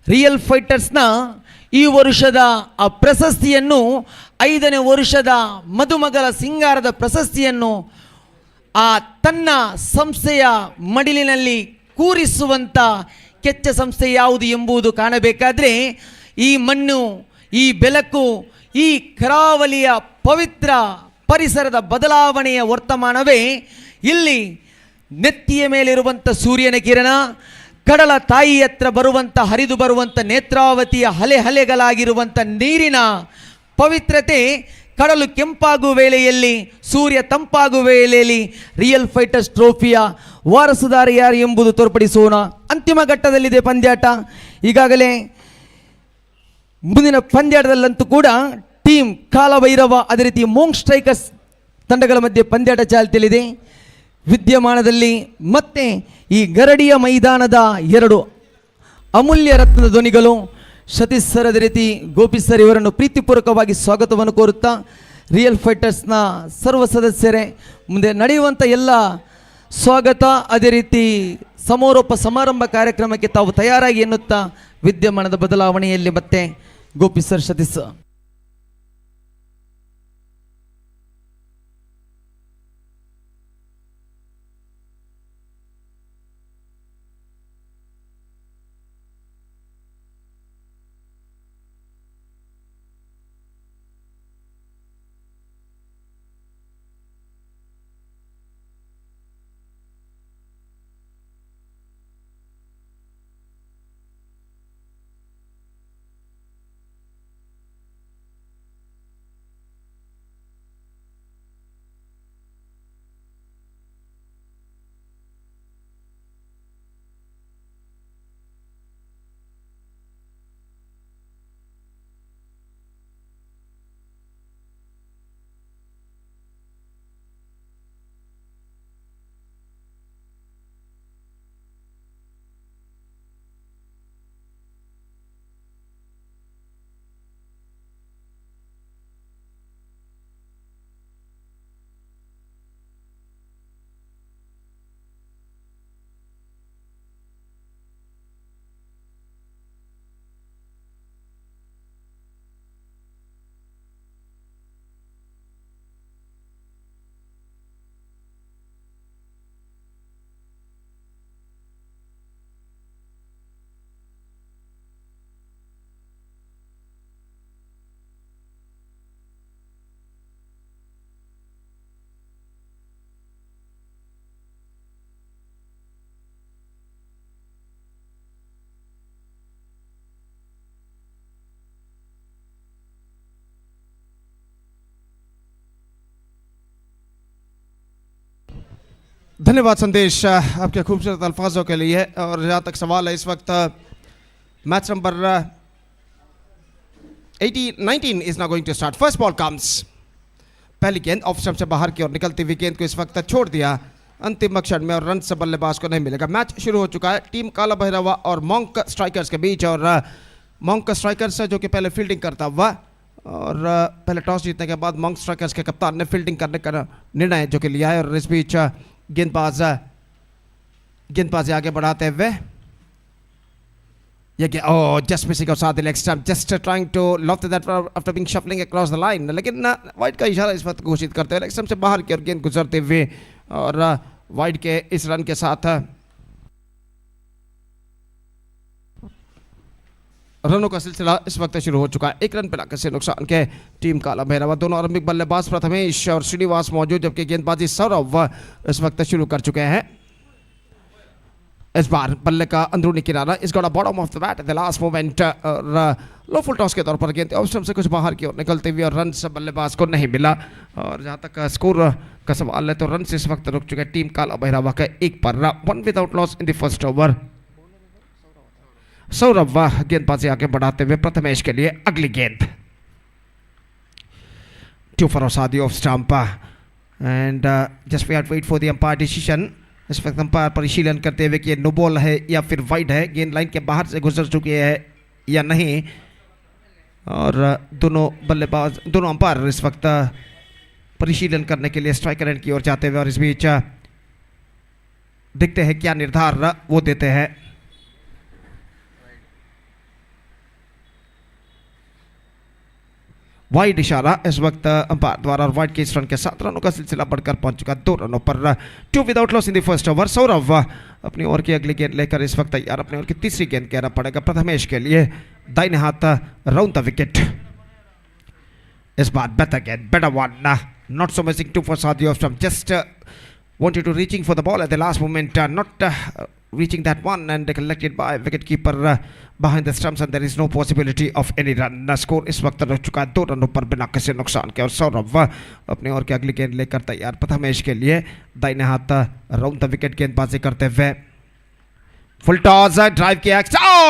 [SPEAKER 3] ರಿಯಲ್ ಫೈಟರ್ಸ್ನ ಈ ವರ್ಷದ ಆ ಪ್ರಶಸ್ತಿಯನ್ನು 5ನೇ ವರ್ಷದ ಮದುಮಗಲ ಸಿಂಗಾರದ ಪ್ರಶಸ್ತಿಯನ್ನು ಆ ತನ್ನ ಸಂಸ್ಥೆಯ ಮಡಿಲಿನಲ್ಲಿ ಕೂರಿಸುವಂಥ ಕೆಚ್ಚ ಸಂಸ್ಥೆ ಯಾವುದು ಎಂಬುದು ಕಾಣಬೇಕಾದರೆ ಈ ಮಣ್ಣು, ಈ ಬೆಳಕು, ಈ ಕರಾವಳಿಯ ಪವಿತ್ರ ಪರಿಸರದ ಬದಲಾವಣೆಯ ವರ್ತಮಾನವೇ ಇಲ್ಲಿ ನೆತ್ತಿಯ ಮೇಲಿರುವಂಥ ಸೂರ್ಯನ ಕಿರಣ, ಕಡಲ ತಾಯಿ ಹತ್ರ ಬರುವಂಥ ಹರಿದು ಬರುವಂಥ ನೇತ್ರಾವತಿಯ ಹಲೆಗಳಾಗಿರುವಂಥ ನೀರಿನ ಪವಿತ್ರತೆ, ಕಡಲು ಕೆಂಪಾಗುವ ವೇಳೆಯಲ್ಲಿ, ಸೂರ್ಯ ತಂಪಾಗುವ ವೇಳೆಯಲ್ಲಿ ರಿಯಲ್ ಫೈಟರ್ಸ್ ಟ್ರೋಫಿಯ ವಾರಸುದಾರ ಯಾರು ಎಂಬುದು ತೋರ್ಪಡಿಸೋಣ. ಅಂತಿಮ ಘಟ್ಟದಲ್ಲಿದೆ ಪಂದ್ಯಾಟ. ಈಗಾಗಲೇ ಮುಂದಿನ ಪಂದ್ಯಾಟದಲ್ಲಂತೂ ಕೂಡ ಟೀಮ್ ಕಾಲಭೈರವ ಅದೇ ರೀತಿ ಮೋಂಗ್ ಸ್ಟ್ರೈಕರ್ಸ್ ತಂಡಗಳ ಮಧ್ಯೆ ಪಂದ್ಯಾಟ ಚಾಲ್ತಿಯಲ್ಲಿದೆ. ವಿದ್ಯಮಾನದಲ್ಲಿ ಮತ್ತೆ ಈ ಗರಡಿಯ ಮೈದಾನದ 2 ಅಮೂಲ್ಯ ರತ್ನದ ಧ್ವನಿಗಳು ಸತೀಶ್ ಸರ್ ಅದೇ ರೀತಿ ಗೋಪಿ ಸರ್ ಇವರನ್ನು ಪ್ರೀತಿಪೂರ್ವಕವಾಗಿ ಸ್ವಾಗತವನ್ನು ಕೋರುತ್ತಾ, ರಿಯಲ್ ಫೈಟರ್ಸ್ನ ಸರ್ವ ಸದಸ್ಯರೇ, ಮುಂದೆ ನಡೆಯುವಂಥ ಎಲ್ಲ ಸ್ವಾಗತ ಅದೇ ರೀತಿ ಸಮಾರೋಪ ಸಮಾರಂಭ ಕಾರ್ಯಕ್ರಮಕ್ಕೆ ತಾವು ತಯಾರಾಗಿ ಎನ್ನುತ್ತಾ ವಿದ್ಯಮಾನದ ಬದಲಾವಣೆಯಲ್ಲಿ ಮತ್ತೆ ಗೋಪಿ ಸರ್, ಸತೀಶ್ ಸರ್.
[SPEAKER 1] धन्यवाद संदेश आपके खूबसूरत अल्फाजों के लिए. और जहाँ तक सवाल है इस वक्त match number 19 is now going to start. First ball comes. पहली गेंद ऑफ स्टंप से बाहर की ओर निकलती हुई गेंद को इस वक्त छोड़ दिया अंतिम क्षण में और रन से बल्लेबाज को नहीं मिलेगा. मैच शुरू हो चुका है टीम काला भैरवा और मॉन्क स्ट्राइकर्स के बीच. और मॉन्क स्ट्राइकर्स जो कि पहले फील्डिंग करता हुआ और पहले टॉस जीतने के बाद मॉन्क स्ट्राइकर्स के कप्तान ने फील्डिंग करने का निर्णय जो कि लिया है. और इस बीच गेंदबाजी आगे बढ़ाते हुए ये कि just missing out the leg stump, just trying to loft that after being shuffling across the line. लेकिन वाइड का इशारा इस वक्त घोषित करते हुए लेग स्टंप से बाहर की ओर गेंद गुजरते हुए और वाइड के इस रन के साथ रनों का सिलसिला इस वक्त शुरू हो चुका है. 1 रन पिलाकर से नुकसान के टीम काला भैरवा. दोनों आरंभिक बल्लेबाज प्रथमेश और श्रीनिवास मौजूद, जबकि गेंदबाजी सौरभ इस वक्त शुरू कर चुके हैं. इस बार बल्ले का अंदरूनी किनारा इस got bottom of the bat the last moment. और लो फुल टॉस के तौर पर गेंद ऑफ स्टंप से कुछ बाहर की ओर निकलते हुए और रन से बल्लेबाज को नहीं मिला. और जहां तक स्कोर का सवाल है तो रन से इस वक्त रुक चुके टीम काला भैरवा का 1 पर 1 without loss in the first over. Saurabh गेंदबाजी आगे बढ़ाते हुए प्रथमेश के लिए अगली गेंद. 2 for Osadi of stump and just we have to wait for the umpire decision इस वक्त अंपायर परिशीलन करते हुए कि नो बॉल है या फिर वाइड है, गेंद लाइन के बाहर से गुजर चुकी है या नहीं। और दोनों बल्लेबाज, दोनों अंपायर इस वक्त परिशीलन करने के लिए स्ट्राइकर एंड की ओर जाते हुए, और इस बीच देखते हैं क्या निर्धार वो देते हैं। वाइड इशारा इस वक्त अंपायर द्वारा, और वाइड के इस रन के 7 रनों का सिलसिला बढ़कर पहुंच चुका 2 रनों पर। 2 without loss in the first over. Saurabh अपनी ओवर की अगली गेंद लेकर इस वक्त तैयार, अपनी ओवर की तीसरी गेंद कहना पड़ेगा प्रथमेश के लिए, दाहिने हाथ राउंड द विकेट। इस बार बेटर गेंद, better one, not so missing 2 for Sadio from just wanted to reaching for the ball at the last moment, not reaching that one, and collected by wicket keeper behind the stumps, and there is no possibility of any run. Score इस वक्त रह चुका है 2 रनों पर बिना किसी नुकसान के, और सौरभ अपने ओवर की अगली गेंद लेकर तैयार प्रथमेश के लिए, दाहिने हाथ राउंड द विकेट गेंदबाजी करते हुए। फुल टॉस, ड्राइव किया,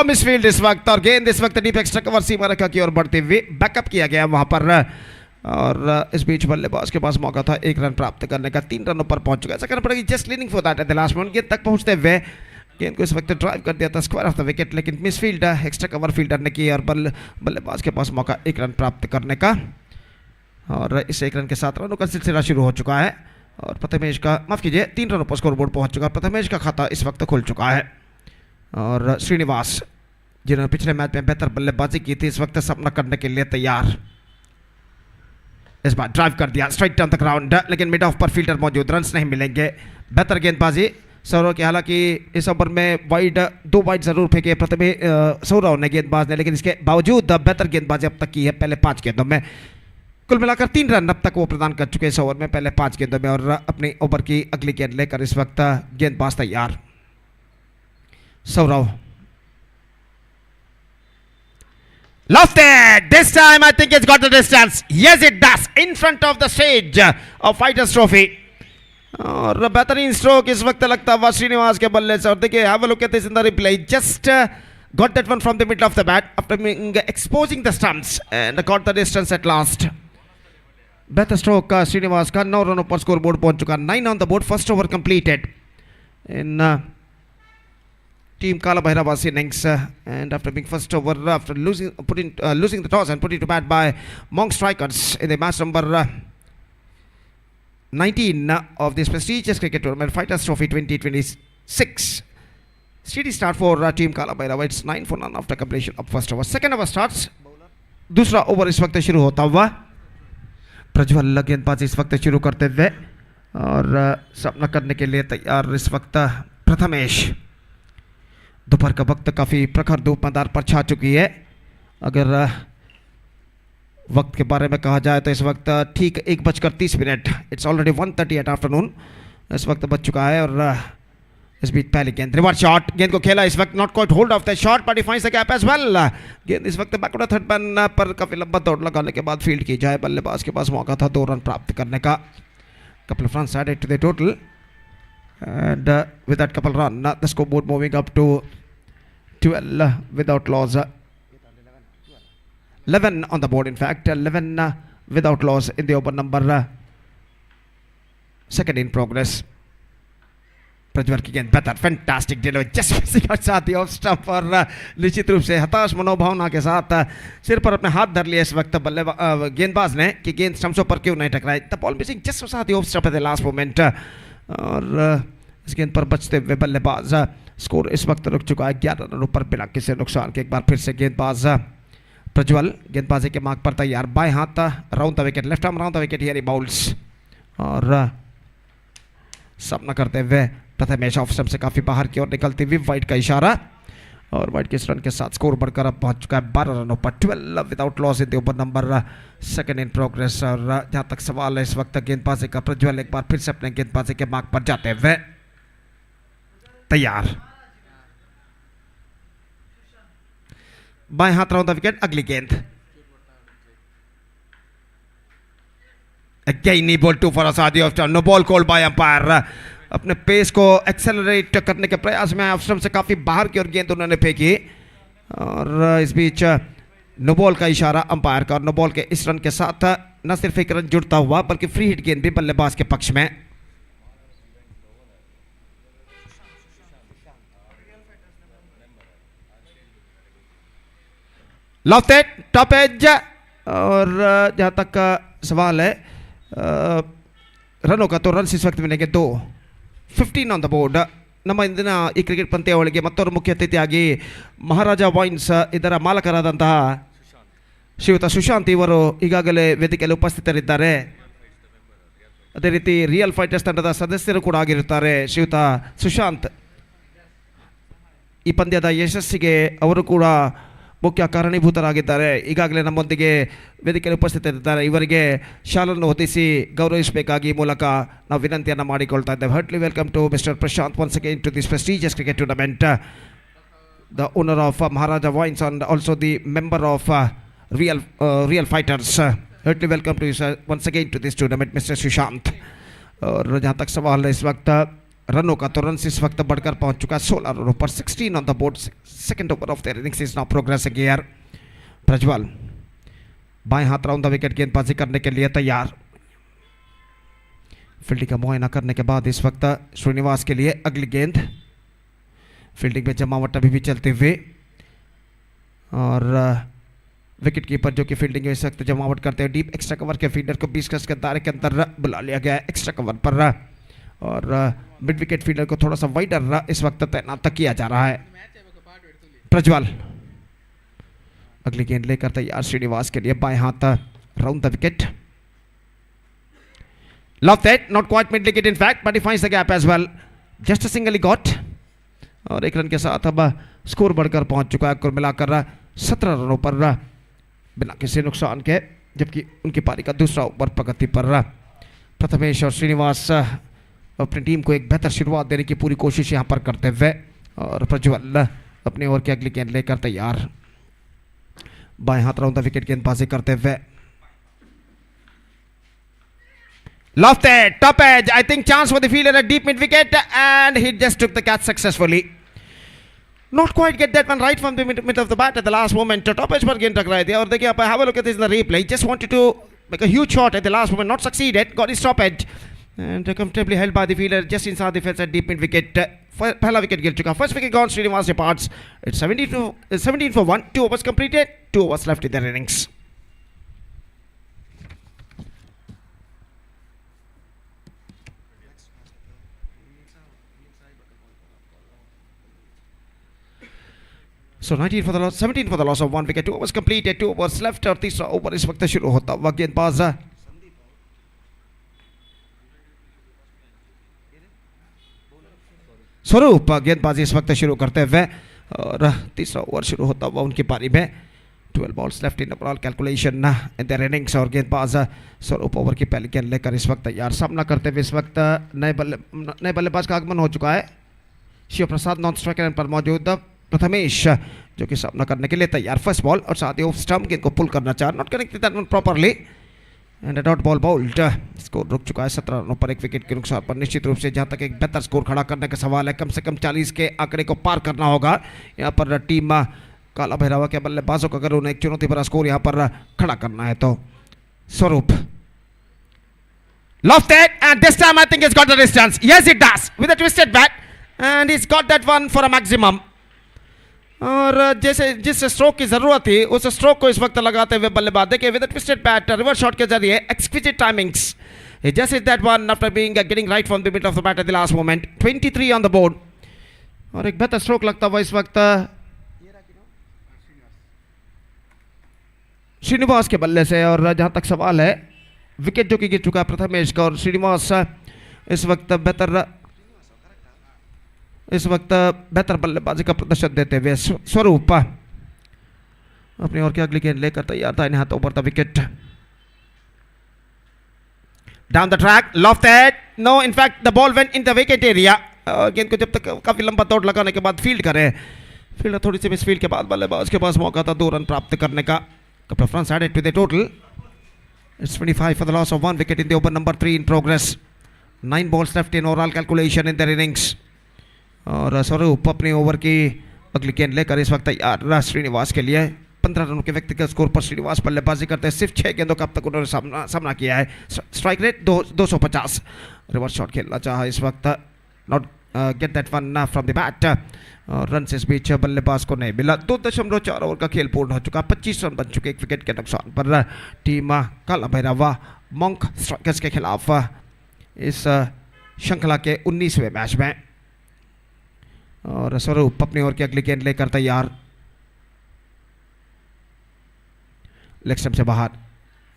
[SPEAKER 1] मिसफील्ड इस वक्त, और गेंद इस वक्त डीप एक्स्ट्रा कवर सीमा रेखा की ओर बढ़ते हुए बैकअप किया गया वहां पर, और इस बीच बल्लेबाज के पास मौका था 1 रन प्राप्त करने का। 3 रनों पर पहुंच चुका है, ऐसा करना पड़ेगा just leaning for that at the last moment. गेंद तक पहुंचते हुए गेंद को इस वक्त ड्राइव कर दिया था स्क्वायर ऑफ द विकेट, लेकिन मिसफील्ड एक्स्ट्रा कवर फील्डर ने की, और बल्लेबाज के पास मौका 1 रन प्राप्त करने का, और इस 1 रन के 7 रनों का सिलसिला शुरू हो चुका है, और प्रथमेश का, माफ कीजिए, 3 रनों पर स्कोरबोर्ड पहुंच चुका है। प्रथमेश का खाता इस वक्त खुल चुका है, और श्रीनिवास जिन्होंने पिछले मैच में बेहतर बल्लेबाजी की थी इस वक्त सामना करने के लिए तैयार। इस बार ड्राइव कर दिया स्ट्राइट डाउन द ग्राउंड, लेकिन मिड ऑफ पर फील्डर मौजूद, रन्स नहीं मिलेंगे। बेहतर गेंदबाजी सौरव की, हालांकि इस ओवर में वाइड, 2 वाइड जरूर फेंके सौरव ने, गेंदबाज ने, लेकिन इसके बावजूद बेहतर गेंदबाजी अब तक की है पहले 5 गेंदों में। कुल मिलाकर 3 रन अब तक वो प्रदान कर चुके हैं इस ओवर में पहले 5 गेंदों में, और अपनी ओवर की अगली गेंद लेकर इस वक्त गेंदबाज तैयार। Saurav lost it. This time I think it's got the distance. Yes it does. In front of the stage of Fighters Trophy. और बेहतरीन स्ट्रोक इस वक्त लगता हुआ श्रीनिवास के बल्ले से, और देखिए have a look at this in the replay. Just got that one from the middle of the bat after exposing the stumps and got the distance at last. बेहतर स्ट्रोक का श्रीनिवास का, 9 रनों पर स्कोर बोर्ड पहुंच चुका, 9 on the board. First over completed in Team Kala Bhairava's innings, and after being first over, after losing the toss and put it to bat by Monk Strikers in the match number 19 of this prestigious cricket tournament, Fighters Trophy 2026. Steady start for Team Kala Bhairava. It's 9 for none after completion of first over. Second over starts. दूसरा over इस वक्त शुरू होता हुआ, प्रज्वल गेंदबाजी इस वक्त शुरू करते हुए, और सामना करने के लिए तैयार इस वक्त प्रथमेश। दोपहर का वक्त काफ़ी प्रखर धूप मैदान पर छा चुकी है। अगर वक्त के बारे में कहा जाए तो इस वक्त ठीक 1:30। इट्स ऑलरेडी 1:30 एट आफ्टरनून इस वक्त बच चुका है, और इस बीच पहली गेंद रिवर्स शॉट, गेंद को खेला इस वक्त, not quite hold off the shot but he finds the gap as well. गेंद इस वक्त बैकवर्ड थर्ड मैन पर काफ़ी लंबा दौड़ लगाने के बाद फील्ड की जाए, बल्लेबाज के पास मौका था 2 रन प्राप्त करने का। Couple of runs added to the total, and with that couple run, the scoreboard moving up to 12 without loss. 11 on the board, in fact 11 without loss in the over number second in progress. Prajwal की गेंद बेहतर, fantastic delivery, just missing साथी off stump, और निश्चित रूप से हताश मनोभावना के साथ सिर पर अपने हाथ धर लिया इस वक्त गेंदबाज ने कि गेंद स्टंप्सों पर क्यों नहीं टकराई। द बॉल मिसिंग जस्ट साथी off stump eight the last moment, और इस गेंद पर बचते हुए बल्लेबाज, स्कोर इस वक्त रुक चुका है 11 रनों पर बिना किसी नुकसान के। एक बार फिर से गेंदबाज प्रज्वल गेंदबाजी के मार्ग पर तैयार, बाएं हाथ round the wicket, left arm round the wicket, here he bowls, और सामना करते हुए प्रथमेश ऑफ स्टंप से काफी बाहर की ओर निकलती हुई वाइड का इशारा, और वाइड के इस रन के साथ स्कोर बढ़कर अब पहुंच चुका है 12 रनों पर। 12 without loss in the over number second in progress. और जहां तक सवाल है इस वक्त गेंदबाजी का, प्रज्वल एक बार फिर से अपने गेंदबाजी के मार्ग पर जाते हुए तैयार, बाएं हाथ राउंड द विकेट, अगली गेंद अगेन बॉल 2 फॉर सादी off turn, no ball called by umpire. अपने पेस को एक्सेलरेट करने के प्रयास में ऑफ स्टंप से काफी बाहर की ओर गेंद उन्होंने फेंकी, और इस बीच नो बॉल का इशारा अंपायर का, और नो बॉल के इस रन के साथ न सिर्फ एक रन जुड़ता हुआ बल्कि फ्री हिट गेंद भी बल्लेबाज के पक्ष में। लॉफ्ट इट टॉप एज और जहाँ तक का सवाल है रनों का तो रन इस वक्त मिलेंगे 2 15 ऑन द बोर्ड ನಮ್ಮ ಇಂದಿನ ಈ ಕ್ರಿಕೆಟ್ ಪಂದ್ಯಾವಳಿಗೆ ಮತ್ತೊಂದು ಮುಖ್ಯ ಅತಿಥಿಯಾಗಿ ಮಹಾರಾಜ ವೈನ್ಸ್ ಇದರ ಮಾಲಕರಾದಂತಹ ಶ್ರೀಯುತ ಸುಶಾಂತ್ ಇವರು ಈಗಾಗಲೇ ವೇದಿಕೆಯಲ್ಲಿ ಉಪಸ್ಥಿತರಿದ್ದಾರೆ. ಅದೇ ರೀತಿ ರಿಯಲ್ ಫೈಟರ್ಸ್ ತಂಡದ ಸದಸ್ಯರು ಕೂಡ ಆಗಿರುತ್ತಾರೆ. ಶ್ರೀಯುತ ಸುಶಾಂತ್ ಈ ಪಂದ್ಯದ ಯಶಸ್ಸಿಗೆ ಅವರು ಕೂಡ ಮುಖ್ಯ ಕಾರಣೀಭೂತರಾಗಿದ್ದಾರೆ. ಈಗಾಗಲೇ ನಮ್ಮೊಂದಿಗೆ ವೇದಿಕೆಯಲ್ಲಿ ಉಪಸ್ಥಿತರಿದ್ದಾರೆ. ಇವರಿಗೆ ಶಾಲನ್ನು ಹೊದಿಸಿ ಗೌರವಿಸಬೇಕಾಗಿ ಮೂಲಕ ನಾವು ವಿನಂತಿಯನ್ನು ಮಾಡಿಕೊಳ್ತಾ ಇದ್ದೇವೆ. Heartily welcome to mister Prashant once again to this prestigious cricket tournament. The owner of Maharaja wines and also the member of real fighters. Heartily welcome to once again to this tournament mister Sushant. और जहाँ तक सवाल है इस वक्त रनों का तो रन इस वक्त बढ़कर पहुँच चुका है 16 रनों पर. 16 on the board. Second over of their innings is now progressing here. Prajwal बाएं हाथ राउंड द विकेट गेंदबाजी करने के लिए तैयार. फील्डिंग का मुआयना करने के बाद इस वक्त श्रीनिवास के लिए अगली गेंद. फील्डिंग में जमावट अभी भी चलते हुए और विकेट कीपर जो कि फील्डिंग में इस वक्त जमावट करते हैं. डीप एक्स्ट्रा कवर के फील्डर को 20 गज के दायरे के अंदर बुला लिया गया है एक्स्ट्रा कवर पर. और मिड विकेट फील्डर को थोड़ा सा वाइडर इस वक्त तैनात किया जा रहा है. प्रज्वल अगली गेंद लेकर तैयार श्रीनिवास के लिए बाएं हाथ round the wicket. Loft it not quite mid wicket in fact but he finds the gap as well. Just a single he got. और एक रन के साथ अब स्कोर बढ़कर पहुंच चुका है. कुल मिलाकर 17 रनों पर बिना किसी नुकसान के, जबकि उनकी पारी का दूसरा ओवर प्रगति पर. प्रथमेश और श्रीनिवास अपनी टीम को एक बेहतर शुरुआत देने की पूरी कोशिश यहां पर करते हुए और प्रज्वल अपनी ओवर की अगली गेंद लेकर तैयार बाएं हाथ राउंड द विकेट गेंदबाजी करते हुए. Loft it top edge. I think chance for the fielder at deep mid wicket and he just took the catch successfully. Not quite get that one right from the middle of the bat at the last moment. Top edge पर गेंद टकराई थी और देखिए आप have a look at this in the replay. Just wanted to make a huge shot at the last moment, not succeeded. Got his top edge and comfortably held by the fielder just inside the fence at deep mid wicket. पहला wicket गिर चुका. First wicket gone. Srinivas departs. It's 17 for 1. 2 overs completed. 2 overs left in their innings. So 19 for the loss, 17 for the loss of 1 wicket. 2 overs completed, 2 overs left और तीसरा over इस वक्त शुरू होता हुआ. गेंदबाज स्वरूप गेंदबाजी इस वक्त शुरू करते हुए और तीसरा ओवर शुरू होता हुआ उनकी पारी में. 12 balls left in overall calculation in their innings और गेंदबाज स्वरूप ओवर की पहली गेंद लेकर इस वक्त तैयार. सामना करते हुए इस वक्त नए बल्लेबाज का आगमन हो चुका है. शिव प्रसाद नॉन स्ट्राइकर पर मौजूद. प्रथमेश जो कि सामना करने के लिए तैयार. फर्स्ट बॉल और साथ ही ऑफ स्टंप गेंद को पुल करना चाह. Not connected that one properly and dot ball bowled. Score रुक चुका है 17 रनों पर 1 विकेट के नुकसान पर. निश्चित रूप से जहां तक एक बेहतर स्कोर खड़ा करने का सवाल है, कम से कम 40 के आंकड़े को पार करना होगा. यहाँ पर टीम काला भैरवा के बल्लेबाजों को अगर उन्हें एक चुनौती भरा स्कोर यहाँ पर खड़ा करना है तो. स्वरूप lofted and this time I think it's got the distance. Yes it does with a twisted bat and he's got that one for a maximum. और जैसे जिस स्ट्रोक की जरूरत थी उस स्ट्रोक को इस वक्त लगाते हुए बल्लेबाज देखिए with twisted bat reverse shot के जरिए exquisite timings. Just is that one after being getting right from the mid off the bat at the last moment. 23 on the board और एक बेहतर स्ट्रोक लगता हुआ इस वक्त श्रीनिवास के बल्ले से. और जहां तक सवाल है विकेट जो कि गिर चुका है प्रथमेश का और श्रीनिवास इस वक्त बेहतर बल्लेबाजी का प्रदर्शन देते हुए. स्वरूप अपनी ओर की अगली गेंद लेकर तैयार था. इन्हें हाथों पर था wicket. Down the track lofted. No in fact the ball went in the wicket area. गेंद को जब तक काफी लंबा दौड़ लगाने के बाद फील्ड करे. फील्डर थोड़ी सी मिसफील्ड के बाद बल्लेबाज के पास मौका था 2 रन प्राप्त करने का. Couple of runs added to the total. It's 25 for the loss of 1 wicket in the over number 3 in progress. 9 balls left in overall calculation in their innings. और स्वरूप अपनी ओवर की अगली गेंद लेकर इस वक्त तैयार. श्रीनिवास के लिए 15 रनों के व्यक्तिगत स्कोर पर श्रीनिवास बल्लेबाजी करते हैं. सिर्फ 6 गेंदों का अब तक उन्होंने सामना किया है. Strike rate 250. रिवर्स शॉट खेलना चाहा इस वक्त. Not get that one from the bat. Run से इस बीच बल्लेबाज को नहीं मिला. 2.4 ओवर का खेल पूर्ण हो चुका. 25 रन बन चुके 1 विकेट के नुकसान पर. Team Kala Bhairahawa monk strikers के खिलाफ इस श्रृंखला के 19वें मैच में. और स्वरूप अपनी ओर की अगली गेंद लेकर तैयार. लेग स्टंप से बाहर.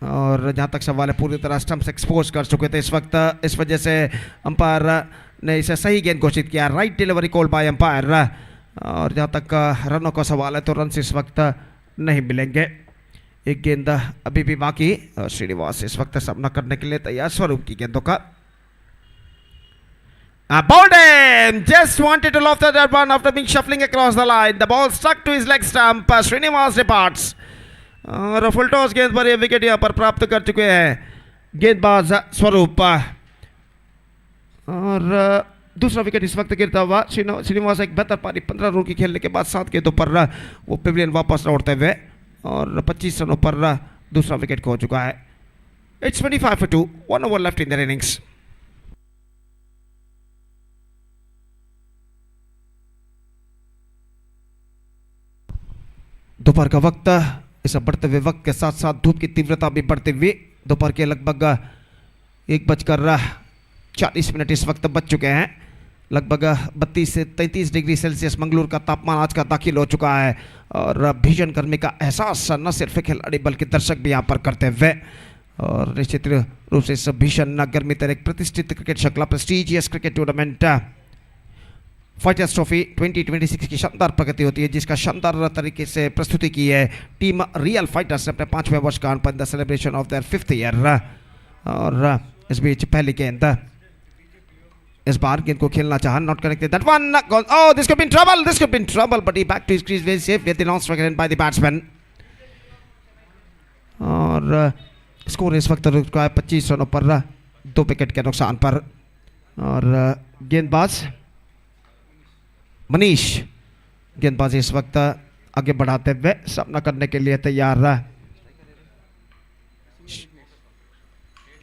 [SPEAKER 1] और जहाँ तक सवाल है पूरी तरह स्टंप्स एक्सपोज कर चुके थे इस वक्त. इस वजह से अंपायर ने इसे सही गेंद घोषित किया. Right delivery call bye umpire. और जहाँ तक रनों का सवाल है तो रन इस वक्त नहीं मिलेंगे. एक गेंद अभी भी बाकी. श्रीनिवास इस वक्त सामना करने के लिए तैयार स्वरूप की गेंदों का. Bowled him! Just wanted to loft that one after being shuffling across the line. The ball stuck to his leg stump. Srinivas departs. और फुल टॉस गेंद पर ये विकेट यहाँ पर प्राप्त कर चुके हैं गेंदबाज स्वरूप. और दूसरा विकेट इस वक्त गिरता हुआ श्रीनिवास एक बेहतर पारी 15 रनों की खेलने के बाद 7 गेंदों पर वो पेविलियन वापस लौटते हुए. और 25 रनों पर दूसरा विकेट खो चुका है. It's 25 for 2. 1 over left in their innings. दोपहर का वक्त. इस बढ़ते हुए वक्त के साथ साथ धूप की तीव्रता भी बढ़ते हुए दोपहर के लगभग 1:40 इस वक्त बज चुके हैं. लगभग 32 से 33 डिग्री सेल्सियस मंगलूर का तापमान आज का दाखिल हो चुका है. और भीषण गर्मी का एहसास न सिर्फ खिलाड़ी बल्कि दर्शक भी यहाँ पर करते हुए. और निश्चित रूप से इस भीषण गर्मी तक एक प्रतिष्ठित क्रिकेट श्रृंखला prestigious cricket tournament fighters trophy 2026 की शानदार प्रगति होती है जिसका शानदार तरीके से प्रस्तुति की है टीम रियल फाइटर्स ने अपने 5वें वर्षगांठ पर the celebration of their 5th year. और इस बीच पहली गेंद इस बार गेंद को खेलना चाहा. Not connected that one. Oh this could be in trouble. This could be in trouble but he back to his crease very safe with the long strike end by the batsman. और score इस वक्त रुका है 25 रनों पर 2 wicket के नुकसान पर. और गेंदबाज मनीष गेंदबाजी इस वक्त आगे बढ़ाते हुए सामना करने के लिए तैयार.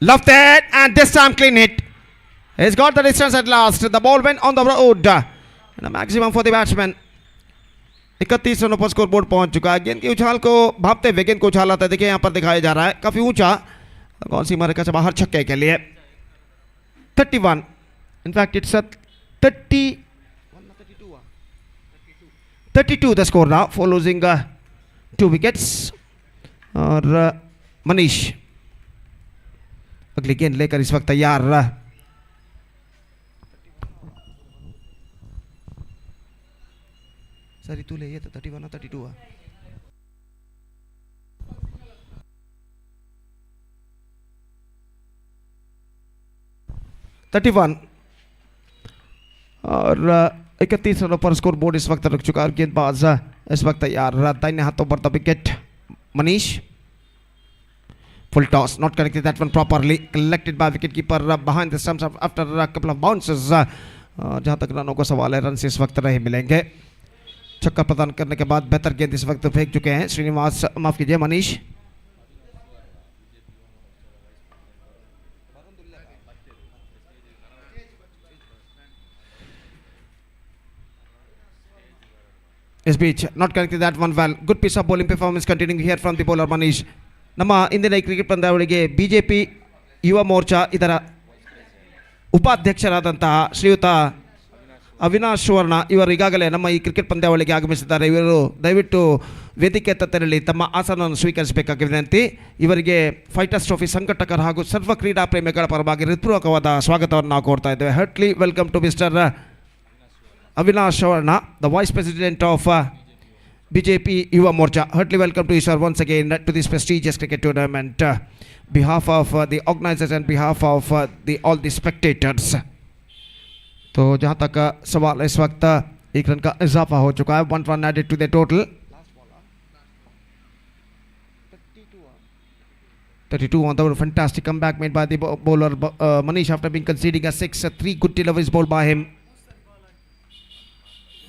[SPEAKER 1] Left it and this time clean hit. He's got the distance at last. The ball went on the road and a maximum for the batsman. 31 रनों पर स्कोर बोर्ड पहुंच चुका है. गेंद की उछाल को भापते हुए गेंद को उछालाता है. देखिए यहाँ पर दिखाया जा रहा है काफी ऊंचा. कौन सी मारे से बाहर छक्के के लिए. 31. In fact it's 32 the score now for losing 2 wickets. और मनीष अगली गेंद लेकर इस वक्त तैयार. सर तू ले ये तो 31 और 32 है. और 31 रनों पर स्कोर बोर्ड इस वक्त रुक चुका है. गेंदबाज इस वक्त तैयार. दाहिने हाथों पर the wicket Manish. Full toss not connected that one properly collected by wicket keeper behind the stumps after a couple of bounces. जहां तक रनों का सवाल है रन से इस वक्त नहीं मिलेंगे. छक्का प्रदान करने के बाद बेहतर गेंद इस वक्त फेंक चुके हैं श्रीनिवास. माफ कीजिए मनीष. इस बीच not connected that one well. Good piece of bowling performance continuing here from the bowler Manish. ನಮ್ಮ ಇಂದಿನ ಕ್ರಿಕೆಟ್ ಪಂದ್ಯಾವಳಿಗೆ ಬಿಜೆಪಿ ಯುವ ಮೋರ್ಚಾ ಇದರ ಉಪಾಧ್ಯಕ್ಷರಾದಂತಹ ಶ್ರೀಯುತ ಅವಿನಾಶ್ ಸುವರ್ಣ ಇವರು ಈಗಾಗಲೇ ನಮ್ಮ ಈ ಕ್ರಿಕೆಟ್ ಪಂದ್ಯಾವಳಿಗೆ ಆಗಮಿಸಿದ್ದಾರೆ. ಇವರು ದಯವಿಟ್ಟು ವೇದಿಕೆ ತೆರಳಿ ತಮ್ಮ ಆಸನವನ್ನು ಸ್ವೀಕರಿಸಬೇಕಾಗಿ ವಿನಂತಿ. ಇವರಿಗೆ ಫೈಟರ್ಸ್ ಟ್ರೋಫಿ ಸಂಘಟಕರು ಹಾಗೂ ಸರ್ವ ಕ್ರೀಡಾ ಪ್ರೇಮಿಗಳ ಪರವಾಗಿ ಹೃತ್ಪೂರ್ವಕವಾದ ಸ್ವಾಗತವನ್ನು ನಾವು ಕೋರ್ತಾ ಇದ್ದೇವೆ. Heartily welcome to mister Avinash Savarna, the Vice President of BJP Yuva Morcha. Heartily welcome to you, sir, once again to this prestigious cricket tournament. Behalf of the organizers and behalf of all the spectators. तो जहाँ तक सवाल इस वक्त 1 run का इजाफा हो चुका है. 1 run added to the total. 32 on the fantastic comeback made by the bowler Manish after being conceding a 6. 3 good deliveries bowled by him.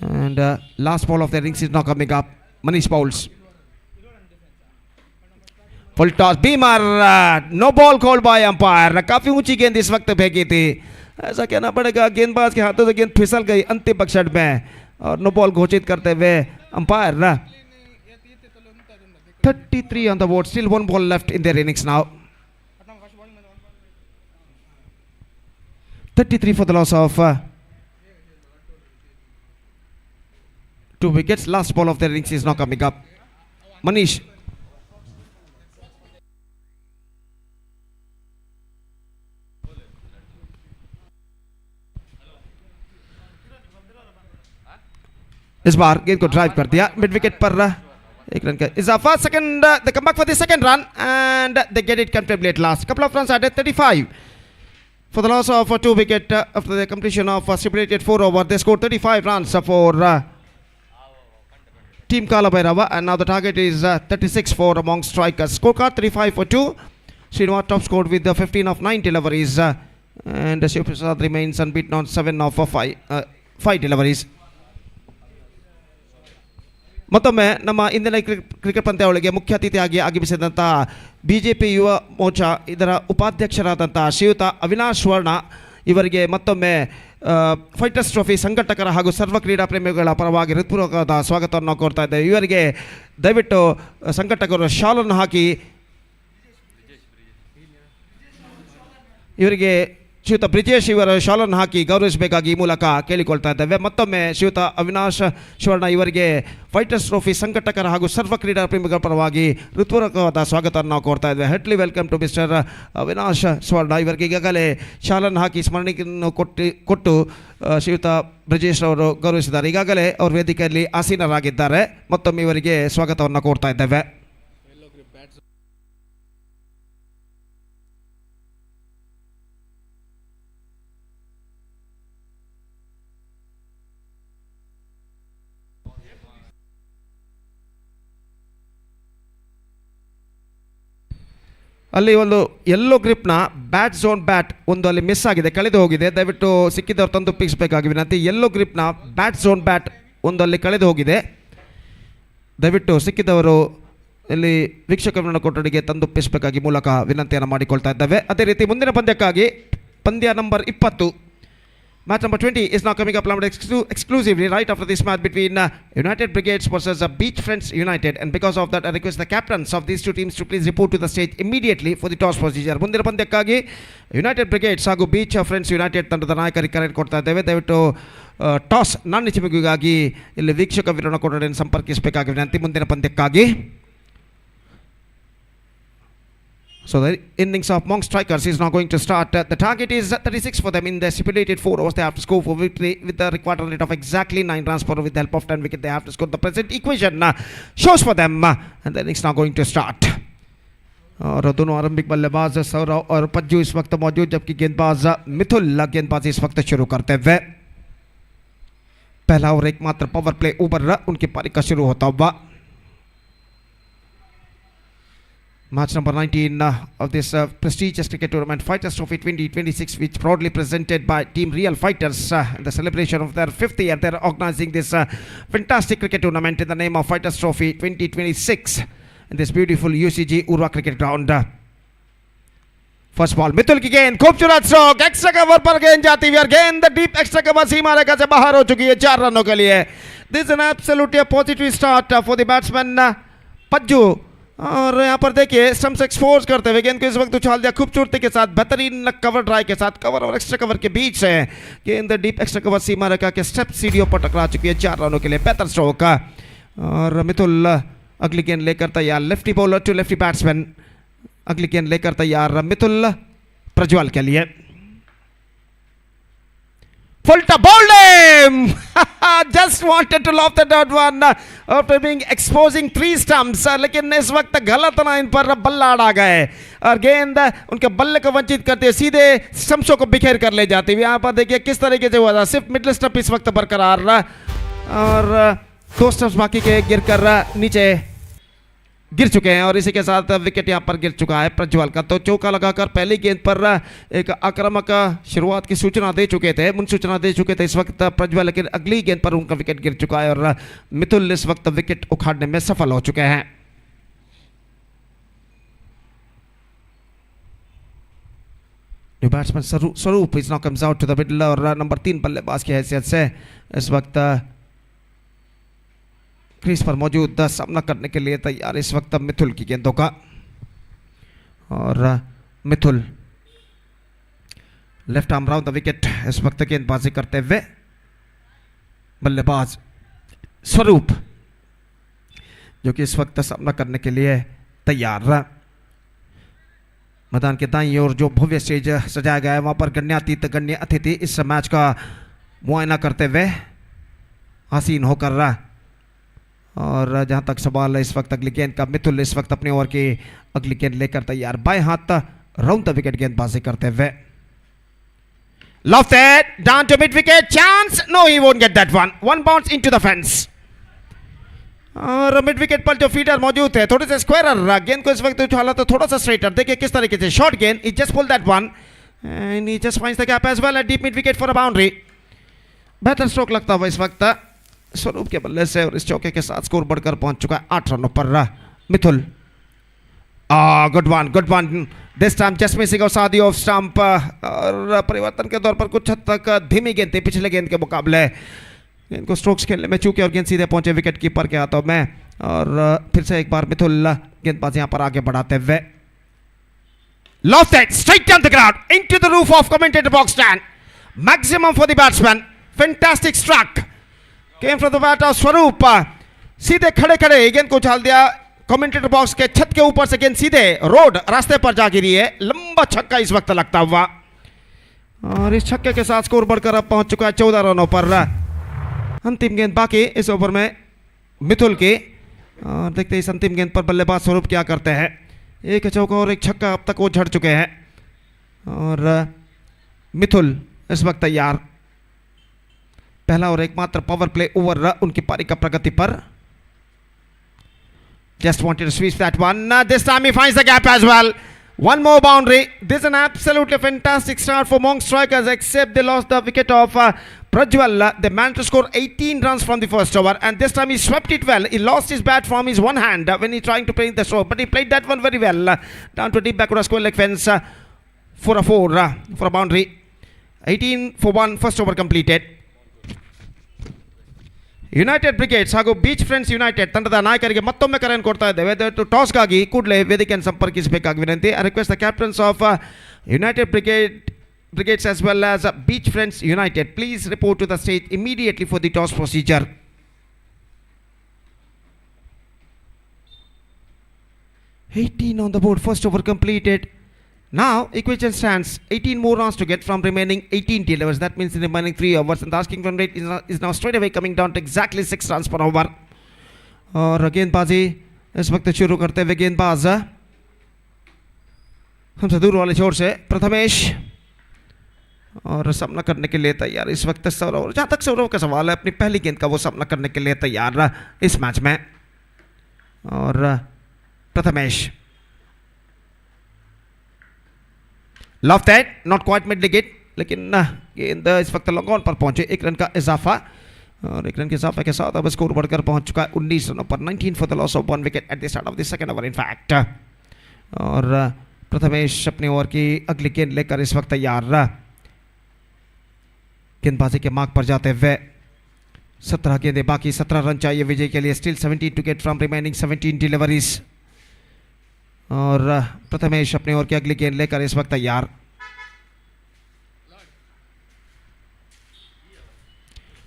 [SPEAKER 1] And last ball of the innings is now coming up. Manish bowls. Full toss. Beamer. No ball called by umpire. काफी ऊंची गेंद इस वक्त फेंकी थी. ऐसा कहना पड़ेगा, गेंदबाज के हाथों से गेंद फिसल गई अंतिम बक्सट में और नो बॉल घोषित करते हुए umpire. 33 on the board, still one ball left in their innings now. 33 for the loss of 2 wickets. Last ball of their innings is now coming up. Manish. इस बार गेंद को ड्राइव कर दिया मिड विकेट पर. एक रन का इजाफा. Second the comeback for the second run and they get it completely at last. Couple of runs added. 35 for the loss of 2 wicket after the completion of stipulated 4 over. They scored 35 runs for Team Kala Bhairava, and now the target is 36 for among strikers. Scorecard 35 for 2. Srinivas top scored with the 15 of 9 deliveries and Shiv Prasad remains unbeaten on 7 of 5 deliveries. ಮತ್ತೊಮ್ಮೆ ನಮ್ಮ ಇಂದಿನ cricket ಪಂದ್ಯಾವಳಿಗೆ ಮುಖ್ಯ ಅತಿಥಿಯಾಗಿ ಆಗಮಿಸಿದಂಥ BJP Yuva Morcha ಇದರ ಉಪಾಧ್ಯಕ್ಷರಾದಂಥ ಶ್ರೀಯುತ ಅವಿನಾಶ್ ವರ್ಣ ಇವರಿಗೆ ಮತ್ತೊಮ್ಮೆ ಫೈಟರ್ಸ್ ಟ್ರೋಫಿ ಸಂಘಟಕರ ಹಾಗೂ ಸರ್ವ ಕ್ರೀಡಾ ಪ್ರೇಮಿಗಳ ಪರವಾಗಿ ಹೃತ್ಪೂರ್ವಕವಾದ ಸ್ವಾಗತವನ್ನು ಕೋರ್ತಾ ಇದ್ದೇವೆ. ಇವರಿಗೆ ದಯವಿಟ್ಟು ಸಂಘಟಕರು ಶಾಲನ್ನು ಹಾಕಿ ಇವರಿಗೆ ಶ್ರೀಯುತ ಬ್ರಿಜೇಶ್ ಇವರ ಶಾಲನ್ನು ಹಾಕಿ ಗೌರವಿಸಬೇಕಾಗಿ ಈ ಮೂಲಕ ಕೇಳಿಕೊಳ್ತಾ ಇದ್ದೇವೆ. ಮತ್ತೊಮ್ಮೆ ಶ್ರೀಯುತ ಅವಿನಾಶ್ ಶಿವಣ್ಣ ಇವರಿಗೆ ಫೈಟರ್ಸ್ ಟ್ರೋಫಿ ಸಂಘಟಕರ ಹಾಗೂ ಸರ್ವ ಕ್ರೀಡಾ ಪ್ರೇಮಿಗಳ ಪರವಾಗಿ ಹೃತ್ಪೂರ್ವಕವಾದ ಸ್ವಾಗತವನ್ನು ನಾವು ಕೋರ್ತಾ ಇದ್ದೇವೆ. Heartily welcome to mister Avinash Shivanna. ಇವರಿಗೆ ಈಗಾಗಲೇ ಶಾಲನ್ನು ಹಾಕಿ ಸ್ಮರಣೆಯನ್ನು ಕೊಟ್ಟು ಶ್ರೀಯುತ ಬ್ರಿಜೇಶ್ ಅವರು ಗೌರವಿಸಿದ್ದಾರೆ. ಈಗಾಗಲೇ ಅವರು ವೇದಿಕೆಯಲ್ಲಿ ಆಸೀನರಾಗಿದ್ದಾರೆ. ಮತ್ತೊಮ್ಮೆ ಇವರಿಗೆ ಸ್ವಾಗತವನ್ನು ಕೋರ್ತಾ ಇದ್ದೇವೆ. ಅಲ್ಲಿ ಒಂದು ಯೆಲ್ಲೋ ಗ್ರಿಪ್ನ ಬ್ಯಾಟ್ ಝೋನ್ ಬ್ಯಾಟ್ ಒಂದು ಅಲ್ಲಿ ಮಿಸ್ ಆಗಿದೆ, ಕಳೆದು ಹೋಗಿದೆ. ದಯವಿಟ್ಟು ಸಿಕ್ಕಿದವರು ತಂದು ಒಪ್ಪಿಸಬೇಕಾಗಿ ವಿನಂತಿ. ಯೆಲ್ಲೋ ಗ್ರಿಪ್ನ ಬ್ಯಾಟ್ ಝೋನ್ ಬ್ಯಾಟ್ ಒಂದು ಅಲ್ಲಿ ಕಳೆದು ಹೋಗಿದೆ. ದಯವಿಟ್ಟು ಸಿಕ್ಕಿದವರು ಇಲ್ಲಿ ವೀಕ್ಷಕರನ್ನು ಕೊಠಡಿಗೆ ತಂದೊಪ್ಪಿಸಬೇಕಾಗಿ ಮೂಲಕ ವಿನಂತಿಯನ್ನು ಮಾಡಿಕೊಳ್ತಾ ಇದ್ದೇವೆ. ಅದೇ ರೀತಿ ಮುಂದಿನ ಪಂದ್ಯಕ್ಕಾಗಿ ಪಂದ್ಯ number 20 match number 20 is now coming up exclusively right after this match between United Brigades versus Beach Friends United, and because of that I request the captains of these two teams to please report to the stage immediately for the toss procedure. ಮುಂದಿನ ಪಂದ್ಯಕ್ಕಾಗಿ United brigades ಹಾಗೂ beach friends United ತಂಡದ ನಾಯಕರಿಗೆ ಕರೆ ಕೊಡ್ತಾ ಇದ್ದೇವೆ. ದಯವಿಟ್ಟು toss ನಾಣ್ಯಚಿಮುಗಿಗಾಗಿ ಇಲ್ಲಿ ವೀಕ್ಷಕ ವಿರಣ ಕೊಠಡಿಯನ್ನು ಸಂಪರ್ಕಿಸಬೇಕಾಗಿ ವಿನಂತಿ. ಮುಂದಿನ ಪಂದ್ಯಕ್ಕಾಗಿ so the innings of Monk strikers is now going to start. The target is 36 for them in the stipulated 4 overs. They have to score for victory with the required rate of exactly 9 runs per over. With the help of 10 wickets they have to score. The present equation shows for them and the innings now going to start. और दोनों आरंभिक बल्लेबाज सौरव और पज्जू इस वक्त मौजूद, जबकि गेंदबाज मिथुल गेंदबाजी इस वक्त शुरू करते हुए. पहला और एकमात्र पावर प्ले ओवर उनकी पारी का शुरू होता हुआ. Match number 19 of this prestigious cricket tournament, Fighters Trophy 2026, which proudly presented by Team Real Fighters in the celebration of their 5th year. They are organizing this fantastic cricket tournament in the name of Fighters Trophy 2026 in this beautiful UCG Urwa cricket ground. First ball, Mithul की गेंद, खूबसूरत stroke, extra cover पर गेंद जाती हुई और गेंद deep extra cover सीमा रेखा से बाहर हो चुकी है 4 रनों के लिए. This is an absolutely positive start for the batsman पज्जू. और यहाँ पर देखिए स्टंप्स एक्सपोज करते हुए गेंद को इस वक्त उछाल दिया खूबसूरती के साथ, बेहतरीन कवर ड्राइव के साथ. कवर और एक्स्ट्रा कवर के बीच से गेंद डीप एक्स्ट्रा कवर सीमा रेखा के स्टेप सीढ़ियों पर टकरा चुकी है 4 रनों के लिए. बेहतर स्ट्रोक. और मिथुल अगली गेंद लेकर तैयार. Lefty bowler to lefty batsman. अगली गेंद लेकर तैयार मिथुल प्रज्वल के लिए. Full to bowled him. Just wanted to lob that out one after being exposing 3 stumps, लेकिन इस वक्त गलत लाइन पर बल्ला अड़ा गए और गेंद उनके बल्ले को वंचित करते सीधे स्टंप्सों को बिखेर कर ले जाती हुई. यहाँ पर देखिए किस तरीके से हुआ था. सिर्फ मिडल स्टंप इस वक्त बरकरार और 2 स्टंप्स बाकी के गिर कर नीचे गिर चुके हैं और इसी के साथ विकेट यहाँ पर गिर चुका है प्रज्वल का. तो चौका लगाकर पहली गेंद पर एक आक्रामक शुरुआत की सूचना दे चुके थे, मुन सूचना दे चुके थे इस वक्त प्रज्वल, लेकिन अगली गेंद पर उनका विकेट गिर चुका है और मिथुल इस वक्त विकेट उखाड़ने में सफल हो चुके हैं. New batsman Swaroop is now comes out to the middle और नंबर 3 बल्लेबाज की हैसियत से इस वक्त क्रीज पर मौजूद सामना करने के लिए तैयार इस वक्त मिथुल की गेंदों का। और Mithul left arm round the wicket इस वक्त गेंदबाजी करते हुए। बल्लेबाज स्वरूप जो कि इस वक्त सामना करने के लिए तैयार रहा। मैदान के दाईं ओर जो भव्य स्टेज सजाया गया है वहां पर गण्य अतिथि इस मैच का मुआयना करते हुए हसीन होकर रहा। और जहां तक सवाल है इस वक्त अगली गेंद का, मिथुल इस वक्त अपने ओवर की अगली गेंद लेकर तैयार, बाएं हाथ राउंड द विकेट गेंदबाजी करते हुए। Lofted down to mid wicket, chance, no he won't get that one bounce into the fence। और मिड विकेट पर जो फील्डर मौजूद है थोड़े से स्क्वायरर गेंद को इस वक्त उछाला तो थोड़ा सा स्ट्रेटर, देखिए किस तरीके से शॉर्ट गेंद, he just pulled that one and he just finds the gap as well at deep mid wicket for a boundary। बेहतर स्ट्रोक लगता हुआ इस वक्त स्वरूप के बल्ले से और इस चौके के साथ स्कोर बढ़कर पहुंच चुका है 8 रनों पर Mithul. Good one this time just missing outside off stump. और परिवर्तन के तौर पर कुछ हद तक धीमी गेंद थी पिछले गेंद के मुकाबले। गेंद को स्ट्रोक्स खेलने में चूके और गेंद सीधे पहुंचे विकेट कीपर के हाथों में। और फिर से एक बार मिथुल गेंदबाज यहां पर आगे बढ़ाते हुए। Lofted straight down the ground into the roof of commentator box stand, maximum for the batsman, fantastic struck came from the bat of Swaroop। सीधे खड़े खड़े गेंद को उछाल दिया कमेंटेटर बॉक्स के छत के ऊपर से, गेंद सीधे रोड रास्ते पर जा गिरी है। लंबा छक्का इस वक्त लगता हुआ और इस छक्के के साथ स्कोर बढ़कर अब पहुंच चुका है 14 रनों पर। अंतिम गेंद बाकी इस ओवर में मिथुल की। और देखते हैं इस अंतिम गेंद पर बल्लेबाज स्वरूप क्या करते हैं। एक चौका और एक छक्का अब तक वो झड़ चुके हैं। और मिथुल इस वक्त तैयार, पहला और एकमात्र पावर प्ले ओवर उनकी पारी का प्रगति पर। Just wanted to sweep that one. This time he finds the gap as well. One more boundary. This is an absolutely fantastic start for Monk strikers, except they lost the wicket of Prajwal. They managed to score 18 runs from the first over, and this time he swept it well. He lost his bat from his one hand when he trying to play the stroke, but he played that one very well. Down to deep backward square leg fence for a 4 for a boundary. 18 for 1, first over completed. United brigades ಹಾಗೂ beach friends United ತಂಡದ ನಾಯಕರಿಗೆ ಮತ್ತೊಮ್ಮೆ ಕರೆಯನ್ನು ಕೊಡ್ತಾ ಇದ್ದೇವೆ. ದಯವಿಟ್ಟು ಟಾಸ್ಗಾಗಿ ಕೂಡಲೇ ವೇದಿಕೆಯನ್ನು ಸಂಪರ್ಕಿಸಬೇಕಾಗಿ ವಿನಂತಿ. I request the captains of united brigades as well as beach friends united, please report to the stage immediately for the toss procedure. 18 on the board, first over completed. Now equation stands 18 more runs to get from remaining 18 dealers. That means the remaining 3 overs, and the asking run rate is now straight away coming down to exactly 6 runs per over. और गेंदबाजी इस वक्त शुरू करते हुए गेंदबाज हमसे दूर वाले छोर से प्रथमेश और सामना करने के लिए तैयार इस वक्त सौरव। जहाँ तक सौरव का सवाल है, अपनी पहली गेंद का वो सामना करने के लिए तैयार इस मैच में। और Prathamesh Lofted not quite mid wicket, लेकिन गेंद इस वक्त लॉन्ग ऑन पर पहुंचे। 1 रन का इजाफा और 1 रन के इजाफे के साथ अब स्कोर बढ़कर पहुंच चुका है 19 रनों पर। 19 for the loss of 1 wicket at the start of the second over in fact. और प्रथमेश अपने ओवर की अगली गेंद लेकर इस वक्त तैयार, गेंदबाजी के मार्ग पर जाते हुए। 17 गेंदें बाकी, 17 रन चाहिए विजय के लिए। Still 17 to get from remaining 17 deliveries. और प्रथमेश अपने ओवर की अगली गेंद लेकर इस वक्त तैयार।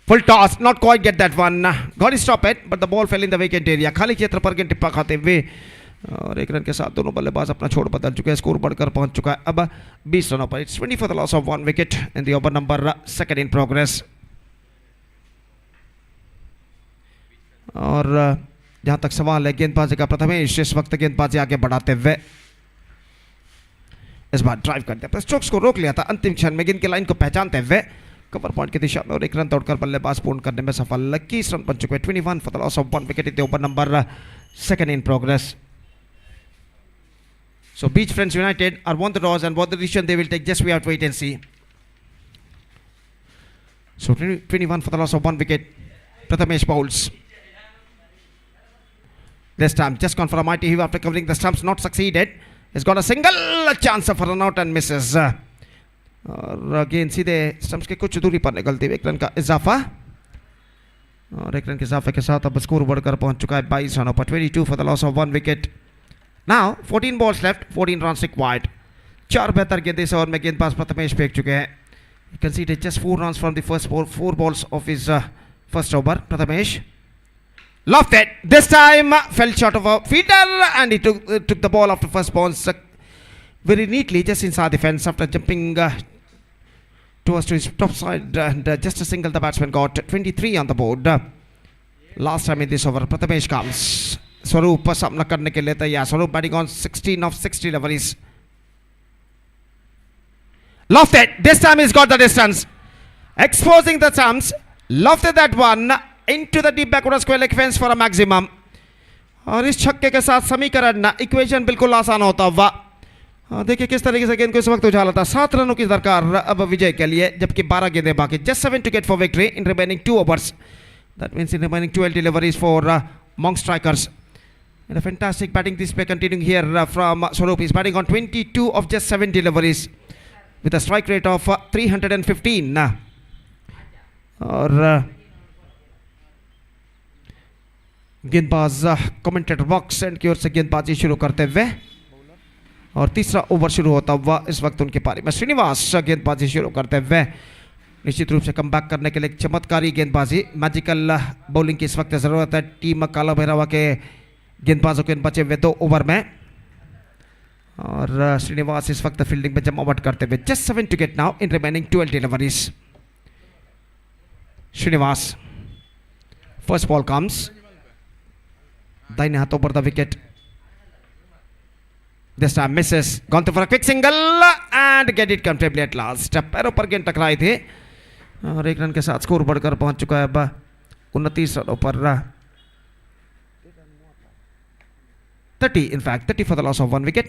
[SPEAKER 1] Full toss, not quite get that one, got stop it but the ball fail in the wicket area. खाली क्षेत्र पर गेंद टिप्पा खाते हुए और 1 रन के साथ दोनों बल्लेबाज अपना छोड़ बदल चुके हैं। स्कोर बढ़कर पहुंच चुका है अब 20 रनों पर। It's 20 for the loss of 1 wicket in the over number 2 in progress. और जहां तक सवाल है गेंदबाजी का, प्रथमेश इस वक्त गेंदबाजी आगे बढ़ाते हुए इस बार ड्राइव करते हैं, स्ट्रोक्स को रोक लिया था अंतिम क्षण में गेंद की लाइन को पहचानते हुए कवर पॉइंट की दिशा में और 1 रन तोड़कर बल्लेबाज पूर्ण करने में सफल। 21 रन बन चुके हैं। 21 for the loss of 1 wicket in the over number 2 in progress. So Beach Friends United are won the toss, and what the decision they will take, just we have to wait and see. So 21 for the loss of 1 wicket. Prathamesh bowls. This time just gone for a mighty heave after covering the stumps, not succeeded. He's got a single chance for an out and misses. और गेंद सीधे stumps के कुछ दूरी पर निकलती हुई 1 run का इजाफा, और 1 रन के इजाफे के साथ अब स्कोर बढ़कर पहुंच चुका है 22 रनों पर, 22 for the loss of 1 wicket. Now 14 balls left, 14 run required. 4 बेहतर गेंदें इस ओवर में गेंदबाज प्रथमेश फेंक चुके हैं। He conceded just 4 runs from the first 4 balls of his first over. Prathamesh lofted. This time fell short of a fielder, and he took the ball after first bounce very neatly just inside the fence after jumping towards to his top side, and just a single the batsman got 23 on the board. Last time in this over, Prathamesh comes. Swaroop सामना करने के लिए तैयार. Swaroop batting on 16 of 60 deliveries. Lofted. This time he's got the distance, exposing the stumps. Lofted that one into the deep backward square leg fence for a maximum. और इस छक्के के साथ समीकरण इक्वेशन बिल्कुल आसान होता हुआ। देखिए किस तरीके से गेंद को इस वक्त उछाला था। 7 रनों की दरकार अब विजय के लिए, जबकि 12 गेंदें बाकी। Just 7 to get for victory in remaining 2 overs. That means in remaining 12 deliveries for Monk strikers. And a fantastic batting display continuing here from Swaroop. He's batting on 22 of just 7 deliveries with a strike rate of 315. और गेंदबाज commentator box and की ओर से गेंदबाजी शुरू करते हुए, और तीसरा ओवर शुरू होता हुआ इस वक्त उनके पारी में श्रीनिवास गेंदबाजी शुरू करते हुए निश्चित रूप से कमबैक करने के लिए चमत्कारी गेंदबाजी, मैजिकल बॉलिंग की इस वक्त जरूरत है टीम काला भैरवा के गेंदबाजों के बचे हुए 2 ओवर में। और श्रीनिवास इस वक्त फील्डिंग में जमावट करते हुए। Just 7 to get now in remaining 12 deliveries. Srinivas, first ball comes, दाहिने हाथों पर the wicket. This time misses, gone for a quick single and get it comfortably at last. पैरों पर गेंद टकराई थी और 1 रन के साथ स्कोर बढ़कर पहुंच चुका है अब 29 रनों पर। 30 in fact, 30 for the loss of 1 wicket.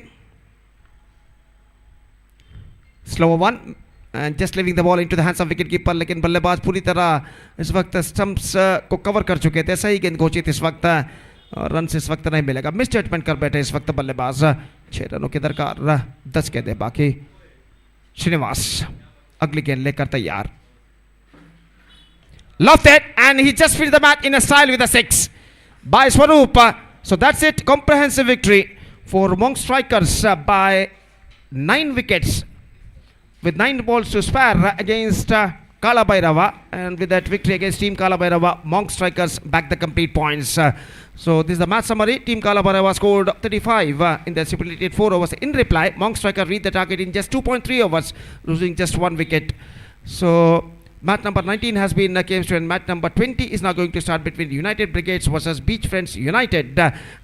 [SPEAKER 1] Slower one and just leaving the ball into the hands of wicket keeper, लेकिन बल्लेबाज पूरी तरह इस वक्त स्टंप्स को कवर कर चुके थे। सही गेंद घोषित इस वक्त, रन इस वक्त नहीं मिलेगा। मिस स्टेटमेंट कर बैठे इस वक्त बल्लेबाज। 6 रनों की दरकार, 10 गेंदें बाकी। श्रीनिवास अगली गेंद लेकर तैयार। Lofted and he just finished the match in a style with a 6 by Swaroop. So that's it, comprehensive victory for Monk strikers by 9 wickets with 9 balls to spare against Kala Bhairava, and with that victory against Team Kala Bhairava, Monk strikers back the complete points. So this is the match summary. Team Kala Bhairava scored 35 in their stipulated 4 overs. In reply, Monk striker reached the target in just 2.3 overs, losing just 1 wicket. So match number 19 has been came to end. Match number 20 is now going to start between United Brigades versus Beach Friends United,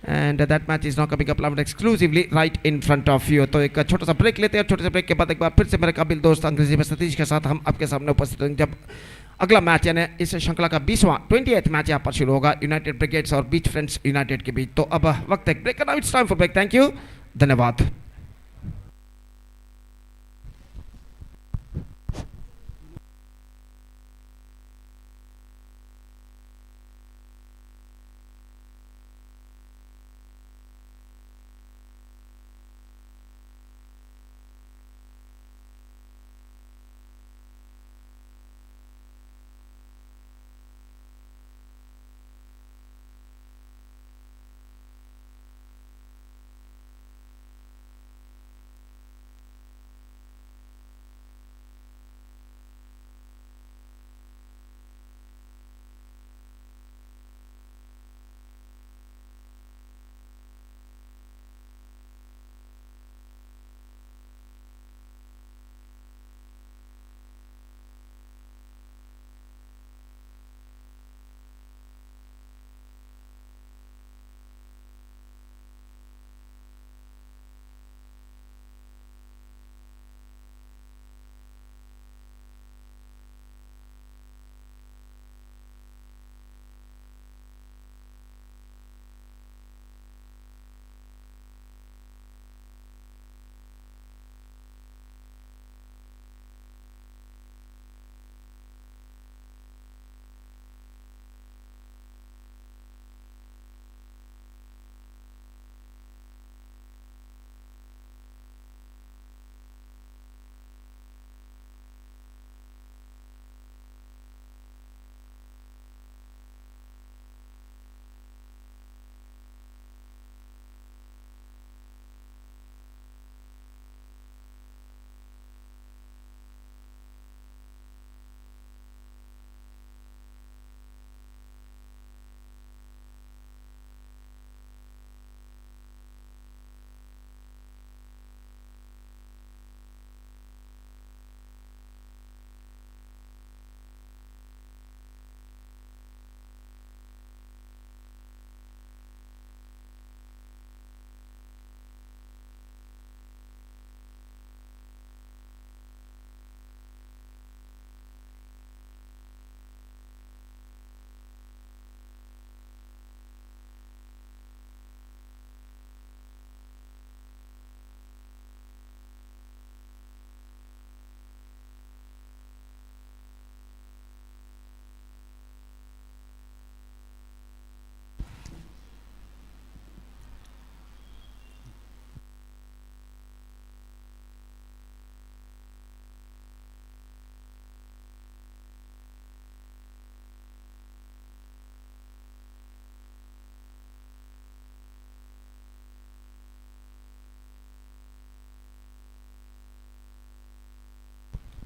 [SPEAKER 1] and that match is now coming up live exclusively right in front of you. तो एक छोटा सा break लेते हैं, छोटे से break के बाद एक बार फिर से मेरे काबिल दोस्त अंग्रेजी में सतीश के साथ हम आपके सामने उपस्थित हैं, जब अगला मैच यानी इस श्रृंखला का 20वां 28th मैच यहाँ पर शुरू होगा यूनाइटेड ब्रिगेड्स और बीच फ्रेंड्स यूनाइटेड के बीच। तो अब वक्त है ब्रेक का। It's time for break. Thank you, धन्यवाद।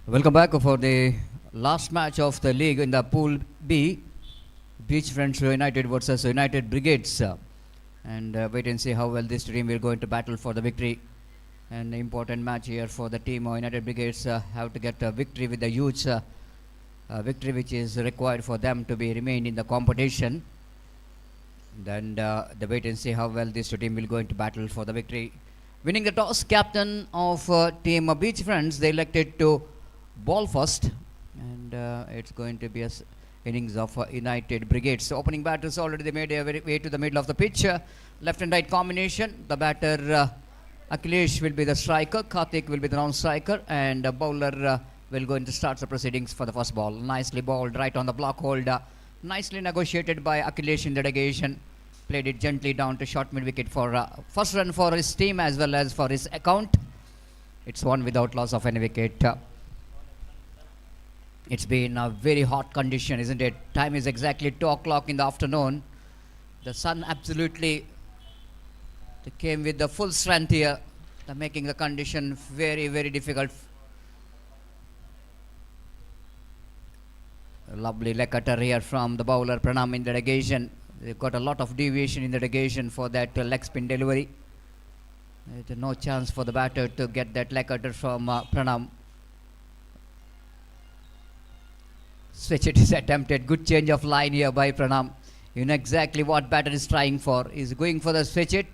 [SPEAKER 2] Welcome back for the last match of the league in the Pool B. Beachfront United versus United Brigades. And wait and see how well this team will go into battle for the victory. An important match here for the team of United Brigades. Have to get a victory with a huge victory which is required for them to be remain in the competition. Then the wait and see how well this team will go into battle for the victory. Winning the toss, captain of team Beachfronts, they elected to ball first, and it's going to be a innings of United Brigades. So opening batters already they made a way to the middle of the pitch. Left and right combination. The batter Akhilesh will be the striker, Karthik will be the non-striker, and bowler will go into start the proceedings for the first ball. Nicely bowled right on the block hold. Nicely negotiated by Akhilesh in the delegation. Played it gently down to short mid wicket for first run for his team as well as for his account. It's one without loss of any wicket. It's been a very hot condition, isn't it? Time is exactly 2 o'clock in the afternoon. The sun absolutely came with the full strength here, making the condition very, very difficult. A lovely leg cutter here from the bowler Pranam in the delegation. They've got a lot of deviation in the delegation for that leg spin delivery. There's no chance for the batter to get that leg cutter from Pranam. Switch it is attempted. Good change of line here by Pranam. You know exactly what batter is trying for. He's going for the switch it.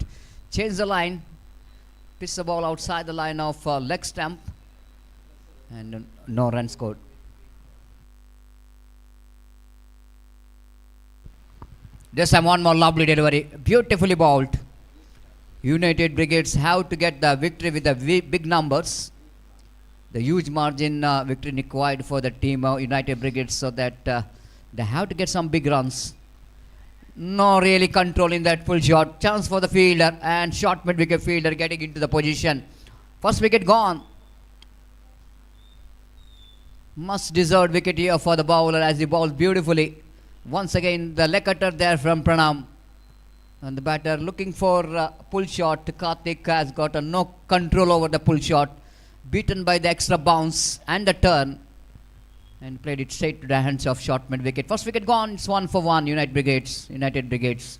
[SPEAKER 2] Change the line. Pitch the ball outside the line of leg stump. And no run scored. This time one more lovely delivery. Beautifully bowled. United Brigades have to get the victory with the big numbers. The huge margin victory required for the team of United Brigades, so that they have to get some big runs. No really controlling that full shot. Chance for the fielder and short mid wicket fielder getting into the position. First wicket gone. Must deserved wicket here for the bowler as he bowled beautifully. Once again the leg cutter there from Pranam. And the batter looking for pull shot. Karthik has got no control over the pull shot. Beaten by the extra bounce and the turn, and played it straight to the hands of short mid wicket. First wicket gone. It's 1 for 1. United Brigades. United Brigades.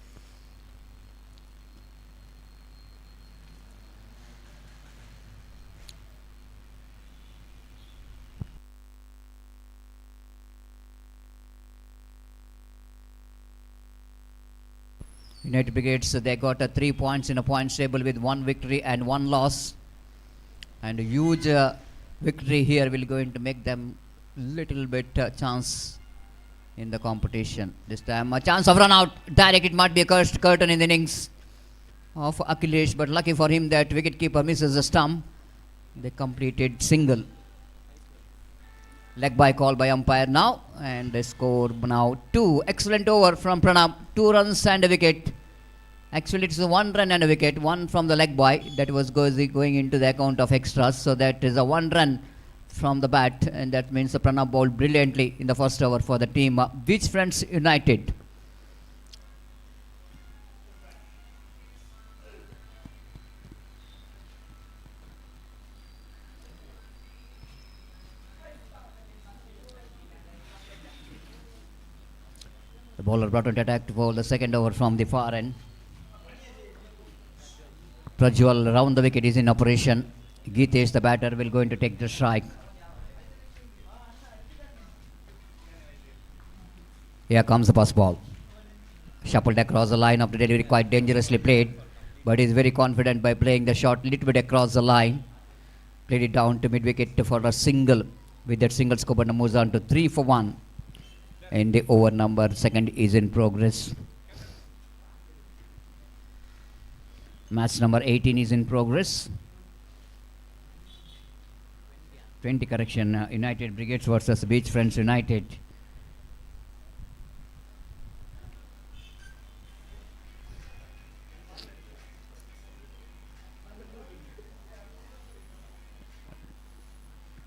[SPEAKER 2] United Brigades, they got 3 points in a points table with 1 victory and 1 loss. And a huge victory here will going to make them little bit chance in the competition. This time a chance of run out. Direct, it might be a curtain in the innings of Akhilesh, but lucky for him that wicketkeeper misses the stump. They completed single. Leg by call by umpire now, and they score now 2. Excellent over from Pranam. 2 runs and a wicket. Actually, it's a 1 run and a wicket. 1 from the leg by that was going into the account of extras. So that is a 1 run from the bat, and that means the Pranam bowled brilliantly in the first over for the team Beachfronts United. The bowler brought into attack for the second over from the far end. Prajwal around the wicket is in operation. Geetesh, the batter, will going to take the strike. Here comes the first ball. Shuffled across the line of the delivery, quite dangerously played, but is very confident by playing the shot little bit across the line. Played it down to mid wicket for a single. With that single, scope and moves on to 3 for 1. And the over number second is in progress. Match number 18 is in progress. 20 correction. United Brigades versus Beachfronts United.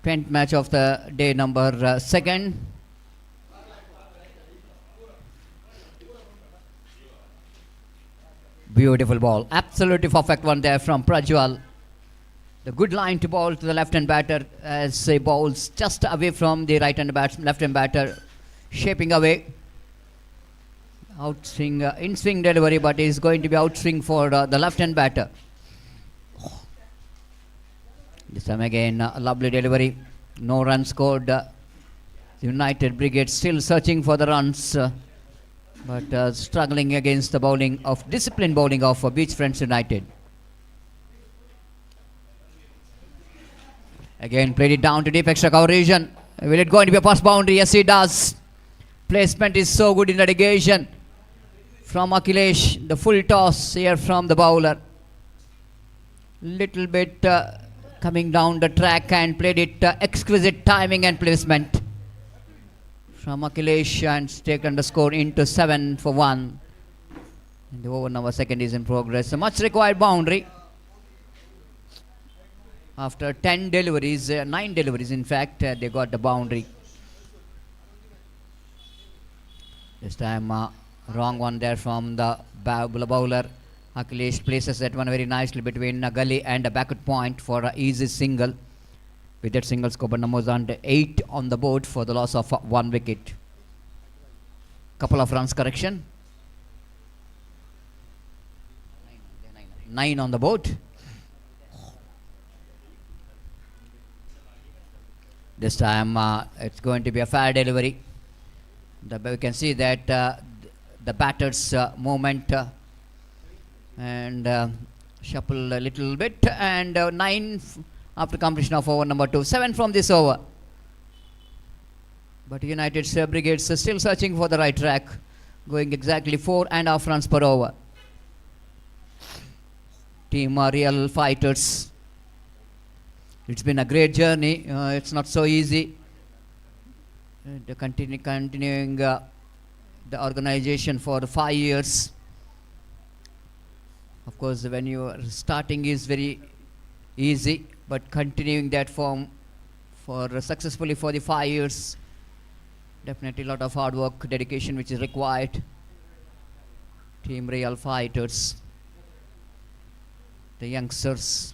[SPEAKER 2] Tenth match of the day, number second. Beautiful ball. Absolutely perfect one there from Prajwal. The good line to bowl to the left-hand batter as he bowls just away from the right-hand left-hand batter, shaping away. Outswing, in-swing delivery, but is going to be outswing for the left-hand batter. This time again, a lovely delivery. No run scored. United Brigade still searching for the runs, but struggling against the bowling of disciplined bowling of Beachfriends United. Again, played it down to deep extra cover region. Will it going to be a pass boundary? Yes, it does. Placement is so good in the negation from Akhilesh. The full toss here from the bowler. Little bit coming down the track and played it exquisite timing and placement from Akhilesh, and taken the score into 7 for 1. And the over number second is in progress. A much required boundary. After 10 deliveries, 9 deliveries in fact, they got the boundary. This time wrong one there from the bowler. Akhilesh places that one very nicely between gully and a backward point for an easy single. With that single, score numbers under 8 on the board for the loss of 1 wicket. Couple of runs correction. 9 on the board. This time it's going to be a fair delivery. We can see that the batter's movement and shuffle a little bit, and 9 after completion of over number 2. 7 from this over. But United's Brigades are still searching for the right track, going exactly 4.5 runs per over. Team Real Fighters. It's been a great journey. It's not so easy. Continuing the organization for 5 years. Of course, when you are starting is very easy, but continuing that form for successfully for the 5 years, definitely a lot of hard work, dedication which is required. Team Real Fighters, the youngsters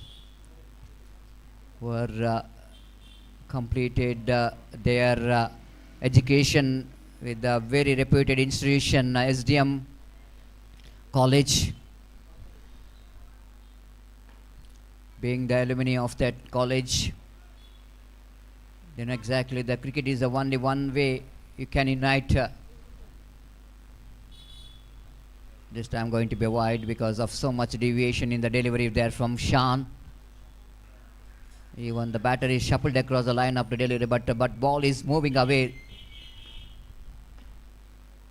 [SPEAKER 2] were completed their education with a very reputed institution, SDM College. Being the alumni of that college, then exactly the cricket is the only one way you can unite. This time going to be wide because of so much deviation in the delivery there from Shan. Even the batter is shuffled across the line of the delivery, but ball is moving away.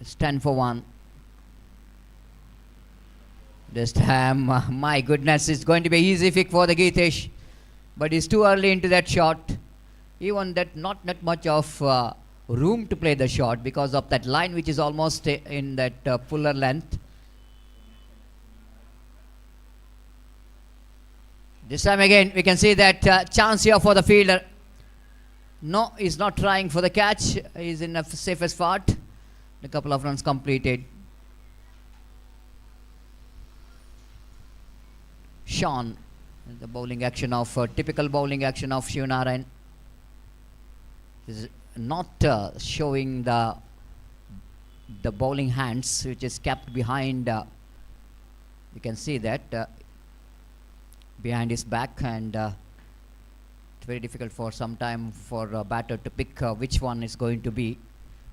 [SPEAKER 2] It's 10 for 1. This time, my goodness, it's going to be easy pick for the Geetesh, but it's too early into that shot. Even that not that much of room to play the shot because of that line which is almost in that fuller length. This time again, we can see that chance here for the fielder. No, he's not trying for the catch. He's in a safest spot. A couple of runs completed. Sean, the bowling action of typical bowling action of Shivnarayan, is not showing the bowling hands which is kept behind. You can see that behind his back, and it's very difficult for some time for a batter to pick which one is going to be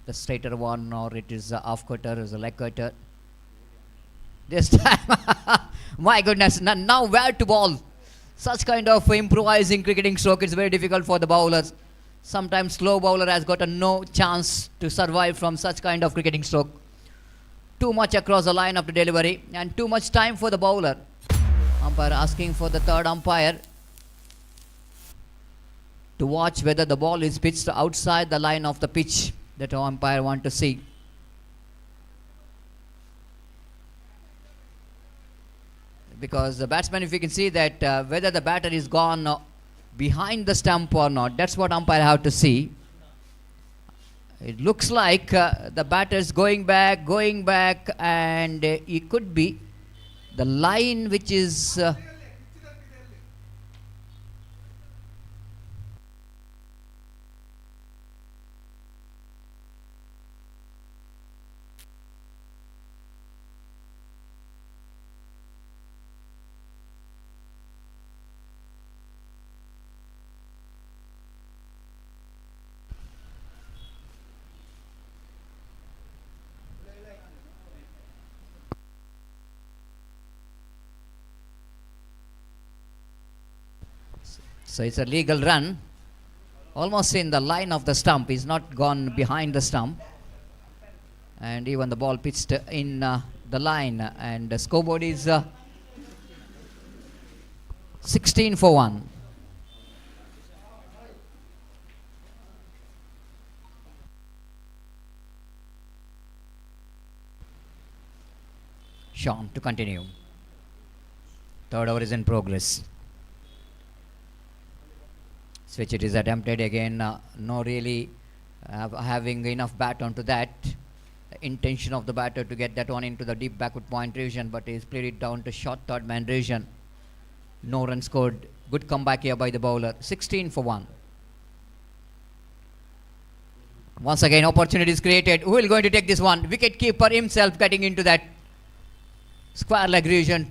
[SPEAKER 2] the straighter one, or it is a half cutter, or is a leg cutter. This time, my goodness, now where to bowl? Such kind of improvising cricketing stroke, it's very difficult for the bowlers. Sometimes slow bowler has got no chance to survive from such kind of cricketing stroke. Too much across the line of the delivery and too much time for the bowler. Umpire asking for the third umpire to watch whether the ball is pitched outside the line of the pitch that the umpire want to see. Because the batsman, if you can see that whether the batter is gone behind the stump or not, that's what umpire have to see. It looks like the batter is going back, and it could be the line which is So it's a legal run. Almost in the line of the stump. He's not gone behind the stump. And even the ball pitched in the line. And the scoreboard is 16 for 1. Sean to continue. Third over is in progress. Switch it is attempted again. No really having enough bat onto that. The intention of the batter to get that one into the deep backward point region, but he's played it down to short third man region. No run scored. Good comeback here by the bowler. 16 for 1. Once again opportunity is created. Who will going to take this one? Wicket keeper himself getting into that square leg region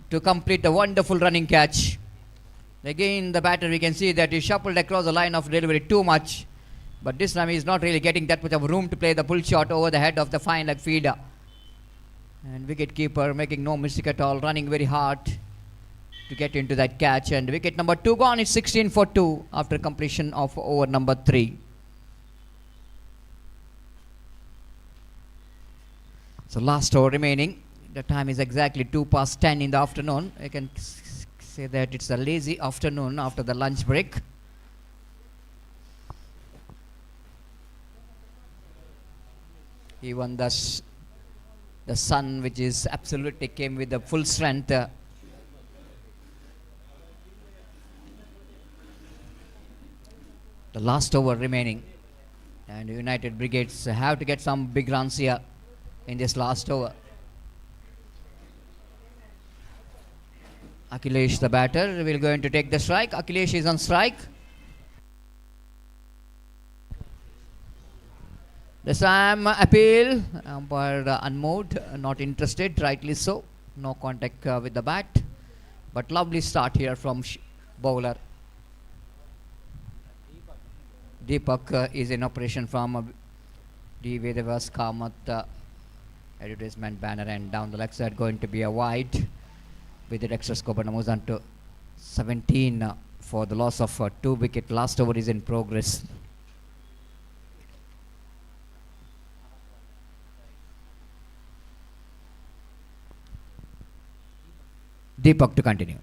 [SPEAKER 2] to complete a wonderful running catch. Again the batter, we can see that he shuffled across the line of delivery too much, but this time he is not really getting that much of room to play the pull shot over the head of the fine leg fielder. And wicket keeper making no mistake at all, running very hard to get into that catch. And wicket number 2 gone. It's 16 for 2 after completion of over number 3. So last over remaining. The time is exactly 2 past 10 in the afternoon. I can say that it's a lazy afternoon after the lunch break. Even the sun, which is absolutely came with the full strength. The last over remaining, and United Brigades have to get some big runs here in this last over. Akhilesh, the batter, will going to take the strike. Akhilesh is on strike. This time appeal, umpire unmoved, not interested, rightly so. No contact with the bat. But lovely start here from bowler. Deepak is in operation from D. Vedavas Kamath advertisement banner, and down the leg side going to be a wide. With the extra score, but moves on to 17 for the loss of 2 wicket. Last over is in progress. Deepak to continue.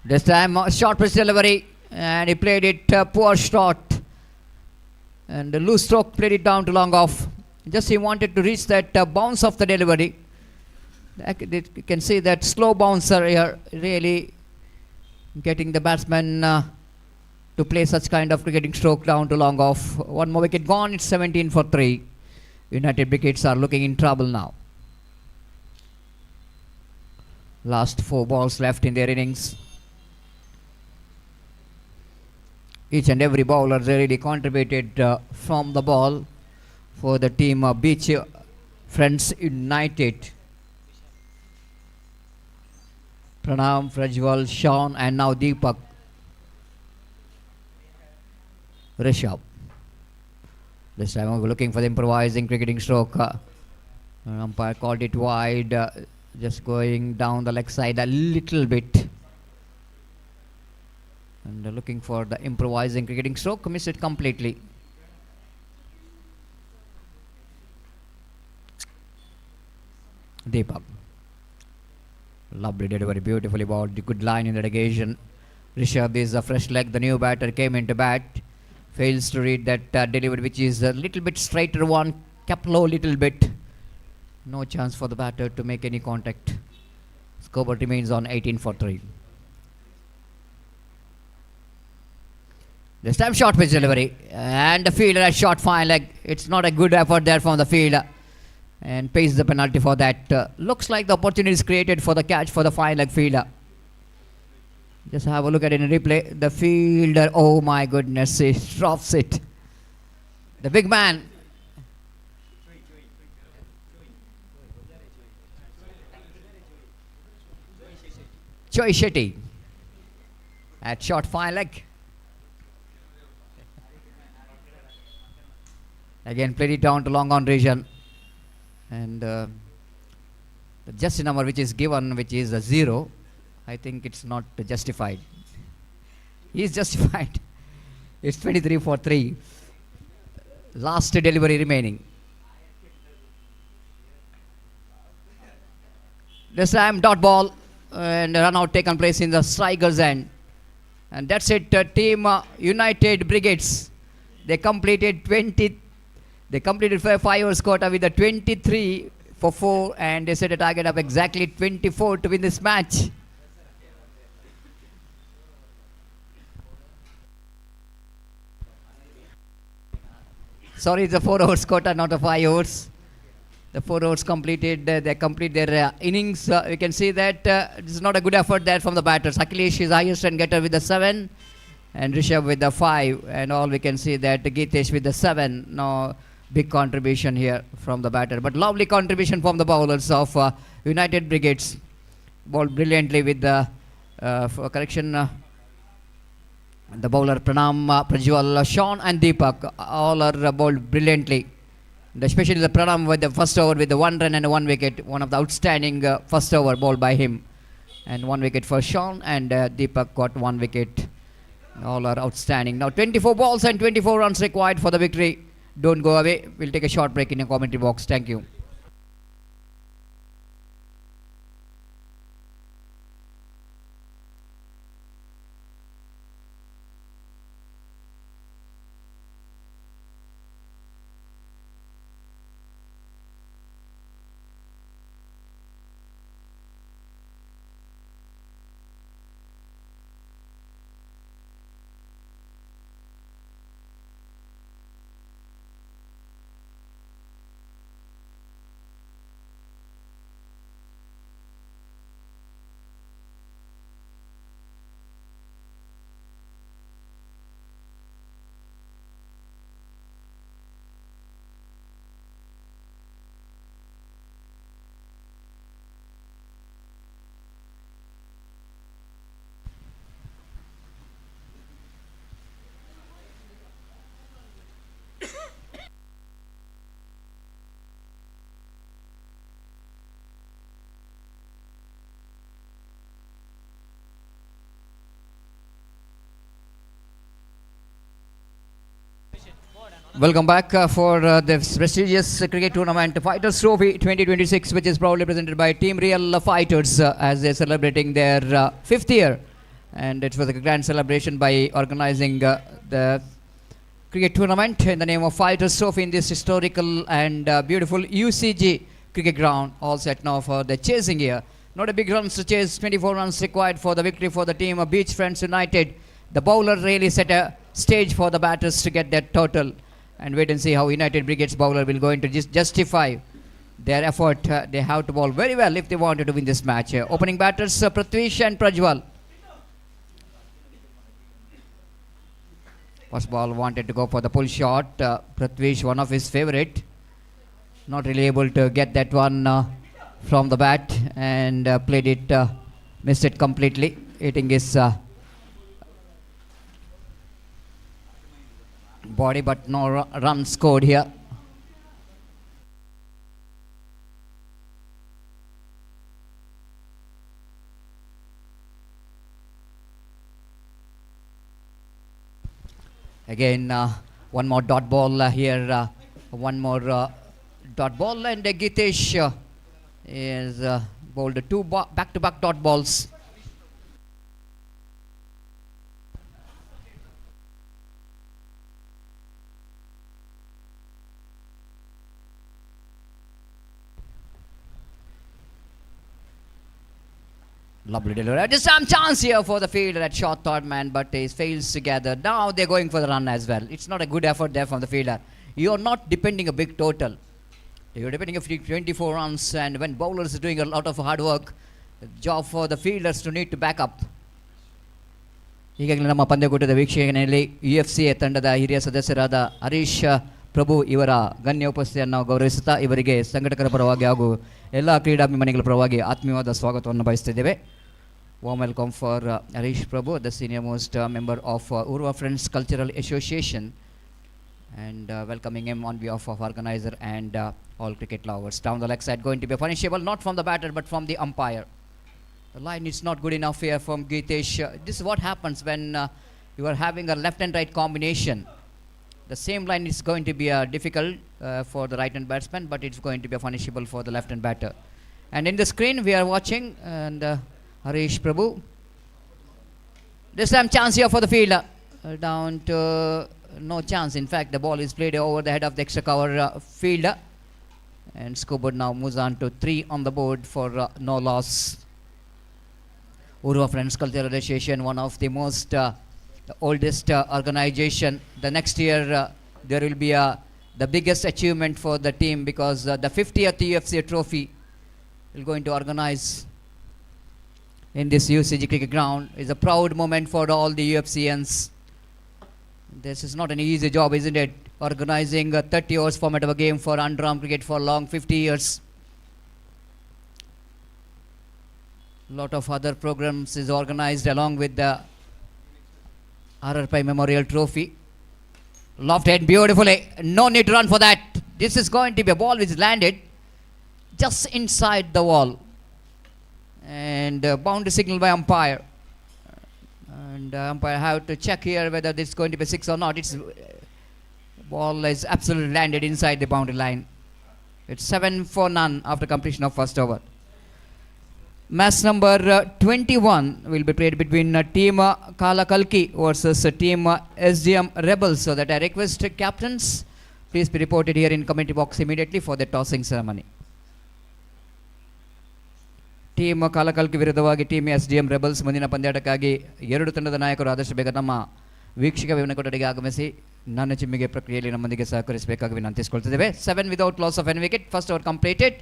[SPEAKER 2] This time short pitch delivery, and he played it poor shot, and the loose stroke played it down to long off. Just he wanted to reach that bounce of the delivery. You can see that slow bouncer here really getting the batsman to play such kind of cricketing stroke down to long off. One more wicket gone. It's 17 for 3. United Brigades are looking in trouble now. Last 4 balls left in their innings. Each and every bowler really contributed from the ball for the team Beach Friends United. Pranam, Prajwal, Sean, and now Deepak. Rishabh. This time we're looking for the improvising cricketing stroke. Umpire called it wide, just going down the leg side a little bit. And looking for the improvising cricketing stroke, missed it completely. Deepak. Lovely delivery, beautifully bowled, good line in that occasion. Rishabh is a fresh leg, the new batter came into bat. Fails to read that delivery, which is a little bit straighter one, kept low little bit. No chance for the batter to make any contact. Scoreboard remains on 18 for 3. This time short pitch delivery, and the fielder has shot fine leg. It's not a good effort there from the fielder, and pays the penalty for that. Looks like the opportunity is created for the catch for the fine leg fielder. Just have a look at it in replay. The fielder, oh my goodness, he drops it. The big man. Choi Shetty at short fine leg. Again played it down to long on region. And the just number which is given, which is a 0, I think it's not justified. He's justified. It's 23 for 3. Last delivery remaining. This time dot ball and run out taken place in the striker's end. And that's it. Team United Brigades. They completed 5 overs quota with a 23 for 4, and they set a target of exactly 24 to win this match. Sorry, it's a 4 overs quota, not a 5 overs. The 4 overs completed, they complete their innings. We can see that this is not a good effort there from the batters. Akhilesh is highest run getter with the 7, and Rishabh with the 5, and all we can see that Geetesh with the 7. No big contribution here from the batter, but lovely contribution from the bowlers of United Brigades. Bowled brilliantly with the the bowler Pranam, Prajwal, Sean and Deepak all are bowled brilliantly. Especially the Pranam with the first over with the 1 run and 1 wicket. One of the outstanding first over bowled by him. And 1 wicket for Sean, and Deepak got 1 wicket. All are outstanding. Now 24 balls and 24 runs required for the victory. Don't go away. We'll take a short break in the commentary box. Thank you. Welcome back for this prestigious cricket tournament, Fighters Trophy 2026, which is proudly presented by Team Real Fighters as they're celebrating their 5th year. And it was a grand celebration by organizing the cricket tournament in the name of Fighters Trophy in this historical and beautiful UCG cricket ground, all set now for the chasing year. Not a big runs to chase, 24 runs required for the victory for the team of Beach Friends United. The bowler really set a stage for the batters to get that total. And wait and see how United Brigades bowler will going to justify their effort. They have to bowl very well if they wanted to win this match. Opening batters Prithvish and Prajwal. First ball wanted to go for the pull shot. Prithvish, one of his favorite. Not really able to get that one from the bat, and played it, missed it completely, hitting his body, but no run scored here. Again, one more dot ball here. One more dot ball, and Geetesh is bowled 2 back-to-back dot balls. Lovely delivery. Just some chance here for the fielder at short third man, but he fails to gather. Now they're going for the run as well. It's not a good effort there from the fielder. You're not depending a big total. You're depending a 24 runs, and when bowlers are doing a lot of hard work, the job for the fielders to need to back up. ಈಗಾಗಲೇ ನಮ್ಮ ಪಂದ್ಯಕೂಟದ ವೀಕ್ಷಣೆಯಲ್ಲಿ UFC ತಂಡದ ಹಿರಿಯ ಸದಸ್ಯರಾದ ಹರೀಶ್ ಪ್ರಭು ಇವರ ಗಣ್ಯ ಉಪಸ್ಥಿತಿಯನ್ನು ಗೌರವಿಸುತ್ತಾ ಇವರಿಗೆ ಸಂಘಟಕರ ಪರವಾಗಿ ಹಾಗೂ ಎಲ್ಲ ಕ್ರೀಡಾಭಿಮಾನಿಗಳ ಪರವಾಗಿ ಆತ್ಮೀಯವಾದ ಸ್ವಾಗತವನ್ನು ಬಯಸುತ್ತಿದ್ದೇವೆ. Warm welcome for Harish Prabhu, the senior most member of Urwa Friends Cultural Association, and welcoming him on behalf of organizer and all cricket lovers. Down the leg side going to be a punishable, not from the batter but from the umpire. The line is not good enough here from Geetesh. This is what happens when you are having a left and right combination. The same line is going to be difficult for the right hand batsman, but it's going to be punishable for the left hand batter. And in the screen we are watching, and Harish Prabhu. This time chance here for the fielder. Down to no chance. In fact, the ball is played over the head of the extra cover fielder. And scoreboard now moves on to 3 on the board for no loss. Urwa Friends Cultural Association, one of the most the oldest organization. The next year there will be the biggest achievement for the team, because the 50th UFC trophy is going to organize in this UCG cricket ground. Is a proud moment for all the UFCians. This is not an easy job, isn't it? Organizing a 30 hours format of a game for underarm cricket for long 50 years. Lot of other programs is organized along with the RRPI Memorial Trophy. Lofted beautifully. No need to run for that. This is going to be a ball which landed just inside the wall. And boundary signal by umpire. And umpire have to check here whether this is going to be 6 or not. It's ball is absolutely landed inside the boundary line. It's 7 for none after completion of first over. Match number 21 will be played between team Kalakalki versus team SGM Rebels. So that I request captains, please be reported here in commentary box immediately for the tossing ceremony. Team ಕಾಲಕಾಲಕ್ಕೆ ವಿರುದ್ಧವಾಗಿ team SGM rebels ಮುಂದಿನ ಪಂದ್ಯಾಟಕ್ಕಾಗಿ ಎರಡು ತಂಡದ ನಾಯಕರು ಆದಷ್ಟು ಬೇಗ ತಮ್ಮ ವೀಕ್ಷಕ ವಿವರಣೆ ಕೊಠಡಿಗೆ ಆಗಮಿಸಿ ನನ್ನ ಚಿಮ್ಮಿಗೆ ಪ್ರಕ್ರಿಯೆಯಲ್ಲಿ ನಮ್ಮೊಂದಿಗೆ ಸಹಕರಿಸಬೇಕಾಗಿ ವಿನಂತಿಸಿಕೊಳ್ತಿದ್ದೇವೆ. 7 without loss of any wicket. First over completed.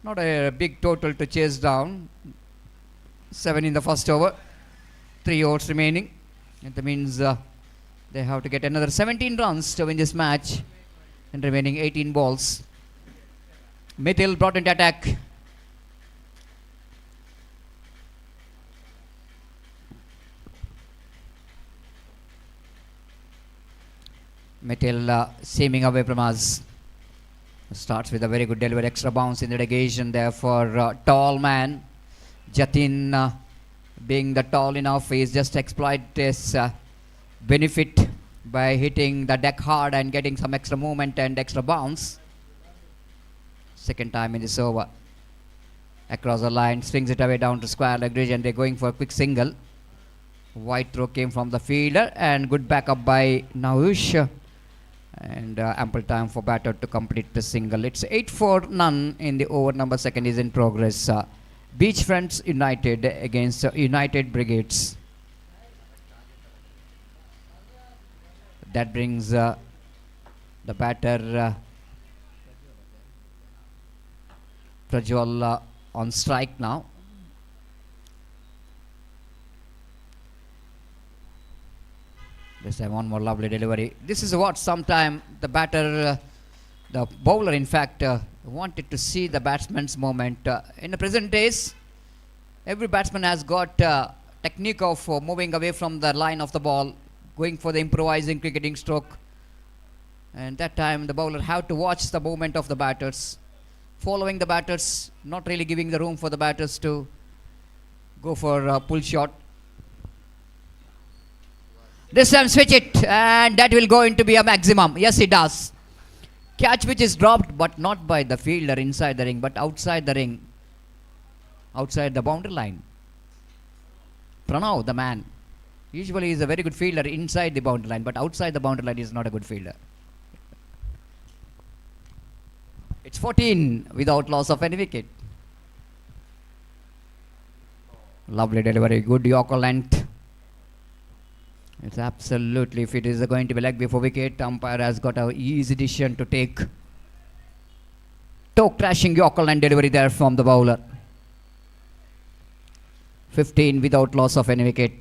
[SPEAKER 2] Not a big total to chase down. 7 in the first over. 3 overs remaining. That means they have to get another 17 runs to win this match. And remaining 18 balls. Mithil brought into attack. Mithil seaming away from us. Starts with a very good delivery, extra bounce in the negation there for tall man. Jatin being the tall enough, he's just exploit his benefit by hitting the deck hard and getting some extra movement and extra bounce. Second time in this over. Across the line, swings it away down to square leg ridge, and they're going for a quick single. Wide throw came from the fielder, and good backup by Naush. And ample time for batter to complete the single. It's 8 for none in the over. Number second is in progress. Beach Friends United against United Brigades. That brings the batter Prajwal on strike now. This time one more lovely delivery. This is what sometime the batter, the bowler in fact, wanted to see the batsman's movement. In the present days, every batsman has got technique of moving away from the line of the ball, going for the improvising cricketing stroke. And that time the bowler have to watch the movement of the batters, following the batters, not really giving the room for the batters to go for a pull shot. This time switch it, and that will go into be a maximum. Yes, it does. Catch which is dropped, but not by the fielder inside the ring, but outside the ring, outside the boundary line. Pranav, the man, usually is a very good fielder inside the boundary line, but outside the boundary line is not a good fielder. It's 14 without loss of any wicket. Lovely delivery, good Yorker length. It's absolutely, if it is going to be leg before wicket, umpire has got an easy decision to take. Toe crashing Yorker line delivery there from the bowler. 15 without loss of any wicket.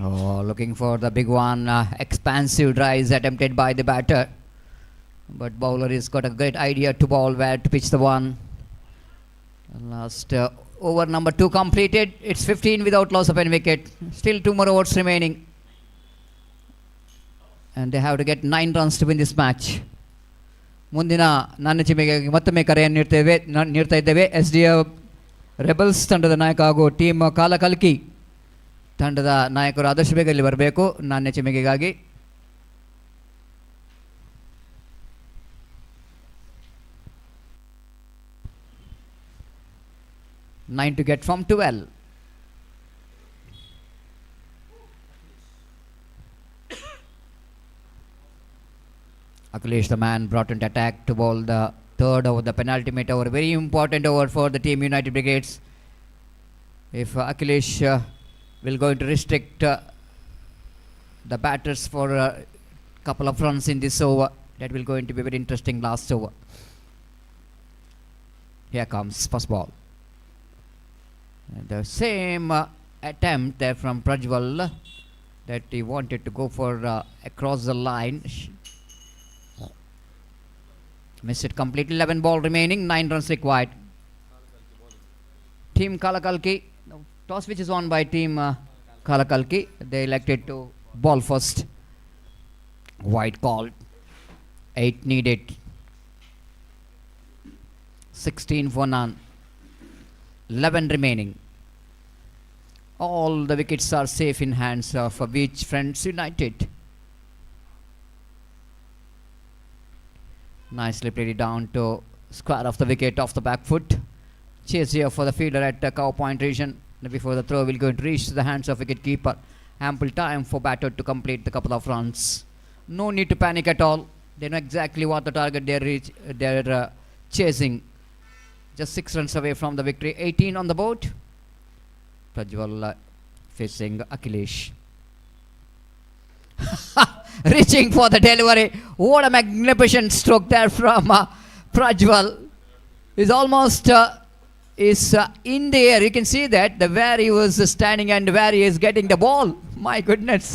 [SPEAKER 2] Oh, looking for the big one. Expansive drives attempted by the batter. But bowler has got a great idea to bowl where to pitch the one. Last over number 2 completed. It's 15 without loss of any wicket. Still 2 more overs remaining. and they have to get 9 runs to win this match. ಮುಂದಿನ ನನ್ನ ಚಿಮೆಗೆ ಮತ್ತೊಮ್ಮೆ ಕರೆಯನ್ನು ನೀಡ್ತಾ ಇದ್ದೇವೆ. SDF rebels ತಂಡದ ನಾಯಕ ಹಾಗೂ team ಕಾಲಕಲ್ಕಿ ತಂಡದ ನಾಯಕರು ಆದಷ್ಟು ಬೇಗ ಇಲ್ಲಿ ಬರಬೇಕು ನಾಣ್ಯ ಚಿಮೆಗೆಗಾಗಿ. Nine to get from 12. Akhilesh, the man brought into attack to bowl the third over, the penultimate over, very important over for the team United Brigades. If Akhilesh will going to restrict the batters for a couple of runs in this over, that will going to be very interesting last over. Here comes first ball. And the same attempt there from Prajwal that he wanted to go for across the line. Missed it completely. 11 ball remaining, 9 runs required. Team Kalakalki, toss which is won by team Kalakalki. They elected to ball first. Wide call. 8 needed. 16 for none. 11 remaining. All the wickets are safe in hands of Beach Friends United. Nicely played it down to square of the wicket off the back foot. Chase here for the fielder at cow point region. Before the throw will go to reach the hands of wicket keeper. Ample time for batter to complete the couple of runs. No need to panic at all. They know exactly what the target they're chasing. Just 6 runs away from the victory. 18 on the board. Prajwal facing Akhilesh. Reaching for the delivery. What a magnificent stroke there from Prajwal. Is almost in the air. You can see that the where he was standing and where he is getting the ball. My goodness.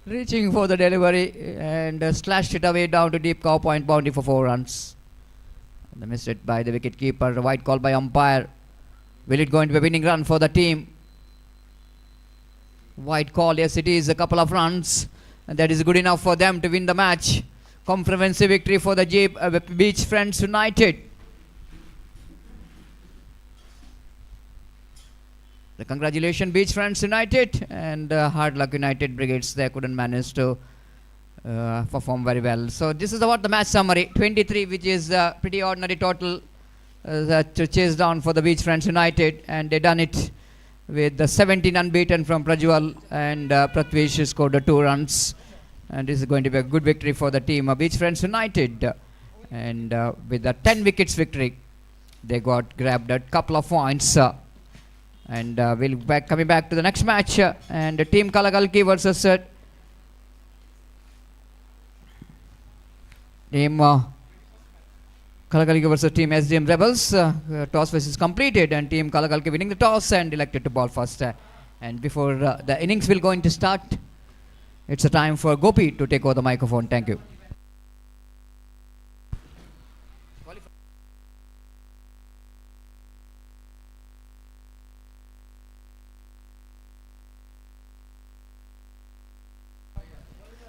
[SPEAKER 2] Reaching for the delivery and slashed it away down to deep cow point boundary for 4 runs. And missed it by the wicket keeper. A wide call by umpire. Will it going to be a winning run for the team? Wide call, yes it is, a couple of runs, and that is good enough for them to win the match. Comprehensive victory for the Beach Friends United. The congratulations Beach Friends United, and hard luck United Brigades, they couldn't manage to perform very well. So this is about the match summary. 23, which is pretty ordinary total to chase down for the Beach Friends United, and they done it with the 17 unbeaten from Prajwal, and Pratvesh scored 2 runs, and this is going to be a good victory for the team Beach Friends United. And with the 10 wickets victory, they got grabbed a couple of points, and we'll coming back to the next match, and the team Kalakalki versus team Kalakalki versus team SDM Rebels. Toss is completed, and team Kalakalki winning the toss and elected to ball first. And before the innings will going to start, it's a time for Gopi to take over the microphone. Thank you.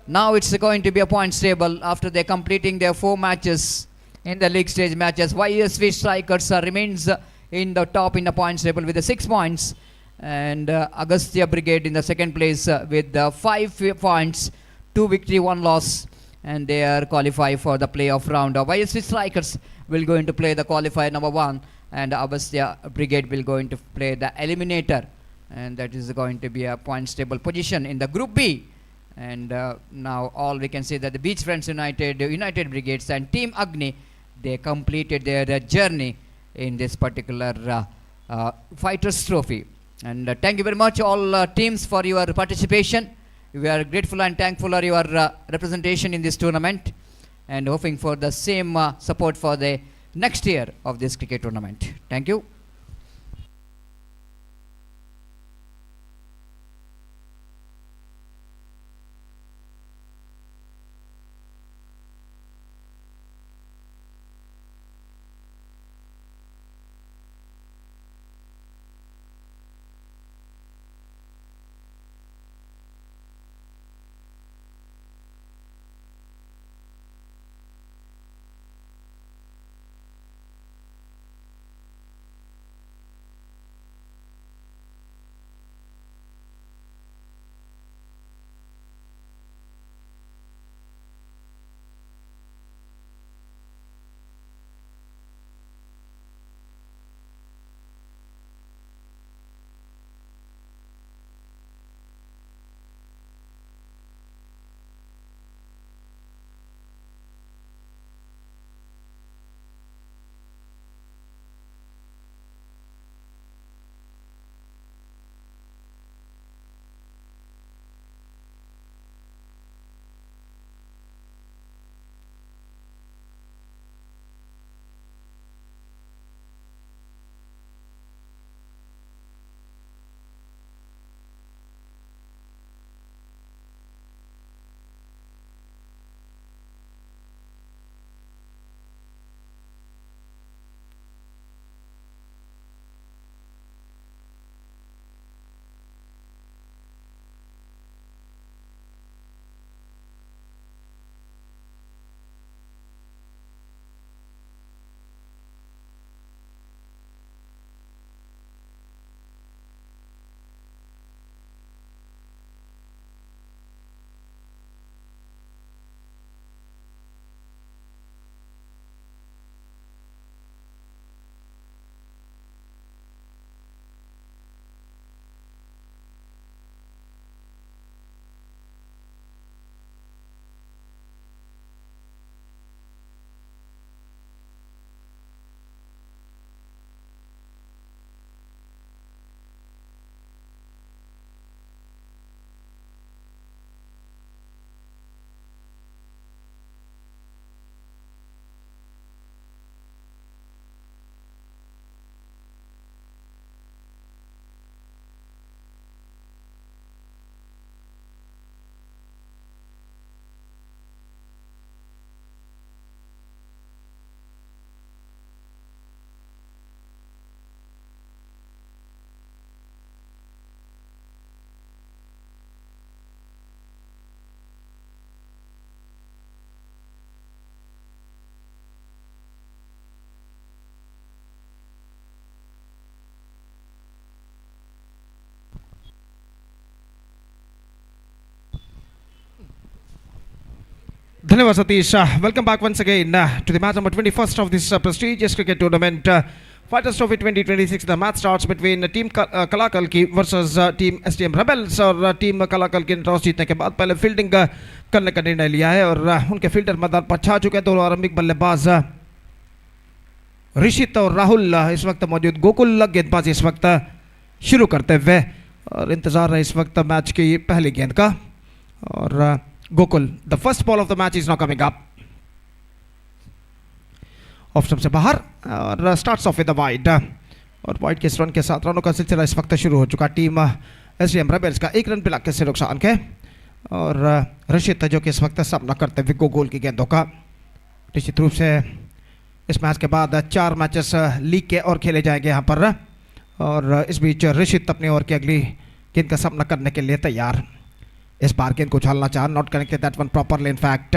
[SPEAKER 2] Now it's going to be a points table after they're completing their 4 matches in the league stage matches. YSV Strikers remains in the top in the points table with the 6 points, and Agastya Brigade in the second place with 5 points, 2 victory, 1 loss, and they are qualified for the playoff round. YSV Strikers will go into play the qualifier number 1, and Agastya Brigade will go into play the eliminator, and that is going to be a points table position in the Group B. And now all we can say that the Beach Friends United Brigades and Team Agni, they completed their journey in this particular Fighters Trophy. And thank you very much all teams for your participation. We are grateful and thankful for your representation in this tournament, and hoping for the same support for the next year of this cricket tournament. Thank you.
[SPEAKER 1] धन्यवाद Satish. Welcome back once again to the match number 21st of this prestigious cricket tournament. Fighters Trophy 2026. The match starts between team Kalakalki versus team STM Rebels. और team कलाकलकी ने toss जीतने के बाद पहले fielding करने का निर्णय लिया है और उनके फील्डर मैदान पर छा चुके हैं. दोनों आरंभिक बल्लेबाज ऋषित और राहुल इस वक्त मौजूद. गोकुल गेंदबाजी इस वक्त शुरू करते हुए और इंतजार है इस वक्त मैच की पहली गेंद का. और Gokul, the first ball of the match is now coming up. Off stump से बाहर और starts off with the wide. और वाइड के इस रन के साथ रनों का सिलसिला इस वक्त शुरू हो चुका. टीम एसडीएम रेबल्स का एक रन पिला के से नुकसान के. और ऋषित जो कि इस वक्त सामना करते हुए गोकुल की गेंदों का. निश्चित रूप से इस मैच के बाद 4 मैचेस लीग के और खेले जाएंगे यहाँ पर. और इस बीच ऋषित अपनी ओर की अगली गेंद का सामना करने के लिए तैयार. इस बार गेंद को उछालना चाह, not connected that one properly. In fact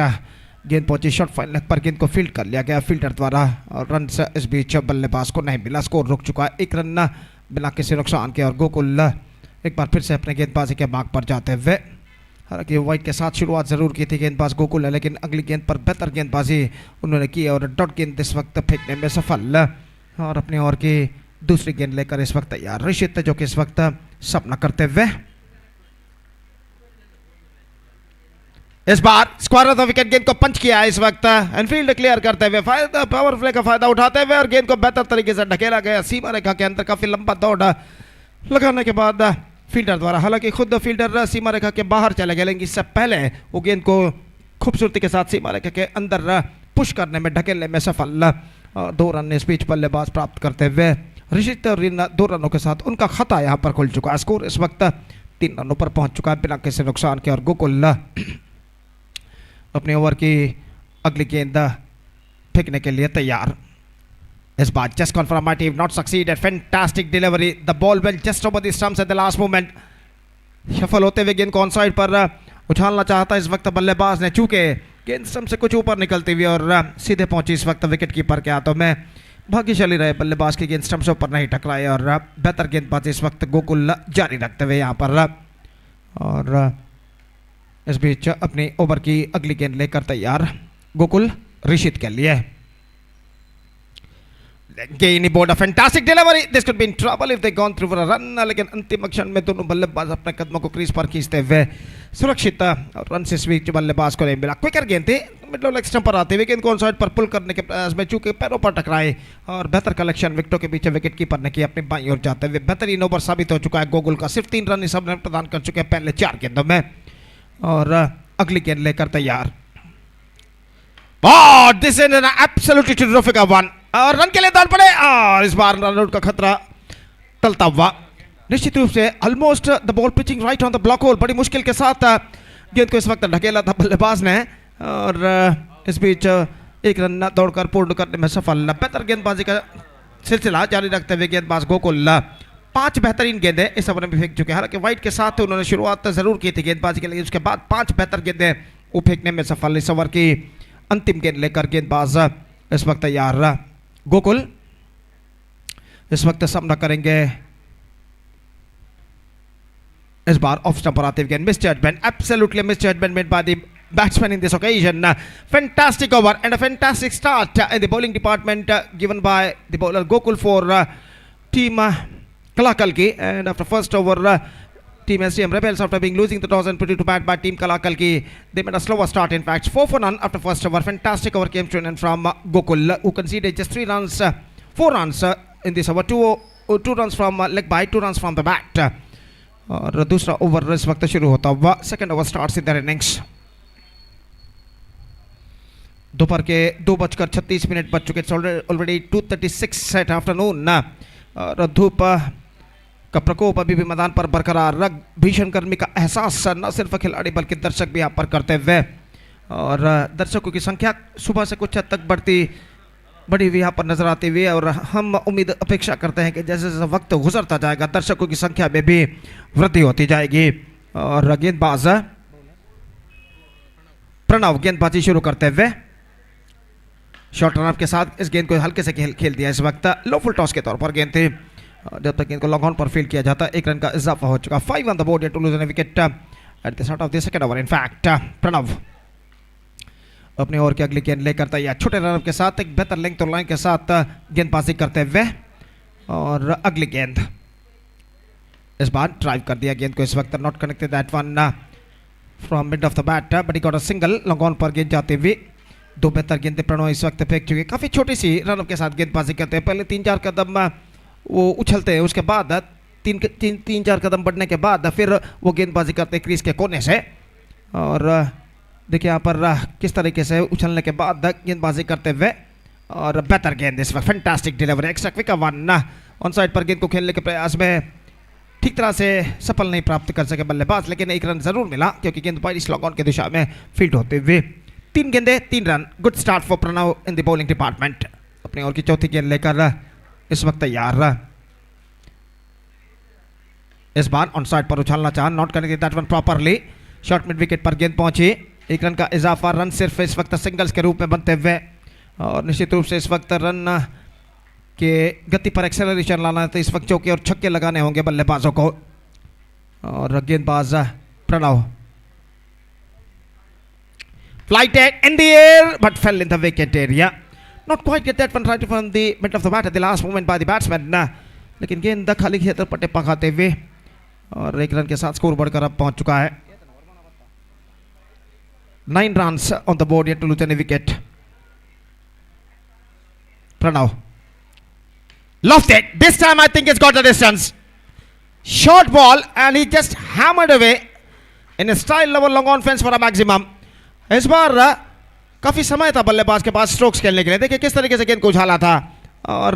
[SPEAKER 1] गेंद पहुंची शॉर्ट फाइन लेग पर, गेंद को फील्ड कर लिया गया फील्डर द्वारा और रन इस बीच बल्लेबाज को नहीं मिला. स्कोर रुक चुका है 1 रन बिना किसी नुकसान के. और गोकुल एक बार फिर से अपने गेंदबाजी के मार्ग पर जाते हुए, हालांकि वाइड के साथ शुरुआत जरूर की थी गेंदबाज गोकुल है, लेकिन अगली गेंद पर बेहतर गेंदबाजी उन्होंने की और डॉट गेंद इस वक्त फेंकने में सफल. और अपनी ओर की दूसरी गेंद लेकर इस वक्त तैयार ऋषित जो कि इस वक्त सामना करते हुए. इस बार स्क्वायर ऑफ द विकेट गेंद को पंच किया है इस वक्त. एनफील्ड क्लियर करते हुए फायदा, पावर प्ले का फायदा उठाते हुए और गेंद को बेहतर तरीके से ढकेला गया सीमा रेखा के अंदर. काफी लंबा दौड़ लगाने के बाद फील्डर द्वारा, हालांकि खुद फील्डर सीमा रेखा के बाहर चले गए, लेकिन इससे पहले वो गेंद को खूबसूरती के साथ सीमा रेखा के अंदर पुश करने में, ढकेलने में सफल. 2 रन इस बीच बल्लेबाज प्राप्त करते हुए ऋषित और 2 रनों के साथ उनका खाता यहाँ पर खुल चुका है. स्कोर इस वक्त 3 रनों पर पहुंच चुका है बिना किसी नुकसान के. और गोकुल अपने ओवर की अगली गेंद फेंकने के लिए तैयार. इस बार just confirmative, not succeeded. Fantastic delivery, the ball went just over the stumps at the last moment. सफल होते हुए गेंद को ऑन साइड पर उछालना चाहता इस वक्त बल्लेबाज ने, चूंकि गेंद स्टंप से कुछ ऊपर निकलती हुई और सीधे पहुंची इस वक्त विकेट कीपर के हाथों में. भाग्यशाली रहे बल्लेबाज की गेंद स्टंप से ऊपर नहीं टकराए और बेहतर गेंदबाजी इस वक्त गोकुल जारी रखते हुए यहाँ पर. और इस बीच अपनी ओवर की अगली गेंद लेकर तैयार गोकुल ऋषित के लिए. Gain aboard a fantastic delivery. This could be in trouble if they gone through for a run. लेकिन अंतिम क्षण में दोनों बल्लेबाज अपने कदमों को क्रीज पर खींचते हुए सुरक्षित और रन से इस बीच बल्लेबाज को नहीं मिला. क्विकर गेंद थी, मिडल लेग स्टंप पर आते हुए गेंद को ऑन साइड पर पुल करने के प्रयास में चूंकि पैरों पर टकराए और बेहतर कलेक्शन विकेटों के पीछे विकेट कीपर ने की अपनी बाईं ओर जाते हुए. बेहतरीन ओवर साबित हो चुका है गोकुल का. सिर्फ 3 रन इस ओवर में प्रदान कर चुके हैं पहले 4 गेंदों में. और अगली गेंद लेकर तैयार. This is an absolutely terrific one. और रन के लिए दौड़ पड़े और इस बार रन आउट का खतरा टलता हुआ. निश्चित रूप से almost the ball pitching right on the block whole. बड़ी मुश्किल के साथ गेंद को इस वक्त ढकेला था बल्लेबाज ने और इस बीच 1 रन दौड़कर पूर्ण करने में सफल. बेहतर गेंदबाजी का सिलसिला जारी रखते हुए गेंदबाज गोकुल 5 बेहतरीन गेंदें इस ओवर में फेंक चुके हैं. हालांकि वाइड के साथ उन्होंने शुरुआत जरूर की थी गेंदबाजी के लिए, उसके बाद 5 बेहतर गेंदें वो फेंकने में सफल. इस ओवर की अंतिम गेंद लेकर गेंदबाज इस वक्त तैयार. गोकुल इस वक्त सामना करेंगे इस बार ऑफ स्टंप पर आते हुए गेंद. Misjudgement, absolutely misjudgement made by the batsman in this occasion. Fantastic over and a fantastic start in the bowling department given by the bowler Gokul for team Kalakalki. And after first over, team SDM Rebels, after being losing the toss and put it to bat by team Kalakalki, they made a slower start. In fact, 4 for none after first over. Fantastic over came to an end from Gokul, who conceded just 3 runs, 4 runs in this over. 2 runs from leg by, 2 runs from the bat. और दूसरा over इस वक्त शुरू होता हुआ. Second over starts in their innings. दोपहर के 2:36 बज चुके. Already 2:36 at afternoon. और धूप का प्रकोप अभी भी मैदान पर बरकरार. भीषण गर्मी का एहसास न सिर्फ खिलाड़ी बल्कि दर्शक भी यहाँ पर करते हुए. और दर्शकों की संख्या सुबह से कुछ हद तक बढ़ी हुई यहाँ पर नजर आती हुई है. और हम उम्मीद अपेक्षा करते हैं कि जैसे जैसे वक्त गुजरता जाएगा दर्शकों की संख्या में भी वृद्धि होती जाएगी. और गेंदबाज प्रणव गेंदबाजी शुरू करते हुए शॉर्ट रन के साथ इस गेंद को हल्के से खेल दिया. इस वक्त लो फुल टॉस के तौर पर गेंद थी. जब तक गेंद को लॉन्ग ऑन पर फील्ड किया जाता 1 रन का इजाफा हो चुका. 5 on the board to lose an wicket at the start of the second over. In fact Pranav अपने ओवर की अगली गेंद लेकर तैयार, छोटे रन के साथ एक बेहतर लेंथ और लाइन के साथ गेंदबाजी करते हुए। और अगली गेंद इस बार ड्राइव कर दिया गेंद को, इस वक्त not connected that one from mid off the bat, but he got a single. Long on पर गेंद जाते हुए दो बेहतर गेंदें प्रणव इस वक्त फेंक चुके, काफ़ी छोटी सी रन के साथ गेंदबाजी करते हैं। पहले 3-4 कदम वो उछलते हैं, उसके बाद तीन चार कदम बढ़ने के बाद फिर वो गेंदबाजी करते हैं क्रीज के कोने से। और देखिए यहाँ पर किस तरीके से उछलने के बाद गेंदबाजी करते हुए और बेहतर गेंद इस वक्त, fantastic delivery, extra quick one. On side पर गेंद को खेलने के प्रयास में ठीक तरह से सफल नहीं प्राप्त कर सके बल्लेबाज, लेकिन एक रन जरूर मिला क्योंकि गेंद वाइड लॉन्ग ऑन की दिशा में फील्ड होते हुए 3 गेंदे 3 रन। Good start for Pranav in the bowling department. अपने ओवर की चौथी गेंद लेकर इस वक्त तैयार, इस बार ऑन साइड पर उछालना चाह, नॉट करेंगे that one properly. Short mid wicket पर गेंद पहुंची, 1 रन का इजाफा, रन सिर्फ इस वक्त सिंगल्स के रूप में बनते हुए। और निश्चित रूप से इस वक्त रन के गति पर एक्सेलरेशन लाना है तो इस वक्त चौके और छक्के लगाने होंगे बल्लेबाजों को। और गेंदबाज Pranav flight in the air but fail in the wicket area, not quite get that one right from the mid off the bat at the last moment by the batsman, लेकिन गेंद खाली खेत पर पट्टे पकाते हुए और 1 रन के साथ स्कोर बढ़कर अब पहुंच चुका है। 9 runs on the board, yet to lose any wicket. Pranav lofted. This time I think it's got the distance. Short ball and he just hammered away in a style level long on fence for a maximum. इस बार काफी समय था बल्लेबाज के पास strokes खेलने के लिए, देखिए किस तरीके से गेंद को उछाला था। और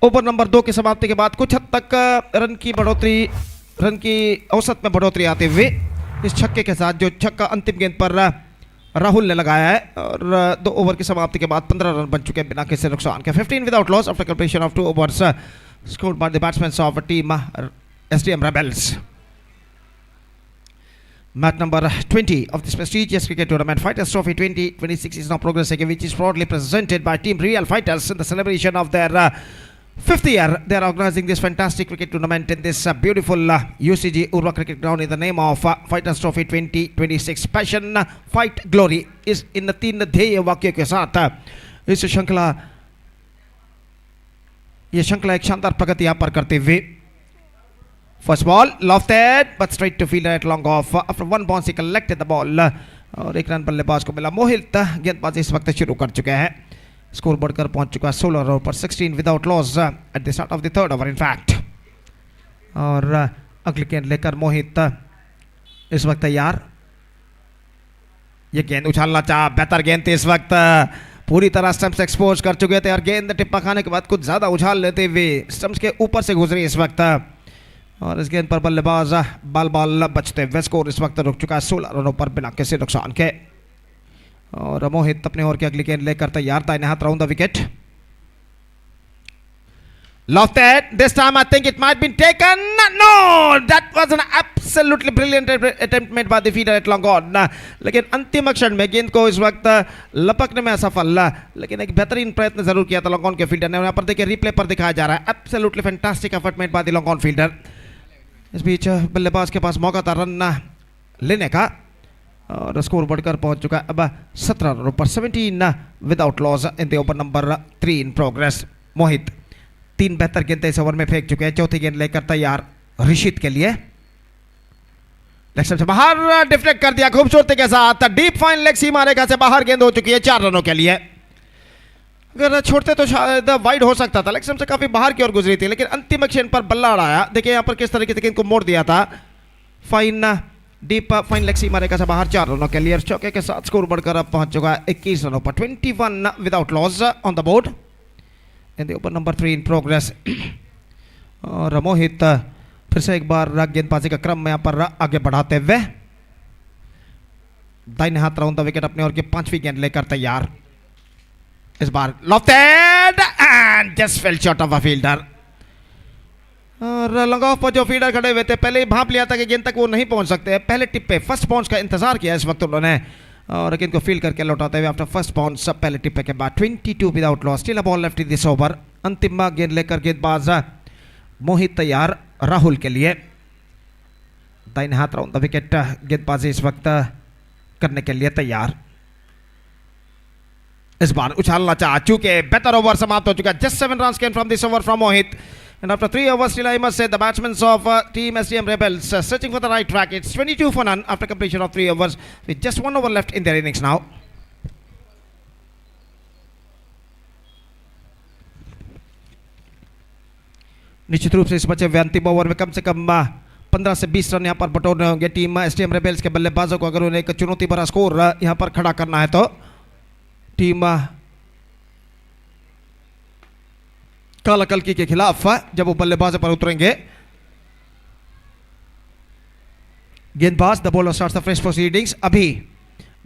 [SPEAKER 1] ओवर नंबर 2 की समाप्ति के बाद कुछ हद तक रन की औसत में बढ़ोतरी आते हुए इस छक्के के साथ, जो छक्का अंतिम गेंद पर राहुल ने लगाया है। और 2 ओवर की समाप्ति के बाद 15 रन बन चुके हैं बिना किसी नुकसान के। 15 without loss after completion of 2 overs scored by the batsman of team SDM Rebels. Match number 20 of this prestigious cricket tournament, Fighters Trophy 2026, is now progressing, which is proudly presented by Team Real Fighters in the celebration of their 5th year. They are organizing this fantastic cricket tournament in this beautiful UCG Urwa cricket ground in the name of Fighters Trophy 2026. Passion, fight, glory is in the 3 ध्येय वाक्य के साथ इस श्रृंखला एक शानदार प्रगति यहाँ पर करते हुए। First ball lofted but straight to fielder at long off, after 1 bounce he collected the ball और 1 रन बल्लेबाज को मिला। मोहित गेंदबाजी इस वक्त शुरू कर चुके हैं, स्कोर बढ़कर पहुंच चुका है 16 रन पर, 16 without loss eight the start of the 3rd over in fact. और अगली गेंद लेकर मोहित इस वक्त तैयार, ये गेंद उछालना चाह, बेहतर गेंद थी, इस वक्त पूरी तरह स्टंप्स एक्सपोज कर चुके थे और गेंद टिप्पा खाने के बाद कुछ ज्यादा उछाल लेते हुए स्टंप्स के ऊपर से गुजरी इस वक्त। और इस गेंद पर बल्लेबाज बाल बचते हुए, स्कोर इस वक्त रुक चुका है 16 रनों पर बिना किसी नुकसान के। और मोहित अपने ओवर की अगली गेंद लेकर तैयार, दाहिने हाथ round the wicket. Lofted, this time I think it might be taken. No, that was an absolutely brilliant attempt made by the fielder at long on. लेकिन अंतिम क्षण में गेंद को इस वक्त लपकने में असफल, लेकिन एक बेहतरीन प्रयत्न जरूर किया था लॉन्ग ऑन के फील्डर ने। यहाँ पर देखिए रिप्ले पर दिखाया जा रहा है, absolutely fantastic effort made by the long on fielder. इस बीच बल्लेबाज के पास मौका था रन लेने का और स्कोर बढ़कर पहुंच चुका है अब 17 रनों पर, 17 without loss in the over number 3 in progress. Mohit 3 बेहतर गेंदें इस ओवर में फेंक चुके हैं, चौथी गेंद लेकर तैयार ऋषित के लिए। लेग से बाहर डिफ्लेक्ट कर दिया खूबसूरती के साथ, डीप फाइन लेग सीमा रेखा से बाहर गेंद हो चुकी है 4 रनों के लिए। अगर छोड़ते तो शायद वाइड हो सकता था, लेग से काफी बाहर की ओर गुजरी थी, लेकिन अंतिम क्षण पर बल्ला उड़ाया। देखिए यहाँ पर किस तरीके से गेंद को मोड़ दिया था, फाइन डीप फाइन लेग सीमा रेखा से बाहर 4 रनों के लिए। चौके के साथ स्कोर बढ़कर अब पहुंच चुका है 21 रनों पर, 21 without loss on the board in the over number 3 in progress. और मोहित फिर से एक बार गेंदबाजी का क्रम में यहाँ पर आगे बढ़ाते हुए दाहिने हाथ राउंड द विकेट, अपने ओवर की 5वीं गेंद लेकर तैयार। इस बार lofted and just fell short of a fielder. और लॉन्ग ऑफ पर जो फील्डर खड़े हुए थे पहले ही भांप लिया था कि गेंद तक वो नहीं पहुंच सकते, पहले टिप पे फर्स्ट बाउंस का इंतजार किया इस वक्त उन्होंने और गेंद को फील्ड करके लौटाते हुए आफ्टर फर्स्ट बाउंस पहले टिप्पे के बाद 22 without loss, still a ball left in this over. अंतिम गेंद लेकर गेंदबाज मोहित तैयार राहुल के लिए, दाहिने हाथ राउंड द विकेट गेंदबाजी इस वक्त करने के लिए तैयार। इस बार उछालना चाह चुके, बेहतर ओवर समाप्त हो चुका है. Just 7 runs came from this over from Mohit. And after 3 overs, still I must say the batsmen of Team SDM Rebels searching for the right track. It's 22 for none after completion of 3 overs with just 1 over left in their innings now. निश्चित रूप से इस बचे हुए अंतिम over में कम से कम 15 से 20 रन यहाँ पर बटोरने होंगे टीम एसडीएम रेबेल्स के बल्लेबाजों को. अगर उन्हें एक चुनौती भरा स्कोर यहाँ पर खड़ा करना है तो टीम काला कल्की के खिलाफ जब वो बल्लेबाज पर उतरेंगे. गेंदबाज the bowler starts the fresh proceedings. अभी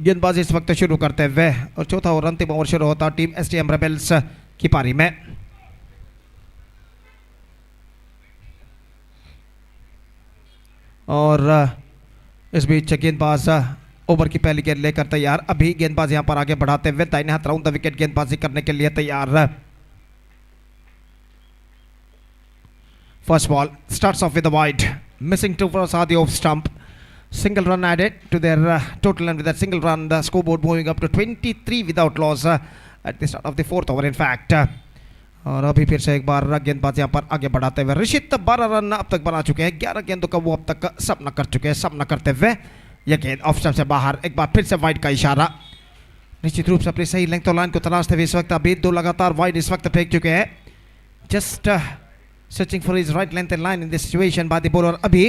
[SPEAKER 1] गेंदबाजी इस वक्त शुरू करते हुए और चौथा और अंतिम ओवर शुरू होता टीम एसडीएम रेबेल्स की पारी में. और इस बीच गेंदबाज ओवर की पहली गेंद लेकर तैयार. अभी गेंदबाज यहां पर आगे बढ़ाते हुए दाहिने हाथ राउंड द विकेट गेंदबाजी करने के लिए तैयार. First ball starts off with the wide, missing too far सादी off stump. Single run added to their total, and with that single run the scoreboard moving up to 23 without loss at the start of the 4th over in fact. और अभी फिर से एक बार गेंदबाज यहाँ पर आगे बढ़ाते हुए ऋषित 12 रन अब तक बना चुके हैं. 11 गेंदों का वो अब तक सामना कर चुके हैं. सामना करते हुए यह गेंद ऑफ स्टंप से बाहर. एक बार फिर से वाइड का इशारा. निश्चित रूप से अपनी सही लेंथ और लाइन को तलाशते हुए इस वक्त अभी 2 लगातार वाइड इस वक्त फेंक चुके हैं. Just searching for his right length and line in this situation bye the bowler अभी.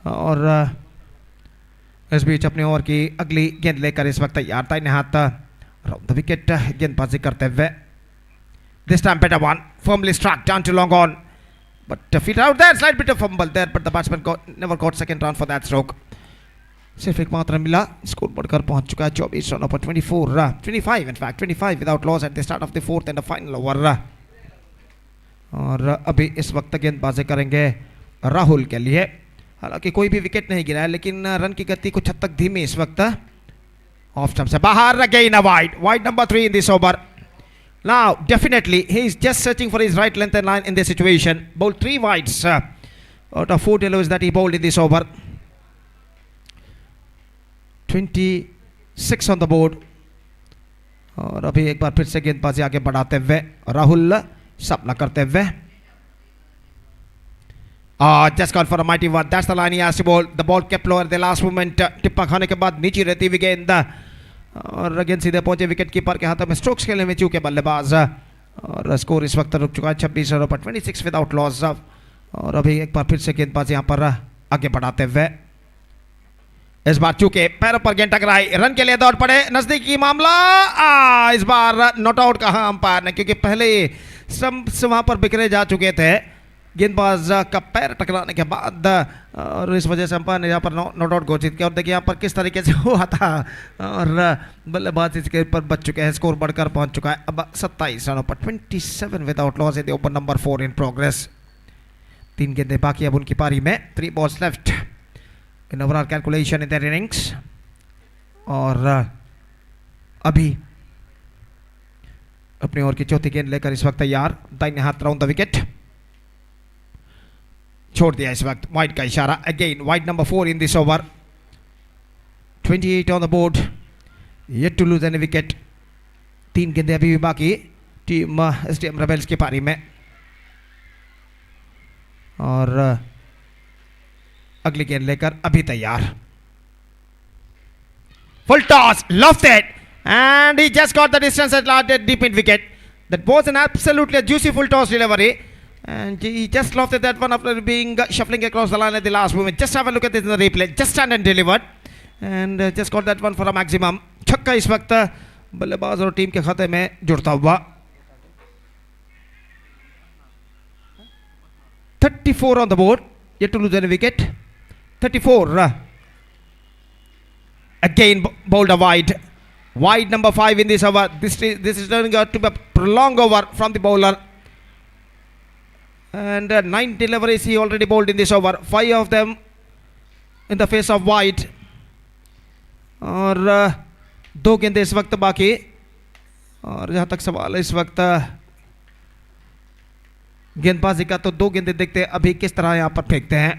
[SPEAKER 1] और इस बीच अपने ओवर की अगली गेंद लेकर इस वक्त तैयार. दाहिने हाथ राउंड द विकेट गेंदबाजी करते हुए. This time better one, firmly struck down to long on, but feet out there, slight bit of fumble there, but the batsman never got second round for that stroke. सिर्फ एक मात्र मिला. Score बढ़कर पहुंच चुका है 24 रनों पर 25 in fact 25 without loss at the start of the 4th and the final over. और अभी इस वक्त गेंदबाजी करेंगे राहुल के लिए. हालांकि कोई भी विकेट नहीं गिरा है लेकिन रन की गति कुछ हद तक धीमी इस वक्त. ऑफ स्टंप से बाहर again a wide number 3 in this over. Now, definitely, he is just searching for his right length and line in this situation. Bowled 3 wides out of 4 deliveries that he bowled in this over. 26 on the board. और अभी एक बार फिर से गेंदबाजी आगे बढ़ाते हुए राहुल सामना करते हुए. Just gone for a mighty one. That's the line he has to bowl. The ball kept low at the last moment. टिप्पा खाने के बाद नीचे रहती हुई गेंद और गेंद सीधे पहुंचे विकेट कीपर के हाथों में. स्ट्रोक्स खेलने में चूके बल्लेबाज. और स्कोर इस वक्त रुक चुका है 26 रनों पर 26 विदाउट लॉस. और अभी एक बार फिर से गेंदबाज यहां पर आगे बढ़ाते हुए. इस बार चूके पैरों पर गेंद टकराई, रन के लिए दौड़ पड़े. नजदीकी मामला. इस बार नॉट आउट कहा अंपायर ने, क्योंकि पहले स्टंप्स वहां पर बिखरे जा चुके थे गेंदबाज का पैर टकराने के बाद. और इस वजह से अंपायर ने यहाँ पर नॉट आउट घोषित किया. और देखिए यहाँ पर किस तरीके से हुआ था. और बल्लेबाज इसके ऊपर बच चुके हैं. स्कोर बढ़कर पहुंच चुका है अब 27 रनों पर 27 without loss in the over number 4 in progress. 3 गेंदें बाकी अब उनकी पारी में. 3 balls left in overall calculation in their innings. और अभी अपनी ओवर की चौथी गेंद लेकर इस वक्त तैयार. दाहिने हाथ राउंड द विकेट छोड़ दिया इस वक्त. वाइड का इशारा. Again wide number 4 in this over. 28 on the board, yet to lose any wicket. 3 गेंदें अभी भी बाकी टीम एसडीएम रेबेल्स की पारी में. और अगली गेंद लेकर अभी तैयार. Full toss, lofted, and he just got the distance at last deep in wicket. That was an absolutely juicy full toss delivery. And he just lofted that one after being shuffling across the line at the last moment. Just have a look at this in the replay. Just stand and delivered. And just got that one for a maximum. छक्का इस वक्त बल्लेबाज और team के खाते में जुड़ता हुआ. 34 on the board. Yet to lose any wicket. 34. Again bowled a wide. Wide number 5 in this over. This is turning out to be a prolonged over from the bowler. And 9 deliveries he already bowled in this over. 5 of them in the face of wide. और 2 गेंदें इस वक्त बाकी. और जहाँ तक सवाल है इस वक्त गेंदबाजी का, तो 2 गेंदें देखते हैं अभी किस तरह यहाँ पर फेंकते हैं.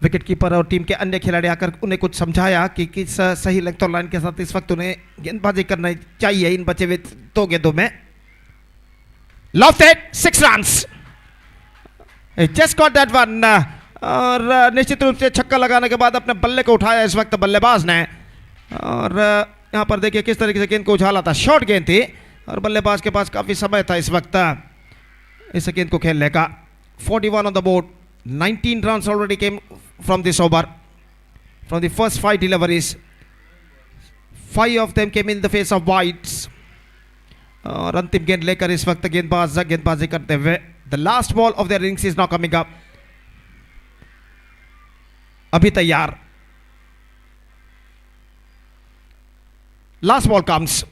[SPEAKER 1] विकेट कीपर और टीम के अन्य खिलाड़ी आकर उन्हें कुछ समझाया कि किस सही लेंथ और लाइन के साथ इस वक्त उन्हें गेंदबाजी करना चाहिए इन बचे हुए 2 गेंदों में. Lofted 6 runs. He just got that one. और निश्चित रूप से छक्का लगाने के बाद अपने बल्ले को उठाया इस वक्त बल्लेबाज ने. और यहाँ पर देखिए किस तरीके से गेंद को उछाला था. शॉर्ट गेंद थी और बल्लेबाज के पास काफ़ी समय था इस वक्त इस गेंद को खेलने का. 41 on the board. 19 runs already came from this over. From the first 5 deliveries. 5 of them came in the face of wides. और अंतिम गेंद लेकर इस वक्त गेंदबाजी करते हुए. The last ball of their innings is now coming up. अभी तैयार. Last ball comes.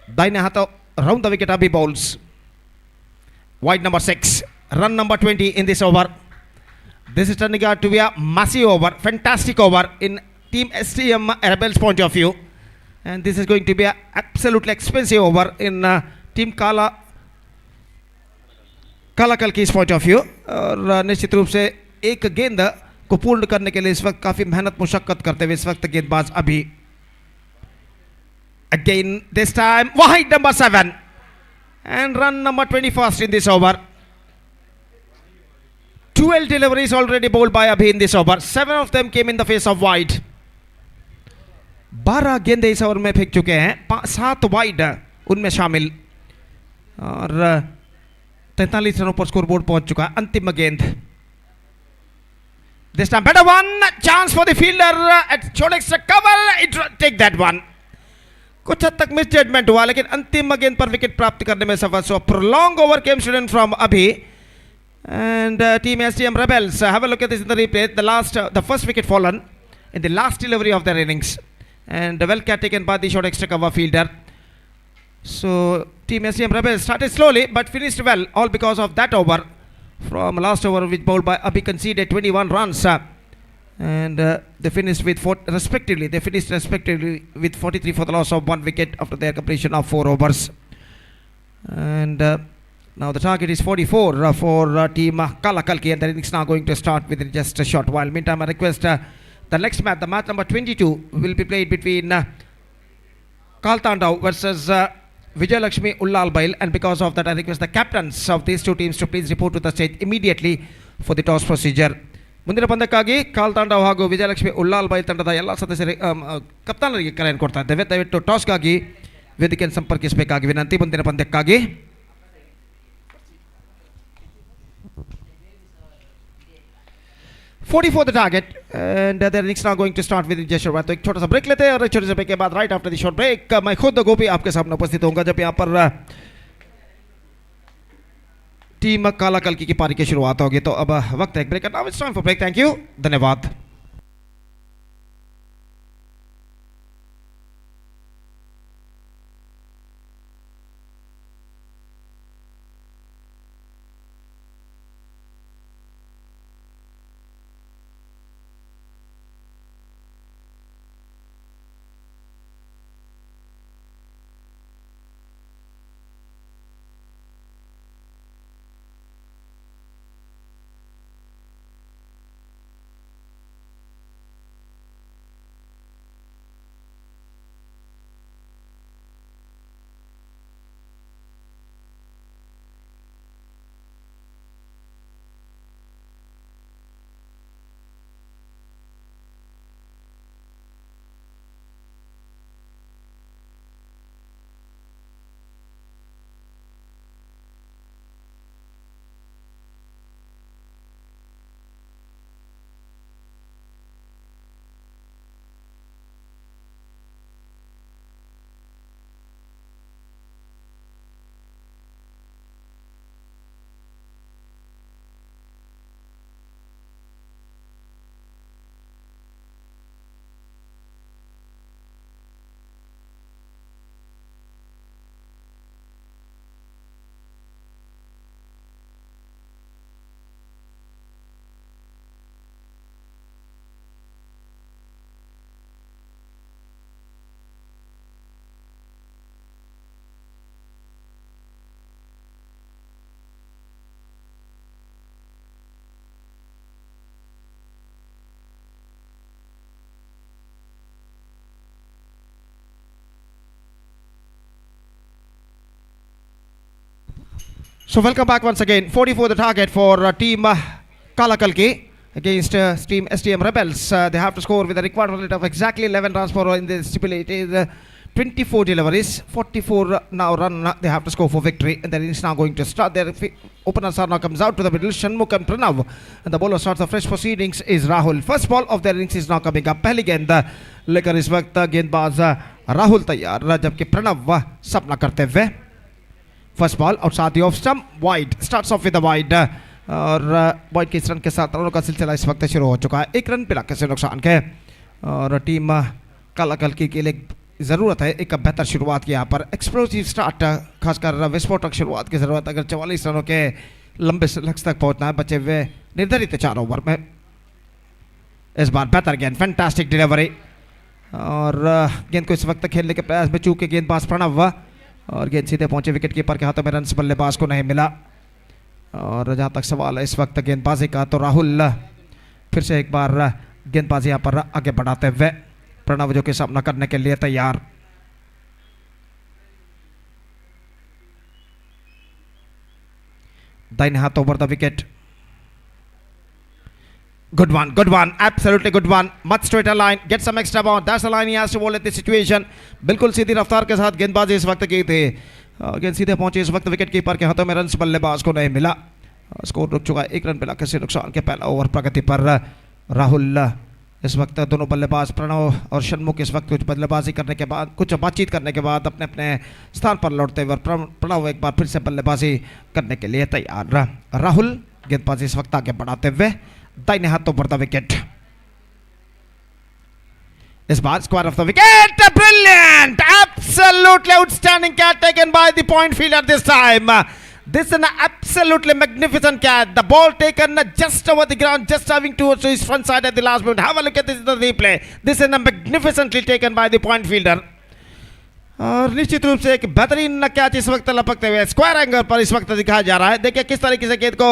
[SPEAKER 1] दाहिने हाथों round the wicket अभी bowls. Wide number 6. Run number 20 in this over. This is turning out to be a massive over. Fantastic over in Team STM Rebels point of view. And this is going to be an absolutely expensive over in Team Kala Kalki's point of view. और निश्चित रूप से एक गेंद को पूर्ण करने के लिए इस वक्त काफ़ी मेहनत मुशक्कत करते हुए इस वक्त गेंदबाज अभी. Again this time wide number 7 and run number 21st in this over. 12 deliveries already bowled by Abhi in this over. 7 of them came in the face of wide. 12 गेंदे इस ओवर में फेंक चुके हैं. 7 वाइड उनमें शामिल और 43 रनों पर स्कोर बोर्ड पहुंच चुका है. अंतिम गेंद. This time better one. Chance for the fielder at short extra cover. Take that one. कुछ हद तक मिस जजमेंट हुआ लेकिन अंतिम गेंद पर विकेट प्राप्त करने में सफल. So prolonged over came student from Abhi. And Team STM Rebels, have a look at this in the replay. The first wicket fallen in the last delivery of their innings, and well taken by the short extra cover fielder. So Team STM Rebels started slowly but finished well, all because of that over from last over which bowled by Abhi conceded 21 runs, and they finished respectively with 43 for the loss of 1 wicket after their completion of 4 overs. And now the target is 44 for Team Kalki, and the innings now going to start within just a short while. Meantime, I request the next match, the match number 22, will be played between Kaltandau versus Vijay Lakshmi Ullalbail, and because of that, I request the captains of these 2 teams to please report to the stage immediately for the toss procedure. ಮುಂದಿನ ಪಂದ್ಯಕ್ಕಾಗಿ ಕಾಲ್ತಾಂಡವ್ ಹಾಗೂ ವಿಜಯಲಕ್ಷ್ಮಿ ಉಳ್ಳಾಲ್ಬೈಲ್ ತಂಡದ ಎಲ್ಲ ಸದಸ್ಯರಿಗೆ ಕಪ್ತಾನರಿಗೆ ಕರೆಯನ್ನು ಕೊಡ್ತಾ ಇದ್ದೇವೆ. ದಯವಿಟ್ಟು ಟಾಸ್ಗಾಗಿ ವೇದಿಕೆಯನ್ನು ಸಂಪರ್ಕಿಸಬೇಕಾಗಿ ವಿನಂತಿ. ಮುಂದಿನ ಪಂದ್ಯಕ್ಕಾಗಿ for the target, and the innings now going to start with just तो एक छोटा सा ब्रेक लेते हैं और छोटे से ब्रेक के बाद right after the short break मैं खुद गोपी आपके सामने उपस्थित होऊंगा जब यहाँ पर टीम काला कल्की की पारी की शुरुआत होगी. तो अब वक्त है एक ब्रेक का. Now it's time for break. Thank you. धन्यवाद. So welcome back once again. 44 the target for team Kalakalki against team STM Rebels. They have to score with a required rate of exactly 11 runs for in the stipulated 24 deliveries. 44 now run they have to score for victory. And then it's now going to start. Their openers are now comes out to the middle. Shanmukh and Pranav. And the bowler starts the fresh proceedings is Rahul. First ball of their innings is now coming up. पहली गेंद लेकर इस वक्त गेंदबाज राहुल तैयार जबकि प्रणव सपना करते हुए. First ball outside the off stump, wide. Starts off with a wide. और वाइड के इस रन के साथ रनों का सिलसिला इस वक्त शुरू हो चुका है. एक रन पिला के नुकसान के और टीम कालाकल्की के लिए ज़रूरत है एक बेहतर शुरुआत की. यहाँ पर एक्सप्लोसिव स्टार्ट खासकर विस्फोटक शुरुआत की ज़रूरत. अगर 44 रनों के लंबे लक्ष्य तक पहुँचना है बचे हुए निर्धारित 4 ओवर में. इस बार बेहतर गेंद, फैंटास्टिक डिलीवरी और गेंद को इस वक्त खेलने के प्रयास में चूके गेंदबाज प्रणव और गेंद सीधे पहुंचे विकेट कीपर के हाथों में. रन बल्लेबाज को नहीं मिला. और जहां तक सवाल है इस वक्त गेंदबाजी का तो राहुल फिर से एक बार गेंदबाजी यहां पर आगे बढ़ाते हुए. प्रणव जो कि सामना करने के लिए तैयार. दाहिने हाथ over the wicket. Good one, absolutely good one. Much straighter line, get some extra bound. That's the line he has to bowl at this situation. बिल्कुल सीधी रफ्तार के साथ गेंदबाजी इस वक्त की थी. गेंद सीधे पहुंचे इस वक्त विकेट कीपर के हाथों में. रन बल्लेबाज को नहीं मिला. स्कोर रुक चुका है. एक रन मिला किसी नुकसान के. पहला ओवर प्रगति पर राहुल इस वक्त दोनों बल्लेबाज प्रणव और षणमुख इस वक्त कुछ बल्लेबाजी करने के बाद कुछ बातचीत करने के बाद अपने अपने स्थान पर लौटते हुए प्रणव एक बार फिर से बल्लेबाजी करने के लिए तैयार. राहुल गेंदबाजी इस वक्त आगे बढ़ाते हुए दाहिने हाथों पर द विकेट. इस बार square of the wicket. Brilliant, absolutely outstanding catch taken by the point fielder this time. This is an absolutely magnificent catch. The ball taken just over the ground, just having towards his front side at the last moment. Have a look at this in the replay. This is magnificently taken by the point fielder. और निश्चित रूप से एक बेहतरीन catch इस वक्त लपकते हुए स्क्वायर एंगल पर इस वक्त दिखाया जा रहा है. देखिए किस तरीके से गेंद को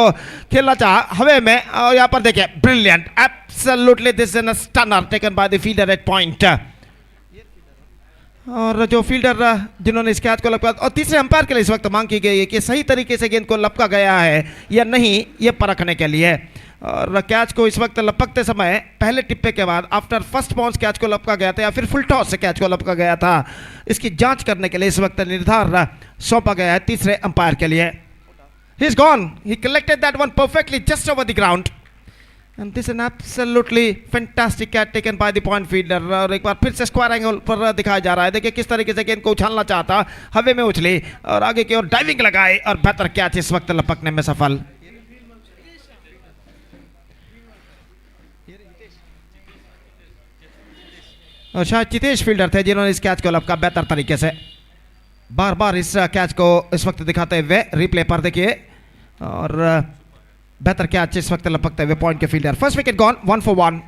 [SPEAKER 1] खेलना चाहा हवे में. और यहाँ पर देखिए brilliant, absolutely this is a stunner taken by the fielder at point. और जो फील्डर जिन्होंने इस कैच को लपका और तीसरे अंपायर के लिए इस वक्त मांग की गई है कि सही तरीके से गेंद को लपका गया है या नहीं ये परखने के लिए. और कैच को इस वक्त लपकते समय पहले टिप्पे के बाद आफ्टर फर्स्ट बाउंस कैच को लपका गया था या फिर फुल टॉस से कैच को लपका गया था, इसकी जांच करने के लिए इस वक्त निर्धार सौंपा गया है तीसरे अंपायर के लिए. ही is gone, he collected that one perfectly just over the ground and this an absolutely fantastic catch taken by the point fielder. और एक बार फिर से स्क्वायर एंगल पर दिखाया जा रहा है. देखिए किस तरीके से गेंद को उछालना चाहता, हवे में उछली और आगे की ओर डाइविंग लगाई और बेहतर कैच इस वक्त लपकने में सफल. और शायद चितेश फील्डर थे जिन्होंने इस कैच को लपका बेहतर तरीके से. बार बार इस कैच को इस वक्त दिखाते हुए रिप्ले पर देखिए और बेहतर कैच इस वक्त लपकते हुए पॉइंट के fielder. First wicket gone, 1 for 1.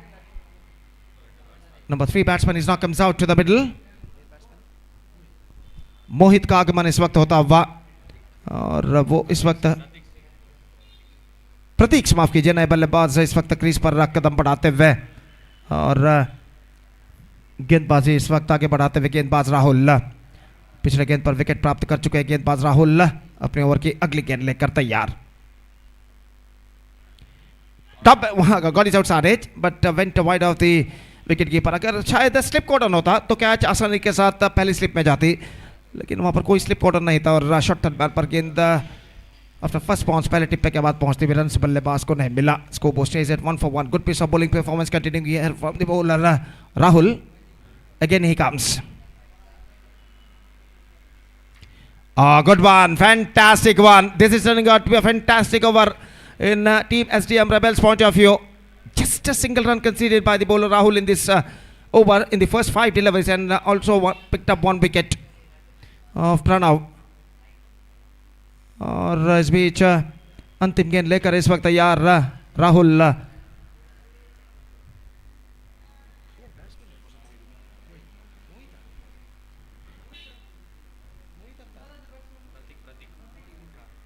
[SPEAKER 1] Number 3 batsman is not comes out to the middle. Mohit का आगमन इस वक्त होता हुआ और वो इस वक्त प्रतीक माफ कीजिए नए बल्लेबाज इस वक्त क्रीज पर कदम बढ़ाते हुए और गेंदबाजी इस वक्त आगे बढ़ाते हुए गेंदबाज राहुल. पिछले गेंद पर विकेट प्राप्त कर चुके हैं गेंदबाज राहुल. अपने ओवर की अगली गेंद लेकर तैयार. तब वहां got his outside edge but went wide of the wicket keeper. अगर शायद स्लिप कॉर्डर होता तो कैच आसानी के साथ पहली स्लिप में जाती, लेकिन वहां पर कोई स्लिप कॉर्डर नहीं था और शॉर्ट टर्न पर गेंद आफ्टर फर्स्ट बाउंस पहले टिप्पे के बाद पहुंचते हुए रन बल्लेबाज को नहीं मिला. Score board stage at 1 for 1. Good piece of bowling performance continuing here from the bowler Rahul. Again he comes. Good one, fantastic one. This is turning out to be a fantastic over in team SDM Rebels point of view. Just a single run conceded by the bowler Rahul in this over in the first 5 deliveries and also picked up 1 wicket of Pranav. और इस बीच अंतिम गेंद लेकर इस वक्त तैयार राहुल.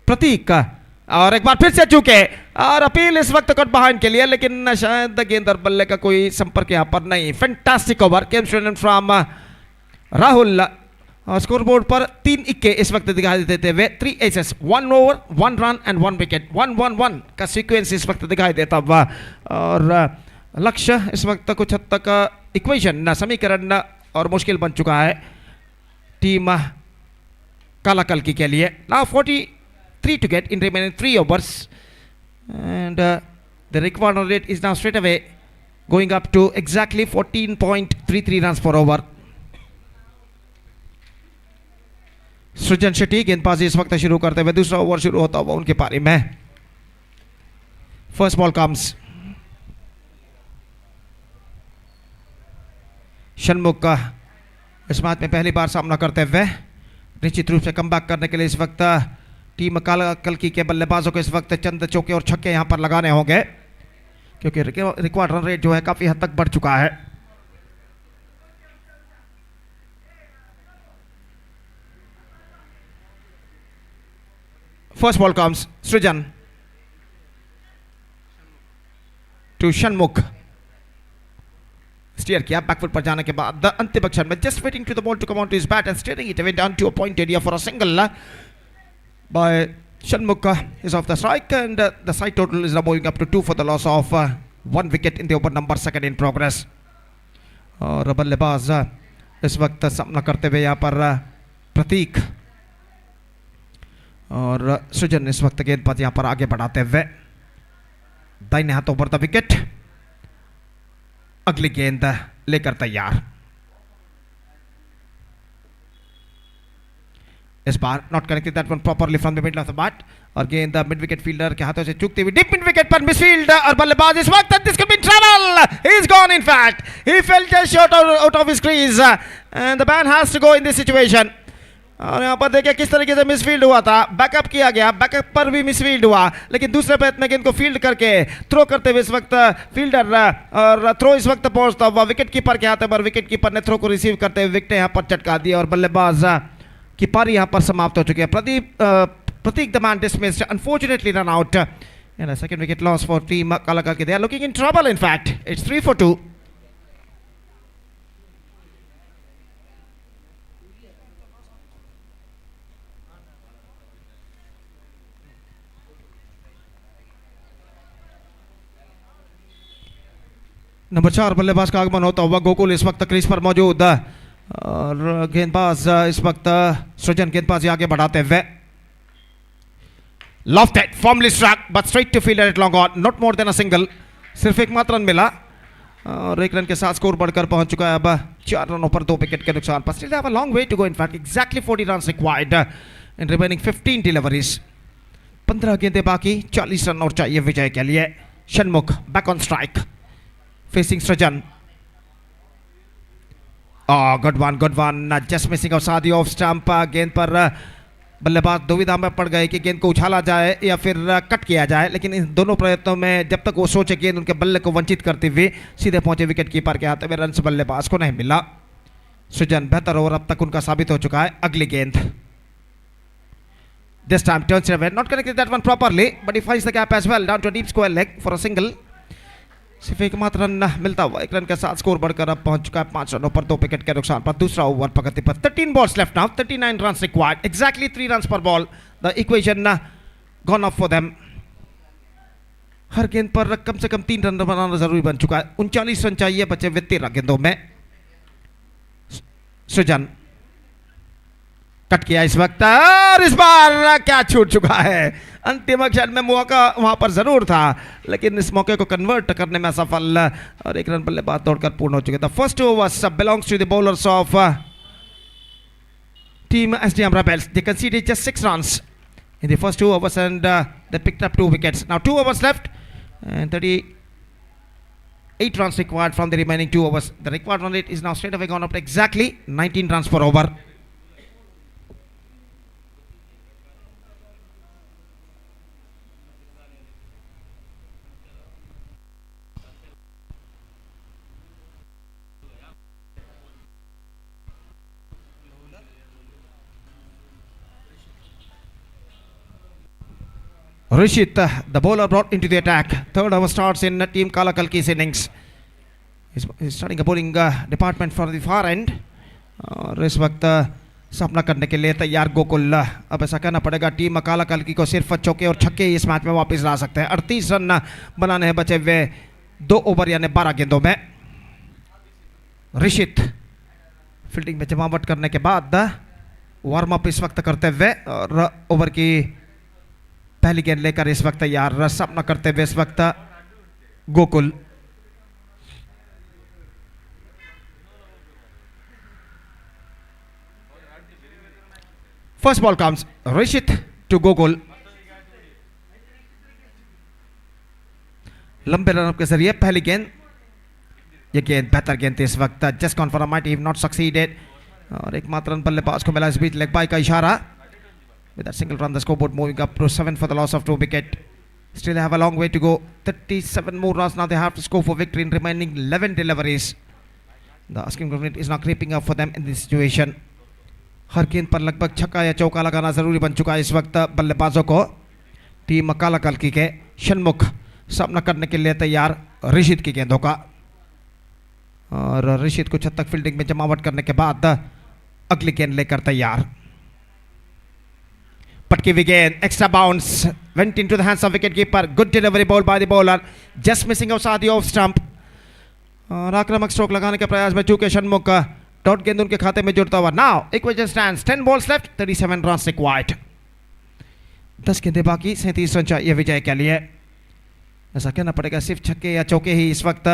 [SPEAKER 1] प्रतीक और एक बार फिर से चूके और अपील इस वक्त कट बिहाइंड के लिए, लेकिन शायद गेंद और बल्ले का कोई संपर्क यहां पर नहीं. Fantastic over came student from Rahul score board पर 3 इक्के इस वक्त दिखाई देते हुए 3 aces, 1 over 1 run and 1 wicket, 1-1-1 का सीक्वेंस इस वक्त दिखाई देता हुआ। और लक्ष्य इस वक्त कुछ हद तक इक्वेशन समीकरण और मुश्किल बन चुका है टीम काला कल्की के लिए। Now 43 to get in remaining 3 overs and the required run rate is now straight away going up to exactly 14.33 runs per over. सृजन शेट्टी गेंदबाजी इस वक्त शुरू करते हुए दूसरा ओवर शुरू होता हुआ उनके पारी में। फर्स्ट बॉल कम्स, षणमुख का इस मैच में पहली बार सामना करते हुए निश्चित रूप से कमबैक करने के लिए इस वक्त टीम काला कल्की के बल्लेबाजों को इस वक्त चंद चौके और छक्के यहां पर लगाने होंगे, क्योंकि रिकॉर्ड रन रेट जो है काफी हद तक बढ़ चुका है। First ball comes, Srijan to Shanmukh, steer किया बैकफुट पर जाने के बाद अंतिम क्षण में just waiting to the ball to come on to his bat and steering it away down to a point area for a single by Shanmukh is off the strike and the side total is now moving up to 2 for the loss of 1 wicket in the over number 2 in progress. और बल्लेबाज इस वक्त सामना करते हुए यहाँ पर प्रतीक और सृजन इस वक्त गेंदबाज यहाँ पर आगे बढ़ाते हुए दाहिने हाथों पर द विकेट, अगली गेंद लेकर तैयार। इस बार not connected that one properly from the middle of the bat और गेंद मिड विकेट फील्डर के हाथों से चूकती हुई डीप मिड विकेट पर मिसफील्ड और बल्लेबाज इस वक्त this could be trouble, he is gone, in fact he fell just short out of his crease and the man has to go in this situation. और यहाँ पर देखिए किस तरीके से मिसफील्ड हुआ था, बैकअप किया गया, बैकअप पर भी मिसफील्ड हुआ, लेकिन दूसरे प्रयत्न में गेंद को फील्ड करके थ्रो करते हुए इस वक्त फील्डर और थ्रो इस वक्त पहुंचता हुआ विकेट कीपर के हाथ पर, विकेट कीपर ने थ्रो को रिसीव करते हुए विकेट यहाँ पर चटका दिया और बल्लेबाज की पारी यहाँ पर समाप्त हो चुकी है। Prateek the man dismissed, unfortunately run out and second wicket loss for team Kala कल्की। They are looking in trouble, in fact it's 3 for 2। Number 4 बल्लेबाज का आगमन होता हुआ गोकुल इस वक्त क्रीज पर मौजूद और गेंदबाज इस वक्त सृजन गेंदबाजी आगे बढ़ाते हुए lofted firmly struck but straight to fielder at long on, not more than a single, सिर्फ एक मात्र रन मिला और 1 रन के साथ स्कोर बढ़कर पहुंच चुका है अब 4 रनों पर 2 विकेट के नुकसान पर। Still have a long way to go, in fact exactly 40 runs required in remaining 15 deliveries. 15 गेंदें बाकी, 40 रन और चाहिए विजय के लिए। Shanmukh back on strike facing Srajan. Oh, good one, just missing out सादी ऑफ स्टंप। गेंद पर बल्लेबाज दुविधा में पड़ गए कि गेंद को उछाला जाए या फिर कट किया जाए, लेकिन इन दोनों प्रयत्नों में जब तक वो सोचे गेंद उनके बल्ले को वंचित करते हुए सीधे पहुंचे विकेट कीपर के हाथ में, रन बल्लेबाज को नहीं मिला। सृजन बेहतर ओवर अब तक उनका साबित हो चुका है। अगली गेंद this time turns away, not connected that one properly but he finds the gap as well down to a deep square leg for a single। सिर्फ एक मात्र रन मिलता हुआ 1 रन के साथ स्कोर बढ़कर अब पहुंच चुका है 5 रनों पर 2 विकेट के नुकसान पर। दूसरा ओवर प्रगति पर, 13 balls left now, 39 runs required, exactly 3 runs per ball, the equation gone off for them। हर गेंद पर कम से कम 3 रन बनाना जरूरी बन चुका है। 39 रन चाहिए बचे हुए 13 गेंदों में। सृजन कट किया इस वक्त और इस बार क्या छूट चुका है। अंतिम क्षण में मौका वहां पर जरूर था, लेकिन इस मौके को कन्वर्ट करने में असफल और 1 रन बल्लेबाज दौड़कर पूर्ण हो चुके थे। First overs belongs to the bowlers of team SDM rebels. They conceded just 6 runs in the first 2 overs and they picked up 2 wickets. Now 2 overs left and 38 runs required from the remaining 2 overs. The required run rate is now straight away gone up to exactly 19 runs per over. Rishit, the bowler brought into the attack. Third over starts in team Kala Kalki's innings. He's starting a bowling department for the far end. और इस वक्त सामना करने के लिए तैयार गोकुल। अब ऐसा कहना पड़ेगा टीम काला कलकी को सिर्फ चौके और छक्के इस मैच में वापस ला सकते हैं। 38 रन बनाने हैं बचे हुए 2 ओवर यानी 12 गेंदों में। ऋषित फील्डिंग में जमावट करने के बाद वार्म अप इस वक्त करते हुए और ओवर की पहली गेंद लेकर इस वक्त तैयार सामना करते हुए इस वक्त Gokul. First ball comes Rishit to Gokul. लंबे रन के जरिए पहली गेंद, ये गेंद बेहतर गेंद थी इस वक्त। Just gone for a might, have not succeeded. और एकमात्र रन बल्लेबाज को मिला इस बीच लेग बाय का इशारा। With that single run, the scoreboard moving up to 7 for the loss of 2 wicket. Still have a long way to go. 37 more runs now they have to score for victory in remaining 11 deliveries. The asking run rate is now creeping up for them in this situation. हर गेंद पर लगभग छक्का या चौका लगाना जरूरी बन चुका है इस वक्त बल्लेबाजों को। टीम काला कलकी के षणमुख सामना करने के लिए तैयार ऋषित की गेंदों का। और ऋषित को छत तक फील्डिंग में जमावट करने के बाद अगली गेंद लेकर तैयार। Putki again, extra bounce, went into the hands of wicket keeper. Good delivery ball by the bowler, just missing outside the off stump. और आक्रामक स्ट्रोक लगाने के प्रयास में चूके षणमुख डॉट गेंद उनके खाते में जुड़ता हुआ। Now equation stands 10 balls left, 37 runs required. 10 गेंदें बाकी, 37 रन चाहिए विजय के लिए। ऐसा कहना पड़ेगा सिर्फ छक्के या चौके ही इस वक्त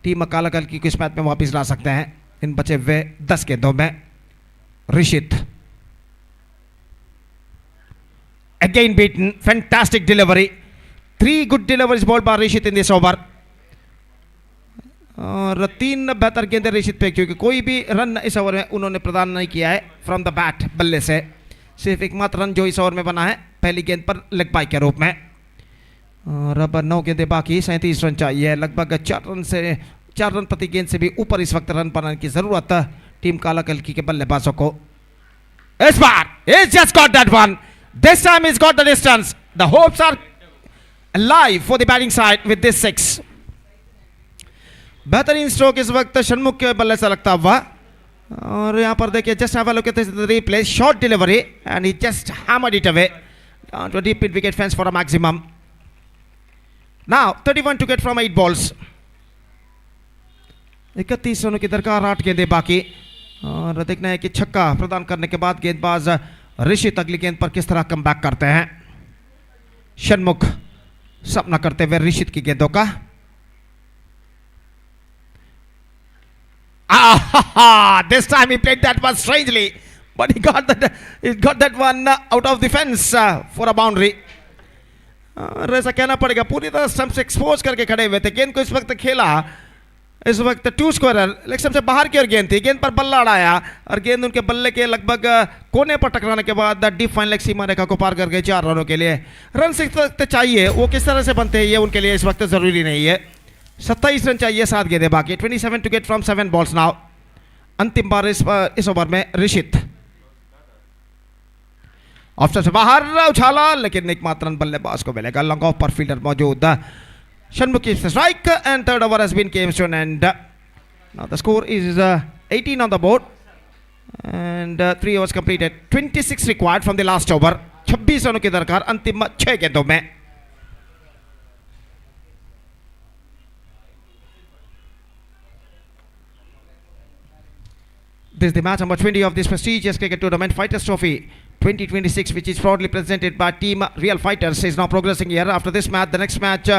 [SPEAKER 1] टीम काला कलकी को इस मैच में वापस ला सकते हैं इन बचे हुए 10 गेंदों में। Rishit again beaten, fantastic delivery, 3 good deliveries bowled by Rishit in this over. और 3 बेहतर गेंदें ऋषित पे, क्योंकि कोई भी रन इस ओवर में उन्होंने प्रदान नहीं किया है फ्रॉम द बैट, बल्ले से। सिर्फ एकमात्र रन जो इस ओवर में बना है पहली गेंद पर लेग बाय के रूप में। और अब 9 गेंदें बाकी, 37 रन चाहिए। लगभग 4 रन प्रति गेंद से भी ऊपर इस वक्त रन बनाने की जरूरत है टीम काला कलकी के बल्लेबाजों को। इस बार he's just got that one. This time he's got the distance. The hopes are alive for the batting side with this 6. बेहतरीन स्ट्रोक इस वक्त षणमुख के बल्ले से लगता हुआ। और यहाँ पर देखिए, just have a look at this replay, short delivery and he just hammered it away down to a deep mid wicket fence for a maximum. Now 31 to get from 8 balls. 31 रनों की दरकार, 8 गेंदें बाकी। और देखना है कि छक्का प्रदान करने के बाद गेंदबाज ऋषित अगली गेंद पर किस तरह कमबैक करते हैं। षणमुख सामना करते हुए ऋषित की गेंदों का। This time he played that one strangely, but he got that one out of the fence for a boundary. और ऐसा कहना पड़ेगा पूरी तरह स्टंप से एक्सपोज करके खड़े हुए थे। गेंद को इस वक्त खेला, इस वक्त 2 स्क्वायर लेग स्टंप से बाहर की ओर गेंद थी। गेंद पर बल्ला अड़ाया और गेंद उनके बल्ले के लगभग कोने पर टकराने के बाद डीप फाइन लेग सीमा रेखा को पार कर गए 4 रनों के लिए। रन से चाहिए, वो किस तरह से बनते हैं ये उनके लिए इस वक्त जरूरी नहीं है। 27 रन चाहिए, 7 गेंदें बाकी। 27 to get from 7 balls now. अंतिम बार इस ओवर में ऋषित ऑफ स्टंप से बाहर उछाला, लेकिन एकमात्र रन बल्लेबाज को मिलेगा। लॉन्ग ऑफ पर फील्डर मौजूद। Shanmukh keeps the strike and third over has been came to an end. Now the score is 18 on the board and 3 overs completed. 26 required from the last over. 26 रनों की दरकार अंतिम 6 गेंदों में। This is the match number 20 of this prestigious cricket tournament, Fighters Trophy 2026, which is proudly presented by Team Real Fighters. Is now progressing here. After this match, the next match,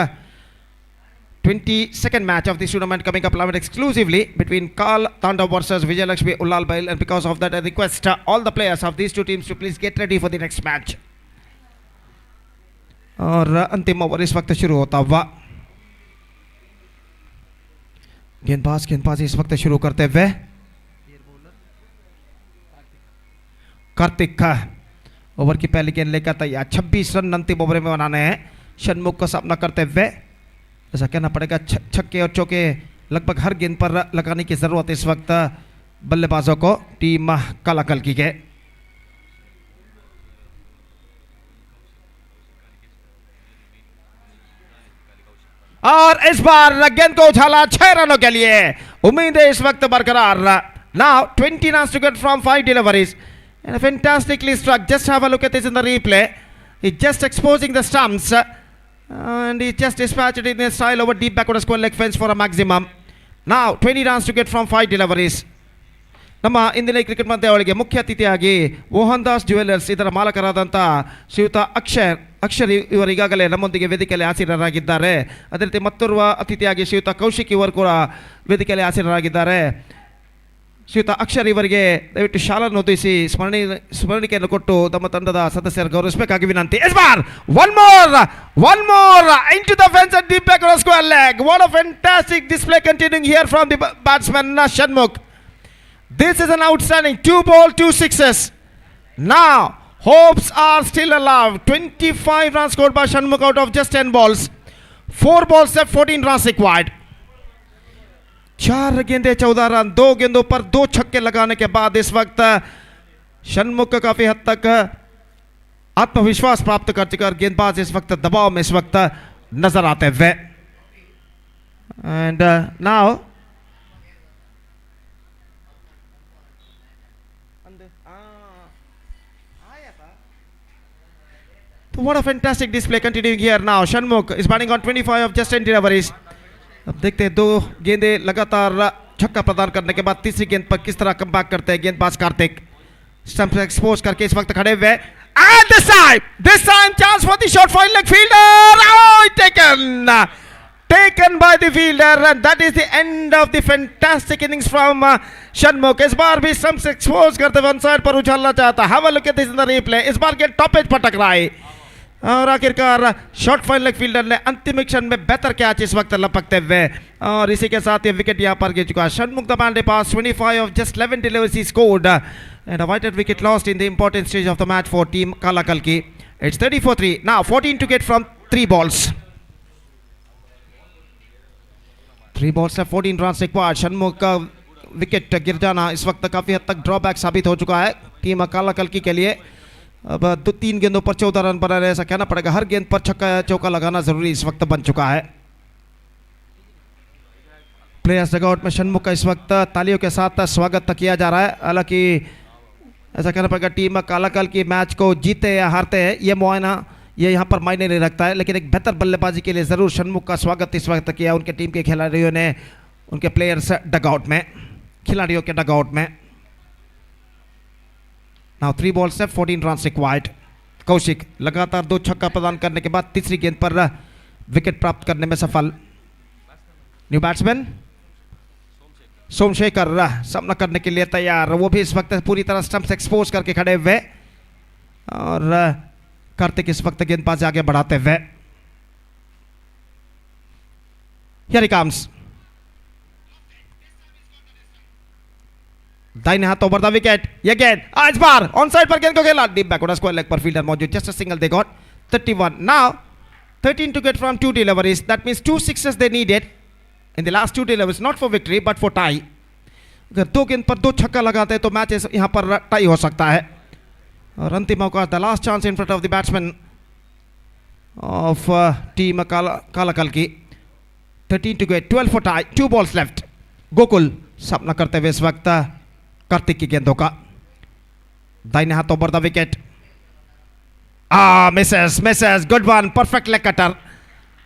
[SPEAKER 1] 22nd match of this tournament coming up live exclusively between Karl Tanda versus Vijay Lakshmi Ullal Bail, and because of that I request all the players of these two teams to please get ready for the next match. और अंतिम over इस वक्त शुरू होता हुआ। गेंदबाज इस वक्त शुरू करते हुए कार्तिक ओवर की पहली गेंद लेकर तैयार। 26 रन अंतिम ओवर में बनाने हैं षणमुख को सामना करते हुए। ऐसा कहना पड़ेगा छक्के और चौके लगभग हर गेंद पर लगाने की जरूरत इस वक्त बल्लेबाजों को टीम काला कलकी के। और इस बार गेंद को उछाला 6 रनों के लिए। उम्मीद है इस वक्त बरकरार। Now 20 runs to get from 5 deliveries And fantastically struck. Just have a look at this in the replay. He's just exposing the stumps. And he just dispatched it in a style over deep backward square leg fence for a maximum. Now 20 runs to get from 5 deliveries. ನಮ್ಮ ಇಂದಿನ cricket ಪಂದ್ಯಾವಳಿಗೆ ಮುಖ್ಯ ಅತಿಥಿಯಾಗಿ Mohan Das jewellers ಇದರ ಮಾಲಕರಾದಂಥ ಶ್ರೀಯುತ ಅಕ್ಷರ್ ಇವರು ಈಗಾಗಲೇ ನಮ್ಮೊಂದಿಗೆ ವೇದಿಕೆಯಲ್ಲಿ ಆಸೀನರಾಗಿದ್ದಾರೆ. ಅದೇ ರೀತಿ ಮತ್ತೋರ್ವ ಅತಿಥಿಯಾಗಿ ಶ್ರೀಯುತ ಕೌಶಿಕ್ ಇವರು ಕೂಡ ವೇದಿಕೆಯಲ್ಲಿ ಆಸೀನರಾಗಿದ್ದಾರೆ. ಶ್ರೀಯುತ ಅಕ್ಷರ್ ಇವರಿಗೆ ದಯವಿಟ್ಟು ಶಾಲನ್ನು ಹೊದಿಸಿ ಸ್ಮರಣಿಕೆಯನ್ನು ಕೊಟ್ಟು ತಮ್ಮ ತಂಡದ ಸದಸ್ಯರು ಗೌರವಿಸಬೇಕಾಗಿ ವಿನಂತಿ. One more into the fence and deep back on a square leg. What a fantastic display continuing here from the batsman Shanmukh. This is an outstanding 2 ball 2 sixes. Now hopes are still alive. 25 runs scored by Shanmukh out of just 10 balls. 4 balls left, 14 runs required. 4 गेंदे 14 run, 2 गेंदों पर 2 छक्के लगाने के बाद इस वक्त षणमुख काफी हद तक आत्मविश्वास प्राप्त कर चुका और गेंदबाज इस वक्त दबाव में इस वक्त नजर आते हुए. And now what a fantastic display continuing here now. Shanmukh is batting on 25 of just 10 deliveries. अब देखते हैं 2 गेंदे लगातार छक्का प्रदान करने के बाद तीसरी गेंद पर किस तरह कम बैक करते हैं गेंदबाज कार्तिक. स्टंप से एक्सपोज करके इस वक्त खड़े हुए. And this time chance for the short fine leg fielder. Oh, taken by the fielder, and that is the end of the fantastic innings from Shanmukh. इस बार भी स्टंप से एक्सपोज करते हुए वन साइड पर उछालना चाहता. Have a look at this in the replay. इस बार गेंद टॉप एज पर टकराई और आखिरकार शॉर्ट फाइन लेग फील्डर ने अंतिम क्षण में बेहतर कैच इस वक्त लपकते हुए और इसी के साथ ये विकेट यहां पर गिर चुका है. Shanmukh the band pass 25 of just 11 deliveries he scored and a vital wicket lost in the important stage of the match for team Kala Kalki. It's 30-3. Now 14 to get from 3 balls. 3 balls left, 14 runs required. Shanmukh का wicket गिर जाना इस वक्त काफी हद तक drawback साबित हो चुका है टीम काला कल्की के लिए. अब 3 गेंदों पर 14 रन बना रहे ऐसा कहना पड़ेगा. हर गेंद पर छक्का चौका लगाना जरूरी इस वक्त बन चुका है. प्लेयर्स डगआउट में षणमुख का इस वक्त तालियों के साथ स्वागत किया जा रहा है. हालांकि ऐसा कहना पड़ेगा टीम काला कल की मैच को जीते या हारते हैं ये मुआयना ये यहाँ पर मायने नहीं रखता है, लेकिन एक बेहतर बल्लेबाजी के लिए ज़रूर षणमुख का स्वागत इस वक्त किया उनके टीम के खिलाड़ियों ने उनके प्लेयर्स डगआउट में खिलाड़ियों के डगआउट में. Now 3 balls left, 14 runs required. Kaushik लगातार 2 छक्का प्रदान करने के बाद तीसरी गेंद पर विकेट प्राप्त करने में सफल. न्यू बैट्समैन सोमशेखर सामना करने के लिए तैयार. वो भी इस वक्त पूरी तरह स्टंप से एक्सपोज करके खड़े हुए और कार्तिक इस वक्त गेंदबाजी आगे बढ़ाते हुए. Here he comes. दाहिने हाथ ओवर द विकेट. ये गेंद इस बार ऑन साइड पर गेंद को खेला डीप बैकवर्ड स्क्वायर लेग पर फील्डर मौजूद. Just a single they got. 31 now 13 to get from 2 deliveries. That means 2 sixes they needed in the last 2 deliveries, not for victory but for tie. अगर 2 गेंद पर 2 छक्का लगाते हैं तो मैच यहां पर टाई हो सकता है. और अंतिम अवकाश the last chance in front of the batsman of team Kala कल्की. 13 to get, 12 for tie, 2 balls left. Gokul सामना करते हुए इस वक्त कार्तिक की गेंदों का. दाहिने हाथ over the wicket. misses, good one, perfect leg cutter.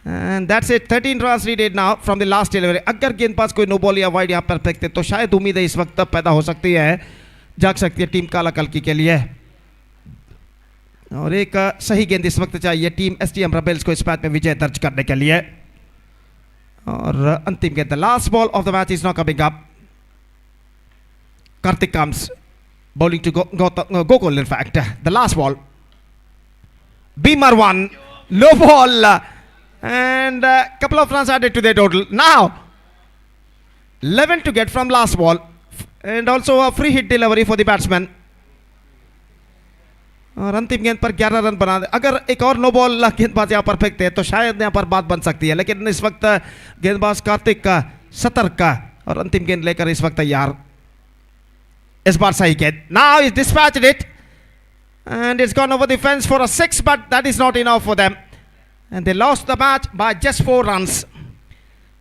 [SPEAKER 1] And that's it, 13 runs needed now from the last delivery. अगर गेंदबाज कोई नो बॉल या वाइड यहाँ पर फेंकते तो शायद उम्मीद है इस वक्त पैदा हो सकती है, जाग सकती है टीम काला कल्की के लिए. और एक सही गेंद इस वक्त चाहिए टीम एसटीएम रेबेल्स को इस मैच में विजय दर्ज करने के लिए. और अंतिम गेंद, the last ball of the match is not coming up. Karthik comes bowling to Gokul in fact. The last ball. Beamer one. Low ball. And a couple of runs added to their total. Now 11 to get from last ball. And also a free hit delivery for the batsman. और अंतिम गेंद पर 11 run बना दे. अगर एक और no ball गेंदबाज यहाँ पर फेंकते हैं तो शायद यहाँ पर बात बन सकती है, लेकिन इस वक्त गेंदबाज कार्तिक का सतर्क का और अंतिम गेंद लेकर इस वक्त तैयार. इस बार सही गेंद. Now he's dispatched it and it's gone over the fence for a 6, but that is not enough for them and they lost the match by just 4 runs.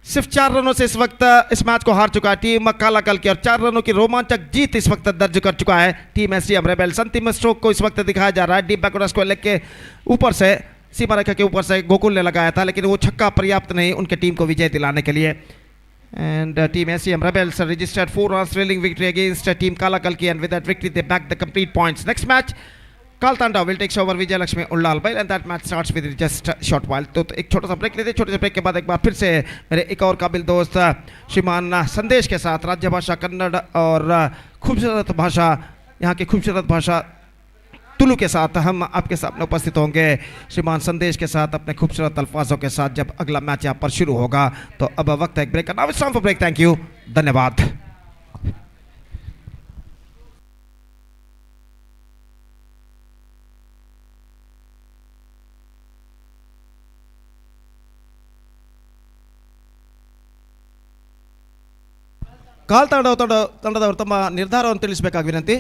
[SPEAKER 1] सिर्फ 4 रनों से इस वक्त इस मैच को हार चुका है टीम काला कल की और 4 रनों की रोमांचक जीत इस वक्त दर्ज कर चुका है टीम एसडीएम रेबल्स। अंतिम स्ट्रोक को इस वक्त दिखाया जा रहा है डीप बैकवर्ड स्क्वायर लेग के ऊपर से सीमा रेखा के ऊपर से गोकुल ने लगाया था, लेकिन वो छक्का पर्याप्त नहीं उनके टीम को विजय दिलाने के लिए। And team SDM rebels registered 4 runs trailing victory against team Kala Kalki, and with that victory they back the complete points. Next match Kaltanda will take over Vijay Lakshmi Ullal and that match starts with just a short while. तो एक छोटा सा break लेते हैं, छोटे से break के बाद एक बार फिर से मेरे एक और काबिल दोस्त श्रीमान संदेश के साथ राज्य भाषा कन्नड़ और खूबसूरत भाषा यहाँ की खूबसूरत भाषा तुलु के साथ हम आपके सामने उपस्थित होंगे श्रीमान संदेश के साथ अपने खूबसूरत अल्फाजों के साथ जब अगला मैच यहाँ पर शुरू होगा। तो अब वक्त है एक ब्रेक का। Now it's time for break. Thank you, धन्यवाद। ಕಾಲ್ ತಂಡದವರು ತಮ್ಮ ನಿರ್ಧಾರವನ್ನು ತಿಳಿಸಬೇಕಾಗಿ ವಿನಂತಿ.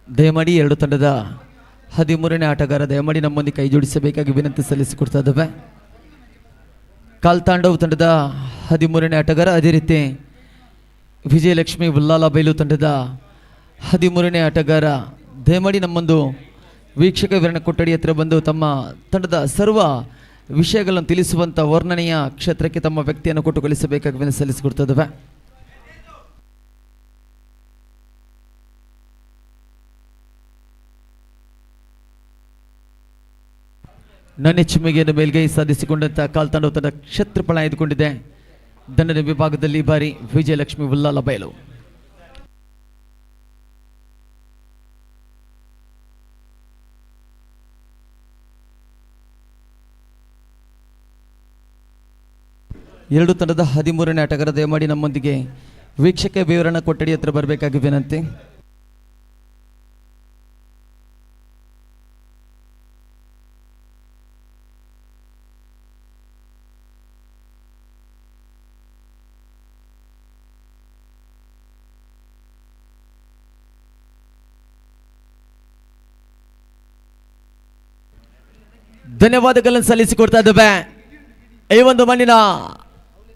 [SPEAKER 3] ದಯಮಾಡಿ ಎರಡು ತಂಡದ 13ನೇ ಆಟಗಾರ ದಯಮಾಡಿ ನಮ್ಮೊಂದಿಗೆ ಕೈ ಜೋಡಿಸಬೇಕಾಗಿ ವಿನಂತಿ ಸಲ್ಲಿಸಿಕೊಡ್ತಾ ಇದ್ದೇವೆ. ಕಾಲ್ತಾಂಡವ್ ತಂಡದ 13ನೇ ಆಟಗಾರ, ಅದೇ ರೀತಿ ವಿಜಯಲಕ್ಷ್ಮಿ ಉಲ್ಲಾಲ ಬೈಲು ತಂಡದ 13ನೇ ಆಟಗಾರ ದಯಮಾಡಿ ನಮ್ಮೊಂದು ವೀಕ್ಷಕ ವಿವರಣೆ ಕೊಠಡಿ ಹತ್ರ ಬಂದು ತಮ್ಮ ತಂಡದ ಸರ್ವ ವಿಷಯಗಳನ್ನು ತಿಳಿಸುವಂಥ ವರ್ಣನೆಯ ಕ್ಷೇತ್ರಕ್ಕೆ ತಮ್ಮ ವ್ಯಕ್ತಿಯನ್ನು ಕೊಟ್ಟು ಕಳಿಸಬೇಕಾಗಿ ವಿನಂತಿ ಸಲ್ಲಿಸಿಕೊಡ್ತಾ ಇದ್ದೇವೆ. ನನ್ನ ಚಿಮ್ಮಿಗೆಯನ್ನು ಮೇಲ್ಗೈ ಸಾಧಿಸಿಕೊಂಡಂಥ ಕಾಲ್ತಾಂಡವ್ ತಂಡ ಕ್ಷೇತ್ರಫಲ ಆಯ್ದುಕೊಂಡಿದೆ. ದಂಡದ ವಿಭಾಗದಲ್ಲಿ ಈ ಬಾರಿ ವಿಜಯಲಕ್ಷ್ಮಿ ಉಲ್ಲಾಲ ಬಯಲು. ಎರಡು ತಂಡದ 13ನೇ ಆಟಗಾರ ದಯಮಾಡಿ ನಮ್ಮೊಂದಿಗೆ ವೀಕ್ಷಕ ವಿವರಣಾ ಕೊಠಡಿ ಹತ್ರ ಬರಬೇಕಾಗಿ ವಿನಂತಿ. ಧನ್ಯವಾದಗಳನ್ನು ಸಲ್ಲಿಸಿಕೊಡ್ತಾ ಇದ್ದೇವೆ. ಈ ಒಂದು ಮಣ್ಣಿನ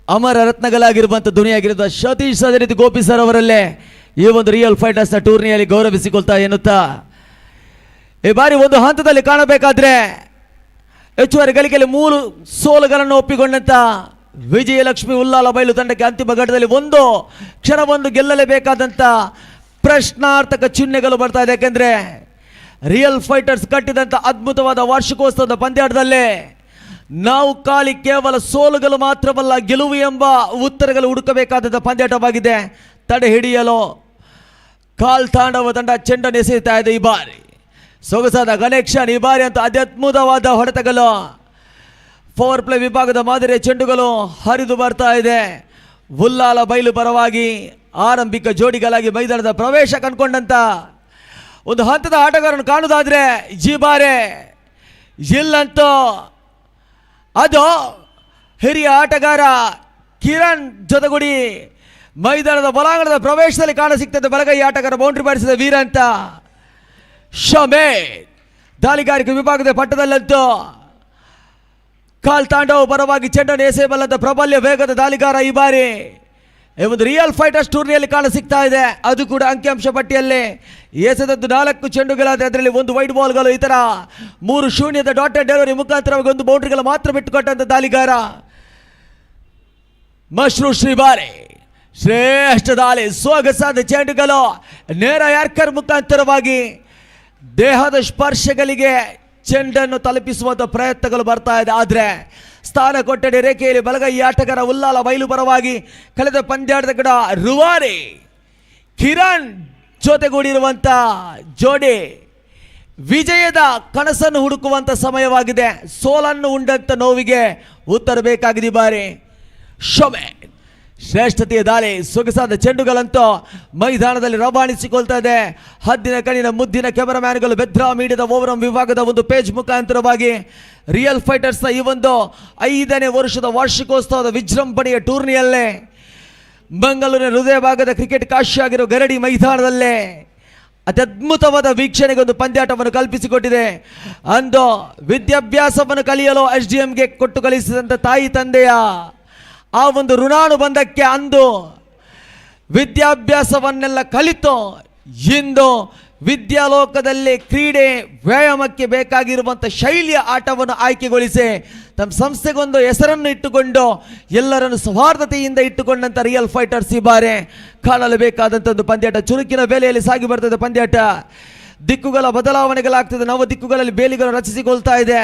[SPEAKER 3] ಅಮರ ರತ್ನಗಳಾಗಿರುವಂಥ ಧ್ವನಿಯಾಗಿರುವ ಸತೀಶ್ ಅದೇ ರೀತಿ ಗೋಪಿ ಸರ್ ಅವರಲ್ಲೇ ಈ ಒಂದು ರಿಯಲ್ ಫೈಟರ್ಸ್ ನ ಟೂರ್ನಿಯಲ್ಲಿ ಗೌರವಿಸಿಕೊಳ್ತಾ ಎನ್ನುತ್ತಾ ಈ ಬಾರಿ ಒಂದು ಹಂತದಲ್ಲಿ ಕಾಣಬೇಕಾದ್ರೆ ಹೆಚ್ಚುವರಿ ಗಳಿಕೆಯಲ್ಲಿ 3 ಸೋಲುಗಳನ್ನು ಒಪ್ಪಿಕೊಂಡಂತ ವಿಜಯಲಕ್ಷ್ಮಿ ಉಲ್ಲಾಲ ಬಯಲು ತಂಡಕ್ಕೆ ಅಂತಿಮ ಘಟ್ಟದಲ್ಲಿ ಒಂದು ಕ್ಷಣವೊಂದು ಗೆಲ್ಲಲೇಬೇಕಾದಂಥ ಪ್ರಶ್ನಾರ್ಥಕ ಚಿಹ್ನೆಗಳು ಬರ್ತಾ ಇದೆ. ಯಾಕೆಂದ್ರೆ ರಿಯಲ್ ಫೈಟರ್ಸ್ ಕಟ್ಟಿದಂಥ ಅದ್ಭುತವಾದ ವಾರ್ಷಿಕೋತ್ಸವದ ಪಂದ್ಯಾಟದಲ್ಲೇ ನಾವು ಖಾಲಿ ಕೇವಲ ಸೋಲುಗಳು ಮಾತ್ರವಲ್ಲ ಗೆಲುವು ಎಂಬ ಉತ್ತರಗಳು ಹುಡುಕಬೇಕಾದಂಥ ಪಂದ್ಯಾಟವಾಗಿದೆ. ತಡೆ ಹಿಡಿಯಲು ಕಾಲ್ ತಾಂಡವ ತಂಡ ಚೆಂಡನ್ನು ಎಸೆಯುತ್ತಾ ಇದೆ. ಈ ಬಾರಿ ಸೊಗಸಾದ ಕನೆಕ್ಷನ್, ಈ ಬಾರಿ ಅಂತ ಅತ್ಯದ್ಭುತವಾದ ಹೊಡೆತಗಳು, ಪವರ್ ಪ್ಲೇ ವಿಭಾಗದ ಮಾದರಿಯ ಚೆಂಡುಗಳು ಹರಿದು ಬರ್ತಾ ಇದೆ. ಉಲ್ಲಾಲ ಬಯಲು ಪರವಾಗಿ ಆರಂಭಿಕ ಜೋಡಿಗಳಾಗಿ ಮೈದಾನದ ಪ್ರವೇಶ ಕಂಡುಕೊಂಡಂತ ಒಂದು ಹಂತದ ಆಟಗಾರನ್ನು ಕಾಣುವುದಾದ್ರೆ ಬಾರೆ ಇಲ್ಲಂತೂ ಅದು ಹಿರಿಯ ಆಟಗಾರ ಕಿರಣ್ ಜೊತೆಗೂಡಿ ಮೈದಾನದ ಬಲಾಂಗಣದ ಪ್ರವೇಶದಲ್ಲಿ ಕಾಣ ಸಿಗ್ತದೆ. ಬಲಗೈ ಆಟಗಾರ ಬೌಂಡ್ರಿ ಬಾರಿಸಿದ ವೀರ ಅಂತ ಶಮೇ ದಾಳಿಗಾರಿಕೆ ವಿಭಾಗದ ಪಟ್ಟದಲ್ಲಂತೂ ಕಾಲ್ ತಾಂಡವ್ ಪರವಾಗಿ ಚೆಂಡನ್ನು ಎಸೆಯಬಲ್ಲಂತ ಪ್ರಬಲ್ಯ ವೇಗದ ದಾಳಿಗಾರ ಈ ಬಾರಿ ಈ ಒಂದು ರಿಯಲ್ ಫೈಟರ್ಸ್ ಟೂರ್ನಿಯಲ್ಲಿ ಕಾಣ ಸಿಗ್ತಾ ಇದೆ. ಅದು ಕೂಡ ಅಂಕಿಅಂಶ ಪಟ್ಟಿಯಲ್ಲಿ ಎಸೆದದ್ದು 4 ಚೆಂಡುಗಳಾದರೆ ಅದರಲ್ಲಿ 1 ವೈಡ್ ಬಾಲ್ಗಳು, ಇತರ 3 ಶೂನ್ಯದ ಡಾಟೆಡ್ ಡೆಲಿವರಿ ಮುಖಾಂತರವಾಗಿ 1 ಬೌಂಡ್ರಿಗಳು ಮಾತ್ರ ಬಿಟ್ಟುಕೊಟ್ಟಂತ ದಾಳಿಗಾರ ಮಶ್ರೂ ಶ್ರೀಬಾರಿ. ಶ್ರೇಷ್ಠ ದಾಳಿ, ಸೊಗಸಾದ ಚೆಂಡುಗಳು ನೇರ ಯಾರ್ಕರ್ ಮುಖಾಂತರವಾಗಿ ದೇಹದ ಸ್ಪರ್ಶಗಳಿಗೆ ಚೆಂಡನ್ನು ತಲುಪಿಸುವಂಥ ಪ್ರಯತ್ನಗಳು ಬರ್ತಾ ಇದೆ. ಆದರೆ ಸ್ಥಾನ ಕೊಠಡಿ ರೇಖೆಯಲ್ಲಿ ಬಲಗೈ ಆಟಗಾರ ಉಲ್ಲಾಲ ಬಯಲು ಪರವಾಗಿ ಕಳೆದ ಪಂದ್ಯಾಟದ ಕೂಡ ರುವಾರಿ ಕಿರಣ್ ಜೊತೆಗೂಡಿರುವಂಥ ಜೋಡಿ ವಿಜಯದ ಕನಸನ್ನು ಹುಡುಕುವಂಥ ಸಮಯವಾಗಿದೆ. ಸೋಲನ್ನು ಉಂಡಂಥ ನೋವಿಗೆ ಉತ್ತರ ಬೇಕಾಗಿದೆ. ಬಾರಿ ಶೊಮೆ ಶ್ರೇಷ್ಠತೆಯ ದಾಳಿ, ಸೊಗಸಾದ ಚೆಂಡುಗಳಂತೂ ಮೈದಾನದಲ್ಲಿ ರವಾನಿಸಿಕೊಳ್ತಾ ಇದೆ. ಹದ್ದಿನ ಕಣ್ಣಿನ ಮುದ್ದಿನ ಕ್ಯಾಮರಾಮ್ಯಾನ್ಗಳು ಬೆದ್ರಾ ಮೀಡಿಯಾದ ಓವರಂ ವಿಭಾಗದ ಒಂದು ಪೇಜ್ ಮುಖಾಂತರವಾಗಿ ರಿಯಲ್ ಫೈಟರ್ಸ್ನ ಈ ಒಂದು 5ನೇ ವರ್ಷದ ವಾರ್ಷಿಕೋತ್ಸವದ ವಿಜೃಂಭಣೆಯ ಟೂರ್ನಿಯಲ್ಲೇ ಮಂಗಳೂರಿನ ಹೃದಯ ಭಾಗದ ಕ್ರಿಕೆಟ್ ಕಾಶಿಯಾಗಿರೋ ಗರಡಿ ಮೈದಾನದಲ್ಲೇ ಅತ್ಯದ್ಭುತವಾದ ವೀಕ್ಷಣೆಗೆ ಒಂದು ಪಂದ್ಯಾಟವನ್ನು ಕಲ್ಪಿಸಿಕೊಟ್ಟಿದೆ. ಅಂದು ವಿದ್ಯಾಭ್ಯಾಸವನ್ನು ಕಲಿಯಲು SDMಗೆ ಕೊಟ್ಟು ಕಳಿಸಿದಂಥ ತಾಯಿ ತಂದೆಯ ಆ ಒಂದು ಋಣಾನುಬಂಧಕ್ಕೆ ಅಂದು ವಿದ್ಯಾಭ್ಯಾಸವನ್ನೆಲ್ಲ ಕಲಿತು ಇಂದು ವಿದ್ಯಾಲೋಕದಲ್ಲಿ ಕ್ರೀಡೆ ವ್ಯಾಯಾಮಕ್ಕೆ ಬೇಕಾಗಿರುವಂಥ ಶೈಲಿಯ ಆಟವನ್ನು ಆಯ್ಕೆಗೊಳಿಸಿ ತಮ್ಮ ಸಂಸ್ಥೆಗೊಂದು ಹೆಸರನ್ನು ಇಟ್ಟುಕೊಂಡು ಎಲ್ಲರನ್ನು ಸೌಹಾರ್ದತೆಯಿಂದ ಇಟ್ಟುಕೊಂಡಂಥ ರಿಯಲ್ ಫೈಟರ್ಸ್ ಈ ಬಾರಿ ಕಾಣಲು ಬೇಕಾದಂಥ ಒಂದು ಪಂದ್ಯಾಟ. ಚುರುಕಿನ ಬೇಲೆಯಲ್ಲಿ ಸಾಗಿ ಬರ್ತದೆ ಪಂದ್ಯಾಟ. ದಿಕ್ಕುಗಳ ಬದಲಾವಣೆಗಳಾಗ್ತದೆ. ನವ ದಿಕ್ಕುಗಳಲ್ಲಿ ಬೇಲಿಗಳು ರಚಿಸಿಕೊಳ್ತಾ ಇದೆ.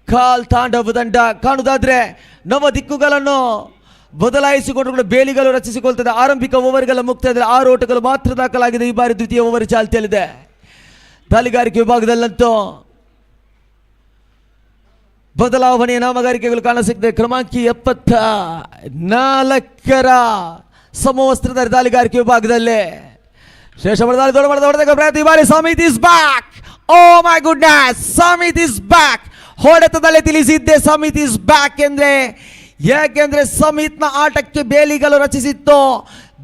[SPEAKER 3] ಕಾಲ್ ತಾಂಡವ ತಂಡ ಕಾಣುವುದಾದ್ರೆ ನವ ದಿಕ್ಕುಗಳನ್ನು ಬದಲಾಯಿಸಿಕೊಂಡು ಕೂಡ ಬೇಲಿಗಳು ರಚಿಸಿಕೊಳ್ತದೆ. ಆರಂಭಿಕ ಓವರ್ಗಳ ಮುಕ್ತಾಯದಲ್ಲಿ 6 ಓಟಗಳು ಮಾತ್ರ ದಾಖಲಾಗಿದೆ. ಈ ಬಾರಿ ದ್ವಿತೀಯ ಓವರ್ ಚಾಲ್ತಿಯಲ್ಲಿದೆ. ದಾಳಿಗಾರಿಕೆ ವಿಭಾಗದಲ್ಲಂತೂ ಬದಲಾವಣೆಯ ನಾಮಗಾರಿಕೆಗಳು ಕಾಣಸಿಗ್ತದೆ. ಕ್ರಮಾಂಕಿ 74ರ ಸಮವಸ್ತ್ರಧಾರಿ ದಾಳಿಗಾರಿಕೆ ವಿಭಾಗದಲ್ಲಿ ಶ್ರೇಷ್ಠ ಪ್ರಯತ್ನ. ಈ ಬಾರಿ Samit is back. Oh my goodness, Samit is back. ಹೊಡೆತದಲ್ಲಿ ತಿಳಿಸಿದ್ದೆ ಸಮಿತ್ ಇಸ್ ಬ್ಯಾಕ್ ಎಂದ್ರೆ, ಯಾಕೆಂದ್ರೆ ಸಮಿತ್ನ ಆಟಕ್ಕೆ ಬೇಲಿಗಳು ರಚಿಸಿತ್ತು,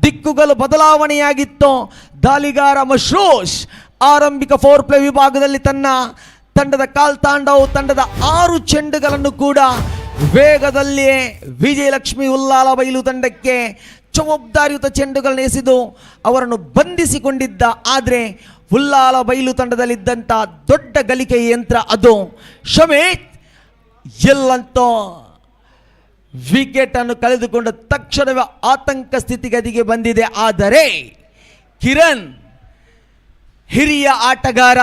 [SPEAKER 3] ದಿಕ್ಕುಗಳು ಬದಲಾವಣೆಯಾಗಿತ್ತು. ದಾಳಿಗಾರ ಮಶ್ರೂಷ್ ಆರಂಭಿಕ 4 ಪ್ಲೇ ವಿಭಾಗದಲ್ಲಿ ತನ್ನ ತಂಡದ ಕಾಲ್ ತಾಂಡವ್ ತಂಡದ 6 ಚೆಂಡುಗಳನ್ನು ಕೂಡ ವೇಗದಲ್ಲಿಯೇ ವಿಜಯಲಕ್ಷ್ಮಿ ಉಲ್ಲಾಲ ಬಯಲು ತಂಡಕ್ಕೆ ಜವಾಬ್ದಾರಿಯುತ ಚೆಂಡುಗಳನ್ನು ಎಸೆದು ಅವರನ್ನು ಬಂಧಿಸಿಕೊಂಡಿದ್ದ. ಆದರೆ ಉಲ್ಲಾಲ ಬಯಲು ತಂಡದಲ್ಲಿದ್ದಂಥ ದೊಡ್ಡ ಗಳಿಕೆ ಯಂತ್ರ ಅದು ಶಮೇತ್ ಎಲ್ಲಂತೂ ವಿಕೆಟ್ ಅನ್ನು ಕಳೆದುಕೊಂಡ ತಕ್ಷಣವೇ ಆತಂಕ ಸ್ಥಿತಿಗತಿಗೆ ಬಂದಿದೆ. ಆದರೆ ಕಿರಣ್ ಹಿರಿಯ ಆಟಗಾರ,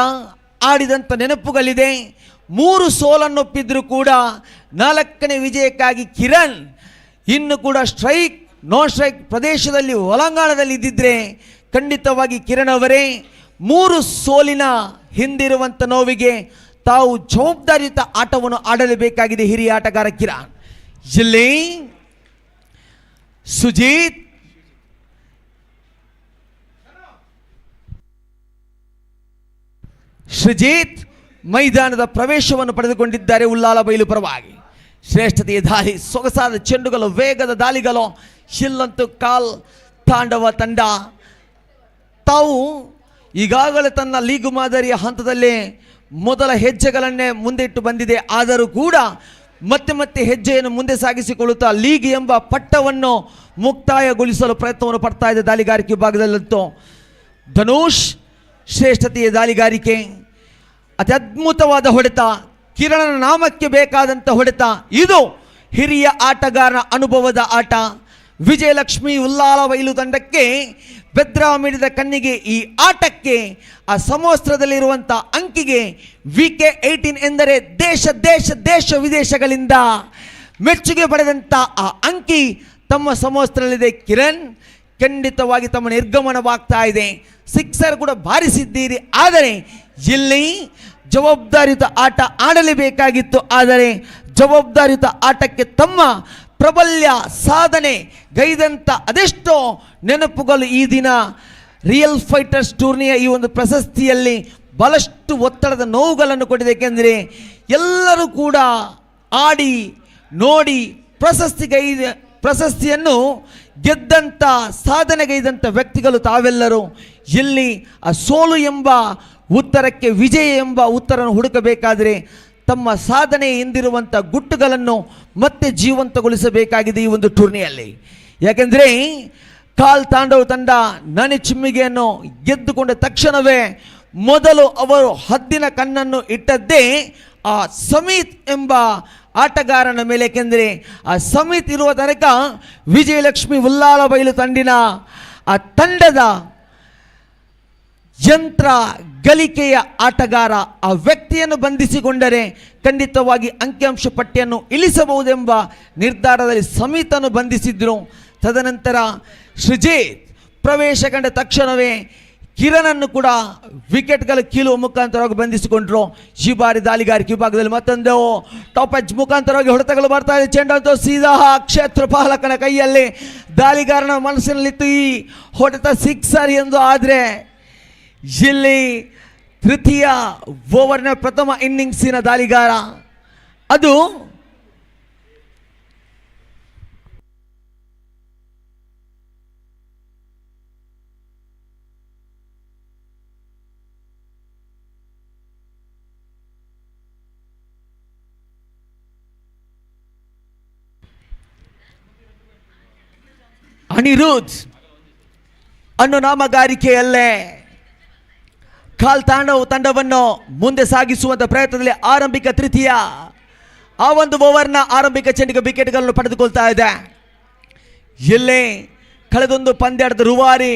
[SPEAKER 3] ಆಡಿದಂಥ ನೆನಪುಗಳಿದೆ. 3 ಸೋಲನ್ನೊಪ್ಪಿದ್ರು ಕೂಡ 4ನೇ ವಿಜಯಕ್ಕಾಗಿ ಕಿರಣ್ ಇನ್ನು ಕೂಡ ಸ್ಟ್ರೈಕ್ ನಾನ್ ಸ್ಟ್ರೈಕ್ ಪ್ರದೇಶದಲ್ಲಿ ಒಳಾಂಗಣದಲ್ಲಿ ಇದ್ದಿದ್ರೆ ಖಂಡಿತವಾಗಿ ಕಿರಣ್ ಅವರೇ 3 ಸೋಲಿನ ಹಿಂದಿರುವಂಥ ನೋವಿಗೆ ತಾವು ಜವಾಬ್ದಾರಿಯುತ ಆಟವನ್ನು ಆಡಲೇಬೇಕಾಗಿದೆ. ಹಿರಿಯ ಆಟಗಾರ ಕಿರಣ್. ಇಲ್ಲಿ ಸುಜಿತ್ ಶ್ರೀಜಿತ್ ಮೈದಾನದ ಪ್ರವೇಶವನ್ನು ಪಡೆದುಕೊಂಡಿದ್ದಾರೆ ಉಲ್ಲಾಲ ಬಯಲು ಪರವಾಗಿ. ಶ್ರೇಷ್ಠತೆಯ ದಾಳಿ, ಸೊಗಸಾದ ಚೆಂಡುಗಳು, ವೇಗದ ದಾಳಿಗಳು. ಇಲ್ಲಂತೂ ಕಾಲ್ ತಾಂಡವ ತಂಡ ತಾವು ಈಗಾಗಲೇ ತನ್ನ ಲೀಗ್ ಮಾದರಿಯ ಹಂತದಲ್ಲಿ ಮೊದಲ ಹೆಜ್ಜೆಗಳನ್ನೇ ಮುಂದೆ ಇಟ್ಟು ಬಂದಿದೆ. ಆದರೂ ಕೂಡ ಮತ್ತೆ ಮತ್ತೆ ಹೆಜ್ಜೆಯನ್ನು ಮುಂದೆ ಸಾಗಿಸಿಕೊಳ್ಳುತ್ತಾ ಲೀಗ್ ಎಂಬ ಪಟ್ಟವನ್ನು ಮುಕ್ತಾಯಗೊಳಿಸಲು ಪ್ರಯತ್ನವನ್ನು ಪಡ್ತಾ ಇದೆ ದಾಳಿಗಾರಿಕೆ ವಿಭಾಗದಲ್ಲಂತೂ. ಧನುಷ್ ಶ್ರೇಷ್ಠತೆಯ ದಾಳಿಗಾರಿಕೆ, ಅತಿ ಅದ್ಭುತವಾದ ಹೊಡೆತ, ಕಿರಣನ ನಾಮಕ್ಕೆ ಬೇಕಾದಂಥ ಹೊಡೆತ. ಇದು ಹಿರಿಯ ಆಟಗಾರನ ಅನುಭವದ ಆಟ. ವಿಜಯಲಕ್ಷ್ಮಿ ಉಲ್ಲಾಲ ಬಯಲು ತಂಡಕ್ಕೆ ಬೆದ್ರಾ ಮೀಡಿದ ಕಣ್ಣಿಗೆ ಈ ಆಟಕ್ಕೆ ಆ ಸಮವಸ್ತ್ರದಲ್ಲಿರುವಂಥ ಅಂಕಿಗೆ VK18 ಎಂದರೆ ದೇಶ ದೇಶ ದೇಶ ವಿದೇಶಗಳಿಂದ ಮೆಚ್ಚುಗೆ ಪಡೆದಂಥ ಆ ಅಂಕಿ ತಮ್ಮ ಸಮವಸ್ತ್ರದಲ್ಲಿದೆ. ಕಿರಣ್ ಖಂಡಿತವಾಗಿ ತಮ್ಮ ನಿರ್ಗಮನವಾಗ್ತಾ ಇದೆ. ಸಿಕ್ಸರ್ ಕೂಡ ಬಾರಿಸಿದ್ದೀರಿ, ಆದರೆ ಇಲ್ಲಿ ಜವಾಬ್ದಾರಿಯುತ ಆಟ ಆಡಲೇಬೇಕಾಗಿತ್ತು. ಆದರೆ ಜವಾಬ್ದಾರಿಯುತ ಆಟಕ್ಕೆ ತಮ್ಮ ಪ್ರಬಲ್ಯ ಸಾಧನೆ ಗೈದಂಥ ಅದೆಷ್ಟೋ ನೆನಪುಗಳು ಈ ದಿನ ರಿಯಲ್ ಫೈಟರ್ಸ್ ಟೂರ್ನಿಯ ಈ ಒಂದು ಪ್ರಶಸ್ತಿಯಲ್ಲಿ ಬಹಳಷ್ಟು ಒತ್ತಡದ ನೋವುಗಳನ್ನು ಕೊಟ್ಟಿದೆ. ಏಕೆಂದರೆ ಎಲ್ಲರೂ ಕೂಡ ಆಡಿ ನೋಡಿ ಪ್ರಶಸ್ತಿಯನ್ನು ಗೆದ್ದಂಥ ಸಾಧನೆಗೈದಂಥ ವ್ಯಕ್ತಿಗಳು ತಾವೆಲ್ಲರೂ. ಇಲ್ಲಿ ಆ ಸೋಲು ಎಂಬ ಉತ್ತರಕ್ಕೆ ವಿಜಯ ಎಂಬ ಉತ್ತರವನ್ನು ಹುಡುಕಬೇಕಾದರೆ ತಮ್ಮ ಸಾಧನೆ ಎಂದಿರುವಂಥ ಗುಟ್ಟುಗಳನ್ನು ಮತ್ತೆ ಜೀವಂತಗೊಳಿಸಬೇಕಾಗಿದೆ ಈ ಒಂದು ಟೂರ್ನಿಯಲ್ಲಿ. ಯಾಕೆಂದರೆ ಕಾಲ್ ತಾಂಡವ್ ತಂಡ ನನಿ ಚಿಮ್ಮಿಗೆಯನ್ನು ಗೆದ್ದುಕೊಂಡ ತಕ್ಷಣವೇ ಮೊದಲು ಅವರು ಹದ್ದಿನ ಕಣ್ಣನ್ನು ಇಟ್ಟದ್ದೇ ಆ ಸಮೀತ್ ಎಂಬ ಆಟಗಾರನ ಮೇಲೆ. ಏಕೆಂದರೆ ಆ ಸಮೀತ್ ಇರುವ ತನಕ ವಿಜಯಲಕ್ಷ್ಮಿ ಉಲ್ಲಾಲ ಬಯಲು ತಂಡಿನ ಆ ತಂಡದ ಯಂತ್ರ ಗಳಿಕೆಯ ಆಟಗಾರ ಆ ವ್ಯಕ್ತಿಯನ್ನು ಬಂಧಿಸಿಕೊಂಡರೆ ಖಂಡಿತವಾಗಿ ಅಂಕಿಅಂಶ ಪಟ್ಟಿಯನ್ನು ಇಳಿಸಬಹುದೆಂಬ ನಿರ್ಧಾರದಲ್ಲಿ ಸಮೀತನ್ನು ಬಂಧಿಸಿದ್ರು. ತದನಂತರ ಸೃಜಿತ್ ಪ್ರವೇಶ ಕಂಡ ತಕ್ಷಣವೇ ಕಿರಣನ್ನು ಕೂಡ ವಿಕೆಟ್ಗಳ ಕೀಲುವ ಮುಖಾಂತರವಾಗಿ ಬಂಧಿಸಿಕೊಂಡ್ರು. ಈ ಬಾರಿ ದಾಳಿಗಾರಿಕೆ ವಿಭಾಗದಲ್ಲಿ ಮತ್ತೊಂದು ಟಾಪ್ ಎಡ್ಜ್ ಮುಖಾಂತರವಾಗಿ ಹೊಡೆತಗಳು ಬರ್ತಾ ಇದೆ. ಚೆಂಡಂತೂ ಸೀದಾ ಕ್ಷೇತ್ರಪಾಲಕನ ಕೈಯಲ್ಲಿ. ದಾಳಿಗಾರನ ಮನಸ್ಸಿನಲ್ಲಿತ್ತು ಈ ಹೊಡೆತ ಸಿಕ್ಸರ್ ಎಂದು. ಆದರೆ ಇಲ್ಲಿ ತೃತೀಯ ಓವರ್ನ ಪ್ರಥಮ ಇನ್ನಿಂಗ್ಸಿನ ದಾಳಿಗಾರ ಅದು ಅನಿರುದ್ಧ್ ಅನ್ನೋ ನಾಮಗಾರಿಕೆಯಲ್ಲೇ ಕಾಲ್ ತಾಂಡವ್ ತಂಡವನ್ನು ಮುಂದೆ ಸಾಗಿಸುವಂಥ ಪ್ರಯತ್ನದಲ್ಲಿ ಆರಂಭಿಕ ತೃತೀಯ ಆ ಒಂದು ಓವರ್ನ ಆರಂಭಿಕ ಚೆಂಡಿಗೆ ವಿಕೆಟ್ಗಳನ್ನು ಪಡೆದುಕೊಳ್ತಾ ಇದೆ. ಇಲ್ಲೇ ಕಳೆದೊಂದು ಪಂದ್ಯಾಟದ ರೂವಾರಿ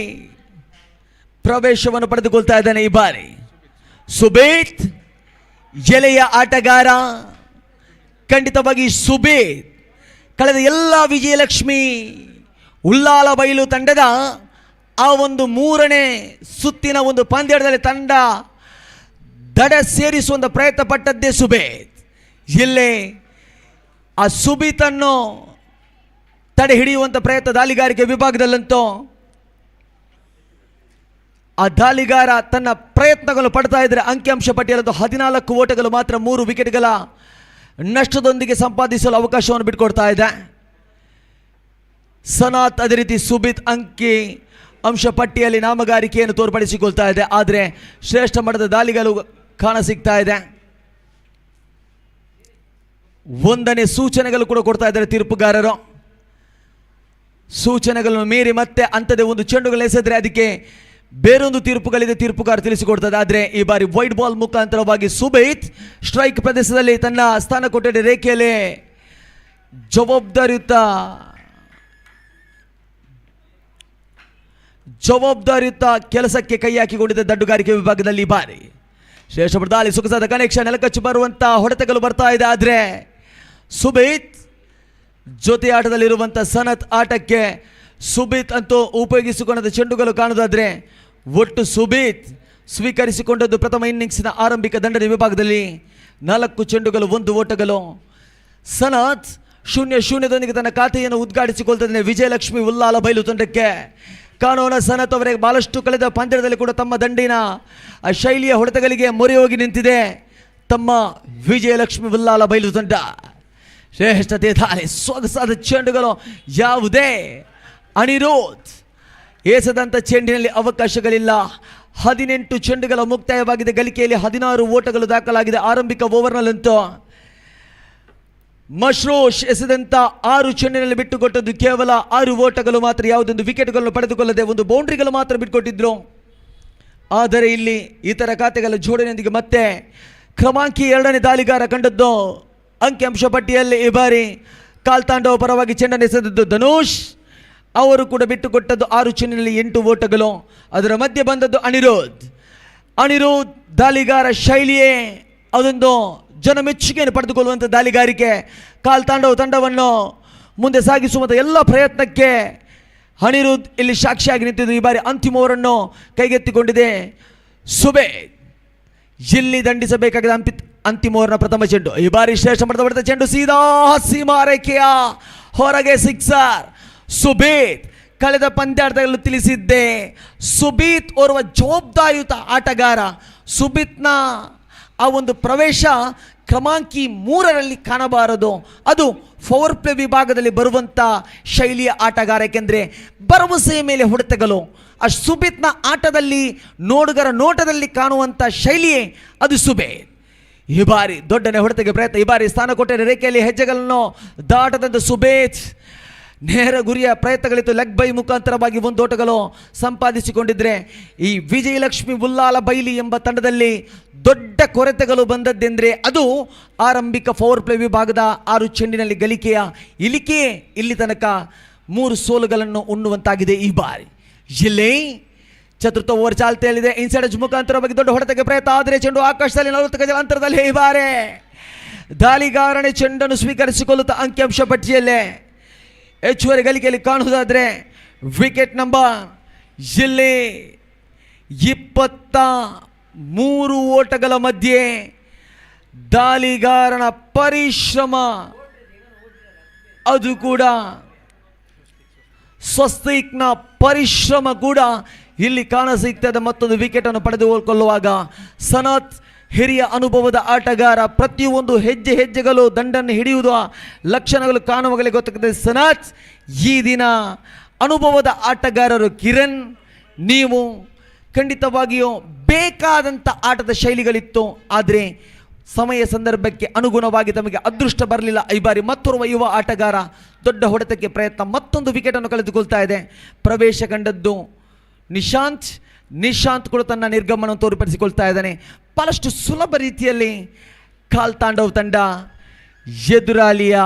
[SPEAKER 3] ಪ್ರವೇಶವನ್ನು ಪಡೆದುಕೊಳ್ತಾ ಇದ್ದಾನೆ ಈ ಬಾರಿ. ಸುಬೇತ್ ಎಲೆಯ ಆಟಗಾರ. ಖಂಡಿತವಾಗಿ ಸುಬೇತ್ ಕಳೆದ ಎಲ್ಲ ವಿಜಯಲಕ್ಷ್ಮಿ ಉಲ್ಲಾಲ ಬಯಲು ತಂಡದ ಆ ಒಂದು ಮೂರನೇ ಸುತ್ತಿನ ಒಂದು ಪಂದ್ಯದಲ್ಲಿ ತಂಡ ದಡ ಸೇರಿಸುವಂಥ ಪ್ರಯತ್ನ ಪಟ್ಟದ್ದೇ ಸುಬೇತ್. ಇಲ್ಲೇ ಆ ಸುಬೀತನ್ನು ತಡೆ ಹಿಡಿಯುವಂಥ ಪ್ರಯತ್ನ ದಾಳಿಗಾರಿಕೆ ವಿಭಾಗದಲ್ಲಂತೂ ಆ ದಾಳಿಗಾರ ತನ್ನ ಪ್ರಯತ್ನಗಳು ಪಡ್ತಾ ಇದ್ದರೆ ಅಂಕಿಅಂಶ ಪಟ್ಟಿಯಲ್ಲಂತೂ 14 ಓಟಗಳು ಮಾತ್ರ 3 ವಿಕೆಟ್ಗಳ ನಷ್ಟದೊಂದಿಗೆ ಸಂಪಾದಿಸಲು ಅವಕಾಶವನ್ನು ಬಿಟ್ಕೊಡ್ತಾ ಇದೆ. ಸನಾತ್ ಅದೇ ರೀತಿ ಸುಬಿತ್ ಅಂಕಿ ಅಂಶ ಪಟ್ಟಿಯಲ್ಲಿ ನಾಮಗಾರಿಕೆಯನ್ನು ತೋರ್ಪಡಿಸಿಕೊಳ್ತಾ ಇದೆ. ಆದರೆ ಶ್ರೇಷ್ಠ ಮಟ್ಟದ ದಾಳಿಗಳು ಕಾಣ ಸಿಗ್ತಾ ಇದೆ. ಒಂದನೇ ಸೂಚನೆಗಳು ಕೂಡ ಕೊಡ್ತಾ ಇದ್ದಾರೆ ತೀರ್ಪುಗಾರರು. ಸೂಚನೆಗಳನ್ನು ಮೀರಿ ಮತ್ತೆ ಅಂಥದ್ದೇ ಒಂದು ಚೆಂಡುಗಳು ಎಸೆದ್ರೆ ಅದಕ್ಕೆ ಬೇರೊಂದು ತೀರ್ಪುಗಳಿದೆ, ತೀರ್ಪುಗಾರ ತಿಳಿಸಿಕೊಡ್ತದೆ. ಆದರೆ ಈ ಬಾರಿ ವೈಡ್ ಬಾಲ್ ಮುಖಾಂತರವಾಗಿ ಸುಬೇತ್ ಸ್ಟ್ರೈಕ್ ಪ್ರದೇಶದಲ್ಲಿ ತನ್ನ ಸ್ಥಾನ ಕೊಟ್ಟಿದ್ದ ರೇಖೆಯಲ್ಲಿ ಜವಾಬ್ದಾರಿಯುತ ಕೆಲಸಕ್ಕೆ ಕೈ ಹಾಕಿಕೊಂಡಿದ್ದ ದಡ್ಡುಗಾರಿಕೆ ವಿಭಾಗದಲ್ಲಿ ಈ ಬಾರಿ ಶ್ರೇಷ್ಠ ದಾಳಿ ಸೊಗಸಾದ ಕನೆಕ್ಷನ್ ನೆಲಕಚ್ಚು ಬರುವಂಥ ಹೊಡೆತಗಳು ಬರ್ತಾ ಇದೆ. ಆದರೆ ಸುಬೇತ್ ಜೊತೆ ಆಟದಲ್ಲಿರುವಂಥ ಸನತ್ ಆಟಕ್ಕೆ ಸುಬೇತ್ ಅಂತೂ ಉಪಯೋಗಿಸಿಕೊಂಡ ಚೆಂಡುಗಳು ಕಾಣುವುದಾದರೆ ಒಟ್ಟು ಸುಬೇತ್ ಸ್ವೀಕರಿಸಿಕೊಂಡದ್ದು ಪ್ರಥಮ ಇನ್ನಿಂಗ್ಸಿನ ಆರಂಭಿಕ ದಂಡದ ವಿಭಾಗದಲ್ಲಿ 4 ಚೆಂಡುಗಳು 1 ಓಟಗಳು. ಸನತ್ 0-0ದೊಂದಿಗೆ ತನ್ನ ಖಾತೆಯನ್ನು ಉದ್ಘಾಟಿಸಿಕೊಳ್ತದೆ ವಿಜಯಲಕ್ಷ್ಮಿ ಉಲ್ಲಾಲ ಬಯಲು ತಂಡಕ್ಕೆ. ಕಾನೂನ ಸನತ್ ಅವರಿಗೆ ಬಹಳಷ್ಟು ಕಳೆದ ಪಂದ್ಯದಲ್ಲಿ ಕೂಡ ತಮ್ಮ ದಂಡಿನ ಆ ಶೈಲಿಯ ಹೊಡೆತಗಳಿಗೆ ಮೊರೆ ಹೋಗಿ ನಿಂತಿದೆ ತಮ್ಮ ವಿಜಯಲಕ್ಷ್ಮಿ ಉಲ್ಲಾಲ ಬಯಲು ತಂಡ. ಶ್ರೇಷ್ಠತೆ ದಾಳಿ ಸೊಗಸಾದ ಚೆಂಡುಗಳು ಯಾವುದೇ ಅನಿರುದ್ಧ್ ಎಸೆದಂಥ ಚೆಂಡಿನಲ್ಲಿ ಅವಕಾಶಗಳಿಲ್ಲ. 18 ಚೆಂಡುಗಳ ಮುಕ್ತಾಯವಾಗಿದೆ. ಗಳಿಕೆಯಲ್ಲಿ 16 ಓಟಗಳು ದಾಖಲಾಗಿದೆ. ಆರಂಭಿಕ ಓವರ್ನಲ್ಲಂತೂ ಮಶ್ರೂಷ್ ಎಸೆದಂತ 6 ಚೆಂಡಿನಲ್ಲಿ ಬಿಟ್ಟುಕೊಟ್ಟದ್ದು ಕೇವಲ 6 ಓಟಗಳು ಮಾತ್ರ. ಯಾವುದೊಂದು ವಿಕೆಟ್ಗಳನ್ನು ಪಡೆದುಕೊಳ್ಳದೆ ಒಂದು ಬೌಂಡ್ರಿಗಳು ಮಾತ್ರ ಬಿಟ್ಟುಕೊಟ್ಟಿದ್ರು. ಆದರೆ ಇಲ್ಲಿ ಇತರ ಖಾತೆಗಳ ಜೋಡಣೆಯೊಂದಿಗೆ ಮತ್ತೆ ಕ್ರಮಾಂಕಿ 2ನೇ ದಾಳಿಗಾರ ಕಂಡದ್ದು. ಅಂಕಿಅಂಶ ಪಟ್ಟಿಯಲ್ಲಿ ಈ ಬಾರಿ ಕಾಲ್ತಾಂಡವ ಪರವಾಗಿ ಚೆಂಡನ್ನು ಎಸೆದದ್ದು ಧನುಷ್. ಅವರು ಕೂಡ ಬಿಟ್ಟುಕೊಟ್ಟದ್ದು 6 ಚೆಂಡಿನಲ್ಲಿ 8 ಓಟಗಳು. ಅದರ ಮಧ್ಯೆ ಬಂದದ್ದು ಅನಿರುದ್ಧ್ ದಾಳಿಗಾರ ಶೈಲಿಯೇ ಅದೊಂದು ಜನ ಮೆಚ್ಚುಗೆಯನ್ನು ಪಡೆದುಕೊಳ್ಳುವಂಥ ದಾಳಿಗಾರಿಕೆ. ಕಾಲ್ತಾಂಡವ ತಂಡವನ್ನು ಮುಂದೆ ಸಾಗಿಸುವಂಥ ಎಲ್ಲ ಪ್ರಯತ್ನಕ್ಕೆ ಅನಿರುದ್ಧ್ ಇಲ್ಲಿ ಸಾಕ್ಷಿಯಾಗಿ ನಿಂತಿದ್ದು. ಈ ಬಾರಿ ಅಂತಿಮ ಓವರನ್ನು ಕೈಗೆತ್ತಿಕೊಂಡಿದೆ ಸುಬೇದ್. ಇಲ್ಲಿ ದಂಡಿಸಬೇಕಾಗಿದೆ ಅಂತಿಮ ಓವರ್ನ ಪ್ರಥಮ ಚೆಂಡು. ಈ ಬಾರಿ ಶ್ರೇಷ್ಠ ಮಟ್ಟದ ಹೊಡೆದ ಚೆಂಡು ಸೀದಾ ಸೀಮಾ ರೇಖೆಯ ಹೊರಗೆ ಸಿಕ್ಸರ್. ಸುಬೇದ್ ಕಳೆದ ಪಂದ್ಯಾಟದಲ್ಲೂ ತಿಳಿಸಿದ್ದೆ, ಸುಬೀತ್ ಓರ್ವ ಜವಾಬ್ದಾರಿಯುತ ಆಟಗಾರ. ಸುಬೀತ್ನ ಆ ಒಂದು ಪ್ರವೇಶ ಕ್ರಮಾಂಕಿ 3ರಲ್ಲಿ ಕಾಣಬಾರದು. ಅದು ಪವರ್ ಪ್ಲೇ ವಿಭಾಗದಲ್ಲಿ ಬರುವಂಥ ಶೈಲಿಯ ಆಟಗಾರ. ಏಕೆಂದರೆ ಭರವಸೆಯ ಮೇಲೆ ಹೊಡೆತಗಳು ಆ ಸುಬೀತ್ನ ಆಟದಲ್ಲಿ ನೋಡುಗರ ನೋಟದಲ್ಲಿ ಕಾಣುವಂಥ ಶೈಲಿಯೇ ಅದು ಸುಬೇದ್. ಈ ಬಾರಿ ದೊಡ್ಡನೆ ಹೊಡೆತಕ್ಕೆ ಪ್ರಯತ್ನ. ಈ ಬಾರಿ ಸ್ಥಾನ ಕೊಟ್ಟರೆ ರೇಖೆಯಲ್ಲಿ ಹೆಜ್ಜೆಗಳನ್ನು ದಾಟದಂಥ ಸುಬೇದ್ ನೇರ ಗುರಿಯ ಪ್ರಯತ್ನಗಳಿತ್ತು. ಲೆಗ್ ಬೈ ಮುಖಾಂತರವಾಗಿ 1 ಓಟಗಳು ಸಂಪಾದಿಸಿಕೊಂಡಿದ್ರೆ ಈ ವಿಜಯಲಕ್ಷ್ಮಿ ಉಲ್ಲಾಲ ಬೈಲಿ ಎಂಬ ತಂಡದಲ್ಲಿ ದೊಡ್ಡ ಕೊರತೆಗಳು ಬಂದದ್ದೆಂದರೆ ಅದು ಆರಂಭಿಕ ಪವರ್ ಪ್ಲೇ ವಿಭಾಗದ 6 ಚೆಂಡಿನಲ್ಲಿ ಗಳಿಕೆಯ ಇಳಿಕೆ. ಇಲ್ಲಿ ತನಕ 3 ಸೋಲುಗಳನ್ನು ಉಣ್ಣುವಂತಾಗಿದೆ. ಈ ಬಾರಿ ಜಿಲ್ಲೆ ಚತುರ್ಥ ಓವರ್ ಚಾಲ್ತಿಯಲ್ಲಿದೆ. ಇನ್ಸೈಡ್ ಎಡ್ಜ್ ಮುಖಾಂತರವಾಗಿ ದೊಡ್ಡ ಹೊಡೆತಕ್ಕೆ ಪ್ರಯತ್ನ. ಆದರೆ ಚೆಂಡು ಆಕಾಶದಲ್ಲಿ 40 ಗಜಗಳ ಅಂತರದಲ್ಲಿ ಈ ಬಾರಿ ದಾಳಿಗಾರನೇ ಚೆಂಡನ್ನು ಸ್ವೀಕರಿಸಿಕೊಳ್ಳುತ್ತಾ ಅಂಕಿಅಂಶ ಪಟ್ಟಿಯಲ್ಲೇ ಹೆಚ್ಚುವರಿ ಗಳಿಕೆಯಲ್ಲಿ ಕಾಣುವುದಾದರೆ ವಿಕೆಟ್ ನಂಬರ್ ಜಿಲ್ಲೆ 23 ಓಟಗಳ ಮಧ್ಯೆ ದಾಳಿಗಾರನ ಪರಿಶ್ರಮ, ಅದು ಕೂಡ ಸ್ವಸ್ತಿಕ್ನ ಪರಿಶ್ರಮ ಕೂಡ ಇಲ್ಲಿ ಕಾಣಸಿಗ್ತದೆ. ಮತ್ತೊಂದು ವಿಕೆಟನ್ನು ಪಡೆದುಕೊಳ್ಳುವಾಗ ಸನತ್ ಹಿರಿಯ ಅನುಭವದ ಆಟಗಾರ. ಪ್ರತಿಯೊಂದು ಹೆಜ್ಜೆಗಳು ದಂಡನ್ನು ಹಿಡಿಯುವ ಲಕ್ಷಣಗಳು ಕಾಣುವಾಗಲೇ ಗೊತ್ತಾಗ್ತದೆ. ಸನತ್ ಈ ದಿನ ಅನುಭವದ ಆಟಗಾರರು. ಕಿರಣ್, ನೀವು ಖಂಡಿತವಾಗಿಯೂ ಬೇಕಾದಂಥ ಆಟದ ಶೈಲಿಗಳಿತ್ತು, ಆದರೆ ಸಮಯ ಸಂದರ್ಭಕ್ಕೆ ಅನುಗುಣವಾಗಿ ತಮಗೆ ಅದೃಷ್ಟ ಬರಲಿಲ್ಲ. ಈ ಬಾರಿ ಮತ್ತೋರ್ವ ಯುವ ಆಟಗಾರ ದೊಡ್ಡ ಹೊಡೆತಕ್ಕೆ ಪ್ರಯತ್ನ. ಮತ್ತೊಂದು ವಿಕೆಟನ್ನು ಕಳೆದುಕೊಳ್ತಾ ಇದೆ. ಪ್ರವೇಶ ಕಂಡದ್ದು ನಿಶಾಂತ್ ಕೂಡ ತನ್ನ ನಿರ್ಗಮನವನ್ನು ತೋರ್ಪಡಿಸಿಕೊಳ್ತಾ ಇದ್ದಾನೆ. ಬಹಳಷ್ಟು ಸುಲಭ ರೀತಿಯಲ್ಲಿ ಕಾಲ್ತಾಂಡವ್ ತಂಡ ಎದುರಾಳಿಯ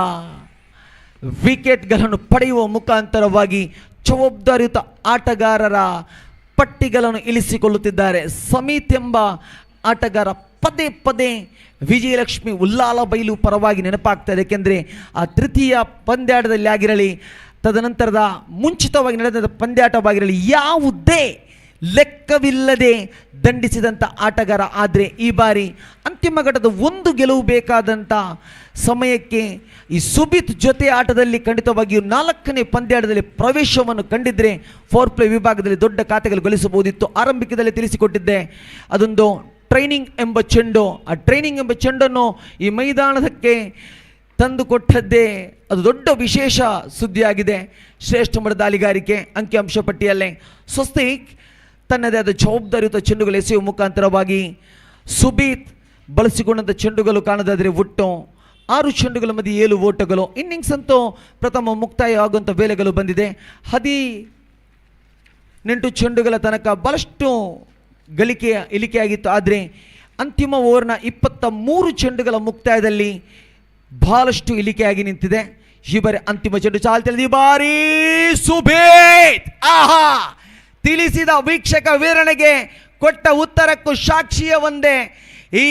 [SPEAKER 3] ವಿಕೆಟ್ಗಳನ್ನು ಪಡೆಯುವ ಮುಖಾಂತರವಾಗಿ ಜವಾಬ್ದಾರಿಯುತ ಆಟಗಾರರ ಪಟ್ಟಿಗಳನ್ನು ಇಳಿಸಿಕೊಳ್ಳುತ್ತಿದ್ದಾರೆ. ಸಮಿತ್ ಎಂಬ ಆಟಗಾರ ಪದೇ ಪದೇ ವಿಜಯಲಕ್ಷ್ಮಿ ಉಲ್ಲಾಲ ಬೈಲು ಪರವಾಗಿ ನೆನಪಾಗ್ತದೆ. ಏಕೆಂದರೆ ಆ ತೃತೀಯ ಪಂದ್ಯಾಟದಲ್ಲಿ ಆಗಿರಲಿ, ತದನಂತರದ ಮುಂಚಿತವಾಗಿ ನಡೆದ ಪಂದ್ಯಾಟವಾಗಿರಲಿ, ಯಾವುದೇ ಲೆಕ್ಕವಿಲ್ಲದೆ ದಂಡಿಸಿದಂಥ ಆಟಗಾರ. ಆದರೆ ಈ ಬಾರಿ ಅಂತಿಮ ಘಟ್ಟದ 1 ಗೆಲುವು ಬೇಕಾದಂಥ ಸಮಯಕ್ಕೆ ಈ ಸುಬಿತ್ ಜೊತೆ ಆಟದಲ್ಲಿ ಖಂಡಿತವಾಗಿಯೂ 4ನೇ ಪಂದ್ಯಾಟದಲ್ಲಿ ಪ್ರವೇಶವನ್ನು ಕಂಡಿದ್ದರೆ ಪವರ್ ಪ್ಲೇ ವಿಭಾಗದಲ್ಲಿ ದೊಡ್ಡ ಖಾತೆಗಳು ಗಳಿಸಬಹುದಿತ್ತು. ಆರಂಭಿಕದಲ್ಲಿ ತಿಳಿಸಿಕೊಟ್ಟಿದ್ದೆ, ಅದೊಂದು ಟ್ರೈನಿಂಗ್ ಎಂಬ ಚೆಂಡು. ಆ ಟ್ರೈನಿಂಗ್ ಎಂಬ ಚೆಂಡನ್ನು ಈ ಮೈದಾನದಕ್ಕೆ ತಂದುಕೊಟ್ಟದ್ದೇ ಅದು ದೊಡ್ಡ ವಿಶೇಷ ಸುದ್ದಿಯಾಗಿದೆ. ಶ್ರೇಷ್ಠ ಮಟ್ಟದ ದಾಳಿಗಾರಿಕೆ ಅಂಕಿಅಂಶ ಪಟ್ಟಿಯಲ್ಲೇ ಸ್ವಸ್ತಿಕ್ ತನ್ನದೇ ಆದ ಜವಾಬ್ದಾರಿಯುತ ಚೆಂಡುಗಳು ಎಸೆಯುವ ಮುಖಾಂತರವಾಗಿ ಸುಬೀತ್ ಬಳಸಿಕೊಂಡಂಥ ಚೆಂಡುಗಳು ಕಾಣದಾದರೆ ಒಟ್ಟು 6 ಚೆಂಡುಗಳ ಮಧ್ಯೆ 7 ಓಟಗಳು. ಇನ್ನಿಂಗ್ಸ್ ಅಂತೂ ಪ್ರಥಮ ಮುಕ್ತಾಯ ಆಗುವಂಥ ವೇಳೆಗಳು ಬಂದಿದೆ. 18 ಚೆಂಡುಗಳ ತನಕ ಬಹಳಷ್ಟು ಇಳಿಕೆಯಾಗಿತ್ತು. ಆದರೆ ಅಂತಿಮ ಓವರ್ನ 23 ಚೆಂಡುಗಳ ಮುಕ್ತಾಯದಲ್ಲಿ ಬಹಳಷ್ಟು ಇಳಿಕೆಯಾಗಿ ನಿಂತಿದೆ. ಈ ಬಾರಿ ಅಂತಿಮ ಚೆಂಡು ಚಾಲ್ತಿಯಲ್ಲಿ ಈ ಬಾರಿ ಸುಬೇದ್ ತಿಳಿಸಿದ ವೀಕ್ಷಕ ವೀರನಿಗೆ ಕೊಟ್ಟ ಉತ್ತರಕ್ಕೂ ಸಾಕ್ಷಿಯ ಒಂದೇ. ಈ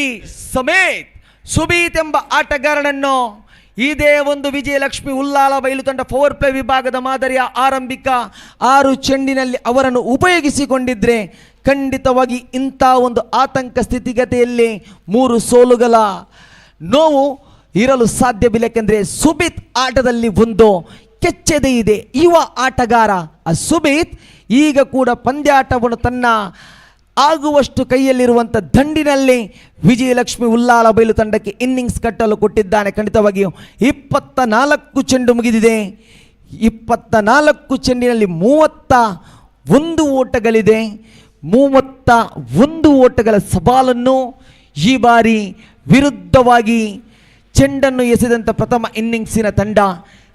[SPEAKER 3] ಸಮೇತ್ ಸುಬೀತ್ ಎಂಬ ಆಟಗಾರನನ್ನು ಇದೇ ಒಂದು ವಿಜಯಲಕ್ಷ್ಮಿ ಉಲ್ಲಾಲ ಬೈಲು ತಂಡ ಪವರ್ ಪ್ಲೇ ವಿಭಾಗದ ಮಾದರಿಯ ಆರಂಭಿಕ 6 ಚೆಂಡಿನಲ್ಲಿ ಅವರನ್ನು ಉಪಯೋಗಿಸಿಕೊಂಡಿದ್ರೆ ಖಂಡಿತವಾಗಿ ಇಂಥ ಒಂದು ಆತಂಕ ಸ್ಥಿತಿಗತಿಯಲ್ಲಿ 3 ಸೋಲುಗಳ ನೋವು ಇರಲು ಸಾಧ್ಯವಿಲ್ಲ. ಯಾಕೆಂದರೆ ಸುಬೀತ್ ಆಟದಲ್ಲಿ ಒಂದು ಕೆಚ್ಚೆದೆ ಇದೆ. ಯುವ ಆಟಗಾರ ಆ ಸುಬೀತ್ ಈಗ ಕೂಡ ಪಂದ್ಯಾಟವನ್ನು ತನ್ನ ಆಗುವಷ್ಟು ಕೈಯಲ್ಲಿರುವಂಥ ದಂಡಿನಲ್ಲಿ ವಿಜಯಲಕ್ಷ್ಮಿ ಉಲ್ಲಾಲ ಬೈಲು ತಂಡಕ್ಕೆ ಇನ್ನಿಂಗ್ಸ್ ಕಟ್ಟಲು ಕೊಟ್ಟಿದ್ದಾನೆ. ಖಂಡಿತವಾಗಿಯೂ 24 ಚೆಂಡು ಮುಗಿದಿದೆ. 24 ಚೆಂಡಿನಲ್ಲಿ 31 ಓಟಗಳಿದೆ. 31 ಓಟಗಳ ಸವಾಲನ್ನು ಈ ಬಾರಿ ವಿರುದ್ಧವಾಗಿ ಚೆಂಡನ್ನು ಎಸೆದಂಥ ಪ್ರಥಮ ಇನ್ನಿಂಗ್ಸಿನ ತಂಡ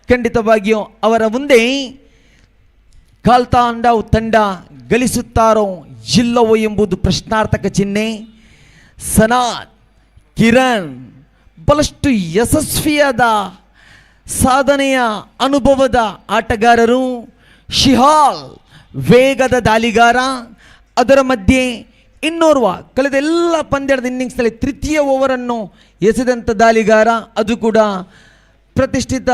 [SPEAKER 3] ಖಂಡಿತವಾಗಿಯೂ ಅವರ ಮುಂದೆ ಕಾಲ್ತಾಂಡವ್ ತಂಡ ಗಳಿಸುತ್ತಾರೋ ಇಲ್ಲವೋ ಎಂಬುದು ಪ್ರಶ್ನಾರ್ಥಕ ಚಿಹ್ನೆ. ಸನಾತ್, ಕಿರಣ್ ಬಹಳಷ್ಟು ಯಶಸ್ವಿಯಾದ ಸಾಧನೆಯ ಅನುಭವದ ಆಟಗಾರರು. ಶಿಹಾಲ್ ವೇಗದ ದಾಳಿಗಾರ. ಅದರ ಮಧ್ಯೆ ಇನ್ನೋರ್ವ ಕಳೆದ ಎಲ್ಲ ಪಂದ್ಯದ ಇನ್ನಿಂಗ್ಸ್ನಲ್ಲಿ ತೃತೀಯ ಓವರನ್ನು ಎಸೆದಂಥ ದಾಳಿಗಾರ, ಅದು ಕೂಡ ಪ್ರತಿಷ್ಠಿತ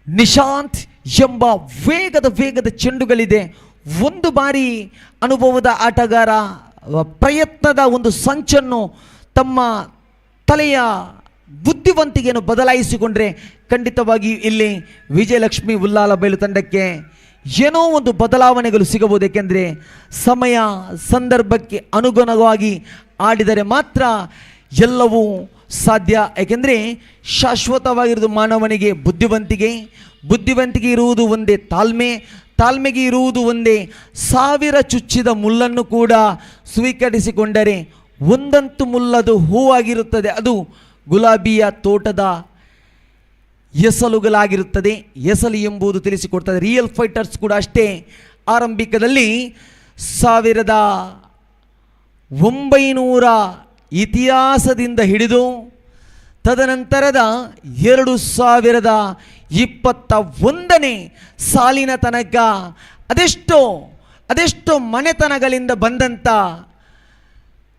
[SPEAKER 3] ನಿಶಾಂತ್ ಎಂಬ ವೇಗದ ಚೆಂಡುಗಳಿದೆ. ಒಂದು ಬಾರಿ ಅನುಭವದ ಆಟಗಾರ ಪ್ರಯತ್ನದ ಒಂದು ಸಂಚನ್ನು ತಮ್ಮ ತಲೆಯ ಬುದ್ಧಿವಂತಿಕೆಯನ್ನು ಬದಲಾಯಿಸಿಕೊಂಡ್ರೆ ಖಂಡಿತವಾಗಿ ಇಲ್ಲಿ ವಿಜಯಲಕ್ಷ್ಮಿ ಉಲ್ಲಾಲಬೈಲು ತಂಡಕ್ಕೆ ಏನೋ ಒಂದು ಬದಲಾವಣೆಗಳು ಸಿಗಬಹುದು. ಏಕೆಂದರೆ ಸಮಯ ಸಂದರ್ಭಕ್ಕೆ ಅನುಗುಣವಾಗಿ ಆಡಿದರೆ ಮಾತ್ರ ಎಲ್ಲವೂ ಸಾಧ್ಯ. ಏಕೆಂದರೆ ಶಾಶ್ವತವಾಗಿರೋದು ಮಾನವನಿಗೆ ಬುದ್ಧಿವಂತಿಕೆ ಇರುವುದು ಒಂದೇ ತಾಳ್ಮೆಗೆ ಇರುವುದು ಒಂದೇ. 1000 ಚುಚ್ಚಿದ ಮುಳ್ಳನ್ನು ಕೂಡ ಸ್ವೀಕರಿಸಿಕೊಂಡರೆ ಒಂದಂತೂ ಮುಲ್ಲದು ಹೂವಾಗಿರುತ್ತದೆ. ಅದು ಗುಲಾಬಿಯ ತೋಟದ ಎಸಲುಗಳಾಗಿರುತ್ತದೆ. ಎಸಲು ಎಂಬುದು ತಿಳಿಸಿಕೊಡ್ತದೆ. ರಿಯಲ್ ಫೈಟರ್ಸ್ ಕೂಡ ಅಷ್ಟೇ. ಆರಂಭಿಕದಲ್ಲಿ 1900 ಇತಿಹಾಸದಿಂದ ಹಿಡಿದು ತದನಂತರದ 2021ನೇ ಸಾಲಿನ ತನಕ ಅದೆಷ್ಟೋ ಮನೆತನಗಳಿಂದ ಬಂದಂಥ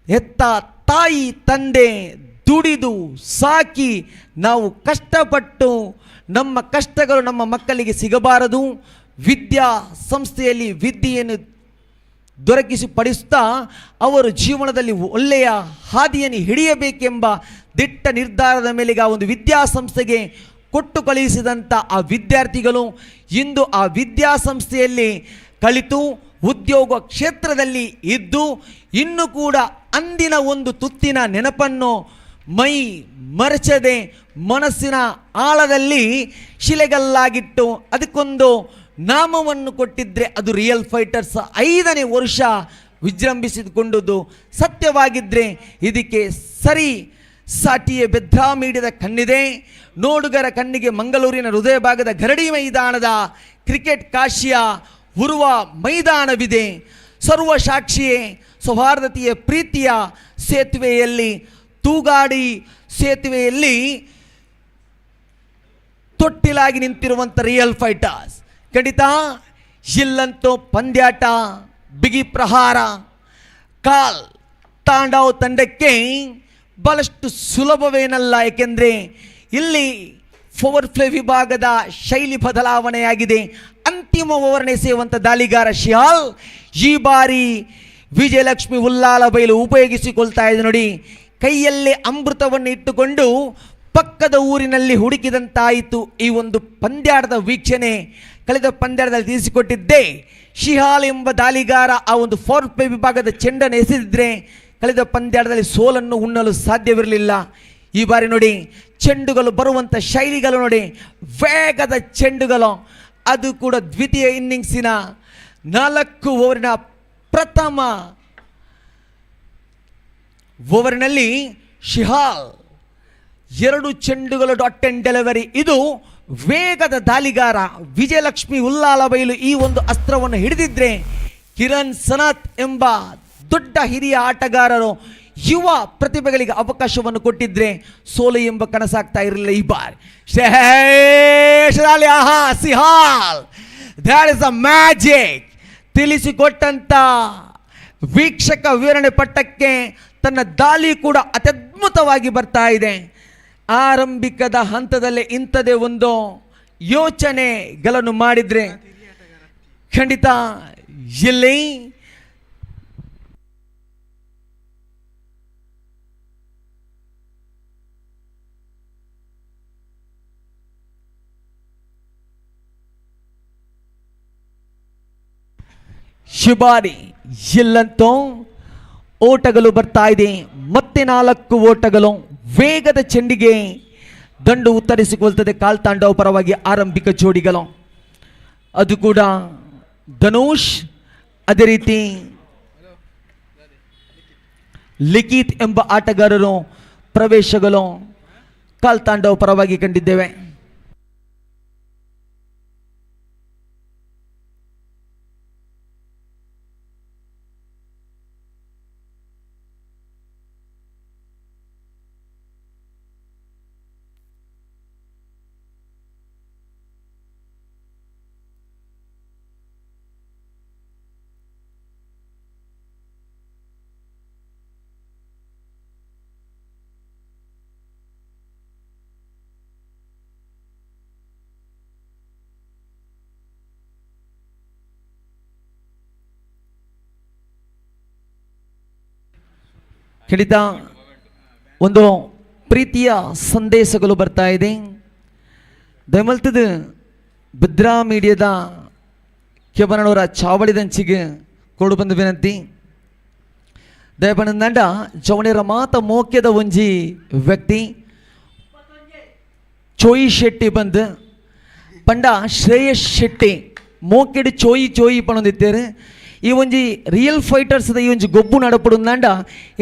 [SPEAKER 3] ಹೆತ್ತ ತಾಯಿ ತಂದೆ ದುಡಿದು ಸಾಕಿ ನಾವು ಕಷ್ಟಪಟ್ಟು ನಮ್ಮ ಕಷ್ಟಗಳು ನಮ್ಮ ಮಕ್ಕಳಿಗೆ ಸಿಗಬಾರದು, ವಿದ್ಯಾ ಸಂಸ್ಥೆಯಲ್ಲಿ ವಿದ್ಯೆಯನ್ನು ದೊರಕಿಸಿಪಡಿಸುತ್ತಾ ಅವರು ಜೀವನದಲ್ಲಿ ಒಳ್ಳೆಯ ಹಾದಿಯನ್ನು ಹಿಡಿಯಬೇಕೆಂಬ ದಿಟ್ಟ ನಿರ್ಧಾರದ ಮೇಲೆಗೆ ಆ ಒಂದು ವಿದ್ಯಾಸಂಸ್ಥೆಗೆ ಕೊಟ್ಟು ಕಳುಹಿಸಿದಂಥ ಆ ವಿದ್ಯಾರ್ಥಿಗಳು ಇಂದು ಆ ವಿದ್ಯಾಸಂಸ್ಥೆಯಲ್ಲಿ ಕಲಿತು ಉದ್ಯೋಗ ಕ್ಷೇತ್ರದಲ್ಲಿ ಇದ್ದು ಇನ್ನೂ ಕೂಡ ಅಂದಿನ ಒಂದು ತುತ್ತಿನ ನೆನಪನ್ನು ಮೈ ಮರೆಚದೆ ಮನಸ್ಸಿನ ಆಳದಲ್ಲಿ ಶಿಲೆಗಲ್ಲಾಗಿಟ್ಟು ಅದಕ್ಕೊಂದು ನಾಮವನ್ನು ಕೊಟ್ಟಿದ್ದರೆ ಅದು ರಿಯಲ್ ಫೈಟರ್ಸ್ 5ನೇ ವರ್ಷ ವಿಜೃಂಭಿಸಿಕೊಂಡುದು ಸತ್ಯವಾಗಿದ್ದರೆ ಇದಕ್ಕೆ ಸರಿ ಸಾಟಿಯ ಬೆದ್ರಾ ಮೀಡಿಯಾದ ಕಣ್ಣಿದೆ. ನೋಡುಗರ ಕಣ್ಣಿಗೆ ಮಂಗಳೂರಿನ ಹೃದಯ ಭಾಗದ ಗರಡಿ ಮೈದಾನದ ಕ್ರಿಕೆಟ್ ಕಾಶಿಯ ಉರ್ವ ಮೈದಾನವಿದೆ. ಸರ್ವಸಾಕ್ಷಿಯೇ ಸೌಹಾರ್ದತೆಯ ಪ್ರೀತಿಯ ಸೇತುವೆಯಲ್ಲಿ ತೂಗಾಡಿ ಸೇತುವೆಯಲ್ಲಿ ತೊಟ್ಟಿಲಾಗಿ ನಿಂತಿರುವಂಥ ರಿಯಲ್ ಫೈಟರ್ಸ್. ಖಂಡಿತ ಇಲ್ಲಂತೂ ಪಂದ್ಯಾಟ ಬಿಗಿ ಪ್ರಹಾರ ಕಾಲ್ ತಾಂಡವ್ ತಂಡಕ್ಕೆ ಬಹಳಷ್ಟು ಸುಲಭವೇನಲ್ಲ. ಏಕೆಂದರೆ ಇಲ್ಲಿ ಪವರ್ ಪ್ಲೇ ವಿಭಾಗದ ಶೈಲಿ ಬದಲಾವಣೆಯಾಗಿದೆ. ಅಂತಿಮ ಓವರ್ ಎಸೆಯುವಂಥ ದಾಳಿಗಾರ ಶಿಹಾಲ್ ಈ ಬಾರಿ ವಿಜಯಲಕ್ಷ್ಮಿ ಉಲ್ಲಾಲಬೈಲು ಉಪಯೋಗಿಸಿಕೊಳ್ತಾ ಇದೆ ನೋಡಿ. ಕೈಯಲ್ಲೇ ಅಮೃತವನ್ನು ಇಟ್ಟುಕೊಂಡು ಪಕ್ಕದ ಊರಿನಲ್ಲಿ ಹುಡುಕಿದಂತಾಯಿತು. ಈ ಒಂದು ಪಂದ್ಯಾಟದ ವೀಕ್ಷಣೆ ಕಳೆದ ಪಂದ್ಯದಲ್ಲಿ ತಿಳಿಸಿಕೊಟ್ಟಿದ್ದೆ. ಶಿಹಾಲ್ ಎಂಬ ದಾಳಿಗಾರ ಆ ಒಂದು ಪವರ್ ಪ್ಲೇ ವಿಭಾಗದ ಚೆಂಡನ್ನು ಎಸೆದಿದ್ದರೆ ಕಳೆದ ಪಂದ್ಯಾಟದಲ್ಲಿ ಸೋಲನ್ನು ಉಣ್ಣಲು ಸಾಧ್ಯವಿರಲಿಲ್ಲ. ಈ ಬಾರಿ ನೋಡಿ ಚೆಂಡುಗಳು ಬರುವಂಥ ಶೈಲಿಗಳು ನೋಡಿ, ವೇಗದ ಚೆಂಡುಗಳು, ಅದು ಕೂಡ ದ್ವಿತೀಯ ಇನ್ನಿಂಗ್ಸಿನ 4 ಓವರಿನ ಪ್ರಥಮ ಓವರಿನಲ್ಲಿ ಶಿಹಾಲ್ 2 ಚೆಂಡುಗಳು ಡಾಟ್ ಅಂಡ್ ಡೆಲಿವರಿ. ಇದು ವೇಗದ ದಾಳಿಗಾರ ವಿಜಯಲಕ್ಷ್ಮಿ ಉಲ್ಲಾಲಬೈಲು ಈ ಒಂದು ಅಸ್ತ್ರವನ್ನು ಹಿಡಿದಿದ್ರೆ ಕಿರಣ್ ಸನತ್ ಎಂಬ ದೊಡ್ಡ ಹಿರಿಯ ಆಟಗಾರರು ಯುವ ಪ್ರತಿಭೆಗಳಿಗೆ ಅವಕಾಶವನ್ನು ಕೊಟ್ಟಿದ್ರೆ ಸೋಲು ಎಂಬ ಕನಸಾಗ್ತಾ ಇರಲಿಲ್ಲ. ಈ ಬಾರಿ ಸಿಹಾಲ್ ದ್ಯಾಟ್ ಇಸ್ ಅ ಮ್ಯಾಜಿಕ್ ತಿಳಿಸಿಕೊಟ್ಟಂತ ವೀಕ್ಷಕ ವಿವರಣೆ ಪಟ್ಟಕ್ಕೆ ತನ್ನ ದಾಳಿ ಕೂಡ ಅತ್ಯದ್ಭುತವಾಗಿ ಬರ್ತಾ ಇದೆ. ಆರಂಭಿಕದ ಹಂತದಲ್ಲೇ ಇಂಥದೇ ಒಂದು ಯೋಚನೆಗಳನ್ನು ಮಾಡಿದರೆ ಖಂಡಿತ ಇಲ್ಲಿ ಶಿಬಾರಿ ಇಲ್ಲಂತೂ ಓಟಗಳು ಬರ್ತಾ ಇದೆ. ಮತ್ತೆ 4 ಓಟಗಳು ವೇಗದ ಚೆಂಡಿಗೆ ದಂಡು ಉತ್ತರಿಸಿಕೊಳ್ತದೆ ಕಾಲ್ತಾಂಡವ್ ಪರವಾಗಿ ಆರಂಭಿಕ ಜೋಡಿಗಳು. ಅದು ಕೂಡ ಧನುಷ್, ಅದೇ ರೀತಿ ಲಿಖಿತ್ ಎಂಬ ಆಟಗಾರರು ಪ್ರವೇಶಗಳು ಕಾಲ್ತಾಂಡವ್ ಪರವಾಗಿ ಕಂಡಿದ್ದೇವೆ. ಖಂಡಿತ ಒಂದು ಪ್ರೀತಿಯ ಸಂದೇಶಗಳು ಬರ್ತಾ ಇದೆ. ದಯಮಲ್ತದ ಭದ್ರಾ ಮೀಡಿಯಾದ ಕೆಬನವರ ಚಾವಡಿದಂಚಿಗೆ ಕೊಡು ಬಂದ ವಿನಂತಿ. ದಯಪಂಡ ಜವಣಿಯರ ಮಾತ ಮೋಕ್ಯದ ಒಂಜಿ ವ್ಯಕ್ತಿ ಚೋಯಿ ಶೆಟ್ಟಿ ಬಂದು ಪಂಡ ಶ್ರೇಯಸ್ ಶೆಟ್ಟಿ ಮೋಕೆಡು ಚೋಯಿ ಪಣೊಂದಿತ್ತೇರು. ಈ ಒಂಜಿ ರಿಯಲ್ ಫೈಟರ್ಸ್ ಈ ಒಂಜಿ ಗೊಬ್ಬು ನಡಪಡುಂದಂಡ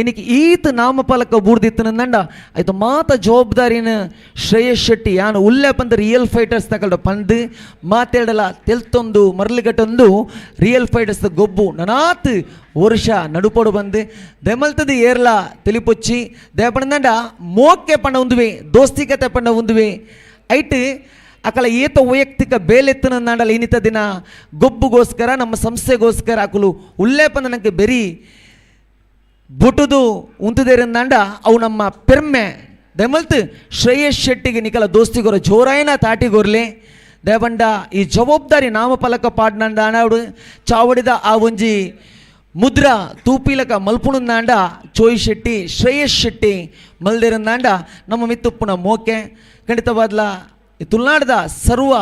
[SPEAKER 3] ಇನಿಕ್ ಈತ ನಾಮಫಲಕ ಬೂರ್ದಿತ್ತನಂದಂಡ ಆಯ್ತು ಮಾತ ಜವಾಬ್ದಾರಿನ ಶ್ರೇಯಸ್ ಶೆಟ್ಟಿ ಯಾನು ಉಲ್ಲೆ ಪಂದ ರಿಯಲ್ ಫೈಟರ್ಸ್ ತಕಲ್ಡ ಪಂದು ಮಾತಾಡಲ ತೆಲ್ತೊಂದು ಮರಳಿಗಟ್ಟೊಂದು ರಿಯಲ್ ಫೈಟರ್ಸ್ ಗೊಬ್ಬು ನನಾತ್ ವರ್ಷ ನಡುಪಡು ಬಂದು ದೆಮಲ್ತದ ಏರ್ಲ ತಿಳಿಪೊಚ್ಚಿ ದಯಪಂಡ ಮೋಕ್ಕೆ ಪಂಡ ಉಂದುವೆ ದೋಸ್ತಿಕತೆ ಪಂಡ ಉಂದುವೆ ಐಟ್ ಅಕಲ ಏತ ವೈಯಕ್ತಿಕ ಬೇಲೆತ್ತನ ನಾಡಲ್ಲ ಇನ್ನಿತ ದಿನ ಗೊಬ್ಬುಗೋಸ್ಕರ ನಮ್ಮ ಸಂಸ್ಥೆಗೋಸ್ಕರ ಅಕಲು ಉಲ್ಲೇಪನ ನನಗೆ ಬೆರಿ ಬುಟುದು ಉಂತುದೇರಂದಾಂಡ ಅವು ನಮ್ಮ ಪೆರ್ಮೆ ದಯಮಲ್ತು ಶ್ರೇಯಸ್ ಶೆಟ್ಟಿಗೆ ನಿಕಲ ದೋಸ್ತಿಗೋರ ಜೋರಾಯನ ತಾಟಿಗೋರ್ಲೆ ದಯಬಂಡ ಈ ಜವಾಬ್ದಾರಿ ನಾಮಫಲಕ ಪಾಡ್ನಂಡ ಅನಾಡು ಚಾವಡಿದ ಆ ಒಂಜಿ ಮುದ್ರಾ ತೂಪಿಲಕ ಮಲ್ಪುಣಂದಾಂಡ ಚೋಯಿ ಶೆಟ್ಟಿ ಶ್ರೇಯಸ್ ಶೆಟ್ಟಿ ಮಲ್ದೇರಂದಾಂಡ ನಮ್ಮ ಮಿತ್ತುಪ್ಪುನ ಮೋಕೆ ಖಂಡಿತವಾದ್ಲ ತುಳುನಾಡದ ಸರ್ವ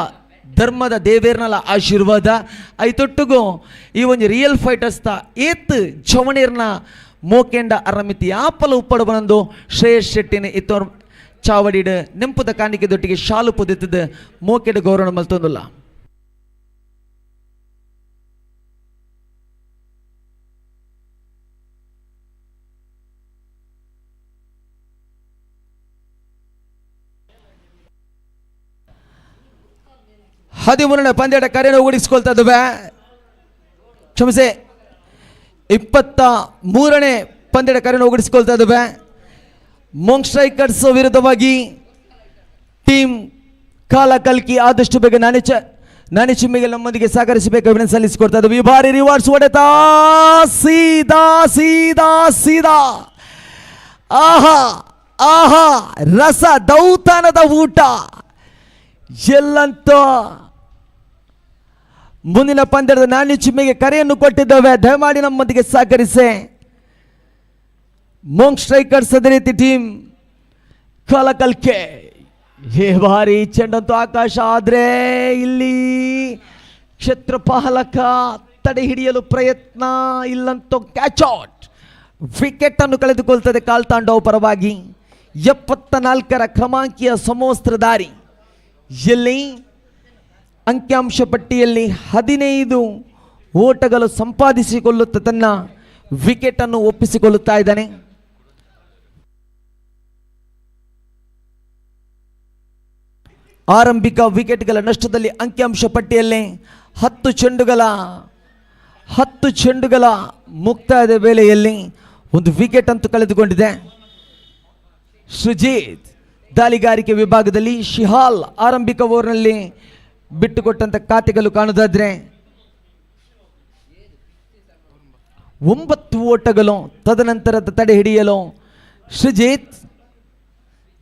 [SPEAKER 3] ಧರ್ಮದ ದೇವೇರ್ನಲ ಆಶೀರ್ವಾದ ಐತೊಟ್ಟಿಗೂ ಈ ಒಂದು ರಿಯಲ್ ಫೈಟರ್ಸ್ ತ ಏತ್ ಜವಣಿರ್ನ ಮೋಕೆಂಡ ಅರಮಿತಿ ಆಪಲ ಉಪ್ಪಡು ಬಂದು ಶ್ರೇಯಸ್ ಶೆಟ್ಟಿನ ಇತ್ತೋರ್ ಚಾವಡಿಡ ನೆಂಪುದ ಕಾಣಿಕೆ ದೊಟ್ಟಿಗೆ ಶಾಲು ಪುದಿತ್ತದ ಮೋಕೆಡ ಗೌರವ ಮಲ್ತೊಂದುಲ್ಲ. ಹದಿಮೂರನೇ ಪಂದ್ಯದ ಕರೆಯನ್ನು ಓಡಿಸಿಕೊಳ್ತಾ ಇದ್ದೇವೆ. ಕ್ಷಮಿಸಿ, 23ನೇ ಪಂದ್ಯದ ಕರೆಯನ್ನು ಓಡಿಸಿಕೊಳ್ತಾ ಇದ್ದೇವೆ. ಮೊಂಗ್ ಸ್ಟ್ರೈಕರ್ಸ್ ವಿರುದ್ಧವಾಗಿ ಟೀಮ್ ಕಾಲ ಕಲ್ಕಿ ಆದಷ್ಟು ಬೇಗ ನಾನಿ ಚಿಮ್ಮಿಗೆ ನಮ್ಮೊಂದಿಗೆ ಸಹಕರಿಸಬೇಕು ಅಭಿನಂದನೆ ಸಲ್ಲಿಸಿಕೊಡ್ತಾ ಇದ್ದೇವೆ. ಈ ಬಾರಿ ರಿವಾರ್ಡ್ಸ್ ಹೊಡೆತಾ ಸೀದಾ ಆಹಾ ರಸ ದೌತಾನದ ಊಟ ಎಲ್ಲಂತ ಮುಂದಿನ ಪಂದ್ಯದ ನಾನಿ ಚಿಮ್ಮಿಗೆ ಕರೆಯನ್ನು ಕೊಟ್ಟಿದ್ದೇವೆ. ದಯಮಾಡಿ ನಮ್ಮೊಂದಿಗೆ ಸಹಕರಿಸಿ. ಮೊಂಗ್ ಸ್ಟ್ರೈಕರ್ಸ್ ಅದೇ ರೀತಿ ಟೀಮ್ ಕಲಕಲ್ಕೆ ಹೇ ಭಾರಿ ಚೆಂಡಂತೂ ಆಕಾಶ ಆದರೆ ಇಲ್ಲಿ ಕ್ಷೇತ್ರಪಾಲಕ ತಡೆ ಹಿಡಿಯಲು ಪ್ರಯತ್ನ ಇಲ್ಲಂತೂ ಕ್ಯಾಚ್ ಔಟ್. ವಿಕೆಟ್ ಅನ್ನು ಕಳೆದುಕೊಳ್ತದೆ ಕಾಲ್ತಾಂಡವ್ ಪರವಾಗಿ. 74ರ ಕ್ರಮಾಂಕಿಯ ಸಮವಸ್ತ್ರಧಾರಿ ಎಲ್ಲಿ ಅಂಕಿಅಂಶ ಪಟ್ಟಿಯಲ್ಲಿ 15 ಓಟಗಳು ಸಂಪಾದಿಸಿಕೊಳ್ಳುತ್ತ ತನ್ನ ವಿಕೆಟ್ ಅನ್ನು ಒಪ್ಪಿಸಿಕೊಳ್ಳುತ್ತಾ ಇದ್ದಾನೆ. ಆರಂಭಿಕ ವಿಕೆಟ್ಗಳ ನಷ್ಟದಲ್ಲಿ ಅಂಕಿಅಂಶ ಪಟ್ಟಿಯಲ್ಲಿ 10 ಚೆಂಡುಗಳ ಮುಕ್ತಾಯದ ವೇಳೆಯಲ್ಲಿ ಒಂದು ವಿಕೆಟ್ ಅಂತೂ ಕಳೆದುಕೊಂಡಿದೆ. ಸುಜಿತ್ ದಾಳಿಗಾರಿಕೆ ವಿಭಾಗದಲ್ಲಿ ಶಿಹಾಲ್ ಆರಂಭಿಕ ಓವರ್ನಲ್ಲಿ ಬಿಟ್ಟುಕೊಟ್ಟಂತ ಖಾತೆಗಳು ಕಾಣುವುದಾದ್ರೆ 9 ಓಟಗಳು. ತದನಂತರದ ತಡೆ ಹಿಡಿಯಲು ಸುಜಿತ್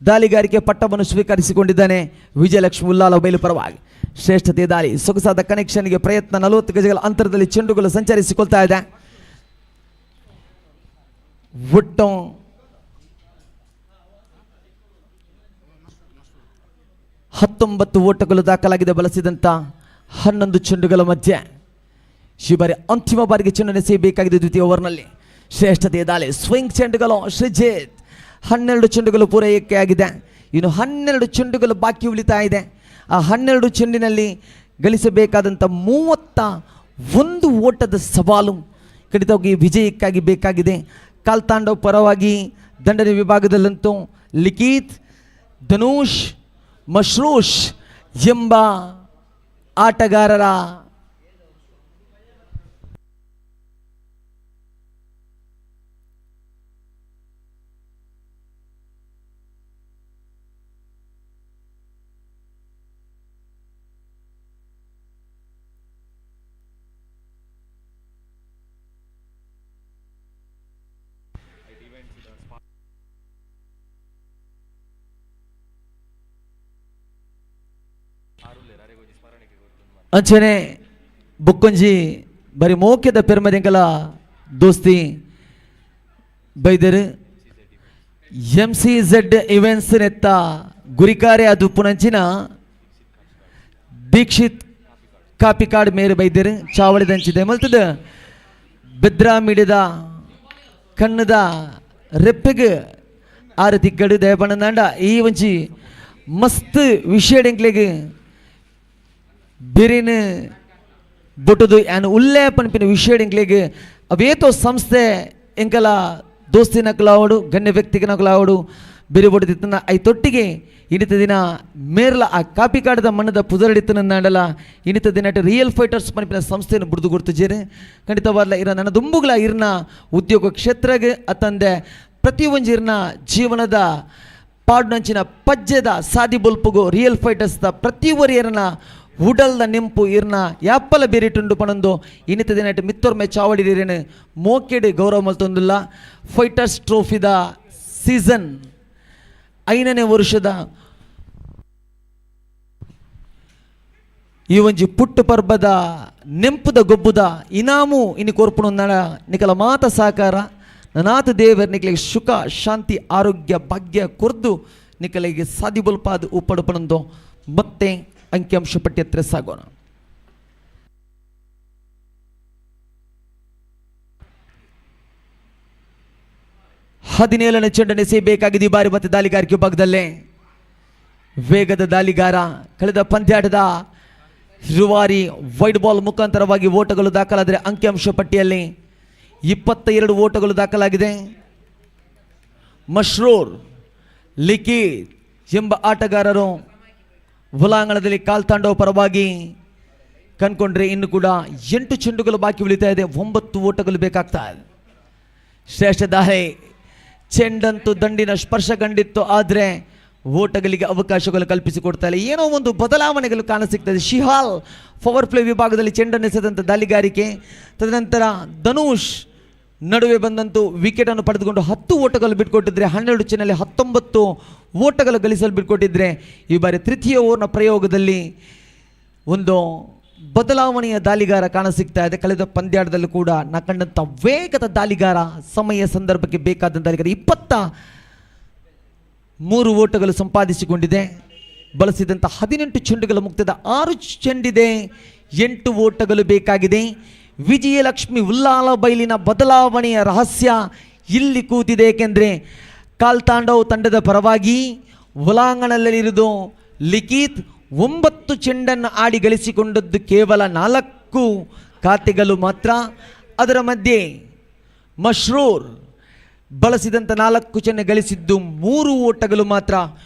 [SPEAKER 3] ದಾಳಿಗಾರಿಕೆ ಪಟ್ಟವನ್ನು ಸ್ವೀಕರಿಸಿಕೊಂಡಿದ್ದಾನೆ. ವಿಜಯಲಕ್ಷ್ಮಿ ಉಲ್ಲಾಲ ಬಯಲು ಪರವಾಗಿ ಶ್ರೇಷ್ಠತೆ ದಾಳಿ ಸೊಗಸಾದ ಕನೆಕ್ಷನ್ಗೆ ಪ್ರಯತ್ನ. 40 ಗಜಗಳ ಅಂತರದಲ್ಲಿ ಚೆಂಡುಗಳು ಸಂಚರಿಸಿಕೊಳ್ತಾ ಇದೆ. ಒಟ್ಟು 19 ಓಟಗಳು ದಾಖಲಾಗಿದೆ. ಬಳಸಿದಂಥ 11 ಚೆಂಡುಗಳ ಮಧ್ಯೆ ಈ ಬಾರಿ ಅಂತಿಮ ಬಾರಿಗೆ ಚೆಂಡನ್ನು ಎಸೆಯಬೇಕಾಗಿದೆ. ದ್ವಿತೀಯ ಓವರ್ನಲ್ಲಿ ಶ್ರೇಷ್ಠತೆಯ ದಾಳಿ ಸ್ವಿಂಗ್ ಚೆಂಡುಗಳು. ಶ್ರೀಜಿತ್ 12 ಚೆಂಡುಗಳು ಪೂರೈಕೆಯಾಗಿದೆ. ಇನ್ನು 12 ಚೆಂಡುಗಳು ಬಾಕಿ ಉಳಿತಾ ಇದೆ. ಆ 12 ಚೆಂಡಿನಲ್ಲಿ ಗಳಿಸಬೇಕಾದಂಥ 31 ಓಟದ ಸವಾಲು ಖಂಡಿತವಾಗಿ ವಿಜಯಕ್ಕಾಗಿ ಬೇಕಾಗಿದೆ. ಕಾಲ್ತಾಂಡವ್ ಪರವಾಗಿ ದಂಡನೆ ವಿಭಾಗದಲ್ಲಂತೂ ಲಿಖಿತ್, ಧನುಷ್, ಮಶ್ರೂಷ್ ಎಂಬ ಆಟಗಾರರ ಅಂಚನೆ ಬುಕ್ಕೊಂಜಿ ಬರಿ ಮೋಕ್ಯದ ಪೆರ್ಮದೆಂಕಲ ದೋಸ್ತಿ ಬೈದರು MCZ ಇವೆಂಟ್ಸ್ ನೆತ್ತ ಗುರಿಕಾರೆ ಅದು ಪುನಂಚಿನ ದೀಕ್ಷಿತ್ ಕಾಪಿಕಾಡ್ ಮೇರೆ ಬೈದರು ಚಾವಳಿದಂಚಿದೆ ಮಲ್ತದ ಬೆದ್ರಾ ಮೀಡಿಯಾದ ಕಣ್ಣದ ರೆಪ್ಪೆಗೆ ಆರು ತಿಕ್ಕಡು ದಯಪಣ್ಣಂದಾಂಡ ಈ ಒಂಚಿ ಮಸ್ತ್ ವಿಷಯಡೆಂಕ್ಲೆಗೆ ಬಿರಿನ ಬೊಟ್ಟದು ಆ್ಯನ್ ಉಲ್ಲೇ ಪನ್ಪಿನ ವಿಷಯಡೆಂಕ್ಲೆಗೆ ಅವೇತೋ ಸಂಸ್ಥೆ ಎಂಕಲ ದೋಸ್ತಿನ ಕಲಾವಡು ಗಣ್ಯ ವ್ಯಕ್ತಿಗಿನ ಕಲಾವಡು ಬಿರಿ ಬೊಟ್ಟದಿತ್ತನ ಐ ತೊಟ್ಟಿಗೆ ಇನ್ನಿತ ದಿನ ಮೇರ್ಲ ಆ ಕಾಪಿ ಕಾಡದ ಮಣ್ಣದ ಪುದರಡಿತ್ತನಂದಾಂಡಲ ಇನ್ನಿತ ದಿನ ರಿಯಲ್ ಫೈಟರ್ಸ್ ಪನ್ಪಿನ ಸಂಸ್ಥೆಯನ್ನು ಬುಡ್ದು ಗುರ್ತುಜೇರಿ ಖಂಡಿತವಾದ್ಲ ಇರ ನನ್ನ ದುಂಬುಗಳ ಇರ್ನ ಉದ್ಯೋಗ ಕ್ಷೇತ್ರಗೆ ಅತ್ತಂದೆ ಪ್ರತಿ ಒಂಜಿರ್ನ ಜೀವನದ ಪಾಡ್ನಂಚಿನ ಪಜ್ಜೆದ ಸಾದಿ ಬೊಲ್ಪುಗು ರಿಯಲ್ ಫೈಟರ್ಸ್ದ ಪ್ರತಿ ಒರಿಯರ್ನ ಉಡಲ್ದ ನೆಂಪು ಇರ್ನ ಯಾಪ್ಪಲ ಬೇರಿಟುಂಡು ಪಣಂದು ಇನ್ನಿತ ದಿನ ಮಿತ್ತೊರ್ಮೆ ಚಾವಡಿರೇನು ಮೋಕೆಡ್ ಗೌರವ ಮಲ್ತೊಂದುಲ್ಲ ಫೈಟರ್ಸ್ ಟ್ರೋಫಿದ ಸೀಸನ್ 5ನೇ ವರ್ಷದ ಈ ಒಂಜಿ ಪುಟ್ಟು ಪರ್ಬದ ನೆಂಪುದ ಗೊಬ್ಬುದ ಇನಾಮು ಇನ್ನು ಕೋರ್ಪುಣ ನಿಕಲ ಮಾತ ಸಹಕಾರ ನನಾಥ ದೇವರ ನಿಕಲಿಗೆ ಸುಖ ಶಾಂತಿ ಆರೋಗ್ಯ ಭಾಗ್ಯ ಕೊರ್ದು ನಿಕಲಿಗೆ ಸಾಧಿಬಲ್ಪಾದ ಉಪ್ಪಡುಪಣಂದು ಮತ್ತೆ ಅಂಕಿಅಂಶ ಪಟ್ಟಿ ಹತ್ರ ಸಾಗೋಣ. ಹದಿನೇಳನೇ ಚೆಂಡನ್ನು ಎಸೆಯಬೇಕಾಗಿದೆ ಈ ಬಾರಿ ಮತ್ತೆ ದಾಳಿಗಾರಿಕೆ ಭಾಗದಲ್ಲೇ ವೇಗದ ದಾಳಿಗಾರ ಕಳೆದ ಪಂದ್ಯಾಟದ ರೂವಾರಿ ವೈಡ್ ಬಾಲ್ ಮುಖಾಂತರವಾಗಿ ಓಟಗಳು ದಾಖಲಾದರೆ ಅಂಕಿಅಂಶ ಪಟ್ಟಿಯಲ್ಲಿ 22 ಓಟಗಳು ದಾಖಲಾಗಿದೆ. ಮಶ್ರೂರ್, ಲಿಖಿತ್ ಎಂಬ ಆಟಗಾರರು ಒಳಾಂಗಣದಲ್ಲಿ ಕಾಲ್ತಾಂಡವ್ ಪರವಾಗಿ ಕಣ್ಕೊಂಡ್ರೆ ಇನ್ನು ಕೂಡ 8 ಚೆಂಡುಗಳು ಬಾಕಿ ಉಳಿತಾ ಇದೆ. 9 ಓಟಗಳು ಬೇಕಾಗ್ತಾ ಇದೆ. ಶ್ರೇಷ್ಠ ದಾಳಿ ಚೆಂಡಂತೂ ದಂಡಿನ ಸ್ಪರ್ಶ ಕಂಡಿತ್ತು, ಆದರೆ ಓಟಗಳಿಗೆ ಅವಕಾಶಗಳು ಕಲ್ಪಿಸಿಕೊಡ್ತಾ ಇಲ್ಲ. ಏನೋ ಒಂದು ಬದಲಾವಣೆಗಳು ಕಾಣಸಿಗ್ತದೆ. ಶಿಹಾಲ್ ಪವರ್ ಪ್ಲೇ ವಿಭಾಗದಲ್ಲಿ ಚೆಂಡನ್ನು ಎಸೆದಂಥ ದಾಳಿಗಾರಿಕೆ, ತದನಂತರ ಧನುಷ್ ನಡುವೆ ಬಂದಂತೂ ವಿಕೆಟನ್ನು ಪಡೆದುಕೊಂಡು 10 ಓಟಗಳು ಬಿಟ್ಕೊಟ್ಟಿದ್ರೆ 12 ಚೆನ್ನಲ್ಲಿ 19 ಓಟಗಳು ಗಳಿಸಲು ಬಿಟ್ಕೊಟ್ಟಿದ್ರೆ ಈ ಬಾರಿ ತೃತೀಯ ಓವರ್ನ ಪ್ರಯೋಗದಲ್ಲಿ ಒಂದು ಬದಲಾವಣೆಯ ದಾಳಿಗಾರ ಕಾಣಸಿಗ್ತಾ ಇದೆ. ಕಳೆದ ಪಂದ್ಯಾಟದಲ್ಲೂ ಕೂಡ ನಾ ಕಂಡಂಥ ವೇಗದ ದಾಳಿಗಾರ, ಸಮಯ ಸಂದರ್ಭಕ್ಕೆ ಬೇಕಾದ ದಾಳಿಗಾರ 23 ಓಟಗಳು ಸಂಪಾದಿಸಿಕೊಂಡಿದೆ. ಬಳಸಿದಂಥ 18 ಚೆಂಡುಗಳ ಮುಕ್ತದ 6 ಚೆಂಡಿದೆ, 8 ಓಟಗಳು ಬೇಕಾಗಿದೆ. ವಿಜಯಲಕ್ಷ್ಮಿ ಉಲ್ಲಾಲ ಬೈಲಿನ ಬದಲಾವಣೆಯ ರಹಸ್ಯ ಇಲ್ಲಿ ಕೂತಿದೆ. ಏಕೆಂದರೆ ಕಾಲ್ತಾಂಡವ್ ತಂಡದ ಪರವಾಗಿ ಒಳಾಂಗಣದಲ್ಲಿರುವುದು ಲಿಖಿತ್ 9 ಚೆಂಡನ್ನು ಆಡಿ ಗಳಿಸಿಕೊಂಡದ್ದು ಕೇವಲ 4 ಖಾತೆಗಳು ಮಾತ್ರ. ಅದರ ಮಧ್ಯೆ ಮಶ್ರೂರ್ ಬಳಸಿದಂಥ 4 ಚೆಂಡು ಗಳಿಸಿದ್ದು 3 ಓಟಗಳು ಮಾತ್ರ.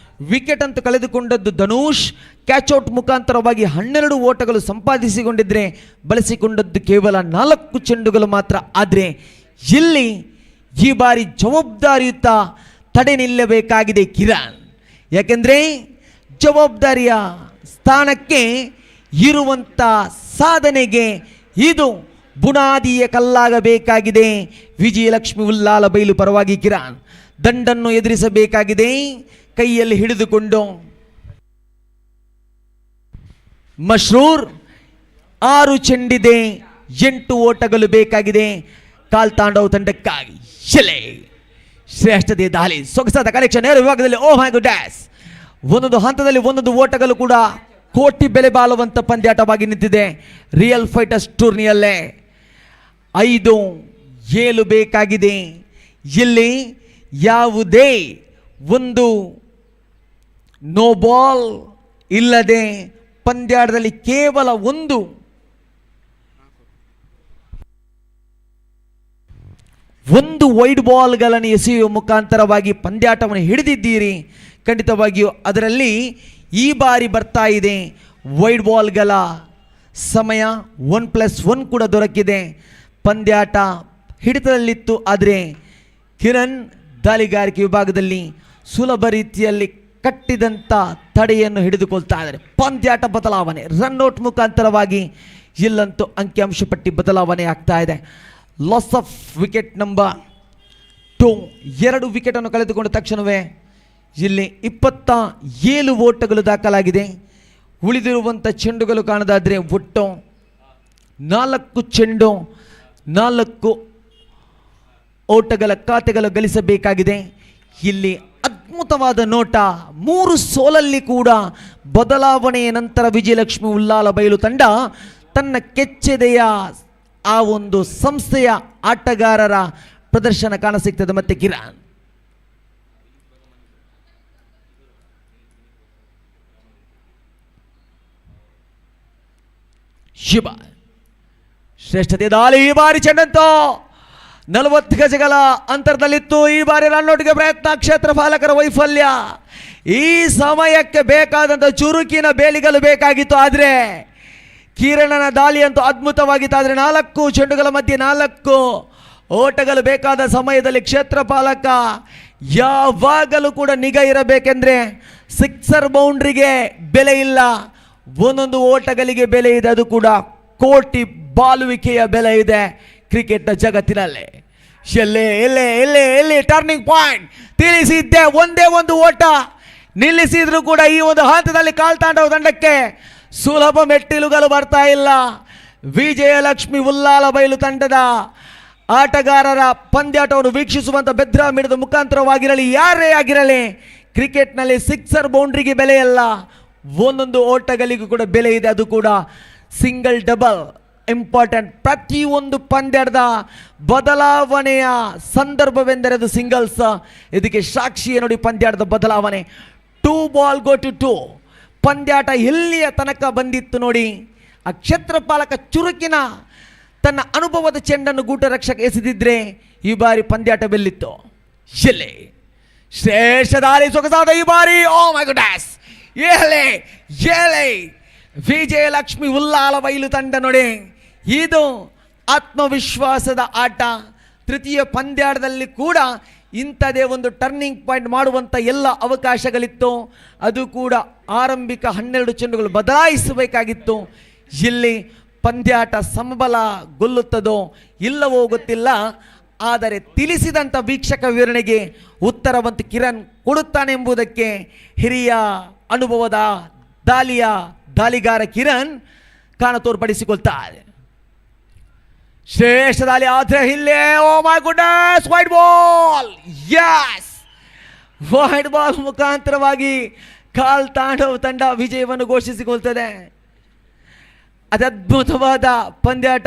[SPEAKER 3] ವಿಕೆಟ್ ಅಂತ ಕಳೆದುಕೊಂಡದ್ದು ಧನುಷ್ ಕ್ಯಾಚ್ಔಟ್ ಮುಖಾಂತರವಾಗಿ 12 ಓಟಗಳು ಸಂಪಾದಿಸಿಕೊಂಡಿದ್ರೆ ಬಳಸಿಕೊಂಡದ್ದು ಕೇವಲ 4 ಚೆಂಡುಗಳು ಮಾತ್ರ. ಆದರೆ ಇಲ್ಲಿ ಈ ಬಾರಿ ಜವಾಬ್ದಾರಿಯುತ ತಡೆ ನಿಲ್ಲಬೇಕಾಗಿದೆ ಕಿರಣ್. ಯಾಕೆಂದರೆ ಜವಾಬ್ದಾರಿಯ ಸ್ಥಾನಕ್ಕೆ ಇರುವಂಥ ಸಾಧನೆಗೆ ಇದು ಬುನಾದಿಯ ಕಲ್ಲಾಗಬೇಕಾಗಿದೆ. ವಿಜಯಲಕ್ಷ್ಮಿ ಉಲ್ಲಾಲ ಬೈಲು ಪರವಾಗಿ ಕಿರಣ್ ದಂಡನ್ನು ಎದುರಿಸಬೇಕಾಗಿದೆ. ಕೈಯಲ್ಲಿ ಹಿಡಿದುಕೊಂಡು ಮಶ್ರೂರ್ 6 ಚೆಂಡಿದೆ, 8 ಓಟಗಳು ಬೇಕಾಗಿದೆ ಕಾಲ್ತಾಂಡವ್ ತಂಡಕ್ಕಾಗಿ. ಶಿಲೆ ಶ್ರೇಷ್ಠತೆ ದಾಳಿ, ಸೊಗಸಾದ ಕಲೆಕ್ಷನ್ ನೇರ ವಿಭಾಗದಲ್ಲಿ. ಓ ಮೈ ಗುಡ್ನೆಸ್, ಒಂದೊಂದು ಹಂತದಲ್ಲಿ ಒಂದೊಂದು ಓಟಗಳು ಕೂಡ ಕೋಟಿ ಬೆಲೆ ಬಾಳುವಂಥ ಪಂದ್ಯಾಟವಾಗಿ ನಿಂತಿದೆ. ರಿಯಲ್ ಫೈಟರ್ಸ್ ಟೂರ್ನಿಯಲ್ಲೇ 5-7 ಬೇಕಾಗಿದೆ. ಇಲ್ಲಿ ಯಾವುದೇ ಒಂದು ನೋ ಬಾಲ್ ಇಲ್ಲದೆ ಪಂದ್ಯಾಟದಲ್ಲಿ ಕೇವಲ ಒಂದು ವೈಡ್ ಬಾಲ್ಗಳನ್ನು ಎಸೆಯುವ ಮುಖಾಂತರವಾಗಿ ಪಂದ್ಯಾಟವನ್ನು ಹಿಡಿದಿದ್ದೀರಿ. ಖಂಡಿತವಾಗಿಯೂ ಅದರಲ್ಲಿ ಈ ಬಾರಿ ಬರ್ತಾ ಇದೆ ವೈಡ್ ಬಾಲ್ಗಳ ಸಮಯ. 1+1 ಕೂಡ ದೊರಕಿದೆ. ಪಂದ್ಯಾಟ ಹಿಡಿತದಲ್ಲಿತ್ತು, ಆದರೆ ಕಿರಣ್ ದಾಳಿಗಾರಿಕೆ ವಿಭಾಗದಲ್ಲಿ ಸುಲಭ ರೀತಿಯಲ್ಲಿ ಕಟ್ಟಿದಂಥ ತಡೆಯನ್ನು ಹಿಡಿದುಕೊಳ್ತಾ ಇದ್ದಾರೆ. ಪಂದ್ಯಾಟ ಬದಲಾವಣೆ, ರನ್ಔಟ್ ಮುಖಾಂತರವಾಗಿ ಇಲ್ಲಂತೂ ಅಂಕಿಅಂಶ ಪಟ್ಟಿ ಬದಲಾವಣೆ ಆಗ್ತಾ ಇದೆ. ಲಾಸ್ ಆಫ್ ವಿಕೆಟ್ ನಂಬರ್ 2, 2 ವಿಕೆಟನ್ನು ಕಳೆದುಕೊಂಡ ತಕ್ಷಣವೇ ಇಲ್ಲಿ 27 ಓಟಗಳು ದಾಖಲಾಗಿದೆ. ಉಳಿದಿರುವಂಥ ಚೆಂಡುಗಳು ಕಾಣದಾದರೆ ಒಟ್ಟು 4 ಚೆಂಡು 4 ಓಟಗಳ ಖಾತೆಗಳು ಗಳಿಸಬೇಕಾಗಿದೆ. ಇಲ್ಲಿ ಅದ್ಭುತವಾದ ನೋಟ, 3 ಸೋಲಲ್ಲಿ ಕೂಡ ಬದಲಾವಣೆಯ ನಂತರ ವಿಜಯಲಕ್ಷ್ಮಿ ಉಲ್ಲಾಲ ಬಯಲು ತಂಡ ತನ್ನ ಕೆಚ್ಚೆದೆಯ ಆ ಒಂದು ಸಂಸ್ಥೆಯ ಆಟಗಾರರ ಪ್ರದರ್ಶನ ಕಾಣಸಿಗ್ತದೆ. ಮತ್ತೆ ಕಿರಣ್ ಶಿವ ಶ್ರೇಷ್ಠತೆ ದಾಳಿ. ಈ ಬಾರಿ ಚೆಂಡಂತೂ 40 ಗಜಗಳ ಅಂತರದಲ್ಲಿತ್ತು. ಈ ಬಾರಿ ರನ್ನೌಟ್ಗೆ ಪ್ರಯತ್ನ, ಕ್ಷೇತ್ರ ಪಾಲಕರ ವೈಫಲ್ಯ. ಈ ಸಮಯಕ್ಕೆ ಬೇಕಾದಂಥ ಚುರುಕಿನ ಬೇಲಿಗಳು ಬೇಕಾಗಿತ್ತು, ಆದರೆ ಕಿರಣನ ದಾಳಿ ಅಂತೂ ಅದ್ಭುತವಾಗಿತ್ತು. ಆದರೆ 4 ಚೆಂಡುಗಳ ಮಧ್ಯೆ 4 ಓಟಗಳು ಬೇಕಾದ ಸಮಯದಲ್ಲಿ ಕ್ಷೇತ್ರ ಪಾಲಕ ಯಾವಾಗಲೂ ಕೂಡ ನಿಗಾ ಇರಬೇಕೆಂದ್ರೆ ಸಿಕ್ಸರ್ ಬೌಂಡ್ರಿಗೆ ಬೆಲೆ ಇಲ್ಲ, ಒಂದೊಂದು ಓಟಗಳಿಗೆ ಬೆಲೆ ಇದೆ, ಅದು ಕೂಡ ಕೋಟಿ ಬಾಲುವಿಕೆಯ ಬೆಲೆ ಇದೆ ಕ್ರಿಕೆಟ್ನ ಜಗತ್ತಿನಲ್ಲಿ. ಎಲ್ಲಿ ಟರ್ನಿಂಗ್ ಪಾಯಿಂಟ್ ತಿಳಿಸಿದ್ದೆ, ಒಂದೇ ಒಂದು ಓಟ ನಿಲ್ಲಿಸಿದ್ರು ಕೂಡ ಈ ಒಂದು ಹಂತದಲ್ಲಿ ಕಾಲ್ತಾಂಡವ ತಂಡಕ್ಕೆ ಸುಲಭ ಮೆಟ್ಟಿಲುಗಳು ಬರ್ತಾ ಇಲ್ಲ. ವಿಜಯಲಕ್ಷ್ಮಿ ಉಲ್ಲಾಲ ಬಯಲು ತಂಡದ ಆಟಗಾರರ ಪಂದ್ಯಾಟವನ್ನು ವೀಕ್ಷಿಸುವಂಥ ಬೆದ್ರಾ ಮೀಡಿಯಾದ ಮುಖಾಂತರವಾಗಿರಲಿ, ಯಾರೇ ಆಗಿರಲಿ, ಕ್ರಿಕೆಟ್ನಲ್ಲಿ ಸಿಕ್ಸರ್ ಬೌಂಡ್ರಿಗೆ ಬೆಲೆ ಇಲ್ಲ, ಒಂದೊಂದು ಓಟಗಳಿಗೂ ಕೂಡ ಬೆಲೆ ಇದೆ, ಅದು ಕೂಡ ಸಿಂಗಲ್ ಡಬಲ್ ಇಂಪಾರ್ಟೆಂಟ್. ಪ್ರತಿಯೊಂದು ಪಂದ್ಯದ ಬದಲಾವಣೆಯ ಸಂದರ್ಭವೆಂದರೆ ಅದು ಸಿಂಗಲ್ಸ್. ಇದಕ್ಕೆ ಸಾಕ್ಷಿಯೇ ನೋಡಿ ಪಂದ್ಯದ ಬದಲಾವಣೆ. 2 ಬಾಲ್ ಗೋ ಟು 2. ಪಂದ್ಯಾಟ ಎಲ್ಲಿಯ ತನಕ ಬಂದಿತ್ತು ನೋಡಿ. ಆ ಕ್ಷೇತ್ರ ಪಾಲಕ ಚುರುಕಿನ ತನ್ನ ಅನುಭವದ ಚೆಂಡನ್ನು ಗೂಟ ರಕ್ಷಕ ಎಸೆದಿದ್ರೆ ಈ ಬಾರಿ ಪಂದ್ಯಾಟ ಬೆಲ್ಲಿತ್ತು. ಎಲ್ಲಿ ಶ್ರೇಷ್ಠ ದಾಳಿ ಸೊಗಸಾದ ಈ ಬಾರಿ. ಓ ಮೈ ಗುಡ್ನೆಸ್, ವಿಜಯಲಕ್ಷ್ಮಿ ಉಲ್ಲಾಲ ಬಯಲು ತಂಡ ನೋಡಿ, ಇದು ಆತ್ಮವಿಶ್ವಾಸದ ಆಟ. ತೃತೀಯ ಪಂದ್ಯಾಟದಲ್ಲಿ ಕೂಡ ಇಂಥದೇ ಒಂದು ಟರ್ನಿಂಗ್ ಪಾಯಿಂಟ್ ಮಾಡುವಂಥ ಎಲ್ಲ ಅವಕಾಶಗಳಿತ್ತು, ಅದು ಕೂಡ ಆರಂಭಿಕ 12 ಚೆಂಡುಗಳು ಬದಲಾಯಿಸಬೇಕಾಗಿತ್ತು. ಇಲ್ಲಿ ಪಂದ್ಯಾಟ ಸಮಬಲಗೊಳ್ಳುತ್ತದೋ ಇಲ್ಲವೋ ಗೊತ್ತಿಲ್ಲ, ಆದರೆ ತಿಳಿಸಿದಂಥ ವೀಕ್ಷಕ ವಿವರಣೆಗೆ ಉತ್ತರವಂತ ಕಿರಣ್ ಕೊಡುತ್ತಾನೆ ಎಂಬುದಕ್ಕೆ ಹಿರಿಯ ಅನುಭವದ ದಾಳಿಗಾರ ಕಿರಣ್ ಕಾಣ ತೋರ್ಪಡಿಸಿಕೊಳ್ತಾರೆ. ಶ್ರೇಷ್ಠ ದಾಳಿ ಆದರೆ ಇಲ್ಲೇ oh my goodness, wide ball. Yes, wide ball ಮುಖಾಂತರವಾಗಿ ಕಾಲ್ತಾಂಡವ ತಂಡ ವಿಜಯವನ್ನು ಘೋಷಿಸಿಕೊಳ್ತದೆ. ಅದ್ಭುತವಾದ ಪಂದ್ಯಾಟ.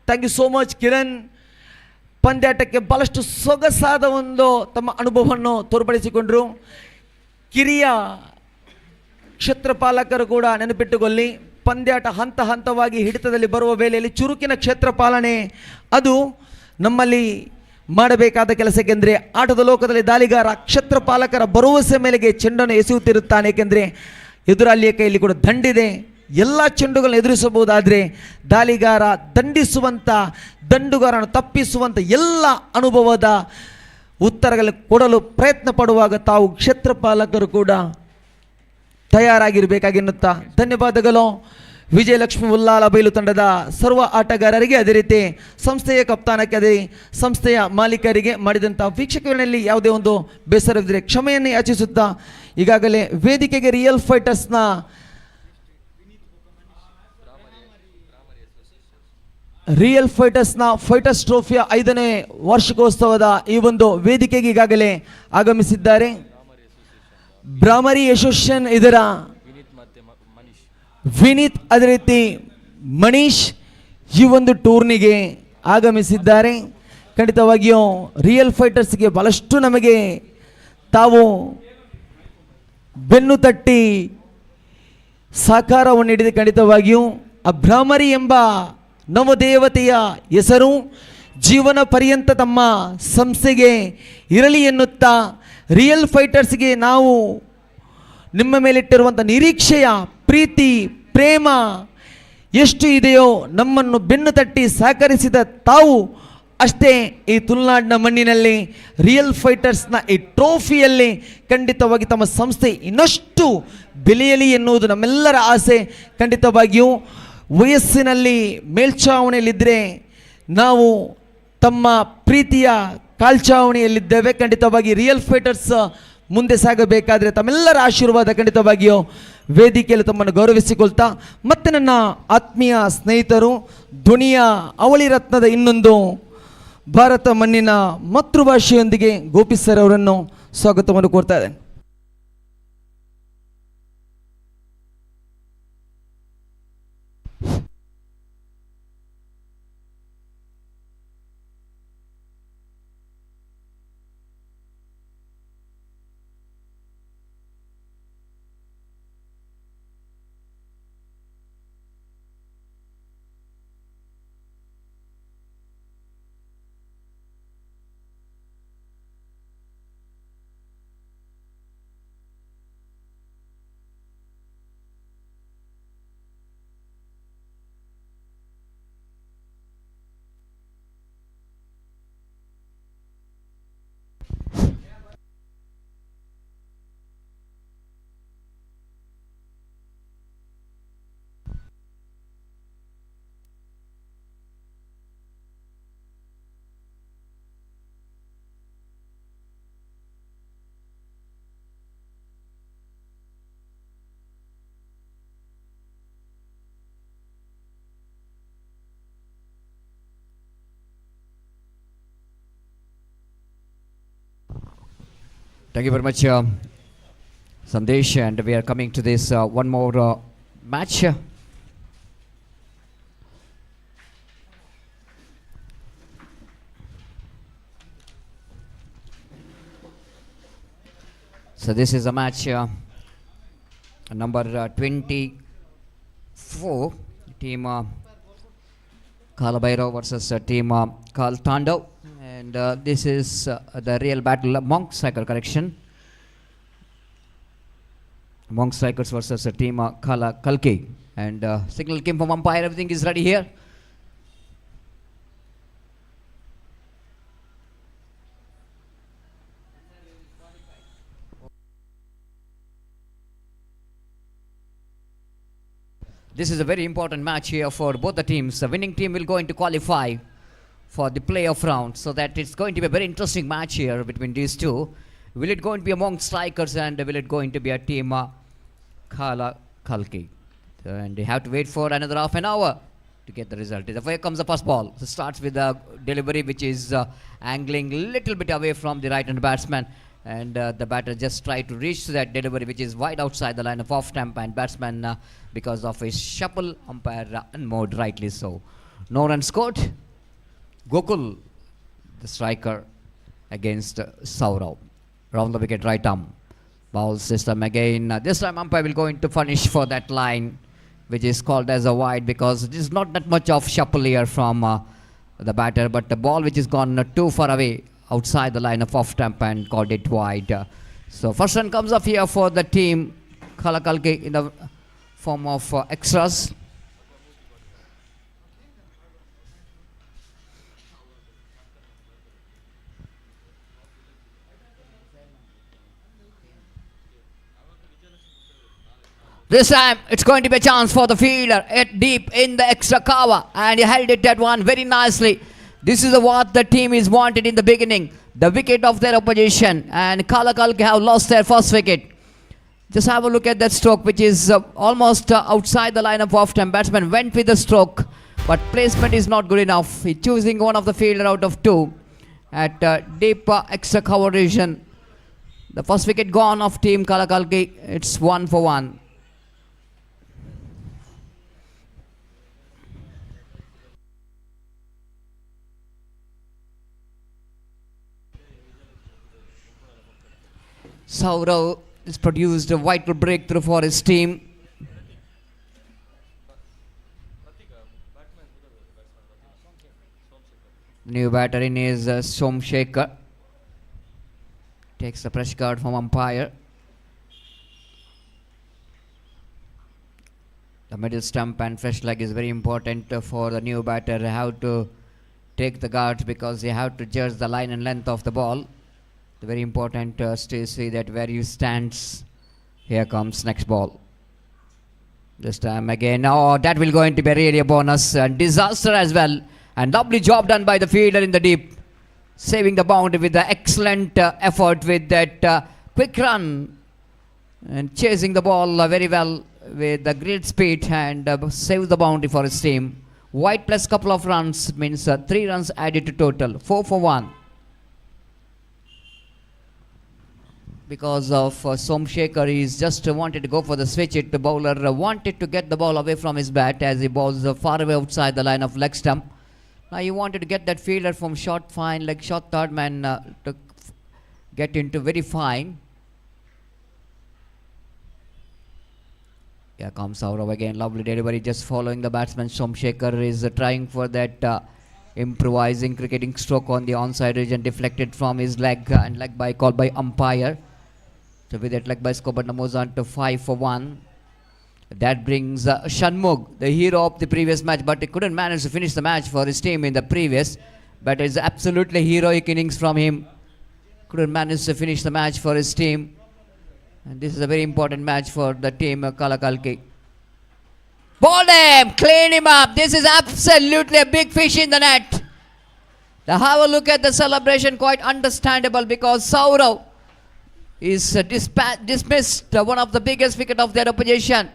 [SPEAKER 3] Thank you so much Kiran. ಪಂದ್ಯಾಟಕ್ಕೆ ಬಹಳಷ್ಟು ಸೊಗಸಾದ ಒಂದು ತಮ್ಮ ಅನುಭವವನ್ನು ತೋರ್ಪಡಿಸಿಕೊಂಡ್ರು. ಕಿರಿಯ ಕ್ಷೇತ್ರಪಾಲಕರು ಕೂಡ ನೆನಪಿಟ್ಟುಕೊಳ್ಳಿ, ಪಂದ್ಯಾಟ ಹಂತ ಹಂತವಾಗಿ ಹಿಡಿತದಲ್ಲಿ ಬರುವ ವೇಳೆಯಲ್ಲಿ ಚುರುಕಿನ ಕ್ಷೇತ್ರ ಪಾಲನೆ ಅದು ನಮ್ಮಲ್ಲಿ ಮಾಡಬೇಕಾದ ಕೆಲಸಕ್ಕೆಂದರೆ ಆಟದ ಲೋಕದಲ್ಲಿ ದಾಳಿಗಾರ ಕ್ಷೇತ್ರ ಪಾಲಕರ ಭರವಸೆ ಮೇಲೆಗೆ ಚೆಂಡನ್ನು ಎಸೆಯುತ್ತಿರುತ್ತಾನೆ. ಏಕೆಂದರೆ ಎದುರಾಳಿಯ ಕೈಯಲ್ಲಿ ಕೂಡ ದಂಡಿದೆ, ಎಲ್ಲ ಚೆಂಡುಗಳನ್ನು ಎದುರಿಸಬಹುದಾದರೆ ದಾಳಿಗಾರ ದಂಡಿಸುವಂಥ ದಂಡುಗಾರನ್ನು ತಪ್ಪಿಸುವಂಥ ಎಲ್ಲ ಅನುಭವದ ಉತ್ತರಗಳನ್ನು ಕೊಡಲು ಪ್ರಯತ್ನ ಪಡುವಾಗ ತಾವು ಕ್ಷೇತ್ರ ಪಾಲಕರು ಕೂಡ ತಯಾರಾಗಿರಬೇಕಾಗಿನ್ನುತ್ತಾ ಧನ್ಯವಾದಗಳು ವಿಜಯಲಕ್ಷ್ಮಿ ಉಲ್ಲಾಲ ಬಯಲು ತಂಡದ ಸರ್ವ ಆಟಗಾರರಿಗೆ, ಅದೇ ರೀತಿ ಸಂಸ್ಥೆಯ ಕಪ್ತಾನಕ್ಕೆ, ಅದೇ ಸಂಸ್ಥೆಯ ಮಾಲೀಕರಿಗೆ ಮಾಡಿದಂಥ ವೀಕ್ಷಕರಲ್ಲಿ ಯಾವುದೇ ಒಂದು ಬೇಸರವಿದ್ದರೆ ಕ್ಷಮೆಯನ್ನು ಯಾಚಿಸುತ್ತಾ ಈಗಾಗಲೇ ವೇದಿಕೆಗೆ ರಿಯಲ್ ಫೈಟರ್ಸ್ನ ಫೈಟರ್ಸ್ ಟ್ರೋಫಿಯ 5ನೇ ವಾರ್ಷಿಕೋತ್ಸವದ ಈ ಒಂದು ವೇದಿಕೆಗೆ ಈಗಾಗಲೇ ಆಗಮಿಸಿದ್ದಾರೆ. ಬ್ರಾಹ್ಮರಿ ಅಸೋಸಿಯೇಷನ್ ಇದರ ವಿನೀತ್, ಅದೇ ರೀತಿ ಮನೀಶ್ ಈ ಒಂದು ಟೂರ್ನಿಗೆ ಆಗಮಿಸಿದ್ದಾರೆ. ಖಂಡಿತವಾಗಿಯೂ ರಿಯಲ್ ಫೈಟರ್ಸ್ಗೆ ಬಹಳಷ್ಟು ನಮಗೆ ತಾವು ಬೆನ್ನು ತಟ್ಟಿ ಸಾಕಾರವನ್ನು ನೀಡಿದ. ಖಂಡಿತವಾಗಿಯೂ ಆ ಭ್ರಾಮರಿ ಎಂಬ ನವದೇವತೆಯ ಹೆಸರು ಜೀವನ ಪರ್ಯಂತ ತಮ್ಮ ಸಂಸ್ಥೆಗೆ ಇರಲಿ ಎನ್ನುತ್ತಾ ರಿಯಲ್ ಫೈಟರ್ಸ್ಗೆ ನಾವು ನಿಮ್ಮ ಮೇಲಿಟ್ಟಿರುವಂಥ ನಿರೀಕ್ಷೆಯ ಪ್ರೀತಿ ಪ್ರೇಮ ಎಷ್ಟು ಇದೆಯೋ ನಮ್ಮನ್ನು ಬೆನ್ನು ತಟ್ಟಿ ಸಹಕರಿಸಿದ ತಾವು ಅಷ್ಟೇ ಈ ತುಳುನಾಡಿನ ಮಣ್ಣಿನಲ್ಲಿ ರಿಯಲ್ ಫೈಟರ್ಸ್ನ ಈ ಟ್ರೋಫಿಯಲ್ಲಿ ಖಂಡಿತವಾಗಿ ತಮ್ಮ ಸಂಸ್ಥೆ ಇನ್ನಷ್ಟು ಬೆಳೆಯಲಿ ಎನ್ನುವುದು ನಮ್ಮೆಲ್ಲರ ಆಸೆ. ಖಂಡಿತವಾಗಿಯೂ ವಯಸ್ಸಿನಲ್ಲಿ ಮೇಲ್ಛಾವಣಿಯಲ್ಲಿದ್ದರೆ ನಾವು ತಮ್ಮ ಪ್ರೀತಿಯ ಕಾಲ್ಛಾವಣಿಯಲ್ಲಿದ್ದೇವೆ. ಖಂಡಿತವಾಗಿ ರಿಯಲ್ ಫೈಟರ್ಸ್ ಮುಂದೆ ಸಾಗಬೇಕಾದರೆ ತಮ್ಮೆಲ್ಲರ ಆಶೀರ್ವಾದ ಖಂಡಿತವಾಗಿಯೂ ವೇದಿಕೆಯಲ್ಲಿ ತಮ್ಮನ್ನು ಗೌರವಿಸಿಕೊಳ್ತಾ ಮತ್ತೆ ನನ್ನ ಆತ್ಮೀಯ ಸ್ನೇಹಿತರು ಧ್ವನಿಯ ಅವಳಿ ರತ್ನದ ಇನ್ನೊಂದು ಭಾರತ ಮಣ್ಣಿನ ಮಾತೃಭಾಷೆಯೊಂದಿಗೆ ಗೋಪಿ ಸರ್ ಅವರನ್ನು ಸ್ವಾಗತವನ್ನು ಕೋರ್ತಾ ಇದ್ದೇನೆ.
[SPEAKER 2] Thank you very much, Sandesh, and we are coming to this one more match. So this is a match number 24, team Kalabhairav versus team Kal Tandav. And this is the real battle of Monk Striker, correction. Monk Strikers versus team Kala Kalki. And signal came from umpire, everything is ready here. This is a very important match here for both the teams. The winning team will go into qualify for the playoff round, so that it's going to be a very interesting match here between these two. Will it going to be among strikers, and will it going to be a team Kala Kalki? And they have to wait for another half an hour to get the result. Here comes the first ball. So starts with the delivery, which is angling a little bit away from the right-hand batsman, and the batter just tried to reach that delivery, which is wide outside the line of off-stump, and batsman because of his shuffle, umpire unmoored, rightly so. No runs scored. Gokul, the striker, against Saurav. Round the wicket, right arm. Ball system again. This time umpire will go into punish for that line, which is called as a wide, because it is not that much of shuffle here from the batter, but the ball which is gone too far away outside the line of off stump and called it wide. So first run comes up here for the team Kalakalki in the form of extras. This time it's going to be a chance for the fielder at deep in the extra cover, and he held it that one very nicely. This is what the team is wanted in the beginning, the wicket of their opposition, and Kalakalki have lost their first wicket. Just have a look at that stroke, which is almost outside the line of off-stump. Batsman went with the stroke, but placement is not good enough. He choosing one of the fielder out of two at deep extra cover region. The first wicket gone of team Kalakalki. It's 1 for 1. Saurav It's produced a vital breakthrough for his team. New batter in is Somshekhar. Takes the fresh card from umpire. The middle stump and fresh leg is very important for the new batter. They have to take the guards because they have to judge the line and length of the ball. It's very important to see that where you stands. Here comes next ball. This time again. Oh, that will going to be really a bonus and disaster as well. And lovely job done by the fielder in the deep. Saving the boundary with the excellent effort with that quick run. And chasing the ball very well with the great speed and saves the boundary for his team. White plus couple of runs means 3 runs added to total. 4 for 1. Because of Somshekhar, he's just wanted to go for the switch it. The bowler wanted to get the ball away from his bat as he bowls far away outside the line of leg stump. Now he wanted to get that fielder from short fine, like short third man to get into very fine. Here comes Urwa again, lovely delivery just following the batsman. Somshekhar is trying for that improvising cricketing stroke on the onside region, deflected from his leg and leg by call by umpire. So with that leg by score, but moves on to 5 for 1. That brings Shanmugh, the hero of the previous match, but he couldn't manage to finish the match for his team in the previous. But it's absolutely heroic innings from him. Couldn't manage to finish the match for his team. And this is a very important match for the team Kalakalki. Ball him! Clean him up! This is absolutely a big fish in the net. Now have a look at the celebration, quite understandable because Saurav is dismissed one of the biggest wicket of their opposition.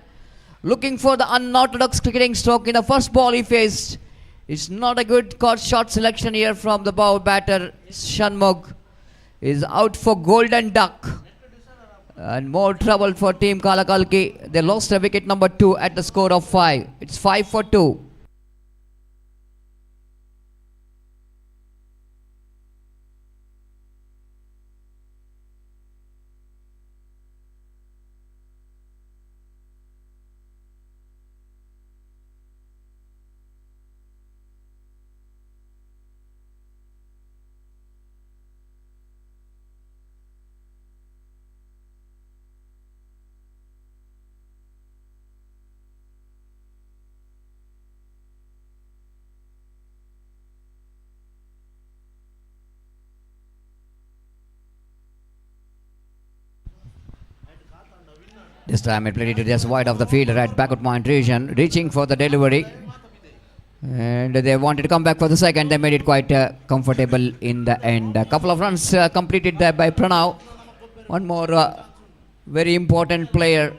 [SPEAKER 2] Looking for the unorthodox cricketing stroke in the first ball he faced. It's not a good shot selection here from the bow batter. Shanmugh is out for golden duck. And more trouble for team Kalakalki. They lost a wicket number 2 at the score of 5. It's 5 for 2. This time it played it just wide of the fielder at backward point region, reaching for the delivery. And they wanted to come back for the second. They made it quite comfortable in the end. A couple of runs completed there by Pranav. One more very important player.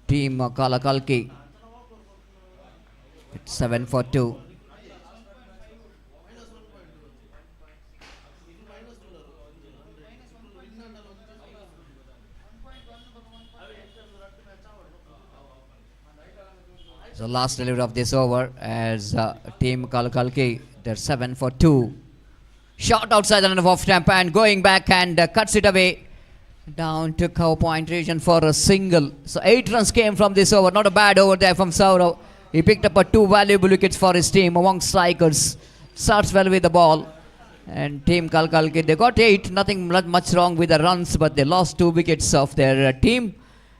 [SPEAKER 2] Team Kalakalki. It's 7 for 2. So last delivery of this over as team Kalakalki, they're 7 for 2. Shot outside the line of off stump and going back and cuts it away down to cover point region for a single. So 8 runs came from this over. Not a bad over there from Saurav. He picked up 2 valuable wickets for his team among strikers. Starts well with the ball. And team Kalakalki, they got 8. Nothing much wrong with the runs, but they lost 2 wickets of their team.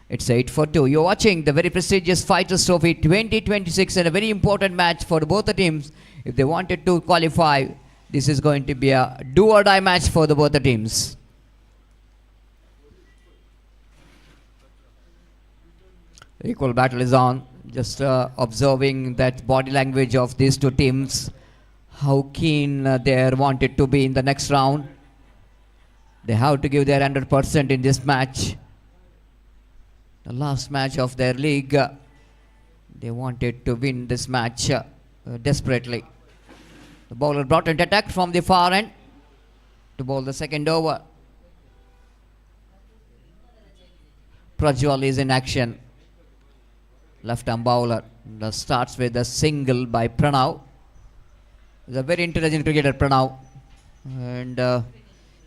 [SPEAKER 2] It's 8 for 2. You're watching the very prestigious Fighters Trophy 2026 and a very important match for both the teams. If they wanted to qualify, this is going to be a do or die match for both the teams. Equal battle is on. Just observing that body language of these two teams. How keen they wanted to be in the next round. They have to give their 100% in this match. The last match of their league, they wanted to win this match desperately. The bowler brought into attack from the far end to bowl the second over. Prajwal is in action. Left arm bowler. The starts with a single by Pranav. He's a very intelligent cricketer, Pranav. And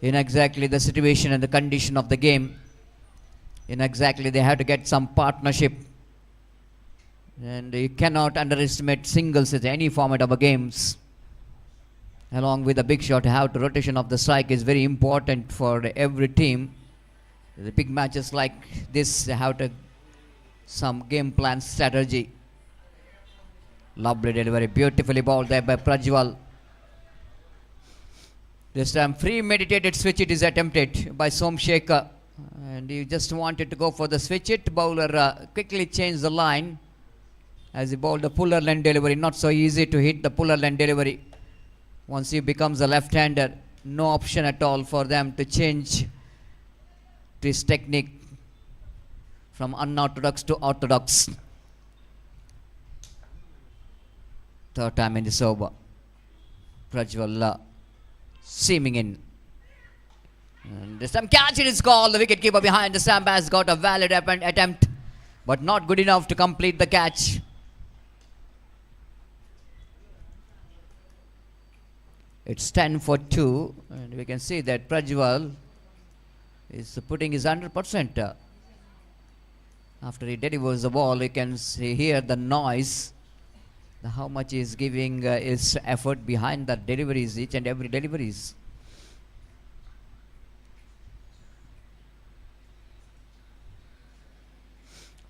[SPEAKER 2] in exactly the situation and the condition of the game, in exactly they have to get some partnership. And you cannot underestimate singles in any format of a games. Along with the big shot, how to rotation of the strike is very important for every team. The big matches like this, they have to some game plan strategy. Lovely delivery, beautifully bowled there by Prajwal. This time premeditated switch it is attempted by Somshekhar, and he just wanted to go for the switch it. Bowler quickly changed the line as he bowled the puller line delivery. Not so easy to hit the puller line delivery. Once he becomes a left-hander, no option at all for them to change to his technique from unorthodox to orthodox. Third time in this over. Prajwal seaming in. And this time catch it is called. The wicketkeeper behind the stump has got a valid attempt, but not good enough to complete the catch. It's 10 for 2, and we can see that Prajwal is putting his 100%. After he delivers the ball, you can hear the noise, how much he is giving his effort behind the deliveries, each and every deliveries.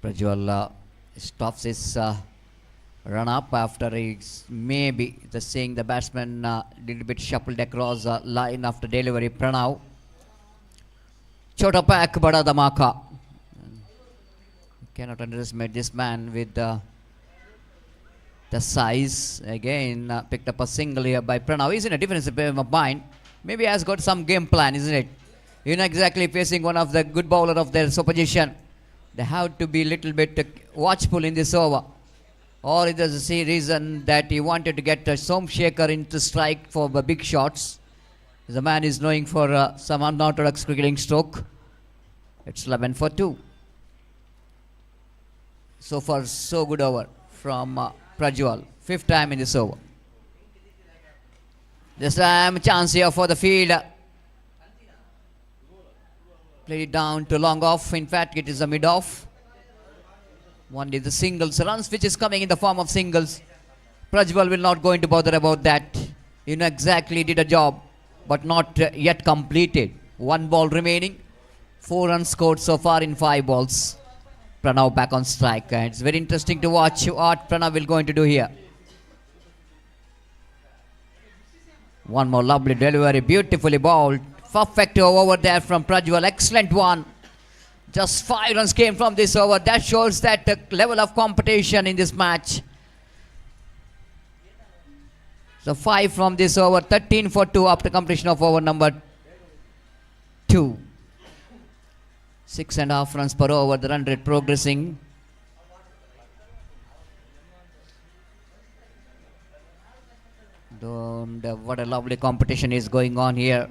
[SPEAKER 2] Prajwal stops his run up after he's maybe just seeing the batsman little bit shuffled across the line after delivery. Pranav, chota pack bada dhamaka. Cannot underestimate this man with the size. Again picked up a single here by Pranav. He's in a defensive frame of mind. Maybe has got some game plan, isn't it? You're not exactly facing one of the good bowler of their opposition. They have to be little bit watchful in this over. Or it is a reason that he wanted to get Somshekhar into strike for the big shots. The man is knowing for some unorthodox cricketing stroke. It's 11 for 2. So far, so good over from Prajwal. Fifth time in this over. This time, chance here for the field. Played it down to long off. In fact, it is a mid off. Only the singles runs which is coming in the form of singles. Prajwal will not going to bother about that. You know exactly did a job, but not yet completed. One ball remaining. 4 runs scored so far in 5 balls. Pranav back on strike. And it's very interesting to watch what Pranav will going to do here. One more lovely delivery. Beautifully bowled. Perfect over there from Prajwal. Excellent one. Just 5 runs came from this over. That shows that the level of competition in this match. So 5 from this over. 13 for 2 after completion of over number 2. 6.5 runs per over. The run rate progressing. What a lovely competition is going on here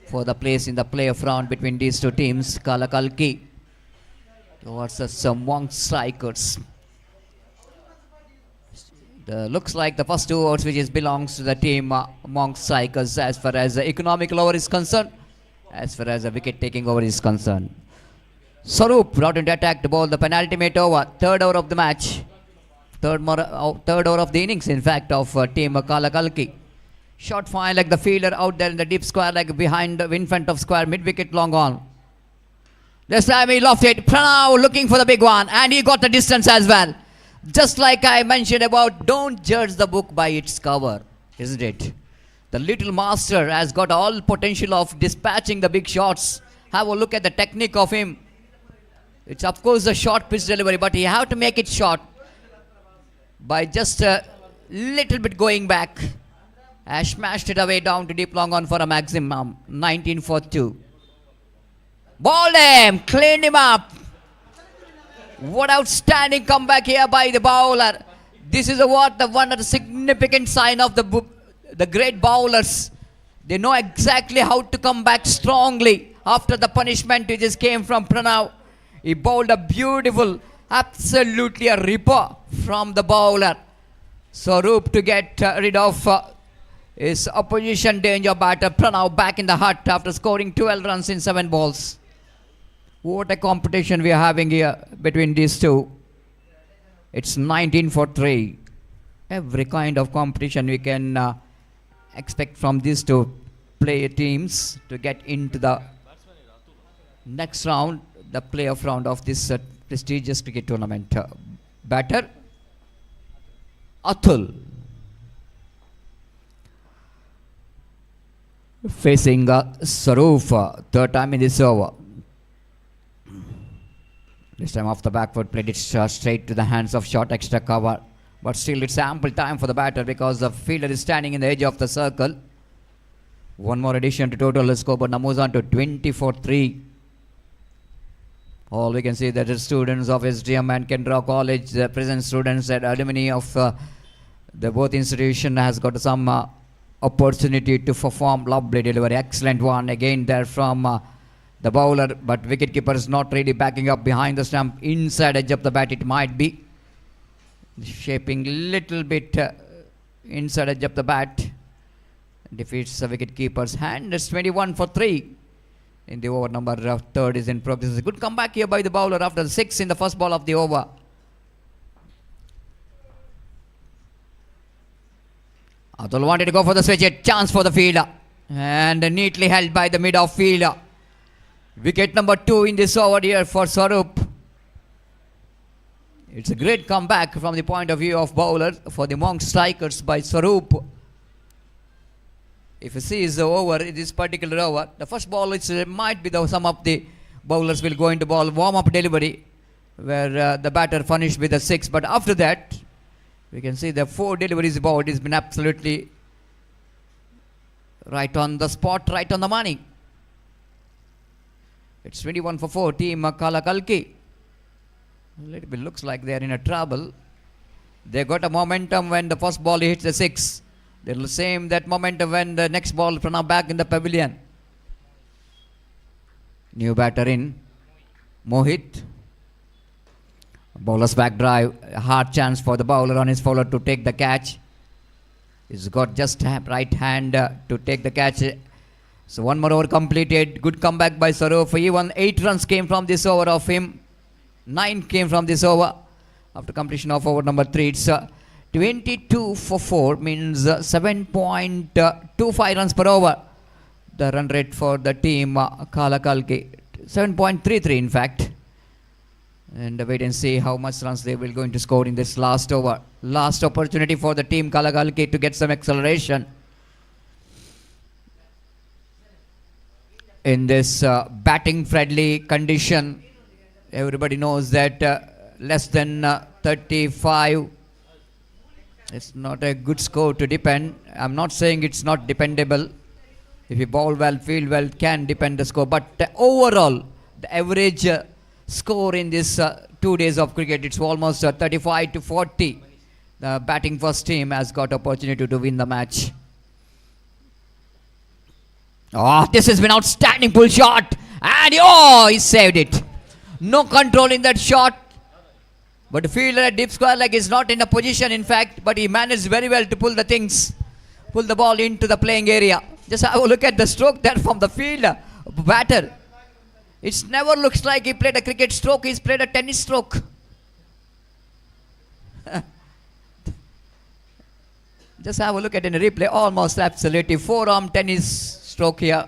[SPEAKER 2] for the place in the playoff round between these two teams. Kalakalki towards some Monk strikers. Looks like the first 2 overs which belongs to the team Monk strikers as far as the economical over is concerned, as far as the wicket taking over is concerned. Sarup brought into attack to bowl the penultimate over, 3rd over of the match, 3rd over of the innings in fact of team Kalakalki. Short fine like the fielder out there in the deep square, like behind, in front of square, mid-wicket long on. This time he lofted. Pranav looking for the big one, and he got the distance as well. Just like I mentioned about, don't judge the book by its cover, isn't it? The little master has got all potential of dispatching the big shots. Have a look at the technique of him. It's of course a short pitch delivery, but you have to make it short by just a little bit going back. Smashed it away down to deep long on for a maximum. 19 for 2. Balled him, cleaned him up. What outstanding comeback here by the bowler. This is one of the significant sign of the great bowlers. They know exactly how to come back strongly after the punishment which just came from Pranav. He bowled a beautiful, absolutely a ripper from the bowler. Sarup to get rid of is opposition danger batter Pranav back in the hut after scoring 12 runs in 7 balls. What a competition we are having here between these two. It's 19 for 3. Every kind of competition we can expect from these two player teams to get into the next round, the playoff round of this prestigious cricket tournament. Batter Atul facing Saroof, third time in this over. This time off the back foot, played it straight to the hands of short extra cover. But still it's ample time for the batter because the fielder is standing in the edge of the circle. One more addition to total the score, but now moves on to 20 for 3. All we can see that the students of SDM and Kendra College, the present students and alumni of the both institution has got some opportunity to perform lovely delivery. Excellent one again there from the bowler, but wicketkeeper is not really backing up behind the stump. Inside edge of the bat it might be. Shaping little bit inside edge of the bat. Defeats the wicketkeeper's hand. It's 21 for 3. In the over number third is in progress. A good comeback here by the bowler after the 6 in the first ball of the over. Atul wanted to go for the switch. A chance for the fielder. And neatly held by the mid-off fielder. Wicket number 2 in this over here for Swaroop. It's a great comeback from the point of view of bowlers for the Monk strikers by Swaroop. If you see the over, this particular over, the first ball might be some of the bowlers will go into ball warm-up delivery where the batter finished with a 6. But after that, we can see the 4 deliveries bowled has been absolutely right on the spot, right on the money. It's 21 for 4, team Kala Kalki. A little bit looks like they are in a trouble. They got a momentum when the first ball hits the 6. They'll same that momentum when the next ball from now back in the pavilion. New batter in. Mohit. Bowler's back drive. A hard chance for the bowler on his follower to take the catch. He's got just right hand to take the catch. So one more over completed. Good comeback by Saroof. Even 8 runs came from this over of him. 9 came from this over. After completion of over number 3, it's 22 for 4, means 7.25 runs per over. The run rate for the team Kala Kalki. 7.33 in fact. And wait and see how much runs they will going to score in this last over. Last opportunity for the team Kala Kalki to get some acceleration. In this batting friendly condition, everybody knows that less than 35, it's not a good score to depend. I'm not saying it's not dependable. If you bowl well, field well, can depend the score. But overall, the average score in this 2 days of cricket, it's almost 35 to 40. The batting first team has got opportunity to win the match. Oh, this has been outstanding pull shot. And he saved it. No control in that shot. But the fielder at deep square leg is not in a position in fact. But he managed very well to pull the things. Pull the ball into the playing area. Just have a look at the stroke there from the fielder. Batter. It never looks like he played a cricket stroke. He's played a tennis stroke. Just have a look at it in a replay. Almost absolutely forearm tennis stroke here.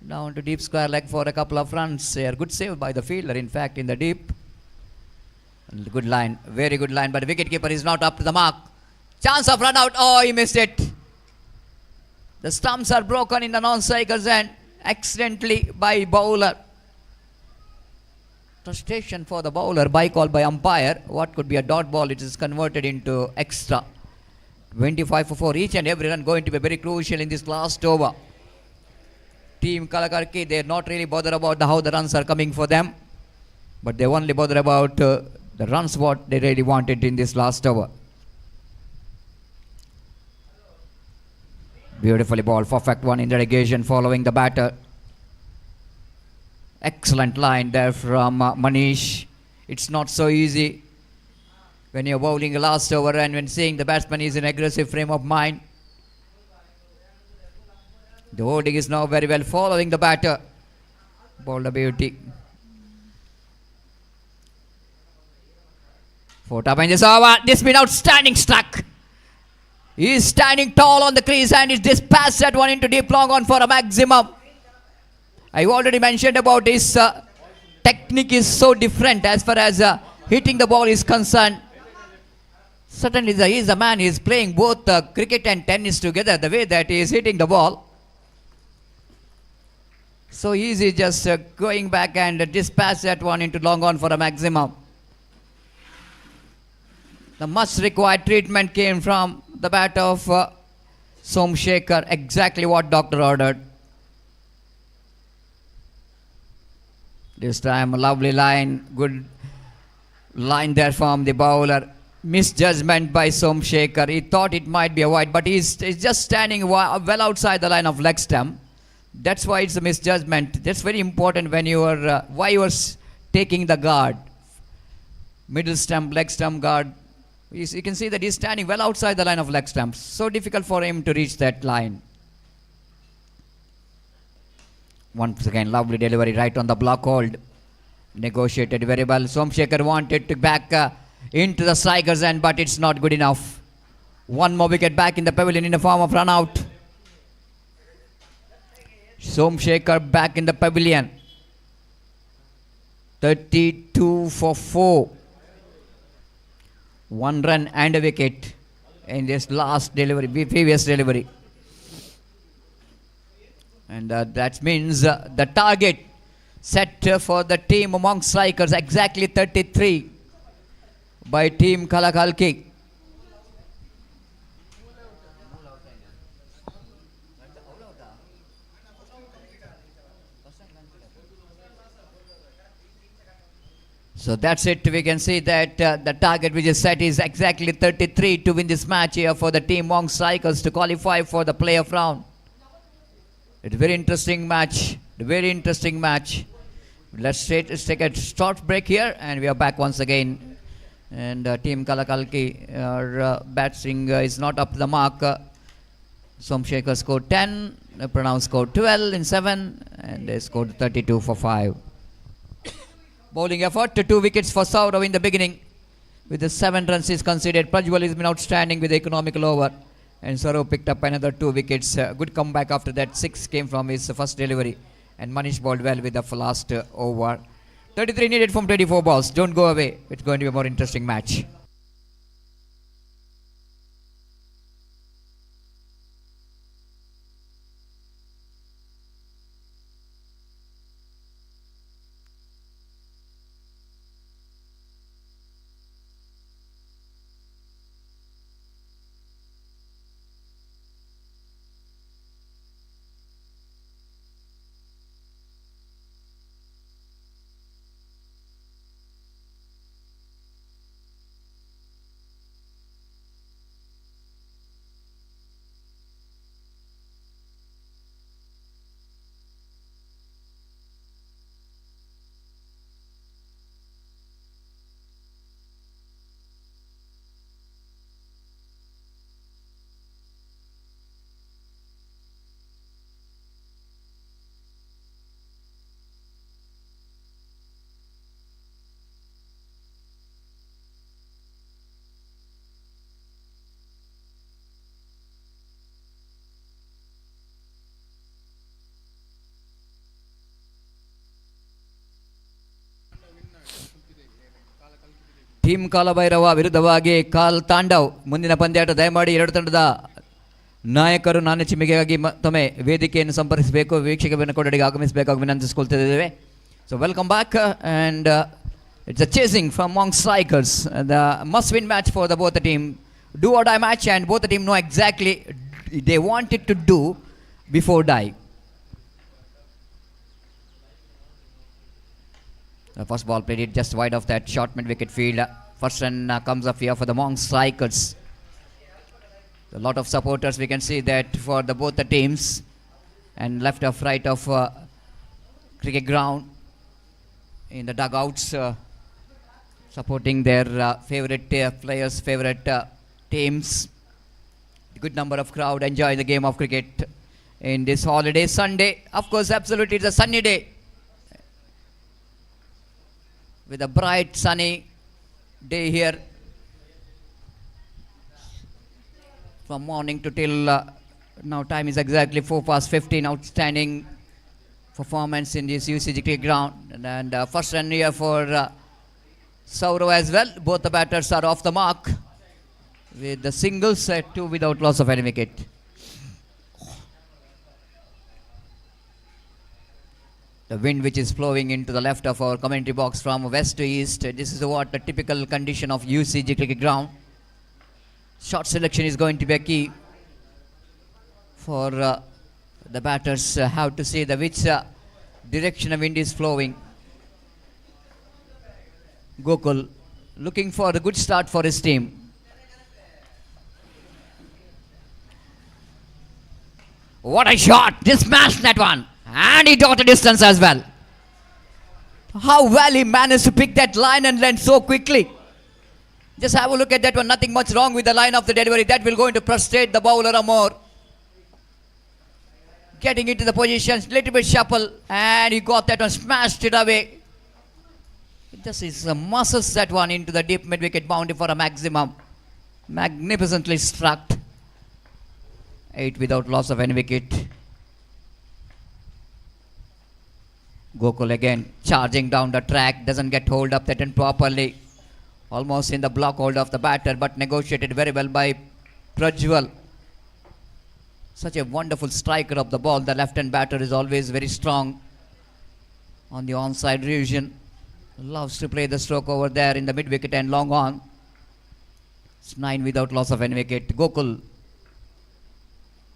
[SPEAKER 2] Down to deep square leg for a couple of runs here. Good save by the fielder in fact in the deep. Good line. Very good line. But the wicketkeeper is not up to the mark. Chance of run out. Oh, he missed it. The stumps are broken in the non-striker's end. Accidentally by bowler. Frustration for the bowler. By call by umpire. What could be a dot ball. It is converted into extra. 25 for 4. Each and every run going to be very crucial in this last over. Team Kala Kalki, they are not really bothered about how the runs are coming for them. But they only bother about the runs what they really wanted in this last over. Beautifully ball. Perfect one in the relegation following the batter. Excellent line there from Manish. It's not so easy when you're bowling a last over and when seeing the batsman is in aggressive frame of mind. The holding is now very well following the batter. Bowled a beauty. Fourth up in this over. This been outstanding struck. He is standing tall on the crease and is dispatched that one into deep long on for a maximum. I already mentioned about his technique is so different as far as hitting the ball is concerned. Certainly he is a man who is playing both cricket and tennis together, the way that he is hitting the ball. So easy, just going back and dispatch that one into long on for a maximum. The much required treatment came from the bat of Somshekhar, exactly what doctor ordered. This time a lovely line, good line there from the bowler. Misjudgment by Somshekhar. He thought it might be a wide, but he's just standing well outside the line of leg stump. That's why it's a misjudgment. That's very important when you are why you are taking the guard. Middle stump, leg stump guard. You can see that he's standing well outside the line of leg stump. So difficult for him to reach that line. Once again, lovely delivery right on the block hold. Negotiated very well. Somshekhar wanted to back into the strikers end, but it's not good enough. One more wicket back in the pavilion in the form of run out. Somshekhar back in the pavilion. 32 for 4. 1 run and a wicket in this last delivery, previous delivery. And that means the target set for the team among strikers exactly 33 by team Kalakalki. So that's it. We can see that the target which is set is exactly 33 to win this match here for the team among strikers to qualify for the playoff round. It's a very interesting match. Very interesting match. Let's take a short break here and we are back once again. And team Kalakalki batting is not up to the mark. Somshekhar scored 10, Pranav scored 12 in 7 and they scored 32 for 5. Bowling effort to 2 wickets for Saurav in the beginning. With the 7 runs he's conceded. Prajwal has been outstanding with the economical over. And Saurav picked up another 2 wickets. Good comeback after that. 6 came from his first delivery. And Manish bowled well with the last over. 33 needed from 24 balls. Don't go away. It's going to be a more interesting match. Team Kalabhairava ವಿರುದ್ಧವಾಗಿ ಕಾಲ್ ತಾಂಡವ್ ಮುಂದಿನ ಪಂದ್ಯಾಟ ದಯಮಾಡಿ ಎರಡು ತಂಡದ ನಾಯಕರು ನಾಣ್ಯ ಚಿಮ್ಮಿಗೆಗಾಗಿ ಮತ್ತೊಮ್ಮೆ ವೇದಿಕೆಯನ್ನು ಸಂಪರ್ಕಿಸಬೇಕು, ವೀಕ್ಷಕ ಕೊಠಡಿಗೆ ಆಗಮಿಸಬೇಕಾಗಿ ವಿನಂತಿಸಿಕೊಳ್ತಿದ್ದೇವೆ. So welcome back and it's a chasing from among strikers. The must win match for the both the team. Do or die match and both the team know exactly they wanted to do before die. The first ball played it just wide of that short mid-wicket field. First run comes up here for the Monk Strikers. A lot of supporters, we can see that for the both the teams, and left of right of cricket ground in the dugouts, supporting their favorite players, favorite teams. A good number of crowd enjoy the game of cricket in this holiday Sunday. Of course, absolutely, it's a sunny day with a bright sunny day here from morning to till now. Time is exactly 4:15. Outstanding performance in this UCG cricket ground, and first run here for Saurav as well. Both the batters are off the mark with the singles at 2 without loss of any wicket. The wind which is flowing into the left of our commentary box from west to east. This is what the typical condition of UCG cricket ground. Shot selection is going to be a key for the batters. Have to see the which direction of wind is flowing. Gokul looking for a good start for his team. What a shot! Just smashed that one. And he got a distance as well. How well he managed to pick that line and land so quickly. Just have a look at that one. Nothing much wrong with the line of the delivery. That will going to frustrate the bowler more. Getting into the position, little bit shuffle, and he got that one, smashed it away. Just his muscles that one into the deep mid-wicket boundary for a maximum. Magnificently struck. 8 without loss of any wicket. Gokul again charging down the track, doesn't get hold of that one properly. Almost in the block hold of the batter, but negotiated very well by Prajwal. Such a wonderful striker of the ball. The left-hand batter is always very strong on the onside region. Loves to play the stroke over there in the mid-wicket and long on. It's 9 without loss of any wicket. Gokul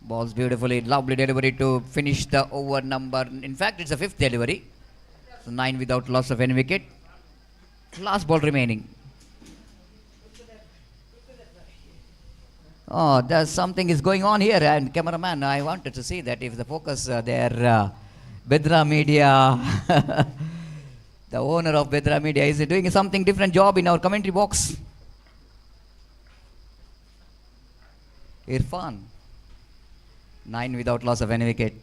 [SPEAKER 2] balls beautifully. Lovely delivery to finish the over number. In fact, it's a 5th delivery. So 9 without loss of any wicket. Last ball remaining. Oh, there's something is going on here, and cameraman, I wanted to see that if the focus there, Bedra Media, the owner of Bedra Media, is doing something different job in our commentary box. Irfan, 9 without loss of any wicket.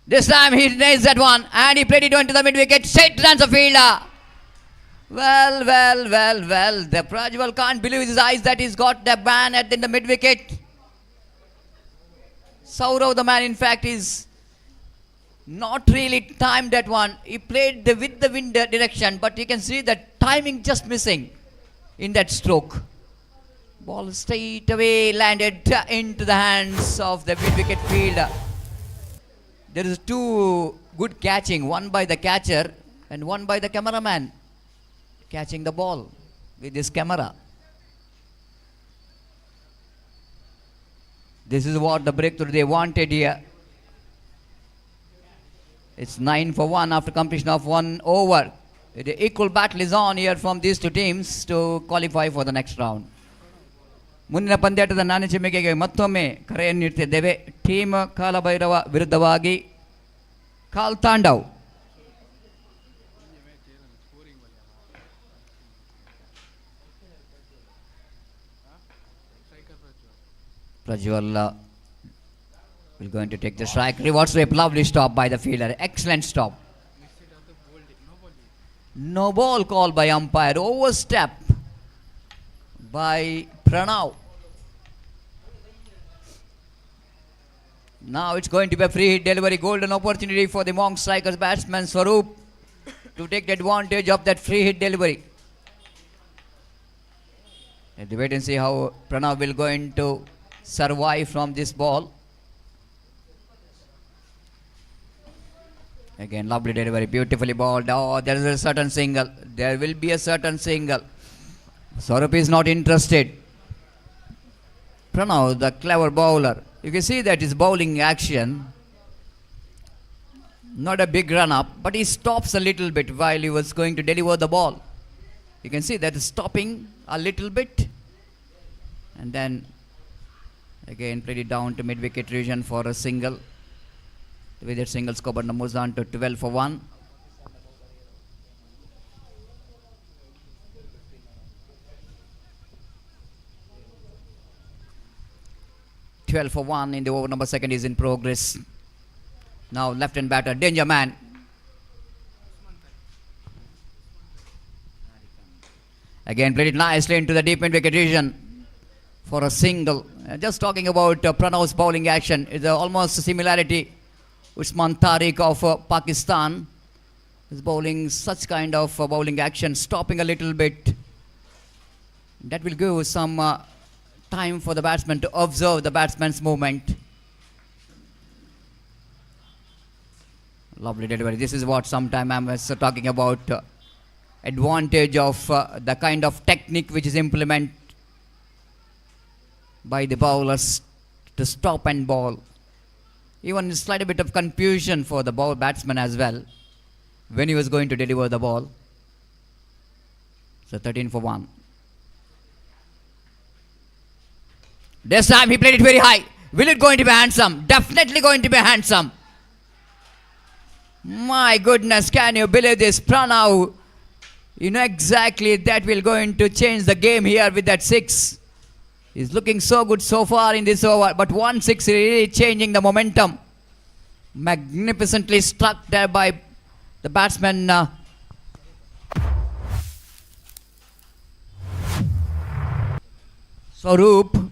[SPEAKER 2] This time he nails that one, and he played it into the mid-wicket. Straight runs the fielder. Well, the Prajwal can't believe his eyes that he's got the ban in the mid-wicket. Saurav, the man, in fact, is not really timed that one. He played with the wind direction, but you can see that timing just missing in that stroke. Ball straight away landed into the hands of the mid-wicket fielder. There is 2 good catching, one by the catcher and one by the cameraman. Catching the ball with this camera. This is what the breakthrough they wanted here. It's 9 for 1 after completion of 1 over. The equal battle is on here from these 2 teams to qualify for the next round. ಮುಂದಿನ ಪಂದ್ಯಾಟದ ನಾಣ್ಯಚಿಮ್ಮಿಕೆಗೆ ಮತ್ತೊಮ್ಮೆ ಕರೆಯನ್ನು ನೀಡ್ತಿದ್ದೇವೆ. Team Kalabhairava ವಿರುದ್ಧವಾಗಿ ಕಾಲ್ Tandav. Prajwal will going to take the strike. Rewards sweep. Lovely stop by the fielder. Excellent stop. No ball called by umpire. Overstep by Pranav. Now it's going to be a free hit delivery. Golden opportunity for the Monk Strikers batsman Swaroop to take advantage of that free hit delivery. Let's wait and see how Pranav will going to survive from this ball. Again, lovely delivery, beautifully balled. Oh, there is a certain single. There will be a certain single. Swaroop is not interested. Pranav, the clever bowler. You can see that his bowling action. Not a big run up, but he stops a little bit while he was going to deliver the ball. You can see that stopping a little bit. And then again played it down to mid-wicket region for a single. With that single score moves on to 12 for 1. 12 for 1 in the over number second is in progress. Now left hand batter, danger man. Again played it nicely into the deep mid wicket region for a single. Just talking about Pranav's bowling action, it's almost a similarity. Usman Tariq of Pakistan is bowling such kind of bowling action, stopping a little bit. That will give some time for the batsman to observe the batsman's movement. Lovely delivery. This is what sometime I was talking about. Advantage of the kind of technique which is implemented by the bowlers to stop and bowl. Even a slight bit of confusion for the batsman as well when he was going to deliver the ball. So 13 for 1. This time he played it very high. Will it going to be handsome? Definitely going to be handsome. My goodness, can you believe this? Pranav, you know exactly that will going to change the game here with that 6. He's looking so good so far in this over, but 1-6 really changing the momentum. Magnificently struck there by the batsman. Swaroop.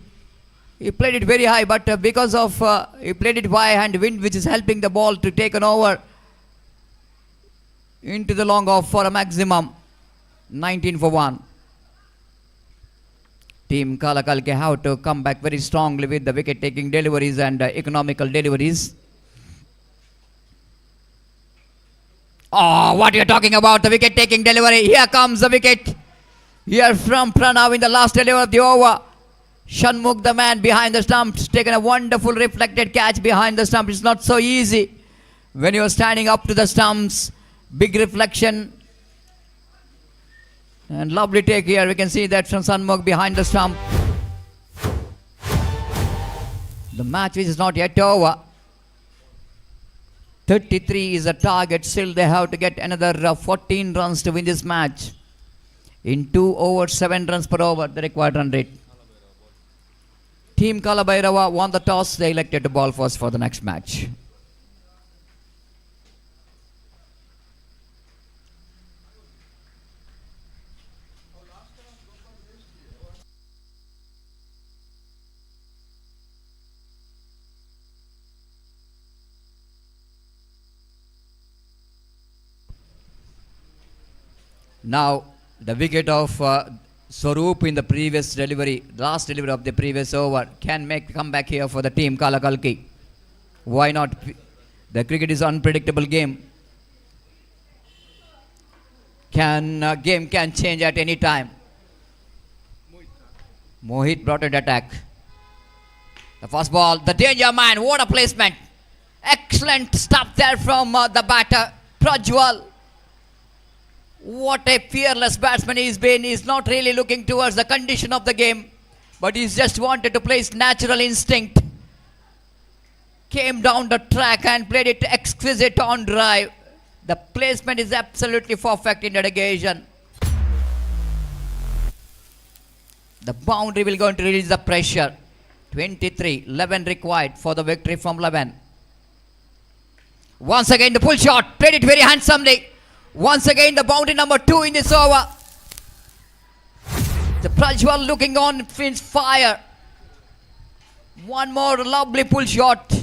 [SPEAKER 2] He played it very high, but because of he played it by hand wind, which is helping the ball to take an over into the long off for a maximum 19 for 1. Team Kalakalke have to come back very strongly with the wicket taking deliveries and economical deliveries. Oh, what you're talking about, the wicket taking delivery. Here comes the wicket. Here from Pranav in the last delivery of the over. Shanmugh, the man behind the stumps, taken a wonderful reflected catch behind the stump. It's not so easy when you're standing up to the stumps. Big reflection. And lovely take here. We can see that from Shanmugh behind the stump. The match is not yet over. 33 is the target. Still they have to get another 14 runs to win this match. In 2 overs, 7 runs per over, the required run rate. Team Kalabhairava won the toss. They elected to ball first for the next match. Now, the wicket of Swaroop in the previous delivery, last delivery of the previous over, can make comeback here for the team Kalakalki. Why not? The cricket is an unpredictable game. Game can change at any time. Mohit brought an attack. The first ball, the danger man, what a placement. Excellent stop there from the batter, Prajwal. What a fearless batsman he's been. He's not really looking towards the condition of the game, but he's just wanted to play his natural instinct. Came down the track and played it exquisite on drive. The placement is absolutely perfect in that occasion. The boundary will going to release the pressure. 23, 11 required for the victory from 11. Once again the pull shot, played it very handsomely. Once again the boundary number 2 in this over. The Prajwal looking on fire. One more lovely pull shot.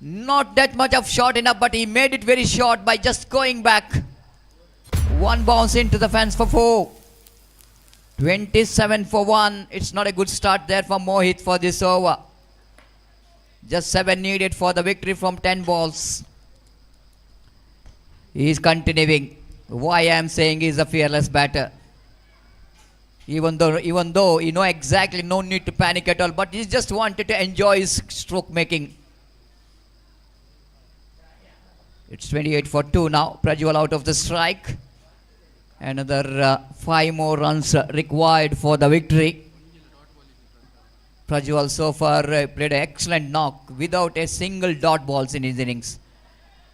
[SPEAKER 2] Not that much of short enough, but he made it very short by just going back. One bounce into the fence for 4. 27 for 1. It's not a good start there for Mohit for this over. Just 7 needed for the victory from 10 balls. He is continuing. Why I am saying he is a fearless batter. Even though you know exactly no need to panic at all, but he just wanted to enjoy his stroke making. It's 28 for 2 now. Prajwal out of the strike. Another 5 more runs required for the victory. Prajwal so far played an excellent knock without a single dot balls in his innings.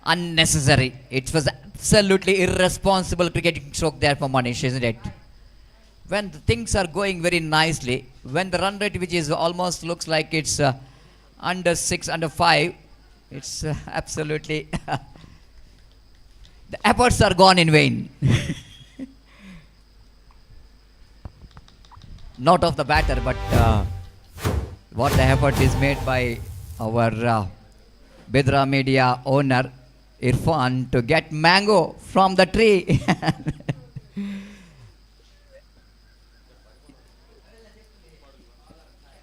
[SPEAKER 2] Unnecessary. It was absolutely irresponsible cricketing stroke there for Manish, isn't it? when the things are going very nicely, when the run rate which is almost looks like it's under 6, under 5, it's absolutely the efforts are gone in vain. Not of the batter, but what the effort is made by our Bedra Media owner Irfan to get mango from the tree.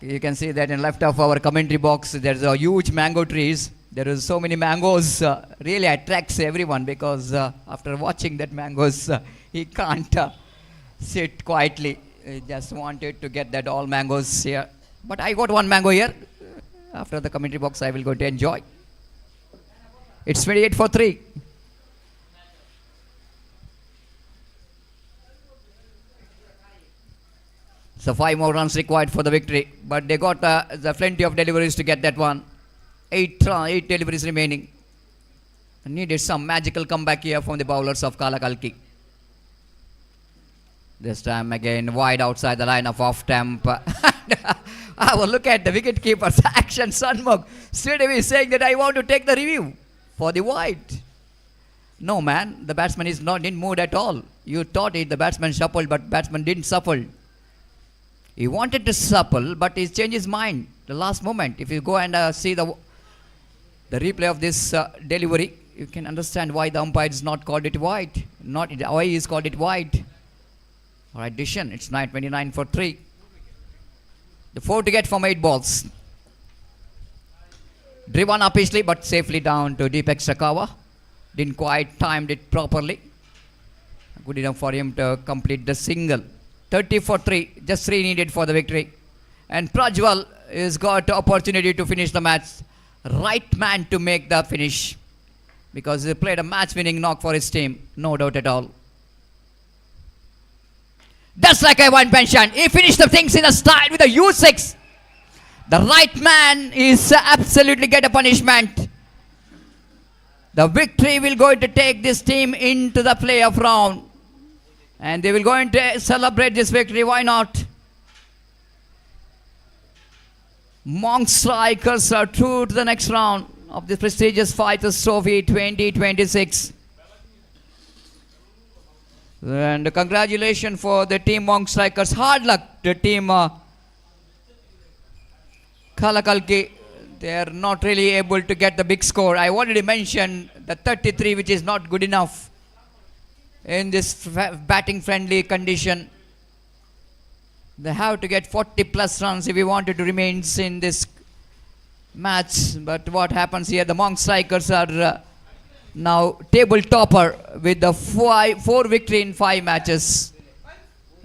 [SPEAKER 2] You can see that in left of our commentary box there's a huge mango trees. There is so many mangoes, really attracts everyone, because after watching that mangoes he can't sit quietly. He just wanted to get that all mangoes here. But I got one mango here. After the commentary box I will go to enjoy. It's 28 for 3. So 5 more runs required for the victory, but they got the plenty of deliveries to get that one. 8 deliveries remaining. Needed some magical comeback here from the bowlers of Kalakalki. This time again wide outside the line of off stump. I will look at the wicket keeper's action. Sunmug straight away saying that I want to take the review for the wide. No man, the batsman is not in mood at all. You thought it, the batsman shuffled, but batsman didn't shuffle. He wanted to supple, but he changed his mind the last moment. If you go and see the replay of this delivery, you can understand why the umpire is not called it wide. Not why he is called it wide. All right, decision. It's 9:29 for 3. The 4 to get from 8 balls. Driven up easily, but safely down to Deepak Sakawa. Didn't quite timed it properly. Good enough for him to complete the single. 30 for 3, just 3 needed for the victory. And Prajwal has got the opportunity to finish the match. Right man to make the finish, because he played a match-winning knock for his team, no doubt at all. Just like I once mentioned, he finished the things in a style with a U6. The right man is absolutely get a punishment. The victory will going to take this team into the playoff round. And they will going to celebrate this victory. Why not? Monk Strikers are through to the next round of the prestigious Fighters Trophy 2026. And congratulations for the team Monk Strikers. Hard luck the team Kalakalki. They are not really able to get the big score. I already mentioned the 33, which is not good enough in this batting friendly condition. They have to get 40 plus runs if we wanted to remain in this match. But what happens here, the Monk Strikers are now table topper with the 4 victory in 5 matches,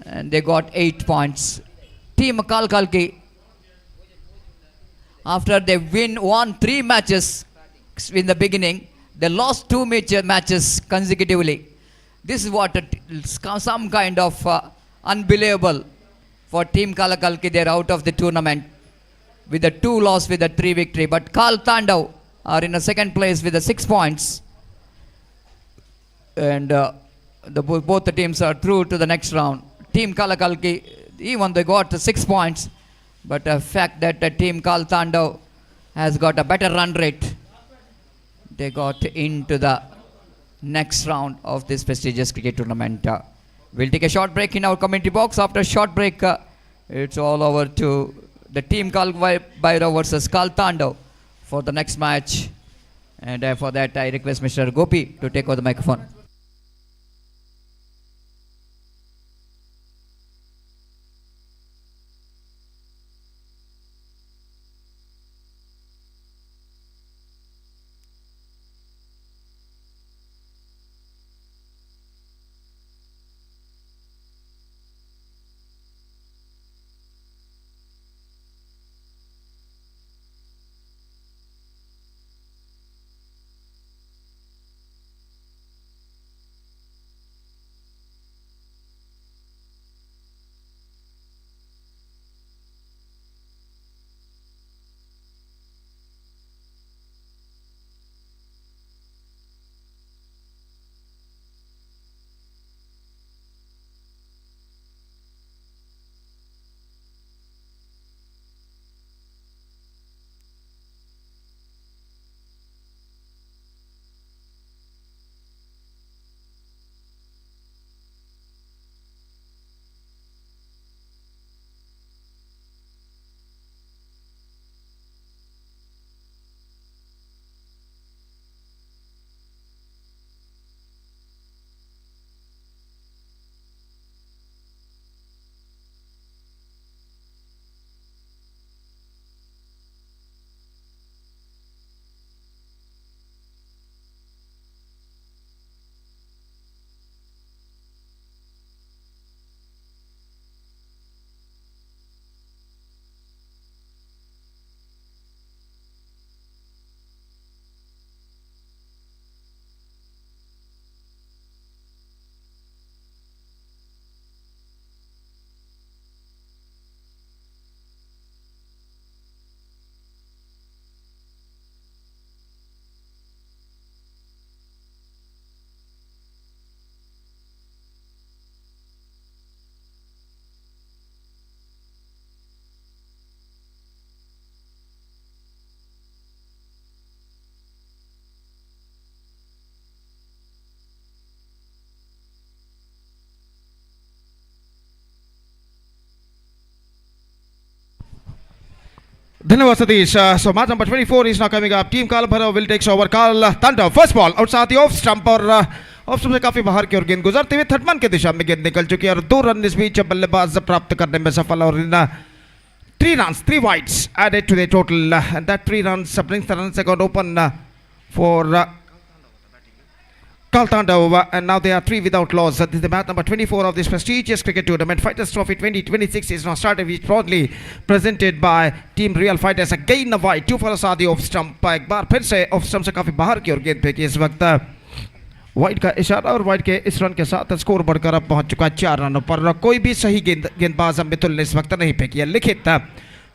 [SPEAKER 2] and they got 8 points. Team Kalakalki, after they won 3 matches in the beginning, they lost 2 matches consecutively. This is what some kind of unbelievable for Team Kalakalki. They're out of the tournament with the 2 loss with the 3 victory. But Kal Tandav are in the second place with the 6 points. And both the teams are through to the next round. Team Kalakalki, even they got 6 points, but the fact that the team Kal Tandav has got a better run rate, they got into the next round of this prestigious cricket tournament. We'll take a short break in our commentary box. After a short break, it's all over to the team Kal Bhairav versus Kal Tandav for the next match. And for that, I request Mr. Gopi to take over the microphone.
[SPEAKER 1] Dhanyawad Satish. So match number 24 is now coming up. Team Kal Bhairav will take over. Kal Tanda. First ball outside the off stump और off stump से काफी बाहर की ओर गेंद गुजरते हुए third man की दिशा में गेंद निकल चुकी है और 2 रन इस बीच बल्लेबाज प्राप्त करने में सफल और 3 runs, 3 wides added to the total, and that 3 runs brings the runs account open for Kaltandova, and now they are 3 without loss. This is the match number 24 of this prestigious cricket tournament. Fighters Trophy 2026 is now started, which proudly presented by Team Real Fighters. Again a wide, 2 for a सादी off stump. एक बार फिर से off stump से काफी बाहर की ओर गेंद फेंकी इस वक्त वाइड का इशारा और वाइड के इस रन के साथ स्कोर बढ़कर अब पहुंच चुका है 4 रनों पर. कोई भी सही गेंदबाज मिथुल ने इस वक्त नहीं फेंकी है. लिखित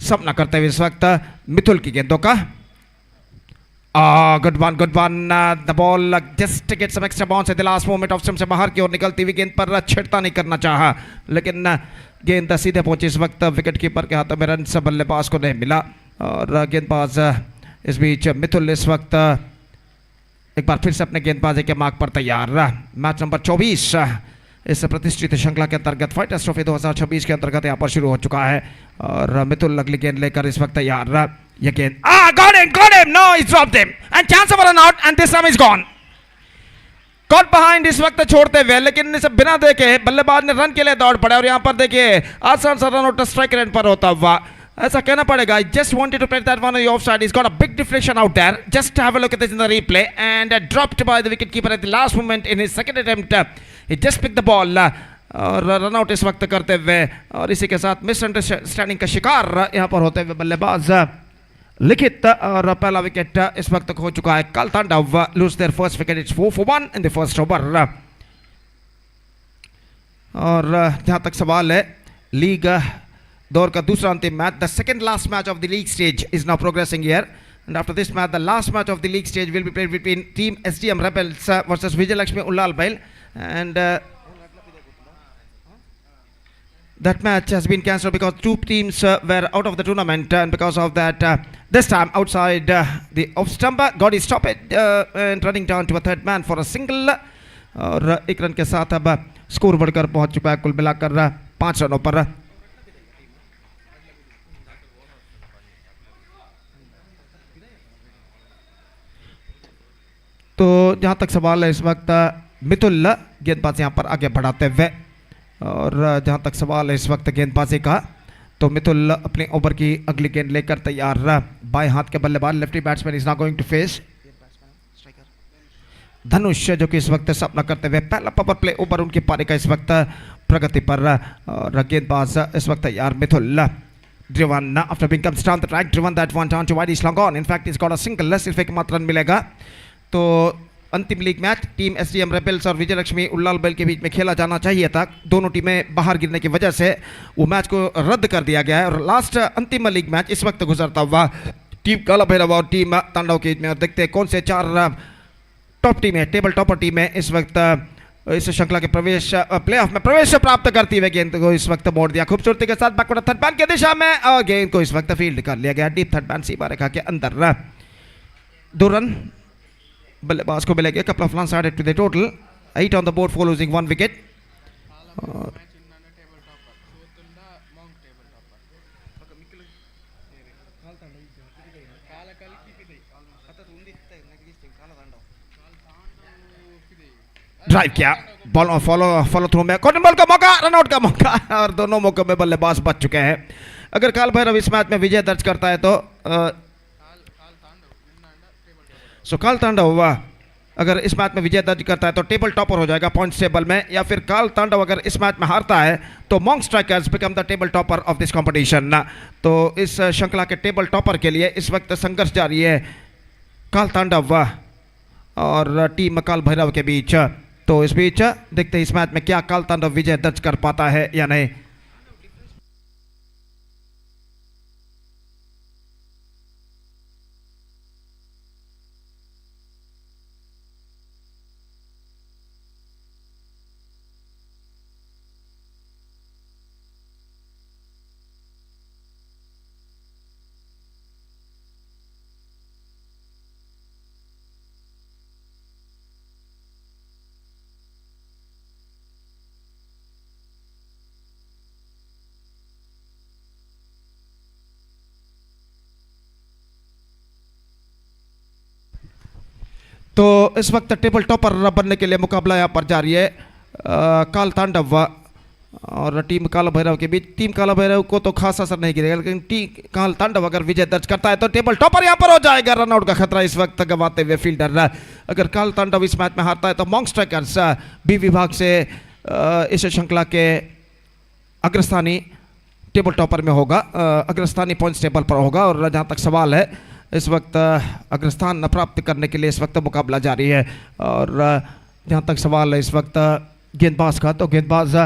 [SPEAKER 1] सामना करते हुए इस वक्त मिथुल की गेंदों का. Good one. The ball just gets some extra bounce at the last moment. Off stump से बाहर की ओर निकलती हुई गेंद पर छिड़ता नहीं करना चाहा, लेकिन गेंद सीधे पहुंची इस वक्त विकेट कीपर के हाथों में. रन से बल्लेबाज को नहीं मिला और गेंदबाज इस बीच मिथुल इस वक्त एक बार फिर से अपने गेंदबाजी के मार्ग पर तैयार. मैच नंबर 24 इस प्रतिष्ठित श्रृंखला के अंतर्गत फाइटर्स ट्रॉफी 2026 के अंतर्गत यहाँ पर शुरू हो चुका है और मिथुल अगली गेंद लेकर इस वक्त तैयार. ये गेंद got him, no, he's dropped him and chance of a run out and this time is gone. Caught behind इस वक्त छोड़ते हुए, लेकिन इसे बिना देखे बल्लेबाज ने रन के लिए दौड़ पड़ा और यहाँ पर देखिए आसान सा रन आउट स्ट्राइक रेट पर होता हुआ ऐसा कहना पड़ेगा. I just wanted to play that one on the offside. He's got a big deflection out there. Just have a look at this in the replay and dropped by the wicket keeper at the last moment in his second attempt. He just picked the ball और run out इस वक्त करते हुए और इसी के साथ misunderstanding का शिकार यहाँ पर होते हुए बल्लेबाज लिखित और पहला विकेट इस वक्त हो चुका है. Kaltandov lose their first wicket. It's 4 for 1 in the first over. और जहाँ तक सवाल है लीग दौर का दूसरा अंतिम match, the second last match of the league stage is now progressing here, and after this match the last match of the league stage will be played between team SDM Rebels versus Vijay Lakshmi Ullal Bail, and that match has been cancelled because 2 teams were out of the tournament, and because of that this time outside the off stump got his stoppage and running down to a third man for a single और 1 रन के साथ अब score बढ़कर पहुंच चुका है कुल मिलाकर 5 रनों पर. तो जहाँ तक सवाल है इस वक्त मिथुल गेंदबाज यहाँ पर आगे बढ़ाते हुए और जहाँ तक सवाल है इस वक्त गेंदबाजी का तो मिथुल अपने ओवर की अगली गेंद लेकर तैयार. बाएं हाथ के बल्लेबाज lefty batsman is now going to face Dhanush जो कि इस वक्त सामना करते हुए पहला पावर प्ले ओवर उनकी पारी का इस वक्त प्रगति पर और गेंदबाज इस वक्त तैयार Mithul. Driven after being comes down the track, driven that one down to wide is long on. In fact, he's got a single. सिर्फ एक मात्र रन मिलेगा. तो अंतिम league match team SDM rebels और विजय लक्ष्मी उल्लाल बैल के बीच में खेला जाना चाहिए था. दोनों टीमें बाहर गिरने की वजह से वो मैच को रद्द कर दिया गया है और लास्ट अंतिम लीग मैच इस वक्त गुजरता हुआ टीम काला भैरव और टीम तांडव के बीच में. और देखते हैं कौन से 4 टॉप टीमें, टेबल टॉपर टीमें इस वक्त इस श्रृंखला के प्लेऑफ में प्रवेश प्राप्त करती हुए गेंद को इस वक्त मोड़ दिया खूबसूरती के साथ बैकवर्ड थर्ड मैन की दिशा में और गेंद को इस वक्त फील्ड कर लिया गया डीप थर्ड मैन सीमा रेखा के अंदर. 2 रन बल्लेबाज को मिलेंगे. Couple of runs added to the total, 8 on the board for losing 1 wicket. Drive किया, बॉल फॉलो थ्रू में कॉर्नर बॉल का मौका, रनआउट का मौका और दोनों मौकों में बल्लेबाज बच चुके हैं. अगर काल भैरव इस मैच में विजय दर्ज करता है तो काल तांडव अगर इस मैच में विजय दर्ज करता है तो टेबल टॉपर हो जाएगा पॉइंट्स टेबल में, या फिर काल तांडव अगर इस मैच में हारता है तो monk strikers become the table topper of this competition. तो इस श्रृंखला के टेबल टॉपर के लिए इस वक्त संघर्ष जारी है काल तांडव और टीम काल भैरव के बीच. तो इस बीच देखते हैं इस मैच में क्या काल तांडव विजय दर्ज कर पाता है या नहीं. तो इस वक्त टेबल टॉपर बनने के लिए मुकाबला यहाँ पर जारी है काल तांडव और टीम काला भैरव के बीच। टीम काला भैरव को तो खास असर नहीं गिरेगा, लेकिन टीम काल तांडव अगर विजय दर्ज करता है तो टेबल टॉपर यहाँ पर हो जाएगा। रनआउट का खतरा इस वक्त गंवाते हुए फील्डर। अगर काल तांडव इस मैच में हारता है तो मॉन्क स्ट्राइकर्स बी विभाग से इस श्रृंखला के अग्रस्थानी टेबल टॉपर में होगा, अग्रस्थानी पॉइंट्स टेबल पर होगा। और जहाँ तक सवाल है इस वक्त अग्रस्थान प्राप्त करने के लिए इस वक्त मुकाबला जारी है। और जहाँ तक सवाल है इस वक्त गेंदबाज का, तो गेंदबाज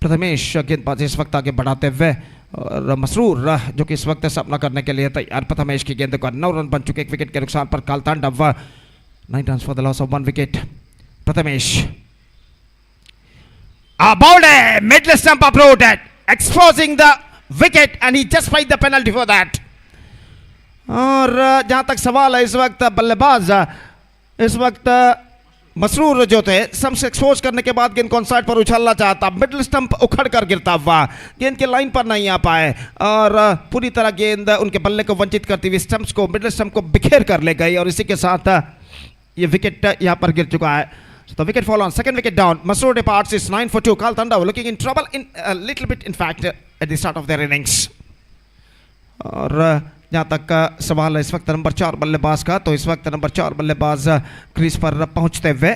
[SPEAKER 1] प्रथमेश गेंदबाज इस वक्त आगे बढ़ाते हुए और मसरूर जो कि इस वक्त सामना करने के लिए तैयार। प्रथमेश की गेंद को 9 रन बन चुके, 1 विकेट के नुकसान पर काल तांडव 9 run for the loss of 1 wicket. Prathamesh bowled a middle stump uprooted, exposing the wicket, and he just paid the penalty for that. और जहां तक सवाल है इस वक्त बल्लेबाज इस वक्त मसरूर जो थे सबसे एक्सपोज करने के बाद गेंद को ऑन साइड पर उछालना चाहता, मिडिल स्टंप उखड़ कर गिरता हुआ, गेंद के लाइन पर नहीं आ पाए और पूरी तरह गेंद उनके बल्ले को वंचित करती हुई स्टंप्स को, मिडिल स्टंप को बिखेर कर ले गई और इसी के साथ ये विकेट यहां पर गिर चुका है। So the wicket fall on, second wicket down. Masroor departs, is 9 for 2. Karl Tandau looking in trouble in a little bit, in fact, at the start of their innings. और जहाँ तक सवाल है इस वक्त नंबर 4 बल्लेबाज का, तो इस वक्त नंबर 4 बल्लेबाज क्रीज पर पहुँचते हुए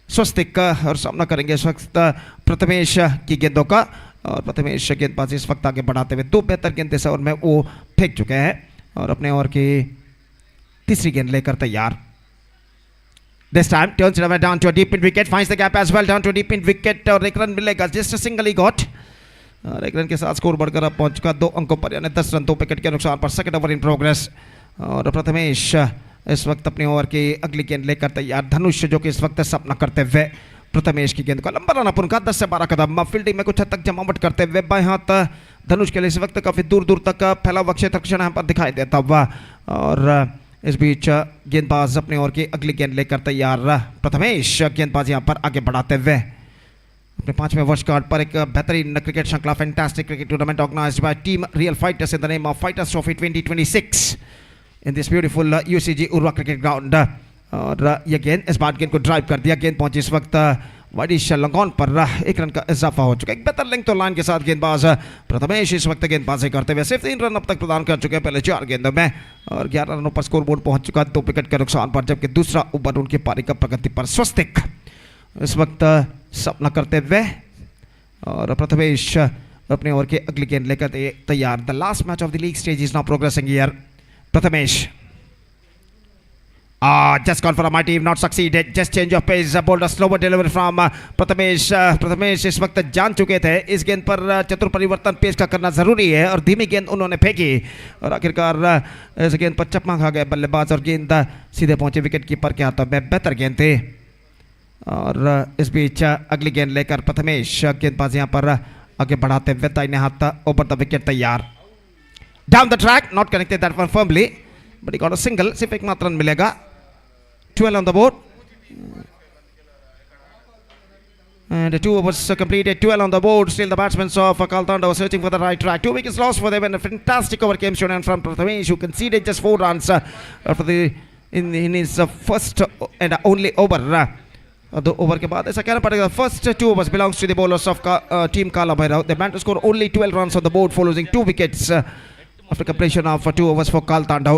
[SPEAKER 1] स्वस्तिक और सामना करेंगे इस वक्त प्रथमेश की गेंदों का। और प्रथमेश गेंदबाज इस वक्त आगे बढ़ाते हुए 2 बेहतर गेंद इस ओवर में वो फेंक चुके हैं और अपने ओवर की तीसरी गेंद लेकर तैयार। This time turns it away down to a deep in wicket, finds the gap as well down to a deep in wicket और 1 रन मिलेगा, just a single he got और 1 रन के साथ स्कोर बढ़कर अब पहुंच चुका 2 अंकों पर, यानी 10 रन 2 विकेट के नुकसान पर। सेकंड ओवर इन प्रोग्रेस और प्रथमेश इस वक्त अपने ओवर की अगली गेंद लेकर तैयार। धनुष जो कि इस वक्त सामना करते हुए प्रथमेश की गेंद को लंबा रन उनका 10 से 12 कदम फील्डिंग में कुछ हद तक जमावट करते हुए बाएं हाथ धनुष के लिए इस वक्त काफी दूर दूर तक फैला हुआ क्षेत्र यहाँ पर दिखाई देता हुआ। और इस बीच गेंदबाज अपने ओवर की अगली गेंद लेकर तैयार। प्रथमेश गेंदबाज यहां पर आगे बढ़ाते हुए अपने 5वें वर्षगांठ पर एक बेहतरीन क्रिकेट श्रृंखला fantastic cricket tournament organised by team real fighters in the name of fighters trophy 2026 in this beautiful UCG Urwa cricket ground. और यह गेंद इस बार गेंद को ड्राइव कर दिया, गेंद पहुंची इस वक्त वाइडिश लंगॉन पर, 1 रन का इजाफा हो चुका है। एक बेहतर लिंक तो लाइन के साथ गेंदबाज प्रथमेश इस वक्त गेंदबाजी करते हुए सिर्फ 3 रन अब तक प्रदान कर चुके हैं पहले 4 गेंदों में और 11 रनों पर स्कोर बोर्ड पहुंच चुका है 2 विकेट के नुकसान पर। जबकि दूसरा ओवर उनकी पारी का प्रगति पर स्वस्तिक इस वक्त सामना करते हुए और प्रथमेश अपने ओवर की अगली गेंद लेकर तैयार। The last match of the league stage is now progressing here. Prathamesh just gone for a mighty, not succeeded. Just change of pace, bowled a slower delivery from Prathamesh. Prathamesh इस वक्त जान चुके थे इस गेंद पर चतुर परिवर्तन पेश का करना जरूरी है और धीमी गेंद उन्होंने फेंकी और आखिरकार इस गेंद पर चकमा खा गए बल्लेबाज और गेंद सीधे पहुंचे विकेट कीपर के हाथों में। बेहतर गेंद थी और इस बीच अगली गेंद लेकर प्रथमेश गेंदबाज यहां पर आगे बढ़ाते हुए दाहिने हाथ ओवर द विकेट तैयार। Down the track, not connected that one firmly but he got a single, सिर्फ 1 मात्र रन मिलेगा। 12 on the board and 2 overs completed, 12 on the board. Still the batsmen of Karl Tandau searching for the right track. 2 wickets lost for them and a fantastic over came shown from Prathamesh who conceded just 4 runs for the in his first and only over. The over के बाद ऐसा कहना पड़ेगा first 2 overs belongs to the bowlers of team Kala Bhairav. They managed to score only 12 runs on the board for losing 2 wickets after completion of 2 overs for Karl Tandau.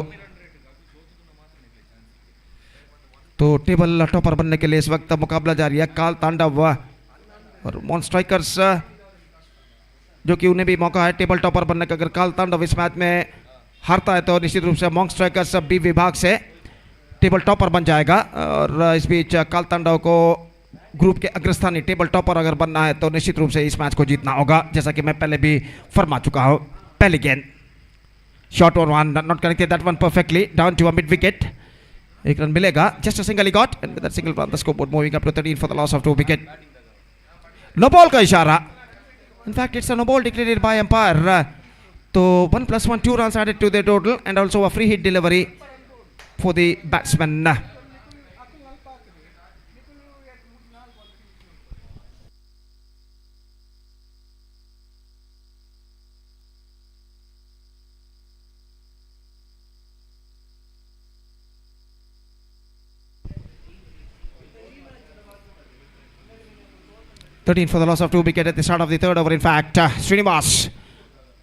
[SPEAKER 1] तो table topper बनने के लिए इस वक्त मुकाबला जारी है। काल तांडव और मॉन स्ट्राइकर्स जो कि उन्हें भी मौका है टेबल टॉपर बनने का। अगर काल तांडव इस मैच में हारता है तो निश्चित रूप से मॉन्क स्ट्राइकर्स बी विभाग से टेबल टॉपर बन जाएगा। और इस बीच काल तांडव को ग्रुप के अग्रस्थानी टेबल टॉपर अगर बनना है तो निश्चित रूप से इस मैच को जीतना होगा, जैसा कि मैं पहले भी फरमा चुका हूँ। पहली गेंद शॉट और one, not connected that one perfectly down to a mid wicket. 1 run मिलेगा, just a single he got and with that single run the scoreboard moving up to 13 for the loss of 2 wicket. No ball का इशारा, in fact it's a no ball declared by umpire. तो 1 + 1 2 runs added to the total and also a free hit delivery for the batsman. 13 for the loss of 2 wicket at the start of the third over. In fact, Srinivas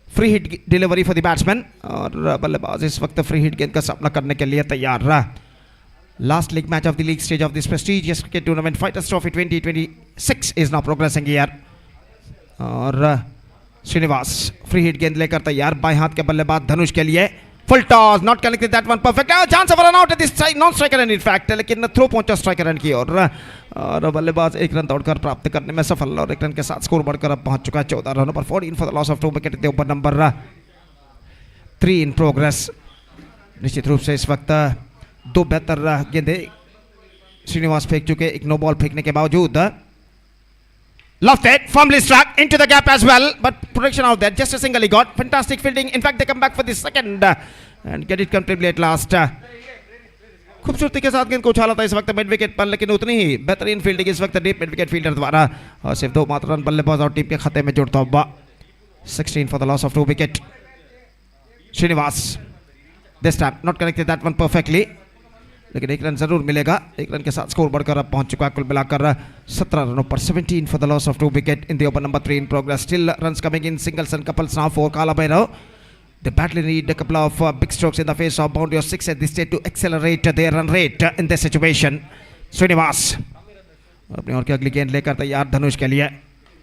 [SPEAKER 1] free hit delivery for the batsman और बल्लेबाज इस वक्त free hit गेंद का सामना करने के लिए तैयार रहा. Last league match of the league stage of this prestigious cricket tournament, Fighters Trophy 2026 is now progressing here. और श्रीनिवास फ्री हिट गेंद लेकर तैयार. बाएं हाथ के बल्लेबाज धनुष के लिए full toss, not connected, that one perfect. Chance of run out at this non striker and in fact, लेकिन थ्रो पहुंचा स्ट्राइकर रन की ओर और बल्लेबाज एक रन दौड़कर प्राप्त करने में सफल और एक रन के साथ स्कोर बढ़कर अब पहुंच चुका है 14 रनों पर. 14 for the loss of 2 wicket के ऊपर नंबर 3 इन प्रोग्रेस. निश्चित रूप से इस वक्त 2 बेहतर गेंदे श्रीनिवास फेंक चुके, एक नो बॉल फेंकने के बावजूद. Lofted, firmly struck into the gap as well, but protection out there. Just a single he got. Fantastic fielding. In fact, they come back for the second and get it comfortably at last. खूबसूरती के साथ गेंद को उछाला था इस वक्त mid wicket पर, लेकिन उतनी ही बेहतरीन फील्डिंग इस वक्त डीप मिड विकेट फील्डर द्वारा और सिर्फ 2 मात्र रन बल्लेबाज और टीम के खाते में जुड़ता हुआ. 16 for the loss of 2 wicket. Srinivas this time not connected that one perfectly, लेकिन एक रन जरूर मिलेगा. एक रन के साथ स्कोर बढ़कर अब पहुंच चुका है कुल मिलाकर 17 रनों पर. 17 for the loss of 2 wicket in the over number 3 in progress. Still runs coming in singles and couples now for Kala Bhairav. They badly need a couple of big strokes in the face of boundary of 6 at this stage to accelerate their run rate in this situation. Srinivas अपनी और की अगली गेंद लेकर तैयार धनुष के लिए.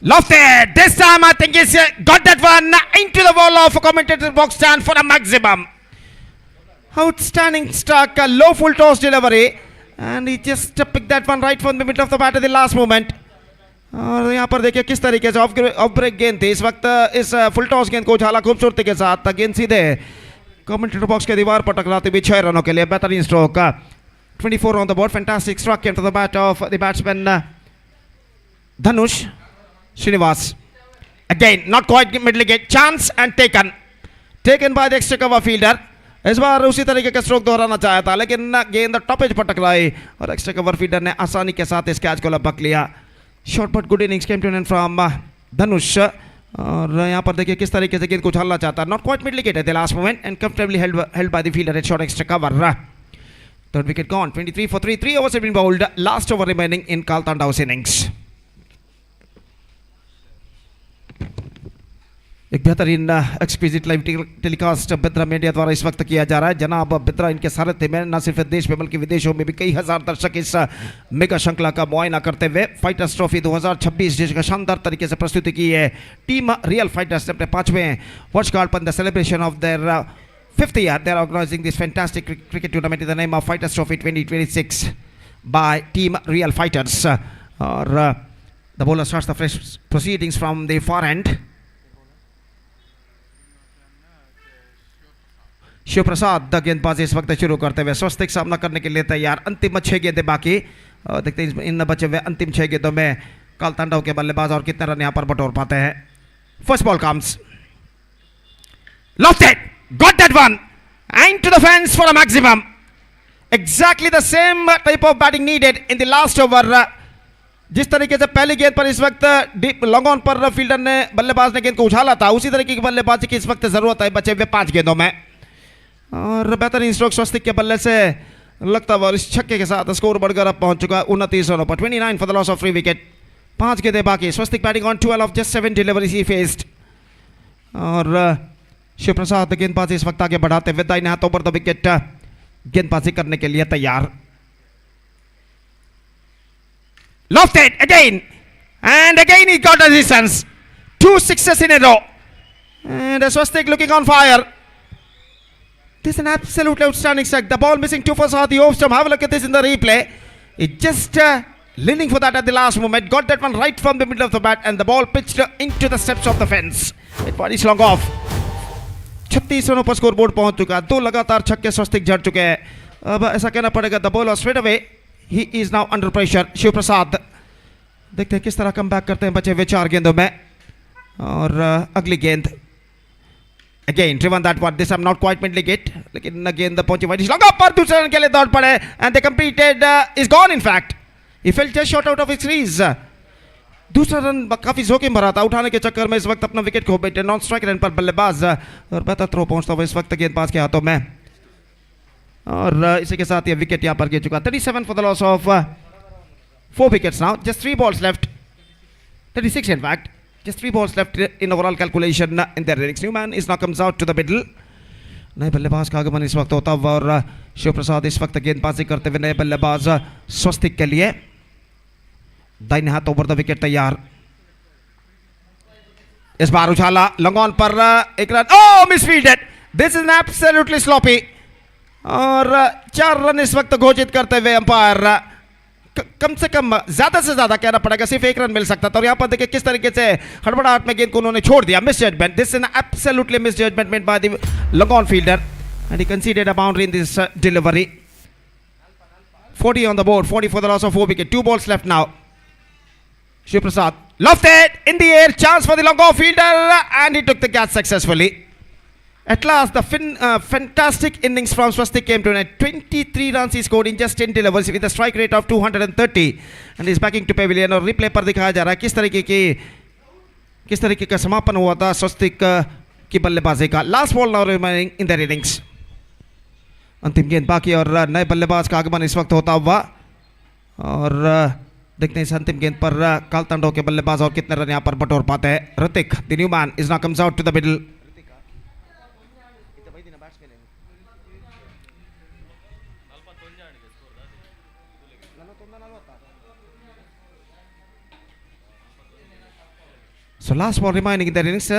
[SPEAKER 1] Lofted, this time I think he's got that one into the wall of a commentator box stand for a maximum. Outstanding struck, a low full toss delivery, and he just picked that one right from the middle of the bat at the last moment. और यहाँ पर देखिए किस तरीके से of break गेंद थी. इस वक्त इस फुल टॉस गेंद को उछाला खूबसूरती के साथ. गेंद सीधे कमेंटेटर बॉक्स के दीवार पर टकराते हुए 6 रनों के लिए बेहतरीन stroke. 24 on the board. Fantastic struck came to the bat of the batsman Dhanush. Srinivas again not quite middle gate chance and taken by the extra cover fielder. इस बार उसी तरीके का स्ट्रोक दोहराना चाहा था, लेकिन गेंद टॉप एज पर टकराई और एक्स्ट्रा कवर फील्डर ने आसानी के साथ इस कैच को लगभग लिया. Short but good innings came to an from Dhanush. और यहाँ पर देखिए किस तरीके से गेंद को उछालना चाहता है. Not quite mid wicket at the last moment and comfortably held by the fielder at short extra cover. Third wicket gone. 23 for 3. 3 overs have been bowled. Last over remaining in Karl Tandav's innings. एक बेहतरीन exclusive live telecast बेद्रा media द्वारा इस वक्त किया जा रहा है. जनाब बेद्रा इनके सारथ्य में न सिर्फ देश में बल्कि विदेशों में भी कई हजार दर्शक इस मेगा श्रृंखला का मुआयना करते हुए फाइटर्स ट्रॉफी 2026 जिसका शानदार तरीके से प्रस्तुति की है टीम रियल फाइटर्स ने अपने 5वें वर्षगांठ पर the celebration of their 5th year. They are organizing this fantastic cricket tournament in the name of Fighters Trophy 2026 by Team Real Fighters. और the bowler starts the fresh proceedings from the far end. Shiv Prasad गेंदबाजी इस वक्त शुरू करते हुए स्वस्तिक सामना करने के लिए तैयार. अंतिम 6 गेंदें बाकी. देखते हैं इन बचे हुए अंतिम 6 गेंदों में काल तांडव के बल्लेबाज और कितने रन यहां पर बटोर पाते हैं. First ball comes. Lofted, got that one into the fence for a maximum. Exactly the same type of batting needed in the last over. जिस तरीके से पहली गेंद पर इस वक्त डीप लॉन्ग ऑन पर फील्डर ने बल्लेबाज ने गेंद को उछाला था, उसी तरीके की बल्लेबाजी की इस वक्त जरूरत है बचे हुए 5 गेंदों में. और बेहतरीन स्ट्रोक स्वस्तिक के बल्ले से लगता हुआ इस छक्के के साथ स्कोर बढ़कर अब पहुंच चुका है 29 रनों पर. 29 for the loss of 3 wicket. 5 गेंदें बाकी. स्वस्तिक batting on 12 of just 7 deliveries he faced. और शिव प्रसाद गेंदबाजी इस वक्त आगे बढ़ाते हुए दाहिने हाथों पर द विकेट गेंदबाजी करने के लिए तैयार. Lofted again and again he got resistance. 2 sixes in a row and Swastik looking on fire. This is an absolutely outstanding strike. The ball missing 2 for the off stump. Have a look at this in the replay. It just leaning for that at the last moment. Got that one right from the middle of the bat and the ball pitched into the steps of the fence. It was long off. 36 रनों पर score board पहुंच चुका. 2 लगातार छक्के स्वस्तिक झड़ चुके हैं. अब ऐसा कहना पड़ेगा the bowler straight away he is now under pressure. Shiv Prasad देखते हैं किस तरह कम बैक करते हैं बचे हुए 4 गेंदों में. और अगली गेंद again driven that one. This time not quite middle gate, लेकिन गेंद पहुंची वाइड लॉन्ग ऑफ पर दूसरे रन के लिए दौड़ पड़े and they completed is gone. In fact he fell just shot out of his crease. दूसरा रन काफी जोखिम भरा था. उठाने के चक्कर में इस वक्त अपना विकेट खो बैठे नॉन स्ट्राइक रन पर बल्लेबाज और बेहतर थ्रो पहुंचता हुआ इस वक्त गेंदबाज के हाथों में. और इसी के साथ ये विकेट यहां पर गिर चुका. 37 for the loss of 4 wickets now. Just 3 balls left. 36 in fact. Just 3 balls left in overall calculation in their innings. Newman is now comes out to the middle. नए बल्लेबाज का आगमन इस वक्त होता हुआ और शिव प्रसाद इस वक्त गेंदबाजी करते हुए नए बल्लेबाज स्वस्तिक के लिए दाहिने हाथ ओवर द विकेट तैयार. इस बार उछाला लॉन्ग ऑन पर एक run. Oh misfielded. This is absolutely sloppy. और 4 रन इस वक्त घोषित करते हुए अंपायर. कम से कम ज्यादा से ज्यादा कहना पड़ेगा सिर्फ 1 रन मिल सकता था. और यहां पर देखिए किस तरीके से हड़बड़ाहट में गेंद को उन्होंने छोड़ दिया. Misjudgement. This is an absolutely misjudgement made by the long on fielder and he conceded a boundary in this delivery. 40 on the board, 40 for the loss of 4 wicket. 2 balls left now. Shiv Prasad lofted in the air, chance for the long off fielder and he took the catch successfully. At last, the fantastic innings from Swastik came to an end. 23 runs he scored in just 10 deliveries with a strike rate of 230 and is backing to pavilion. और replay पर दिखाया जा रहा है किस तरीके का समापन हुआ था स्वस्तिक की बल्लेबाजी का. Last ball now remaining in their innings. अंतिम गेंद बाकी और नए बल्लेबाज का आगमन इस वक्त होता हुआ और देखते हैं इस अंतिम गेंद पर काल तांडव के बल्लेबाज और कितने रन यहाँ पर बटोर पाते हैं. Hrithik the new man is now comes out to the middle. So last ball remaining in their innings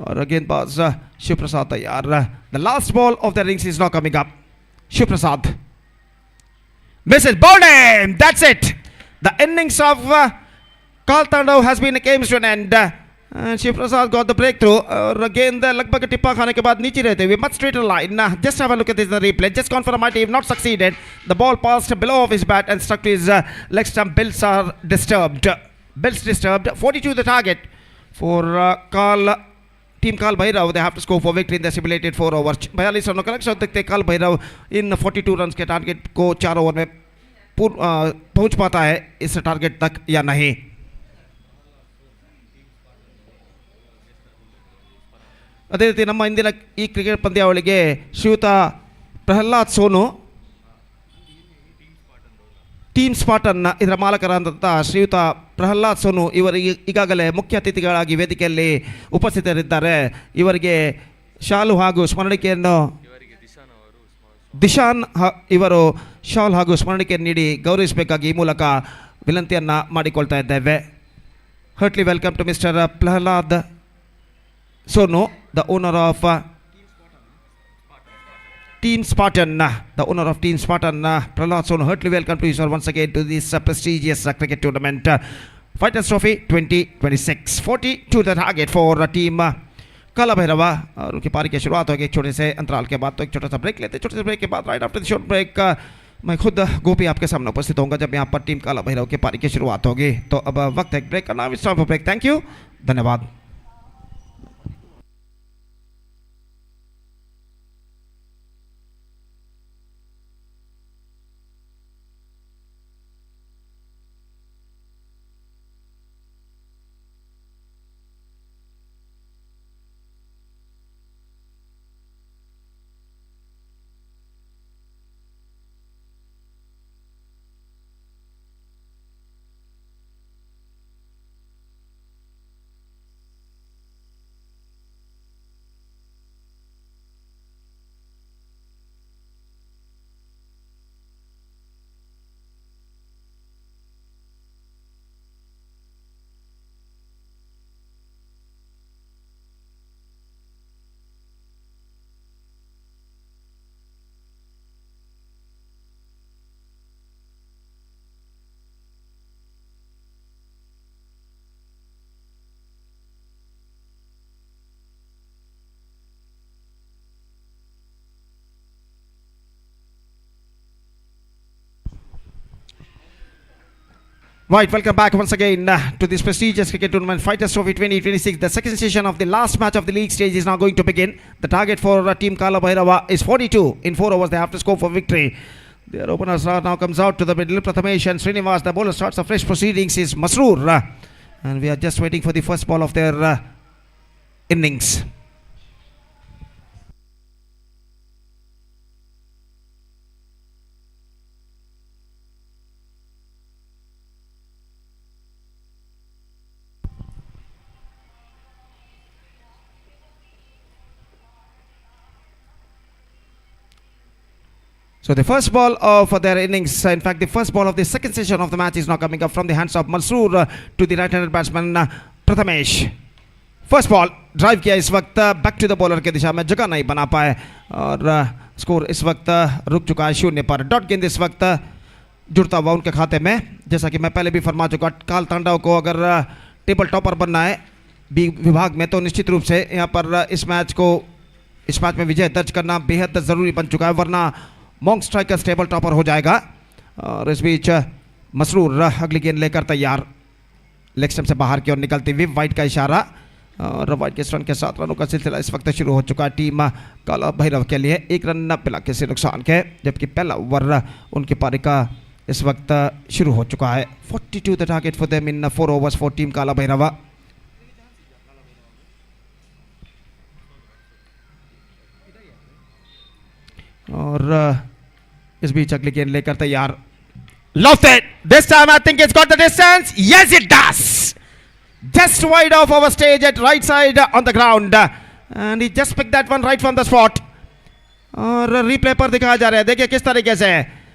[SPEAKER 1] और गेंदबाज शिव प्रसाद तैयार. The last ball of their innings is now coming up. Shiv Prasad misses, bowled him. That's it. The innings of Karl Tandav has been came to an end. And Shiv Prasad got the breakthrough. और गेंद लगभग टिप्पा खाने के बाद नीचे रहते हुए much straighter line. Just have a look at this in the replay. Just gone for a mighty, not succeeded. The ball passed below of his bat and stuck to his leg stump. Bills are disturbed. Bills disturbed. 42 the target for Team Karl Bhairav. They have to score for victory in the simulated 4 overs. 42 रनों का लक्ष्य देखते Karl Bhairav इन 42 run के target को 4 over में पहुंच पाता है इस टारगेट तक या नहीं. ಅದೇ ರೀತಿ ನಮ್ಮ ಇಂದಿನ ಈ ಕ್ರಿಕೆಟ್ ಪಂದ್ಯಾವಳಿಗೆ ಶ್ರೀಯುತ ಪ್ರಹ್ಲಾದ್ ಸೋನು ಟೀಮ್ ಸ್ಪಾಟನ್ನ ಇದರ ಮಾಲಕರಾದಂಥ ಶ್ರೀಯುತ ಪ್ರಹ್ಲಾದ್ ಸೋನು ಇವರಿಗೆ ಈಗಾಗಲೇ ಮುಖ್ಯ ಅತಿಥಿಗಳಾಗಿ ವೇದಿಕೆಯಲ್ಲಿ ಉಪಸ್ಥಿತರಿದ್ದಾರೆ. ಇವರಿಗೆ ಶಾಲು ಹಾಗೂ ಸ್ಮರಣಿಕೆಯನ್ನು ದಿಶಾನ್ ಇವರು ಶಾಲ್ ಹಾಗೂ ಸ್ಮರಣಿಕೆಯನ್ನು ನೀಡಿ ಗೌರವಿಸಬೇಕಾಗಿ ಈ ಮೂಲಕ ವಿನಂತಿಯನ್ನು ಮಾಡಿಕೊಳ್ತಾ ಇದ್ದೇವೆ. Heartily welcome to mister Prahlad Sonu, the owner of Team Spartan, the owner of Team Spartan, Prahlad Sonu. Heartily welcome to you, sir, once again to this prestigious cricket tournament, Fighters Trophy 2026. 42 the target for Team काला भैरवा. और उनकी पारी की शुरुआत होगी एक छोटे से अंतराल के बाद. तो एक छोटा सा ब्रेक लेते हैं. छोटे से ब्रेक के बाद right after the short break मैं खुद गोपी आपके सामने उपस्थित होऊंगा जब यहाँ पर टीम काला भैरव की पारी की शुरुआत होगी. तो अब वक्त है ब्रेक का. नाम इस time for break. Thank you, धन्यवाद. Right, welcome back once again to this prestigious cricket tournament, Fighters Trophy 2026. The second session of the last match of the league stage is now going to begin. The target for Team Kala Bhairava is 42. In 4 overs, they have to score for victory. Their opener now comes out to the middle. Prathamesh and Srinivas. The bowler starts the fresh proceedings is Masroor. And we are just waiting for the first ball of their innings. So the first ball of their innings, in fact the first ball of the second session of the match is now coming up from the hands of Mansoor to the right-handed batsman Prathamesh. First ball drive किया इस वक्त back to the bowler के दिशा में, जगह नहीं बना पाए और स्कोर इस वक्त रुक चुका है 0 पर। डॉट गेंद इस वक्त जुड़ता हुआ उनके खाते में। जैसा कि मैं पहले भी फरमा चुका, काल तांडव को अगर टेबल टॉपर बनना है बी विभाग में तो निश्चित रूप से यहाँ पर इस मैच में विजय दर्ज करना बेहद ज़रूरी बन चुका है, वरना मॉन्क स्ट्राइकर्स टेबल टॉपर हो जाएगा। और इस बीच मसरूर अगली गेंद लेकर तैयार, लेग स्टंप से बाहर की ओर निकलती हुई वाइड का इशारा और वाइड के रन के 7 रनों का सिलसिला इस वक्त शुरू हो चुका है टीम काला भैरव के लिए। 1 रन बिना किसी नुकसान के, जबकि पहला ओवर उनकी पारी का इस वक्त शुरू हो चुका है। 42 the target for them in 4 overs for team काला भैरव। और इस बीच अगली गेंद लेकर तैयार, lost it. This time I think it's got the distance. Yes, it does. Just wide off our stage at right side on the ground. And he just picked that one right from the spot. और replay पर दिखाया जा रहा है, देखिए किस तरीके से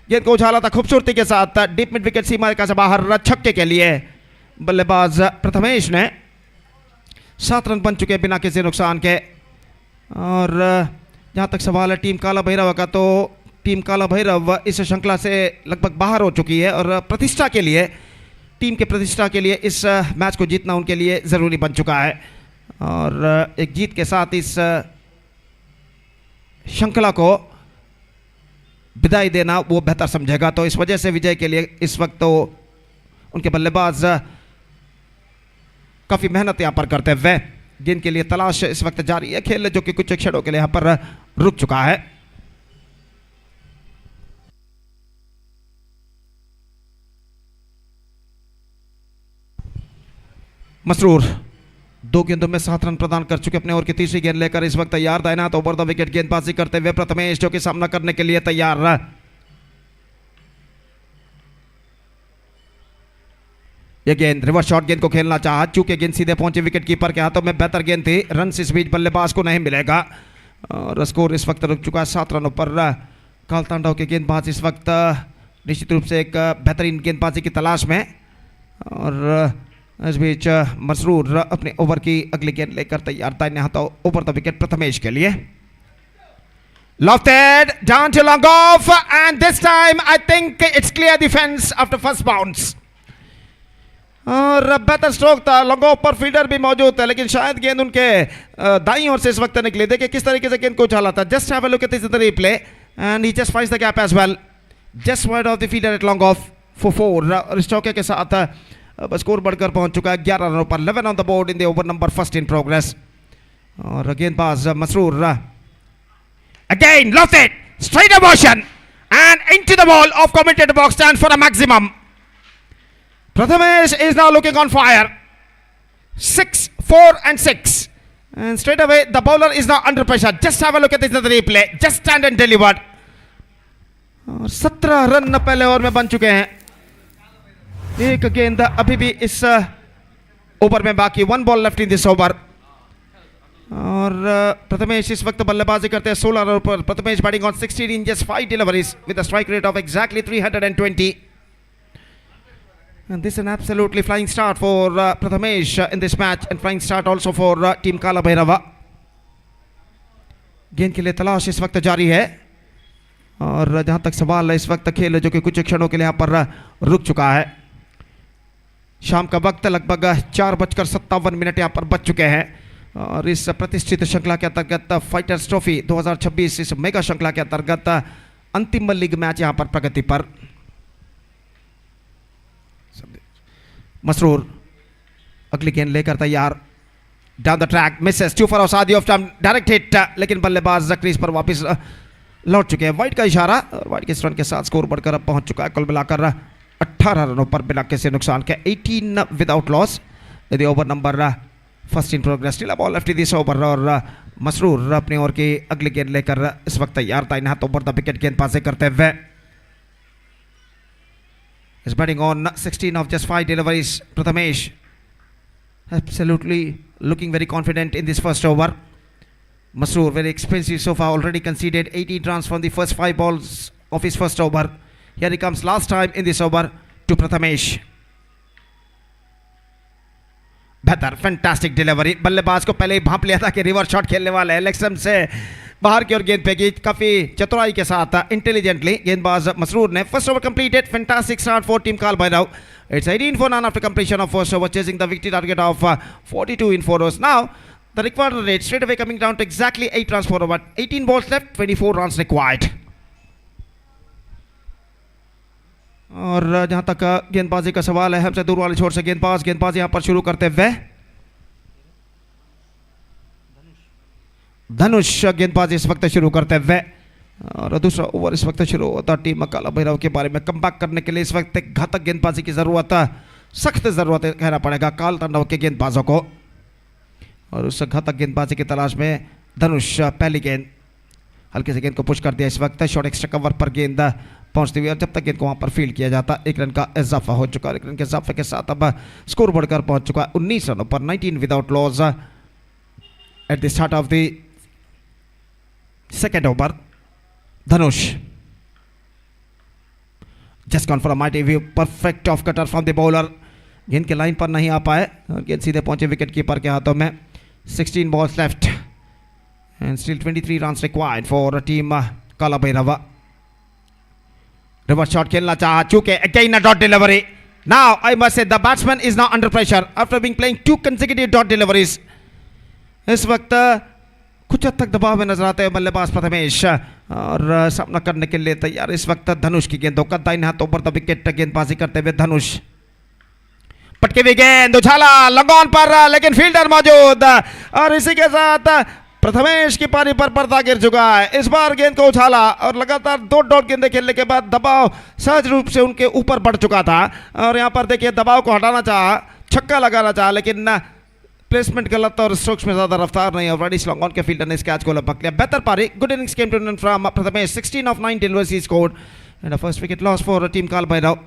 [SPEAKER 1] गेंद को उछाला था खूबसूरती के साथ डीप मिड विकेट सीमा से बाहर छक्के के लिए। बल्लेबाज प्रथमेश ने 7 रन बन चुके बिना किसी नुकसान के। और जहाँ तक सवाल है टीम काला भैरव का, तो टीम काला भैरव इस श्रृंखला से लगभग बाहर हो चुकी है और प्रतिष्ठा के लिए, टीम के प्रतिष्ठा के लिए इस मैच को जीतना उनके लिए ज़रूरी बन चुका है। और एक जीत के साथ इस श्रृंखला को विदाई देना वो बेहतर समझेगा, तो इस वजह से विजय के लिए इस वक्त तो उनके बल्लेबाज काफ़ी मेहनत यहाँ पर करते हुए गेंद के लिए तलाश इस वक्त जारी है। खेल जो कि कुछ क्षणों के लिए यहाँ पर रुक चुका है। मसरूर 2 गेंदों में 7 रन प्रदान कर चुके, अपने ओवर की तीसरी गेंद लेकर इस वक्त तैयार। दायनात ओवर द विकेट गेंदबाजी करते हुए प्रथमेश जो कि सामना करने के लिए तैयार। यह गेंद रिवर्स शॉट गेंद को खेलना चाहा, चूंकि गेंद सीधे पहुंची विकेट कीपर के हाथों में, बेहतर गेंद थी। रन इस बीच बल्लेबाज को नहीं मिलेगा और स्कोर इस वक्त रुक चुका है 7 रनों पर। काल तांडव के गेंदबाज इस वक्त निश्चित रूप से एक बेहतरीन गेंदबाजी की तलाश में। और इस बीच मसरूर अपने ओवर की अगली गेंद लेकर तैयार। दाहिने हाथों ओवर द विकेट प्रथमेश के लिए। Lofted down to long off and this time I think it's clear defense after first bounce. और बेहतर स्ट्रोक था, लॉन्ग ऑफ पर फील्डर भी मौजूद था, लेकिन शायद गेंद उनके दाईं ओर से इस वक्त निकली। देखिए किस तरीके से गेंद को उछाला था। Just have a look at this replay and he just finds the gap as well, just wide of the fielder at long off for 4। और इस चौके के साथ अब स्कोर बढ़कर पहुंच चुका है 11 रनों पर। 11 on the board in the over number first in progress. और गेंदबाज Masroor again lost it, straight motion and into the ball of commentator box, stand for a maximum. Prathamesh is now looking on fire. 6, 4 and 6. And straight away the bowler is now under pressure. Just have a look at this another replay. Just stand and delivered. और 17 run पहले over में बन चुके हैं। एक गेंद अभी भी इस ओवर में बाकी, 1 ball left in this over. और प्रथमेश इस वक्त बल्लेबाजी करते हैं 16 रनों पर। Prathamesh batting on 16 in just 5 deliveries with a strike rate of exactly 320. And this is an absolutely flying start for Prathamesh in this match, and flying start also for team Kala Bhairava. गेंद के लिए तलाश इस वक्त जारी है। और जहां तक सवाल है इस वक्त खेल जो कि कुछ क्षणों के लिए यहाँ पर रुक चुका है। शाम का वक्त लगभग 4:57 यहाँ पर बच चुके हैं। और इस प्रतिष्ठित श्रृंखला के अंतर्गत फाइटर्स ट्रॉफी 2026 इस मेगा श्रृंखला के अंतर्गत अंतिम लीग मैच यहाँ पर प्रगति पर। मसरूर अगली गेंद लेकर तैयार। Down the track Mrs, 2 for Saudi of time direct hit, लेकिन बल्लेबाज क्रीज पर वापस लौट चुके हैं। वाइड का इशारा और वाइड के रन के साथ स्कोर बढ़कर अब पहुंच चुका है कुल मिलाकर 18 रनों पर बिना किसी नुकसान के। 18 विदाउट लॉस यदि over number first in progress. Still ball left this over. और मसरूर अपने ओवर की अगली गेंद लेकर इस वक्त तैयार था। इन हाथ ओवर द विकेट गेंदबाजी करते हुए। Is batting on 16 of just 5 deliveries. Prathamesh absolutely looking very confident in this first over. Masroor very expensive so far, already conceded 18 runs from the first 5 balls of his first over. Here he comes last time in this over to Prathamesh. बेहतर fantastic delivery, बल्लेबाज को पहले ही भांप लिया था कि reverse shot खेलने वाला है, लेग स्टंप से बाहर की ओर गेंद फेंकी काफी चतुराई के साथ, इंटेलिजेंटली गेंदबाज मसरूर ने. First over completed, fantastic start for team काल Bhairav. It's 18 for none after completion of first over, chasing the victory target of 42 in 4 overs. Now the required rate straight away coming down to exactly 8 runs per over. 18 balls left, 24 runs required. और जहां तक गेंदबाजी का सवाल है, हमसे दूर वाले छोर से गेंदबाज यहां पर शुरू करते हुए धनुष गेंदबाजी इस वक्त शुरू करते हुए, और दूसरा ओवर इस वक्त शुरू होता टीम काला भैरव के बारे में. कमबैक करने के लिए इस वक्त एक घातक गेंदबाजी की जरूरत है, सख्त जरूरत है कहना पड़ेगा काल तांडव के गेंदबाजों को. और उस घातक गेंदबाजी की तलाश में धनुष पहली गेंद हल्के से गेंद को पुश कर दिया. इस वक्त शॉर्ट एक्स्ट्रा कवर पर गेंद पहुंचती हुई, और जब तक गेंद को वहां पर फील्ड किया जाता 1 रन का इजाफा हो चुका है. 1 रन के इजाफे के साथ अब स्कोर बढ़कर पहुंच चुका है 19 रनों पर, 19 without loss eight the start of the second over. Dhanush just gone for a mighty view, perfect off cutter from the bowler. गेंद के लाइन पर नहीं आ पाए और गेंद सीधे पहुंचे विकेट कीपर के हाथों में. 16 balls left and still 23 runs required for team काला भैरव. रिवर्स शॉट खेलना चाहा, चूके again a dot delivery. Now I must say the batsman is now under pressure after being playing 2 consecutive dot deliveries. इस वक्त कुछ हद तक दबाव में नजर आते हैं बल्लेबाज प्रथमेश, और सामना करने के लिए तैयार इस वक्त धनुष की गेंदों का. दाहिने हाथों पर द विकेट गेंदबाजी करते हुए धनुष. पटके हुई गेंद उछाला लॉन्ग ऑन पर, लेकिन फील्डर मौजूद, और इसी के साथ प्रथमेश की पारी पर पर्दा गिर चुका है. इस बार गेंद को उछाला और लगातार 2 डॉट गेंदें खेलने के बाद दबाव सहज रूप से उनके ऊपर बढ़ चुका था, और यहां पर देखिए दबाव को हटाना चाहा, छक्का लगाना चाहा, लेकिन प्लेसमेंट गलत और स्ट्रोक्स में ज्यादा रफ्तार नहीं. ऑलरेडी लॉन्ग ऑन के फील्डर ने इस कैच को लपक लिया. बेहतर पारी, good innings came to from Prathamesh. 16 of 9 deliveries he scored and a first wicket loss for team Kal Bhairav.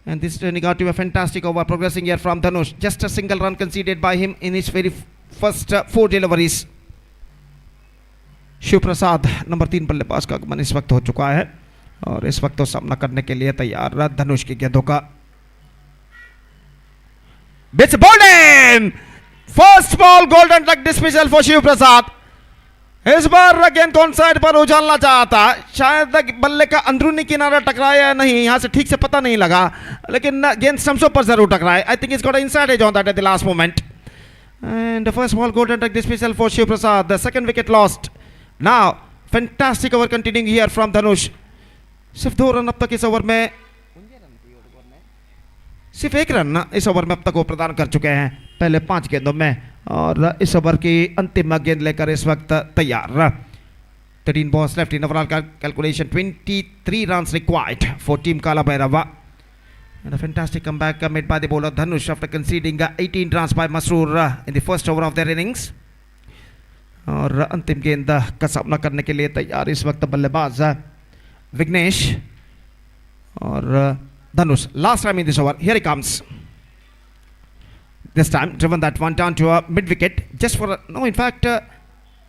[SPEAKER 1] And this turning out to be a fantastic over progressing here from Dhanush. Just a single run conceded by him in his very first 4 deliveries. Shiv Prasad number 3 बल्लेबाज का आगमन इस वक्त हो चुका है, और इस वक्त तो सामना करने के लिए तैयार धनुष की गेंदों का. It's bowled in! First ball golden duck dismissal for Shiv प्रसाद. इस बार गेंद कौन साइड पर उछालना चाहता, शायद बल्ले का अंदरूनी किनारा टकराया या नहीं, यहां से ठीक से पता नहीं लगा, लेकिन गेंद स्टंप्सों पर जरूर टकराए. I think it's got inside edge on that at the last moment. And the first ball golden duck dismissal for Shiv Prasad. The second wicket lost. Now fantastic over continuing here from Dhanush. सिर्फ 2 रन अब तक इस over में, सिर्फ 1 run इस over में अब तक वो प्रदान कर चुके हैं पहले 5 गेंदों में, और इस ओवर की अंतिम गेंद लेकर इस वक्त तैयार. 13 balls left in overall calculation, 23 runs required for team Kala Bhairava. And a fantastic comeback made by the bowler Dhanush after conceding 18 runs by Masroor in the first over of their innings. और अंतिम गेंद का सामना करने के लिए तैयार इस वक्त बल्लेबाज विघ्नेश और धनुष. Last time in this over, here he comes. This time driven that one down to a mid wicket just for no, in fact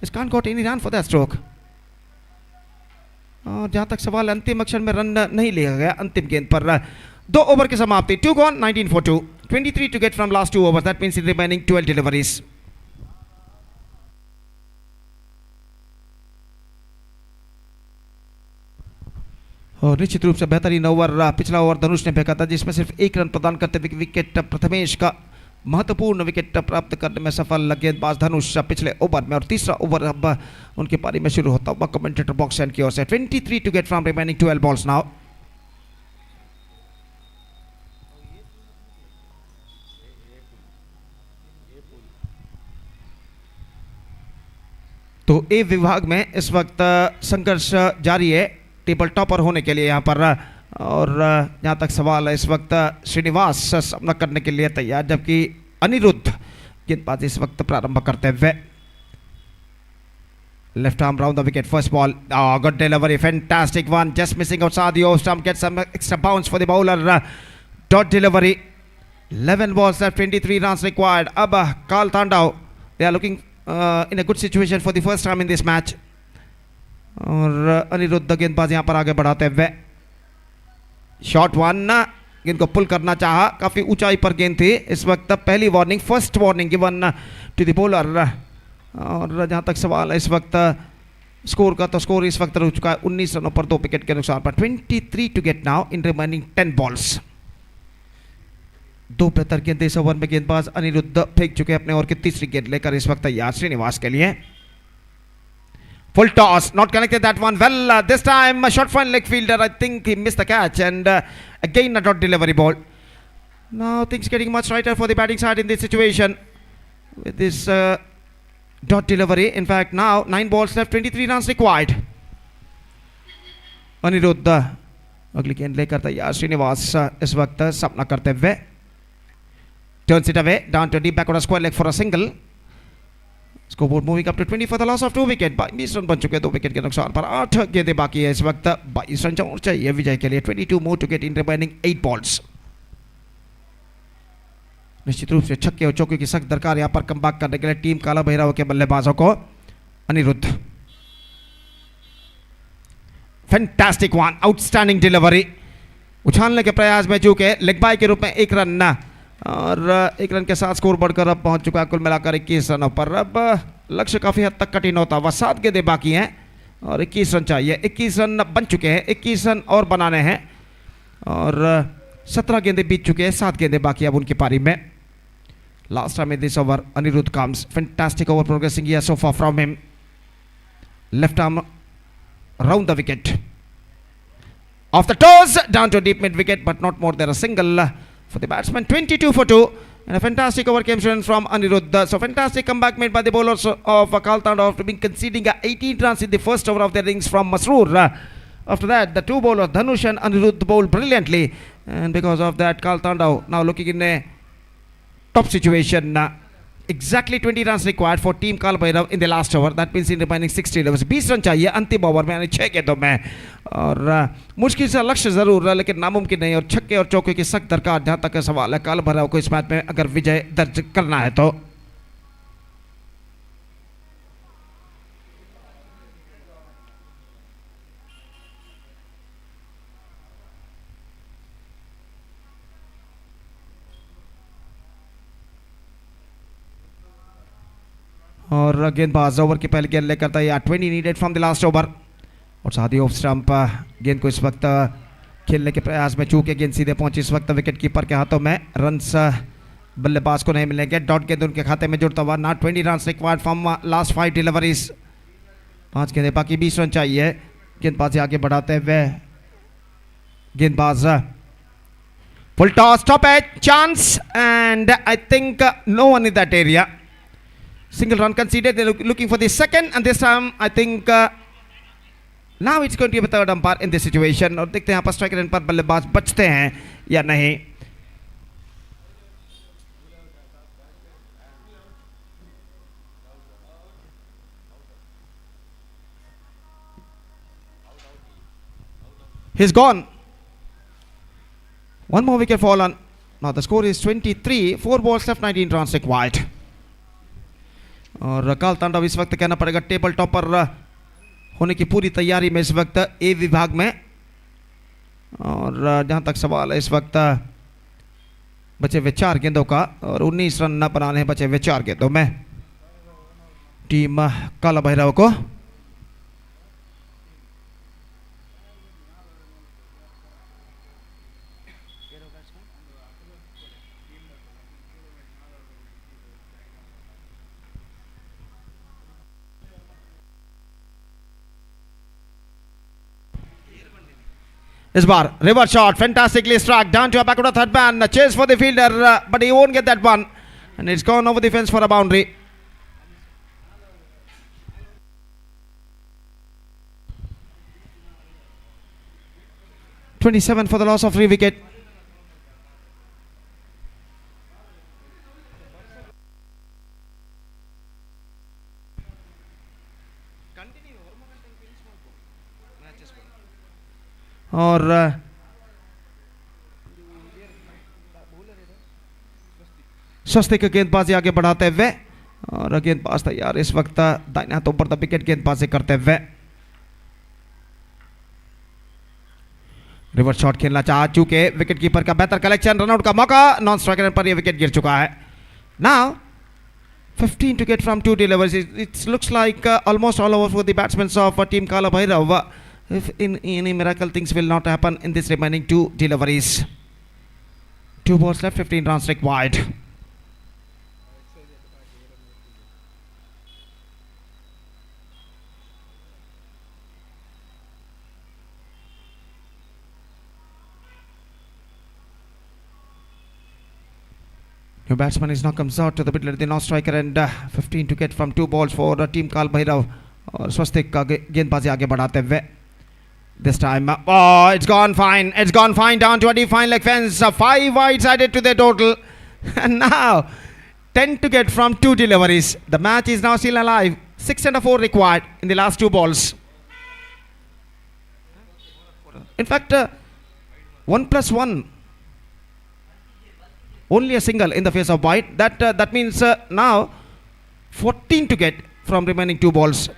[SPEAKER 1] this can't got any run for that stroke. और जहां तक सवाल अंतिम अक्षर में run नहीं लिया गया अंतिम गेंद पर. 2 ओवर की समाप्ति, 2 gone, 19 for 2, 23 to get from last 2 overs. That means in remaining 12 deliveries. और निश्चित रूप से बेहतरीन ओवर पिछला ओवर धनुष ने फेंका था, जिसमें सिर्फ 1 रन प्रदान करते हुए विकेट प्रथमेश का महत्वपूर्ण विकेट प्राप्त करने में सफल गेंदबाज धनुष पिछले ओवर में. और तीसरा ओवर अब उनकी पारी में शुरू होता हुआ कमेंटेटर बॉक्स एंड की ओर से. 23 to get from remaining 12 balls नाउ. तो ए विभाग में इस वक्त संघर्ष जारी है टेबल टॉपर होने के लिए यहाँ पर. और जहाँ तक सवाल है इस वक्त श्रीनिवास सामना करने के लिए तैयार, जबकि अनिरुद्ध गेंदबाजी इस वक्त प्रारंभ करते हुए. Left arm round the wicket, first ball, good delivery, fantastic one, just missing outside the off stump, gets some extra bounce for the bowler, dot delivery. 11 balls left, 23 runs required. अब Kaal Tandav they are looking in a good situation for the first time in this match. और अनिरुद्ध गेंदबाज यहाँ पर आगे बढ़ाते हुए shot one, गेंद को पुल करना चाहा, काफी ऊंचाई पर गेंद थी इस वक्त। पहली warning, first warning given to the bowler. और जहां तक सवाल है इस वक्त स्कोर का, तो स्कोर इस वक्त हो चुका है 19 रनों पर 2 विकेट के नुकसान पर। 23 to get now in remaining 10 balls. दो बेहतर गेंद इस ओवर में गेंदबाज अनिरुद्ध फेंक चुके अपने ओवर की तीसरी गेंद लेकर इस वक्त तैयार श्रीनिवास के लिए। Full toss, not connected that one. Well, this time shot fine leg fielder. I think he missed the catch, and again a dot delivery ball. Now things getting much tighter for the batting side in this situation with this dot delivery. In fact, now 9 balls left, 23 runs required. Anirudh अगली गेंद लेकर तैयार श्रीनिवास इस वक्त सपना करते हुए turns it away down to deep backward square leg for a single. Scoreboard moving up to 20 for the loss of 2 wicket. 22 run बन चुके 2 विकेट के नुकसान पर। 8 गेंदें बाकी है इस वक्त। 22 रन और चाहिए विजय के लिए। 22 more to get in remaining 8 balls. निश्चित रूप से छक्के और चौके की सख्त दरकार यहां पर कमबैक करने के लिए टीम काला भैरव के बल्लेबाजों को। Aniruddh, fantastic one, outstanding delivery. उछालने के प्रयास में चूके लेग बाय के रूप में 1 रन और 1 रन के साथ स्कोर बढ़कर अब पहुंच चुका है कुल मिलाकर 21 रनों पर। अब लक्ष्य काफी हद तक कठिन होता हुआ। 7 गेंदें बाकी हैं और 21 रन चाहिए। 21 रन बन चुके हैं, 21 रन और बनाने हैं और 17 गेंदें बीत चुके हैं। 7 गेंदें बाकी अब उनकी पारी में। Last time in this over Aniruddh comes, fantastic over progressing here so far from him. Left arm round the wicket, off the toes, down to deep mid wicket, but not more than a single for the batsman. 22 for 2, and a fantastic over came from Aniruddha. So fantastic comeback made by the bowlers of Kaltanda after being conceding 18 runs in the first over of their innings from Masroor. After that, the two bowlers Dhanush and Aniruddha bowled brilliantly, and because of that, Kaltanda now looking in a top situation. Exactly 20 runs required for team Kal Bhairav in the last over. That means in remaining 60 overs 20 run चाहिए अंतिम over में, यानी 6 गेंदों में। और मुश्किल से लक्ष्य जरूर है लेकिन नामुमकिन नहीं। और छक्के और चौके की सख्त दरकार जहां तक सवाल है काल भैरव को इस मैच में अगर विजय दर्ज करना है तो। और गेंदबाज ओवर की पहली गेंद लेकर तैयार। 20 needed from the last over. और साथ ही ऑफ स्टंप गेंद को इस वक्त खेलने के प्रयास में चूके गेंद सीधे पहुंची इस वक्त विकेट कीपर के हाथों में। रन्स बल्लेबाज को नहीं मिलेंगे। डॉट गेंद उनके खाते में जुड़ता हुआ। Not 20 runs required from last 5 deliveries. 5 गेंदें बाकी, 20 रन चाहिए। गेंदबाजी आगे बढ़ाते हुए गेंदबाज full toss, top edge, chance and I think no one in that area. Single run conceded. They're looking for the second, and this time I think now it's going to be a third umpire in this situation. और देखते हैं यहाँ पर strike rate पर बल्लेबाज बचते हैं या नहीं। He's gone. One more wicket fallen. Now the score is 23. 4 balls left, 19 runs required. और काल तांडव इस वक्त कहना पड़ेगा टेबल टॉपर होने की पूरी तैयारी में इस वक्त ए विभाग में। और जहां तक सवाल है इस वक्त बचे हुए 4 गेंदों का और 19 रन न बनाने हैं बचे हुए 4 गेंदों में टीम काला भैरव को। इस बार reverse shot, fantastically strike down to back third man, chase for the fielder but he won't get that one and it's gone over the fence for a boundary. (27 for the loss of 3 wicket. और स्वस्तिक गेंदबाजी आगे बढ़ाते हुए और गेंदबाज तैयार इस वक्त दाहिने हाथों पर विकेट गेंदबाजी करते हुए। रिवर्स शॉट खेलना चाह चुके विकेट कीपर का बेहतर कलेक्शन, रनआउट का मौका, नॉन स्ट्राइकर पर यह विकेट गिर चुका है. Now 15 to get from 2 deliveries. It looks like almost all over for the batsmen of team Kala Bhairav. If in any miracle things will not happen in this remaining 2 deliveries. 2 balls left, 15 runs required. New batsman is now comes out to the middle of the non-striker and 15 to get from 2 balls for team Kal Bhairav. और स्वस्तिक का गेंदबाजी आगे बढ़ाते हुए. This time, it's gone fine. It's gone fine down to a defined leg fence. 5 wides added to the total. And now 10 to get from 2 deliveries. The match is now still alive. 6 and a 4 required in the last 2 balls. In fact, 1 plus 1. Only a single in the face of wide. That means now 14 to get from remaining 2 balls.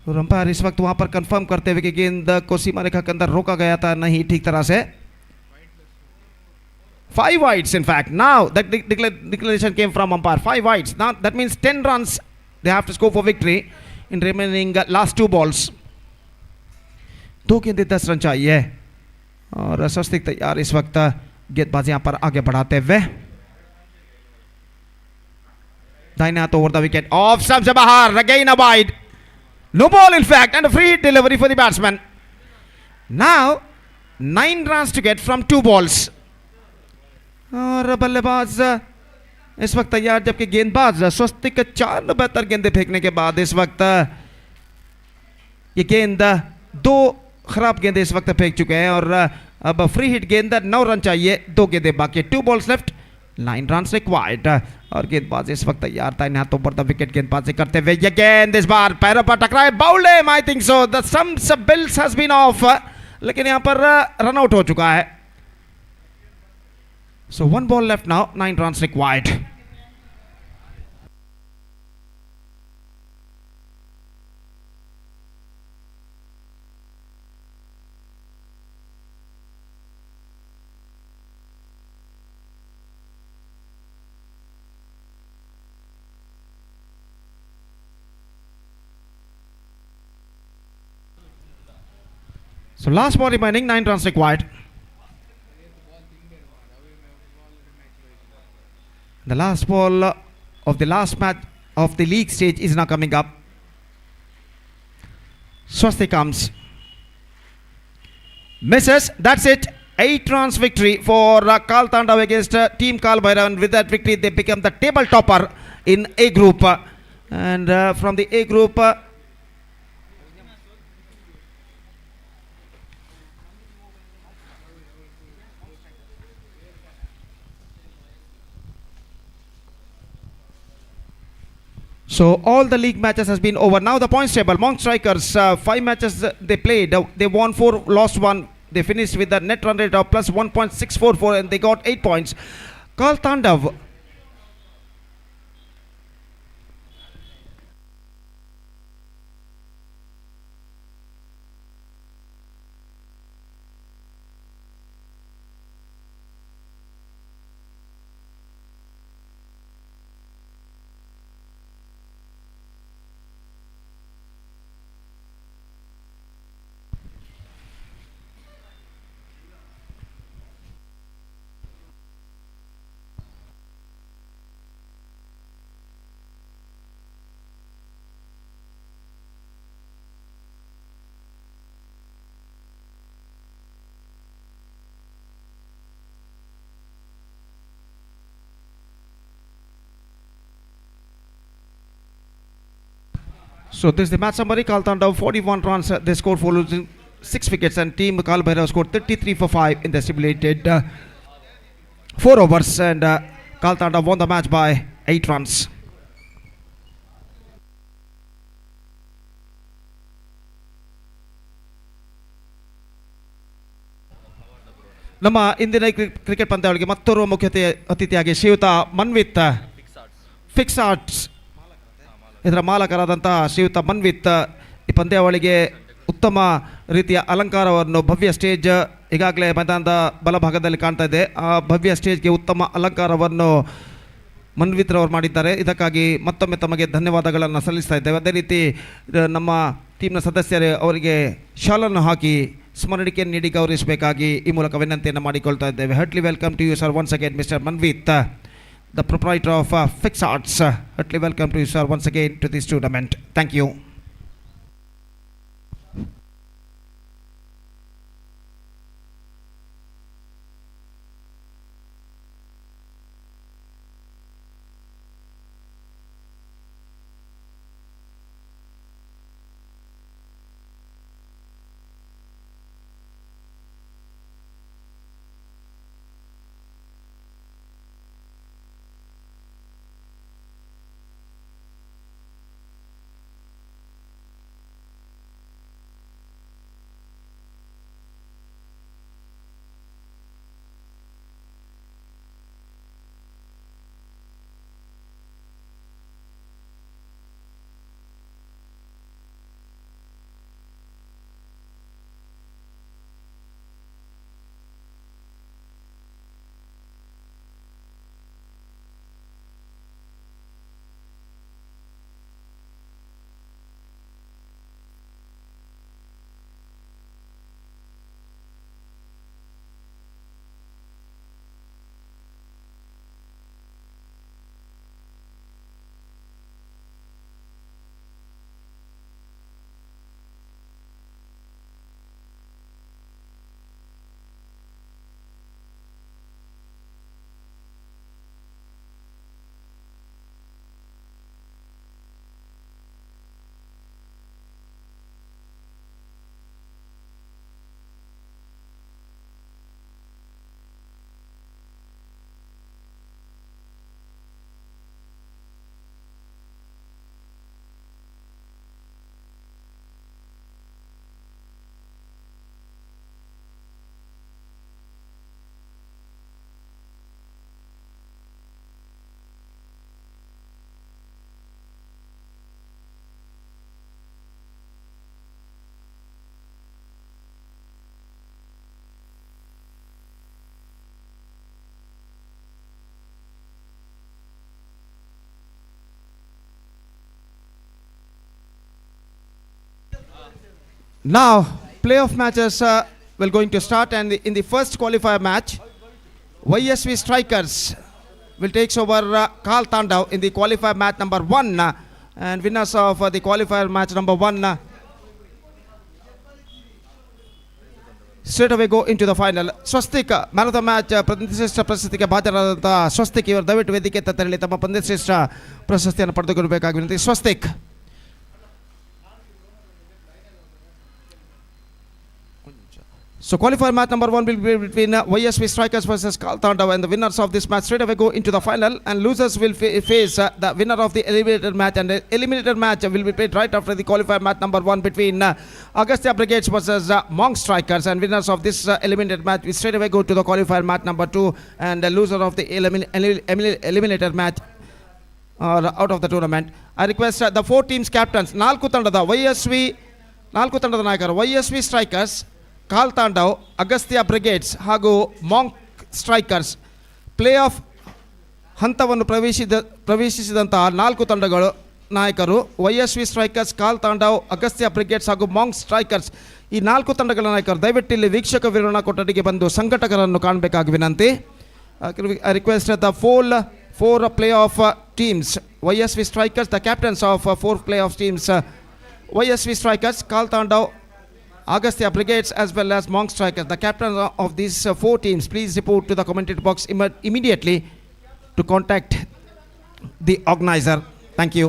[SPEAKER 1] और umpire इस वक्त वहां पर confirm करते हुए कि गेंद को सीमा रेखा के अंदर रोका गया था नहीं ठीक तरह से. 5 wides in fact. Now that declaration came from umpire. 5 wides. Now that means 10 runs they have to score for victory in remaining last 2 balls. 2 गेंदें 10 रन चाहिए और स्वस्तिक तैयार इस वक्त गेंदबाजी यहां पर आगे बढ़ाते हुए. दाहिने हाथ over the wicket, off stump से बाहर, again a wide. No ball in fact and a free hit delivery for the batsman. Now 9 runs to get from 2 balls. और बल्लेबाज इस वक्त तैयार जबकि गेंदबाज स्वस्तिक 4 बेहतर गेंदें फेंकने के बाद इस वक्त ये गेंद 2 खराब गेंदें इस वक्त फेंक चुके हैं और अब फ्री हिट गेंद 9 रन चाहिए, 2 गेंदें बाकी, 2 balls left, 9 runs required. और गेंदबाज इस वक्त तैयार था इन हाथों पर द विकेट गेंदबाजी करते हुए. ये गेंद इस बार पैरों पर टकराए, बाउल्ड है. I think so the stumps bails has been off, लेकिन यहां पर रन आउट हो चुका है. सो 1 ball left now, 9 runs required. So last ball remaining, 9 runs required. The last ball of the last match of the league stage is now coming up. Swasti comes. Misses. That's it. 8 runs victory for Kal Tandav against team Kal Bhairav. And with that victory, they become the table topper in A group. And from the A group, so all the league matches has been over. Now the points table. Monk Strikers, 5 matches they played. They won 4, lost 1. They finished with a net run rate of plus 1.644 and they got 8 points. Kal Tandav. So this is the match summary. Kal Tandav 41 runs. They scored 4 losing 6 wickets and team Kal Bhairav scored 33 for 5 in the stipulated 4 overs and Kal Tandav won the match by 8 runs. ನಮ್ಮ ಇಂದಿನ cricket ಪಂದ್ಯಾವಳಿಗೆ ಮತ್ತೋರ್ವ ಮುಖ್ಯ ಅತಿಥಿಯಾಗಿ ಶ್ರೀಯುತ Manvith fix arts ಇದರ ಮಾಲಕರಾದಂತಹ ಶ್ರೀಯುತ ಮನ್ವಿತ್ ಈ ಪಂದ್ಯಾವಳಿಗೆ ಉತ್ತಮ ರೀತಿಯ ಅಲಂಕಾರವನ್ನು ಭವ್ಯ ಸ್ಟೇಜ್ ಈಗಾಗಲೇ ಮೈದಾನದ ಬಲಭಾಗದಲ್ಲಿ ಕಾಣ್ತಾ ಇದೆ. ಆ ಭವ್ಯ ಸ್ಟೇಜ್ಗೆ ಉತ್ತಮ ಅಲಂಕಾರವನ್ನು ಮನ್ವಿತ್ ಅವರು ಮಾಡಿದ್ದಾರೆ. ಇದಕ್ಕಾಗಿ ಮತ್ತೊಮ್ಮೆ ತಮಗೆ ಧನ್ಯವಾದಗಳನ್ನು ಸಲ್ಲಿಸ್ತಾ ಇದ್ದೇವೆ. ಅದೇ ರೀತಿ ನಮ್ಮ ಟೀಮ್ನ ಸದಸ್ಯರು ಅವರಿಗೆ ಶಾಲನ್ನು ಹಾಕಿ ಸ್ಮರಣಿಕೆಯನ್ನು ನೀಡಿ ಗೌರವಿಸಬೇಕಾಗಿ ಈ ಮೂಲಕ ವಿನಂತಿಯನ್ನು ಮಾಡಿಕೊಳ್ತಾ ಇದ್ದೇವೆ. Heartily welcome to you sir once again mister Manvith, the proprietor of Fix Arts. Heartily welcome to you sir once again to this tournament. Thank you. Now, playoff matches will going to start, and in the first qualifier match, YSV Strikers will take over Karl Tandav in the qualifier match number 1, and winners of the qualifier match number 1 straight away go into the final. Swastik, man of the match, ಪಂದ್ಯಶ್ರೇಷ್ಠ ಪ್ರಶಸ್ತಿಗೆ ಭಾಜನರಾದಂಥ ಸ್ವಸ್ತಿಕ್ ಇವರು ದಯವಿಟ್ಟು ವೇದಿಕೆ ತೆರಳಿ ತಮ್ಮ ಪಂದ್ಯಶ್ರೇಷ್ಠ ಪ್ರಶಸ್ತಿಯನ್ನು ಪಡೆದುಕೊಳ್ಳಬೇಕಾಗಿ ವಿನಂತಿ. Swastik. So qualifier match number 1 will be between YSV Strikers versus Karl Tandav, and the winners of this match straight away go into the final, and losers will face the winner of the eliminator match, and the eliminator match will be played right after the qualifier match number 1 between Agastya Brigades versus Monk Strikers, and winners of this eliminator match will straight away go to the qualifier match number 2, and the loser of the eliminator match out of the tournament. I request the 4 teams captains, ನಾಲ್ಕು ತಂಡದ ನಾಯಕರು YSV Strikers, Karl Tandav, Agastya brigades ಹಾಗೂ monk strikers play off ಹಂತವನ್ನು ಪ್ರವೇಶಿಸಿದಂತಹ 4 ತಂಡಗಳು ನಾಯಕರು YSV strikers, Karl Tandav, Agastya brigades ಹಾಗೂ monk strikers. ಈ 4 ತಂಡಗಳ ನಾಯಕರು ದಯವಿಟ್ಟು ಇಲ್ಲಿ ವೀಕ್ಷಕ ವಿವರಣಾ ಕೊಠಡಿಗೆ ಬಂದು ಸಂಘಟಕರನ್ನು ಕಾಣಬೇಕಾಗಿ ವಿನಂತಿ. I request the 4 playoff teams, YSV Strikers, the captains of 4 playoff teams, YSV Strikers, Karl Tandav, Agastya Brigades as well as Monk Strikers, the captains of these 4 teams, please report to the commentator box immediately to contact the organizer. Thank you.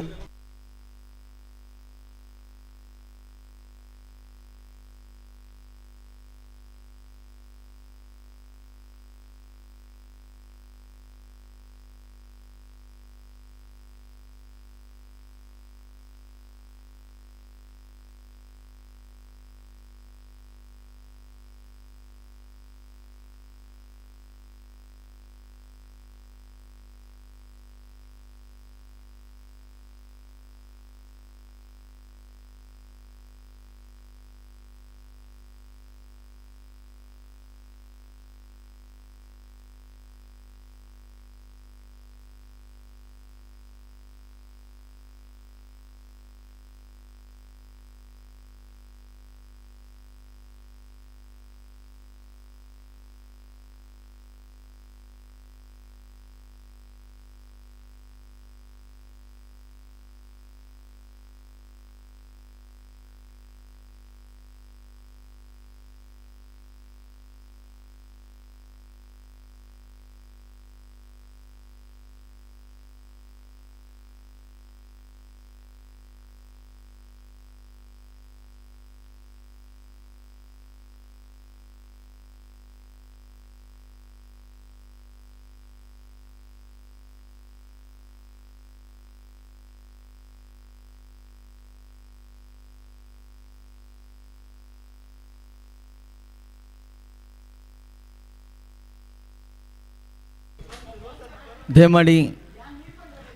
[SPEAKER 3] ದಯಮಾಡಿ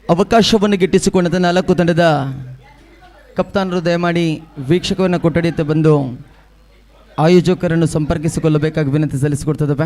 [SPEAKER 3] ಅವಕಾಶವನ್ನು ಗಿಟ್ಟಿಸಿಕೊಂಡ ನಾಲ್ಕು ತಂಡದ ಕಪ್ತಾನರು ದಯಮಾಡಿ ವೀಕ್ಷಕವನ್ನು ಕೊಠಡಿಯತ್ತ ಬಂದು ಆಯೋಜಕರನ್ನು ಸಂಪರ್ಕಿಸಿಕೊಳ್ಳಬೇಕಾಗಿ ವಿನಂತಿ ಸಲ್ಲಿಸಿಕೊಡ್ತದಪ್ಪ.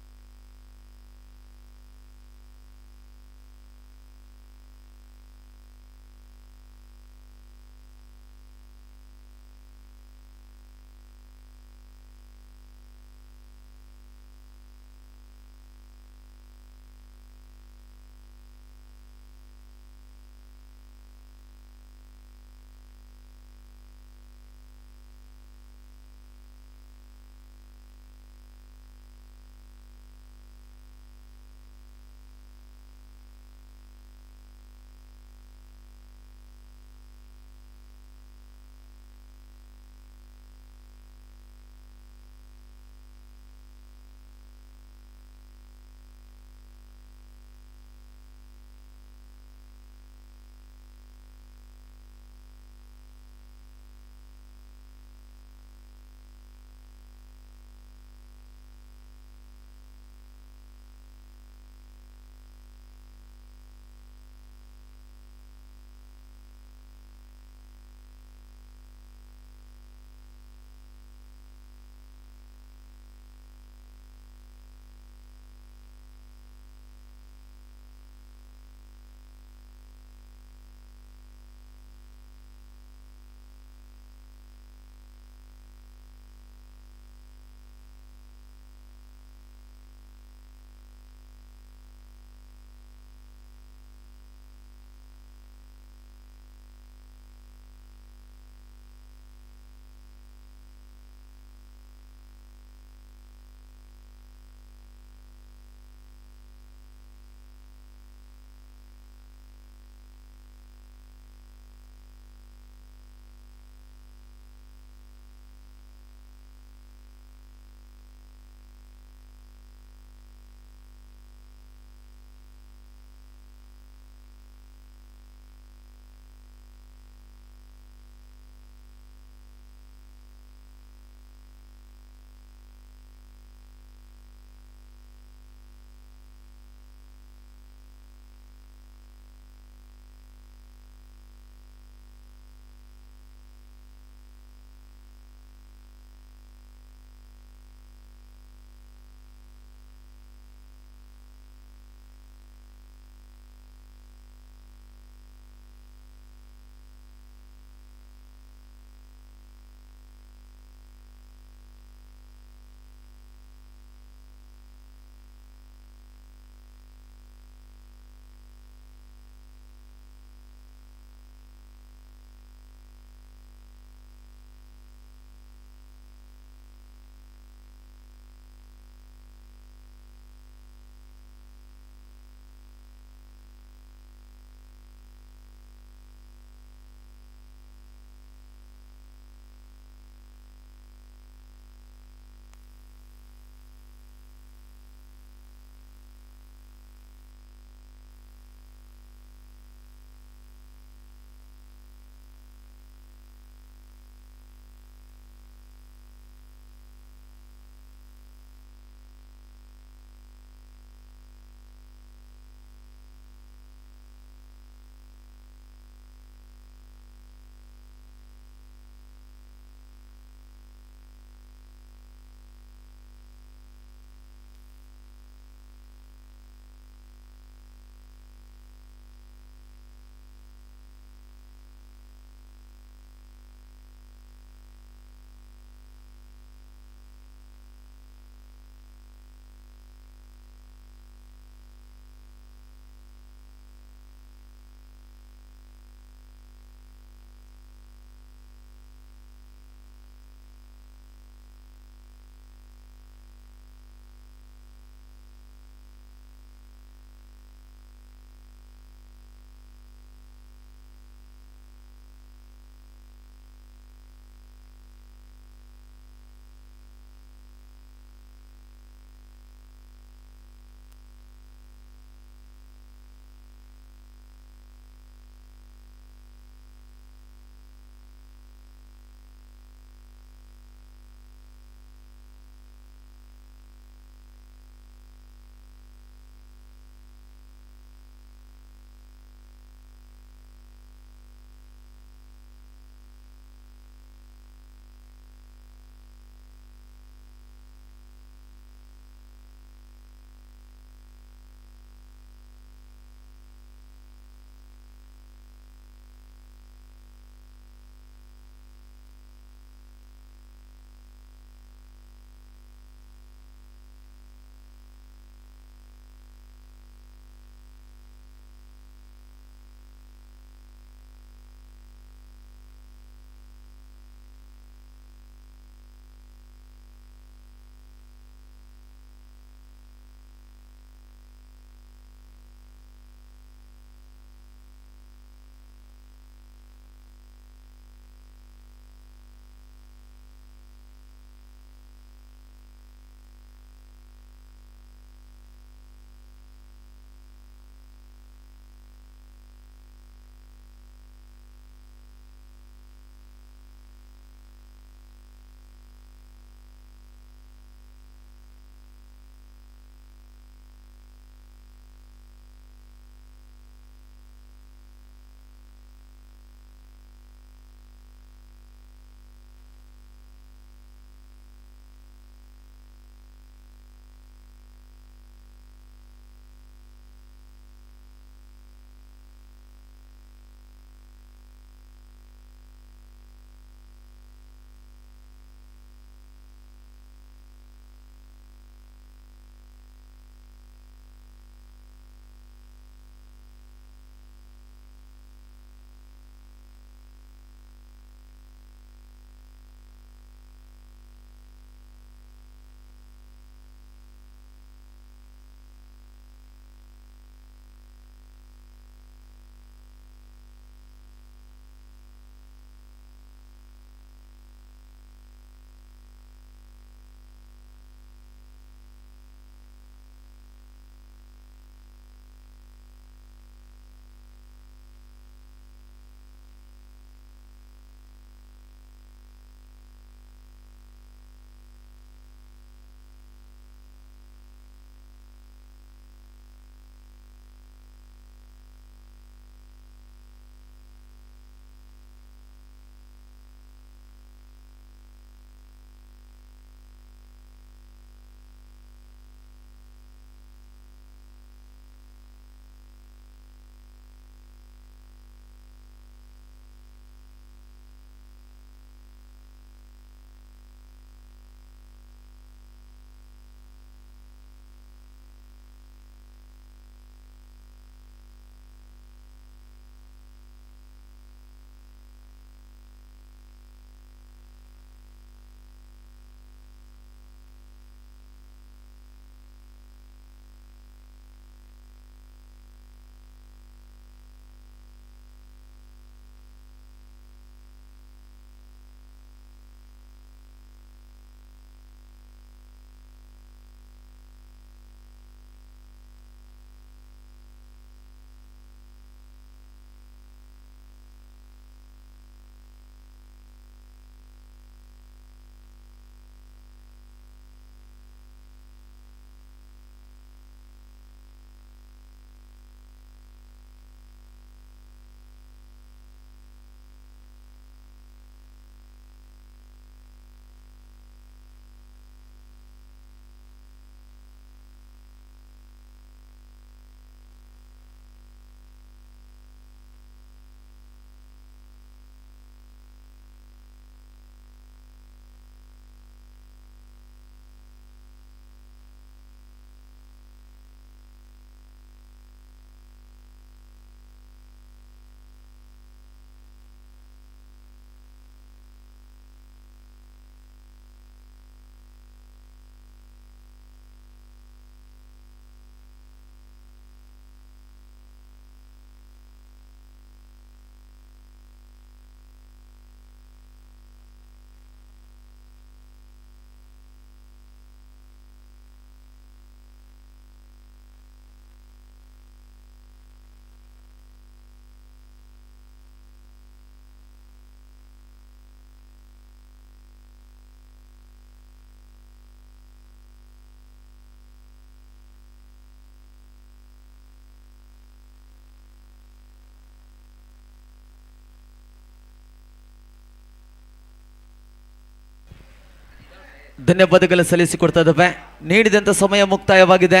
[SPEAKER 3] ಧನ್ಯವಾದಗಳು ಸಲ್ಲಿಸಿಕೊಡ್ತಾ ಇದ್ದಾವೆ. ನೀಡಿದಂಥ ಸಮಯ ಮುಕ್ತಾಯವಾಗಿದೆ.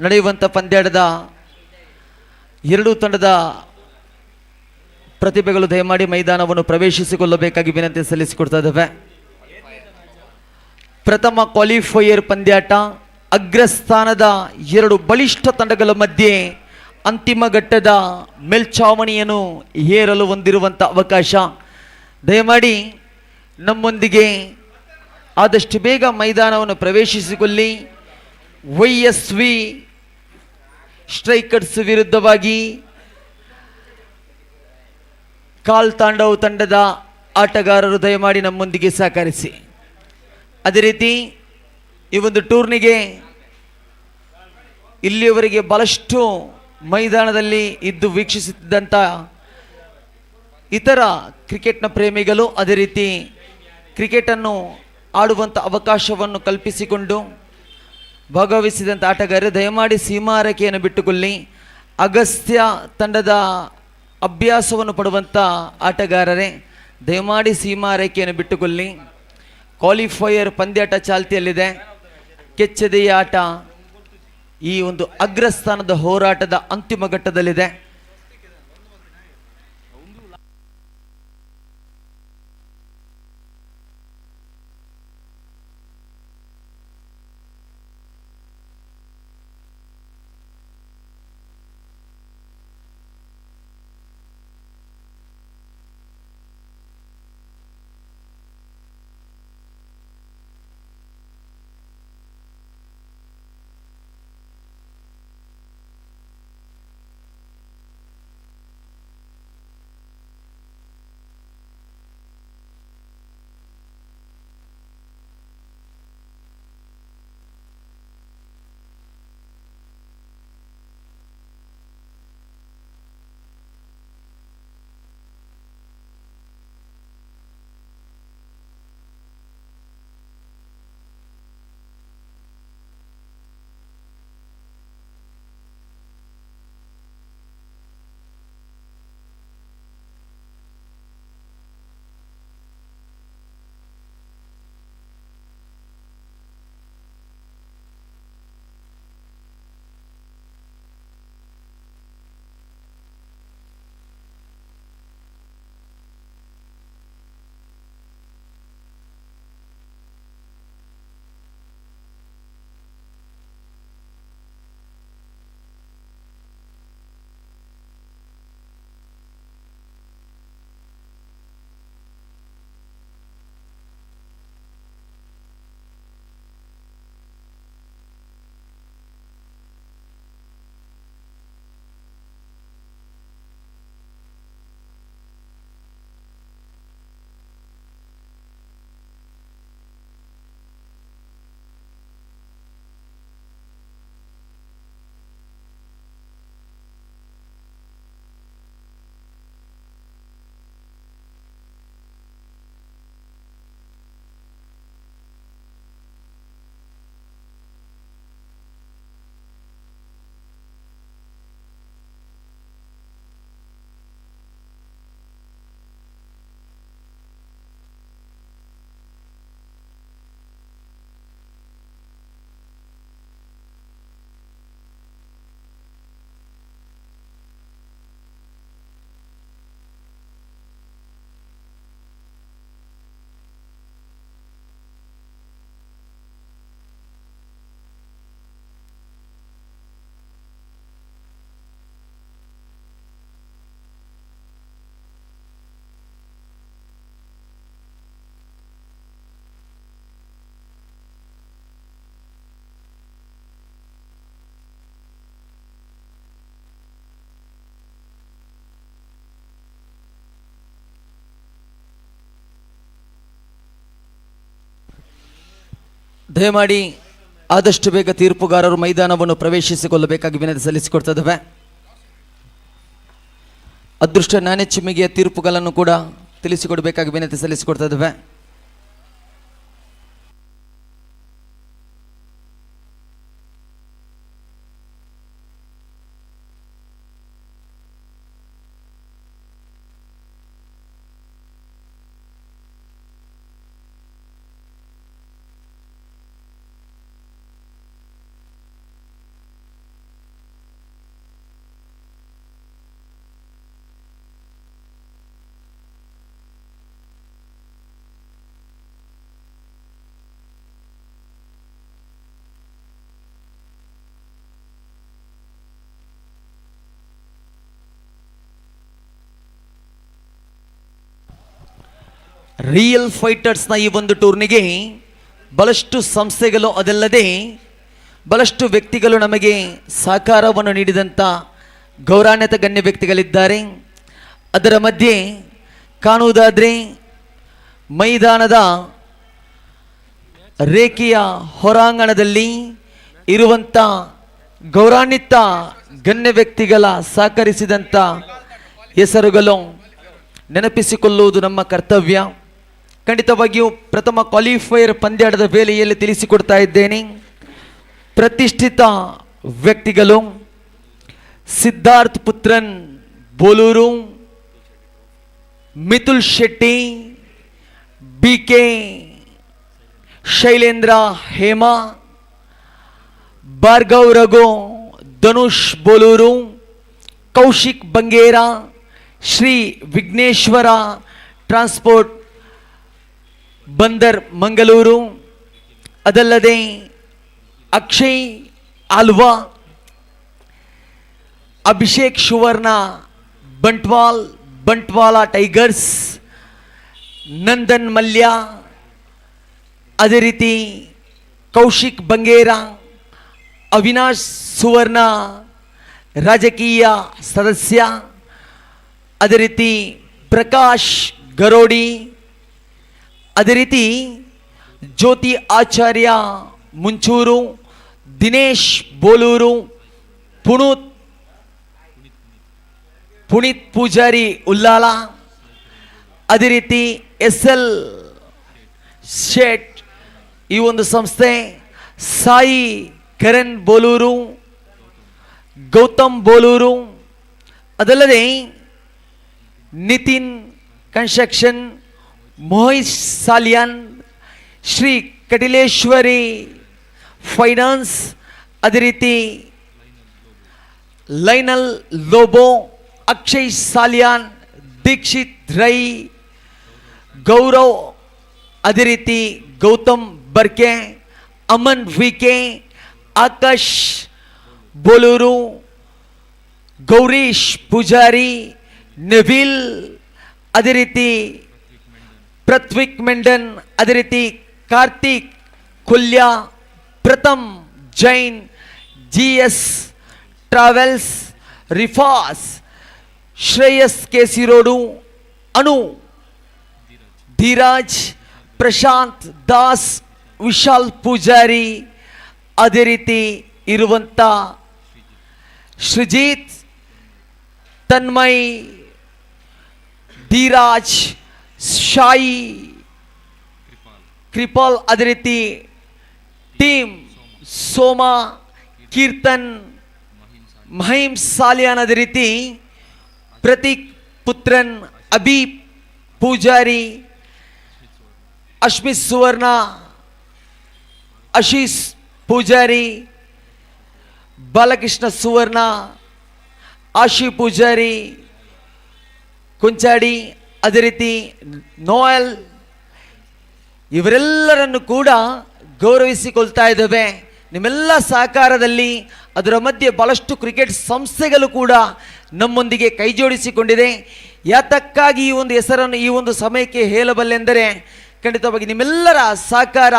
[SPEAKER 3] ನಡೆಯುವಂಥ ಪಂದ್ಯಾಟದ ಎರಡೂ ತಂಡದ ಪ್ರತಿಭೆಗಳು ದಯಮಾಡಿ ಮೈದಾನವನ್ನು ಪ್ರವೇಶಿಸಿಕೊಳ್ಳಬೇಕಾಗಿ ವಿನಂತಿ ಸಲ್ಲಿಸಿಕೊಡ್ತಾ ಇದ್ದಾವೆ. ಪ್ರಥಮ ಕ್ವಾಲಿಫೈಯರ್ ಪಂದ್ಯಾಟ, ಅಗ್ರಸ್ಥಾನದ ಎರಡು ಬಲಿಷ್ಠ ತಂಡಗಳ ಮಧ್ಯೆ ಅಂತಿಮ ಘಟ್ಟದ ಮೇಲ್ಛಾವಣಿಯನ್ನು ಏರಲು ಹೊಂದಿರುವಂಥ ಅವಕಾಶ. ದಯಮಾಡಿ ನಮ್ಮೊಂದಿಗೆ ಆದಷ್ಟು ಬೇಗ ಮೈದಾನವನ್ನು ಪ್ರವೇಶಿಸಿಕೊಳ್ಳಿ. YSV ಸ್ಟ್ರೈಕರ್ಸ್ ವಿರುದ್ಧವಾಗಿ ಕಾಲ್ ತಾಂಡವ್ ತಂಡದ ಆಟಗಾರರು ದಯಮಾಡಿ ನಮ್ಮೊಂದಿಗೆ ಸಹಕರಿಸಿ. ಅದೇ ರೀತಿ ಈ ಒಂದು ಟೂರ್ನಿಗೆ ಇಲ್ಲಿಯವರೆಗೆ ಬಹಳಷ್ಟು ಮೈದಾನದಲ್ಲಿ ಇದ್ದು ವೀಕ್ಷಿಸುತ್ತಿದ್ದಂಥ ಇತರ ಕ್ರಿಕೆಟ್ನ ಪ್ರೇಮಿಗಳು, ಅದೇ ರೀತಿ ಕ್ರಿಕೆಟನ್ನು ಆಡುವಂಥ ಅವಕಾಶವನ್ನು ಕಲ್ಪಿಸಿಕೊಂಡು ಭಾಗವಹಿಸಿದಂಥ ಆಟಗಾರರು ದಯಮಾಡಿ ಸೀಮಾರೇಖೆಯನ್ನು ಬಿಟ್ಟುಕೊಳ್ಳಿ. ಅಗಸ್ತ್ಯ ತಂಡದ ಅಭ್ಯಾಸವನ್ನು ಪಡುವಂಥ ಆಟಗಾರರೇ ದಯಮಾಡಿ ಸೀಮಾರೇಖೆಯನ್ನು ಬಿಟ್ಟುಕೊಳ್ಳಿ. ಕ್ವಾಲಿಫೈಯರ್ ಪಂದ್ಯಾಟ ಚಾಲ್ತಿಯಲ್ಲಿದೆ. ಕೆಚ್ಚೆದೆಯ ಆಟ ಈ ಒಂದು ಅಗ್ರಸ್ಥಾನದ ಹೋರಾಟದ ಅಂತಿಮ ಘಟ್ಟದಲ್ಲಿದೆ. ದಯಮಾಡಿ ಆದಷ್ಟು ಬೇಗ ತೀರ್ಪುಗಾರರು ಮೈದಾನವನ್ನು ಪ್ರವೇಶಿಸಿಕೊಳ್ಳಬೇಕಾಗಿ ವಿನಂತಿ ಸಲ್ಲಿಸಿಕೊಡ್ತಾ ಇದ್ದೇವೆ. ಅದೃಷ್ಟ ನಾಣ್ಯಚಿಮ್ಮಿಗೆಯ ತೀರ್ಪುಗಳನ್ನು ಕೂಡ ತಿಳಿಸಿಕೊಡಬೇಕಾಗಿ ವಿನಂತಿ ಸಲ್ಲಿಸಿಕೊಡ್ತಾ ಇದ್ದೇವೆ. ರಿಯಲ್ ಫೈಟರ್ಸ್ನ ಈ ಒಂದು ಟೂರ್ನಿಗೆ ಬಹಳಷ್ಟು ಸಂಸ್ಥೆಗಳು ಅದಲ್ಲದೆ ಬಹಳಷ್ಟು ವ್ಯಕ್ತಿಗಳು ನಮಗೆ ಸಹಕಾರವನ್ನು ನೀಡಿದಂಥ ಗೌರವಾನ್ವಿತ ಗಣ್ಯ ವ್ಯಕ್ತಿಗಳಿದ್ದಾರೆ. ಅದರ ಮಧ್ಯೆ ಕಾಣುವುದಾದರೆ ಮೈದಾನದ ರೇಖೆಯ ಹೊರಾಂಗಣದಲ್ಲಿ ಇರುವಂಥ ಗೌರವಾನ್ವಿತ ಗಣ್ಯ ವ್ಯಕ್ತಿಗಳ ಸಹಕರಿಸಿದಂಥ ಹೆಸರುಗಳು ನೆನಪಿಸಿಕೊಳ್ಳುವುದು ನಮ್ಮ ಕರ್ತವ್ಯ. ಖಂಡಿತವಾಗಿಯೂ ಪ್ರಥಮ ಕ್ವಾಲಿಫೈಯರ್ ಪಂದ್ಯಾಟದ ವೇಳೆಯಲ್ಲಿ ತಿಳಿಸಿಕೊಡ್ತಾ ಇದ್ದೇನೆ. ಪ್ರತಿಷ್ಠಿತ ವ್ಯಕ್ತಿಗಳು ಸಿದ್ಧಾರ್ಥ್ ಪುತ್ರನ್ ಬೋಲೂರು, ಮಿಥುಲ್ ಶೆಟ್ಟಿ, BK ಶೈಲೇಂದ್ರ ಹೇಮಾ, ಭಾರ್ಗವ್ ರಘು, ಧನುಷ್ ಬೋಲೂರು, ಕೌಶಿಕ್ ಬಂಗೇರ, ಶ್ರೀ ವಿಘ್ನೇಶ್ವರ ಟ್ರಾನ್ಸ್ಪೋರ್ಟ್ ಬಂದರ್ ಮಂಗಳೂರು, ಅದಲ್ಲದೆ ಅಕ್ಷಯ್ ಆಲ್ವಾ, ಅಭಿಷೇಕ್ ಸುವರ್ಣ ಬಂಟ್ವಾಲ ಟೈಗರ್ಸ್, ನಂದನ್ ಮಲ್ಯ, ಅದೇ ರೀತಿ ಕೌಶಿಕ್ ಬಂಗೇರ, ಅವಿನಾಶ್ ಸುವರ್ಣ ರಾಜಕೀಯ ಸದಸ್ಯ, ಅದೇ ರೀತಿ ಪ್ರಕಾಶ್ ಗರೋಡಿ, ಅದೇ ರೀತಿ ಜ್ಯೋತಿ ಆಚಾರ್ಯ ಮುಂಚೂರು, ದಿನೇಶ್ ಬೋಲೂರು, ಪುನೀತ್ ಪೂಜಾರಿ ಉಲ್ಲಾಲ, ಅದೇ ರೀತಿ SL ಶೇಟ್ ಈ ಒಂದು ಸಂಸ್ಥೆ, ಸಾಯಿ ಕರಣ್ ಬೋಲೂರು, ಗೌತಮ್ ಬೋಲೂರು, ಅದಲ್ಲದೆ ನಿತಿನ್ ಕನ್ಸ್ಟ್ರಕ್ಷನ್, ಮೋಹಿತ್ ಸಾಲಿಯಾನ್, ಶ್ರೀ ಕಟಿಲೇಶ್ವರಿ ಫೈನಾನ್ಸ್, ಅದೇ ರೀತಿ ಲೈನಲ್ ಲೋಬೋ, ಅಕ್ಷಯ್ ಸಾಲಿಯಾನ್, ದೀಕ್ಷಿತ್ ರೈ, ಗೌರವ್, ಅದೇ ರೀತಿ ಗೌತಮ್ ಬರ್ಕೆ, ಅಮನ್ VK, ಆಕಾಶ್ ಬೋಲೂರು, ಗೌರೀಶ್ ಪೂಜಾರಿ, ನವೀಲ್, ಅದೇ ರೀತಿ ಪೃಥ್ವಿಕ್ ಮೆಂಡನ್, ಅದೇ ರೀತಿ Karthik Kulya, Pratham Jain, GS travels, Rifas, Shreyas KC road, Anu, Dheeraj, Prashanth Das, Vishal Pujari, ಅದೇ ರೀತಿ ಇರುವಂಥ ಶ್ರೀಜಿತ್, ತನ್ಮಯ್, ಧೀರಾಜ್, ಶಾಯಿ, ಕೃಪಾಲ್, ಅದೇ ರೀತಿ ಟೀಮ್ ಸೋಮಾ, ಕೀರ್ತನ್, ಮಹಿಮ್ ಸಾಲಿಯಾನ್, ಅದೇ ರೀತಿ ಪ್ರತೀಕ್ ಪುತ್ರನ್, ಅಭಿ ಪೂಜಾರಿ, ಅಶ್ಮಿತ್ ಸುವರ್ಣ, ಆಶೀಶ್ ಪೂಜಾರಿ, ಬಾಲಕೃಷ್ಣ ಸುವರ್ಣ, ಆಶಿ ಪೂಜಾರಿ ಕುಂಚಾಡಿ, ಅದೇ ರೀತಿ ನೋಯಲ್, ಇವರೆಲ್ಲರನ್ನು ಕೂಡ ಗೌರವಿಸಿಕೊಳ್ತಾ ಇದ್ದೇವೆ ನಿಮ್ಮೆಲ್ಲ ಸಹಕಾರದಲ್ಲಿ. ಅದರ ಮಧ್ಯೆ ಬಹಳಷ್ಟು ಕ್ರಿಕೆಟ್ ಸಂಸ್ಥೆಗಳು ಕೂಡ ನಮ್ಮೊಂದಿಗೆ ಕೈ ಜೋಡಿಸಿಕೊಂಡಿದೆ. ಯಾತಕ್ಕಾಗಿ ಈ ಒಂದು ಹೆಸರನ್ನು ಈ ಒಂದು ಸಮಯಕ್ಕೆ ಹೇಳಬಲ್ಲೆಂದರೆ ಖಂಡಿತವಾಗಿ ನಿಮ್ಮೆಲ್ಲರ ಸಹಕಾರ,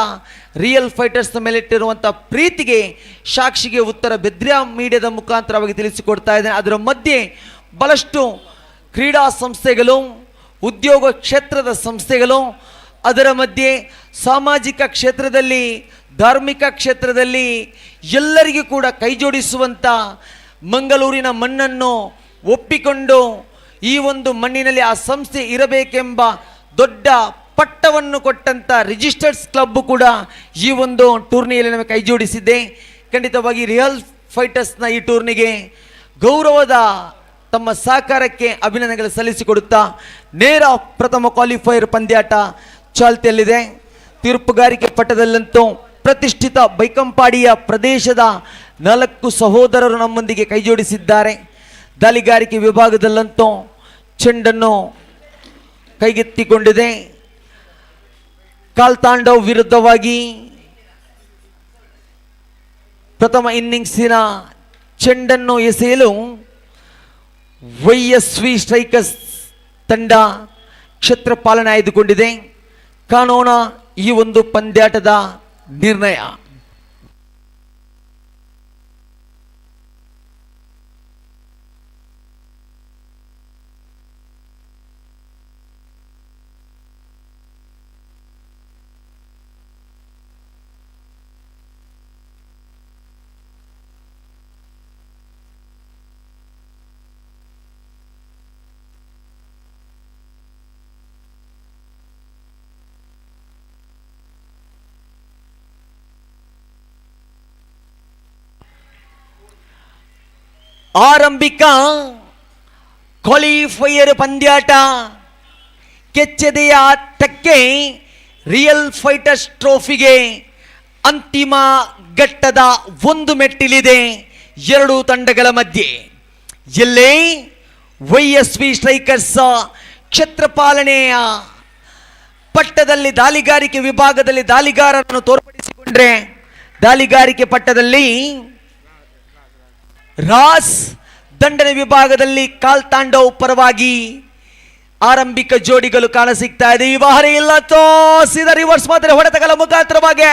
[SPEAKER 3] ರಿಯಲ್ ಫೈಟರ್ಸ್ನ ಮೇಲಿಟ್ಟಿರುವಂಥ ಪ್ರೀತಿಗೆ ಸಾಕ್ಷಿಗೆ ಉತ್ತರ ಬೆದ್ರಾ ಮೀಡಿಯಾದ ಮುಖಾಂತರವಾಗಿ ತಿಳಿಸಿಕೊಡ್ತಾ ಇದ್ದೇನೆ. ಅದರ ಮಧ್ಯೆ ಬಹಳಷ್ಟು ಕ್ರೀಡಾ ಸಂಸ್ಥೆಗಳು, ಉದ್ಯೋಗ ಕ್ಷೇತ್ರದ ಸಂಸ್ಥೆಗಳು, ಅದರ ಮಧ್ಯೆ ಸಾಮಾಜಿಕ ಕ್ಷೇತ್ರದಲ್ಲಿ, ಧಾರ್ಮಿಕ ಕ್ಷೇತ್ರದಲ್ಲಿ ಎಲ್ಲರಿಗೂ ಕೂಡ ಕೈ ಜೋಡಿಸುವಂಥ ಮಂಗಳೂರಿನ ಮಣ್ಣನ್ನು ಒಪ್ಪಿಕೊಂಡು ಈ ಒಂದು ಮಣ್ಣಿನಲ್ಲಿ ಆ ಸಂಸ್ಥೆ ಇರಬೇಕೆಂಬ ದೊಡ್ಡ ಪಟ್ಟವನ್ನು ಕೊಟ್ಟಂಥ ರಿಜಿಸ್ಟರ್ಸ್ ಕ್ಲಬ್ ಕೂಡ ಈ ಒಂದು ಟೂರ್ನಿಯಲ್ಲಿ ನಮಗೆ ಕೈ ಜೋಡಿಸಿದೆ. ಖಂಡಿತವಾಗಿ ರಿಯಲ್ ಫೈಟರ್ಸ್ನ ಈ ಟೂರ್ನಿಗೆ ಗೌರವದ ತಮ್ಮ ಸಹಕಾರಕ್ಕೆ ಅಭಿನಂದನೆಗಳು ಸಲ್ಲಿಸಿಕೊಡುತ್ತಾ ನೇರ ಪ್ರಥಮ ಕ್ವಾಲಿಫೈಯರ್ ಪಂದ್ಯಾಟ ಚಾಲ್ತಿಯಲ್ಲಿದೆ. ತೀರ್ಪುಗಾರಿಕೆ ಪಟ್ಟದಲ್ಲಂತೂ ಪ್ರತಿಷ್ಠಿತ ಬೈಕಂಪಾಡಿಯ ಪ್ರದೇಶದ 4 ಸಹೋದರರು ನಮ್ಮೊಂದಿಗೆ ಕೈ ಜೋಡಿಸಿದ್ದಾರೆ. ದಾಳಿಗಾರಿಕೆ ವಿಭಾಗದಲ್ಲಂತೂ ಚೆಂಡನ್ನು ಕೈಗೆತ್ತಿಕೊಂಡಿದೆ. ಕಾಲ್ತಾಂಡವ್ ವಿರುದ್ಧವಾಗಿ ಪ್ರಥಮ ಇನ್ನಿಂಗ್ಸಿನ ಚೆಂಡನ್ನು ಎಸೆಯಲು YSV ಸ್ಟ್ರೈಕರ್ಸ್ ತಂಡ ಕ್ಷೇತ್ರ ಪಾಲನೆ ಆಯ್ದುಕೊಂಡಿದೆ. ಕಾಣೋಣ ಈ ಒಂದು ಪಂದ್ಯಾಟದ ನಿರ್ಣಯ. ಆರಂಭಿಕ ಕ್ವಾಲಿಫೈಯರ್ ಪಂದ್ಯಾಟ ಕೆಚ್ಚೆದೆಯ ಆಟಕ್ಕೆ ರಿಯಲ್ ಫೈಟರ್ಸ್ ಟ್ರೋಫಿಗೆ ಅಂತಿಮ ಘಟ್ಟದ ಒಂದು ಮೆಟ್ಟಿಲಿದೆ ಎರಡು ತಂಡಗಳ ಮಧ್ಯೆ. ಎಲ್ಲೇ YSV ಸ್ಟ್ರೈಕರ್ಸ್ ಕ್ಷೇತ್ರಪಾಲನೆಯ ಪಟ್ಟದಲ್ಲಿ ದಾಳಿಗಾರಿಕೆ ವಿಭಾಗದಲ್ಲಿ ದಾಳಿಗಾರರನ್ನು ತೋರ್ಪಡಿಸಿಕೊಂಡ್ರೆ, ದಾಳಿಗಾರಿಕೆ ಪಟ್ಟದಲ್ಲಿ ರಾಸ್ ದಂಡನೆ ವಿಭಾಗದಲ್ಲಿ ಕಾಲ್ ತಾಂಡವ್ ಪರವಾಗಿ ಆರಂಭಿಕ ಜೋಡಿಗಳು ಕಾಣ ಸಿಗ್ತಾ ಇದೆ. ಈ ಬಾರಿ ಇಲ್ಲ ಸೀದಾ ರಿವರ್ಸ್ ಮಾತ್ರ ಹೊಡೆತಗಳ ಮುಖಾಂತರವಾಗಿ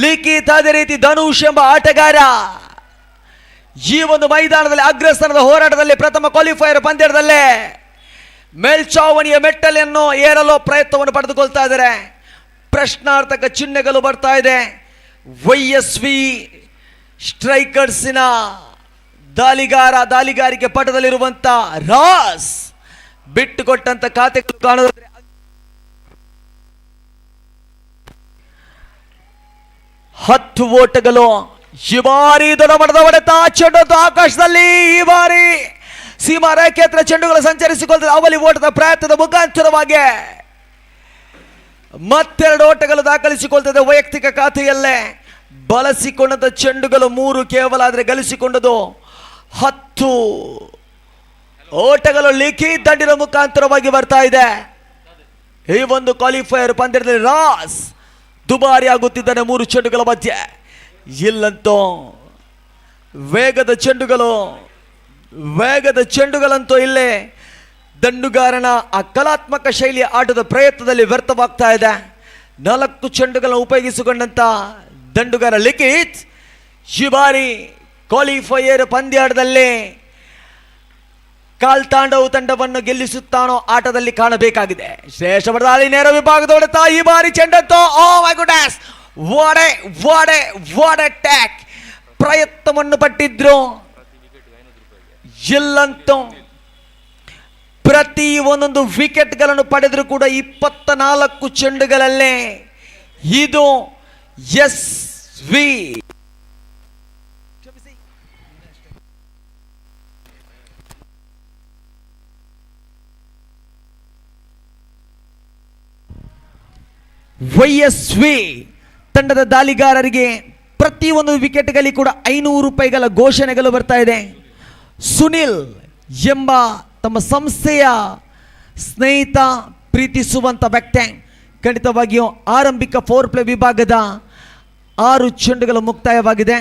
[SPEAKER 3] ಲಿಖಿತ್, ಅದೇ ರೀತಿ ಧನುಷ್ ಎಂಬ ಆಟಗಾರ ಈ ಒಂದು ಮೈದಾನದಲ್ಲಿ ಅಗ್ರಸ್ಥಾನದ ಹೋರಾಟದಲ್ಲಿ ಪ್ರಥಮ ಕ್ವಾಲಿಫೈಯರ್ ಪಂದ್ಯದಲ್ಲೇ ಮೇಲ್ಚಾವಣಿಯ ಮೆಟ್ಟಲನ್ನು ಏರಲು ಪ್ರಯತ್ನವನ್ನು ಪಡೆದುಕೊಳ್ತಾ ಇದ್ದಾರೆ. ಪ್ರಶ್ನಾರ್ಥಕ ಚಿಹ್ನೆಗಳು ಬರ್ತಾ ಇದೆ. YSV ಸ್ಟ್ರೈಕರ್ಸಿನ ದಾಳಿಗಾರಿಕೆ ಪಟದಲ್ಲಿರುವಂತ ರಾಸ್ ಬಿಟ್ಟುಕೊಟ್ಟಂತ ಖಾತೆಗಳು ಕಾಣುತ್ತದೆ. 10 ಓಟಗಳು. ಈ ಬಾರಿ ದೊಡ್ಡ ಮಟ್ಟದ ಹೊಡೆತ, ಚೆಂಡು ಆಕಾಶದಲ್ಲಿ ಈ ಬಾರಿ ಸೀಮಾ ರೇಖೆ ಹತ್ರ ಚೆಂಡುಗಳು ಸಂಚರಿಸಿಕೊಳ್ಳುತ್ತದೆ. ಅವಲಿ ಓಟದ ಪ್ರಯತ್ನದ ಮುಖಾಂತರವಾಗಿ ಮತ್ತೆರಡು ಓಟಗಳು ದಾಖಲಿಸಿಕೊಳ್ತದೆ ವೈಯಕ್ತಿಕ ಖಾತೆಯಲ್ಲೇ. ಬಳಸಿಕೊಂಡಂತ ಚೆಂಡುಗಳು 3 ಕೇವಲ, ಆದರೆ ಗಳಿಸಿಕೊಂಡದು 10 ಓಟಗಳು ಲಿಖಿತ್ ದಂಡಿನ ಮುಖಾಂತರವಾಗಿ ಬರ್ತಾ ಇದೆ. ಈ ಒಂದು ಕ್ವಾಲಿಫೈಯರ್ ಪಂದ್ಯದಲ್ಲಿ ರಾಸ್ ದುಬಾರಿ ಆಗುತ್ತಿದ್ದಾನೆ 3 ಚೆಂಡುಗಳ ಮಧ್ಯೆ. ಇಲ್ಲಂತೂ ವೇಗದ ಚೆಂಡುಗಳಂತೂ ಇಲ್ಲೇ ದಂಡುಗಾರನ ಆ ಕಲಾತ್ಮಕ ಶೈಲಿಯ ಆಟದ ಪ್ರಯತ್ನದಲ್ಲಿ ವ್ಯರ್ಥವಾಗ್ತಾ ಇದೆ. 4 ಚೆಂಡುಗಳನ್ನು ಉಪಯೋಗಿಸಿಕೊಂಡಂತ ದಂಡುಗಾರ ಲಿಖಿತ್ ಈ ಬಾರಿ ಕ್ವಾಲಿಫೈಯರ್ ಪಂದ್ಯಾಟದಲ್ಲಿ ಕಾಲ್ ತಾಂಡವ್ ತಂಡವನ್ನು ಗೆಲ್ಲಿಸುತ್ತಾನೋ ಆಟದಲ್ಲಿ ಕಾಣಬೇಕಾಗಿದೆ. ಶ್ರೇಷ್ಠ ಬಡದಾಳಿ ನೇರ ವಿಭಾಗದ ಹೊಡೆತ. ಈ ಬಾರಿ ಚೆಂಡಂತೂ oh my goodness, what a tack ಪ್ರಯತ್ನವನ್ನು ಪಟ್ಟಿದ್ರು. ಇಲ್ಲಂತೂ ಪ್ರತಿ ಒಂದೊಂದು ವಿಕೆಟ್ಗಳನ್ನು ಪಡೆದರೂ ಕೂಡ 24 ಚೆಂಡುಗಳಲ್ಲೇ ಇದು YSV ತಂಡದ ದಾಳಿಗಾರರಿಗೆ ಪ್ರತಿಯೊಂದು ವಿಕೆಟ್ಗಳಿಗೆ ಕೂಡ 500 ರೂಪಾಯಿಗಳ ಘೋಷಣೆಗಳು ಬರ್ತಾ ಇದೆ. ಸುನಿಲ್ ಎಂಬ ತಮ್ಮ ಸಂಸ್ಥೆಯ ಸ್ನೇಹಿತ ಪ್ರೀತಿಸುವಂತ ವ್ಯಕ್ತಿ ಖಂಡಿತವಾಗಿಯೂ ಆರಂಭಿಕ 4 ಪ್ಲೇ ವಿಭಾಗದ 6 ಚೆಂಡುಗಳು ಮುಕ್ತಾಯವಾಗಿದೆ.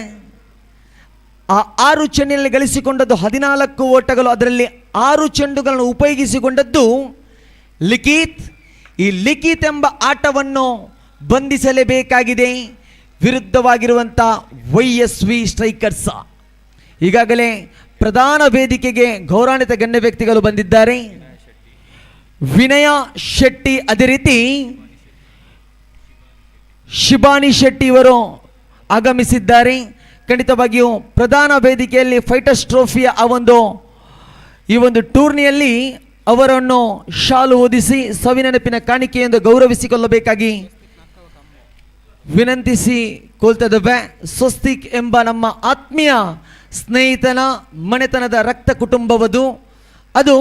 [SPEAKER 3] ಆ 6 ಚೆಂಡಿನಲ್ಲಿ ಗಳಿಸಿಕೊಂಡದ್ದು 14 ಓಟಗಳು. ಅದರಲ್ಲಿ 6 ಚೆಂಡುಗಳನ್ನು ಉಪಯೋಗಿಸಿಕೊಂಡದ್ದು ಲಿಖಿತ್. ಈ ಲಿಖಿತ್ ಎಂಬ ಆಟವನ್ನು ಬಂಧಿಸಲೇಬೇಕಾಗಿದೆ ವಿರುದ್ಧವಾಗಿರುವಂಥ YSV ಸ್ಟ್ರೈಕರ್ಸ್. ಈಗಾಗಲೇ ಪ್ರಧಾನ ವೇದಿಕೆಗೆ ಗೌರವಾನ್ವಿತ ಗಣ್ಯ ವ್ಯಕ್ತಿಗಳು ಬಂದಿದ್ದಾರೆ. ವಿನಯ ಶೆಟ್ಟಿ, ಅದೇ ರೀತಿ ಶಿಬಾನಿ ಶೆಟ್ಟಿ ಇವರು ಆಗಮಿಸಿದ್ದಾರೆ. ಖಂಡಿತವಾಗಿಯೂ ಪ್ರಧಾನ ವೇದಿಕೆಯಲ್ಲಿ ಫೈಟರ್ಸ್ ಟ್ರೋಫಿಯ ಈ ಒಂದು ಟೂರ್ನಿಯಲ್ಲಿ ಅವರನ್ನು ಶಾಲು ಹೊದಿಸಿ ಸವಿನೆನಪಿನ ಕಾಣಿಕೆಯೆಂದು ಗೌರವಿಸಿಕೊಳ್ಳಬೇಕಾಗಿ ವಿನಂತಿಸಿಕೊಳ್ತದವೆ. ಸ್ವಸ್ತಿಕ್ ಎಂಬ ನಮ್ಮ ಆತ್ಮೀಯ ಸ್ನೇಹಿತನ ಮನೆತನದ ರಕ್ತ ಕುಟುಂಬವದು. ಅದು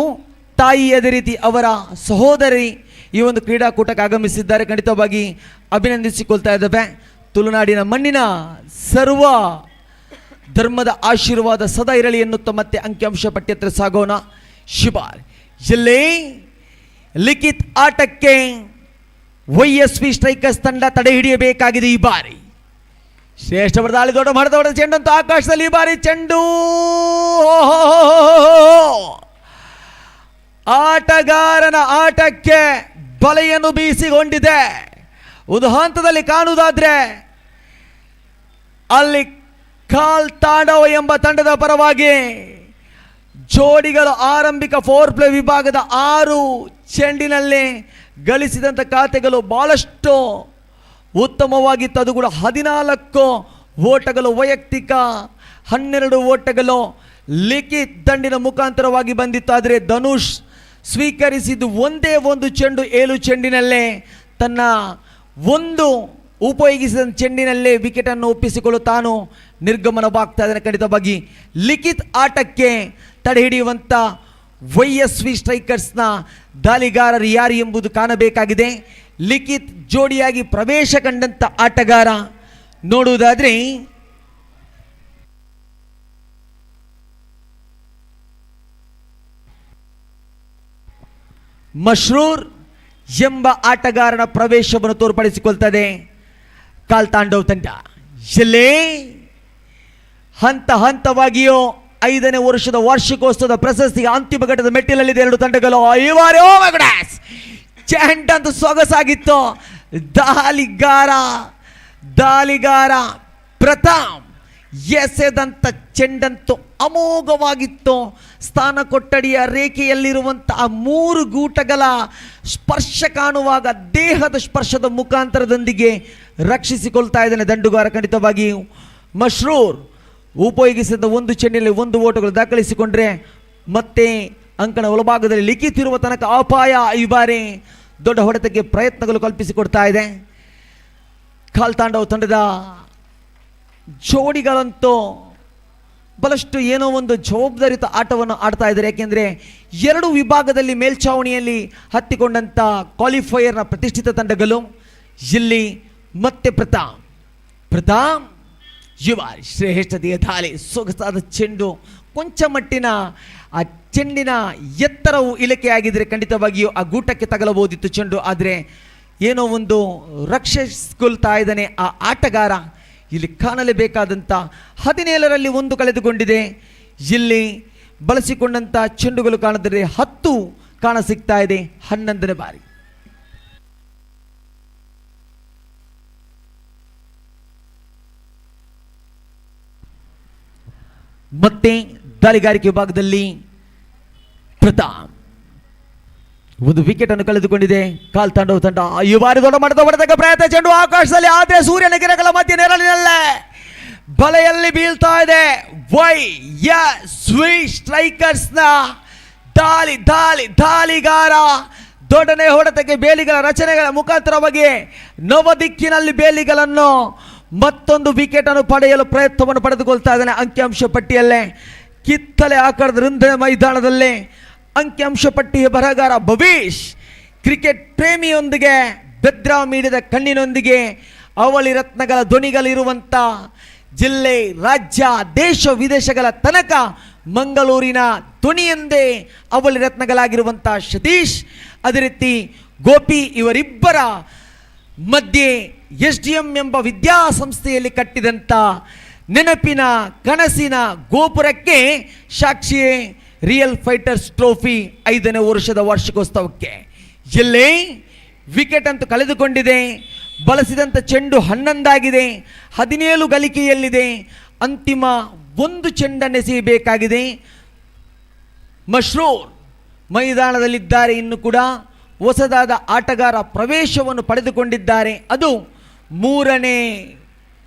[SPEAKER 3] ತಾಯಿ, ಅದೇ ರೀತಿ ಅವರ ಸಹೋದರಿ ಈ ಒಂದು ಕ್ರೀಡಾಕೂಟಕ್ಕೆ ಆಗಮಿಸಿದ್ದಾರೆ. ಖಂಡಿತವಾಗಿ ಅಭಿನಂದಿಸಿಕೊಳ್ತಾ ಇದ್ದೇವೆ. ತುಳುನಾಡಿನ ಮಣ್ಣಿನ ಸರ್ವ ಧರ್ಮದ ಆಶೀರ್ವಾದ ಸದಾ ಇರಲಿ ಎನ್ನುತ್ತಾ ಮತ್ತೆ ಅಂಕಿಅಂಶ ಪಟ್ಟಿ ಹತ್ರ ಸಾಗೋಣ. ಶಿಬಾರ್ ಜಿಲ್ಲೆ ಲಿಖಿತ್ ಆಟಕ್ಕೆ YSV ಸ್ಟ್ರೈಕರ್ಸ್ ತಂಡ ತಡೆ ಹಿಡಿಯಬೇಕಾಗಿದೆ. ಈ ಬಾರಿ ಶ್ರೇಷ್ಠ ಬಡದಾಳಿ ದೊಡ್ಡ ಮರದ ಚೆಂಡಂತೂ ಆಕಾಶದಲ್ಲಿ. ಈ ಬಾರಿ ಚೆಂಡು ಆಟಗಾರನ ಆಟಕ್ಕೆ ಬಲೆಯನ್ನು ಬೀಸಿಕೊಂಡಿದೆ. ಒಂದು ಹಂತದಲ್ಲಿ ಕಾಣುವುದಾದ್ರೆ ಅಲ್ಲಿ ಕಾಲ್ ತಾಂಡವ ಎಂಬ ತಂಡದ ಪರವಾಗಿ ಜೋಡಿಗಳು ಆರಂಭಿಕ 4 ಪ್ಲೇ ವಿಭಾಗದ 6 ಚೆಂಡಿನಲ್ಲಿ ಗಳಿಸಿದಂಥ ಖಾತೆಗಳು ಬಹಳಷ್ಟು ಉತ್ತಮವಾಗಿತ್ತು. ಅದು ಕೂಡ 14 ಓಟಗಳು ವೈಯಕ್ತಿಕ, 12 ಓಟಗಳು ಲಿಖಿತ್ ದಂಡಿನ ಮುಖಾಂತರವಾಗಿ ಬಂದಿತ್ತು. ಆದರೆ ಧನುಷ್ ಸ್ವೀಕರಿಸಿದ್ದು ಒಂದೇ ಒಂದು ಚೆಂಡು, 7 ಚೆಂಡಿನಲ್ಲೇ ತನ್ನ ಒಂದು ಉಪಯೋಗಿಸಿದ ಚೆಂಡಿನಲ್ಲೇ ವಿಕೆಟನ್ನು ಒಪ್ಪಿಸಿಕೊಳ್ಳಲು ತಾನು ನಿರ್ಗಮನವಾಗ್ತಾ ಇದ್ದಾನೆ. ಖಂಡಿತವಾಗಿ ಲಿಖಿತ್ ಆಟಕ್ಕೆ ತಡೆ ಹಿಡಿಯುವಂಥ YSV ಸ್ಟ್ರೈಕರ್ಸ್ನ ದಾಳಿಗಾರರು ಯಾರು ಎಂಬುದು ಕಾಣಬೇಕಾಗಿದೆ. ಲಿಖಿತ್ ಜೋಡಿಯಾಗಿ ಪ್ರವೇಶ ಕಂಡಂಥ ಆಟಗಾರ ನೋಡುವುದಾದ್ರೆ ಮಶ್ರೂರ್ ಎಂಬ ಆಟಗಾರನ ಪ್ರವೇಶವನ್ನು ತೋರ್ಪಡಿಸಿಕೊಳ್ತದೆ ಕಾಲ್ ತಾಂಡವ್ ತಂಡ. ಜಿಲ್ಲೆ ಹಂತ ಹಂತವಾಗಿಯೋ 5ನೇ ವರ್ಷದ ವಾರ್ಷಿಕೋತ್ಸವದ ಪ್ರಶಸ್ತಿಗೆ ಅಂತಿಮ ಘಟ್ಟದ ಮೆಟ್ಟಿಲಲ್ಲಿದೆ 2 ತಂಡಗಳು. ಚೆಂಡಂತೂ ಸೊಗಸಾಗಿತ್ತು. ದಾಳಿಗಾರ ಪ್ರತಾಪ್ ಎಸೆದಂಥ ಚೆಂಡಂತೂ ಅಮೋಘವಾಗಿತ್ತು. ಸ್ಥಾನ ಕೊಠಡಿಯ ರೇಖೆಯಲ್ಲಿರುವಂತಹ 3 ಗೂಟಗಳ ಸ್ಪರ್ಶ ಕಾಣುವಾಗ ದೇಹದ ಸ್ಪರ್ಶದ ಮುಖಾಂತರದೊಂದಿಗೆ ರಕ್ಷಿಸಿಕೊಳ್ತಾ ಇದ್ದಾನೆ ದಂಡುಗಾರ. ಖಂಡಿತವಾಗಿ ಮಶ್ರೂರ್ ಉಪಯೋಗಿಸಿದ ಒಂದು ಚೆಂಡಿನಲ್ಲಿ 1 ಓಟಗಳು ದಾಖಲಿಸಿಕೊಂಡ್ರೆ ಮತ್ತೆ ಅಂಕಣ ಒಳಭಾಗದಲ್ಲಿ ಲಿಖಿತಿರುವ ತನಕ ಅಪಾಯ ಈ ಬಾರಿ ದೊಡ್ಡ ಹೊಡೆತಕ್ಕೆ ಪ್ರಯತ್ನಗಳು ಕಲ್ಪಿಸಿಕೊಡ್ತಾ ಇದೆ. ಕಾಲ್ ತಾಂಡವ್ ತಂಡದ ಜೋಡಿಗಳಂತೂ ಬಹಳಷ್ಟು ಏನೋ ಒಂದು ಜವಾಬ್ದಾರಿತ ಆಟವನ್ನು ಆಡ್ತಾ ಇದ್ದಾರೆ. ಯಾಕೆಂದರೆ 2 ವಿಭಾಗದಲ್ಲಿ ಮೇಲ್ಛಾವಣಿಯಲ್ಲಿ ಹತ್ತಿಕೊಂಡಂಥ ಕ್ವಾಲಿಫೈಯರ್ನ ಪ್ರತಿಷ್ಠಿತ ತಂಡಗಳು ಇಲ್ಲಿ ಮತ್ತೆ ಪ್ರತಾಪ್ ಯುವ ಶ್ರೇಷ್ಠತೆಯ ದಾಳಿ, ಸೊಗಸಾದ ಚೆಂಡು, ಕೊಂಚ ಮಟ್ಟಿನ ಆ ಚೆಂಡಿನ ಎತ್ತರವು ಇಳಿಕೆಯಾಗಿದ್ದರೆ ಖಂಡಿತವಾಗಿಯೂ ಆ ಗೂಟಕ್ಕೆ ತಗಲಬಹುದಿತ್ತು ಚೆಂಡು. ಆದರೆ ಏನೋ ಒಂದು ರಕ್ಷಿಸಿಕೊಳ್ತಾ ಇದ್ದಾನೆ ಆ ಆಟಗಾರ. ಇಲ್ಲಿ ಕಾಣಲೇಬೇಕಾದಂಥ 17ರಲ್ಲಿ 1 ಕಳೆದುಕೊಂಡಿದೆ. ಇಲ್ಲಿ ಬಳಸಿಕೊಂಡಂಥ ಚೆಂಡುಗಳು ಕಾಣಿದರೆ 10 ಕಾಣ ಸಿಗ್ತಾ ಇದೆ 11ನೇ ಬಾರಿ. ಮತ್ತೆ ದಾಳಿಗಾರಿಕೆ ವಿಭಾಗದಲ್ಲಿ ಪ್ರತಾಪ್ ಒಂದು ವಿಕೆಟ್ ಅನ್ನು ಕಳೆದುಕೊಂಡಿದೆ. ಕಾಲ್ ತಾಂಡವ್ ತಂಡ ಈ ಬಾರಿ ದೊಡ್ಡ ಮಟ್ಟದ ಹೊಡೆದಾಗ ಪ್ರಯತ್ನ, ಚೆಂಡು ಆಕಾಶದಲ್ಲಿ, ಆದರೆ ಸೂರ್ಯನ ಕಿರಣಗಳ ಮಧ್ಯೆ ನೆರಳಿನಲ್ಲೇ ಬಲೆಯಲ್ಲಿ ಬೀಳ್ತಾ ಇದೆ. YSV ಸ್ಟ್ರೈಕರ್ಸ್ನ ದಾಳಿಗಾರ ದೊಡ್ಡನೆ ಹೊಡೆತಕ್ಕೆ ಬೇಲಿಗಳ ರಚನೆಗಳ ಮುಖಾಂತರವಾಗಿ ನವದಿಕ್ಕಿನಲ್ಲಿ ಬೇಲಿಗಳನ್ನು ಮತ್ತೊಂದು ವಿಕೆಟ್ ಅನ್ನು ಪಡೆಯಲು ಪ್ರಯತ್ನವನ್ನು ಪಡೆದುಕೊಳ್ತಾ ಇದ್ದಾನೆ. ಅಂಕಿಅಂಶ ಪಟ್ಟಿಯಲ್ಲೇ ಕಿತ್ತಲೆ ಆಕಾರದ ರಂಧ್ರ ಮೈದಾನದಲ್ಲೇ ಅಂಕಿಅಂಶ ಪಟ್ಟಿಯ ಬರಹಗಾರ ಭವೀಶ್ ಕ್ರಿಕೆಟ್ ಪ್ರೇಮಿಯೊಂದಿಗೆ ಬೆದ್ರಾ ಮೀಡಿಯಾದ ಕಣ್ಣಿನೊಂದಿಗೆ ಅವಳಿ ರತ್ನಗಳ ಧ್ವನಿಗಳಿರುವಂಥ ಜಿಲ್ಲೆ, ರಾಜ್ಯ, ದೇಶ ವಿದೇಶಗಳ ತನಕ ಮಂಗಳೂರಿನ ಧ್ವನಿಯೊಂದೇ ಅವಳಿ ರತ್ನಗಳಾಗಿರುವಂಥ ಸತೀಶ್, ಅದೇ ರೀತಿ ಗೋಪಿ, ಇವರಿಬ್ಬರ ಮಧ್ಯೆ SDM ಎಂಬ ವಿದ್ಯಾಸಂಸ್ಥೆಯಲ್ಲಿ ಕಟ್ಟಿದಂಥ ನೆನಪಿನ ಕನಸಿನ ಗೋಪುರಕ್ಕೆ ಸಾಕ್ಷಿಯೇ ರಿಯಲ್ ಫೈಟರ್ಸ್ ಟ್ರೋಫಿ 5ನೇ ವರ್ಷದ ವಾರ್ಷಿಕೋತ್ಸವಕ್ಕೆ. ಜಿಲ್ಲೆ ವಿಕೆಟ್ ಅಂತೂ ಕಳೆದುಕೊಂಡಿದೆ. ಬಳಸಿದಂಥ ಚೆಂಡು 11 ಆಗಿದೆ. 17 ಗಳಿಕೆಯಲ್ಲಿದೆ. ಅಂತಿಮ 1 ಚೆಂಡನ್ನೆಸೆಯಬೇಕಾಗಿದೆ. ಮಶ್ರೂರ್ ಮೈದಾನದಲ್ಲಿದ್ದಾರೆ. ಇನ್ನು ಕೂಡ ಹೊಸದಾದ ಆಟಗಾರ ಪ್ರವೇಶವನ್ನು ಪಡೆದುಕೊಂಡಿದ್ದಾರೆ. ಅದು 3ನೇ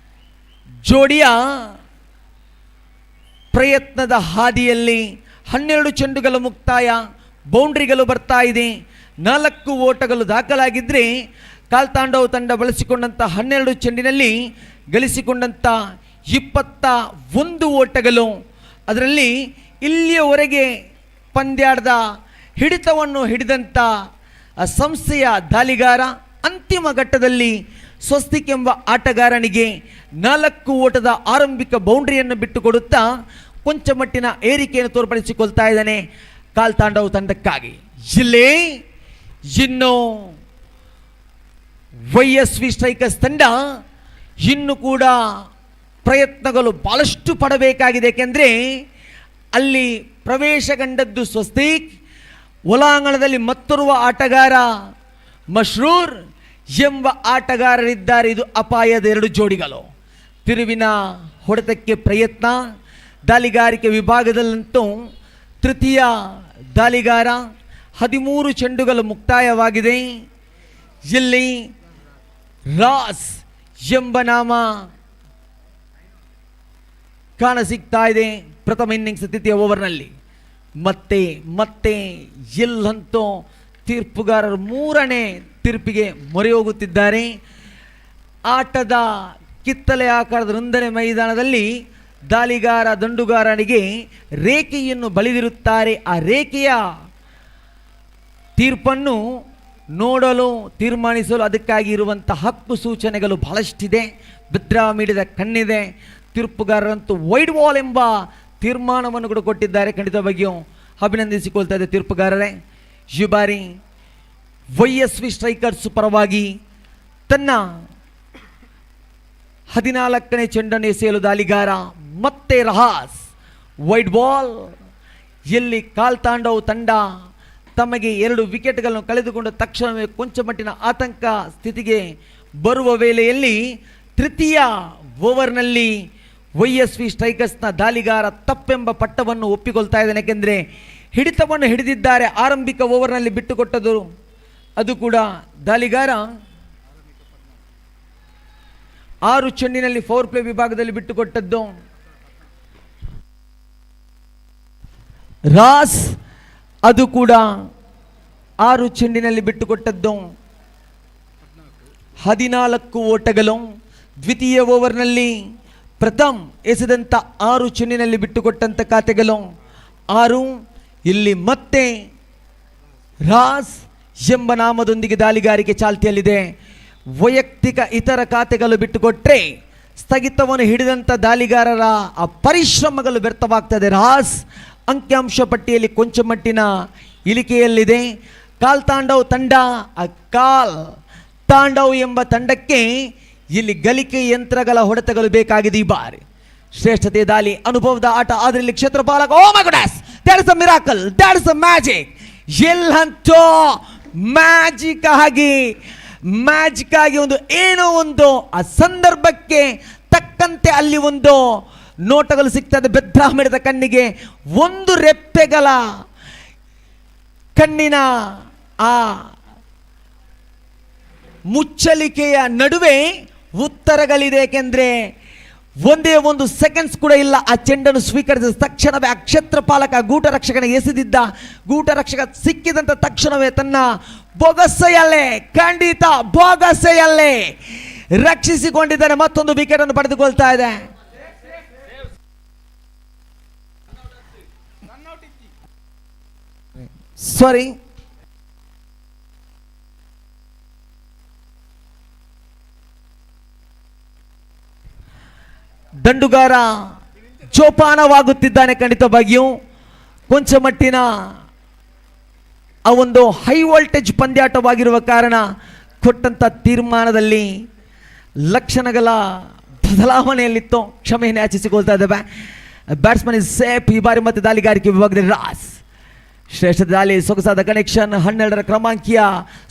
[SPEAKER 3] ಜೋಡಿಯ ಪ್ರಯತ್ನದ ಹಾದಿಯಲ್ಲಿ 12 ಚೆಂಡುಗಳ ಮುಕ್ತಾಯ, ಬೌಂಡ್ರಿಗಳು ಬರ್ತಾ ಇದೆ. 4 ಓಟಗಳು ದಾಖಲಾಗಿದ್ದರೆ ಕಾಲ್ ತಾಂಡವ್ ತಂಡ ಬಳಸಿಕೊಂಡಂಥ 12 ಚೆಂಡಿನಲ್ಲಿ ಗಳಿಸಿಕೊಂಡಂಥ 21 ಓಟಗಳು. ಅದರಲ್ಲಿ ಇಲ್ಲಿಯವರೆಗೆ ಪಂದ್ಯಾಟದ ಹಿಡಿತವನ್ನು ಹಿಡಿದಂಥ ಸಂಸ್ಥೆಯ ದಾಳಿಗಾರ ಅಂತಿಮ ಘಟ್ಟದಲ್ಲಿ ಸ್ವಸ್ತಿಕ್ ಎಂಬ ಆಟಗಾರನಿಗೆ 4 ಓಟದ ಆರಂಭಿಕ ಬೌಂಡ್ರಿಯನ್ನು ಬಿಟ್ಟುಕೊಡುತ್ತಾ ಕೊಂಚ ಮಟ್ಟಿನ ಏರಿಕೆಯನ್ನು ತೋರ್ಪಡಿಸಿಕೊಳ್ತಾ ಇದ್ದಾನೆ ಕಾಲ್ ತಾಂಡವ್ ತಂಡಕ್ಕಾಗಿ. ಜಿಲ್ಲೆ ಇನ್ನು YSV ಸ್ಟ್ರೈಕರ್ಸ್ ತಂಡ ಇನ್ನು ಕೂಡ ಪ್ರಯತ್ನಗಳು ಬಹಳಷ್ಟು ಪಡಬೇಕಾಗಿದೆ. ಏಕೆಂದರೆ ಅಲ್ಲಿ ಪ್ರವೇಶ ಕಂಡದ್ದು ಸ್ವಸ್ತಿಕ್, ಒಳಾಂಗಣದಲ್ಲಿ ಮತ್ತೋರ್ವ ಆಟಗಾರ ಮಶ್ರೂರ್ ಎಂಬ ಆಟಗಾರರಿದ್ದಾರೆ. ಇದು ಅಪಾಯದ 2 ಜೋಡಿಗಳು. ತಿರುವಿನ ಹೊಡೆತಕ್ಕೆ ಪ್ರಯತ್ನ. ದಾಳಿಗಾರಿಕೆ ವಿಭಾಗದಲ್ಲಂತೂ ತೃತೀಯ ದಾಳಿಗಾರ. 13 ಚೆಂಡುಗಳು ಮುಕ್ತಾಯವಾಗಿದೆ. ಇಲ್ಲಿ ರಾಸ್ ಎಂಬ ನಾಮ ಕಾಣಸಿಗ್ತಾ ಇದೆ ಪ್ರಥಮ ಇನ್ನಿಂಗ್ಸ್ ತೃತೀಯ ಓವರ್ನಲ್ಲಿ. ಮತ್ತೆ ಎಲ್ಲಂತೂ ತೀರ್ಪುಗಾರರು 3ನೇ ತೀರ್ಪಿಗೆ ಮೊರೆ ಹೋಗುತ್ತಿದ್ದಾರೆ. ಆಟದ ಕಿತ್ತಲೆ ಆಕಾರದ 1ನೇ ಮೈದಾನದಲ್ಲಿ ದಾಳಿಗಾರ ದಂಡುಗಾರನಿಗೆ ರೇಖೆಯನ್ನು ಬಳಿದಿರುತ್ತಾರೆ. ಆ ರೇಖೆಯ ತೀರ್ಪನ್ನು ನೋಡಲು ತೀರ್ಮಾನಿಸಲು ಅದಕ್ಕಾಗಿ ಇರುವಂಥ ಹಕ್ಕು ಸೂಚನೆಗಳು ಬಹಳಷ್ಟಿದೆ. ಬೆದ್ರಾ ಮೀಡಿಯಾದ ಕಣ್ಣಿದೆ. ತೀರ್ಪುಗಾರರಂತೂ ವೈಡ್ ಬಾಲ್ ಎಂಬ ತೀರ್ಮಾನವನ್ನು ಕೂಡ ಕೊಟ್ಟಿದ್ದಾರೆ. ಖಂಡಿತವಾಗಿಯೂ ಅಭಿನಂದಿಸಿಕೊಳ್ತಾ ಇದೆ ತೀರ್ಪುಗಾರರೇ. ಈ ಬಾರಿ YSV ಸ್ಟ್ರೈಕರ್ಸ್ ಪರವಾಗಿ ತನ್ನ 14ನೇ ಚೆಂಡನ್ನು ಎಸೆಯಲು ದಾಳಿಗಾರ ಮತ್ತೆ ರಹಾಸ್. Wide ball. ಎಲ್ಲಿ ಕಾಲ್ತಾಂಡವ್ ತಂಡ ತಮಗೆ 2 ವಿಕೆಟ್ಗಳನ್ನು ಕಳೆದುಕೊಂಡು ತಕ್ಷಣವೇ ಕೊಂಚ ಮಟ್ಟಿನ ಆತಂಕ ಸ್ಥಿತಿಗೆ ಬರುವ ವೇಳೆಯಲ್ಲಿ ತೃತೀಯ ಓವರ್ನಲ್ಲಿ YSV ಸ್ಟ್ರೈಕರ್ಸ್ನ ದಾಳಿಗಾರ ತಪ್ಪೆಂಬ ಪಟ್ಟವನ್ನು ಒಪ್ಪಿಕೊಳ್ತಾ ಇದ್ದಾನೆ. ಯಾಕೆಂದರೆ ಹಿಡಿತವನ್ನು ಹಿಡಿದಿದ್ದಾರೆ. ಆರಂಭಿಕ ಓವರ್ನಲ್ಲಿ ಬಿಟ್ಟುಕೊಟ್ಟದು ಅದು ಕೂಡ ದಾಳಿಗಾರ 6 ಚೆಂಡಿನಲ್ಲಿ ಪವರ್ ಪ್ಲೇ ವಿಭಾಗದಲ್ಲಿ ಬಿಟ್ಟುಕೊಟ್ಟದ್ದು. ರಾಸ್ ಅದು ಕೂಡ 6 ಚೆಂಡಿನಲ್ಲಿ ಬಿಟ್ಟುಕೊಟ್ಟದ್ದು. 14 ಓಟಗಳು. ದ್ವಿತೀಯ ಓವರ್ನಲ್ಲಿ ಪ್ರಥಮ್ ಎಸೆದಂಥ 6 ಚೆಂಡಿನಲ್ಲಿ ಬಿಟ್ಟುಕೊಟ್ಟಂಥ ಖಾತೆಗಳು 6. ಇಲ್ಲಿ ಮತ್ತೆ ರಾಸ್ ಎಂಬ ನಾಮದೊಂದಿಗೆ ದಾಳಿಗಾರಿಕೆ ಚಾಲ್ತಿಯಲ್ಲಿದೆ. ವೈಯಕ್ತಿಕ ಇತರ ಖಾತೆಗಳು ಬಿಟ್ಟುಕೊಟ್ರೆ ಸ್ಥಗಿತವನ್ನು ಹಿಡಿದಂಥ ದಾಳಿಗಾರರ ಆ ಪರಿಶ್ರಮಗಳು ವ್ಯರ್ಥವಾಗ್ತದೆ. ರಾಸ್ ಅಂಕಿಅಂಶ ಪಟ್ಟಿಯಲ್ಲಿ ಕೊಂಚ ಮಟ್ಟಿನ ಇಳಿಕೆಯಲ್ಲಿದೆ. ಕಾಲ್ತಾಂಡವ್ ತಂಡ ಕಾಲ್ ತಾಂಡವ್ ಎಂಬ ತಂಡಕ್ಕೆ ಇಲ್ಲಿ ಗಲಿಕೆ ಯಂತ್ರಗಳ ಹೊಡೆತಗಳು ಬೇಕಾಗಿದೆ ಈ ಬಾರಿ. ಶ್ರೇಷ್ಠತೆ ದಾಳಿ ಅನುಭವದ ಆಟ. ಆದರೆ ಇಲ್ಲಿ ಕ್ಷೇತ್ರಪಾಲಕ oh my god, that is a miracle, that is a magic. ಎಲ್ಲಂತೂ ಮ್ಯಾಜಿಕ್ ಆಗಿ ಒಂದು ಏನೋ ಒಂದು ಆ ಸಂದರ್ಭಕ್ಕೆ ತಕ್ಕಂತೆ ಅಲ್ಲಿ ಒಂದು ನೋಟಗಳು ಸಿಗ್ತದೆ. ಬೆದ್ರಾ ಮಿಡಿದ ಕಣ್ಣಿಗೆ 1 ರೆಪ್ಪೆಗಳ ಕಣ್ಣಿನ ಆ ಮುಚ್ಚಲಿಕೆಯ ನಡುವೆ ಉತ್ತರಗಳಿದೆ. ಏಕೆಂದರೆ ಒಂದೇ 1 ಸೆಕೆಂಡ್ಸ್ ಕೂಡ ಇಲ್ಲ. ಆ ಚೆಂಡನ್ನು ಸ್ವೀಕರಿಸಿದ ತಕ್ಷಣವೇ ಆ ಕ್ಷೇತ್ರಪಾಲಕ ಗೂಟರಕ್ಷಕನ ಎಸೆದಿದ್ದ ಗೂಟರಕ್ಷಕ ಸಿಕ್ಕಿದಂಥ ತಕ್ಷಣವೇ ತನ್ನ ಬೊಗಸೆಯಲ್ಲೇ, ಖಂಡಿತ ಬೊಗಸೆಯಲ್ಲೇ ರಕ್ಷಿಸಿಕೊಂಡಿದ್ದಾನೆ. ಮತ್ತೊಂದು ವಿಕೆಟ್ ಅನ್ನು ಪಡೆದುಕೊಳ್ತಾ ಇದೆ. ಸಾರಿ, ದಂಡುಗಾರ ಜೋಪಾನವಾಗುತ್ತಿದ್ದಾನೆ. ಖಂಡಿತವಾಗಿಯೂ ಕೊಂಚ ಮಟ್ಟಿನ ಆ ಒಂದು ಹೈ ವೋಲ್ಟೇಜ್ ಪಂದ್ಯಾಟವಾಗಿರುವ ಕಾರಣ ಕೊಟ್ಟಂಥ ತೀರ್ಮಾನದಲ್ಲಿ ಲಕ್ಷಣಗಳ ಬದಲಾವಣೆಯಲ್ಲಿತ್ತು. ಕ್ಷಮೆಯನ್ನು ಯಾಚಿಸಿಕೊಳ್ತಾ ಇದ್ದೇವೆ. Batsman is safe. ಈ ಬಾರಿ ಮತ್ತೆ ದಾಳಿಗಾರಿಕೆ ವಿಭಾಗದಲ್ಲಿ ರಾಸ್. ಶ್ರೇಷ್ಠ ದಾಳಿ, ಸೊಗಸಾದ ಕನೆಕ್ಷನ್. 12ರ ಕ್ರಮಾಂಕಿಯ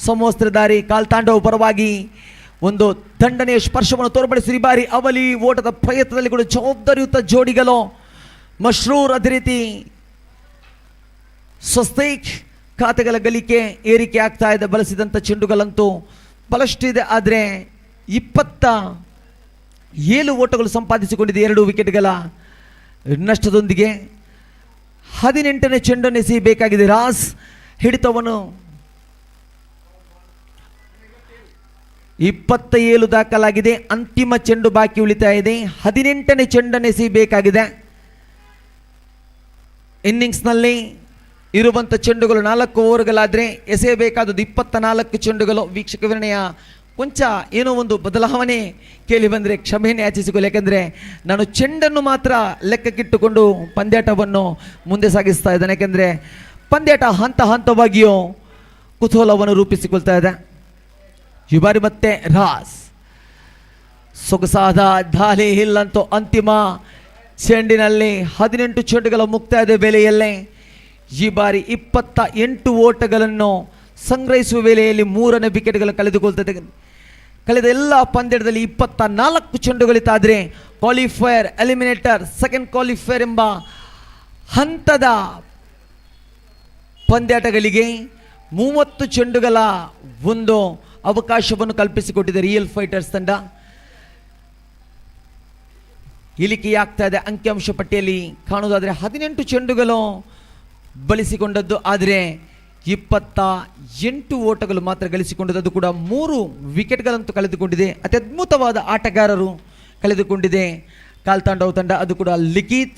[SPEAKER 3] ಸಮವಸ್ತ್ರಧಾರಿ ಕಾಲ್ತಾಂಡವ್ ಪರವಾಗಿ ಒಂದು ದಂಡನೆಯ ಸ್ಪರ್ಶವನ್ನು ತೋರ್ಪಡಿಸಿ ಈ ಬಾರಿ ಅವಲಿ ಓಟದ ಪ್ರಯತ್ನದಲ್ಲಿ ಕೂಡ ಜವಾಬ್ದಾರಿಯುತ ಜೋಡಿಗಳು ಮಶ್ರೂರ್. ಅದೇ ರೀತಿ ಸ್ವಸ್ತಿಕ್ ಖಾತೆಗಳ ಗಳಿಕೆ ಏರಿಕೆ ಆಗ್ತಾ ಇದೆ. ಬಳಸಿದಂಥ ಚೆಂಡುಗಳಂತೂ ಬಹಳಷ್ಟಿದೆ. ಆದರೆ 27 ಓಟಗಳು ಸಂಪಾದಿಸಿಕೊಂಡಿದೆ 2 ವಿಕೆಟ್ಗಳ ನಷ್ಟದೊಂದಿಗೆ. 18ನೇ ಚೆಂಡನ್ನು ಎಸೆಯಬೇಕಾಗಿದೆ ರಾಸ್. ಹಿಡಿತವನ್ನು 27 ದಾಖಲಾಗಿದೆ. ಅಂತಿಮ ಚೆಂಡು ಬಾಕಿ ಉಳಿತಾ ಇದೆ. 18ನೇ ಚೆಂಡನ್ನು ಎಸೆಯಬೇಕಾಗಿದೆ. ಇನ್ನಿಂಗ್ಸ್ನಲ್ಲಿ ಇರುವಂಥ ಚೆಂಡುಗಳು 4 ಓವರ್ಗಳಾದರೆ ಎಸೆಯಬೇಕಾದದ್ದು 24 ಚೆಂಡುಗಳು. ವೀಕ್ಷಕ ವಿವರಣೆಯ ಕೊಂಚ ಏನೋ ಒಂದು ಬದಲಾವಣೆ ಕೇಳಿ ಬಂದರೆ ಕ್ಷಮೆಯನ್ನು ಯಾಚಿಸಿಕೊಳ್ಳಿ. ಯಾಕೆಂದರೆ ನಾನು ಚೆಂಡನ್ನು ಮಾತ್ರ ಲೆಕ್ಕಕ್ಕಿಟ್ಟುಕೊಂಡು ಪಂದ್ಯಾಟವನ್ನು ಮುಂದೆ ಸಾಗಿಸ್ತಾ ಇದ್ದೇನೆ. ಯಾಕೆಂದರೆ ಪಂದ್ಯಾಟ ಹಂತವಾಗಿಯೂ ಕುತೂಹಲವನ್ನು ರೂಪಿಸಿಕೊಳ್ತಾ ಇದೆ. ಈ ಬಾರಿ ಮತ್ತೆ ರಾಸ್. ಸೊಗಸಾದ ದಾಳಿ. ಇಲ್ಲಂತೂ ಅಂತಿಮ ಚೆಂಡಿನಲ್ಲಿ 18 ಚೆಂಡುಗಳ ಮುಕ್ತಾಯದ ಬೆಲೆಯಲ್ಲೇ ಈ ಬಾರಿ 28 ಓಟಗಳನ್ನು ಸಂಗ್ರಹಿಸುವ ವೇಳೆಯಲ್ಲಿ 3ನೇ ವಿಕೆಟ್ಗಳು ಕಳೆದುಕೊಳ್ತದೆ. ಕಳೆದ ಎಲ್ಲ ಪಂದ್ಯದಲ್ಲಿ 24 ಚೆಂಡುಗಳಿತಾದರೆ ಕ್ವಾಲಿಫೈಯರ್, ಎಲಿಮಿನೇಟರ್, ಸೆಕೆಂಡ್ ಕ್ವಾಲಿಫೈಯರ್ ಎಂಬ ಹಂತದ ಪಂದ್ಯಾಟಗಳಿಗೆ 30 ಚೆಂಡುಗಳ ಒಂದು ಅವಕಾಶವನ್ನು ಕಲ್ಪಿಸಿಕೊಟ್ಟಿದೆ ರಿಯಲ್ ಫೈಟರ್ಸ್ ತಂಡ. ಇಳಿಕೆಯಾಗ್ತಾ ಇದೆ ಅಂಕಿಅಂಶ ಪಟ್ಟಿಯಲ್ಲಿ ಕಾಣುವುದಾದರೆ 18 ಚೆಂಡುಗಳು ಬಳಸಿಕೊಂಡದ್ದು, ಆದರೆ 28 ಓಟಗಳು ಮಾತ್ರ ಗಳಿಸಿಕೊಂಡದ್ದು. ಅದು ಕೂಡ 3 ವಿಕೆಟ್ಗಳಂತೂ ಕಳೆದುಕೊಂಡಿದೆ. ಅತಿ ಅದ್ಭುತವಾದ ಆಟಗಾರರು ಕಳೆದುಕೊಂಡಿದೆ ಕಾಲ್ತಾಂಡವ್ ತಂಡ. ಅದು ಕೂಡ ಲಿಖಿತ್,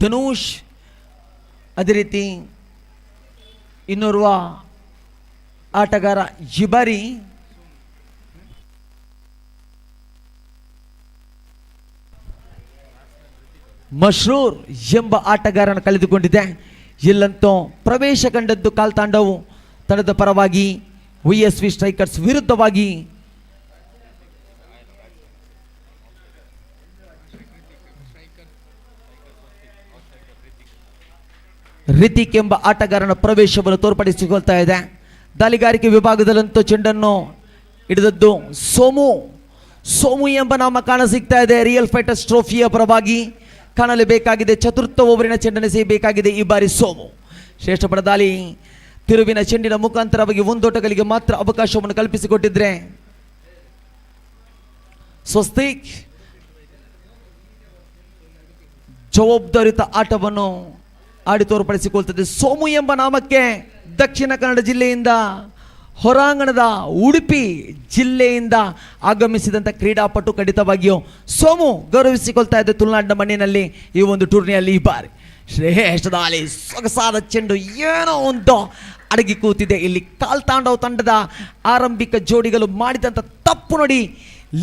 [SPEAKER 3] ಧನುಷ್, ಅದೇ ರೀತಿ ಇನ್ನೋರ್ವ ಆಟಗಾರ ಜಿಬಾರಿ, ಮಶ್ರೂರ್ ಎಂಬ ಆಟಗಾರನ ಕಳೆದುಕೊಂಡಿದೆ. ಇಲ್ಲಂತೂ ಪ್ರವೇಶ ಕಂಡದ್ದು ಕಾಲ್ತಾಂಡವ್ ತಂಡದ ಪರವಾಗಿ YSV ಸ್ಟ್ರೈಕರ್ಸ್ ವಿರುದ್ಧವಾಗಿ ರಿತಿಕ್ ಎಂಬ ಆಟಗಾರನ ಪ್ರವೇಶವನ್ನು ತೋರ್ಪಡಿಸಿಕೊಳ್ತಾ ಇದೆ. ದಾಳಿಗಾರಿಕೆ ವಿಭಾಗದಲ್ಲಂತೂ ಚೆಂಡನ್ನು ಹಿಡಿದದ್ದು ಸೋಮು ಎಂಬ ನಾಮ ಕಾಣಸಿಗ್ತಾ ಇದೆ. ರಿಯಲ್ ಫೈಟರ್ಸ್ ಟ್ರೋಫಿಯ ಪರವಾಗಿ ಕಾಣಲೇಬೇಕಾಗಿದೆ. ಚತುರ್ಥ ಓವರಿನ ಚೆಂಡನ್ನು ಸೇಯಬೇಕಾಗಿದೆ ಈ ಬಾರಿ ಸೋಮು. ಶ್ರೇಷ್ಠ ಪಡದಾಳಿ ತಿರುವಿನ ಚೆಂಡಿನ ಮುಖಾಂತರವಾಗಿ 1 ಓಟಗಳಿಗೆ ಮಾತ್ರ ಅವಕಾಶವನ್ನು ಕಲ್ಪಿಸಿಕೊಟ್ಟಿದ್ರೆ ಸ್ವಸ್ತಿಕ್ ಜವಾಬ್ದಾರಿತ ಆಟವನ್ನು ಆಡಿ ತೋರ್ಪಡಿಸಿಕೊಳ್ತದೆ. ಸೋಮು ಎಂಬ ನಾಮಕ್ಕೆ ದಕ್ಷಿಣ ಕನ್ನಡ ಜಿಲ್ಲೆಯಿಂದ, ಹೊರಾಂಗಣದ ಉಡುಪಿ ಜಿಲ್ಲೆಯಿಂದ ಆಗಮಿಸಿದಂಥ ಕ್ರೀಡಾಪಟು ಖಂಡಿತವಾಗಿಯೂ ಸೋಮು ಗೌರವಿಸಿಕೊಳ್ತಾ ಇದ್ದ ತುಳುನಾಡಿನ ಮಣ್ಣಿನಲ್ಲಿ ಈ ಒಂದು ಟೂರ್ನಿಯಲ್ಲಿ ಈ ಬಾರಿ ಶ್ರೇಷ್ಠ ದಾಳಿ, ಸೊಗಸಾದ ಚೆಂಡು ಏನೋ ಒಂದು ಅಡಗಿ ಕೂತಿದೆ. ಇಲ್ಲಿ ಕಾಲ್ತಾಂಡವ್ ತಂಡದ ಆರಂಭಿಕ ಜೋಡಿಗಳು ಮಾಡಿದಂಥ ತಪ್ಪು ನೋಡಿ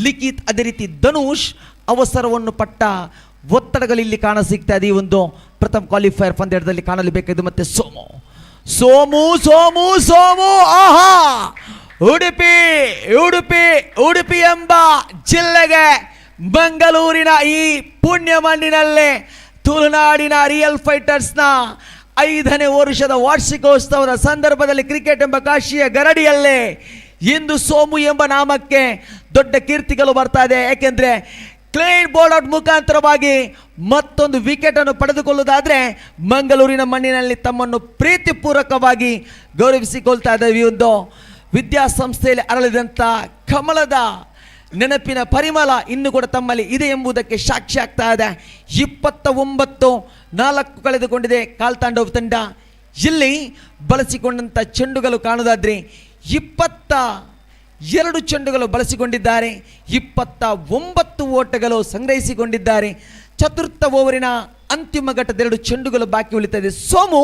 [SPEAKER 3] ಲಿಖಿತ್, ಅದೇ ರೀತಿ ಧನುಷ್ ಅವಸರವನ್ನು ಪಟ್ಟ ಒತ್ತಡಗಳು ಇಲ್ಲಿ ಕಾಣಸಿಗ್ತಾ ಇದೆ. ಈ ಒಂದು ಪ್ರಥಮ ಕ್ವಾಲಿಫೈಯರ್ ಪಂದ್ಯದಲ್ಲಿ ಕಾಣಲೇಬೇಕಾದ್ದು. ಮತ್ತೆ ಸೋಮು ಆಹಾ, ಉಡುಪಿ ಎಂಬ ಜಿಲ್ಲೆಗೆ ಮಂಗಳೂರಿನ ಈ ಪುಣ್ಯ ಮಣ್ಣಿನಲ್ಲೇ ತುಳುನಾಡಿನ ರಿಯಲ್ ಫೈಟರ್ಸ್ನ 5ನೇ ವರ್ಷದ ವಾರ್ಷಿಕೋತ್ಸವದ ಸಂದರ್ಭದಲ್ಲಿ ಕ್ರಿಕೆಟ್ ಎಂಬ ಕಾಶಿಯ ಗರಡಿಯಲ್ಲೇ ಇಂದು ಸೋಮು ಎಂಬ ನಾಮಕ್ಕೆ ದೊಡ್ಡ ಕೀರ್ತಿಗಳು ಬರ್ತಾ ಇದೆ. ಯಾಕೆಂದ್ರೆ ಕ್ಲೀನ್ ಬೋರ್ಡ್ ಔಟ್ ಮುಖಾಂತರವಾಗಿ ಮತ್ತೊಂದು ವಿಕೆಟ್ ಅನ್ನು ಪಡೆದುಕೊಳ್ಳುವುದಾದ್ರೆ ಮಂಗಳೂರಿನ ಮಣ್ಣಿನಲ್ಲಿ ತಮ್ಮನ್ನು ಪ್ರೀತಿಪೂರ್ವಕವಾಗಿ ಗೌರವಿಸಿಕೊಳ್ತಾ ಇದ್ದೇವೆ. ಈ ಒಂದು ವಿದ್ಯಾಸಂಸ್ಥೆಯಲ್ಲಿ ಅರಳಿದಂಥ ಕಮಲದ ನೆನಪಿನ ಪರಿಮಳ ಇನ್ನು ಕೂಡ ತಮ್ಮಲ್ಲಿ ಇದೆ ಎಂಬುದಕ್ಕೆ ಸಾಕ್ಷಿ ಆಗ್ತಾ ಇದೆ. 29-4 ಕಳೆದುಕೊಂಡಿದೆ ಕಾಲ್ತಾಂಡವ್ ತಂಡ. ಇಲ್ಲಿ ಬಳಸಿಕೊಂಡಂಥ ಚೆಂಡುಗಳು ಕಾಣುವುದಾದ್ರೆ 22 ಚೆಂಡುಗಳು ಬಳಸಿಕೊಂಡಿದ್ದಾರೆ, 29 ಓಟಗಳು ಸಂಗ್ರಹಿಸಿಕೊಂಡಿದ್ದಾರೆ. ಚತುರ್ಥ ಓವರಿನ ಅಂತಿಮ ಘಟ್ಟದ 2 ಚೆಂಡುಗಳು ಬಾಕಿ ಉಳಿತದೆ. ಸೋಮು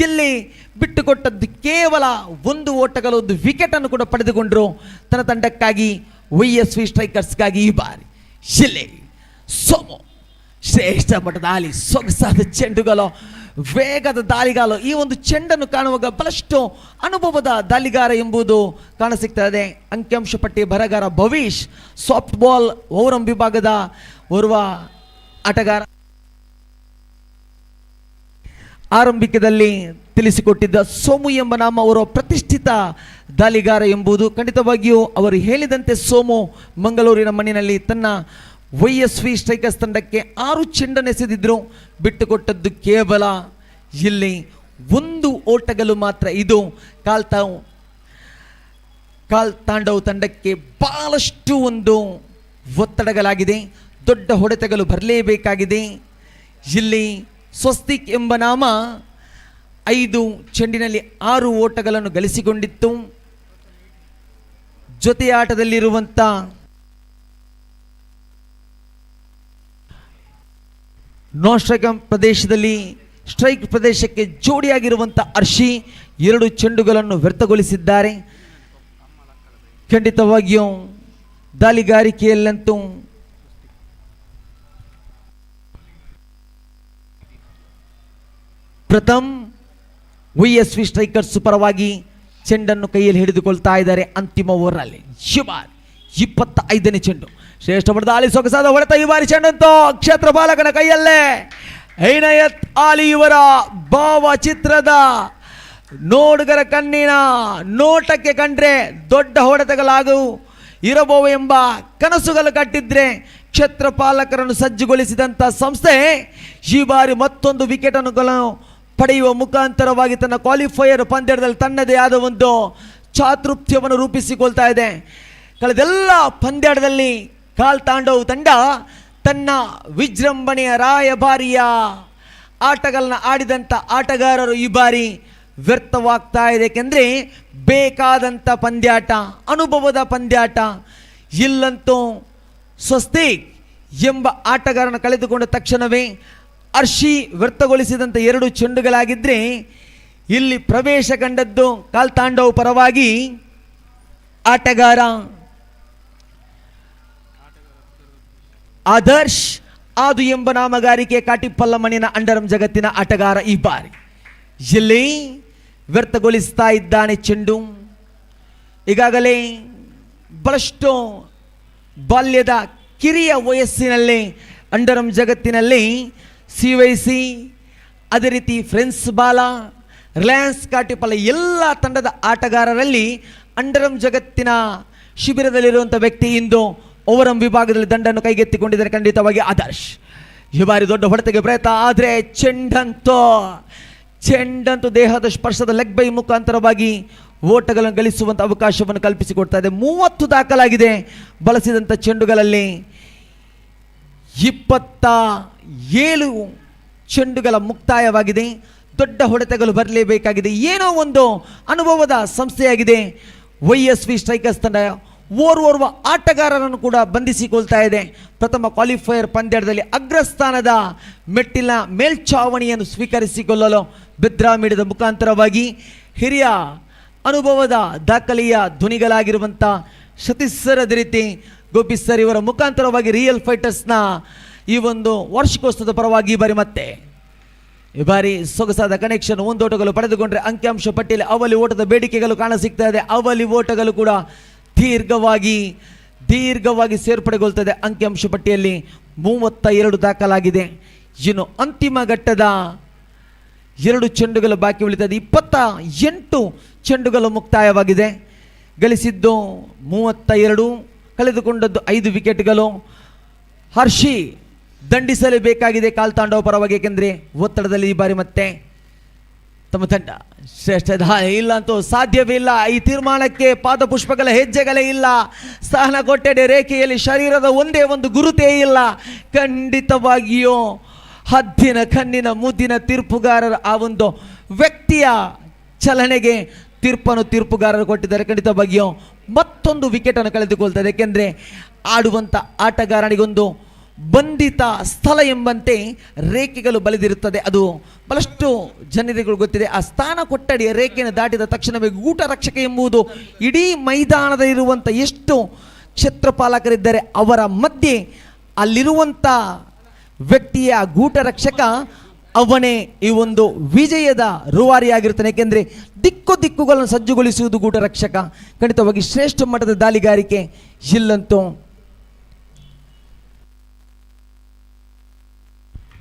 [SPEAKER 3] ಇಲ್ಲಿ ಬಿಟ್ಟುಕೊಟ್ಟದ್ದು ಕೇವಲ 1 ಓಟಗಳು, 1 ವಿಕೆಟ್ ಅನ್ನು ಕೂಡ ಪಡೆದುಕೊಂಡರು ತನ್ನ ತಂಡಕ್ಕಾಗಿ, YSV ಸ್ಟ್ರೈಕರ್ಸ್ಗಾಗಿ. ಈ ಬಾರಿ ಇಲ್ಲಿ ಸೋಮು ಶ್ರೇಷ್ಠ ಮಟ್ಟದ ದಾಳಿ, ಸೊಗಸಾದ ಚೆಂಡುಗಳು, ವೇಗದ ದಾಳಿಗಾಲು. ಈ ಒಂದು ಚೆಂಡನ್ನು ಕಾಣುವಾಗ ಬಹಳಷ್ಟು ಅನುಭವದ ದಾಳಿಗಾರ ಎಂಬುದು ಕಾಣಸಿಗ್ತಾ ಇದೆ. ಅಂಕಿಅಂಶ ಪಟ್ಟಿ ಬರಗಾರ ಭವಿಷ್, ಸಾಫ್ಟ್ ಬಾಲ್ ಓವರಂ ವಿಭಾಗದ ಓರ್ವ ಆಟಗಾರ. ಆರಂಭಿಕದಲ್ಲಿ ತಿಳಿಸಿಕೊಟ್ಟಿದ್ದ ಸೋಮು ಎಂಬ ನಾಮ ಅವರ ಪ್ರತಿಷ್ಠಿತ ದಾಳಿಗಾರ ಎಂಬುದು ಖಂಡಿತವಾಗಿಯೂ ಅವರು ಹೇಳಿದಂತೆ ಸೋಮು ಮಂಗಳೂರಿನ ಮಣ್ಣಿನಲ್ಲಿ ತನ್ನ YSV ಸ್ಟ್ರೈಕರ್ಸ್ ತಂಡಕ್ಕೆ 6 ಚೆಂಡನ್ನು ಎಸೆದಿದ್ರು, ಬಿಟ್ಟುಕೊಟ್ಟದ್ದು ಕೇವಲ ಇಲ್ಲಿ 1 ಓಟಗಳು ಮಾತ್ರ. ಇದು ಕಾಲ್ತಾಂಡವ್ ತಂಡಕ್ಕೆ ಬಹಳಷ್ಟು ಒಂದು ಒತ್ತಡಗಳಾಗಿದೆ, ದೊಡ್ಡ ಹೊಡೆತಗಳು ಬರಲೇಬೇಕಾಗಿದೆ. ಇಲ್ಲಿ ಸ್ವಸ್ತಿಕ್ ಎಂಬ ನಾಮ 5 ಚೆಂಡಿನಲ್ಲಿ 6 ಓಟಗಳನ್ನು ಗಳಿಸಿಕೊಂಡಿತ್ತು. ಜೊತೆ ಆಟದಲ್ಲಿರುವಂಥ ನಾನ್ ಸ್ಟ್ರೈಕ್ ಪ್ರದೇಶದಲ್ಲಿ ಸ್ಟ್ರೈಕ್ ಪ್ರದೇಶಕ್ಕೆ ಜೋಡಿಯಾಗಿರುವಂಥ ಅರ್ಷಿ 2 ಚೆಂಡುಗಳನ್ನು ವ್ಯರ್ಥಗೊಳಿಸಿದ್ದಾರೆ. ಖಂಡಿತವಾಗಿಯೂ ದಾಳಿಗಾರಿಕೆಯಲ್ಲಂತೂ ಪ್ರಥಮ್ YSV ಸ್ಟ್ರೈಕರ್ಸ್ ಪರವಾಗಿ ಚೆಂಡನ್ನು ಕೈಯಲ್ಲಿ ಹಿಡಿದುಕೊಳ್ತಾ ಇದ್ದಾರೆ. ಅಂತಿಮ ಓವರ್ನಲ್ಲಿ ಶಿವಾರ್ 25ನೇ ಚೆಂಡು, ಶ್ರೇಷ್ಠ ದಾಳಿ, ಸೊಗಸಾದ ಹೊಡೆತ. ಈ ಬಾರಿ ಚೆಂಡಂತೂ ಕ್ಷೇತ್ರ ಬಾಲಕನ ಕೈಯಲ್ಲೇ. ಐನಯತ್ ಆಲಿ ಇವರ ಭಾವಚಿತ್ರದ ನೋಡುಗರ ಕಣ್ಣಿನ ನೋಟಕ್ಕೆ ಕಂಡ್ರೆ ದೊಡ್ಡ ಹೊಡೆತಗಳಾಗು ಇರಬಹು ಎಂಬ ಕನಸುಗಳು ಕಟ್ಟಿದ್ರೆ ಕ್ಷೇತ್ರಪಾಲಕರನ್ನು ಸಜ್ಜುಗೊಳಿಸಿದಂಥ ಸಂಸ್ಥೆ ಈ ಬಾರಿ ಮತ್ತೊಂದು ವಿಕೆಟನ್ನು ಪಡೆಯುವ ಮುಖಾಂತರವಾಗಿ ತನ್ನ ಕ್ವಾಲಿಫೈಯರ್ ಪಂದ್ಯದಲ್ಲಿ ತನ್ನದೇ ಆದ ಒಂದು ಚಾತುರ್ಯವನ್ನು ರೂಪಿಸಿಕೊಳ್ತಾ ಇದೆ. ಕಳೆದೆಲ್ಲ ಪಂದ್ಯದಲ್ಲಿ ತಾಂಡವ್ ತಂಡ ತನ್ನ ವಿಜೃಂಭಣೆಯ ರಾಯಭಾರಿಯ ಆಟಗಳನ್ನ ಆಡಿದಂಥ ಆಟಗಾರರು ಈ ಬಾರಿ ವ್ಯರ್ಥವಾಗ್ತಾ ಇದೆ. ಏಕೆಂದರೆ ಬೇಕಾದಂಥ ಪಂದ್ಯಾಟ, ಅನುಭವದ ಪಂದ್ಯಾಟ ಇಲ್ಲಂತೂ ಸ್ವಸ್ತಿಕ್ ಎಂಬ ಆಟಗಾರನ ಕಳೆದುಕೊಂಡ ತಕ್ಷಣವೇ ಅರ್ಷಿ ವ್ಯರ್ಥಗೊಳಿಸಿದಂಥ 2 ಚೆಂಡುಗಳಾಗಿದ್ದರೆ ಇಲ್ಲಿ ಪ್ರವೇಶ ಕಂಡದ್ದು ತಾಂಡವ್ ಪರವಾಗಿ ಆಟಗಾರ ಆದರ್ಶ್ ಆದು ಎಂಬ ನಾಮಗಾರಿಕೆ ಕಾಟಿಪ್ಪಲ್ಲ ಮಣ್ಣಿನ ಅಂಡರ್ಆರ್ಮ್ ಜಗತ್ತಿನ ಆಟಗಾರ ಈ ಬಾರಿ ಇಲ್ಲಿ ವ್ಯರ್ಥಗೊಳಿಸ್ತಾ ಇದ್ದಾನೆ ಚೆಂಡು. ಈಗಾಗಲೇ ಬಹಳಷ್ಟು ಬಾಲ್ಯದ ಕಿರಿಯ ವಯಸ್ಸಿನಲ್ಲಿ ಅಂಡರ್ಆರ್ಮ್ ಜಗತ್ತಿನಲ್ಲಿ CYC, ಅದೇ ರೀತಿ ಫ್ರೆಂಡ್ಸ್ ಬಾಲ, ರಿಲಯನ್ಸ್ ಕಾಟಿಪಲ್ಲ ಎಲ್ಲ ತಂಡದ ಆಟಗಾರರಲ್ಲಿ ಅಂಡರ್ಆರ್ಮ್ ಜಗತ್ತಿನ ಶಿಬಿರದಲ್ಲಿರುವಂಥ ವ್ಯಕ್ತಿ ಇಂದು ಓವರ್ಆರ್ಮ್ ವಿಭಾಗದಲ್ಲಿ ದಂಡನ್ನು ಕೈಗೆತ್ತಿಕೊಂಡಿದ್ದಾರೆ. ಖಂಡಿತವಾಗಿ ಆದರ್ಶ್ ಈ ಬಾರಿ ದೊಡ್ಡ ಹೊಡೆತಕ್ಕೆ ಪ್ರಯತ್ನ, ಆದರೆ ಚೆಂಡಂತೂ ದೇಹದ ಸ್ಪರ್ಶದ ಲೆಗ್ ಬೈ ಮುಖಾಂತರವಾಗಿ ಓಟಗಳನ್ನು ಗಳಿಸುವಂಥ ಅವಕಾಶವನ್ನು ಕಲ್ಪಿಸಿಕೊಡ್ತಾ ಇದೆ. 30 ದಾಖಲಾಗಿದೆ ಬಳಸಿದಂಥ ಚೆಂಡುಗಳಲ್ಲಿ. 27 ಚೆಂಡುಗಳ ಮುಕ್ತಾಯವಾಗಿದೆ. ದೊಡ್ಡ ಹೊಡೆತಗಳು ಬರಲೇಬೇಕಾಗಿದೆ. ಏನೋ ಒಂದು ಅನುಭವದ ಸಂಸ್ಥೆಯಾಗಿದೆ YSV ಸ್ಟ್ರೈಕರ್ಸ್ ತಂಡ. ಓರ್ವ ಆಟಗಾರರನ್ನು ಕೂಡ ಬಂಧಿಸಿಕೊಳ್ತಾ ಇದೆ. ಪ್ರಥಮ ಕ್ವಾಲಿಫೈಯರ್ ಪಂದ್ಯದಲ್ಲಿ ಅಗ್ರಸ್ಥಾನದ ಮೆಟ್ಟಿಲ ಮೇಲ್ಛಾವಣಿಯನ್ನು ಸ್ವೀಕರಿಸಿಕೊಳ್ಳಲು ಬೆದ್ರಾ ಮೀಡಿಯಾದ ಮುಖಾಂತರವಾಗಿ ಹಿರಿಯ ಅನುಭವದ ದಾಖಲೆಯ ಧ್ವನಿಗಳಾಗಿರುವಂಥ ಸತೀಶ್ ಸರ್, ಅದೇ ರೀತಿ ಗೋಪಿ ಸರ್ ಇವರ ಮುಖಾಂತರವಾಗಿ ರಿಯಲ್ ಫೈಟರ್ಸ್ನ ಈ ಒಂದು ವಾರ್ಷಿಕೋತ್ಸವದ ಪರವಾಗಿ ಈ ಬಾರಿ ಸೊಗಸಾದ ಕನೆಕ್ಷನ್. 1 ಓಟಗಳು ಪಡೆದುಕೊಂಡ್ರೆ ಅಂಕಿಅಂಶ ಪಟ್ಟಿಯಲ್ಲಿ ಅವಲಿ ಓಟದ ಬೇಡಿಕೆಗಳು ಕಾಣಸಿಗ್ತಾ ಇದೆ. ಅವಲಿ ಓಟಗಳು ಕೂಡ ದೀರ್ಘವಾಗಿ ಸೇರ್ಪಡೆಗೊಳ್ತದೆ. ಅಂಕಿಅಂಶ ಪಟ್ಟಿಯಲ್ಲಿ 32 ದಾಖಲಾಗಿದೆ. ಇನ್ನು ಅಂತಿಮ ಘಟ್ಟದ 2 ಚೆಂಡುಗಳು ಬಾಕಿ ಉಳಿತದೆ. 28 ಚೆಂಡುಗಳು ಮುಕ್ತಾಯವಾಗಿದೆ. ಗಳಿಸಿದ್ದು 32, ಕಳೆದುಕೊಂಡದ್ದು 5 ವಿಕೆಟ್ಗಳು. ಹರ್ಷಿ ದಂಡಿಸಲೇಬೇಕಾಗಿದೆ ತಾಂಡವ್ ಪರವಾಗಿ, ಏಕೆಂದರೆ ಒತ್ತಡದಲ್ಲಿ ಈ ಬಾರಿ ಮತ್ತೆ ತಮ್ಮ ತಂಡ ಶ್ರೇಷ್ಠ ಇಲ್ಲ ಅಂತೂ ಸಾಧ್ಯವೇ ಇಲ್ಲ. ಈ ತೀರ್ಮಾನಕ್ಕೆ ಪಾದಪುಷ್ಪಗಳ ಹೆಜ್ಜೆಗಳೇ ಇಲ್ಲ. ಸಹನ ಕೊಟ್ಟಡೆ ರೇಖೆಯಲ್ಲಿ ಶರೀರದ ಒಂದೇ ಒಂದು ಗುರುತೇ ಇಲ್ಲ. ಖಂಡಿತವಾಗಿಯೂ ಹದ್ದಿನ ಕಣ್ಣಿನ ಮುದ್ದಿನ ತೀರ್ಪುಗಾರರ ಆ ಒಂದು ವ್ಯಕ್ತಿಯ ಚಲನೆಗೆ ತೀರ್ಪುಗಾರರು ಕೊಟ್ಟಿದ್ದಾರೆ. ಖಂಡಿತವಾಗಿಯೂ ಮತ್ತೊಂದು ವಿಕೆಟನ್ನು ಕಳೆದುಕೊಳ್ತದೆ. ಏಕೆಂದರೆ ಆಡುವಂಥ ಆಟಗಾರನಿಗೊಂದು ಬಂಧಿತ ಸ್ಥಳ ಎಂಬಂತೆ ರೇಖೆಗಳು ಬಲಿದಿರುತ್ತದೆ. ಅದು ಬಹಳಷ್ಟು ಜನರಿಗೂ ಗೊತ್ತಿದೆ. ಆ ಸ್ಥಾನ ಕೊಟ್ಟಡಿಯ ರೇಖೆಯನ್ನು ದಾಟಿದ ತಕ್ಷಣವೇ ಗೂಟ ರಕ್ಷಕ ಎಂಬುದು ಇಡೀ ಮೈದಾನದಲ್ಲಿರುವಂಥ ಎಷ್ಟು ಕ್ಷೇತ್ರಪಾಲಕರಿದ್ದಾರೆ ಅವರ ಮಧ್ಯೆ ಅಲ್ಲಿರುವಂಥ ವ್ಯಕ್ತಿಯ ಗೂಟ ರಕ್ಷಕ ಅವನೇ ಈ ಒಂದು ವಿಜಯದ ರೂವಾರಿಯಾಗಿರ್ತಾನೆ. ಏಕೆಂದರೆ ದಿಕ್ಕುಗಳನ್ನು ಸಜ್ಜುಗೊಳಿಸುವುದು ಗೂಟ ರಕ್ಷಕ. ಖಂಡಿತವಾಗಿ ಶ್ರೇಷ್ಠ ಮಟ್ಟದ ದಾಳಿಗಾರಿಕೆ ಇಲ್ಲಂತೂ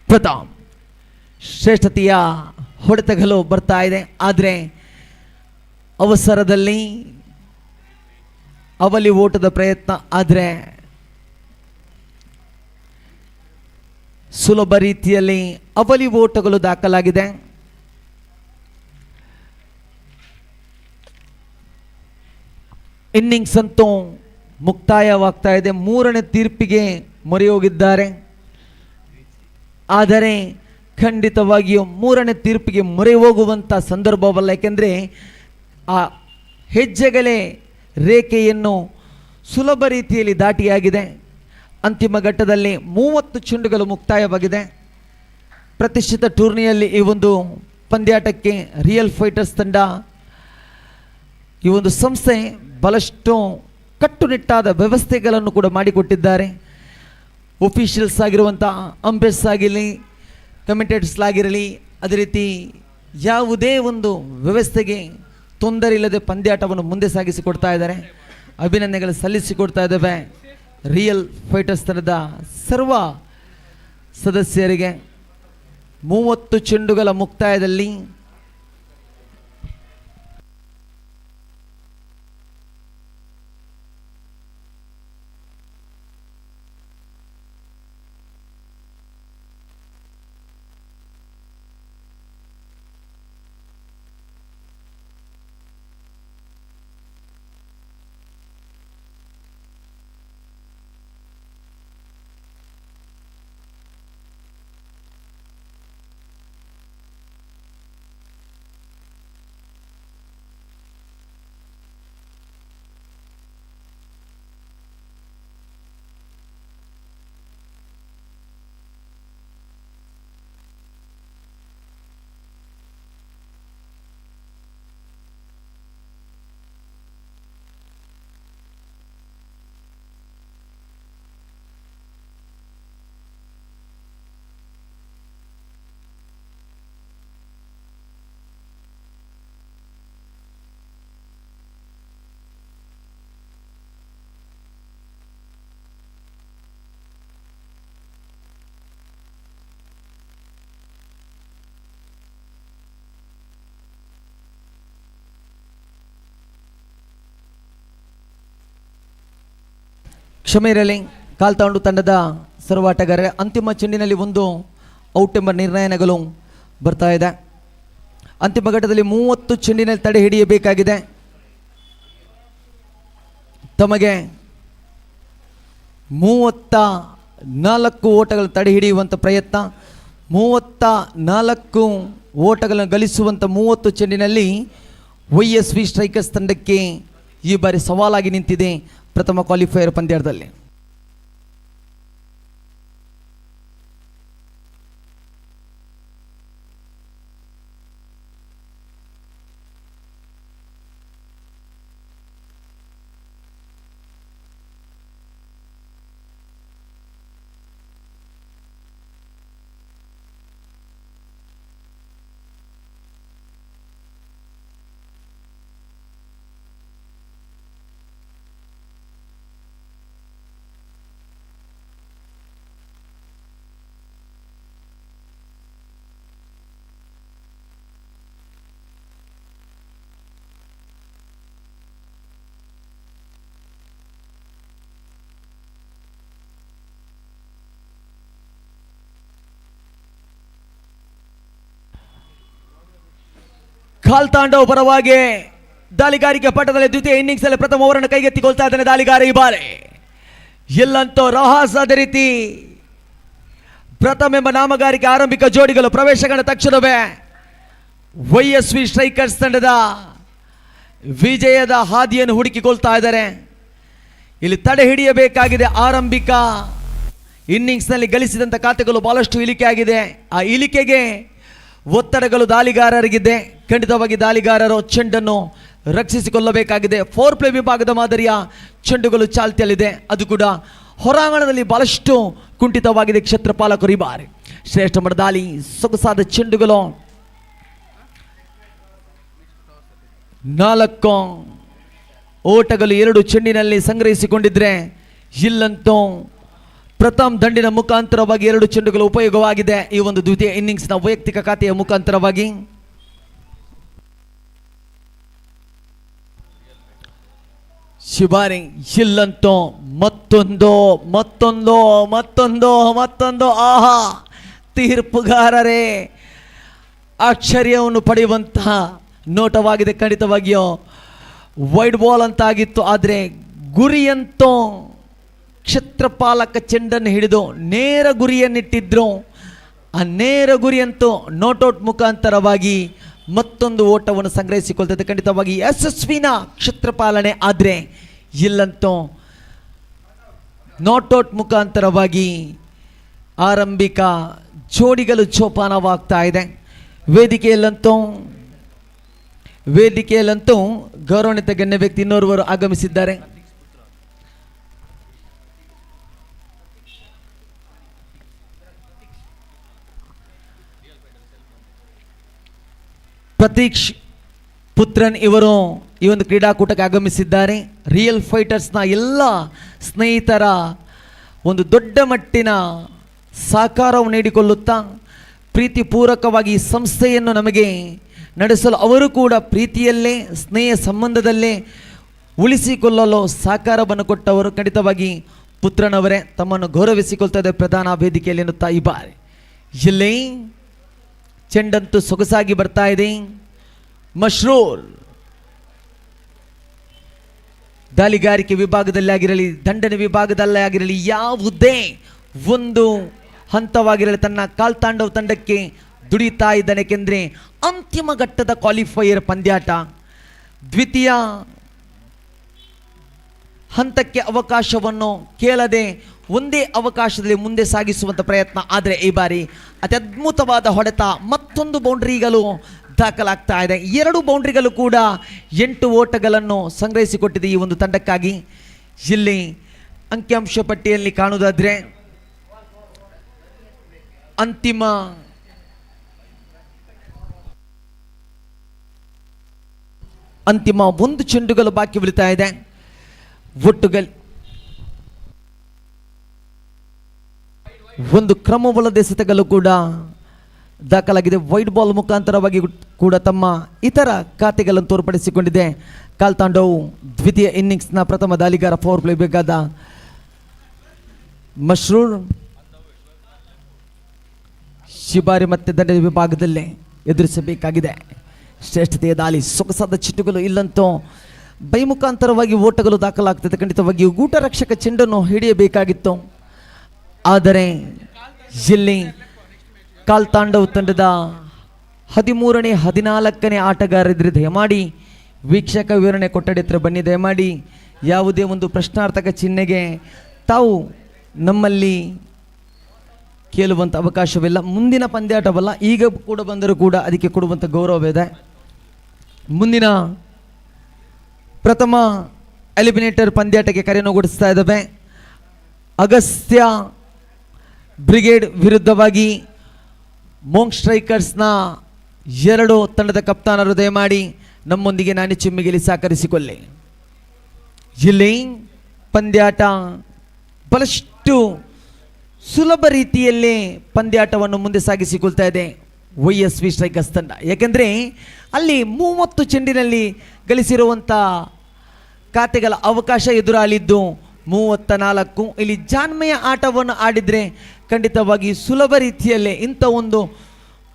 [SPEAKER 3] ಪ್ರತಾಪ್ ಶ್ರೇಷ್ಠತೆಯ ಹೊಡೆತಗಳು ಬರ್ತಾ ಇದೆ. ಆದರೆ ಅವಸರದಲ್ಲಿ ಅವಲಿ ಓಟದ ಪ್ರಯತ್ನ, ಆದರೆ ಸುಲಭ ರೀತಿಯಲ್ಲಿ ಅವಲಿ ಓಟಗಳು ದಾಖಲಾಗಿದೆ. ಇನ್ನಿಂಗ್ಸ್ ಅಂತೂ ಮುಕ್ತಾಯವಾಗ್ತಾ ಇದೆ. 3ನೇ ತೀರ್ಪಿಗೆ ಮೊರೆ ಹೋಗಿದ್ದಾರೆ. ಆದರೆ ಖಂಡಿತವಾಗಿಯೂ 3ನೇ ತೀರ್ಪಿಗೆ ಮೊರೆ ಹೋಗುವಂಥ ಸಂದರ್ಭವಲ್ಲ. ಏಕೆಂದರೆ ಆ ಹೆಜ್ಜೆಗಳೇ ರೇಖೆಯನ್ನು ಸುಲಭ ರೀತಿಯಲ್ಲಿ ದಾಟಿಯಾಗಿದೆ. ಅಂತಿಮ ಘಟ್ಟದಲ್ಲಿ 30 ಚೆಂಡುಗಳು ಮುಕ್ತಾಯವಾಗಿದೆ. ಪ್ರತಿಷ್ಠಿತ ಟೂರ್ನಿಯಲ್ಲಿ ಈ ಒಂದು ಪಂದ್ಯಾಟಕ್ಕೆ ರಿಯಲ್ ಫೈಟರ್ಸ್ ತಂಡ, ಈ ಒಂದು ಸಂಸ್ಥೆ ಬಹಳಷ್ಟು ಕಟ್ಟುನಿಟ್ಟಾದ ವ್ಯವಸ್ಥೆಗಳನ್ನು ಕೂಡ ಮಾಡಿಕೊಟ್ಟಿದ್ದಾರೆ. ಒಫಿಷಿಯಲ್ಸ್ ಆಗಿರುವಂಥ ಅಂಪೈರ್ಸ್ ಆಗಿರಲಿ, ಕಮೆಂಟೇಟರ್ಸ್ಲಾಗಿರಲಿ, ಅದೇ ರೀತಿ ಯಾವುದೇ ಒಂದು ವ್ಯವಸ್ಥೆಗೆ ತೊಂದರೆ ಇಲ್ಲದೆ ಪಂದ್ಯಾಟವನ್ನು ಮುಂದೆ ಸಾಗಿಸಿಕೊಡ್ತಾ ಇದ್ದಾರೆ. ಅಭಿನಂದನೆಗಳು ಸಲ್ಲಿಸಿಕೊಡ್ತಾ ಇದ್ದಾವೆ ರಿಯಲ್ ಫೈಟರ್ಸ್ ತಂಡದ ಸರ್ವ ಸದಸ್ಯರಿಗೆ. 30 ಚೆಂಡುಗಳ ಮುಕ್ತಾಯದಲ್ಲಿ ಕ್ಷಮೆ ಇರಲಿ. ಕಾಲ್ತಾಂಡು ತಂಡದ ಸರ್ವಾಟಗಾರರೇ, ಅಂತಿಮ ಚೆಂಡಿನಲ್ಲಿ ಒಂದು ಔಟ್ ಎಂಬ ನಿರ್ಣಯಗಳು ಬರ್ತಾ ಇದೆ. ಅಂತಿಮ ಘಟ್ಟದಲ್ಲಿ 30 ಚೆಂಡಿನಲ್ಲಿ ತಡೆ ಹಿಡಿಯಬೇಕಾಗಿದೆ. ತಮಗೆ 34 ಓಟಗಳನ್ನು ತಡೆ ಹಿಡಿಯುವಂಥ ಪ್ರಯತ್ನ, 34 ಓಟಗಳನ್ನು ಗಳಿಸುವಂಥ 30 ಚೆಂಡಿನಲ್ಲಿ YSV ಸ್ಟ್ರೈಕರ್ಸ್ ತಂಡಕ್ಕೆ ಈ ಬಾರಿ ಸವಾಲಾಗಿ ನಿಂತಿದೆ ಪ್ರಥಮ ಕ್ವಾಲಿಫೈಯರ್ ಪಂದ್ಯದಲ್ಲಿ. ಕಾಲ್ತಾಂಡವ್ ಪರವಾಗಿ ದಾಳಿಗಾರಿಕೆ ಪಟ್ಟದಲ್ಲಿ ದ್ವಿತೀಯ ಇನ್ನಿಂಗ್ಸ್ ಅಲ್ಲಿ ಪ್ರಥಮ ಓವರನ್ನು ಕೈಗೆತ್ತಿಕೊಳ್ತಾ ಇದ್ದಾನೆ ದಾಳಿಗಾರ. ಈ ಬಾರಿ ಎಲ್ಲಂತೂ ರಹಾಸದ ರೀತಿ ಪ್ರಥಮ ಎಂಬ ನಾಮಗಾರಿಕೆ ಆರಂಭಿಕ ಜೋಡಿಗಳು ಪ್ರವೇಶ ಕಂಡ ತಕ್ಷಣವೇ YSV ಸ್ಟ್ರೈಕರ್ಸ್ ತಂಡದ ವಿಜಯದ ಹಾದಿಯನ್ನು ಹುಡುಕಿಕೊಳ್ತಾ ಇದ್ದಾರೆ. ಇಲ್ಲಿ ತಡೆ ಹಿಡಿಯಬೇಕಾಗಿದೆ. ಆರಂಭಿಕ ಇನ್ನಿಂಗ್ಸ್ನಲ್ಲಿ ಗಳಿಸಿದಂಥ ಖಾತೆಗಳು ಬಹಳಷ್ಟು ಇಳಿಕೆ ಆಗಿದೆ. ಆ ಇಳಿಕೆಗೆ ಒತ್ತಡಗಳು ದಾಳಿಗಾರರಿಗಿದೆ. ಖಂಡಿತವಾಗಿ ದಾಳಿಗಾರರು ಚೆಂಡನ್ನು ರಕ್ಷಿಸಿಕೊಳ್ಳಬೇಕಾಗಿದೆ. 4 ಪ್ಲೇ ವಿಭಾಗದ ಮಾದರಿಯ ಚೆಂಡುಗಳು ಚಾಲ್ತಿಯಲ್ಲಿದೆ. ಅದು ಕೂಡ ಹೊರಾಂಗಣದಲ್ಲಿ ಬಹಳಷ್ಟು ಕುಂಠಿತವಾಗಿದೆ. ಕ್ಷೇತ್ರಪಾಲಕರು ಈ ಬಾರಿ ಶ್ರೇಷ್ಠ ಮಟ್ಟ ದಾಳಿ, ಸೊಗಸಾದ ಚೆಂಡುಗಳು. 4 ಓಟಗಳು 2 ಚೆಂಡಿನಲ್ಲಿ ಸಂಗ್ರಹಿಸಿಕೊಂಡಿದ್ರೆ ಇಲ್ಲಂತೂ ಪ್ರಥಮ್ ದಂಡಿನ ಮುಖಾಂತರವಾಗಿ 2 ಚೆಂಡುಗಳು ಉಪಯೋಗವಾಗಿದೆ. ಈ ಒಂದು ದ್ವಿತೀಯ ಇನ್ನಿಂಗ್ಸ್ನ ವೈಯಕ್ತಿಕ ಖಾತೆಯ ಮುಖಾಂತರವಾಗಿ ಶಿಬಾರಿ ಇಲ್ಲಂತೂ ಮತ್ತೊಂದು ಆಹಾ ತೀರ್ಪುಗಾರರೇ ಆಶ್ಚರ್ಯವನ್ನು ಪಡೆಯುವಂತಹ ನೋಟವಾಗಿದೆ. ಖಂಡಿತವಾಗಿಯೂ ವೈಡ್ ಬಾಲ್ ಅಂತಾಗಿತ್ತು. ಆದರೆ ಗುರಿಯಂತೂ ಕ್ಷೇತ್ರಪಾಲಕ ಚೆಂಡನ್ನು ಹಿಡಿದು ನೇರ ಗುರಿಯನ್ನಿಟ್ಟಿದ್ರು. ಆ ನೇರ ಗುರಿಯಂತೂ ನೋಟೌಟ್ ಮುಖಾಂತರವಾಗಿ ಮತ್ತೊಂದು ಓಟವನ್ನು ಸಂಗ್ರಹಿಸಿಕೊಳ್ತದೆ. ಖಂಡಿತವಾಗಿ ಯಶಸ್ವಿನ ಕ್ಷೇತ್ರಪಾಲನೆ. ಆದರೆ ಇಲ್ಲಂತೂ ನಾಟ್ಔಟ್ ಮುಖಾಂತರವಾಗಿ ಆರಂಭಿಕ ಜೋಡಿಗಳು ಜೋಪಾನವಾಗ್ತಾ ಇದೆ. ವೇದಿಕೆಯಲ್ಲಂತೂ ಗೌರವಾನ್ವಿತ ಗಣ್ಯ ವ್ಯಕ್ತಿ ಇನ್ನೋರ್ವರು ಆಗಮಿಸಿದ್ದಾರೆ. ಪ್ರತೀಕ್ಷ್ ಪುತ್ರನ್ ಇವರು ಈ ಒಂದು ಕ್ರೀಡಾಕೂಟಕ್ಕೆ ಆಗಮಿಸಿದ್ದಾರೆ. ರಿಯಲ್ ಫೈಟರ್ಸ್ನ ಎಲ್ಲ ಸ್ನೇಹಿತರ ಒಂದು ದೊಡ್ಡ ಮಟ್ಟಿನ ಸಹಕಾರವನ್ನು ನೀಡಿಕೊಳ್ಳುತ್ತಾ ಪ್ರೀತಿಪೂರ್ವಕವಾಗಿ ಈ ಸಂಸ್ಥೆಯನ್ನು ನಮಗೆ ನಡೆಸಲು ಅವರು ಕೂಡ ಪ್ರೀತಿಯಲ್ಲೇ ಸ್ನೇಹ ಸಂಬಂಧದಲ್ಲೇ ಉಳಿಸಿಕೊಳ್ಳಲು ಸಹಕಾರವನ್ನು ಕೊಟ್ಟವರು. ಖಂಡಿತವಾಗಿ ಪುತ್ರನವರೇ ತಮ್ಮನ್ನು ಗೌರವಿಸಿಕೊಳ್ತಾ ಪ್ರಧಾನ ವೇದಿಕೆಯಲ್ಲಿ ಎನ್ನುತ್ತಾ ಈ ಬಾರಿ ಇಲ್ಲಿ ಚೆಂಡಂತೂ ಸೊಗಸಾಗಿ ಬರ್ತಾ ಇದೆ. ಮಶ್ರೂರ್ ದಾಳಿಗಾರಿಕೆ ವಿಭಾಗದಲ್ಲಿ ಆಗಿರಲಿ, ದಂಡನೆ ವಿಭಾಗದಲ್ಲೇ ಆಗಿರಲಿ, ಯಾವುದೇ ಒಂದು ಹಂತವಾಗಿರಲಿ ತನ್ನ ಕಾಲ್ತಾಂಡವ್ ತಂಡಕ್ಕೆ ದುಡಿತಾ ಇದ್ದಾನೆ. ಏಕೆಂದರೆ ಅಂತಿಮ ಘಟ್ಟದ ಕ್ವಾಲಿಫೈಯರ್ ಪಂದ್ಯಾಟ, ದ್ವಿತೀಯ ಹಂತಕ್ಕೆ ಅವಕಾಶವನ್ನು ಕೇಳದೆ ಒಂದೇ ಅವಕಾಶದಲ್ಲಿ ಮುಂದೆ ಸಾಗಿಸುವಂಥ ಪ್ರಯತ್ನ. ಆದರೆ ಈ ಬಾರಿ ಅತ್ಯದ್ಭುತವಾದ ಹೊಡೆತ, ಮತ್ತೊಂದು ಬೌಂಡ್ರಿಗಳು ದಾಖಲಾಗ್ತಾ ಇದೆ. 2 ಬೌಂಡ್ರಿಗಳು ಕೂಡ 8 ಓಟಗಳನ್ನು ಸಂಗ್ರಹಿಸಿಕೊಟ್ಟಿದೆ ಈ ಒಂದು ತಂಡಕ್ಕಾಗಿ. ಇಲ್ಲಿ ಅಂಕಿಅಂಶ ಪಟ್ಟಿಯಲ್ಲಿ ಕಾಣುವುದಾದರೆ ಅಂತಿಮ ಒಂದು ಚೆಂಡುಗಳು ಬಾಕಿ ಉಳಿತಾ ಇದೆ. ಒಟ್ಟುಗಳು ಒಂದು ಕ್ರಮವಲ್ಲದೆ ಎಸೆತಗಳು ಕೂಡ ದಾಖಲಾಗಿದೆ. ವೈಡ್ ಬಾಲ್ ಮುಖಾಂತರವಾಗಿ ಕೂಡ ತಮ್ಮ ಇತರ ಖಾತೆಗಳನ್ನು ತೋರ್ಪಡಿಸಿಕೊಂಡಿದೆ. ಕಾಲ್ತಾಂಡವ್ ದ್ವಿತೀಯ ಇನ್ನಿಂಗ್ಸ್ನ ಪ್ರಥಮ ದಾಳಿಗಾರ. 4 ಪ್ಲೇ ಬೇಕಾದ ಮಶ್ರೂರ್ ಶಿಬಾರಿ ಮತ್ತೆ ದಂಡ ವಿಭಾಗದಲ್ಲೇ ಎದುರಿಸಬೇಕಾಗಿದೆ. ಶ್ರೇಷ್ಠತೆಯ ದಾಳಿ, ಸೊಗಸಾದ ಚಿಟ್ಟುಗಳು ಇಲ್ಲಂತೂ ಬೈಮುಖಾಂತರವಾಗಿ ಓಟಗಳು ದಾಖಲಾಗ್ತದೆ. ಖಂಡಿತವಾಗಿಯೂ ಗೂಟ ರಕ್ಷಕ ಚೆಂಡನ್ನು ಹಿಡಿಯಬೇಕಾಗಿತ್ತು. ಆದರೆ ಇಲ್ಲಿ ಕಾಲ್ತಾಂಡವ್ ತಂಡದ 13ನೇ 14ನೇ ಆಟಗಾರರಿದ್ರೆ ದಯಮಾಡಿ ವೀಕ್ಷಕ ವಿವರಣೆ ಕೊಠಡಿ ಹತ್ರ ಬನ್ನಿ. ದಯಮಾಡಿ ಯಾವುದೇ ಒಂದು ಪ್ರಶ್ನಾರ್ಥಕ ಚಿಹ್ನೆಗೆ ತಾವು ನಮ್ಮಲ್ಲಿ ಕೇಳುವಂಥ ಅವಕಾಶವಿಲ್ಲ. ಮುಂದಿನ ಪಂದ್ಯಾಟವಲ್ಲ, ಈಗ ಕೂಡ ಬಂದರೂ ಕೂಡ ಅದಕ್ಕೆ ಕೊಡುವಂಥ ಗೌರವವಿದೆ. ಮುಂದಿನ ಪ್ರಥಮ ಎಲಿಮಿನೇಟರ್ ಪಂದ್ಯಾಟಕ್ಕೆ ಕರೆಯನ್ನು ಕೊಡಿಸ್ತಾ ಇದ್ದಾವೆ. ಅಗಸ್ತ್ಯ ಬ್ರಿಗೇಡ್ ವಿರುದ್ಧವಾಗಿ ಮೋಂಗ್ ಸ್ಟ್ರೈಕರ್ಸ್ನ 2 ತಂಡದ ಕಪ್ತಾನರು ದಯಮಾಡಿ ನಮ್ಮೊಂದಿಗೆ ನಾನಿ ಚಿಮ್ಮಿಗೆಲಿ ಸಹಕರಿಸಿಕೊಳ್ಳಿ. ಇಲ್ಲಿ ಪಂದ್ಯಾಟ ಬಹಳಷ್ಟು ಸುಲಭ ರೀತಿಯಲ್ಲೇ ಪಂದ್ಯಾಟವನ್ನು ಮುಂದೆ ಸಾಗಿಸಿಕೊಳ್ತಾ ಇದೆ YSV ಸ್ಟ್ರೈಕರ್ಸ್ ತಂಡ. ಯಾಕೆಂದರೆ ಅಲ್ಲಿ 30 ಚೆಂಡಿನಲ್ಲಿ ಗಳಿಸಿರುವಂಥ ಖಾತೆಗಳ ಅವಕಾಶ ಎದುರಾಲಿದ್ದು 34. ಇಲ್ಲಿ ಜಾನ್ಮೆಯ ಆಟವನ್ನು ಆಡಿದರೆ ಖಂಡಿತವಾಗಿ ಸುಲಭ ರೀತಿಯಲ್ಲೇ ಇಂಥ ಒಂದು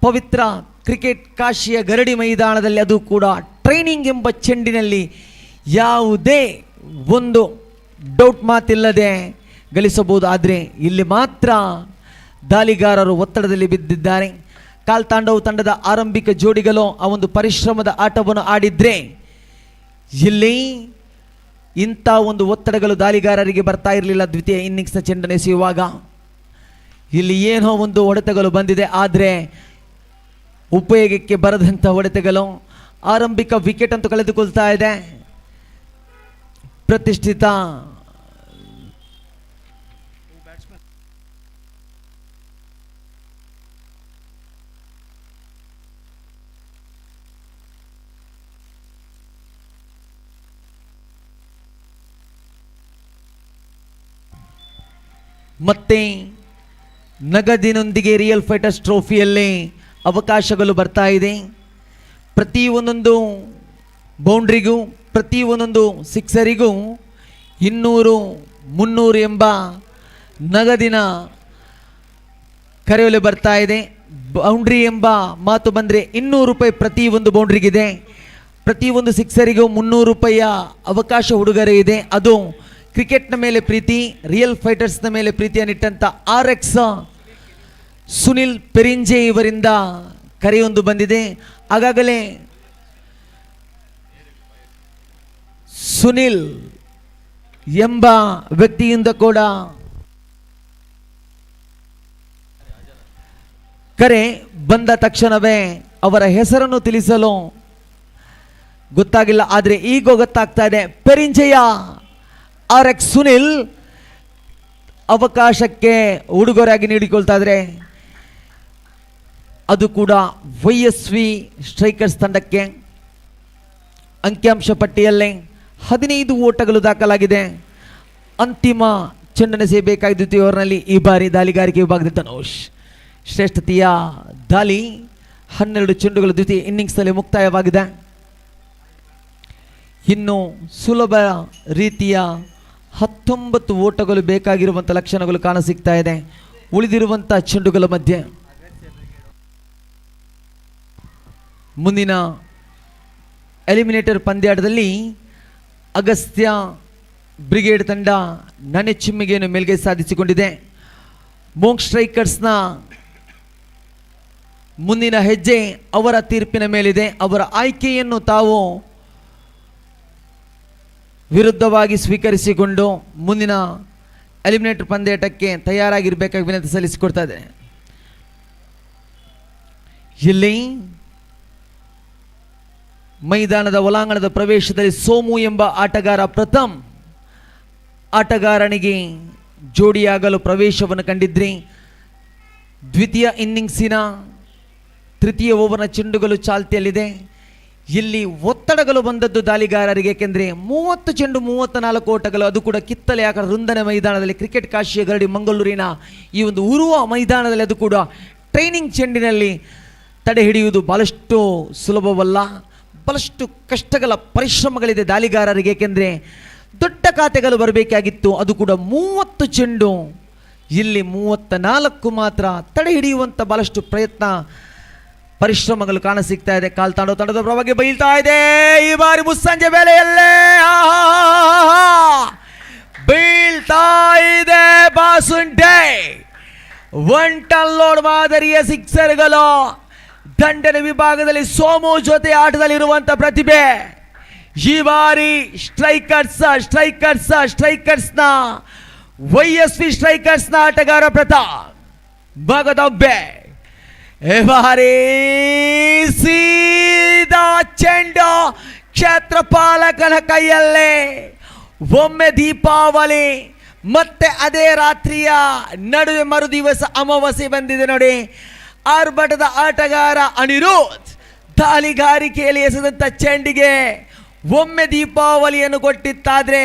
[SPEAKER 3] ಪವಿತ್ರ ಕ್ರಿಕೆಟ್ ಕಾಶಿಯ ಗರಡಿ ಮೈದಾನದಲ್ಲಿ, ಅದು ಕೂಡ ಟ್ರೈನಿಂಗ್ ಎಂಬ ಚೆಂಡಿನಲ್ಲಿ ಯಾವುದೇ ಒಂದು ಡೌಟ್ ಮಾತಿಲ್ಲದೆ ಗಳಿಸಬಹುದು. ಆದರೆ ಇಲ್ಲಿ ಮಾತ್ರ ದಾಳಿಗಾರರು ಒತ್ತಡದಲ್ಲಿ ಬಿದ್ದಿದ್ದಾರೆ. ಕಾಲ್ತಾಂಡವ್ ತಂಡದ ಆರಂಭಿಕ ಜೋಡಿಗಳು ಆ ಒಂದು ಪರಿಶ್ರಮದ ಆಟವನ್ನು ಆಡಿದ್ರೆ ಇಲ್ಲಿ ಇಂಥ ಒಂದು ಒತ್ತಡಗಳು ದಾಳಿಗಾರರಿಗೆ ಬರ್ತಾ ಇರಲಿಲ್ಲ. ದ್ವಿತೀಯ ಇನ್ನಿಂಗ್ಸ್ನ ಚೆಂಡನ್ನು ಎಸೆಯುವಾಗ ಇಲ್ಲಿ ಏನೋ ಒಂದು ಹೊಡೆತಗಳು ಬಂದಿದೆ, ಆದರೆ ಉಪಯೋಗಕ್ಕೆ ಬರದಂಥ ಹೊಡೆತಗಳು. ಆರಂಭಿಕ ವಿಕೆಟ್ ಅಂತೂ ಕಳೆದುಕೊಳ್ತಾ ಇದೆ. ಪ್ರತಿಷ್ಠಿತ ಮತ್ತೆ ನಗದಿನೊಂದಿಗೆ ರಿಯಲ್ ಫೈಟರ್ಸ್ ಟ್ರೋಫಿಯಲ್ಲಿ ಅವಕಾಶಗಳು ಬರ್ತಾ ಇದೆ. ಪ್ರತಿ ಒಂದೊಂದು ಬೌಂಡ್ರಿಗೂ ಪ್ರತಿ ಒಂದೊಂದು ಸಿಕ್ಸರಿಗೂ 200, 300 ಎಂಬ ನಗದಿನ ಕರೆಯಲು ಬರ್ತಾ ಇದೆ. ಬೌಂಡ್ರಿ ಎಂಬ ಮಾತು ಬಂದರೆ 200 ರೂಪಾಯಿ ಪ್ರತಿ ಒಂದು ಬೌಂಡ್ರಿಗಿದೆ. ಪ್ರತಿ ಒಂದು ಸಿಕ್ಸರಿಗೂ 300 ರೂಪಾಯಿಯ ಅವಕಾಶ ಉಡುಗೊರೆ ಇದೆ. ಅದು ಕ್ರಿಕೆಟ್ನ ಮೇಲೆ ಪ್ರೀತಿ, ರಿಯಲ್ ಫೈಟರ್ಸ್ನ ಮೇಲೆ ಪ್ರೀತಿಯನ್ನಿಟ್ಟಂಥ RX ಸುನಿಲ್ ಪೆರಿಂಜೆ ಇವರಿಂದ ಕರೆಯೊಂದು ಬಂದಿದೆ. ಆಗಾಗಲೇ ಸುನಿಲ್ ಎಂಬ ವ್ಯಕ್ತಿಯಿಂದ ಕೂಡ ಕರೆ ಬಂದ ತಕ್ಷಣವೇ ಅವರ ಹೆಸರನ್ನು ತಿಳಿಸಲು ಗೊತ್ತಾಗಿಲ್ಲ, ಆದರೆ ಈಗ ಗೊತ್ತಾಗ್ತಾ ಇದೆ. ಪೆರಿಂಜೆಯ RX ಸುನಿಲ್ ಅವಕಾಶಕ್ಕೆ ಉಡುಗೊರೆಯಾಗಿ ನೀಡಿಕೊಳ್ತಾ ಇದ್ದಾರೆ. ಅದು ಕೂಡ YSV ಸ್ಟ್ರೈಕರ್ಸ್ ತಂಡಕ್ಕೆ. ಅಂಕಿಅಂಶ ಪಟ್ಟಿಯಲ್ಲೇ 15 ಓಟಗಳು ದಾಖಲಾಗಿದೆ. ಅಂತಿಮ ಚೆಂಡನ್ನು ಸೇಬೇಕಾಗಿದ್ದು ದ್ವಿತೀಯ ಓವರ್ನಲ್ಲಿ ಈ ಬಾರಿ ದಾಳಿಗಾರಿಕೆ ವಿಭಾಗದ ತನೋಷ್. ಶ್ರೇಷ್ಠತೆಯ ದಾಳಿ 12 ಚೆಂಡುಗಳು ದ್ವಿತೀಯ ಇನ್ನಿಂಗ್ಸ್ನಲ್ಲಿ ಮುಕ್ತಾಯವಾಗಿದೆ. ಇನ್ನು ಸುಲಭ ರೀತಿಯ 19 ಓಟಗಳು ಬೇಕಾಗಿರುವಂಥ ಲಕ್ಷಣಗಳು ಕಾಣಸಿಗ್ತಾ ಇದೆ ಉಳಿದಿರುವಂಥ ಚೆಂಡುಗಳ ಮಧ್ಯೆ. ಮುಂದಿನ ಎಲಿಮಿನೇಟರ್ ಪಂದ್ಯಾಟದಲ್ಲಿ ಅಗಸ್ತ್ಯ ಬ್ರಿಗೇಡ್ ತಂಡ ನನೆ ಚಿಮ್ಮಿಗೆಯನ್ನು ಮೇಲ್ಗೈ ಸಾಧಿಸಿಕೊಂಡಿದೆ. ಮೋಂಗ್ ಸ್ಟ್ರೈಕರ್ಸ್ನ ಮುಂದಿನ ಹೆಜ್ಜೆ ಅವರ ತೀರ್ಪಿನ ಮೇಲಿದೆ. ಅವರ ಆಯ್ಕೆಯನ್ನು ತಾವು ವಿರುದ್ಧವಾಗಿ ಸ್ವೀಕರಿಸಿಕೊಂಡು ಮುಂದಿನ ಎಲಿಮಿನೇಟರ್ ಪಂದ್ಯಾಟಕ್ಕೆ ತಯಾರಾಗಿರಬೇಕಾಗಿ ವಿನಂತಿ ಸಲ್ಲಿಸಿಕೊಡ್ತಾ ಇದೆ. ಇಲ್ಲಿ ಮೈದಾನದ ಒಳಾಂಗಣದ ಪ್ರವೇಶದಲ್ಲಿ ಸೋಮು ಎಂಬ ಆಟಗಾರ ಪ್ರಥಮ್ ಆಟಗಾರನಿಗೆ ಜೋಡಿಯಾಗಲು ಪ್ರವೇಶವನ್ನು ಕಂಡಿದ್ರಿ. ದ್ವಿತೀಯ ಇನ್ನಿಂಗ್ಸಿನ ತೃತೀಯ ಓವರ್ನ ಚೆಂಡುಗಳು ಚಾಲ್ತಿಯಲ್ಲಿದೆ. ಇಲ್ಲಿ ಒತ್ತಡಗಳು ಬಂದದ್ದು ದಾಳಿಗಾರರಿಗೆ, ಏಕೆಂದರೆ 30 ಚೆಂಡು 34 ಓಟಗಳು, ಅದು ಕೂಡ ಕಿತ್ತಲೆ ಆಕಾರ ವೃಂದನೆ ಮೈದಾನದಲ್ಲಿ, ಕ್ರಿಕೆಟ್ ಕಾಶಿಯ ಗರಡಿ ಮಂಗಳೂರಿನ ಈ ಒಂದು ಉರುವ ಮೈದಾನದಲ್ಲಿ, ಅದು ಕೂಡ ಟ್ರೈನಿಂಗ್ ಚೆಂಡಿನಲ್ಲಿ ತಡೆ ಹಿಡಿಯುವುದು ಬಹಳಷ್ಟು ಸುಲಭವಲ್ಲ. ಬಹಳಷ್ಟು ಕಷ್ಟಗಳ ಪರಿಶ್ರಮಗಳಿದೆ ದಾಳಿಗಾರರಿಗೆ, ಏಕೆಂದರೆ ದೊಡ್ಡ ಖಾತೆಗಳು ಬರಬೇಕಾಗಿತ್ತು. ಅದು ಕೂಡ 30 ಚೆಂಡು ಇಲ್ಲಿ 34 ಮಾತ್ರ ತಡೆ ಹಿಡಿಯುವಂಥ ಬಹಳಷ್ಟು ಪ್ರಯತ್ನ ಪರಿಶ್ರಮಗಳು ಕಾಣಸಿಗ್ತಾ ಇದೆ. ಕಾಲ್ತಾಂಡೋ ತಂಡದ ಪರವಾಗಿ ಬೀಳ್ತಾ ಇದೆ. ಈ ಬಾರಿ ಮುಸ್ಸಂಜೆ ವೇಳೆಯಲ್ಲೇ ಬೀಳ್ತಾ ಇದೆ ಬಾಸುಂಡೆ. 1 ಟನ್ ಲೋಡ್ ಮಾದರಿಯ ಸಿಕ್ಸರ್ಗಳು. ದಂಡನೆ ವಿಭಾಗದಲ್ಲಿ ಸೋಮು ಜೊತೆ ಆಟದಲ್ಲಿರುವಂಥ ಪ್ರತಿಭೆ. ಈ ಬಾರಿ ಸ್ಟ್ರೈಕರ್ಸ್ನ YSV ಸ್ಟ್ರೈಕರ್ಸ್ನ ಆಟಗಾರ ಪ್ರತಾಪ್ ಭಾಗದೊಬ್ಬೆ. ಈ ಬಾರಿ ಸೀದಾ ಚೆಂಡು ಕ್ಷೇತ್ರಪಾಲಕನ ಕೈಯಲ್ಲೇ. ಒಮ್ಮೆ ದೀಪಾವಳಿ ಮತ್ತೆ ಅದೇ ರಾತ್ರಿಯ ನಡುವೆ ಮರುದಿವಸ ಅಮಾವಾಸ್ಯೆ ಬಂದಿದೆ ನೋಡಿ. ಆರ್ಭಟದ ಆಟಗಾರ ಅನಿರುದ್ಧ್ ದಾಳಿಗಾರಿಕೆಯಲ್ಲಿ ಎಸೆದಂಥ ಚೆಂಡಿಗೆ ಒಮ್ಮೆ ದೀಪಾವಳಿಯನ್ನು ಕೊಟ್ಟಿತ್ತಾದ್ರೆ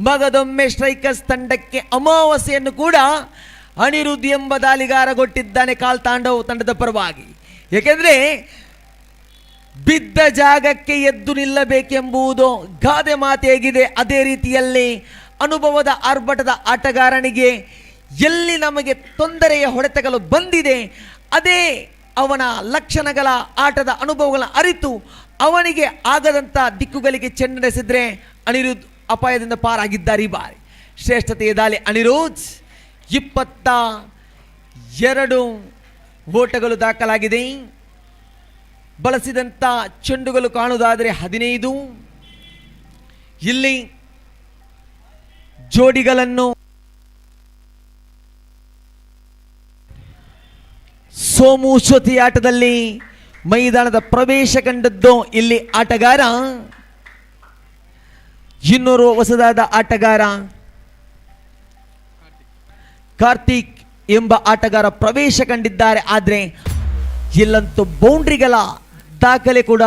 [SPEAKER 3] ಮಗದೊಮ್ಮೆ ಸ್ಟ್ರೈಕರ್ಸ್ ತಂಡಕ್ಕೆ ಅಮಾವಾಸ್ಯೆಯನ್ನು ಕೂಡ ಅನಿರುದ್ಧ್ ಎಂಬ ದಾಳಿಗಾರ ಕೊಟ್ಟಿದ್ದಾನೆ ಕಾಲ್ತಾಂಡವ್ ತಂಡದ ಪರವಾಗಿ. ಏಕೆಂದರೆ ಬಿದ್ದ ಜಾಗಕ್ಕೆ ಎದ್ದು ನಿಲ್ಲಬೇಕೆಂಬುದು ಗಾದೆ ಮಾತೆಯಾಗಿದೆ. ಅದೇ ರೀತಿಯಲ್ಲಿ ಅನುಭವದ ಆರ್ಭಟದ ಆಟಗಾರನಿಗೆ ಎಲ್ಲಿ ನಮಗೆ ತೊಂದರೆಯ ಹೊಡೆತಗಳು ಬಂದಿದೆ ಅದೇ ಅವನ ಲಕ್ಷಣಗಳ ಆಟದ ಅನುಭವಗಳ ಅರಿತು ಅವನಿಗೆ ಆಗದಂಥ ದಿಕ್ಕುಗಳಿಗೆ ಚೆಂಡೆಸೆದ್ರೆ ಅನಿರುದ್ಧ್ ಅಪಾಯದಿಂದ ಪಾರಾಗಿದ್ದಾರೆ. ಈ ಬಾರಿ ಶ್ರೇಷ್ಠತೆಯ ದಾಳಿ ಅನಿರುದ್ಧ್. 22 ಓಟಗಳು ದಾಖಲಾಗಿದೆ. ಬಳಸಿದಂಥ ಚೆಂಡುಗಳು ಕಾಣುವುದಾದರೆ 15. ಇಲ್ಲಿ ಜೋಡಿಗಳನ್ನು ಸೋಮು ಶ್ರುತಿ ಆಟದಲ್ಲಿ ಮೈದಾನದ ಪ್ರವೇಶ ಕಂಡದ್ದು ಇಲ್ಲಿ ಆಟಗಾರ. ಇನ್ನೂರು ಹೊಸದಾದ ಆಟಗಾರ ಕಾರ್ತಿಕ್ ಎಂಬ ಆಟಗಾರ ಪ್ರವೇಶ ಕಂಡಿದ್ದಾರೆ. ಆದರೆ ಇಲ್ಲಂತೂ ಬೌಂಡ್ರಿಗಳ ದಾಖಲೆ ಕೂಡ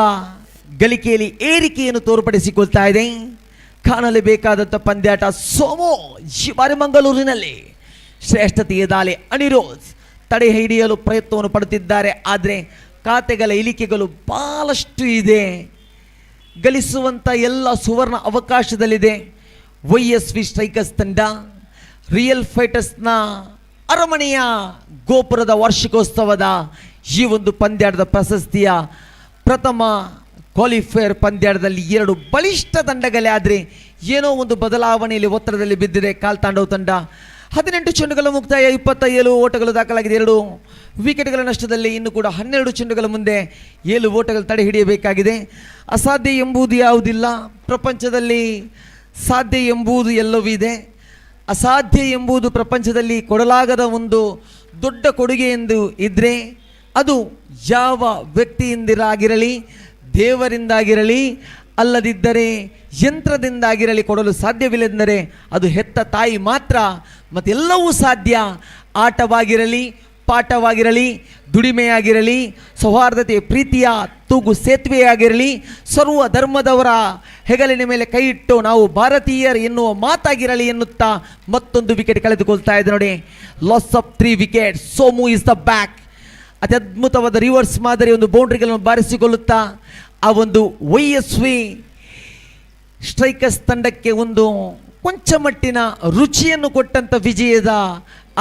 [SPEAKER 3] ಗಳಿಕೆಯಲ್ಲಿ ಏರಿಕೆಯನ್ನು ತೋರ್ಪಡಿಸಿಕೊಳ್ತಾ ಇದೆ. ಕಾಣಲೇಬೇಕಾದಂಥ ಪಂದ್ಯಾಟ ಸೋಮು ಈ ಬಾರಿ ಮಂಗಳೂರಿನಲ್ಲಿ. ಶ್ರೇಷ್ಠತೆಯ ದಾಳಿ ಅನಿರುದ್ಧ್ ತಡೆ ಹಿಡಿಯಲು ಪ್ರಯತ್ನವನ್ನು ಪಡುತ್ತಿದ್ದಾರೆ. ಆದರೆ ಖಾತೆಗಳ ಇಳಿಕೆಗಳು ಬಹಳಷ್ಟು ಇದೆ. ಗಳಿಸುವಂಥ ಎಲ್ಲ ಸುವರ್ಣ ಅವಕಾಶದಲ್ಲಿದೆ YSV ಸ್ಟ್ರೈಕರ್ಸ್ ತಂಡ. ರಿಯಲ್ ಫೈಟರ್ಸ್ನ ಅರಮನೆಯ ಗೋಪುರದ ವಾರ್ಷಿಕೋತ್ಸವದ ಈ ಒಂದು ಪಂದ್ಯಾಟದ ಪ್ರಶಸ್ತಿಯ ಪ್ರಥಮ ಕ್ವಾಲಿಫೈಯರ್ ಪಂದ್ಯಾಟದಲ್ಲಿ 2 ಬಲಿಷ್ಠ ತಂಡಗಳೇ. ಆದರೆ ಏನೋ ಒಂದು ಬದಲಾವಣೆಯಲ್ಲಿ ಒತ್ತಡದಲ್ಲಿ ಬಿದ್ದಿದೆ ಕಾಲ್ತಾಂಡವ್ ತಂಡ. 18 ಚೆಂಡುಗಳ ಮುಕ್ತಾಯ, 27 ಓಟಗಳು ದಾಖಲಾಗಿದೆ. 2 ವಿಕೆಟ್ಗಳ ನಷ್ಟದಲ್ಲಿ ಇನ್ನು ಕೂಡ 12 ಚೆಂಡುಗಳ ಮುಂದೆ 7 ಓಟಗಳು ತಡೆ ಹಿಡಿಯಬೇಕಾಗಿದೆ. ಅಸಾಧ್ಯ ಎಂಬುದು ಯಾವುದಿಲ್ಲ ಪ್ರಪಂಚದಲ್ಲಿ, ಸಾಧ್ಯ ಎಂಬುದು ಎಲ್ಲವೂ ಇದೆ. ಅಸಾಧ್ಯ ಎಂಬುದು ಪ್ರಪಂಚದಲ್ಲಿ ಕೊಡಲಾಗದ ಒಂದು ದೊಡ್ಡ ಕೊಡುಗೆ ಎಂದು ಇದ್ದರೆ ಅದು ಯಾವ ವ್ಯಕ್ತಿಯಿಂದಿರಾಗಿರಲಿ, ದೇವರಿಂದಾಗಿರಲಿ, ಅಲ್ಲದಿದ್ದರೆ ಯಂತ್ರದಿಂದಾಗಿರಲಿ ಕೊಡಲು ಸಾಧ್ಯವಿಲ್ಲವೆಂದರೆ ಅದು ಹೆತ್ತ ತಾಯಿ ಮಾತ್ರ. ಮತ್ತೆಲ್ಲವೂ ಸಾಧ್ಯ. ಆಟವಾಗಿರಲಿ, ಪಾಠವಾಗಿರಲಿ, ದುಡಿಮೆಯಾಗಿರಲಿ, ಸೌಹಾರ್ದತೆ ಪ್ರೀತಿಯ ತೂಗು ಸೇತುವೆಯಾಗಿರಲಿ, ಸರ್ವ ಧರ್ಮದವರ ಹೆಗಲಿನ ಮೇಲೆ ಕೈ ಇಟ್ಟು ನಾವು ಭಾರತೀಯರು ಎನ್ನುವ ಮಾತಾಗಿರಲಿ ಎನ್ನುತ್ತಾ ಮತ್ತೊಂದು ವಿಕೆಟ್ ಕಳೆದುಕೊಳ್ತಾ ಇದೆ ನೋಡಿ. Loss of 3 wicket. Somu is the back. ಅತ್ಯದ್ಭುತವಾದ ರಿವರ್ಸ್ ಮಾದರಿ ಒಂದು ಬೌಂಡ್ರಿಗಳನ್ನು ಬಾರಿಸಿಕೊಳ್ಳುತ್ತಾ ಆ ಒಂದು YSV ಸ್ಟ್ರೈಕರ್ಸ್ ತಂಡಕ್ಕೆ ಒಂದು ಕೊಂಚ ಮಟ್ಟಿನ ರುಚಿಯನ್ನು ಕೊಟ್ಟಂಥ ವಿಜಯದ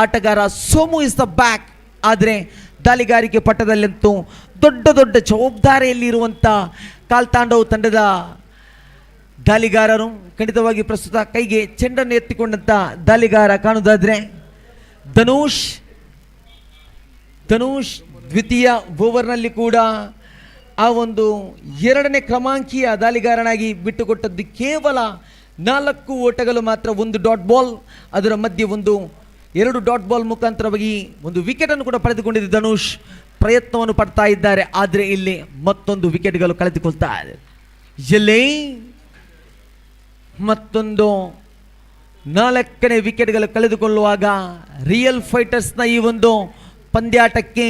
[SPEAKER 3] ಆಟಗಾರ ಸೋಮು ಇಸ್ ದ ಬ್ಯಾಕ್. ಆದರೆ ದಾಳಿಗಾರಿಕೆ ಪಟ್ಟದಲ್ಲಂತೂ ದೊಡ್ಡ ದೊಡ್ಡ ಜವಾಬ್ದಾರಿಯಲ್ಲಿರುವಂಥ ಕಾಲ್ತಾಂಡವ್ ತಂಡದ ದಾಳಿಗಾರರು ಖಂಡಿತವಾಗಿ ಪ್ರಸ್ತುತ ಕೈಗೆ ಚೆಂಡನ್ನು ಎತ್ತಿಕೊಂಡಂಥ ದಾಳಿಗಾರ ಕಾಣುವುದಾದರೆ ಧನುಷ್ ದ್ವಿತೀಯ ಓವರ್ನಲ್ಲಿ ಕೂಡ ಆ ಒಂದು 2ನೇ ಕ್ರಮಾಂಕೀಯ ದಾಳಿಗಾರನಾಗಿ ಬಿಟ್ಟುಕೊಟ್ಟದ್ದು ಕೇವಲ 4 ಓಟಗಳು ಮಾತ್ರ. 1 ಡಾಟ್ ಬಾಲ್, ಅದರ ಮಧ್ಯೆ 2 ಡಾಟ್ ಬಾಲ್ ಮುಖಾಂತರವಾಗಿ ಒಂದು ವಿಕೆಟನ್ನು ಕೂಡ ಪಡೆದುಕೊಂಡಿದ್ದ ಧನುಷ್ ಪ್ರಯತ್ನವನ್ನು ಪಡ್ತಾ ಇದ್ದಾರೆ. ಆದರೆ ಇಲ್ಲಿ ಮತ್ತೊಂದು ವಿಕೆಟ್ಗಳು ಕಳೆದುಕೊಳ್ತಾ ಇದೆ. ಎಲ್ಲಿ ಮತ್ತೊಂದು 4ನೇ ವಿಕೆಟ್ಗಳು ಕಳೆದುಕೊಳ್ಳುವಾಗ ರಿಯಲ್ ಫೈಟರ್ಸ್ನ ಈ ಒಂದು ಪಂದ್ಯಾಟಕ್ಕೆ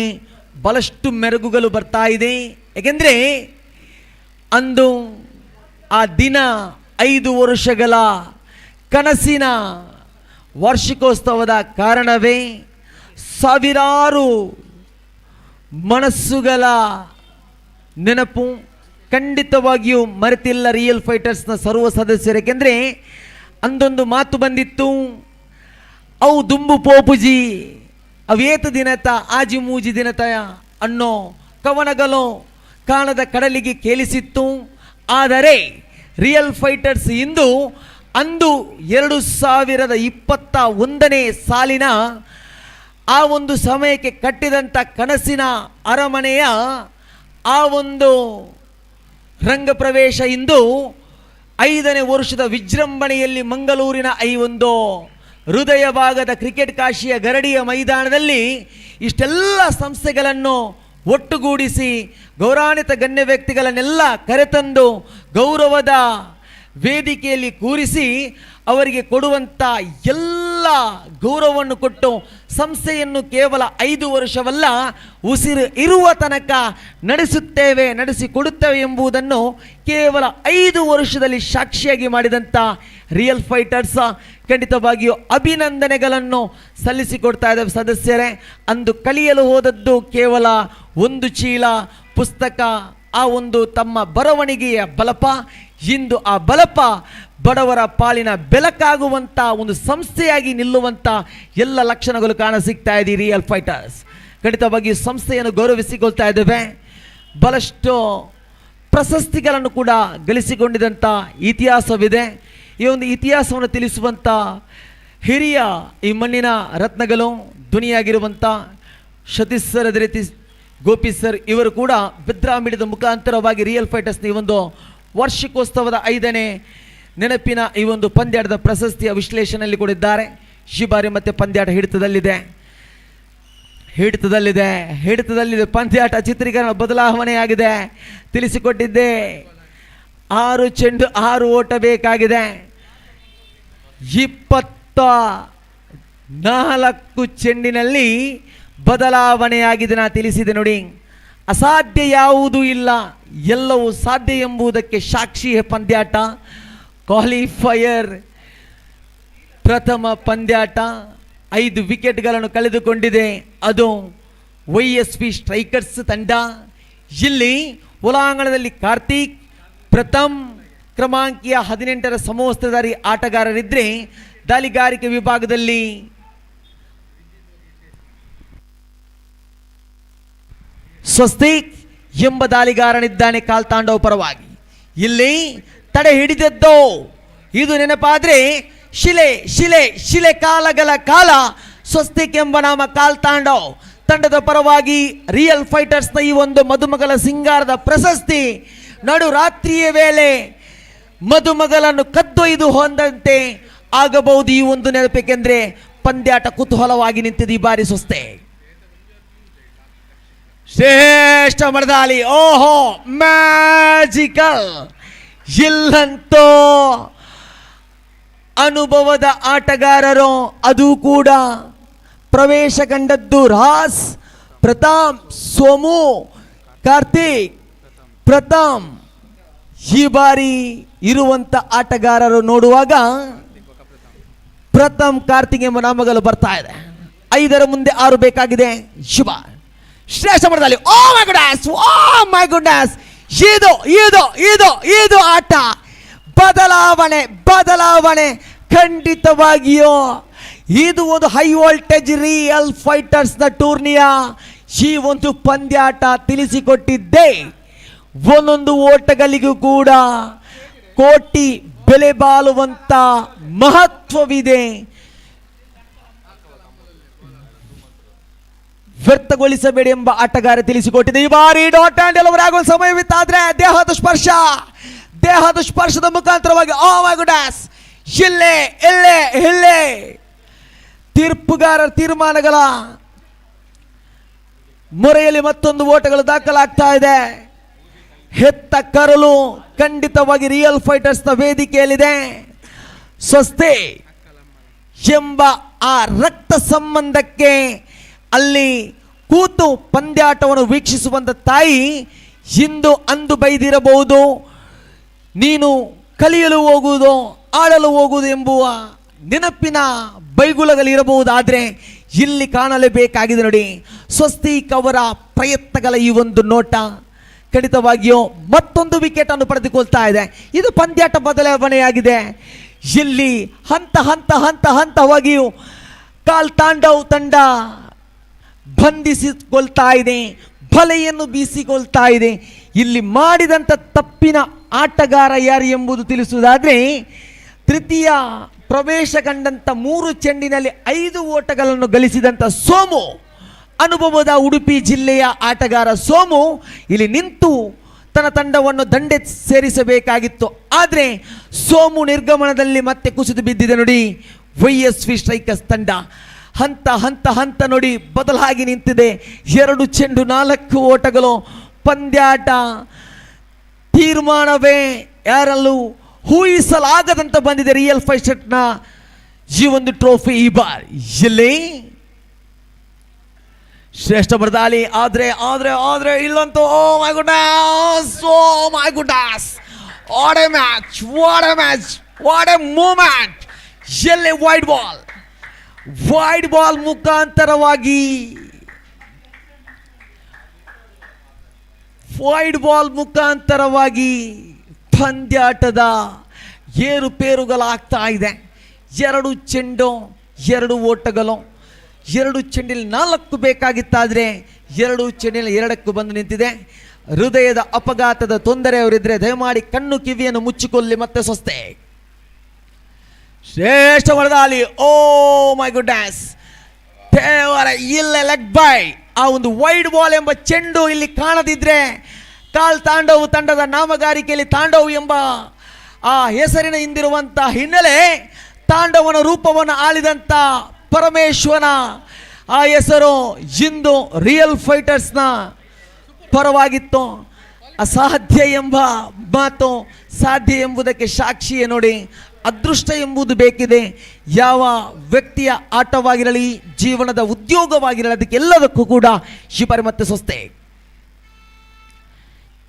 [SPEAKER 3] ಬಹಳಷ್ಟು ಮೆರುಗುಗಳು ಬರ್ತಾ ಇದೆ. ಏಕೆಂದರೆ ಅಂದು ಆ ದಿನ 5 ವರ್ಷಗಳ ಕನಸಿನ ವಾರ್ಷಿಕೋತ್ಸವದ ಕಾರಣವೇ ಸಾವಿರಾರು ಮನಸ್ಸುಗಳ ನೆನಪು. ಖಂಡಿತವಾಗಿಯೂ ಮರೆತಿಲ್ಲ ರಿಯಲ್ ಫೈಟರ್ಸ್ನ ಸರ್ವ ಸದಸ್ಯರು. ಏಕೆಂದರೆ ಅಂದೊಂದು ಮಾತು ಬಂದಿತ್ತು, ಅವು ದುಂಬು ಪೋಪುಜಿ ಅವೇತ ದಿನತ ಆಜಿ ಮೂಜಿ ದಿನತಯ ಅನ್ನೋ ಕವನಗಳು ಕಾಣದ ಕಡಲಿಗೆ ಕೇಳಿಸಿತ್ತು. ಆದರೆ ರಿಯಲ್ ಫೈಟರ್ಸ್ ಇಂದು ಅಂದು 2021ನೇ ಸಾಲಿನ ಆ ಒಂದು ಸಮಯಕ್ಕೆ ಕಟ್ಟಿದಂಥ ಕನಸಿನ ಅರಮನೆಯ ಆ ಒಂದು ರಂಗಪ್ರವೇಶ ಇಂದು 5ನೇ ವರ್ಷದ ವಿಜೃಂಭಣೆಯಲ್ಲಿ ಮಂಗಳೂರಿನ ಈ ಒಂದು ಹೃದಯ ಭಾಗದ ಕ್ರಿಕೆಟ್ ಕಾಶಿಯ ಗರಡಿಯ ಮೈದಾನದಲ್ಲಿ ಇಷ್ಟೆಲ್ಲ ಸಂಸ್ಥೆಗಳನ್ನು ಒಟ್ಟುಗೂಡಿಸಿ ಗೌರವಾನ್ವಿತ ಗಣ್ಯ ವ್ಯಕ್ತಿಗಳನ್ನೆಲ್ಲ ಕರೆತಂದು ಗೌರವದ ವೇದಿಕೆಯಲ್ಲಿ ಕೂರಿಸಿ ಅವರಿಗೆ ಕೊಡುವಂಥ ಎಲ್ಲ ಗೌರವವನ್ನು ಕೊಟ್ಟು ಸಂಸ್ಥೆಯನ್ನು ಕೇವಲ 5 ವರ್ಷವಲ್ಲ ಉಸಿರು ಇರುವ ತನಕ ನಡೆಸುತ್ತೇವೆ, ನಡೆಸಿಕೊಡುತ್ತೇವೆ ಎಂಬುದನ್ನು ಕೇವಲ 5 ವರ್ಷದಲ್ಲಿ ಸಾಕ್ಷಿಯಾಗಿ ಮಾಡಿದಂಥ ರಿಯಲ್ ಫೈಟರ್ಸ್ ಖಂಡಿತವಾಗಿಯೂ ಅಭಿನಂದನೆಗಳನ್ನು ಸಲ್ಲಿಸಿಕೊಡ್ತಾ ಇದ್ದೇವೆ ಸದಸ್ಯರೇ. ಅಂದು ಕಲಿಯಲು ಹೋದದ್ದು ಕೇವಲ 1 ಚೀಲ ಪುಸ್ತಕ, ಆ ಒಂದು ತಮ್ಮ ಬರವಣಿಗೆಯ ಬಲಪ. ಇಂದು ಆ ಬಲಪ ಬಡವರ ಪಾಲಿನ ಬೆಳಕಾಗುವಂಥ ಒಂದು ಸಂಸ್ಥೆಯಾಗಿ ನಿಲ್ಲುವಂಥ ಎಲ್ಲ ಲಕ್ಷಣಗಳು ಕಾಣಸಿಗ್ತಾ ಇದೆ ರಿಯಲ್ ಫೈಟರ್ಸ್. ಖಂಡಿತವಾಗಿ ಸಂಸ್ಥೆಯನ್ನು ಗೌರವಿಸಿಕೊಳ್ತಾ ಇದ್ದೇವೆ. ಬಹಳಷ್ಟು ಪ್ರಶಸ್ತಿಗಳನ್ನು ಕೂಡ ಗಳಿಸಿಕೊಂಡಿದ್ದಂಥ ಇತಿಹಾಸವಿದೆ. ಈ ಒಂದು ಇತಿಹಾಸವನ್ನು ತಿಳಿಸುವಂಥ ಹಿರಿಯ ಈ ಮಣ್ಣಿನ ರತ್ನಗಳು ಧ್ವನಿಯಾಗಿರುವಂಥ ಸತೀಶ್ ಸರ್, ಅದೇ ರೀತಿ ಗೋಪಿ ಸರ್, ಇವರು ಕೂಡ ಬೆದ್ರಾ ಮೀಡಿಯಾದ ಮುಖಾಂತರವಾಗಿ ರಿಯಲ್ ಫೈಟರ್ಸ್ನ ಈ ಒಂದು ವಾರ್ಷಿಕೋತ್ಸವದ 5ನೇ ನೆನಪಿನ ಈ ಒಂದು ಪಂದ್ಯಾಟದ ಪ್ರಶಸ್ತಿಯ ವಿಶ್ಲೇಷಣೆಯಲ್ಲಿ ಕೊಡಿದ್ದಾರೆ. ಈ ಬಾರಿ ಮತ್ತೆ ಪಂದ್ಯಾಟ ಹಿಡಿತದಲ್ಲಿದೆ. ಪಂದ್ಯಾಟ ಚಿತ್ರೀಕರಣ ಬದಲಾವಣೆಯಾಗಿದೆ. ತಿಳಿಸಿಕೊಟ್ಟಿದ್ದೆ 6 ಚೆಂಡು 6 ಓಟ ಬೇಕಾಗಿದೆ. 24 ಚೆಂಡಿನಲ್ಲಿ ಬದಲಾವಣೆಯಾಗಿದೆ. ನಾ ತಿಳಿಸಿದೆ ನೋಡಿ, ಅಸಾಧ್ಯ ಯಾವುದೂ ಇಲ್ಲ, ಎಲ್ಲವೂ ಸಾಧ್ಯ ಎಂಬುದಕ್ಕೆ ಸಾಕ್ಷಿ ಪಂದ್ಯಾಟ. ಕ್ವಾಲಿಫೈಯರ್ ಪ್ರಥಮ ಪಂದ್ಯಾಟ 5 ವಿಕೆಟ್ಗಳನ್ನು ಕಳೆದುಕೊಂಡಿದೆ. ಅದು YSP ಸ್ಟ್ರೈಕರ್ಸ್ ತಂಡ. ಇಲ್ಲಿ ಒಳಾಂಗಣದಲ್ಲಿ ಕಾರ್ತಿಕ್ ಪ್ರಥಮ್ ಕ್ರಮಾಂಕಿಯ 18ರ ಸಮವಸ್ತ್ರಧಾರಿ ಆಟಗಾರರಿದ್ದರೆ, ದಾಳಿಗಾರಿಕೆ ವಿಭಾಗದಲ್ಲಿ ಸ್ವಸ್ತಿಕ್ ಎಂಬ ದಾಳಿಗಾರನಿದ್ದಾನೆ ಕಾಲ್ತಾಂಡವ ಪರವಾಗಿ. ಇಲ್ಲಿ ತಡೆ ಹಿಡಿದದ್ದು ಇದು ನೆನಪಾದ್ರೆ ಶಿಲೆ ಕಾಲಗಳ ಕಾಲ ಸ್ವಸ್ತಿಕ್ ಎಂಬ ನಾಮ ಕಾಲ್ತಾಂಡವ್ ತಂಡದ ಪರವಾಗಿ ರಿಯಲ್ ಫೈಟರ್ಸ್ನ ಈ ಒಂದು ಮದುಮಗಲ ಸಿಂಗಾರದ ಪ್ರಶಸ್ತಿ. ನಡು ರಾತ್ರಿಯ ವೇಳೆ ಮದುಮಗಲನ್ನು ಕದ್ದೊಯ್ದು ಹೊಂದಂತೆ ಆಗಬಹುದು ಈ ಒಂದು ನೆನಪಿಕೆಂದ್ರೆ ಪಂದ್ಯಾಟ ಕುತೂಹಲವಾಗಿ ನಿಂತಿದೆ ಈ ಬಾರಿ ಸ್ವಸ್ತೆ. ಶ್ರೇಷ್ಠ ಮರದಾಳಿ, ಓಹೋ ಮ್ಯಾಜಿಕಲ್. ಇಲ್ಲಂತೂ ಅನುಭವದ ಆಟಗಾರರು, ಅದು ಕೂಡ ಪ್ರವೇಶ ಕಂಡದ್ದು ರಾಸ್, ಪ್ರತಾಪ್, ಸೋಮು, ಕಾರ್ತಿಕ್, ಪ್ರಥಮ್. ಈ ಬಾರಿ ಇರುವಂತ ಆಟಗಾರರು ನೋಡುವಾಗ ಪ್ರಥಮ್, ಕಾರ್ತಿಕ್ ಎಂಬ ನಾಮಗಳು ಬರ್ತಾ ಇದೆ. 5ರ ಮುಂದೆ 6 ಬೇಕಾಗಿದೆ. ಶುಭ ಶ್ರೇಷ್ಠ ಮಟ್ಟದಲ್ಲಿ. ಓ ಮೈ ಗುಡ್ನೆಸ್, ಇದು ಆಟ. ಬದಲಾವಣೆ ಖಂಡಿತವಾಗಿಯೂ ಇದು ಒಂದು ಹೈ ವೋಲ್ಟೇಜ್ ರಿಯಲ್ ಫೈಟರ್ಸ್ ನ ಟೂರ್ನಿಯ ಈ ಒಂದು ಪಂದ್ಯಾಟ ತಿಳಿಸಿಕೊಟ್ಟಿದ್ದೆ. ಒಂದೊಂದು ಓಟಗಳಿಗೂ ಕೂಡ ಕೋಟಿ ಬೆಲೆ ಬಾಳುವಂತ ಮಹತ್ವವಿದೆ. ವ್ಯರ್ಥಗೊಳಿಸಬೇಡಿ ಎಂಬ ಆಟಗಾರ ತಿಳಿಸಿಕೊಟ್ಟಿದೆ. ಈ ಬಾರಿ ಡಾಟ್ ಆ್ಯಂಡ್ ಡೆಲಿವರಿ ಆಗುವ ಸಮಯವಿತ್ತಾದ್ರೆ ದೇಹದ ಸ್ಪರ್ಶದ ಮುಖಾಂತರವಾಗಿ ಓ ಮೈ ಗುಡ್ನೆಸ್, ಇಲ್ಲೇ ತೀರ್ಪುಗಾರರ ತೀರ್ಮಾನಗಳ ಮೊರೆಯಲ್ಲಿ ಮತ್ತೊಂದು ಓಟಗಳು ದಾಖಲಾಗ್ತಾ ಇದೆ. ಹೆತ್ತ ಕರಲು ಖಂಡಿತವಾಗಿ ರಿಯಲ್ ಫೈಟರ್ಸ್ ನ ವೇದಿಕೆಯಲ್ಲಿದೆ. ಸ್ವಸ್ತಿ ಎಂಬ ಆ ರಕ್ತ ಸಂಬಂಧಕ್ಕೆ ಅಲ್ಲಿ ಕೂತು ಪಂದ್ಯಾಟವನ್ನು ವೀಕ್ಷಿಸುವಂತ ತಾಯಿ ಇಂದು ಅಂದು ಬೈದಿರಬಹುದು, ನೀನು ಕಲಿಯಲು ಹೋಗುವುದು, ಆಡಲು ಹೋಗುವುದು ಎಂಬುವ ನೆನಪಿನ ಬೈಗುಳಗಳಿರಬಹುದಾದ್ರೆ ಇಲ್ಲಿ ಕಾಣಲೇಬೇಕಾಗಿದೆ ನೋಡಿ. ಸ್ವಸ್ತಿಕ್ ಅವರ ಪ್ರಯತ್ನಗಳ ಈ ಒಂದು ನೋಟ ಖಂಡಿತವಾಗಿಯೂ ಮತ್ತೊಂದು ವಿಕೆಟ್ ಅನ್ನು ಪಡೆದುಕೊಳ್ತಾ ಇದೆ. ಇದು ಪಂದ್ಯಾಟ ಬದಲಾವಣೆಯಾಗಿದೆ. ಇಲ್ಲಿ ಹಂತವಾಗಿಯೂ ಕಾಲ್ ತಾಂಡವ್ ತಂಡ ಬಂಧಿಸಿಕೊಳ್ತಾ ಇದೆ, ಬಲೆಯನ್ನು ಬೀಸಿಕೊಳ್ತಾ ಇದೆ. ಇಲ್ಲಿ ಮಾಡಿದಂಥ ತಪ್ಪಿನ ಆಟಗಾರ ಯಾರು ಎಂಬುದು ತಿಳಿಸುವುದಾದರೆ, ತೃತೀಯ ಪ್ರವೇಶ ಕಂಡಂಥ 3 ಚೆಂಡಿನಲ್ಲಿ 5 ಓಟಗಳನ್ನು ಗಳಿಸಿದಂಥ ಸೋಮು, ಅನುಭವದ ಉಡುಪಿ ಜಿಲ್ಲೆಯ ಆಟಗಾರ ಸೋಮು ಇಲ್ಲಿ ನಿಂತು ತನ್ನ ತಂಡವನ್ನು ದಂಡೆ ಸೇರಿಸಬೇಕಾಗಿತ್ತು. ಆದರೆ ಸೋಮು ನಿರ್ಗಮನದಲ್ಲಿ ಮತ್ತೆ ಕುಸಿದು ಬಿದ್ದಿದೆ ನೋಡಿ. YSV ಸ್ಟ್ರೈಕರ್ಸ್ ತಂಡ ಹಂತ ಹಂತ ಹಂತ ನೋಡಿ ಬದಲಾಗಿ ನಿಂತಿದೆ. 2 ಚೆಂಡು 4 ಓಟಗಳು. ಪಂದ್ಯಾಟ ತೀರ್ಮಾನವೇ ಯಾರಲ್ಲೂ ಊಹಿಸಲಾಗದಂತ ಬಂದಿದೆ ರಿಯಲ್ ಫೈಟರ್ಸ್ನ ಈ ಒಂದು ಟ್ರೋಫಿ. ಈ ಬಾರಿ ಇಲ್ಲಿ ಶ್ರೇಷ್ಠ ಬರದಾಲಿ ಆದ್ರೆ ಆದ್ರೆ ಆದ್ರೆ ಇಲ್ಲಂತೂ oh my goodness, oh my goodness, what a match, what a match, what a moment. ಎಲ್ಲಿ ವೈಡ್ ಬಾಲ್ ಮುಖಾಂತರವಾಗಿ ಪಂದ್ಯಾಟದ ಏರುಪೇರುಗಳಾಗ್ತಾ ಇದೆ. 2 ಚೆಂಡು 2 ಓಟಗಳು. 2 ಚೆಂಡಿನಲ್ಲಿ 4 ಬೇಕಾಗಿತ್ತಾದರೆ 2 ಚೆಂಡಿನಲ್ಲಿ 2ಕ್ಕೆ ಬಂದು ನಿಂತಿದೆ. ಹೃದಯದ ಅಪಘಾತದ ತೊಂದರೆ ಅವರಿದ್ರೆ ದಯಮಾಡಿ ಕಣ್ಣು ಕಿವಿಯನ್ನು ಮುಚ್ಚಿಕೊಳ್ಳಿ, ಮತ್ತೆ ಸ್ವಸ್ತೆ. ಶ್ರೇಷ್ಠ ವರದಾಲಿ, ಓ ಮೈ ಗುಡ್ನೆಸ್, ದೇವರ ಇಲ್ಲೇ ಲೆಗ್ ಬೈ. ಆ ಒಂದು ವೈಡ್ ಬಾಲ್ ಎಂಬ ಚೆಂಡು ಇಲ್ಲಿ ಕಾಣದಿದ್ರೆ ಕಾಲ್ ತಾಂಡವ್ ತಂಡದ ನಾಮಗಾರಿಕೆಯಲ್ಲಿ ತಾಂಡವ್ ಎಂಬ ಆ ಹೆಸರಿನ ಹಿಂದಿರುವಂಥ ಹಿನ್ನೆಲೆ, ತಾಂಡವನ ರೂಪವನ್ನು ಆಳಿದಂಥ ಪರಮೇಶ್ವರನ ಆ ಹೆಸರು ಇಂದು ರಿಯಲ್ ಫೈಟರ್ಸ್ನ ಪರವಾಗಿತ್ತು. ಅಸಾಧ್ಯ ಎಂಬ ಮಾತು ಸಾಧ್ಯ ಎಂಬುದಕ್ಕೆ ಸಾಕ್ಷಿಯೇ ನೋಡಿ. ಅದೃಷ್ಟ ಎಂಬುದು ಬೇಕಿದೆ. ಯಾವ ವ್ಯಕ್ತಿಯ ಆಟವಾಗಿರಲಿ, ಜೀವನದ ಉದ್ಯೋಗವಾಗಿರಲಿ, ಅದಕ್ಕೆಲ್ಲದಕ್ಕೂ ಕೂಡ ಶಿಪಾರಿ ಮತ್ತೆ ಸ್ವಸ್ತೆ.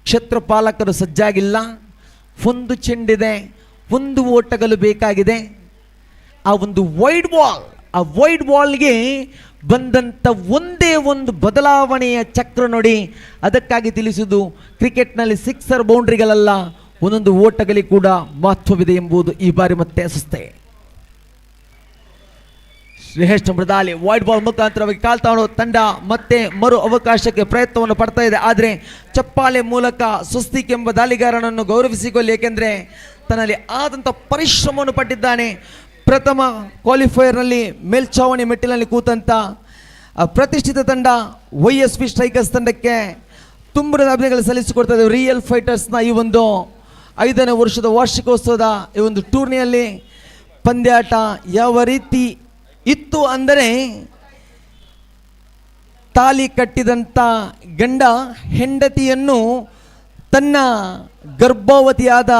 [SPEAKER 3] ಕ್ಷೇತ್ರಪಾಲಕರು ಸಜ್ಜಾಗಿಲ್ಲ. 1 ಚೆಂಡಿದೆ, 1 ಓಟಗಳು ಬೇಕಾಗಿದೆ. ಆ ಒಂದು ವೈಡ್ ಬಾಲ್ಗೆ ಬಂದಂಥ ಒಂದೇ ಒಂದು ಬದಲಾವಣೆಯ ಚಕ್ರ ನೋಡಿ. ಅದಕ್ಕಾಗಿ ತಿಳಿಸುವುದು ಕ್ರಿಕೆಟ್ನಲ್ಲಿ ಸಿಕ್ಸರ್ ಬೌಂಡ್ರಿಗಳಲ್ಲ, ಒಂದೊಂದು ಓಟಗಳಿಗೆ ಕೂಡ ಮಹತ್ವವಿದೆ ಎಂಬುದು ಈ ಬಾರಿ ಮತ್ತೆ ಅಸುಸ್ತೆ. ಶ್ರೇಷ್ಠ ಮೃದಾಲಿ ವೈಡ್ ಬಾಲ್ ಮುಖಾಂತರವಾಗಿ ಕಾಲ್ ತಾಣೋ ತಂಡ ಮತ್ತೆ ಮರು ಅವಕಾಶಕ್ಕೆ ಪ್ರಯತ್ನವನ್ನು ಪಡ್ತಾ ಇದೆ. ಆದರೆ ಚಪ್ಪಾಳೆ ಮೂಲಕ ಸ್ವಸ್ತಿಕ್ ಎಂಬ ದಾಳಿಗಾರನನ್ನು ಗೌರವಿಸಿಕೊಳ್ಳಿ, ಏಕೆಂದರೆ ತನ್ನಲ್ಲಿ ಆದಂಥ ಪರಿಶ್ರಮವನ್ನು ಪಟ್ಟಿದ್ದಾನೆ. ಪ್ರಥಮ ಕ್ವಾಲಿಫೈಯರ್ನಲ್ಲಿ ಮೇಲ್ಛಾವಣಿ ಮೆಟ್ಟಿಲಲ್ಲಿ ಕೂತಂಥ ಪ್ರತಿಷ್ಠಿತ ತಂಡ YSV ಸ್ಟ್ರೈಕರ್ಸ್ ತಂಡಕ್ಕೆ ತುಂಬಿದ ಅಭಿನಯಗಳು ಸಲ್ಲಿಸಿಕೊಡ್ತಾ ಇದ್ದೇವೆ. ರಿಯಲ್ ಫೈಟರ್ಸ್ನ ಈ ಒಂದು 5ನೇ ವರ್ಷದ ವಾರ್ಷಿಕೋತ್ಸವದ ಈ ಒಂದು ಟೂರ್ನಿಯಲ್ಲಿ ಪಂದ್ಯಾಟ ಯಾವ ರೀತಿ ಇತ್ತು ಅಂದರೆ, ತಾಲಿ ಕಟ್ಟಿದಂಥ ಗಂಡ ಹೆಂಡತಿಯನ್ನು ತನ್ನ ಗರ್ಭವತಿಯಾದ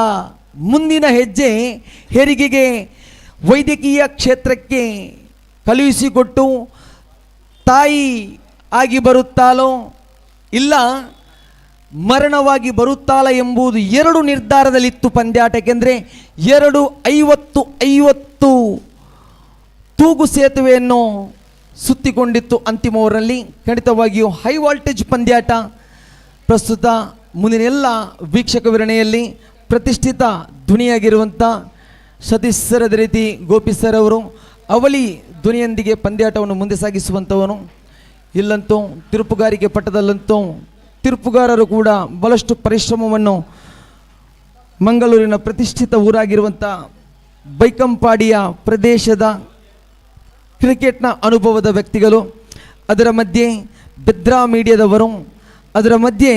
[SPEAKER 3] ಮುಂದಿನ ಹೆಜ್ಜೆ ಹೆರಿಗೆಗೆ ವೈದ್ಯಕೀಯ ಕ್ಷೇತ್ರಕ್ಕೆ ಕಳುಹಿಸಿಕೊಟ್ಟು ತಾಯಿ ಆಗಿ ಬರುತ್ತಾಳೋ ಇಲ್ಲ ಮರಣವಾಗಿ ಬರುತ್ತಾಳ ಎಂಬುದು 2 ನಿರ್ಧಾರದಲ್ಲಿತ್ತು ಪಂದ್ಯಾಟ. ಏಕೆಂದರೆ 2 ತೂಗು ಸೇತುವೆಯನ್ನು ಸುತ್ತಿಕೊಂಡಿತ್ತು ಅಂತಿಮ ಓವರ್ನಲ್ಲಿ. ಖಂಡಿತವಾಗಿಯೂ ಹೈ ವಾಲ್ಟೇಜ್ ಪಂದ್ಯಾಟ. ಪ್ರಸ್ತುತ ಮುಂದಿನ ಎಲ್ಲ ವೀಕ್ಷಕ ವಿರಣೆಯಲ್ಲಿ ಪ್ರತಿಷ್ಠಿತ ಧ್ವನಿಯಾಗಿರುವಂಥ ಸತೀಶ್ ಸರ್, ಅದೇ ರೀತಿ ಗೋಪಿ ಸರ್ ಅವರು ಅವಳಿ ಧ್ವನಿಯೊಂದಿಗೆ ಪಂದ್ಯಾಟವನ್ನು ಮುಂದೆ ಸಾಗಿಸುವಂಥವನು. ಇಲ್ಲಂತೂ ತೀರ್ಪುಗಾರಿಕೆ ಪಟ್ಟದಲ್ಲಂತೂ ತೀರ್ಪುಗಾರರು ಕೂಡ ಬಹಳಷ್ಟು ಪರಿಶ್ರಮವನ್ನು ಮಂಗಳೂರಿನ ಪ್ರತಿಷ್ಠಿತ ಊರಾಗಿರುವಂಥ ಬೈಕಂಪಾಡಿಯ ಪ್ರದೇಶದ ಕ್ರಿಕೆಟ್ನ ಅನುಭವದ ವ್ಯಕ್ತಿಗಳು, ಅದರ ಮಧ್ಯೆ ಬೆದ್ರಾ ಮೀಡಿಯಾದವರು, ಅದರ ಮಧ್ಯೆ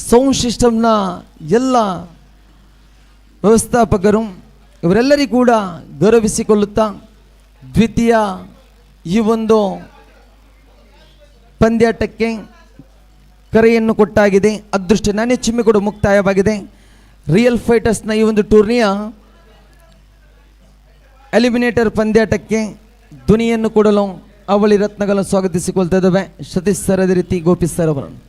[SPEAKER 3] ಸೌಂಡ್ ಸಿಸ್ಟಮ್ನ ಎಲ್ಲ ವ್ಯವಸ್ಥಾಪಕರು, ಇವರೆಲ್ಲರಿಗೂ ಕೂಡ ಗೌರವಿಸಿಕೊಳ್ಳುತ್ತಾ ದ್ವಿತೀಯ ಈ ಒಂದು ಪಂದ್ಯಾಟಕ್ಕೆ ಕರೆಯನ್ನು ಕೊಟ್ಟಾಗಿದೆ. ಅದೃಷ್ಟ ನಾಣ್ಯ ಚಿಮ್ಮೆ ಕೂಡ ಮುಕ್ತಾಯವಾಗಿದೆ. ರಿಯಲ್ ಫೈಟರ್ಸ್ನ ಈ ಒಂದು ಟೂರ್ನಿಯ ಎಲಿಮಿನೇಟರ್ ಪಂದ್ಯಾಟಕ್ಕೆ ಧ್ವನಿಯನ್ನು ಕೊಡಲು ಅವಳಿ ರತ್ನಗಳನ್ನು ಸ್ವಾಗತಿಸಿಕೊಳ್ತಾ ಇದ್ದಾವೆ ಸತೀಶ್ ಸರ್, ಅದೇ ರೀತಿ ಗೋಪಿ ಸರ್ ಅವರನ್ನು.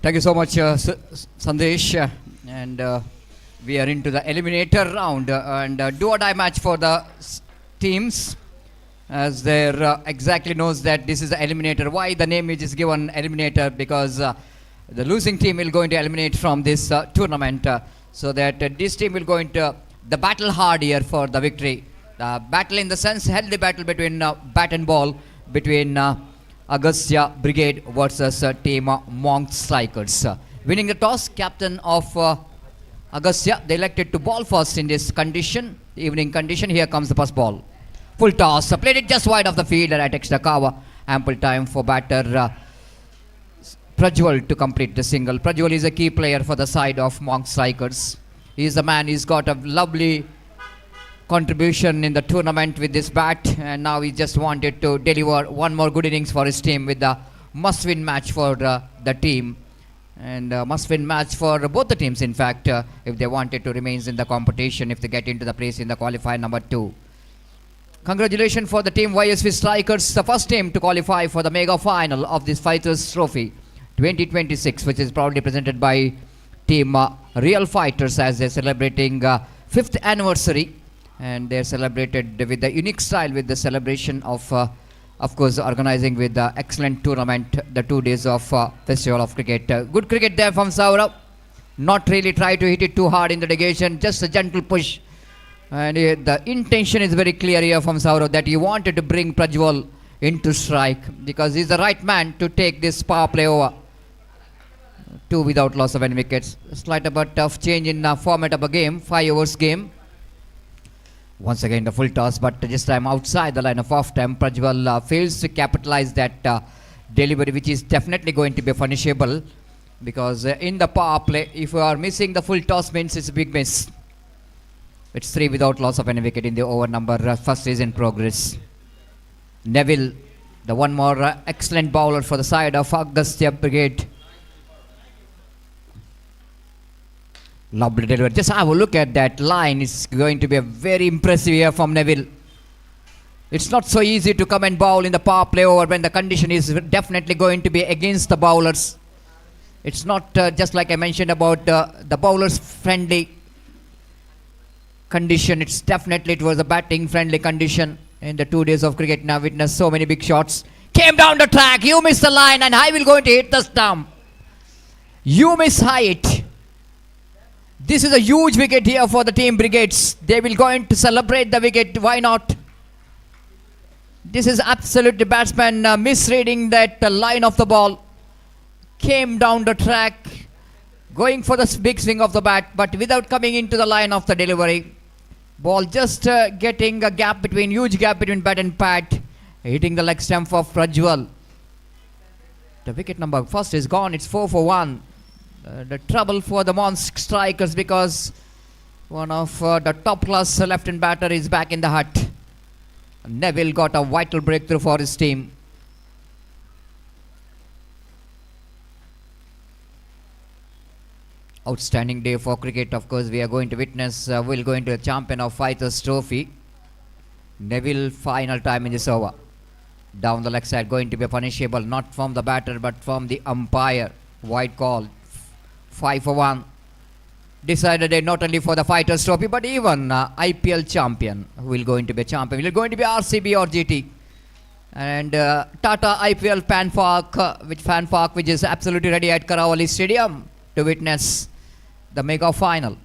[SPEAKER 2] Thank you so much, Sandesh. And we are into the eliminator round. And do or die match for the teams. As there exactly knows that this is the eliminator. Why the name is given eliminator? Because the losing team will going to eliminate from this tournament. So that this team will go into the battle hard here for the victory. Battle in the sense, healthy battle between bat and ball, between Agastya Brigade versus team Monk Strikers. Winning the toss, captain of Agastya, they elected to ball first in this condition, evening condition. Here comes the first ball. Full toss, played it just wide of the fielder at extra cover. Ample time for batter Prajwal to complete the single. Prajwal is a key player for the side of Monk Strikers. He is the man, he's got a lovely contribution in the tournament with this bat, and now he just wanted to deliver one more good innings for his team with the must-win match for the team, and must-win match for both the teams, in fact, if they wanted to remain in the competition, if they get into the place in the qualifier number 2. Congratulations for the team YSV Strikers, the first team to qualify for the mega final of this Fighters Trophy 2026, which is proudly presented by team Real Fighters, as they're celebrating 5th anniversary, and they're celebrated with the unique style, with the celebration of course, organizing with the excellent tournament, the 2 days of Festival of Cricket. Good cricket there from Saurabh. Not really try to hit it too hard in the negation, just a gentle push. And the intention is very clear here from Saurabh, that he wanted to bring Prajwal into strike, because he's the right man to take this power play over. 2 without loss of any wickets. Slight but tough change in format of a game, 5 overs game. Once again the full toss, but this time outside the line of off time. Prajwal fails to capitalize that delivery, which is definitely going to be punishable, because in the power play, if you are missing the full toss, means it's a big miss. It's 3 without loss of any wicket in the over number. First is in progress. Neville, the one more excellent bowler for the side of Agastya Brigade. Lovely delivery. Just have a look at that line. It's going to be a very impressive here from Neville. It's not so easy to come and bowl in the power play over when the condition is definitely going to be against the bowlers. It's not just like I mentioned about the bowlers friendly condition. It's definitely, it was a batting friendly condition. In the 2 days of cricket, now witnessed so many big shots. Came down the track. You missed the line, and I will going to hit the stump. You miss height. This is a huge wicket here for the team Brigades. They will going to celebrate the wicket. Why not? This is absolutely batsman misreading that line of the ball. Came down the track, going for the big swing of the bat, but without coming into the line of the delivery. Ball just getting a gap between, huge gap between bat and pad. Hitting the leg stump of Prajwal. The wicket number first is gone. It's 4 for 1. The trouble for the Monk Strikers, because one of the top class left-hand batter is back in the hut. Neville got a vital breakthrough for his team. Outstanding day for cricket. Of course, we are going to witness, we'll go into the champion of Fighters Trophy. Neville, final time in this over. Down the leg side, going to be punishable, not from the batter but from the umpire. Wide call. 5 for 1. Decided not only for the Fighters Trophy, but even IPL champion will going to be a champion. Will going to be RCB or GT. And Tata IPL fan park, which is absolutely ready at Karawali Stadium to witness the mega final.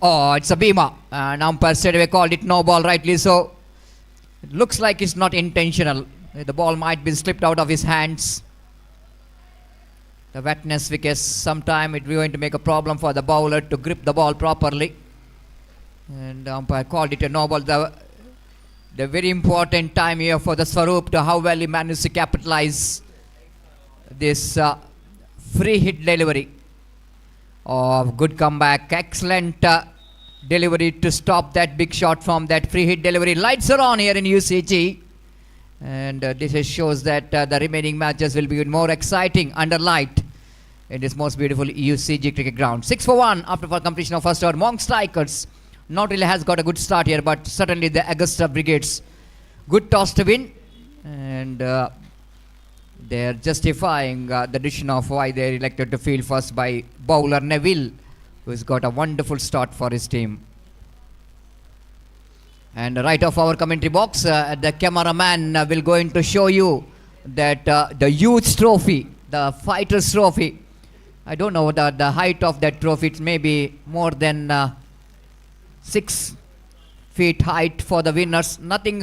[SPEAKER 2] Oh, it's a beamer, and umpire straight away called it no ball, rightly so. It looks like it's not intentional. The ball might be slipped out of his hands. The wetness, because sometime it's going to make a problem for the bowler to grip the ball properly. And the umpire called it a no ball. The very important time here for the Swaroop to how well he managed to capitalize this free hit delivery. Oh, good comeback. Excellent delivery to stop that big shot from that free hit delivery. Lights are on here in UCG. And this shows that the remaining matches will be more exciting under light in this most beautiful UCG cricket ground. 6 for 1 after for completion of first over. Monk Strikers not really has got a good start here, but certainly the Augusta Brigades good toss to win. And They are justifying the decision of why they are elected to field first by bowler Neville, who's got a wonderful start for his team. And right off our commentary box, the cameraman will going to show you that the youth trophy, the fighters trophy. I don't know the height of that trophy. It's maybe more than 6 feet height for the winners. Nothing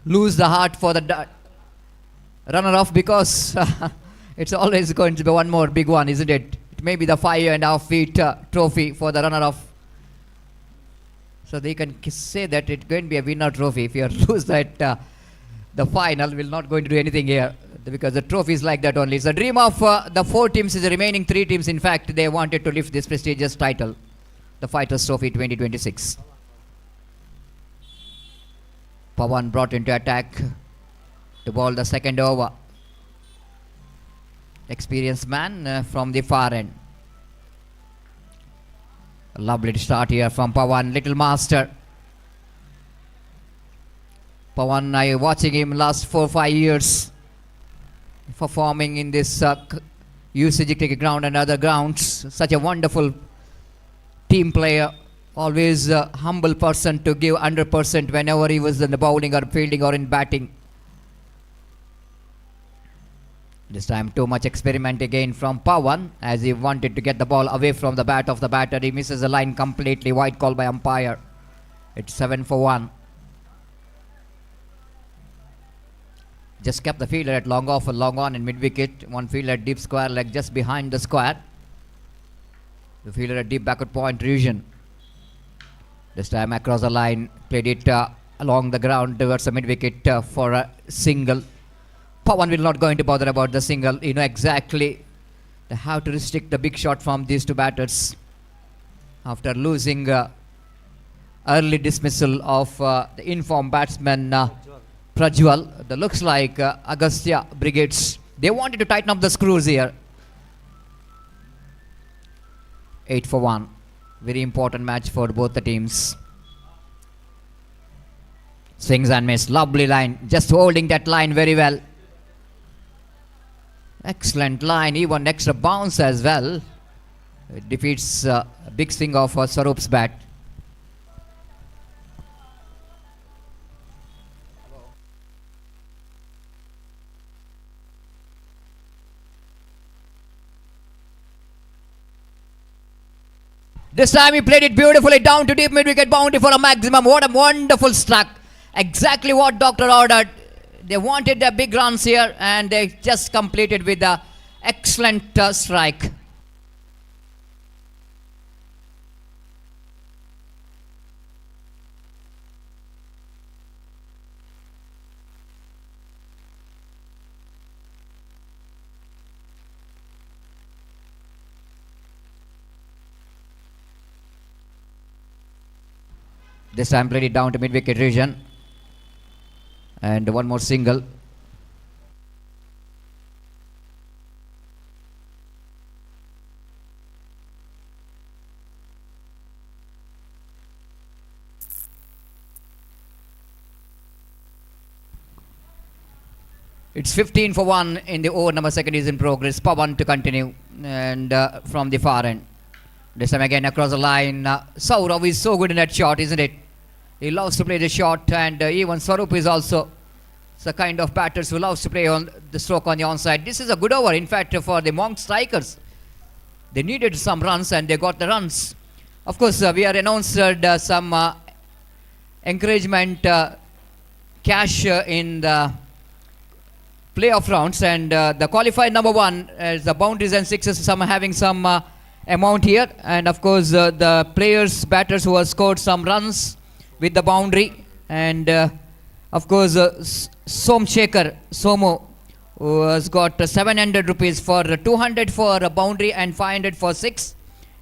[SPEAKER 2] lose the heart for the runner-up, because it's always going to be one more big one, isn't it? It may be the 5.5 feet trophy for the runner-up. So they can say that it's going to be a winner trophy. If you lose that, the final will not going to do anything here, because the trophy is like that only. It's a dream of the 4 teams, is the remaining 3 teams. In fact, they wanted to lift this prestigious title, the Fighters Trophy 2026. Pawan brought into attack to bowl the second over. Experienced man from the far end. A lovely start here from Pawan, little master. Pawan, I watching him last 4-5 years performing in this usage cricket ground and other grounds. Such a wonderful team player. Always a humble person to give 100% whenever he was in the bowling or fielding or in batting. This time too much experiment again from Pawan, as he wanted to get the ball away from the bat of the batter. He misses the line completely. White call by umpire. It's 7 for 1. Just kept the fielder at long off and long on in mid wicket. One fielder at deep square leg just behind the square. The fielder at deep backward point region. This time across the line, played it along the ground towards the mid wicket for a single. Pawan will not going to bother about the single. You know exactly how to restrict the big shot from these 2 batters. After losing early dismissal of the informed batsman Prajwal, the looks like Agastya Brigades. They wanted to tighten up the screws here. 8 for 1. Very important match for both the teams. Swings and miss. Lovely line. Just holding that line very well. Excellent line. Even extra bounce as well. It defeats a big swing of Swarup's bat. This time he played it beautifully down to deep mid-wicket boundary for a maximum. What a wonderful struck. Exactly what Doctor ordered. They wanted their big runs here, and they just completed with an excellent strike. This time played it down to mid-wicket region. And one more single. It's 15 for 1 in the over number 2 is in progress. Pawan to continue, and from the far end. This time again across the line. Saurav is so good in that shot, isn't it? He loves to play the shot, and even Swarup is also the kind of batters who loves to play on the stroke on the onside. This is a good over, in fact, for the Monk strikers. They needed some runs, and they got the runs. Of course, we are announced some encouragement cash in the playoff rounds, and the qualified number 1 is the boundaries and sixes. Some having some amount here, and of course the players, batters who have scored some runs with the boundary, and of course Somshekar Somo, who has got 700 rupees for 200 for a boundary and 500 for 6,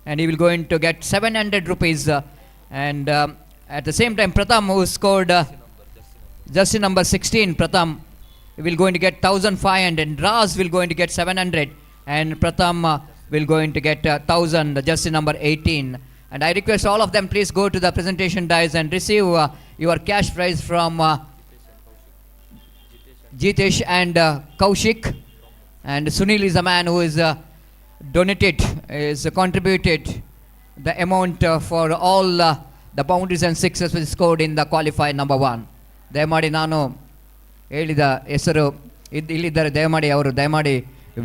[SPEAKER 2] and he will going to get 700 rupees, and at the same time Pratham, who scored jersey number 16, Pratham will going to get 1500, and Raz will going to get 700, and Pratham will going to get 1000, jersey number 18. And I request all of them, please go to the presentation dice and receive your cash prize from Jitesh and Kaushik. And Sunil is a man who is contributed the amount for all the boundaries and sixes which scored in the qualifier number 1. ದಯಮಾಡಿ ನಾನು ಹೇಳಿದ ಹೆಸರು ಇಲ್ಲಿದ್ದಾರೆ, ದಯಮಾಡಿ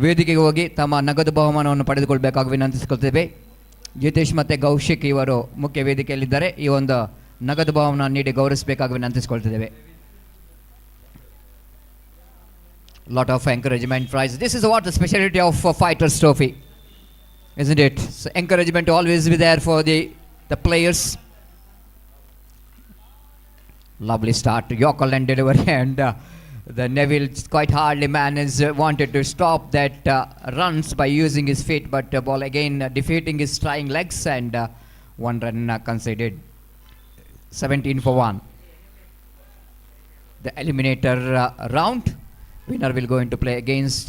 [SPEAKER 2] ವೇದಿಕೆಗೆ ಹೋಗಿ ತಮ್ಮ ನಗದು ಬಹುಮಾನವನ್ನು ಪಡೆದುಕೊಳ್ಬೇಕಾಗಿ ವಿನಂತಿಸಿಕೊಳ್ತೇವೆ. ಜಿತೇಶ್ ಮತ್ತು ಕೌಶಿಕ್ ಇವರು ಮುಖ್ಯ ವೇದಿಕೆಯಲ್ಲಿದ್ದಾರೆ. ಈ ಒಂದು ನಗದು ಬಹುಮಾನ ನೀಡಿ ಗೌರವಿಸಬೇಕಾಗಿ ವಿನಂತಿಸಿಕೊಳ್ತಿದ್ದೇವೆ. Lot of encouragement prize. This is what the specialty of Fighters Trophy, isn't it? So encouragement always be there for the players. Lovely start, Yorker and delivery, and the Neville quite hardly managed, wanted to stop that runs by using his feet, but ball again defeating his trying legs, and 1 run conceded. 17 for 1. The eliminator round. Winner will go into play against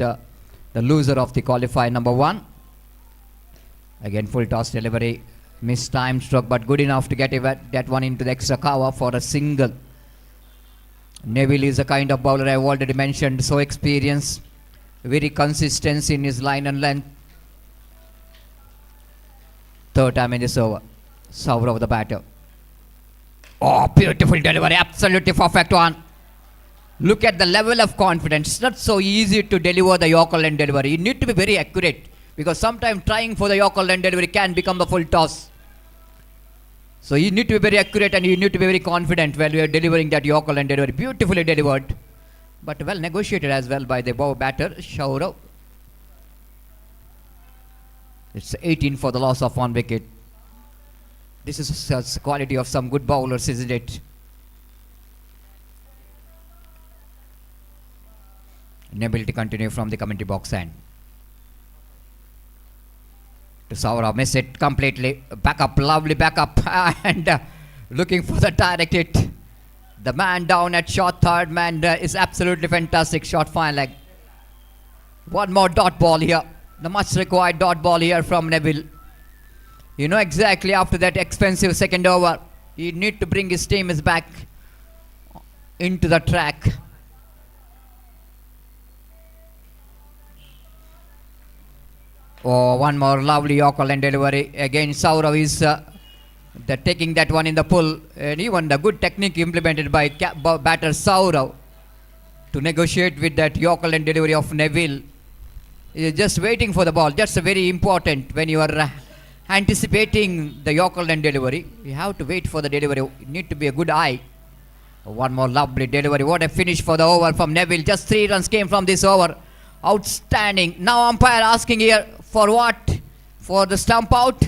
[SPEAKER 2] the loser of the qualifier number 1. Again, full toss delivery, missed time stroke, but good enough to get that one into the extra cover for a single. Neville is a kind of bowler I have already mentioned, so experienced, very consistent in his line and length. Third time in this over, Saurav of the batter. Oh, beautiful delivery, absolutely perfect one. Look at the level of confidence. It's not so easy to deliver the Yorker line delivery. You need to be very accurate, because sometimes trying for the Yorker line delivery can become the full toss. So you need to be very accurate and you need to be very confident when you are delivering that Yorker line delivery. Beautifully delivered, but well negotiated as well by the batter, Shaurav. It's 18 for the loss of 1 wicket. This is the quality of some good bowlers, isn't it? Neville to continue from the commentary box end. To Saurav, miss it completely. Back up, lovely back up, and looking for the direct hit. The man down at short third man is absolutely fantastic. Short fine leg. One more dot ball here. The much required dot ball here from Neville. You know exactly after that expensive second over, you need to bring his team back into the track. Oh, one more lovely Yorker line delivery. Again, Saurav is taking that one in the pull, and even the good technique implemented by batter Saurav to negotiate with that Yorker line delivery of Neville. He is just waiting for the ball. That's very important when you are anticipating the Yorker line delivery. You have to wait for the delivery. You need to be a good eye. One more lovely delivery. What a finish for the over from Neville. Just 3 runs came from this over. Outstanding. Now umpire asking here for what? For the stump out?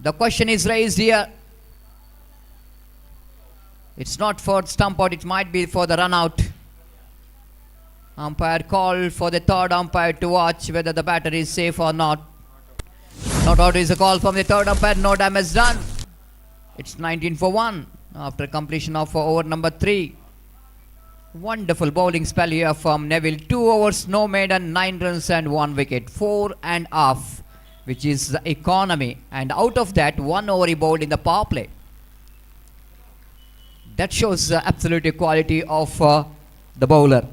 [SPEAKER 2] The question is raised here. It's not for stump out, it might be for the run out. Umpire called for the third umpire to watch whether the batter is safe or not. Not out is a call from the third umpire, no damage done. It's 19 for 1 after completion of over number 3. Wonderful bowling spell here from Neville. 2 overs, no maiden, 9 runs and 1 wicket. 4.5, which is the economy. And out of that, 1 over he bowled in the power play. That shows the absolute quality of the bowler.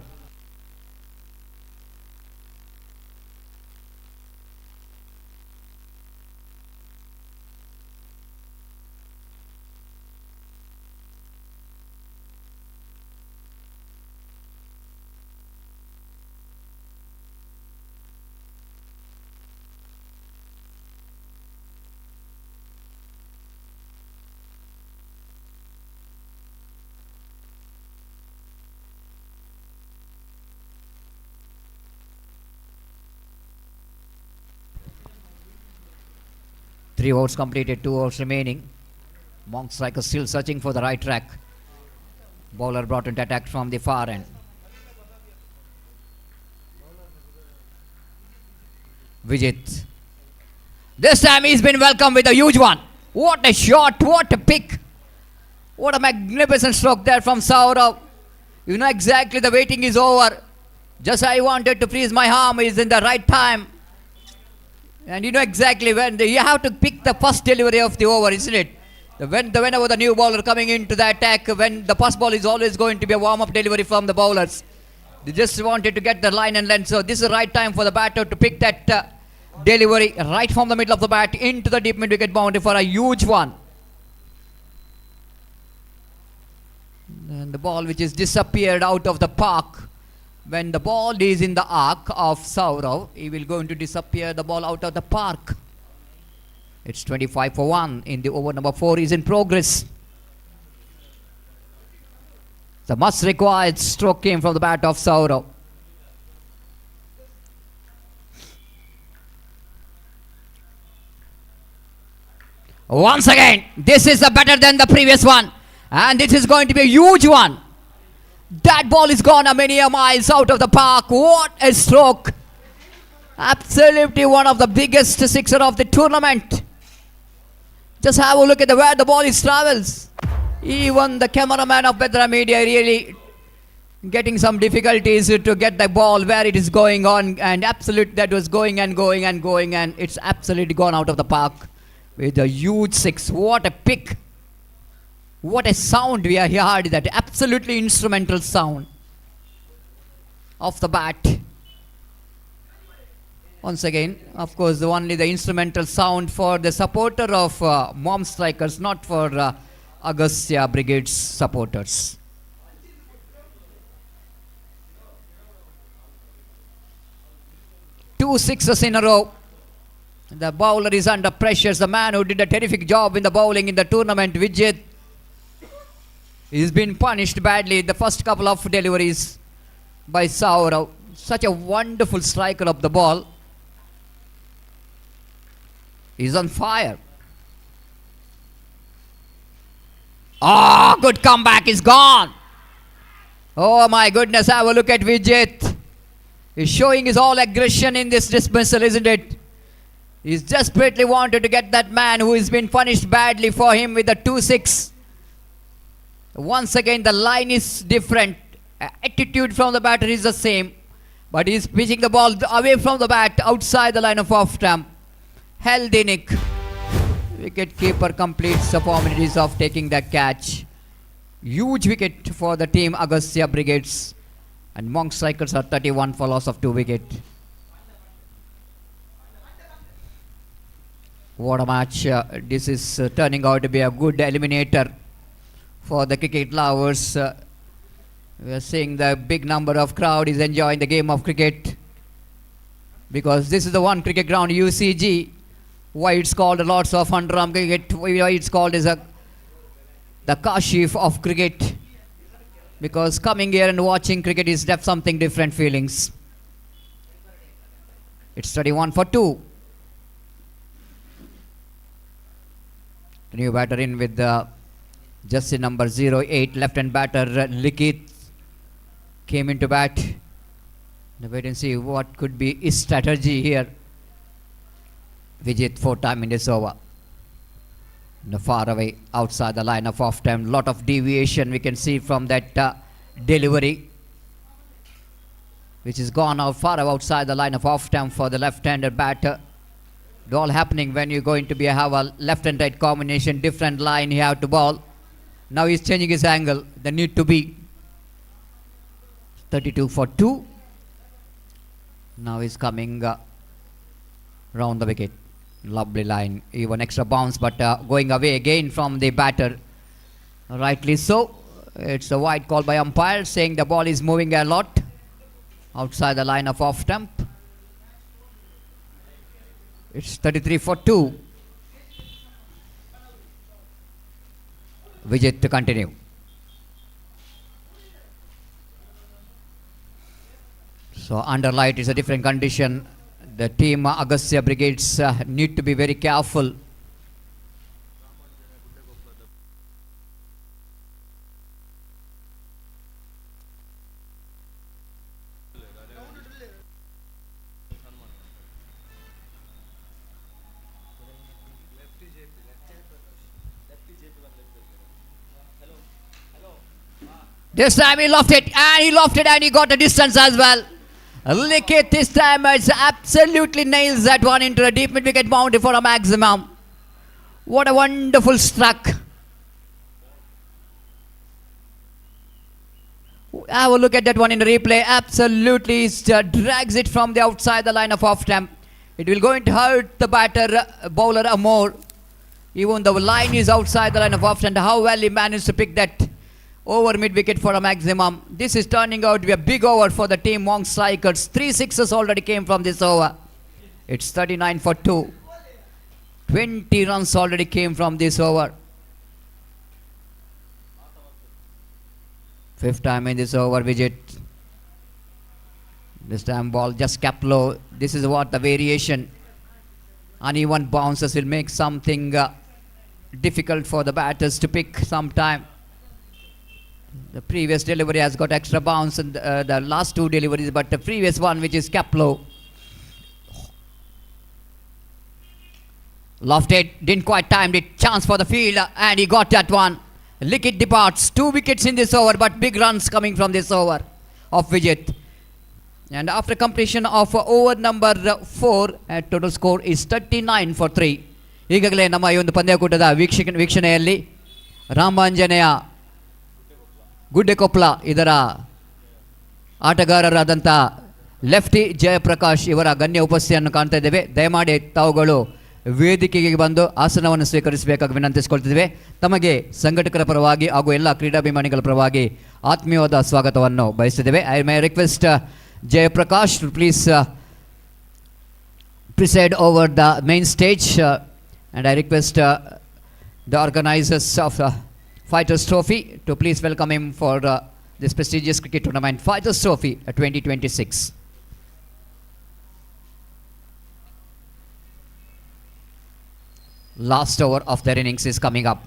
[SPEAKER 2] Three overs completed, 2 overs remaining. Monk striker still searching for the right track. Bowler brought into attack from the far end. Vijit. This time he's been welcomed with a huge one. What a shot, what a pick. What a magnificent stroke there from Saurav. You know exactly the waiting is over. Just I wanted to freeze my arm is in the right time. And you know exactly when you have to pick the first delivery of the over, isn't it? Whenever the new bowler coming into the attack, when the first ball is always going to be a warm-up delivery from the bowlers. They just wanted to get the line and length. So this is the right time for the batter to pick that delivery right from the middle of the bat into the deep mid wicket boundary for a huge one. And the ball which is disappeared out of the park. When the ball is in the arc of Saurav, he will going to disappear the ball out of the park. It's 25 for 1 in the over number 4 is in progress. The much required stroke came from the bat of Saurav. Once again, this is better than the previous one. And it is going to be a huge one. That ball is gone a many miles out of the park. What a stroke. Absolutely one of the biggest sixer of the tournament. Just have a look at where the ball is travels. Even the cameraman of Bedra Media really getting some difficulties to get the ball where it is going on. And absolutely that was going and going and going. And it's absolutely gone out of the park with a huge six. What a pick. What a sound we are heard, that absolutely instrumental sound of the bat. Once again, of course, only the instrumental sound for the supporter of Mom Strikers, not for Agastya Brigade's supporters. Two sixes in a row. The bowler is under pressure. The man who did a terrific job in the bowling in the tournament, Vijay, he's been punished badly the first couple of deliveries by Saurav. Such a wonderful striker of the ball. He's on fire. Oh, good comeback is gone. Oh my goodness, have a look at Vijay. He's showing his all aggression in this dismissal, isn't it? He's desperately wanted to get that man who has been punished badly for him with the 2-6. Once again, the line is different. Attitude from the batter is the same. But he's pitching the ball away from the bat, outside the line of off stump. Held in it. Wicket keeper completes the formalities of taking the catch. Huge wicket for the team Agastya Brigades. And Monk Strikers are 31 for loss of 2 wickets. What a match. This is turning out to be a good eliminator for the cricket lovers. We are seeing the big number of crowd is enjoying the game of cricket, because this is the one cricket ground, UCG, why it's called lots of Underarm cricket, why it's called as the Kashif of cricket, because coming here and watching cricket is something different feelings. It's 31 for 2. The new batter in with the jersey number 08, left-hand batter Likith came into bat. Now wait and see what could be his strategy here. Vijay 4 time in this over. Now far away outside the line of off time. Lot of deviation we can see from that delivery, which is gone out far outside the line of off time for the left-handed batter. It all happening when you're going to have a left and right combination, different line you have to bowl. Now he's changing his angle. The need to be 32 for 2. Now he's coming round the wicket. Lovely line. Even extra bounce, but going away again from the batter. Rightly so. It's a wide call by umpire, saying the ball is moving a lot outside the line of off stump. It's 33 for 2. Vijay to continue. So under light is a different condition. The team Agastya Brigades need to be very careful. This time he lofted it and he got a distance as well. Likith this time absolutely nails that one into the deep mid wicket boundary for a maximum. What a wonderful struck. Have a look at that one in the replay. Absolutely drags it from the outside the line of off stump. It will going to hurt the bowler more. Even the line is outside the line of off stump. How well he managed to pick that over mid wicket for a maximum. This is turning out to be a big over for the team Monk Strikers. 3 sixes already came from this over. It's 39 for 2. 20 runs already came from this over. Fifth time in this over, Vijay. This time ball just kept low. This is what the variation. Uneven bounces will make something difficult for the batters to pick sometime. The previous delivery has got extra bounce and the last two deliveries, but the previous one which is kept low. Lofted didn't quite time it. Chance for the field and he got that one. Lickett departs. 2 wickets in this over, but big runs coming from this over of Vijay. And after completion of over number 4, total score is 39 for 3. ಈಗಾಗಲೇ ನಮ್ಮ ಈ ಒಂದು ಪಂದ್ಯಕೂಟದ ವೀಕ್ಷಣೆಯಲ್ಲಿ ರಾಮಾಂಜನೇಯ ಗುಡ್ಡೆಕೊಪ್ಪಲ ಇದರ ಆಟಗಾರರಾದಂಥ lefty Jayaprakash ಇವರ ಗಣ್ಯ ಉಪಸ್ಥಿತಿಯನ್ನು ಕಾಣ್ತಾ ಇದ್ದೇವೆ. ದಯಮಾಡಿ ತಾವುಗಳು ವೇದಿಕೆಗೆ ಬಂದು ಆಸನವನ್ನು ಸ್ವೀಕರಿಸಬೇಕಾಗಿ ವಿನಂತಿಸಿಕೊಳ್ತಿದ್ದೇವೆ. ತಮಗೆ ಸಂಘಟಕರ ಪರವಾಗಿ ಹಾಗೂ ಎಲ್ಲ ಕ್ರೀಡಾಭಿಮಾನಿಗಳ ಪರವಾಗಿ ಆತ್ಮೀಯವಾದ ಸ್ವಾಗತವನ್ನು ಬಯಸಿದ್ದೇವೆ. I my request Jayaprakash to please preside over the main stage and I request the organizers of Fighters Trophy to please welcome him for this prestigious cricket tournament, Fighters Trophy 2026. Last over of their innings is coming up.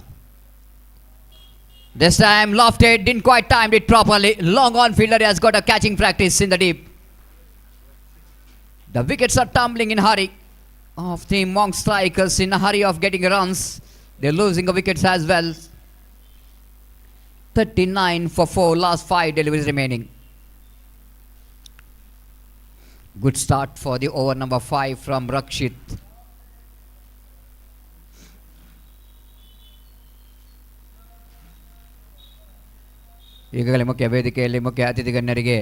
[SPEAKER 2] This time Lofted didn't quite time it properly. Long on fielder has got a catching practice in the deep. The wickets are tumbling in hurry of team Monk Strikers in a hurry of getting runs. They're losing the wickets as well. 39 for 4, last 5 deliveries remaining. Good start for the over number 5 from Rakshit. ಈಗಾಗಲೇ ಮುಖ್ಯ ವೇದಿಕೆಯಲ್ಲಿ ಮುಖ್ಯ ಅತಿಥಿ ಗಣ್ಯರಿಗೆ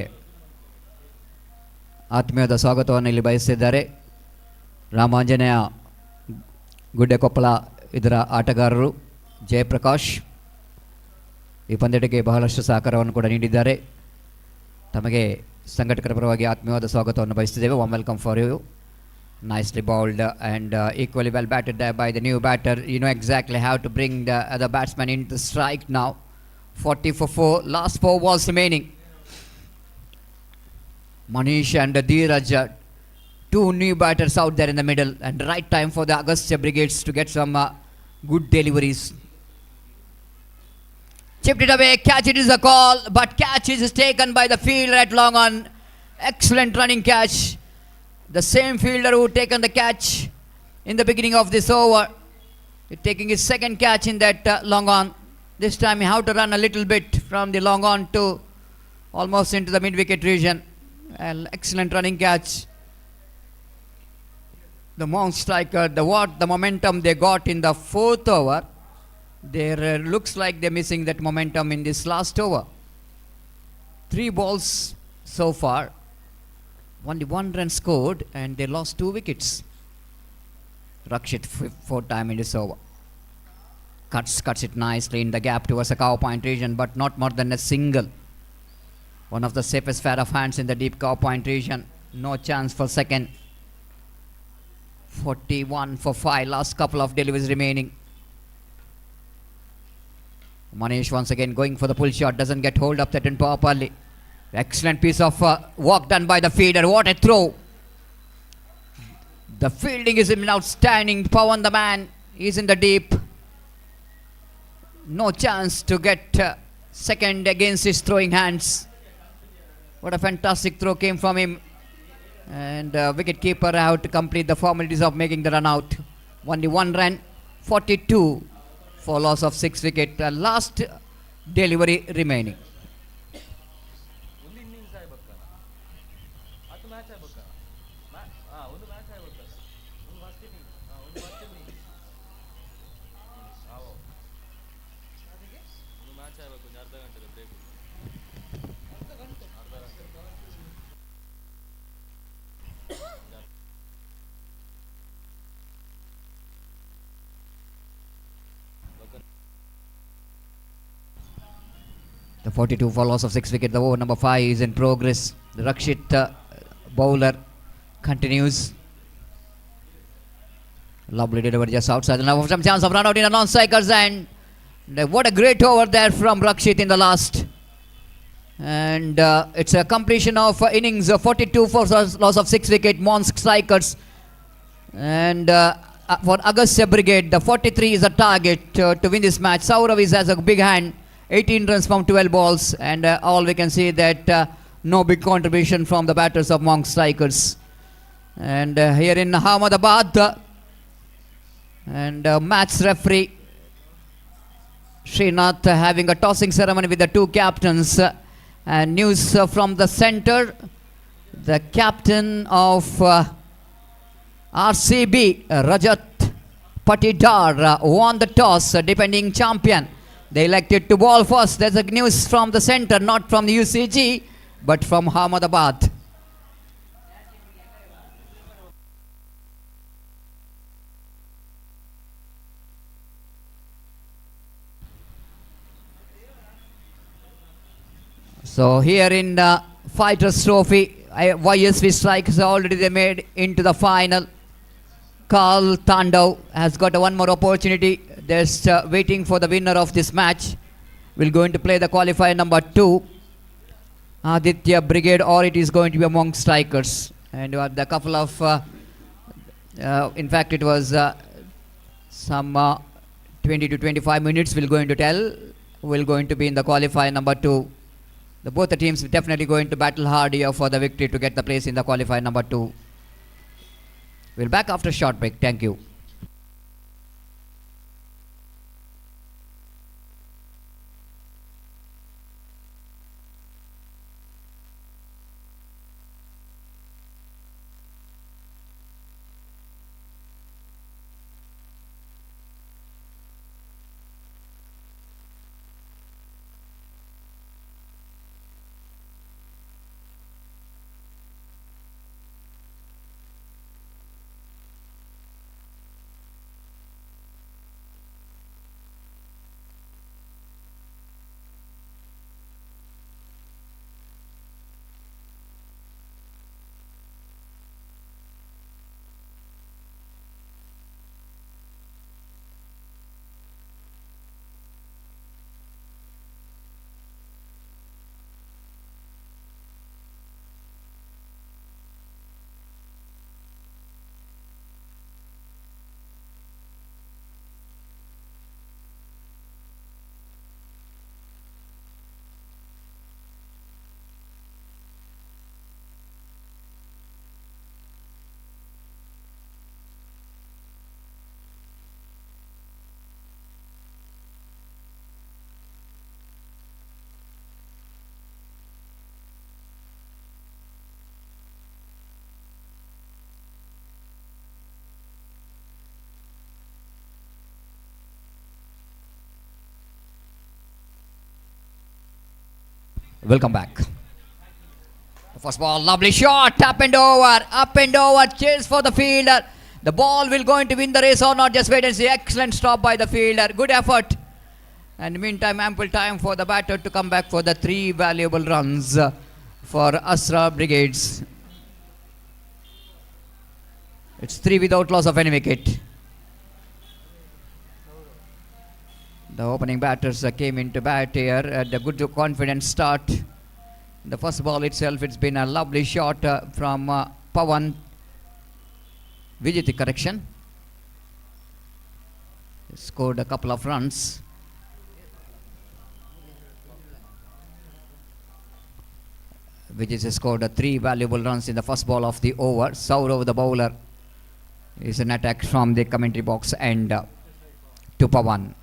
[SPEAKER 2] ಆತ್ಮೀಯದ ಸ್ವಾಗತವನ್ನು ಇಲ್ಲಿ ಬಯಸಿದ್ದಾರೆ. ರಾಮಾಂಜನೇಯ ಗುಡ್ಡೆಕೊಪ್ಪಲ ಇದರ ಆಟಗಾರರು ಜಯಪ್ರಕಾಶ್ ಈ ಪಂದ್ಯಕ್ಕೆ ಬಹಳಷ್ಟು ಸಹಕಾರವನ್ನು ಕೂಡ ನೀಡಿದ್ದಾರೆ. ತಮಗೆ ಸಂಘಟಕರ ಪರವಾಗಿ ಆತ್ಮೀಯವಾದ ಸ್ವಾಗತವನ್ನು ಬಯಸಿದ್ದೇವೆ. Warm welcome for you. Nicely bowled and equally well batted there by the new batter. You know exactly how to bring the other batsman into the strike now. 40 for 4, last 4 balls remaining. Manish and Dheeraj, 2 new batters out there in the middle, and right time for the Agastya Brigades to get some good deliveries. Chipped it away, catch it is a call, but catch is taken by the fielder at long on. Excellent running catch. The same fielder who taken the catch in the beginning of this over, taking his second catch in that long on. This time he had to run a little bit from the long on to almost into the mid-wicket region. Excellent running catch. The Monk Striker, the momentum they got in the 4th over, there looks like they're missing that momentum in this last over. 3 balls so far, only 1 run scored and they lost 2 wickets. Rakshit 4th time in this over. Cuts it nicely in the gap towards the cow point region, but not more than a single. One of the safest pair of hands in the deep cow point region. No chance for second. 41 for 5, last couple of deliveries remaining. Manish once again going for the pull shot, doesn't get hold of that in properly. Excellent piece of work done by the fielder. What a throw. The fielding is outstanding. Pawan the man is in the deep. No chance to get second against his throwing hands. What a fantastic throw came from him. And wicket keeper out to complete the formalities of making the run out. Only 1 run, 42 for loss of 6 wicket. Last delivery remaining. The 42 for loss of 6 wicket. The over number 5 is in progress. The Rakshit bowler continues. Lovely delivery just outside. Now some chance of run out in a non-strikers, and what a great over there from Rakshit in the last. And it's a completion of innings 42 for loss of 6 wicket. Non-strikers. And for Agastya Brigade, the 43 is a target to win this match. Saurav has a big hand. 18 runs from 12 balls, and all we can see that no big contribution from the batters of Monk Strikers. And here in Ahmedabad, and match referee Srinath having a tossing ceremony with the two captains. And news from the center, the captain of RCB, Rajat Patidar, won the toss, defending champion. They elected to ball first. There's a news from the center, not from the UCG, but from Ahmedabad. So here in Fighters Trophy, YSV Strikers already they made into the final. Karl Tandav has got one more opportunity. Just waiting for the winner of this match. We're going to play the qualifier number 2. Aditya Brigade, or it is going to be among Strikers. And the couple of, in fact it was some 20 to 25 minutes we're going to tell. We're going to be in the qualifier number 2. Both the teams are definitely going to battle hard here for the victory to get the place in the qualifier number 2. We'll back after a short break. Thank you. Welcome back. The first ball, lovely shot, up and over, chase for the fielder. The ball will going to win the race or not, just wait and see. Excellent stop by the fielder, good effort. And meantime, ample time for the batter to come back for the 3 valuable runs for Asra Brigades. It's 3 without loss of any wicket. The opening batters came into bat here at a good confident start. The first ball itself, it's been a lovely shot from Pawan Vijiti, correction. He scored a couple of runs. Vijiti scored 3 valuable runs in the first ball of the over. Saurav, the bowler, is an attack from the commentary box and to Pawan.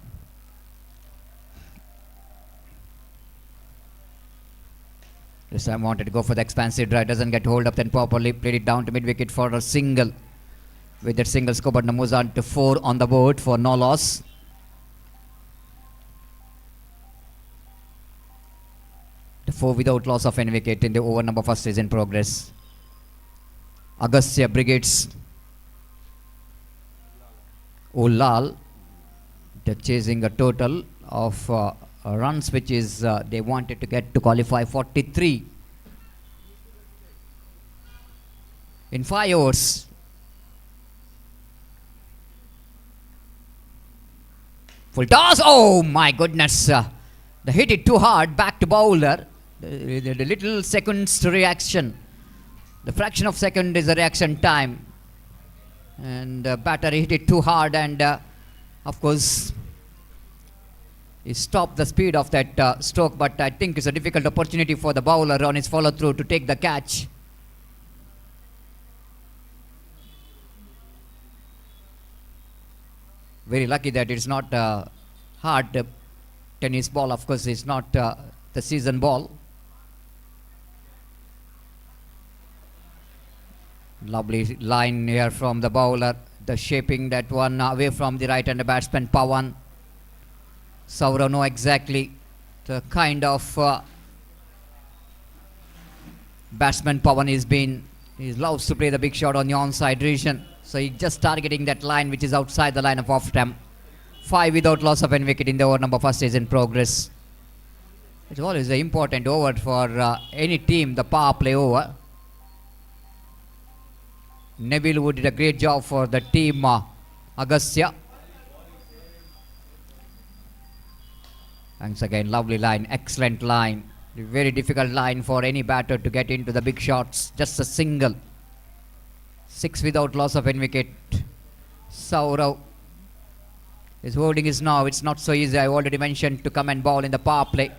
[SPEAKER 2] This time wanted to go for the expansive drive, doesn't get hold up then properly, played it down to mid wicket for a single. With that single score, but moves on to 4 on the board for no loss. The 4 without loss of any wicket in the over number first is in progress. Agastya Brigades Ulal, they're chasing a total of runs which is they wanted to get to qualify 43 in 5 overs. Full toss. Oh my goodness. They hit it too hard. Back to bowler. The little seconds to reaction. The fraction of second is the reaction time. And batter hit it too hard, and of course he stopped the speed of that stroke, but I think it's a difficult opportunity for the bowler on his follow through to take the catch. Very lucky that it's not hard tennis ball. Of course, it's not the season ball. Lovely line here from the bowler. The shaping that one away from the right-hander batsman Pawan. Saurav know exactly the kind of batsman Pawan is been. He loves to play the big shot on the onside region. So he's just targeting that line which is outside the line of off stump. 5 without loss of any wicket in the over number first is in progress. It's always an important over for any team, the power play over. Neville Wood did a great job for the team Agastya. Once again, lovely line, excellent line. Very difficult line for any batter to get into the big shots. Just a single. 6 without loss of any wicket. Saurav is holding his now. It's not so easy. I already mentioned to come and bowl in the power play.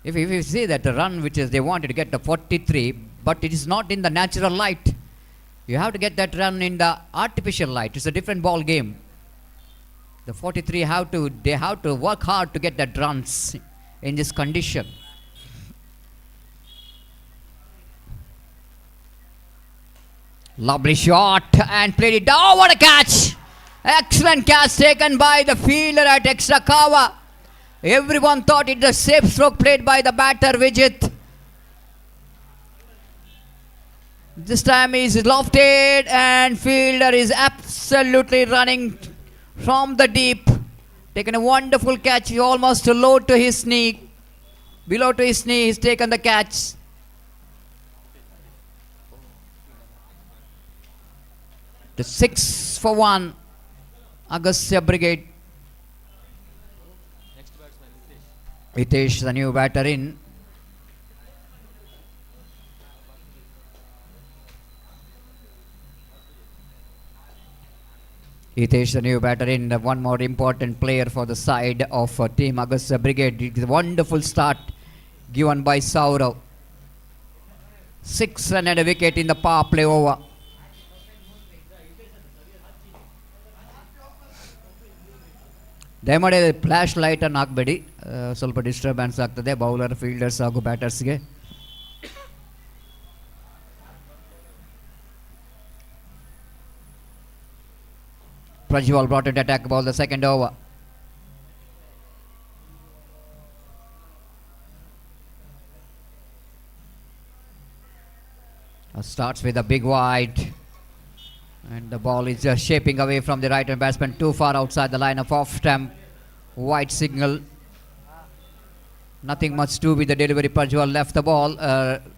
[SPEAKER 2] If you see that the run which is they wanted to get the 43, but it is not in the natural light. You have to get that run in the artificial light. It's a different ball game. The 43 they have to work hard to get that runs in this condition. Lovely shot and played it down. What a catch! Excellent catch taken by the fielder at extra cover. Everyone thought it was a safe stroke played by the batter Vijit. This time he is lofted and fielder is absolutely running from the deep. Taken a wonderful catch, almost low to his knee. Below to his knee, he's taken the catch. The 6 for 1. Agastya Brigade. Hitesh, the new batter in. Hitesh, the new batter in. One more important player for the side of team Agastya Brigade. It is a wonderful start given by Saurav. 6 run and a wicket in the power play over. ದಯಮಾಡಿ flash ಲೈಟನ್ನು ಹಾಕಬೇಡಿ, ಸ್ವಲ್ಪ disturbance ಆಗ್ತದೆ bowler fielders ಹಾಗೂ ಬ್ಯಾಟರ್ಸ್ಗೆ. Prajwal brought it attack ball the second over. Starts with a big wide. And the ball is just shaping away from the right hand batsman, too far outside the line of off stump. White signal. Nothing much to with the delivery. Prajwal left the ball.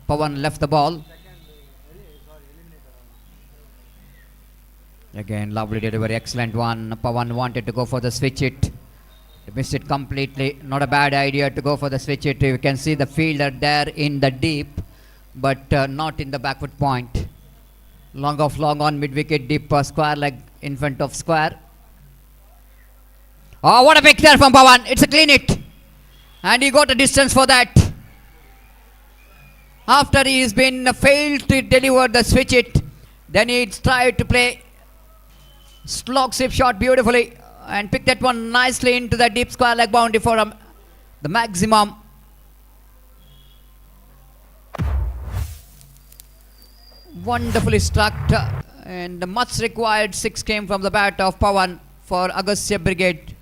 [SPEAKER 2] Pawan left the ball. Again, lovely delivery, excellent one. Pawan wanted to go for the switch it. He missed it completely. Not a bad idea to go for the switch it. You can see the fielder there in the deep, but not in the backward point. Long off, long on, mid wicket, deep square leg in front of square. Oh, what a pick there from Pawan. It's a clean hit. And he got a distance for that. After he has been failed to deliver the switch it, then he tried to play slog sweep shot beautifully and picked that one nicely into the deep square leg boundary for the maximum. Wonderfully struck, and the much required 6 came from the bat of Pawan for Agastya Brigade.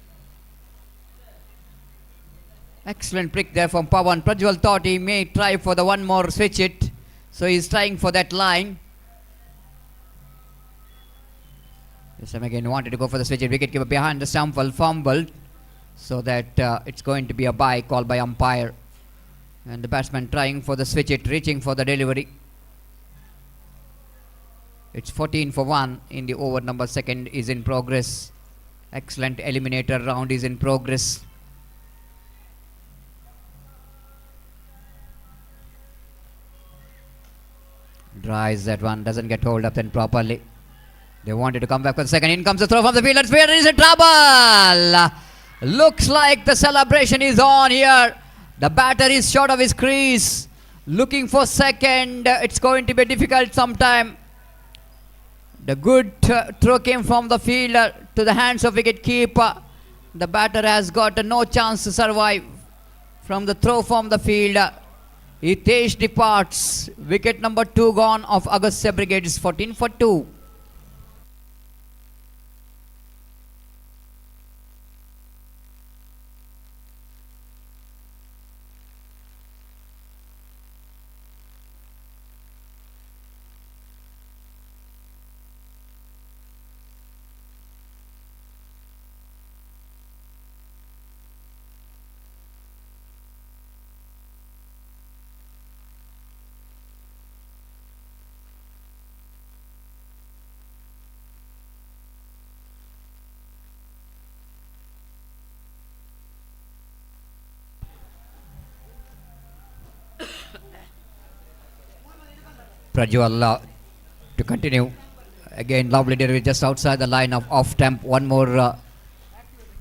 [SPEAKER 2] Excellent pick there from Pawan. Prajwal thought he may try for the one more switch it, so he's trying for that line. This time again wanted to go for the switch it. Wicketkeeper behind the stump, fumbled. so that it's going to be a bye called by umpire. And the batsman trying for the switch it, reaching for the delivery. It's 14 for 1 in the over. Number second is in progress. Excellent eliminator round is in progress. Dries that one, doesn't get hold up then properly. They wanted to come back for the second. In comes the throw from the field. That's where is a trouble. Looks like the celebration is on here. The batter is short of his crease. Looking for second. It's going to be difficult sometime. The good throw came from the fielder to the hands of wicket keeper. The batter has got no chance to survive from the throw from the fielder. Hitesh departs. Wicket number 2 gone of Agastya Brigade is 14 for 2. Prajwal to continue. Again, lovely delivery just outside the line of off temp. One more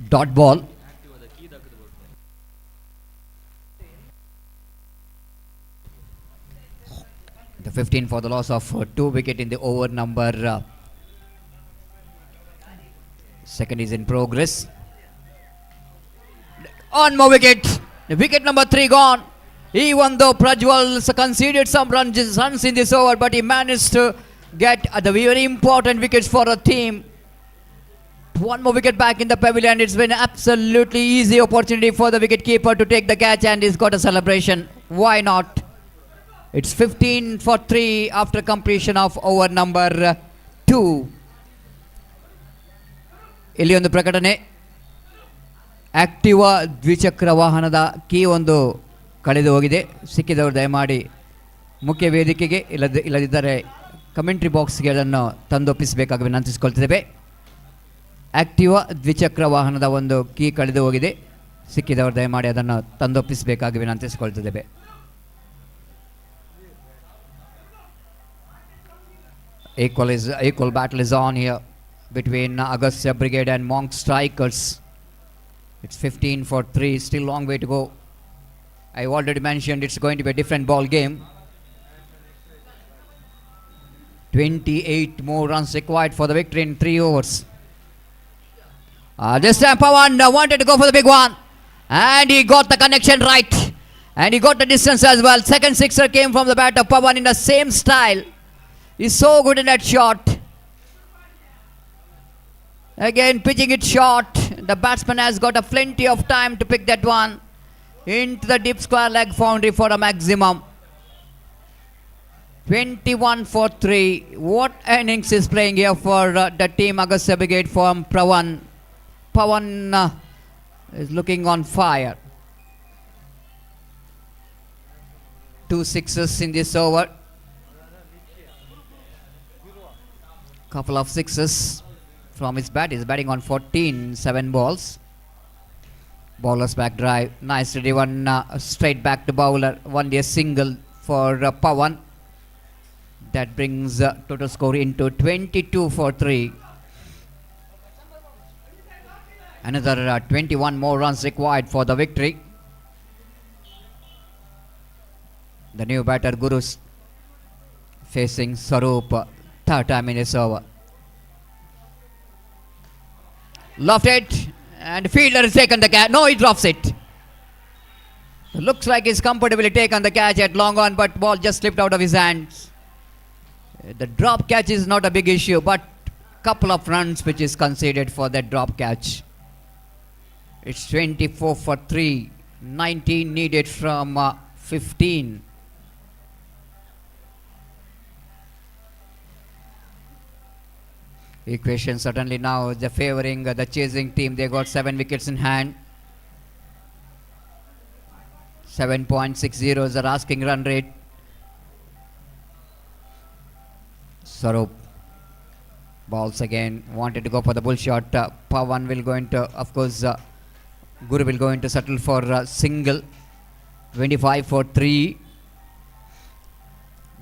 [SPEAKER 2] dot ball. The 15 for the loss of 2 wicket in the over. Number second is in progress. On more wicket. The wicket number 3 gone. Even though Prajwal conceded some runs in this over, but he managed to get the very important wickets for a team. One more wicket back in the pavilion. It's been absolutely easy opportunity for the wicket keeper to take the catch, and he's got a celebration. Why not? It's 15 for 3 after completion of over number 2. ಇಲ್ಲಿ ಒಂದು ಪ್ರಕಟಣೆ. Activa ದ್ವಿಚಕ್ರ ವಾಹನದ key ಒಂದು ಕಳೆದು ಹೋಗಿದೆ. ಸಿಕ್ಕಿದವರು ದಯಮಾಡಿ ಮುಖ್ಯ ವೇದಿಕೆಗೆ ಇಲ್ಲದಿದ್ದರೆ ಕಮೆಂಟ್ರಿ ಬಾಕ್ಸ್ಗೆ ಅದನ್ನು ತಂದೊಪ್ಪಿಸಬೇಕಾಗಿ ವಿನಂತಿಸಿಕೊಳ್ತಿದ್ದೇವೆ. ಆಕ್ಟಿವಾ ದ್ವಿಚಕ್ರ ವಾಹನದ ಒಂದು ಕೀ ಕಳೆದು ಹೋಗಿದೆ. ಸಿಕ್ಕಿದವರು ದಯಮಾಡಿ ಅದನ್ನು ತಂದೊಪ್ಪಿಸಬೇಕಾಗಿ ವಿನಂತಿಸಿಕೊಳ್ತಿದ್ದೇವೆ. Equal battle is on here between Agastya Brigade and Monk Strikers. It's 15 for 3. Still long way to go. I already mentioned it's going to be a different ball game. 28 more runs required for the victory in 3 overs. This time Pawan wanted to go for the big one, and he got the connection right, and he got the distance as well. Second sixer came from the bat of Pawan in the same style. He's so good in that shot. Again pitching it short. The batsman has got a plenty of time to pick that one into the deep square leg boundary for a maximum. 21 for 3. What innings is playing here for the team Agastya Brigade from Pawan. Pawan is looking on fire. 2 sixes in this over. Couple of sixes from his bat. He's batting on 14, 7 balls. Bowler's back drive. Nice ready one straight back to bowler. One day single for Pawan. That brings total score into 22 for 3. Another 21 more runs required for the victory. The new batter Guru's facing Sarup. Third time in this over. Lofted, and the fielder has taken the catch. No, he drops it. It looks like he's comfortably taken the catch at long on, but ball just slipped out of his hands. The drop catch is not a big issue, but couple of runs which is conceded for that drop catch. It's 24 for 3. 19 needed from 15. Equation certainly now the favoring the chasing team. They got 7 wickets in hand. 7.60 is the asking run rate. Sarup balls again, wanted to go for the bull shot. Pawan will go into, of course, Guru will go into settle for single. 25 for 3.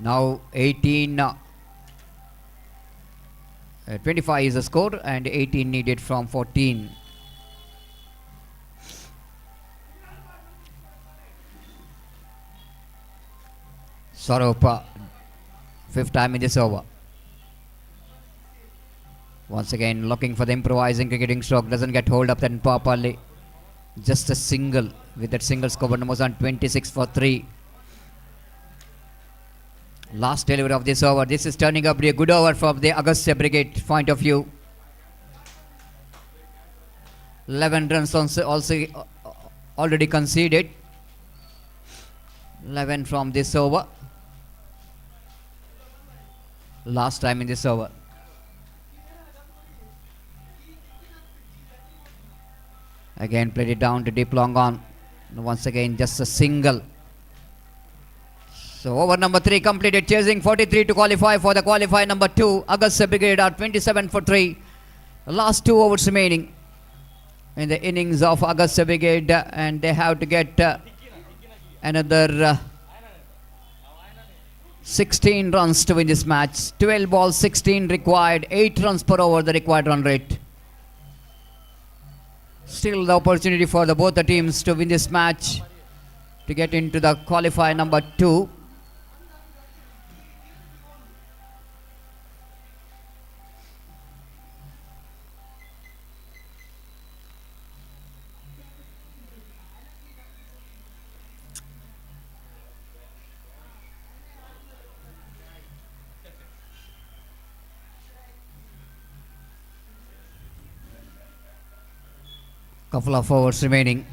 [SPEAKER 2] Now 18. 25 is the score and 18 needed from 14. Sarup, fifth time in this over. Once again looking for the improvising cricketing stroke, doesn't get hold up then properly. Just a single, with that single score numbers on 26 for 3. Last delivery of this over. This is turning up to be a good over from the Agastya Brigade point of view. 11 runs also already conceded. 11 from this over. Last time in this over. Again played it down to deep long on. Once again just a single. So over number 3 completed, chasing 43 to qualify for the qualify number 2. Agastya Brigade are 27 for 3. Last 2 overs remaining in the innings of Agastya Brigade, and they have to get another 16 runs to win this match. 12 balls, 16 required, 8 runs per over the required run rate. Still the opportunity for both the teams to win this match to get into the qualifier number 2. Couple of overs remaining.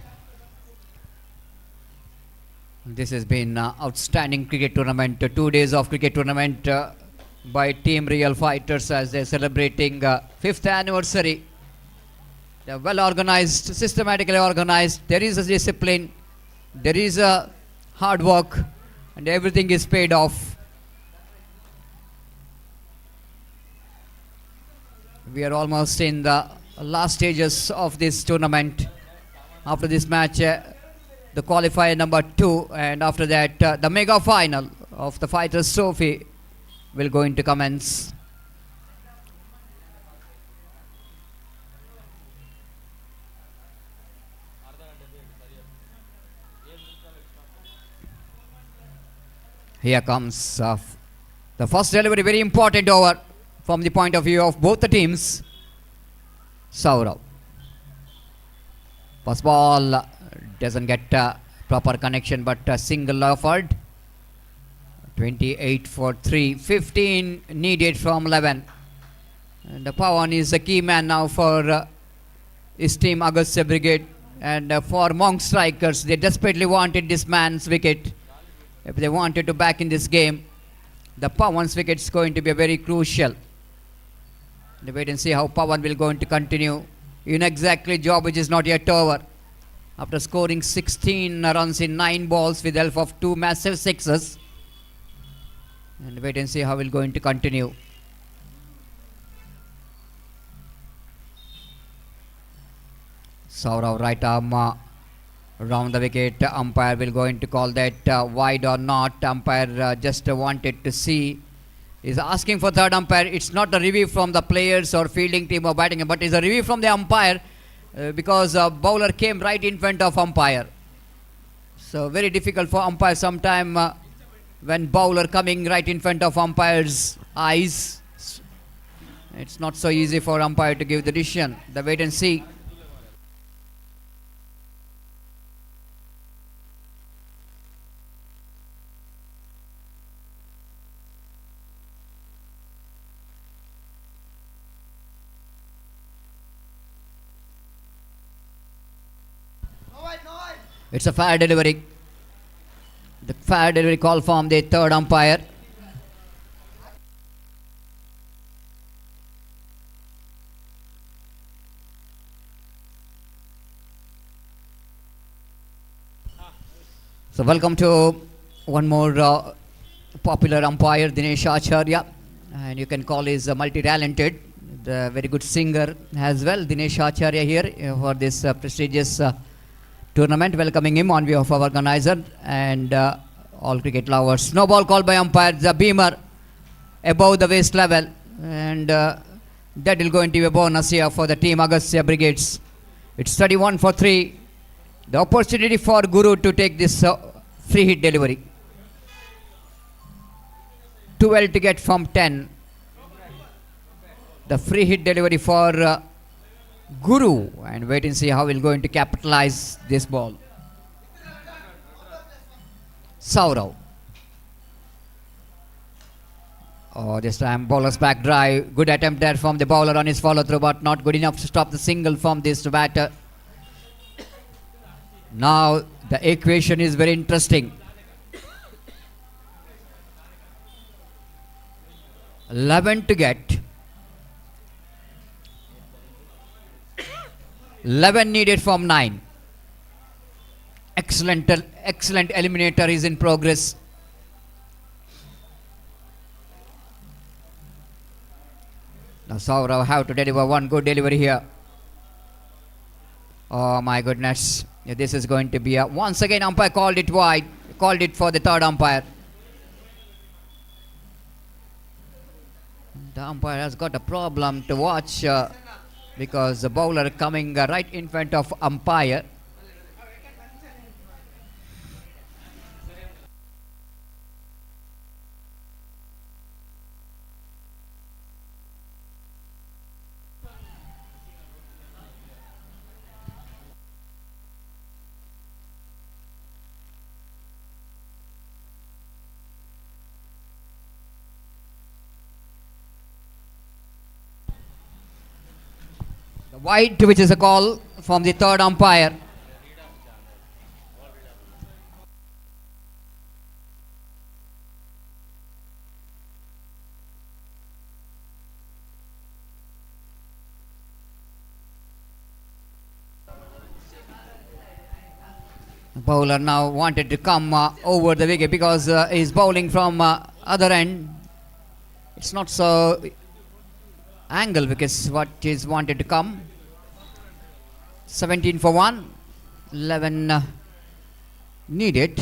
[SPEAKER 2] This has been outstanding cricket tournament. 2 days of cricket tournament by Team Real Fighters as they're celebrating 5th anniversary. They're well organized, systematically organized. There is a discipline, there is a hard work, and everything is paid off. We are almost in the last stages of this tournament. After this match, the qualifier number 2, and after that the mega final of the Fighters Trophy will going to commence. Here comes the first delivery, very important over from the point of view of both the teams. Saurav. First ball doesn't get proper connection, but a single offered. 28 for 3. 15 needed from 11. And Pawan is the key man now for his team Agastya Brigade. And for Monk Strikers, they desperately wanted this man's wicket. If they wanted to back in this game, the Pawan's wicket is going to be a very crucial. Wait and see how Pawan will going to continue. Exactly job which is not yet over. After scoring 16 runs in 9 balls with the help of 2 massive sixes. And wait and see how he'll going to continue. Saurav right arm round the wicket. Umpire will going to call that wide or not. Umpire just wanted to see. Is asking for third umpire. It's not a review from the players or fielding team or batting, but it's a review from the umpire because bowler came right in front of umpire. So very difficult for umpire sometime when bowler coming right in front of umpire's eyes. It's not so easy for umpire to give the decision. The wait and see. It's a fair delivery. The fair delivery call from the third umpire. So welcome to one more popular umpire, Dinesh Acharya, and you can call is multi-talented, the very good singer as well, Dinesh Acharya here for this prestigious tournament. Welcoming him on behalf of our organizer and all cricket lovers. No ball called by umpire, the beamer above the waist level, and that will go into a bonus here for the team Agastya Brigades. It's 31 for 3. The opportunity for Guru to take this free hit delivery. 12 to get from 10. The free hit delivery for Guru, and wait and see how he'll going to capitalize this ball. Saurav. Oh, this time bowler's back drive. Good attempt there from the bowler on his follow through, but not good enough to stop the single from this batter. Now the equation is very interesting. 11 to get. 11 needed from 9. Excellent eliminator is in progress. Now Saurav have to deliver one good delivery here. Oh my goodness. This is going to be a, once again umpire called it wide, called it for the third umpire. The umpire has got a problem to watch because the bowler coming right in front of umpire. Wide, which is a call from the third umpire. The bowler now wanted to come over the wicket because he's bowling from other end. It's not so angle because what is wanted to come. 17 for 1, 11 needed,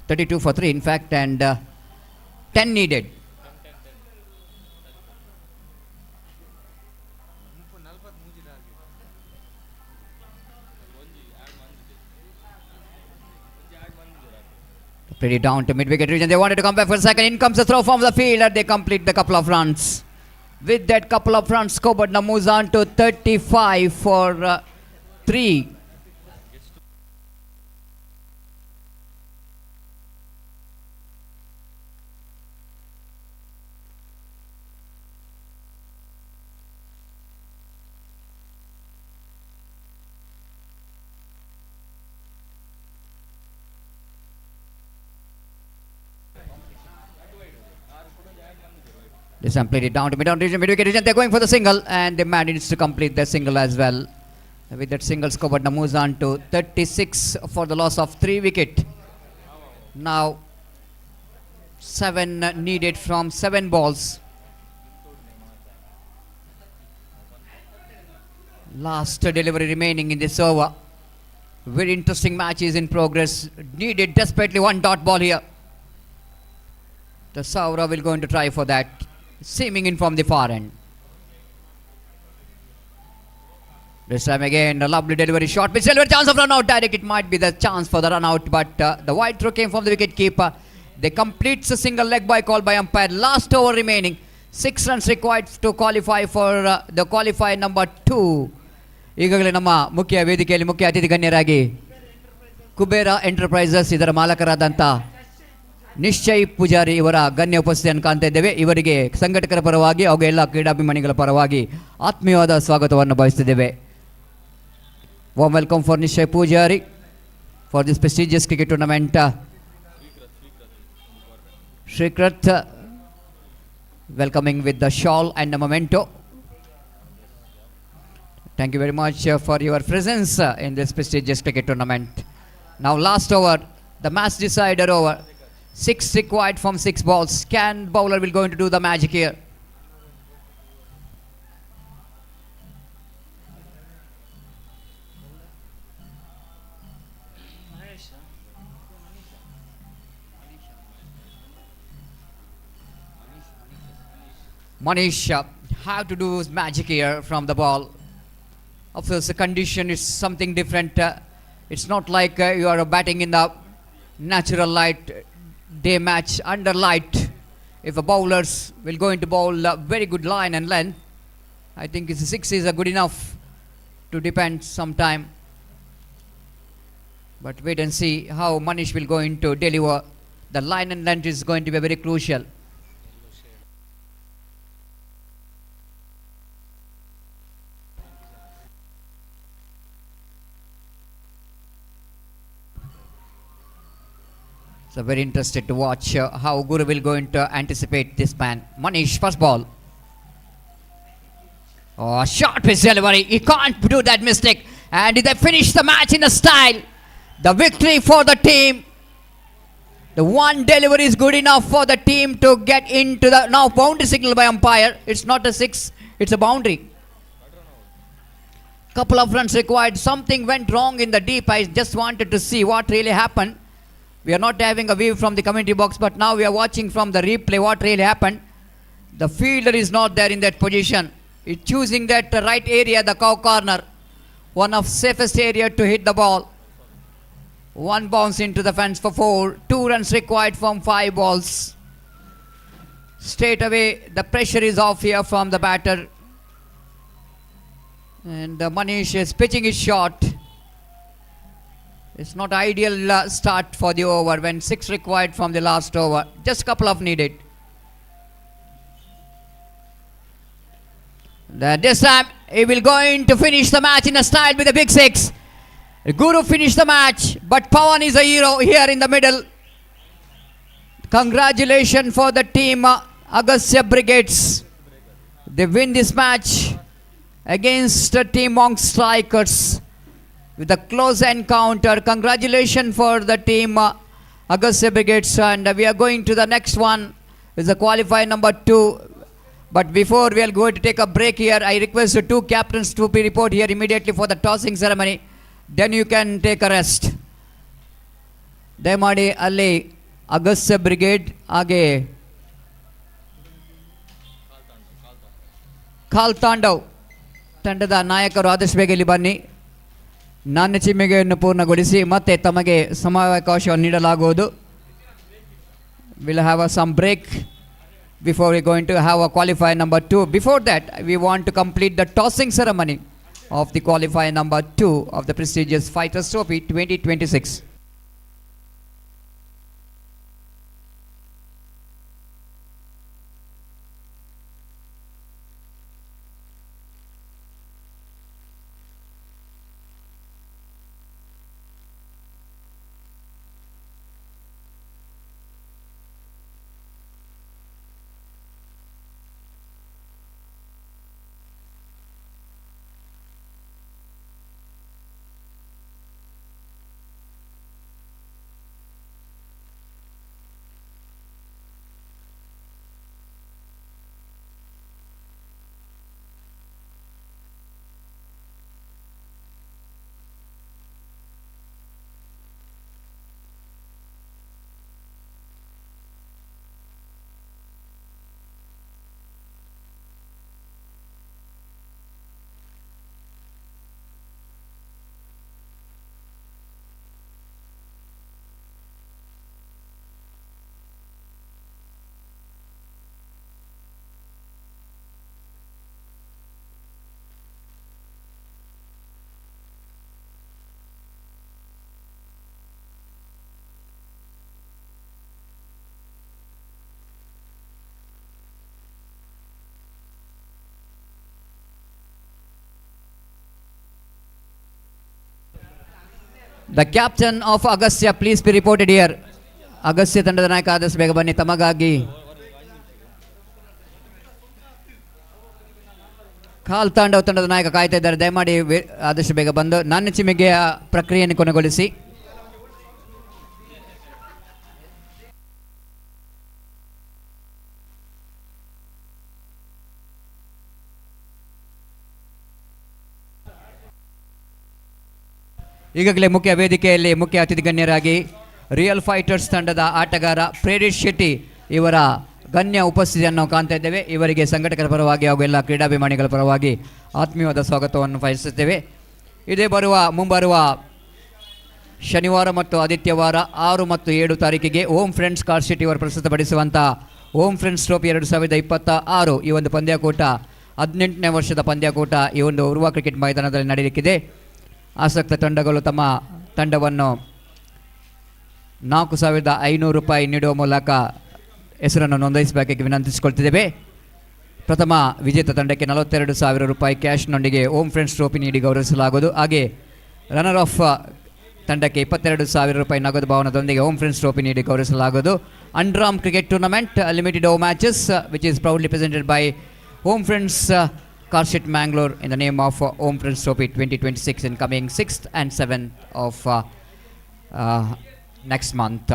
[SPEAKER 2] 32 for 3 in fact, and 10 needed. Pretty down to mid-wicket region. They wanted to come back for a second. In comes the throw from the fielder. They complete the couple of runs. With that couple of runs, scoreboard now moves on to 35 for 3. This time played it down to mid-wicket region. They're going for the single, and they managed to complete their single as well. With that single, scoreboard now moves on to 36 for the loss of 3 wicket. Now 7 needed from 7 balls. Last delivery remaining in this over. Very interesting match is in progress. Needed desperately one dot ball here. The Saura will going to try for that. Seaming in from the far end. This time again, a lovely delivery shot with silver chance of run out. Direct, it might be the chance for the run out, but the wide throw came from the wicket keeper. They complete the single leg by call by umpire. Last over remaining. 6 runs required to qualify for the qualifier number 2. ಈಗಾಗಲೇ ನಮ್ಮ ಮುಖ್ಯ ವೇದಿಕೆಯಲ್ಲಿ ಮುಖ್ಯ ಅತಿಥಿ ಗಣ್ಯರಾಗಿ Kubera enterprises ಇದರ ಮಾಲಕರಾದಂಥ ನಿಶ್ಚಯ್ ಪೂಜಾರಿ ಇವರ ಗಣ್ಯ ಉಪಸ್ಥಿತಿಯನ್ನು ಕಾಣ್ತಾ ಇದ್ದೇವೆ. ಇವರಿಗೆ ಸಂಘಟಕರ ಪರವಾಗಿ ಹಾಗೂ ಎಲ್ಲ ಕ್ರೀಡಾಭಿಮಾನಿಗಳ ಪರವಾಗಿ ಆತ್ಮೀಯವಾದ ಸ್ವಾಗತವನ್ನು ಬಯಸುತ್ತಿದ್ದೇವೆ. Warm welcome for Nishay Pujari for this prestigious cricket tournament. Shrikrat welcoming with the shawl and the memento. Thank you very much for your presence in this prestigious cricket tournament. Now last over, The match decider over. 6 required from 6 balls. Can bowler will going to do the magic here? Manish have to do magic here from the ball. Of course, the condition is something different. It's not like you are batting in the natural light, day match under light. If the bowlers will going to bowl a very good line and length, I think it's 6 is good enough to depend some time. But wait and see how Manish will going to deliver. The line and length is going to be very crucial. So very interested to watch how Guru will going to anticipate this man. Manish, first ball. Oh, short pitch delivery. He can't do that mistake. And they finish the match in a style. The victory for the team. The one delivery is good enough for the team to get into the now boundary signal by umpire. It's not a 6, it's a boundary. Couple of runs required. Something went wrong in the deep. I just wanted to see what really happened. We are not having a view from the commentary box, but now we are watching from the replay what really happened. The fielder is not there in that position. He's choosing that right area, the cow corner. One of safest area to hit the ball. One bounce into the fence for 4. 2 runs required from 5 balls. Straight away, the pressure is off here from the batter. And Manish is pitching his shot. It's not ideal start for the over when 6 required from the last over. Just couple of needed. This time he will going to finish the match in a style with a big 6. Guru finished the match, but Pawan is a hero here in the middle. Congratulations for the team Agastya Brigades. They win this match against the team Monk Strikers with a close encounter. Congratulations for the team Agastya Brigades, and we are going to the next one is the qualifier number 2. But before we are going to take a break here, I request the 2 captains to be report here immediately for the tossing ceremony. Then you can take a rest. ದಯಮಾಡಿ ಅಲ್ಲಿ Agastya brigade ಹಾಗೆ ಖಾಲ್ ತಾಂಡವ್ ತಂಡದ ನಾಯಕರು ಆದಷ್ಟು ಬೇಗ ಇಲ್ಲಿ ಬನ್ನಿ. ನಾಣ್ಯ ಚಿಮ್ಮಿಗೆಯನ್ನು ಪೂರ್ಣಗೊಳಿಸಿ ಮತ್ತೆ ತಮಗೆ ಸಮಯಾವಕಾಶವನ್ನು ನೀಡಲಾಗುವುದು. We'll have some break before we're going to have a qualifier number 2. Before that, we want to complete the tossing ceremony of the qualifier number 2 of the prestigious Fighters Trophy 2026. The captain of Agastya, please be reported here. Agastya ತಂಡದ ನಾಯಕ ಆದಷ್ಟು ಬೇಗ ಬನ್ನಿ. ತಮಗಾಗಿ ಖಾಲ್ ತಾಂಡವ್ ತಂಡದ ನಾಯಕ ಕಾಯ್ತಾ ಇದ್ದಾರೆ. ದಯಮಾಡಿ ಆದಷ್ಟು ಬೇಗ ಬಂದು ನಾಣ್ಯ ಚಿಮ್ಮಿಗೆಯ ಪ್ರಕ್ರಿಯೆಯನ್ನು ಕೊನೆಗೊಳಿಸಿ. ಈಗಾಗಲೇ ಮುಖ್ಯ ವೇದಿಕೆಯಲ್ಲಿ ಮುಖ್ಯ ಅತಿಥಿ ಗಣ್ಯರಾಗಿ ರಿಯಲ್ ಫೈಟರ್ಸ್ ತಂಡದ ಆಟಗಾರ ಪ್ರೇರಿತ್ ಶೆಟ್ಟಿ ಇವರ ಗಣ್ಯ ಉಪಸ್ಥಿತಿಯನ್ನು ಕಾಣ್ತಾ ಇದ್ದೇವೆ. ಇವರಿಗೆ ಸಂಘಟಕರ ಪರವಾಗಿ ಹಾಗೂ ಎಲ್ಲ ಕ್ರೀಡಾಭಿಮಾನಿಗಳ ಪರವಾಗಿ ಆತ್ಮೀಯವಾದ ಸ್ವಾಗತವನ್ನು ಬಯಸುತ್ತೇವೆ. ಇದೇ ಮುಂಬರುವ ಶನಿವಾರ ಮತ್ತು ಆದಿತ್ಯವಾರ 6 ಮತ್ತು 7 ತಾರೀಕಿಗೆ ಓಮ್ ಫ್ರೆಂಡ್ಸ್ ಕಾರ್ ಸಿಟಿ ಅವರು ಪ್ರಸ್ತುತಪಡಿಸುವಂಥ ಓಮ್ ಫ್ರೆಂಡ್ಸ್ ಟ್ರೋಫಿ 2026 ಈ ಒಂದು ಪಂದ್ಯಾಕೂಟ 18ನೇ ವರ್ಷದ ಪಂದ್ಯಾಕೂಟ ಈ ಒಂದು ಉರ್ವ ಕ್ರಿಕೆಟ್ ಮೈದಾನದಲ್ಲಿ ನಡೆಯಲಿಕ್ಕಿದೆ. ಆಸಕ್ತ ತಂಡಗಳು ತಮ್ಮ ತಂಡವನ್ನು 4,500 ರೂಪಾಯಿ ನೀಡುವ ಮೂಲಕ ಹೆಸರನ್ನು ನೋಂದಾಯಿಸಬೇಕಾಗಿ ವಿನಂತಿಸಿಕೊಳ್ತಿದ್ದೇವೆ. ಪ್ರಥಮ ವಿಜೇತ ತಂಡಕ್ಕೆ 42,000 ರೂಪಾಯಿ ಕ್ಯಾಶ್ನೊಂದಿಗೆ ಓಮ್ ಫ್ರೆಂಡ್ಸ್ ಟ್ರೋಫಿ ನೀಡಿ ಗೌರವಿಸಲಾಗುವುದು. ಹಾಗೆ ರನ್ನರ್ ಆಫ್ ತಂಡಕ್ಕೆ 22,000 ರೂಪಾಯಿ ನಗದು ಭವನದೊಂದಿಗೆ ಓಮ್ ಫ್ರೆಂಡ್ಸ್ ಟ್ರೋಫಿ ನೀಡಿ ಗೌರವಿಸಲಾಗುವುದು. Underarm cricket tournament limited over matches which is proudly presented by Om friends Carshit Mangalore in the name of Om Friends Trophy 2026 in coming 6th and 7th of next month.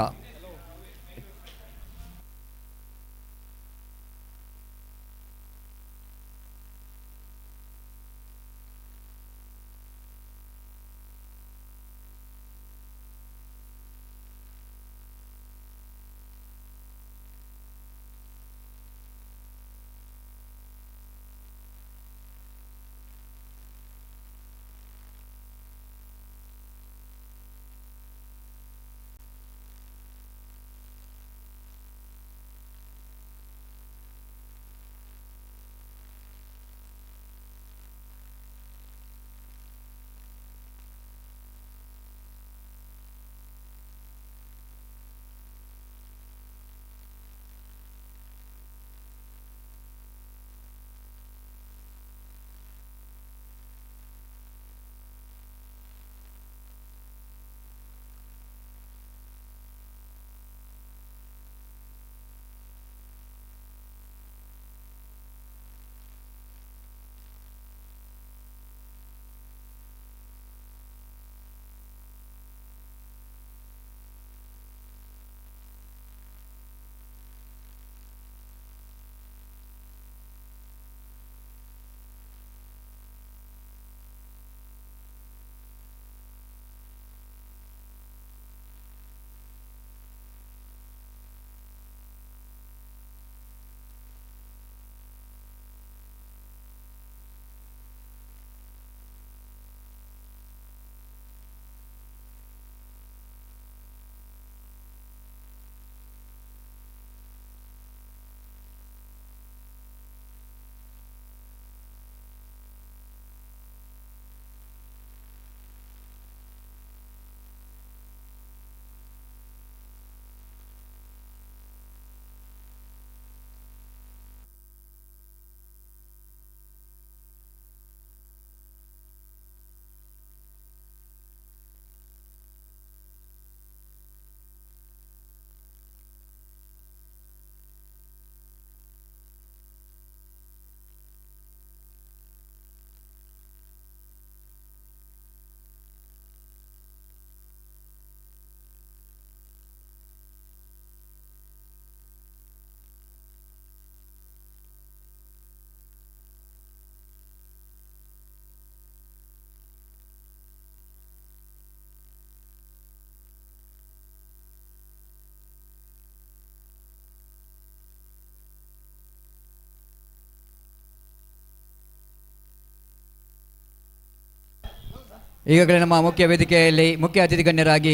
[SPEAKER 2] ಈಗಾಗಲೇ ನಮ್ಮ ಮುಖ್ಯ ವೇದಿಕೆಯಲ್ಲಿ ಮುಖ್ಯ ಅತಿಥಿ ಗಣ್ಯರಾಗಿ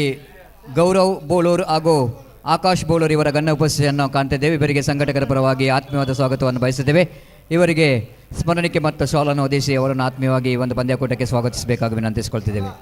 [SPEAKER 2] ಗೌರವ್ ಬೋಳೂರ್ ಹಾಗೂ ಆಕಾಶ್ ಬೋಳೂರ್ ಇವರ ಗಣ್ಯ ಉಪಸ್ಥಿತಿಯನ್ನು ಕಾಣ್ತಿದ್ದೇವೆ. ಇವರಿಗೆ ಸಂಘಟಕರ ಪರವಾಗಿ ಆತ್ಮೀಯವಾದ ಸ್ವಾಗತವನ್ನು ಬಯಸುತ್ತೇವೆ. ಇವರಿಗೆ ಸ್ಮರಣಿಕೆ ಮತ್ತು ಶಾಲನ್ನು ಒದಗಿಸಿ ಅವರನ್ನು ಆತ್ಮೀಯವಾಗಿ ಒಂದು ಪಂದ್ಯಾಕೂಟಕ್ಕೆ ಸ್ವಾಗತಿಸಬೇಕಾಗಿ ವಿನಂತಿಸಿಕೊಳ್ತಿದ್ದೇವೆ.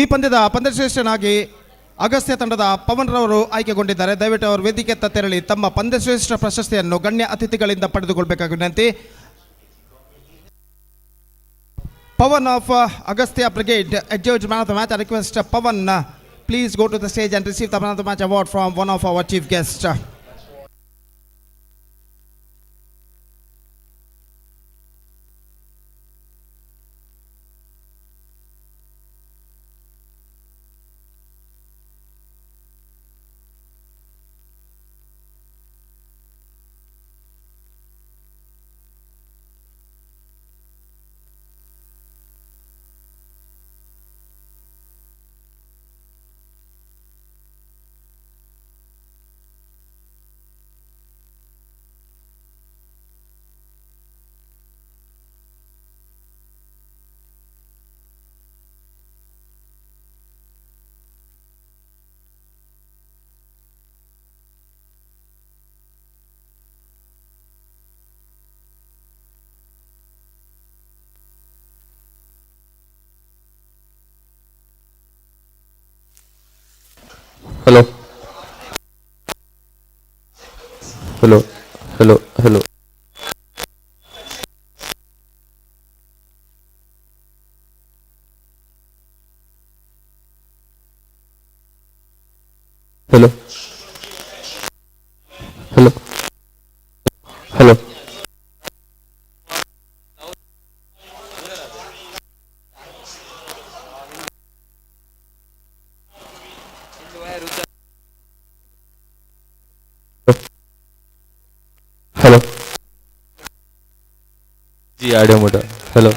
[SPEAKER 1] ಈ ಪಂದ್ಯದ ಪಂದ್ಯಶ್ರೇಷ್ಠನಾಗಿ ಅಗಸ್ತ್ಯ ತಂಡದ ಪವನ್ ರವರು ಆಯ್ಕೆಗೊಂಡಿದ್ದಾರೆ. ದಯವಿಟ್ಟು ಅವರು ವೇದಿಕೆಯತ್ತ ತೆರಳಿ ತಮ್ಮ ಪಂದ್ಯಶ್ರೇಷ್ಠ ಪ್ರಶಸ್ತಿಯನ್ನು ಗಣ್ಯ ಅತಿಥಿಗಳಿಂದ ಪಡೆದುಕೊಳ್ಬೇಕಾಗಿ ವಿನಂತಿ. Pavan of Agastya brigade adjudged man of the match. I request Pavan please go to the stage and receive the man of the match award from one of our chief guests.
[SPEAKER 4] Hello. Hello. Hello. Hello. Hello. Hello. Hello. Hello. Ji audio मोटा. Hello.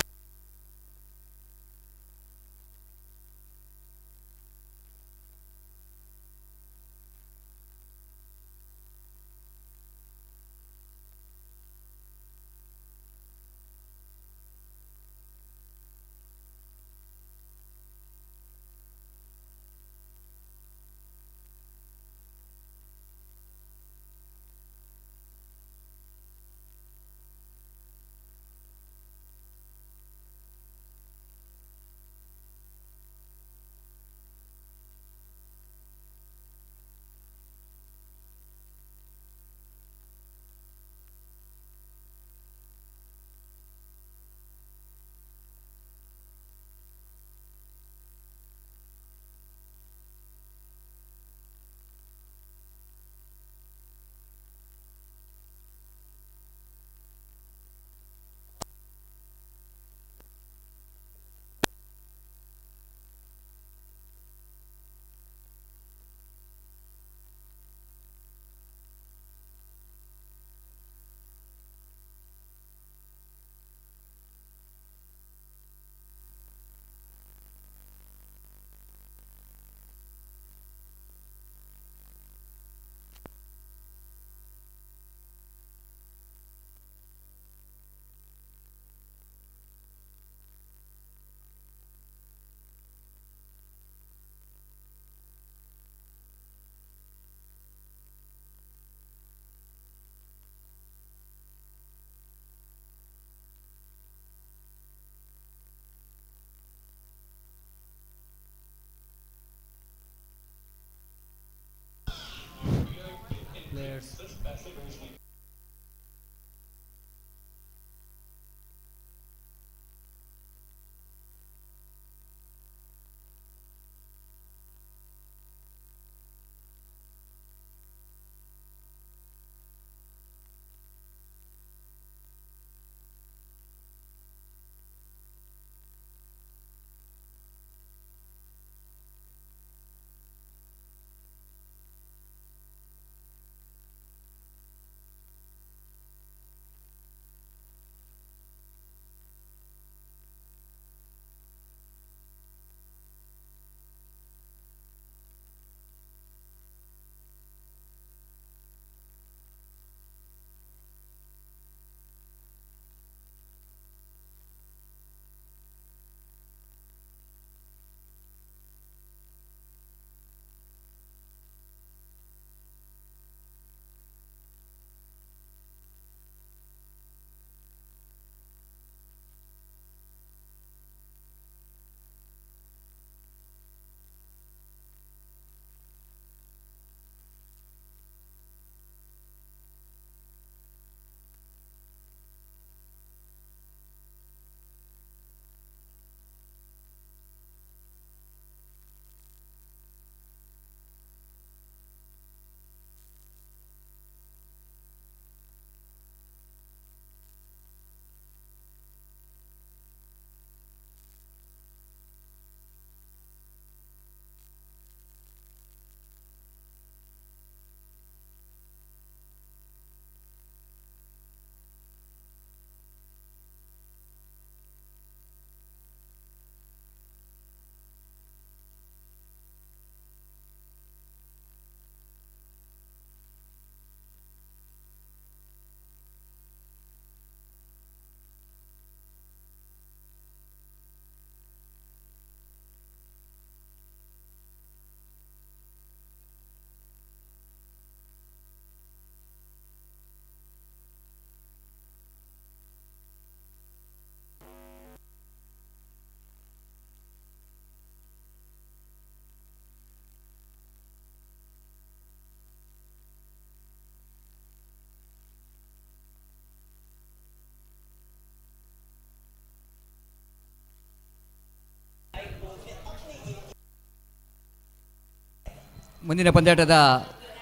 [SPEAKER 2] ಮುಂದಿನ ಪಂದ್ಯಾಟದ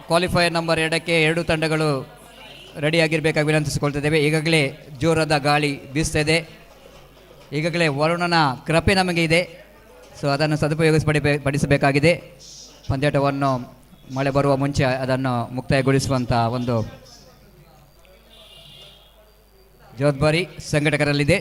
[SPEAKER 2] qualifier number 2ಕ್ಕೆ ಎರಡು ತಂಡಗಳು ರೆಡಿಯಾಗಿರಬೇಕಾಗಿ ವಿನಂತಿಸಿಕೊಳ್ತಿದ್ದೇವೆ. ಈಗಾಗಲೇ ಜೋರಾದ ಗಾಳಿ ಬೀಸ್ತಾ ಇದೆ. ಈಗಾಗಲೇ ವರುಣನ ಕೃಪೆ ನಮಗೆ ಇದೆ. ಸೊ ಅದನ್ನು ಪಡಿಸಬೇಕಾಗಿದೆ. ಪಂದ್ಯಾಟವನ್ನು ಮಳೆ ಬರುವ ಮುಂಚೆ ಅದನ್ನು ಮುಕ್ತಾಯಗೊಳಿಸುವಂಥ ಒಂದು ಜವಾಬ್ದಾರಿ ಸಂಘಟಕರಲ್ಲಿದೆ.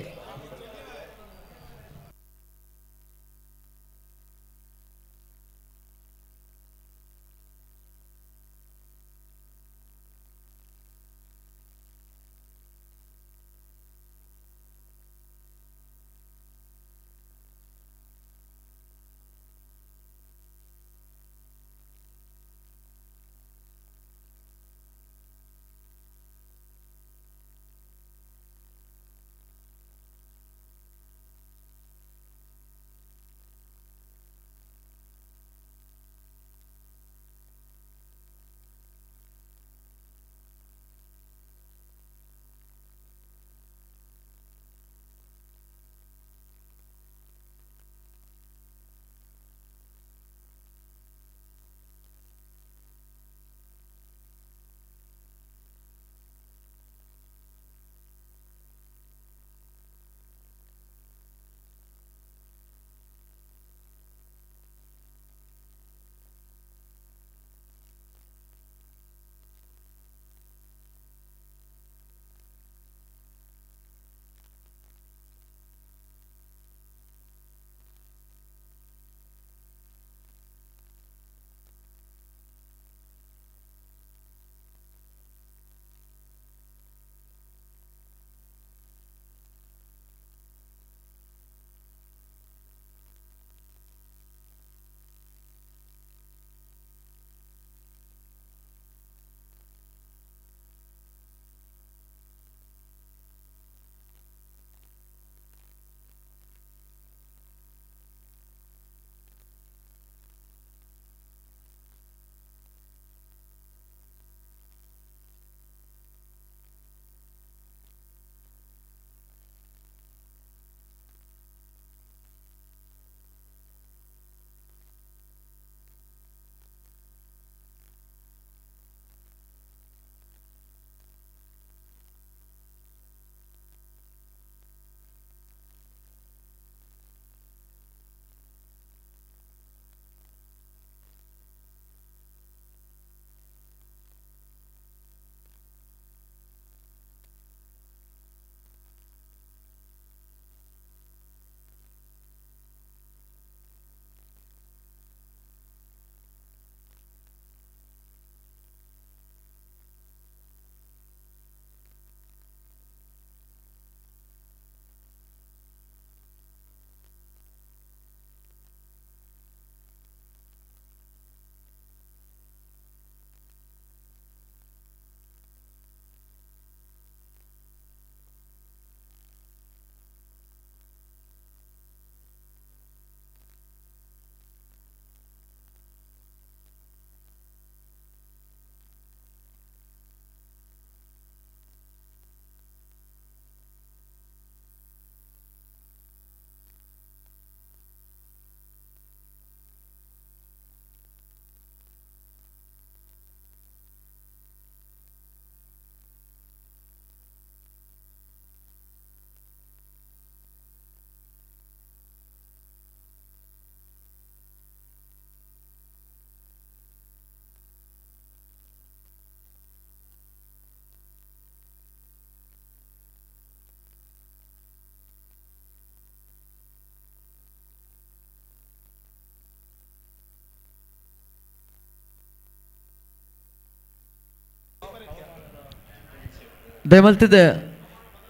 [SPEAKER 3] ದಯಮಲ್ತಿದ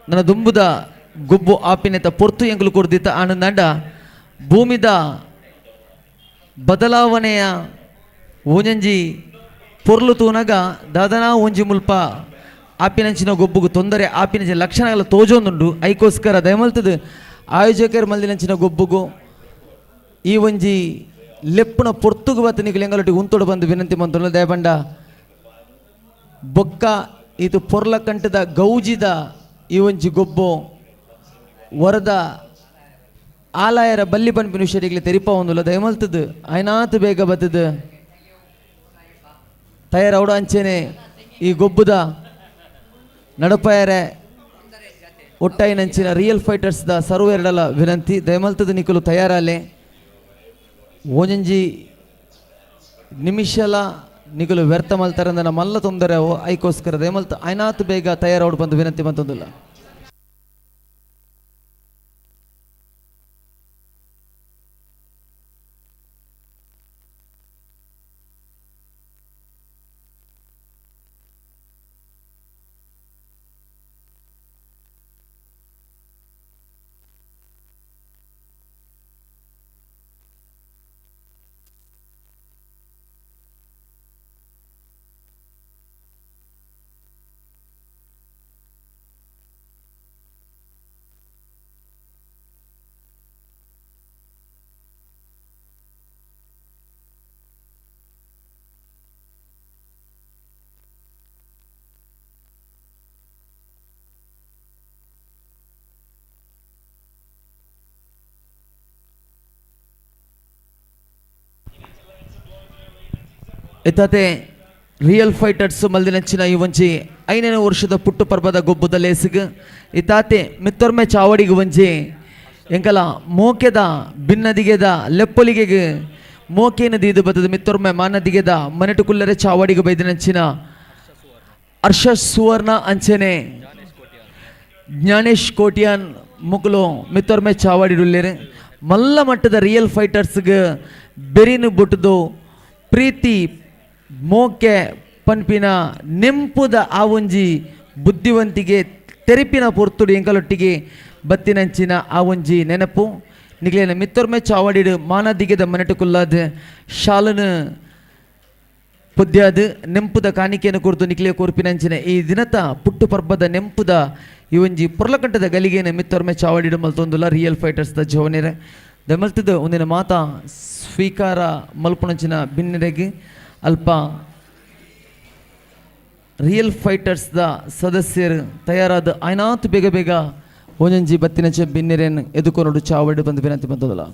[SPEAKER 3] ನನ್ನ ದುಂಬುದ ಗುಬ್ಬು ಆಪಿನೆತ ಪೊರ್ತು ಎಂಗುಲು ಕೊಡ್ದಿತ್ತ ಆನಂದಂಡ ಭೂಮಿದ ಬದಲಾವಣೆಯ ಓಂಜಂಜಿ ಪೊರ್ಲು ತೂನಗ ದಾದನ ಒಂಜಿ ಮುಲ್ಪ ಆಪಿನಂಚಿನ ಗೊಬ್ಬುಗು ತೊಂದರೆ ಆಪಿನಂಚಿನ ಲಕ್ಷಣಗಳ ತೋಜೊಂದುಂಡು ಐಕೋಸ್ಕರ ದಯಮಲ್ತದ ಆಯೋಜಕರು ಮಲ್ದಿನಂಚಿನ ಗೊಬ್ಬುಗು ಈ ಒಂಜಿ ಲೆಪ್ಪುನ ಪೊರ್ತುಗು ಬತ್ತನಿಗೆ ಎಂಗಲೊಟ್ಟಿಗೆ ಉಂತೊಡು ಬಂದು ವಿನಂತಿ ಮಂತುಲ್ಲ ದಯಪಂಡ ಬೊಕ್ಕ ಇದು ಪೊರ್ಲ ಕಂಟದ ಗೌಜಿದ ಈ ಒಂಜಿ ಗೊಬ್ಬು ವರದ ಆಲಾಯರ ಬಲ್ಲಿ ಪನ್ಪಿನ ವಿಷಯಗಳಿಗೆ ತೆರಿಪ ಒಂದುಲ್ಲ ದಯಮಲ್ತದ್ದು ಐನಾತ್ ಬೇಗ ಬತ್ತದು ತಯಾರವಡು ಅಂಚೆನೆ ಈ ಗೊಬ್ಬುದ ನಡಪಾಯರೆ ಒಟ್ಟಾಯಿನಂಚಿನ ರಿಯಲ್ ಫೈಟರ್ಸ್ ದ ಸರ್ವೇರ್ಡಲ ವಿನಂತಿ ದಯಮಲ್ತದ ನಿಕುಲು ತಯಾರಾಲೆ ಓಂಜಿ ನಿಮಿಷಲ ನಿಕುಲು ವ್ಯರ್ಥ ಮಲ್ತಾರಂದನ ಮಲ್ಲ ತೊಂದರೆ ಅವು ಐಕೋಸ್ಕರ ದಯಮಲ್ತ ಐನಾತ್ ಬೇಗ ತಯಾರವಡು ಬಂದು ವಿನಂತಿ ಬಂತೊಂದಿಲ್ಲ. ಇತ್ತೆ ರಿಯಲ್ ಫೈಟರ್ಸ್ ಮಲ್ದಿನಂಚಿನ ಈ ಒಂಜಿ 5ನೇ ವರ್ಷದ ಪುಟ್ಟು ಪರ್ಬದ ಗೊಬ್ಬುದ ಲೇಸಿಗ್ ಇತ್ತಾತೆ ಮಿತ್ತೊರ್ಮೆ ಚಾವಡಿಗೆ ಒಂಜಿ ಎಂಕಲ ಮೋಕೆದ ಭಿನ್ನದಿಗೆದ ಲೆಪ್ಪೊಲಿಗೆಗೆ ಮೋಕೇನ ದೀದು ಬತ್ತದ ಮಿತ್ತೊರ್ಮೆ ಮಾನದಿಗೆದ ಮನೆಟು ಕುಲ್ಲರೆ ಚಾವಡಿಗೆ ಬೈದಿನಂಚಿನ ಹರ್ಷ ಸುವರ್ಣ ಅಂಚೆನೆ ಜ್ಞಾನೇಶ್ ಕೋಟ್ಯಾನ್ ಮುಕುಲು ಮಿತ್ತೊರ್ಮೆ ಚಾವಡಿಡುಲ್ಲೇರೆ ಮಲ್ಲ ಮಟ್ಟದ ರಿಯಲ್ ಫೈಟರ್ಸ್ಗೆ ಬೆರಿನು ಬುಟ್ಟದು ಪ್ರೀತಿ ಮೋಕೆ ಪನ್ಪಿನ ನೆಂಪುದ ಆ ಒಂಜಿ ಬುದ್ಧಿವಂತಿಗೆ ತೆರಿಪಿನ ಪೊರ್ತುಡು ಎಂಕಲೊಟ್ಟಿಗೆ ಬತ್ತಿನಂಚಿನ ಆ ಒಂಜಿ ನೆನಪು ನಿಗ್ಲೇನ ಮಿತ್ತೊರ್ಮೆ ಚಾವಡಿಡು ಮಾನದಿಗೆದ ಮನೆಟುಕುಲ್ಲಾದ ಶಾಲನು ಪುದ್ಯಾದ ನೆಂಪುದ ಕಾಣಿಕೆಯನ್ನು ಕುರಿತು ನಿಕ್ಲಿಯ ಕೋರ್ಪಿನಂಚಿನ ಈ ದಿನತ ಪುಟ್ಟು ಪರ್ಬದ ನೆಂಪುದ ಈ ಒಂಜಿ ಪುರ್ಲಕಂಠದ ಗಲಿಗೆನ ಮಿತ್ತೊರ್ಮೆ ಚಾವಡಿಡು ಮಲ್ತೊಂದುಲ್ಲ ರಿಯಲ್ ಫೈಟರ್ಸ್ ದ ಜೋನೆರೆ ದಮಲ್ತದ ಒಂದಿನ ಮಾತ ಸ್ವೀಕಾರ ಮಲ್ಪುಣಂಚಿನ ಭಿನ್ನರೆಗೆ ಅಲ್ಪ ರಿಯಲ್ ಫೈಟರ್ಸ್ ದ ಸದಸ್ಯರು ತಯಾರಾದ ಐನಾತ್ ಬೇಗ ಬೇಗ ಒಂಜಂಜಿ ಬತ್ತಿನಂಚ ಭಿನ್ನರೇನು ಎದುಕೊಂಡು ಚಾವಡಿ ಬಂದು ವಿನಂತಿ ಬಂದದಲ್ಲ.